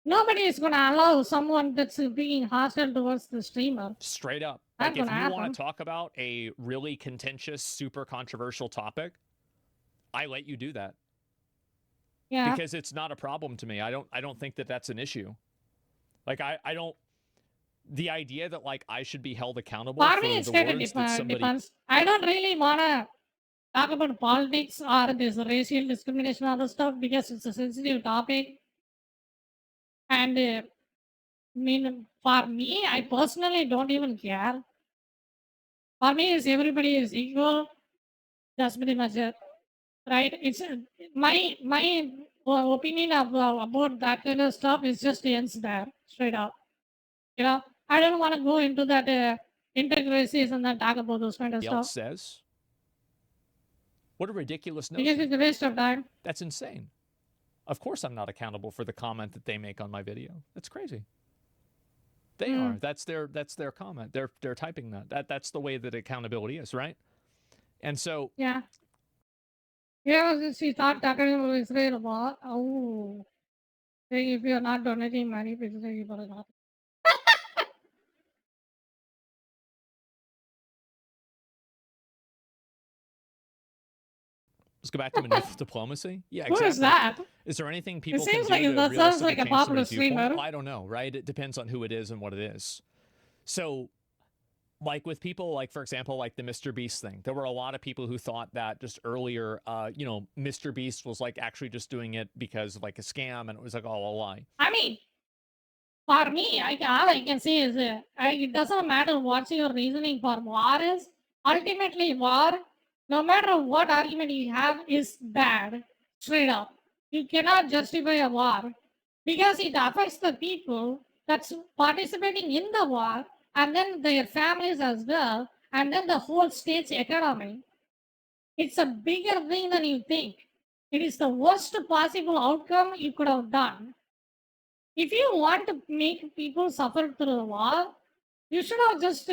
Nobody is going to allow someone that's being hostile towards the streamer. Straight up. Not Like, if gonna you want happen. to talk about a really contentious, super controversial topic, I let you do that. Yeah. Because it's not a problem to me. I don't think that that's an issue. Like, I don't... The idea that, like, I should be held accountable For for me, it's the kind of words that somebody... depends. I don't really want to talk about politics or this racial discrimination and other stuff because it's a sensitive topic. And I mean, for me, I personally don't even care. For me, is everybody is equal. That's pretty much it, right? It's my opinion about that kind of stuff is just ends there, straight up. You know, I don't want to go into that integracies and then talk about those kind of else stuff says. What a ridiculous notion. because it's a waste of time. That's insane. Of course I'm not accountable for the comment that they make on my video. That's crazy. They are. That's their comment. They're typing that. That's the way that accountability is, right? And so Yeah. Yeah, she thought talking about Israel war. Oh, saying if you are not donating money, please say you are not. let's go back to maneuver diplomacy. Yeah, Who exactly. is that? Is there anything people seems can do like to that sounds realistically like a change popular somebody's viewpoint? streamer. I don't know, right? It depends on who it is and what it is. So, like with people, like for example, like the Mr. Beast thing, there were a lot of people who thought that just earlier, you know, Mr. Beast was like actually just doing it because of like a scam, and it was like all a lie. I mean, For me, all I can say is it doesn't matter what your reasoning for war is. Ultimately, war, no matter what argument you have, is bad. Straight up. You cannot justify a war because it affects the people that's participating in the war and then their families as well, and then the whole state's economy. It's a bigger thing than you think. It is the worst possible outcome you could have done. If you want to make people suffer through the war, you should have just,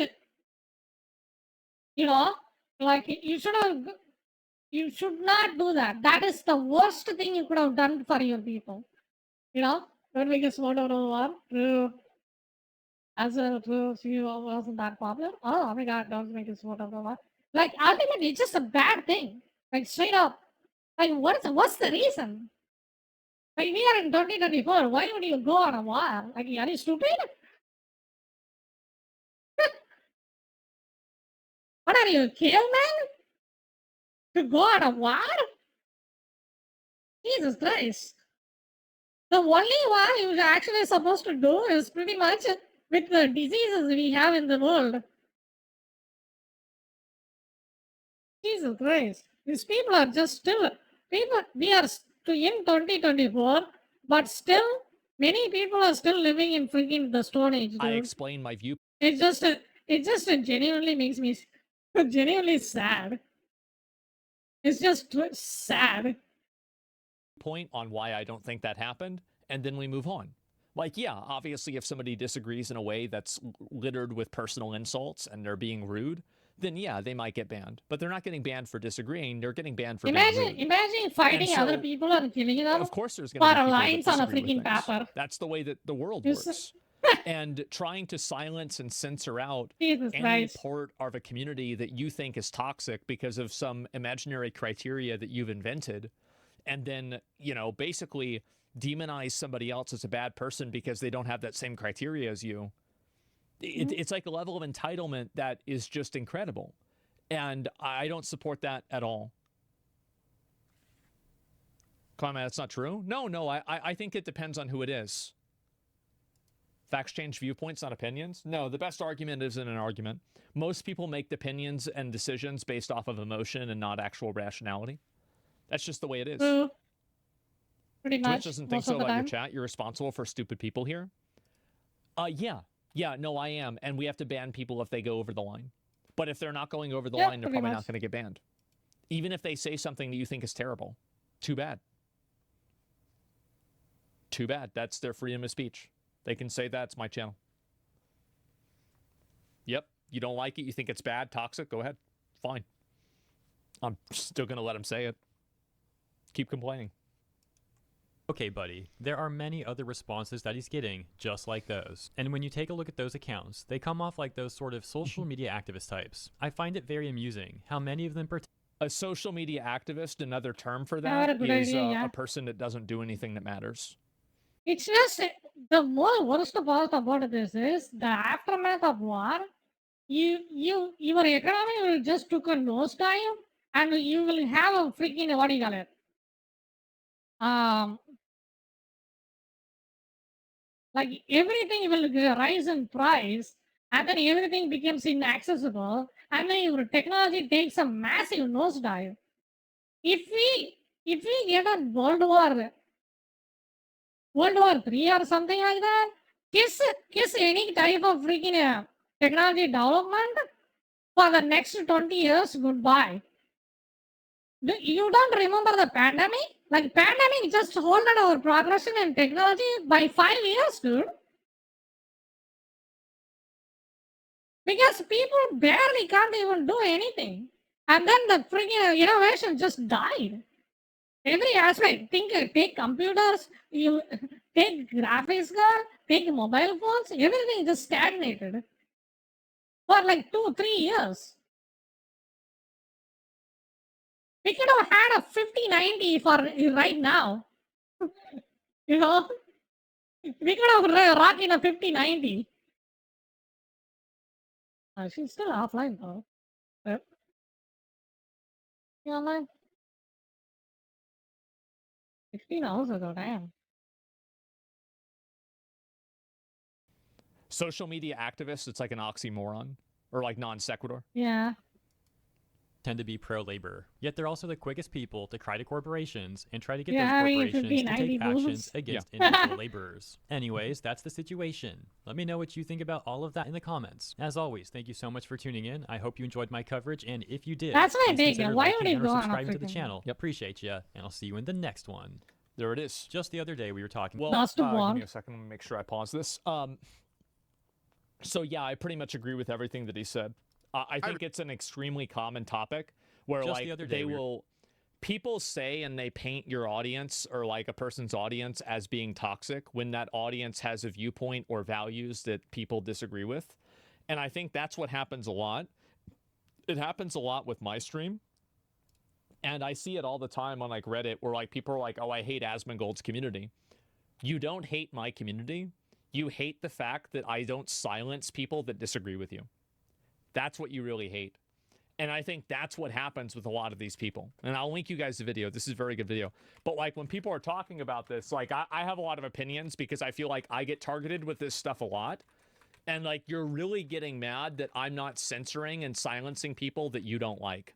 you know, like you should not do that. That is the worst thing you could have done for your people. You know, don't make us vote out of the war. As a you wasn't that popular. Oh my god, don't make us vote out of the war. Like ultimately, it's just a bad thing. Like straight up. Like what's the reason? Like we are in 2024. Why would you go on a war? Like are you stupid? What are you, caveman? To go on a war? Jesus Christ. The only war you're actually supposed to do is pretty much with the diseases we have in the world. Jesus Christ. These people are just still, people, we are in 2024, but still, many people are still living in freaking the Stone Age, dude. I explain my view. It just genuinely makes me genuinely sad. It's just sad. Point on why I don't think that happened, and then we move on. Like, yeah, obviously, if somebody disagrees in a way that's littered with personal insults and they're being rude, then yeah, they might get banned. But they're not getting banned for disagreeing; they're getting banned for being rude. Imagine fighting so, other people and killing them. Of course, there's going to be people lines that on a disagree freaking with things. paper. That's the way that the world works. And trying to silence and censor out Jesus any Christ. part of a community that you think is toxic because of some imaginary criteria that you've invented, and then, you know, basically demonize somebody else as a bad person because they don't have that same criteria as you. It's like a level of entitlement that is just incredible. And I don't support that at all. Comment, that's not true? No, I think it depends on who it is. Facts change viewpoints, not opinions? No, the best argument isn't an argument. Most people make opinions and decisions based off of emotion and not actual rationality. That's just the way it is. Pretty much. Twitch doesn't think so about your chat. You're responsible for stupid people here. Yeah, no, I am. And we have to ban people if they go over the line. But if they're not going over the line, they're probably not going to get banned. Even if they say something that you think is terrible. Too bad. Too bad. That's their freedom of speech. They can say that. It's my channel. Yep. You don't like it. You think it's bad, toxic. Go ahead. Fine. I'm still going to let them say it. Keep complaining. Okay, buddy, there are many other responses that he's getting just like those. And when you take a look at those accounts, they come off like those sort of social media activist types. I find it very amusing how many of them a social media activist, another term for that, is a person that doesn't do anything that matters. It's just the worst part about this is the aftermath of war. Your economy will just took a nosedive, and you will have a freaking what do you call it? Like everything will rise in price, and then everything becomes inaccessible, and then your technology takes a massive nosedive. If we get a World War III or something like that, kiss any type of freaking technology development for the next 20 years, goodbye. You don't remember the pandemic? Like pandemic just halted our progression in technology by 5 years, dude. Because people barely can't even do anything. And then the freaking innovation just died. Every aspect. Take computers, you take graphics card, take mobile phones, everything just stagnated for like 2-3 years. We could have had a 5090 for right now. You know, we could have rocking a 5090. She's still offline though. Yep. You online? 16 hours ago, damn. social media activists, it's like an oxymoron or like non sequitur. Yeah. Tend to be pro-labor, yet they're also the quickest people to cry to corporations and try to get Yeah, those I mean, corporations to take 1590 actions booths. against Yeah. individual laborers. Anyways, that's the situation. Let me know what you think about all of that in the comments. As always, thank you so much for tuning in. I hope you enjoyed my coverage, and if you did, That's my please big. consider Why would liking he and go or on a subscribing to the freaking- channel. Appreciate you, and I'll see you in the next one. There it is. Just the other day we were talking. Well, That's the give one. me a second. Let me make sure I pause this. So yeah, I pretty much agree with everything that he said. I think it's an extremely common topic where Just like the other day they we were- will people say and they paint your audience or like a person's audience as being toxic when that audience has a viewpoint or values that people disagree with. And I think that's what happens a lot. It happens a lot with my stream. And I see it all the time on like Reddit where like people are like, oh, I hate Asmongold's community. You don't hate my community. You hate the fact that I don't silence people that disagree with you. That's what you really hate. And I think that's what happens with a lot of these people. And I'll link you guys the video. This is a very good video. But like when people are talking about this, like I have a lot of opinions because I feel like I get targeted with this stuff a lot. And like you're really getting mad that I'm not censoring and silencing people that you don't like.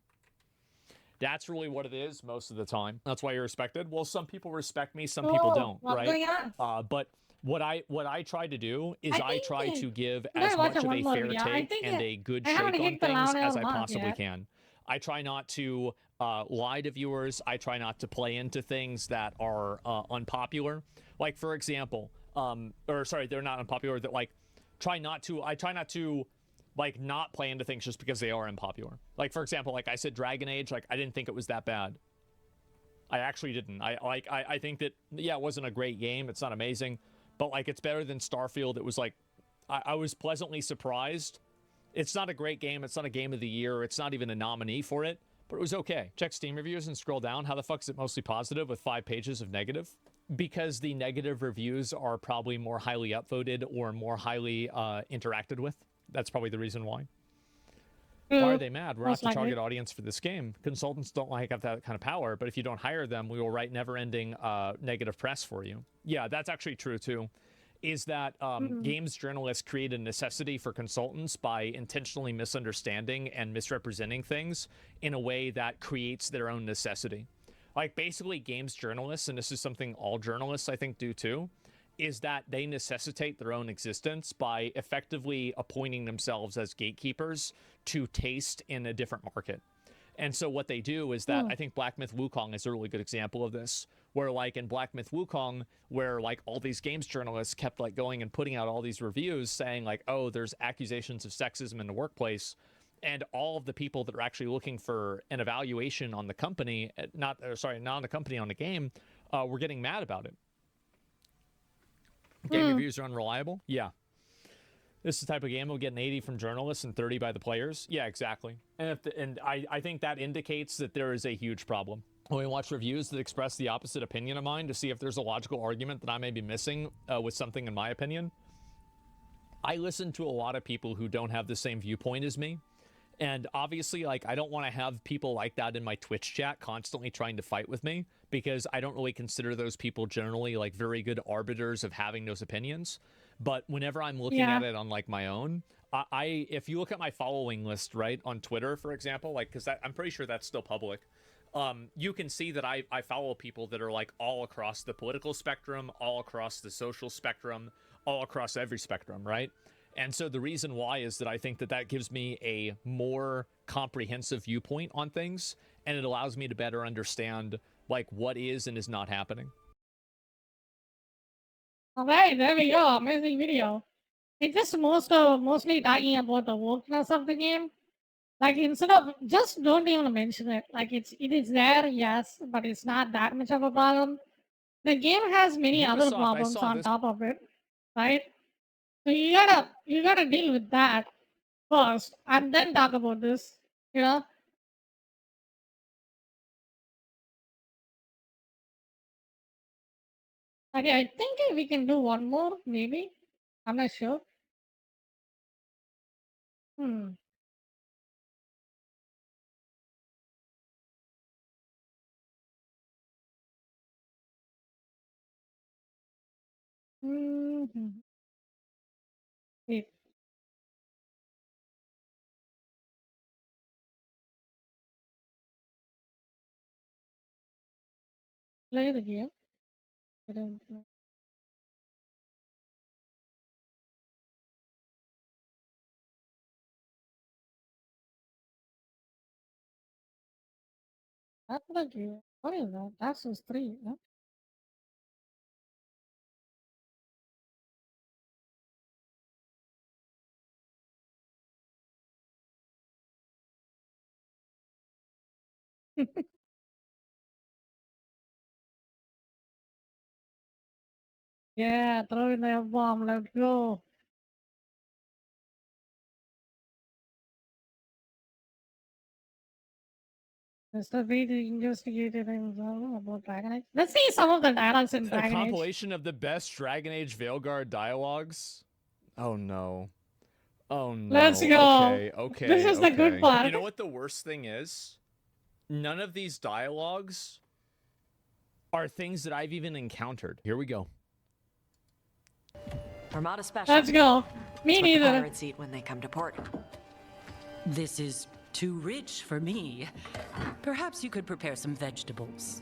That's really what it is most of the time. That's why you're respected. Well, some people respect me, some people don't, what's right? going on? But what I try to do is I try to give I as watched much of one a more fair video. I take think and it- a good I shake haven't on hit the things loud as I mark possibly yet. can. I try not to lie to viewers. I try not to play into things that are unpopular. Like for example, or sorry, they're not unpopular. That like I try not to like not play into things just because they are unpopular. Like for example, like I said, Dragon Age. Like I didn't think it was that bad. I actually didn't. I think that, yeah, it wasn't a great game. It's not amazing, but like it's better than Starfield. It was like, I was pleasantly surprised. It's not a great game. It's not a game of the year. It's not even a nominee for it, but it was okay. Check Steam reviews and scroll down. How the fuck is it mostly positive with 5 pages of negative? Because the negative reviews are probably more highly upvoted or more highly interacted with. That's probably the reason why. Why are they mad? We're not Most the likely. target audience for this game. Consultants don't like have that kind of power, but if you don't hire them, we will write never-ending negative press for you. Yeah, that's actually true too. Is that games journalists create a necessity for consultants by intentionally misunderstanding and misrepresenting things in a way that creates their own necessity. Like basically games journalists, and this is something all journalists I think do too, is that they necessitate their own existence by effectively appointing themselves as gatekeepers to taste in a different market. And so what they do is that I think Black Myth Wukong is a really good example of this, where like in Black Myth Wukong, where like all these games journalists kept like going and putting out all these reviews saying like, oh, there's accusations of sexism in the workplace. And all of the people that are actually looking for an evaluation on the company, not on the company, on the game, were getting mad about it. Game reviews are unreliable? Yeah. This is the type of game we'll get an 80 from journalists and 30 by the players? Yeah, exactly. And I think that indicates that there is a huge problem. When we watch reviews that express the opposite opinion of mine to see if there's a logical argument that I may be missing with something in my opinion, I listen to a lot of people who don't have the same viewpoint as me. And obviously, like, I don't want to have people like that in my Twitch chat constantly trying to fight with me because I don't really consider those people generally like very good arbiters of having those opinions. But whenever I'm looking at it on like my own, if you look at my following list, right, on Twitter, for example, like, because I'm pretty sure that's still public, you can see that I follow people that are like all across the political spectrum, all across the social spectrum, all across every spectrum, right? And so the reason why is that I think that that gives me a more comprehensive viewpoint on things, and it allows me to better understand like what is and is not happening. Alright, there we go. Amazing video. It's just mostly talking about the wokeness of the game. Like instead of just don't even mention it. Like it is there, yes, but it's not that much of a problem. The game has many other Ubisoft, I problems saw on this. top of it, right? So you gotta deal with that first, and then talk about this. You know. Okay, I think we can do one more, maybe. I'm not sure. Hmm. Mhm. Wait. Play the game. I don't know. That's the game. What is that? That's just 3. Huh? Yeah, throw in the bomb. Let's go. Mr. Reed investigated himself about Dragon Age. Let's see some of the dialogues in A Dragon Age. compilation of the best Dragon Age Veilguard dialogues. Oh no. Oh no. Let's go. Okay, okay. This is the good part. You know what the worst thing is? None of these dialogues are things that I've even encountered. Here we go. Armada Special. Let's go. Me It's what the neither. pirates eat when they come to port. This is too rich for me. Perhaps you could prepare some vegetables.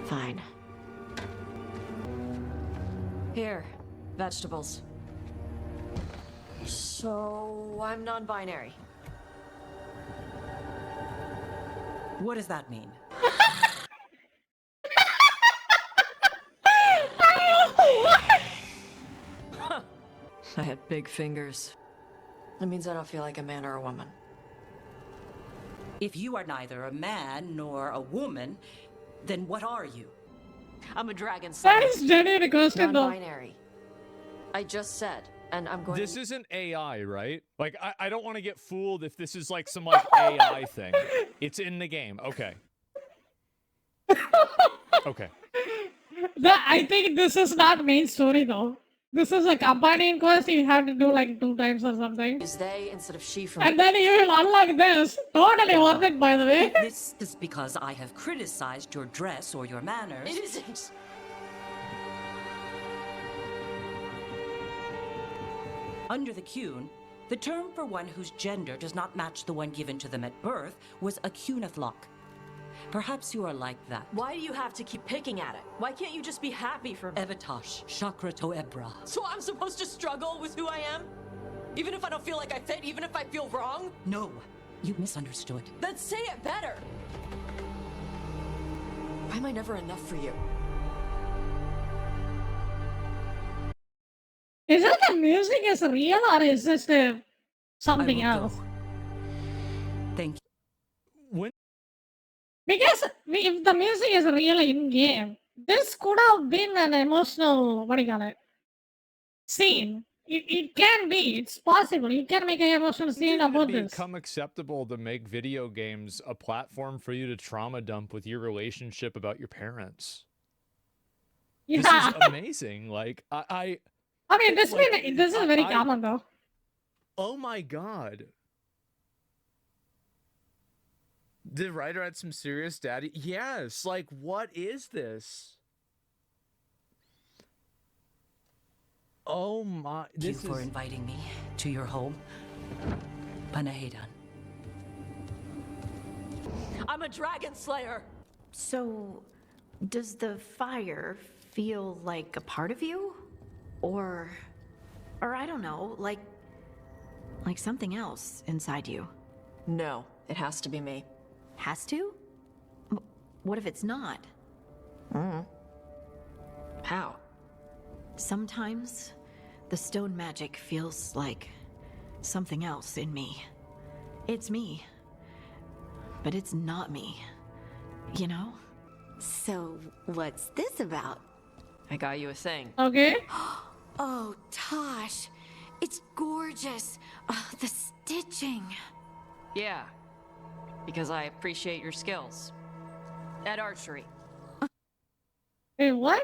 Fine. Here, vegetables. So, I'm non-binary. What does that mean? I had big fingers. That means I don't feel like a man or a woman. If you are neither a man nor a woman, then what are you? I'm a dragon slayer. That is genuine question though. Non-binary. I just said, and I'm going This to... isn't AI, right? Like, I don't want to get fooled if this is like some like AI thing. It's in the game. Okay. Okay. I think this is not main story though. This is a companion quest you have to do like 2 times or something. Use they instead of she from... And then you will unlock this. Totally worth it, by the way. If this is because I have criticized your dress or your manners. It isn't. Under the Cune, the term for one whose gender does not match the one given to them at birth was a Cunithlock. Perhaps you are like that. Why do you have to keep picking at it? Why can't you just be happy for me? Evatosh, Chakra to Ebra. So I'm supposed to struggle with who I am? Even if I don't feel like I fit, even if I feel wrong? No, you misunderstood. Then say it better! Why am I never enough for you? Is it the music is real or is this something else? Thank you. Because if the music is real in game, this could have been an emotional, what do you call it, scene. It can be. It's possible. You can make an emotional scene about this. Become acceptable to make video games a platform for you to trauma dump with your relationship about your parents. Yeah. This is amazing. Like I mean, this is very common though. Oh my god. The writer had some serious daddy. Yes, like what is this? Oh my! Thank you for inviting me to your home, Panahedan. I'm a dragon slayer! So, does the fire feel like a part of you? Or I don't know, like something else inside you? No, it has to be me. Has to? What if it's not? How? Sometimes the stone magic feels like something else in me. It's me, but it's not me, you know? So, what's this about? I got you a thing. Okay. Oh, Tosh, it's gorgeous. Oh, the stitching. Yeah, because I appreciate your skills. At archery. Wait, what?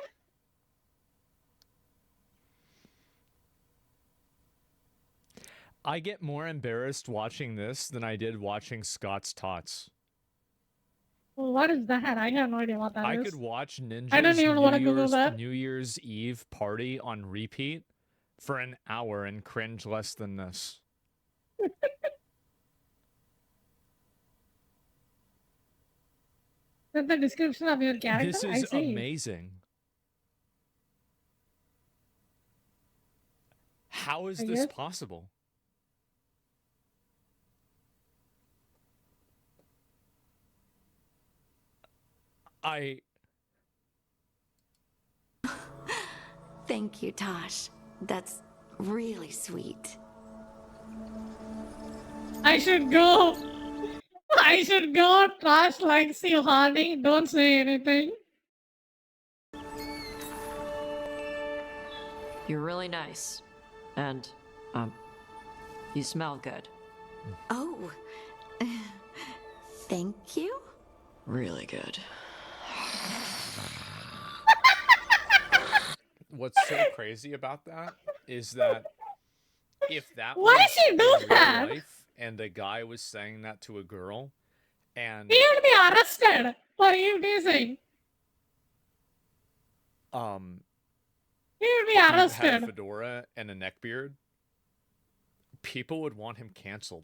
I get more embarrassed watching this than I did watching Scott's Tots. What is that? I have no idea what that is. I could watch Ninja's I don't even want to Google that. New Year's Eve party on repeat for an hour and cringe less than this. That's the description of your character? This I is see. amazing. How is I this guess. possible? Thank you, Tosh. That's really sweet. I should go. I should go. Trash likes you, Hardy. Don't say anything. You're really nice. And, you smell good. Oh, thank you. Really good. What's so crazy about that is that if that Why was she do in real that? life and a guy was saying that to a girl, and He would be arrested for you teasing. He would be he had a arrested. fedora and a neckbeard, people would want him canceled.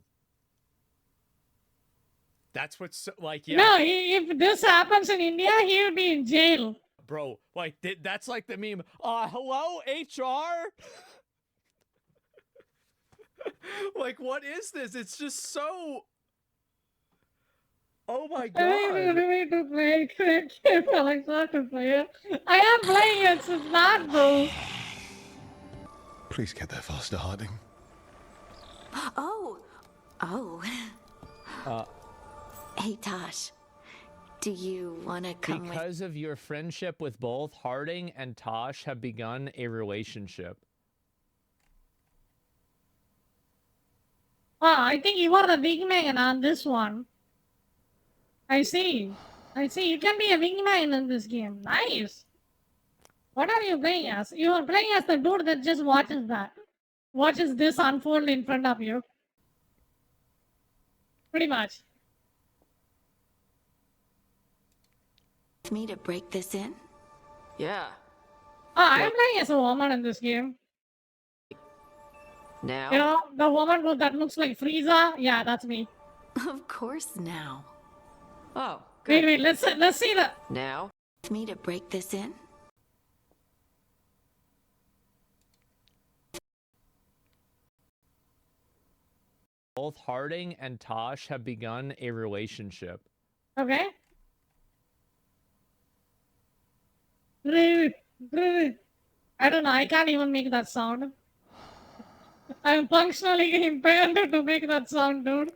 That's what's so, like, yeah. No, if this happens in India, he would be in jail. Bro, like, that's like the meme. Hello, HR? Like, what is this? It's just so... Oh my god. I need to play it. If Alexa to play it. I am playing it, so it's not, bro. Please get there faster, Harding. Oh. Hey, Tosh. Do you want to come with... Because of your friendship with both, Harding and Tosh have begun a relationship. I think you are the wingman on this one. I see. You can be a wingman in this game. Nice. What are you playing as? You are playing as the dude that just watches that. Watches this unfold in front of you. Pretty much. Me to break this in? Yeah. I'm playing as a woman in this game. Now? You know, the woman that looks like Frieza? Yeah, that's me. Of course now. Oh, good. Wait, let's see the... Now? Me to break this in? Both Harding and Tosh have begun a relationship. Okay. I don't know, I can't even make that sound. I'm functionally impaired to make that sound, dude.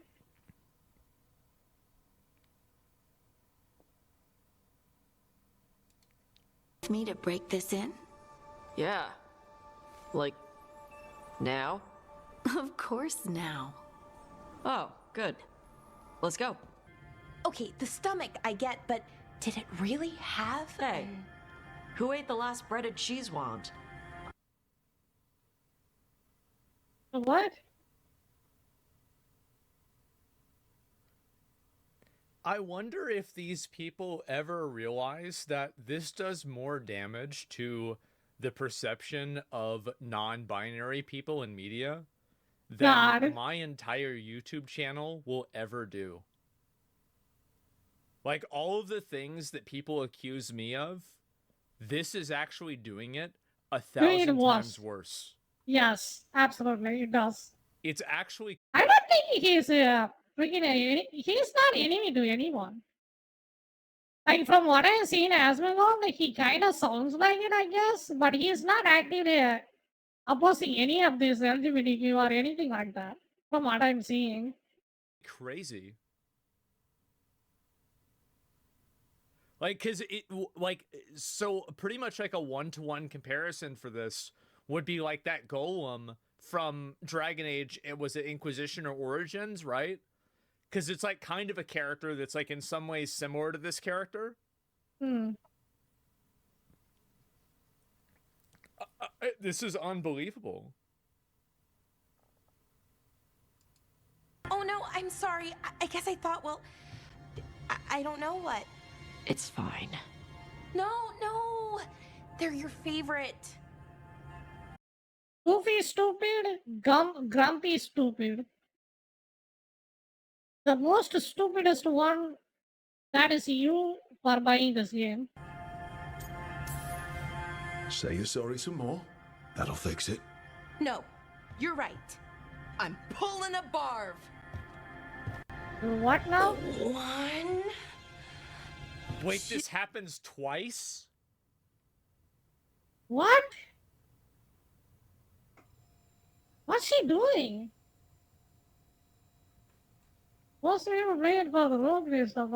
Me to break this in? Yeah. Like, now? Of course now. Oh, good. Let's go. Okay, the stomach I get, but did it really have... Hey, who ate the last breaded cheese wand? What? I wonder if these people ever realize that this does more damage to the perception of non-binary people in media than my entire YouTube channel will ever do. Like, all of the things that people accuse me of, this is actually doing it 1,000 times worse. Yes, absolutely, it does. It's actually... I don't think he's he's not enemy to anyone. Like, from what I've seen as well, like, he kind of sounds like it, I guess, but he's not actively opposing any of this LGBTQ or anything like that, from what I'm seeing. Crazy. Like, cause it, like, so pretty much like a one-to-one comparison for this would be like that golem from Dragon Age. It was an Inquisition or Origins, right? Because it's like kind of a character that's like in some ways similar to this character. This is unbelievable. Oh no, I'm sorry. I guess I thought, well, I don't know what. It's fine. No, they're your favorite. Goofy stupid, grumpy stupid. The most stupidest one, that is you for buying this game. Say you're sorry some more. That'll fix it. No, you're right. I'm pulling a barv. What now? One. Wait, this happens twice? What? What's she doing? What's the even playing for the road race stuff?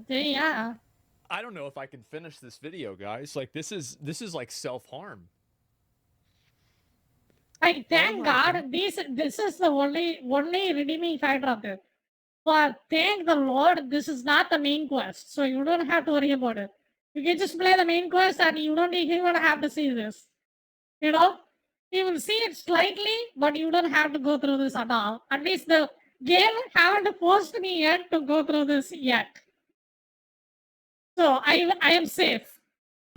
Yeah. I don't know if I can finish this video, guys. Like this is like self-harm. Like thank God this is the only redeeming factor of it. But thank the Lord this is not the main quest, so you don't have to worry about it. You can just play the main quest and you don't even have to see this. You know? You will see it slightly, but you don't have to go through this at all. At least the game haven't forced me yet to go through this yet. So I am safe.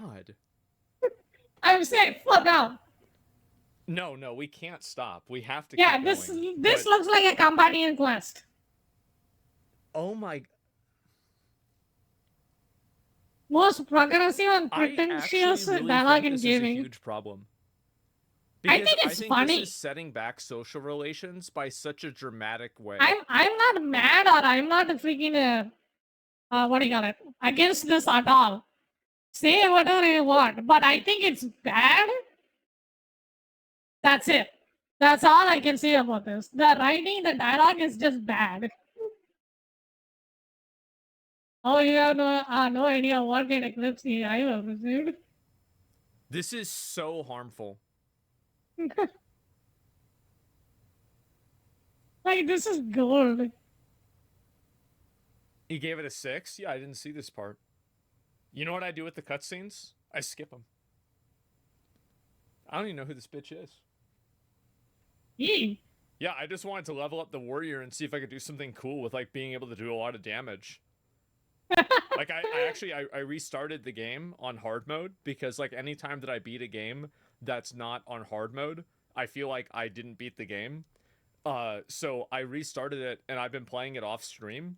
God. I'm safe for now. No, we can't stop. We have to Yeah, keep this going. looks like a companion quest. Oh my... Most progressive and I pretentious actually really dialogue think in this gaming. is a huge problem. I Because think it's funny. This is setting back social relations by such a dramatic way. I'm not mad or I'm not freaking what do you call it, against this at all. Say whatever you want, but I think it's bad. That's it. That's all I can say about this. The writing, the dialogue is just bad. Oh, you have no idea what kind of clips I have received. This is so harmful. Like, this is gold. You gave it a 6? Yeah, I didn't see this part. You know what I do with the cutscenes? I skip them. I don't even know who this bitch is. Yeah, I just wanted to level up the warrior and see if I could do something cool with, like, being able to do a lot of damage. Like, I restarted the game on hard mode because, like, anytime that I beat a game that's not on hard mode, I feel like I didn't beat the game. So I restarted it, and I've been playing it off stream.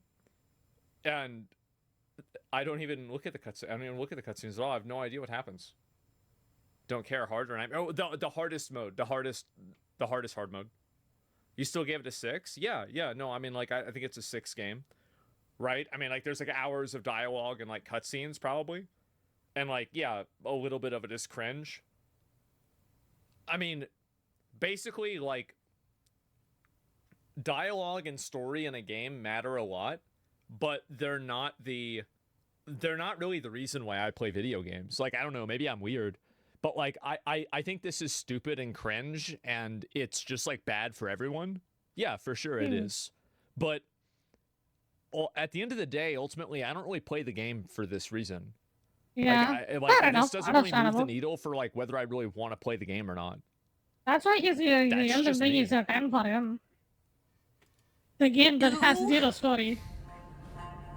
And I don't even look at the cutscenes. I don't even look at the cutscenes at all. I have no idea what happens. Don't care. Hard or not. Oh, the hardest mode. The hardest hard mode. You still gave it a 6? Yeah. No, I mean, like, I think it's a 6 game. Right? I mean, like, there's, like, hours of dialogue and, like, cutscenes, probably. And, like, yeah, a little bit of it is cringe. I mean, basically, like, dialogue and story in a game matter a lot, but they're not really the reason why I play video games. Like, I don't know, maybe I'm weird, but, like, I think this is stupid and cringe, and it's just, like, bad for everyone. Yeah, for sure it is. But at the end of the day, ultimately, I don't really play the game for this reason. Yeah, this doesn't really move the needle for, like, whether I really want to play the game or not. That's why he's here. The Elden Ring is a 10 for him. The game that has zero story.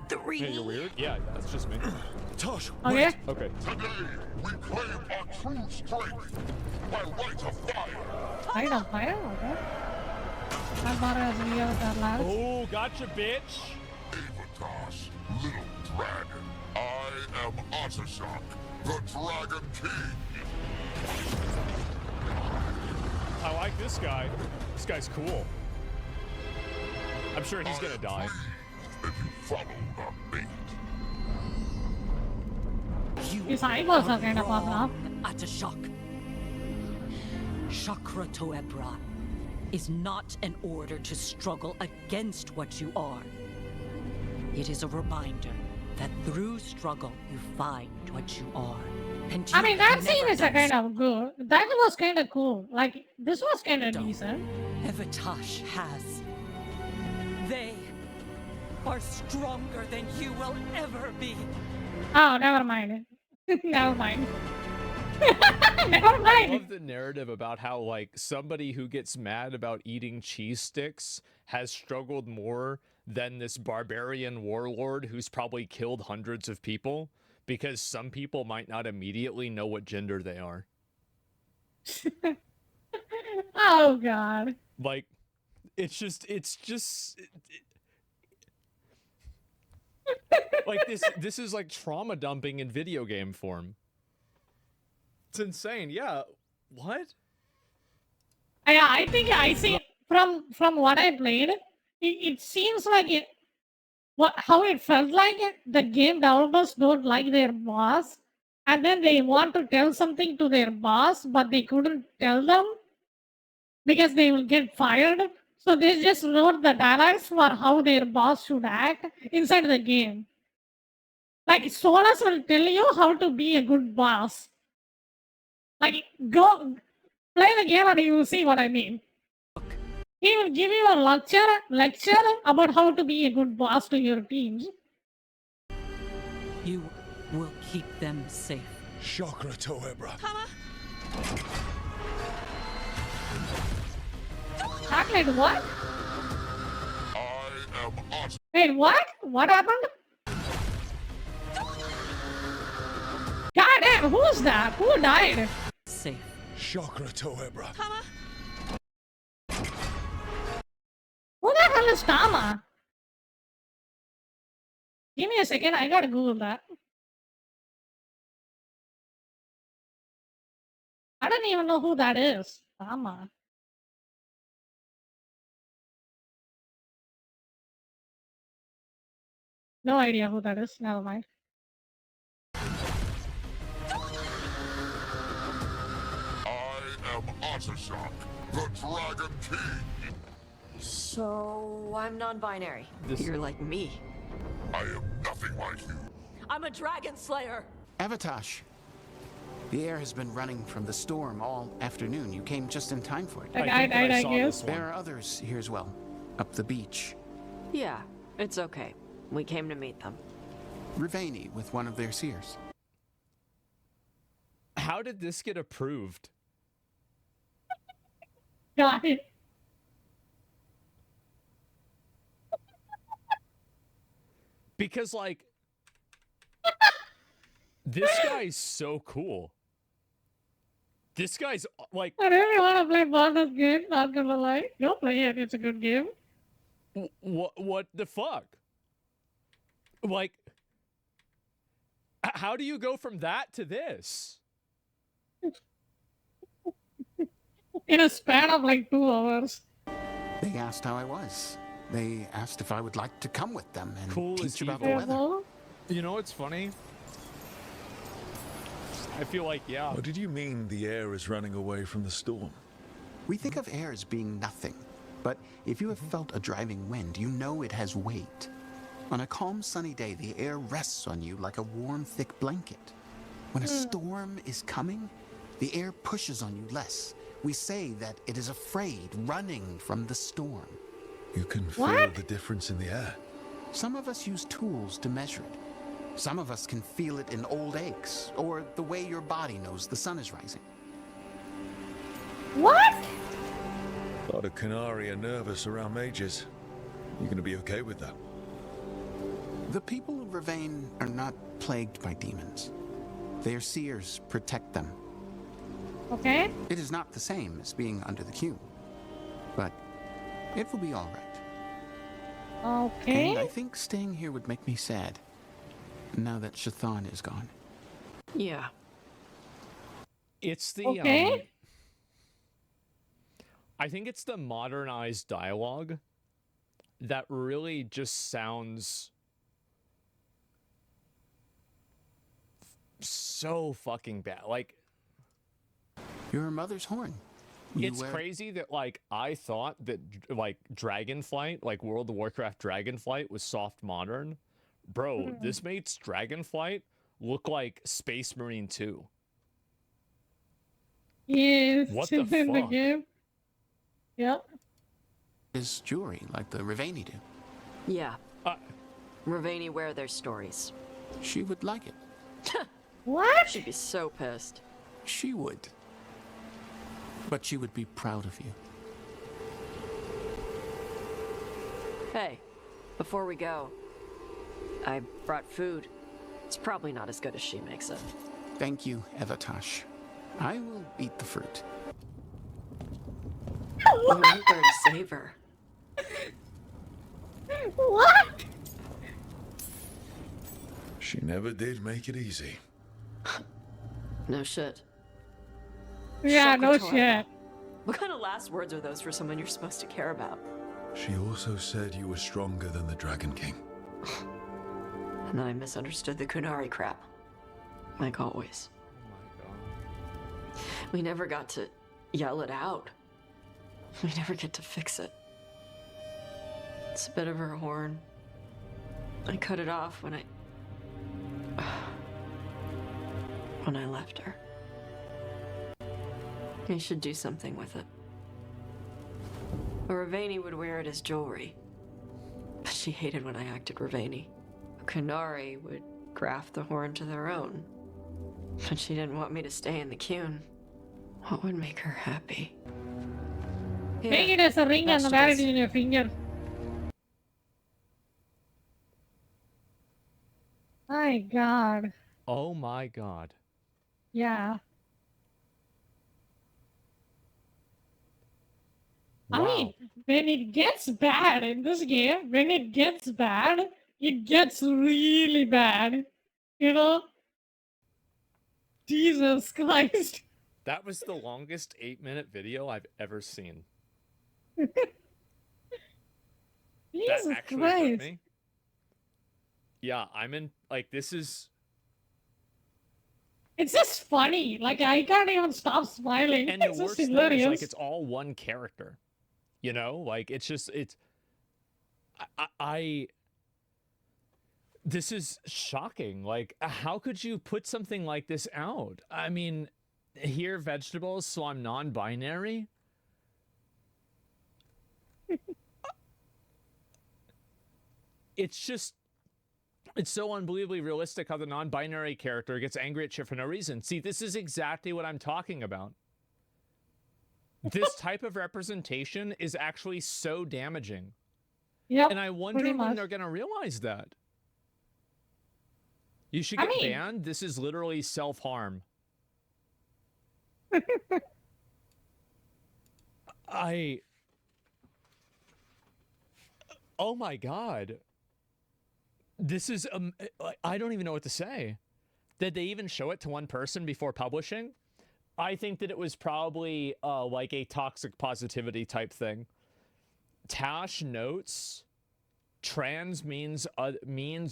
3. Hey, you're weird? Yeah, that's just me. Tosh, okay. wait. Okay. Today, we claim our true strength by right of fire. Right of fire? Okay. Oh, gotcha, bitch. Avatas, little dragon. I am Ottershock, the Dragon King. I like this guy. This guy's cool. I'm sure he's gonna die. If you follow our bait. His eyeballs are kind of popping up. Ottershock. Chakra Toebra is not an order to struggle against what you are. It is a reminder that through struggle you find what you are. And I mean, that scene is a kind of good. That was kind of cool. Like, this was kind of decent. Evatash has. They are stronger than you will ever be. Oh, never mind. Never mind. Never mind. I love the narrative about how, like, somebody who gets mad about eating cheese sticks has struggled more than this barbarian warlord who's probably killed hundreds of people, because some people might not immediately know what gender they are. Oh god. Like, it's just like this is like trauma dumping in video game form. It's insane. Yeah. What? Yeah, I think I see from what I played, it seems like how it felt like the game developers don't like their boss, and then they want to tell something to their boss, but they couldn't tell them because they will get fired. So they just wrote the dialogues for how their boss should act inside the game. Like Solus will tell you how to be a good boss. Like go play the game and you will see what I mean. He will give you a lecture about how to be a good boss to your teams. You will keep them safe. Chakra Toebra. Chocolate what? I am Otter. Wait, what? What happened? God damn, who's that? Who died? Safe. Chakra Toebra. Who the hell is Tama? Give me a second, I gotta Google that. I don't even know who that is. Tama. No idea who that is. Never mind. I am Ottershock, the Dragon King. So, I'm non-binary. You're like me. I am nothing like you. I'm a dragon slayer. Avatosh, the air has been running from the storm all afternoon. You came just in time for it. I guess. There are others here as well, up the beach. Yeah, it's okay. We came to meet them. Rivani with one of their seers. How did this get approved? Got it. Because, like, this guy's so cool. This guy's, like... I really want to play Baldur's Gate, not gonna lie. Go play it, it's a good game. What the fuck? Like, how do you go from that to this? In a span of like 2 hours. They asked how I was. They asked if I would like to come with them and Cool teach as about the evil. weather. You know what's funny? I feel like, yeah. What did you mean the air is running away from the storm? We think of air as being nothing, but if you have felt a driving wind, you know it has weight. On a calm, sunny day, the air rests on you like a warm, thick blanket. When a storm is coming, the air pushes on you less. We say that it is afraid, running from the storm. You can feel the difference in the air. Some of us use tools to measure it. Some of us can feel it in old aches, or the way your body knows the sun is rising. What? A lot of Canari are nervous around mages. You gonna be okay with that? The people of Ravain are not plagued by demons. Their seers protect them. Okay. It is not the same as being under the Q, but it will be all right. Okay. And I think staying here would make me sad, now that Shathan is gone. Yeah. It's the, okay. I think it's the modernized dialogue that really just sounds so fucking bad. Like, your mother's horn. It's crazy that, like, I thought that, like, Dragonflight, like World of Warcraft Dragonflight was soft modern. Bro, this makes Dragonflight look like Space Marine 2. Yes. What the in the fuck? game. Yep. Is jewelry like the Rivani do. Yeah. Rivani wear their stories. She would like it. What? She'd be so pissed. She would. But she would be proud of you. Hey, before we go, I brought food. It's probably not as good as she makes it. Thank you, Evatosh. I will eat the fruit. We went there to save her. What? She never did make it easy. No shit. Yeah, no Shakutora. shit. What kind of last words are those for someone you're supposed to care about? She also said you were stronger than the Dragon King. And then I misunderstood the Kunari crap. Like always. We never got to yell it out. We never get to fix it. It's a bit of her horn. I cut it off when I left her. I should do something with it. Ravani would wear it as jewelry, but she hated when I acted Ravani. Kunari would graft the horn to their own, but she didn't want me to stay in the Qun. What would make her happy? Make it as a ring and wear it in your finger. My God. Oh my God. Yeah. Wow. I mean, when it gets bad in this game, it gets really bad. You know? Jesus Christ. That was the longest 8-minute video I've ever seen. Jesus that actually Christ. hurt me. Yeah, I'm in, like, this is... It's just funny. Like, I can't even stop smiling. And the It's worst just thing is, hilarious. like, it's all one character. You know? Like, it's just, it's... This is shocking. Like, how could you put something like this out? I mean, here, vegetables, so I'm non-binary? It's just... It's so unbelievably realistic how the non-binary character gets angry at shit for no reason. See, this is exactly what I'm talking about. This type of representation is actually so damaging. Yep, and I wonder pretty when much. they're going to realize that. You should I get mean- banned. This is literally self-harm. Oh my God. This is, I don't even know what to say. Did they even show it to one person before publishing? I think that it was probably like a toxic positivity type thing. Tash notes, trans means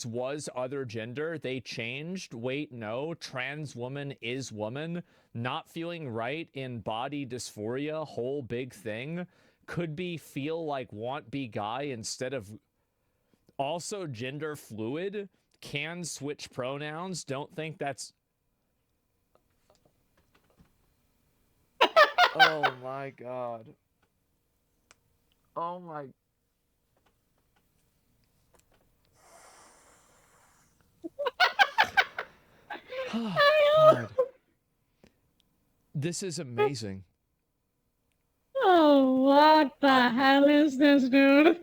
was other gender. They changed. Wait, no. Trans woman is woman. Not feeling right in body dysphoria. Whole big thing. Could be feel like want be guy instead of... Also gender fluid. Can switch pronouns. Don't think that's... Oh my God. Oh my... God. This is amazing. Oh, what the hell is this, dude?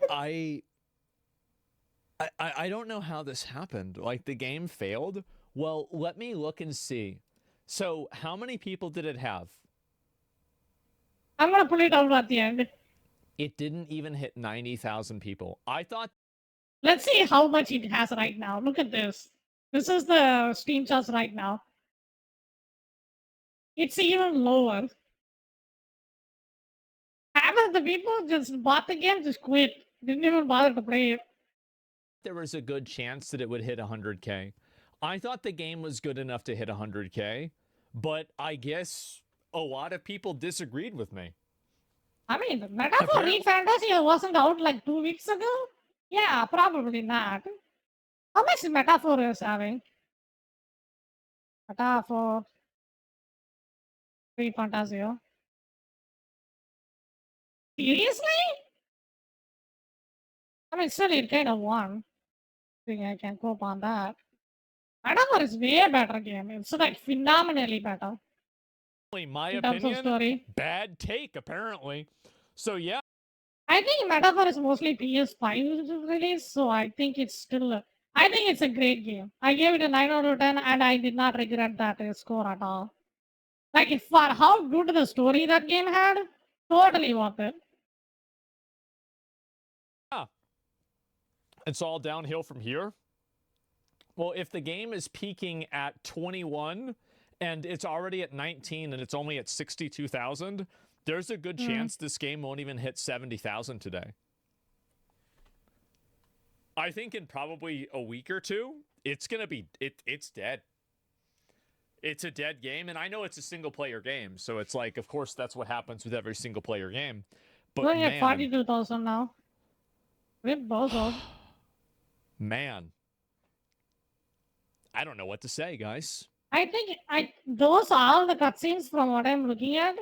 I don't know how this happened. Like, the game failed? Well, let me look and see. So, how many people did it have? I'm gonna put it out at the end. It didn't even hit 90,000 people. I thought... Let's see how much it has right now. Look at this. This is the Steam charts right now. It's even lower. Half of the people just bought the game, just quit. Didn't even bother to play it. there was a good chance that it would hit 100K. I thought the game was good enough to hit 100K, but I guess a lot of people disagreed with me. I mean, Metaphor Read Fantasy wasn't out like 2 weeks ago? Yeah, probably not. How much Metaphor is having? Metaphor Read Fantasy. Seriously? I mean, still it kind of won. I think I can cope on that. Metaphor is way better game. It's like phenomenally better. My in terms of opinion, story. bad take, apparently. So, yeah. I think Metaphor is mostly PS5 release, so I think it's still... I think it's a great game. I gave it a 9 out of 10 and I did not regret that score at all. Like, for how good the story that game had, totally worth it. It's all downhill from here? Well, if the game is peaking at 21 and it's already at 19 and it's only at 62,000, there's a good chance this game won't even hit 70,000 today. I think in probably a week or two, it's going to be, it's dead. It's a dead game, and I know it's a single-player game, so it's like, of course, that's what happens with every single-player game. But we're man, at 42,000 now. We're bozo. Man. I don't know what to say, guys. I think those all the cutscenes from what I'm looking at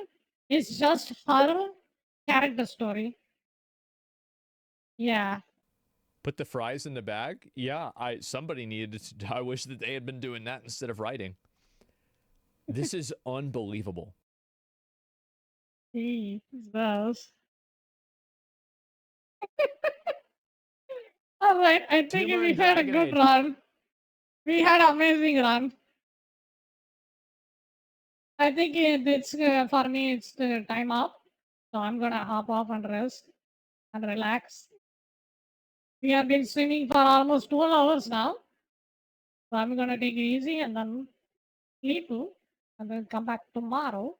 is just her character story. Yeah. Put the fries in the bag? Yeah, somebody needed to, I wish that they had been doing that instead of writing. This is unbelievable. Jesus. All right, I think Tumor we and had a good Dragonade. run. We had an amazing run. I think it's for me, it's the time up. So I'm gonna hop off and rest and relax. We have been streaming for almost 12 hours now. So I'm gonna take it easy and then sleep and then come back tomorrow.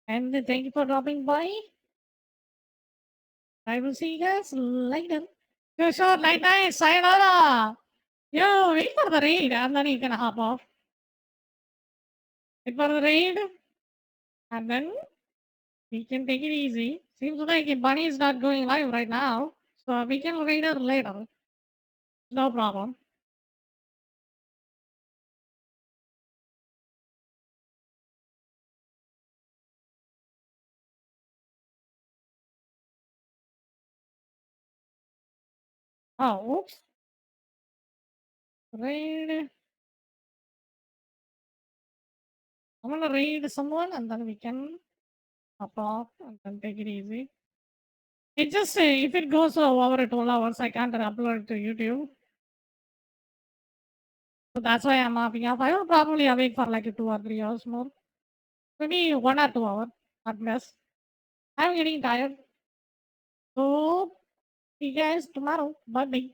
And thank you for dropping by. I will see you guys later. Sure, night night, sayonara. Yo, wait for the raid and then you can hop off. Wait for the raid and then we can take it easy. Seems like Bunny is not going live right now, so we can raid her later. No problem. Oh, oops. Raid. I'm gonna raid someone and then we can hop off and then take it easy. It just if it goes over 12 hours, I can't upload it to YouTube. So that's why I'm hopping off. I will probably awake for like 2 or 3 hours more. Maybe 1 or 2 hours at best. I'm getting tired. So see you guys tomorrow. Bye bye.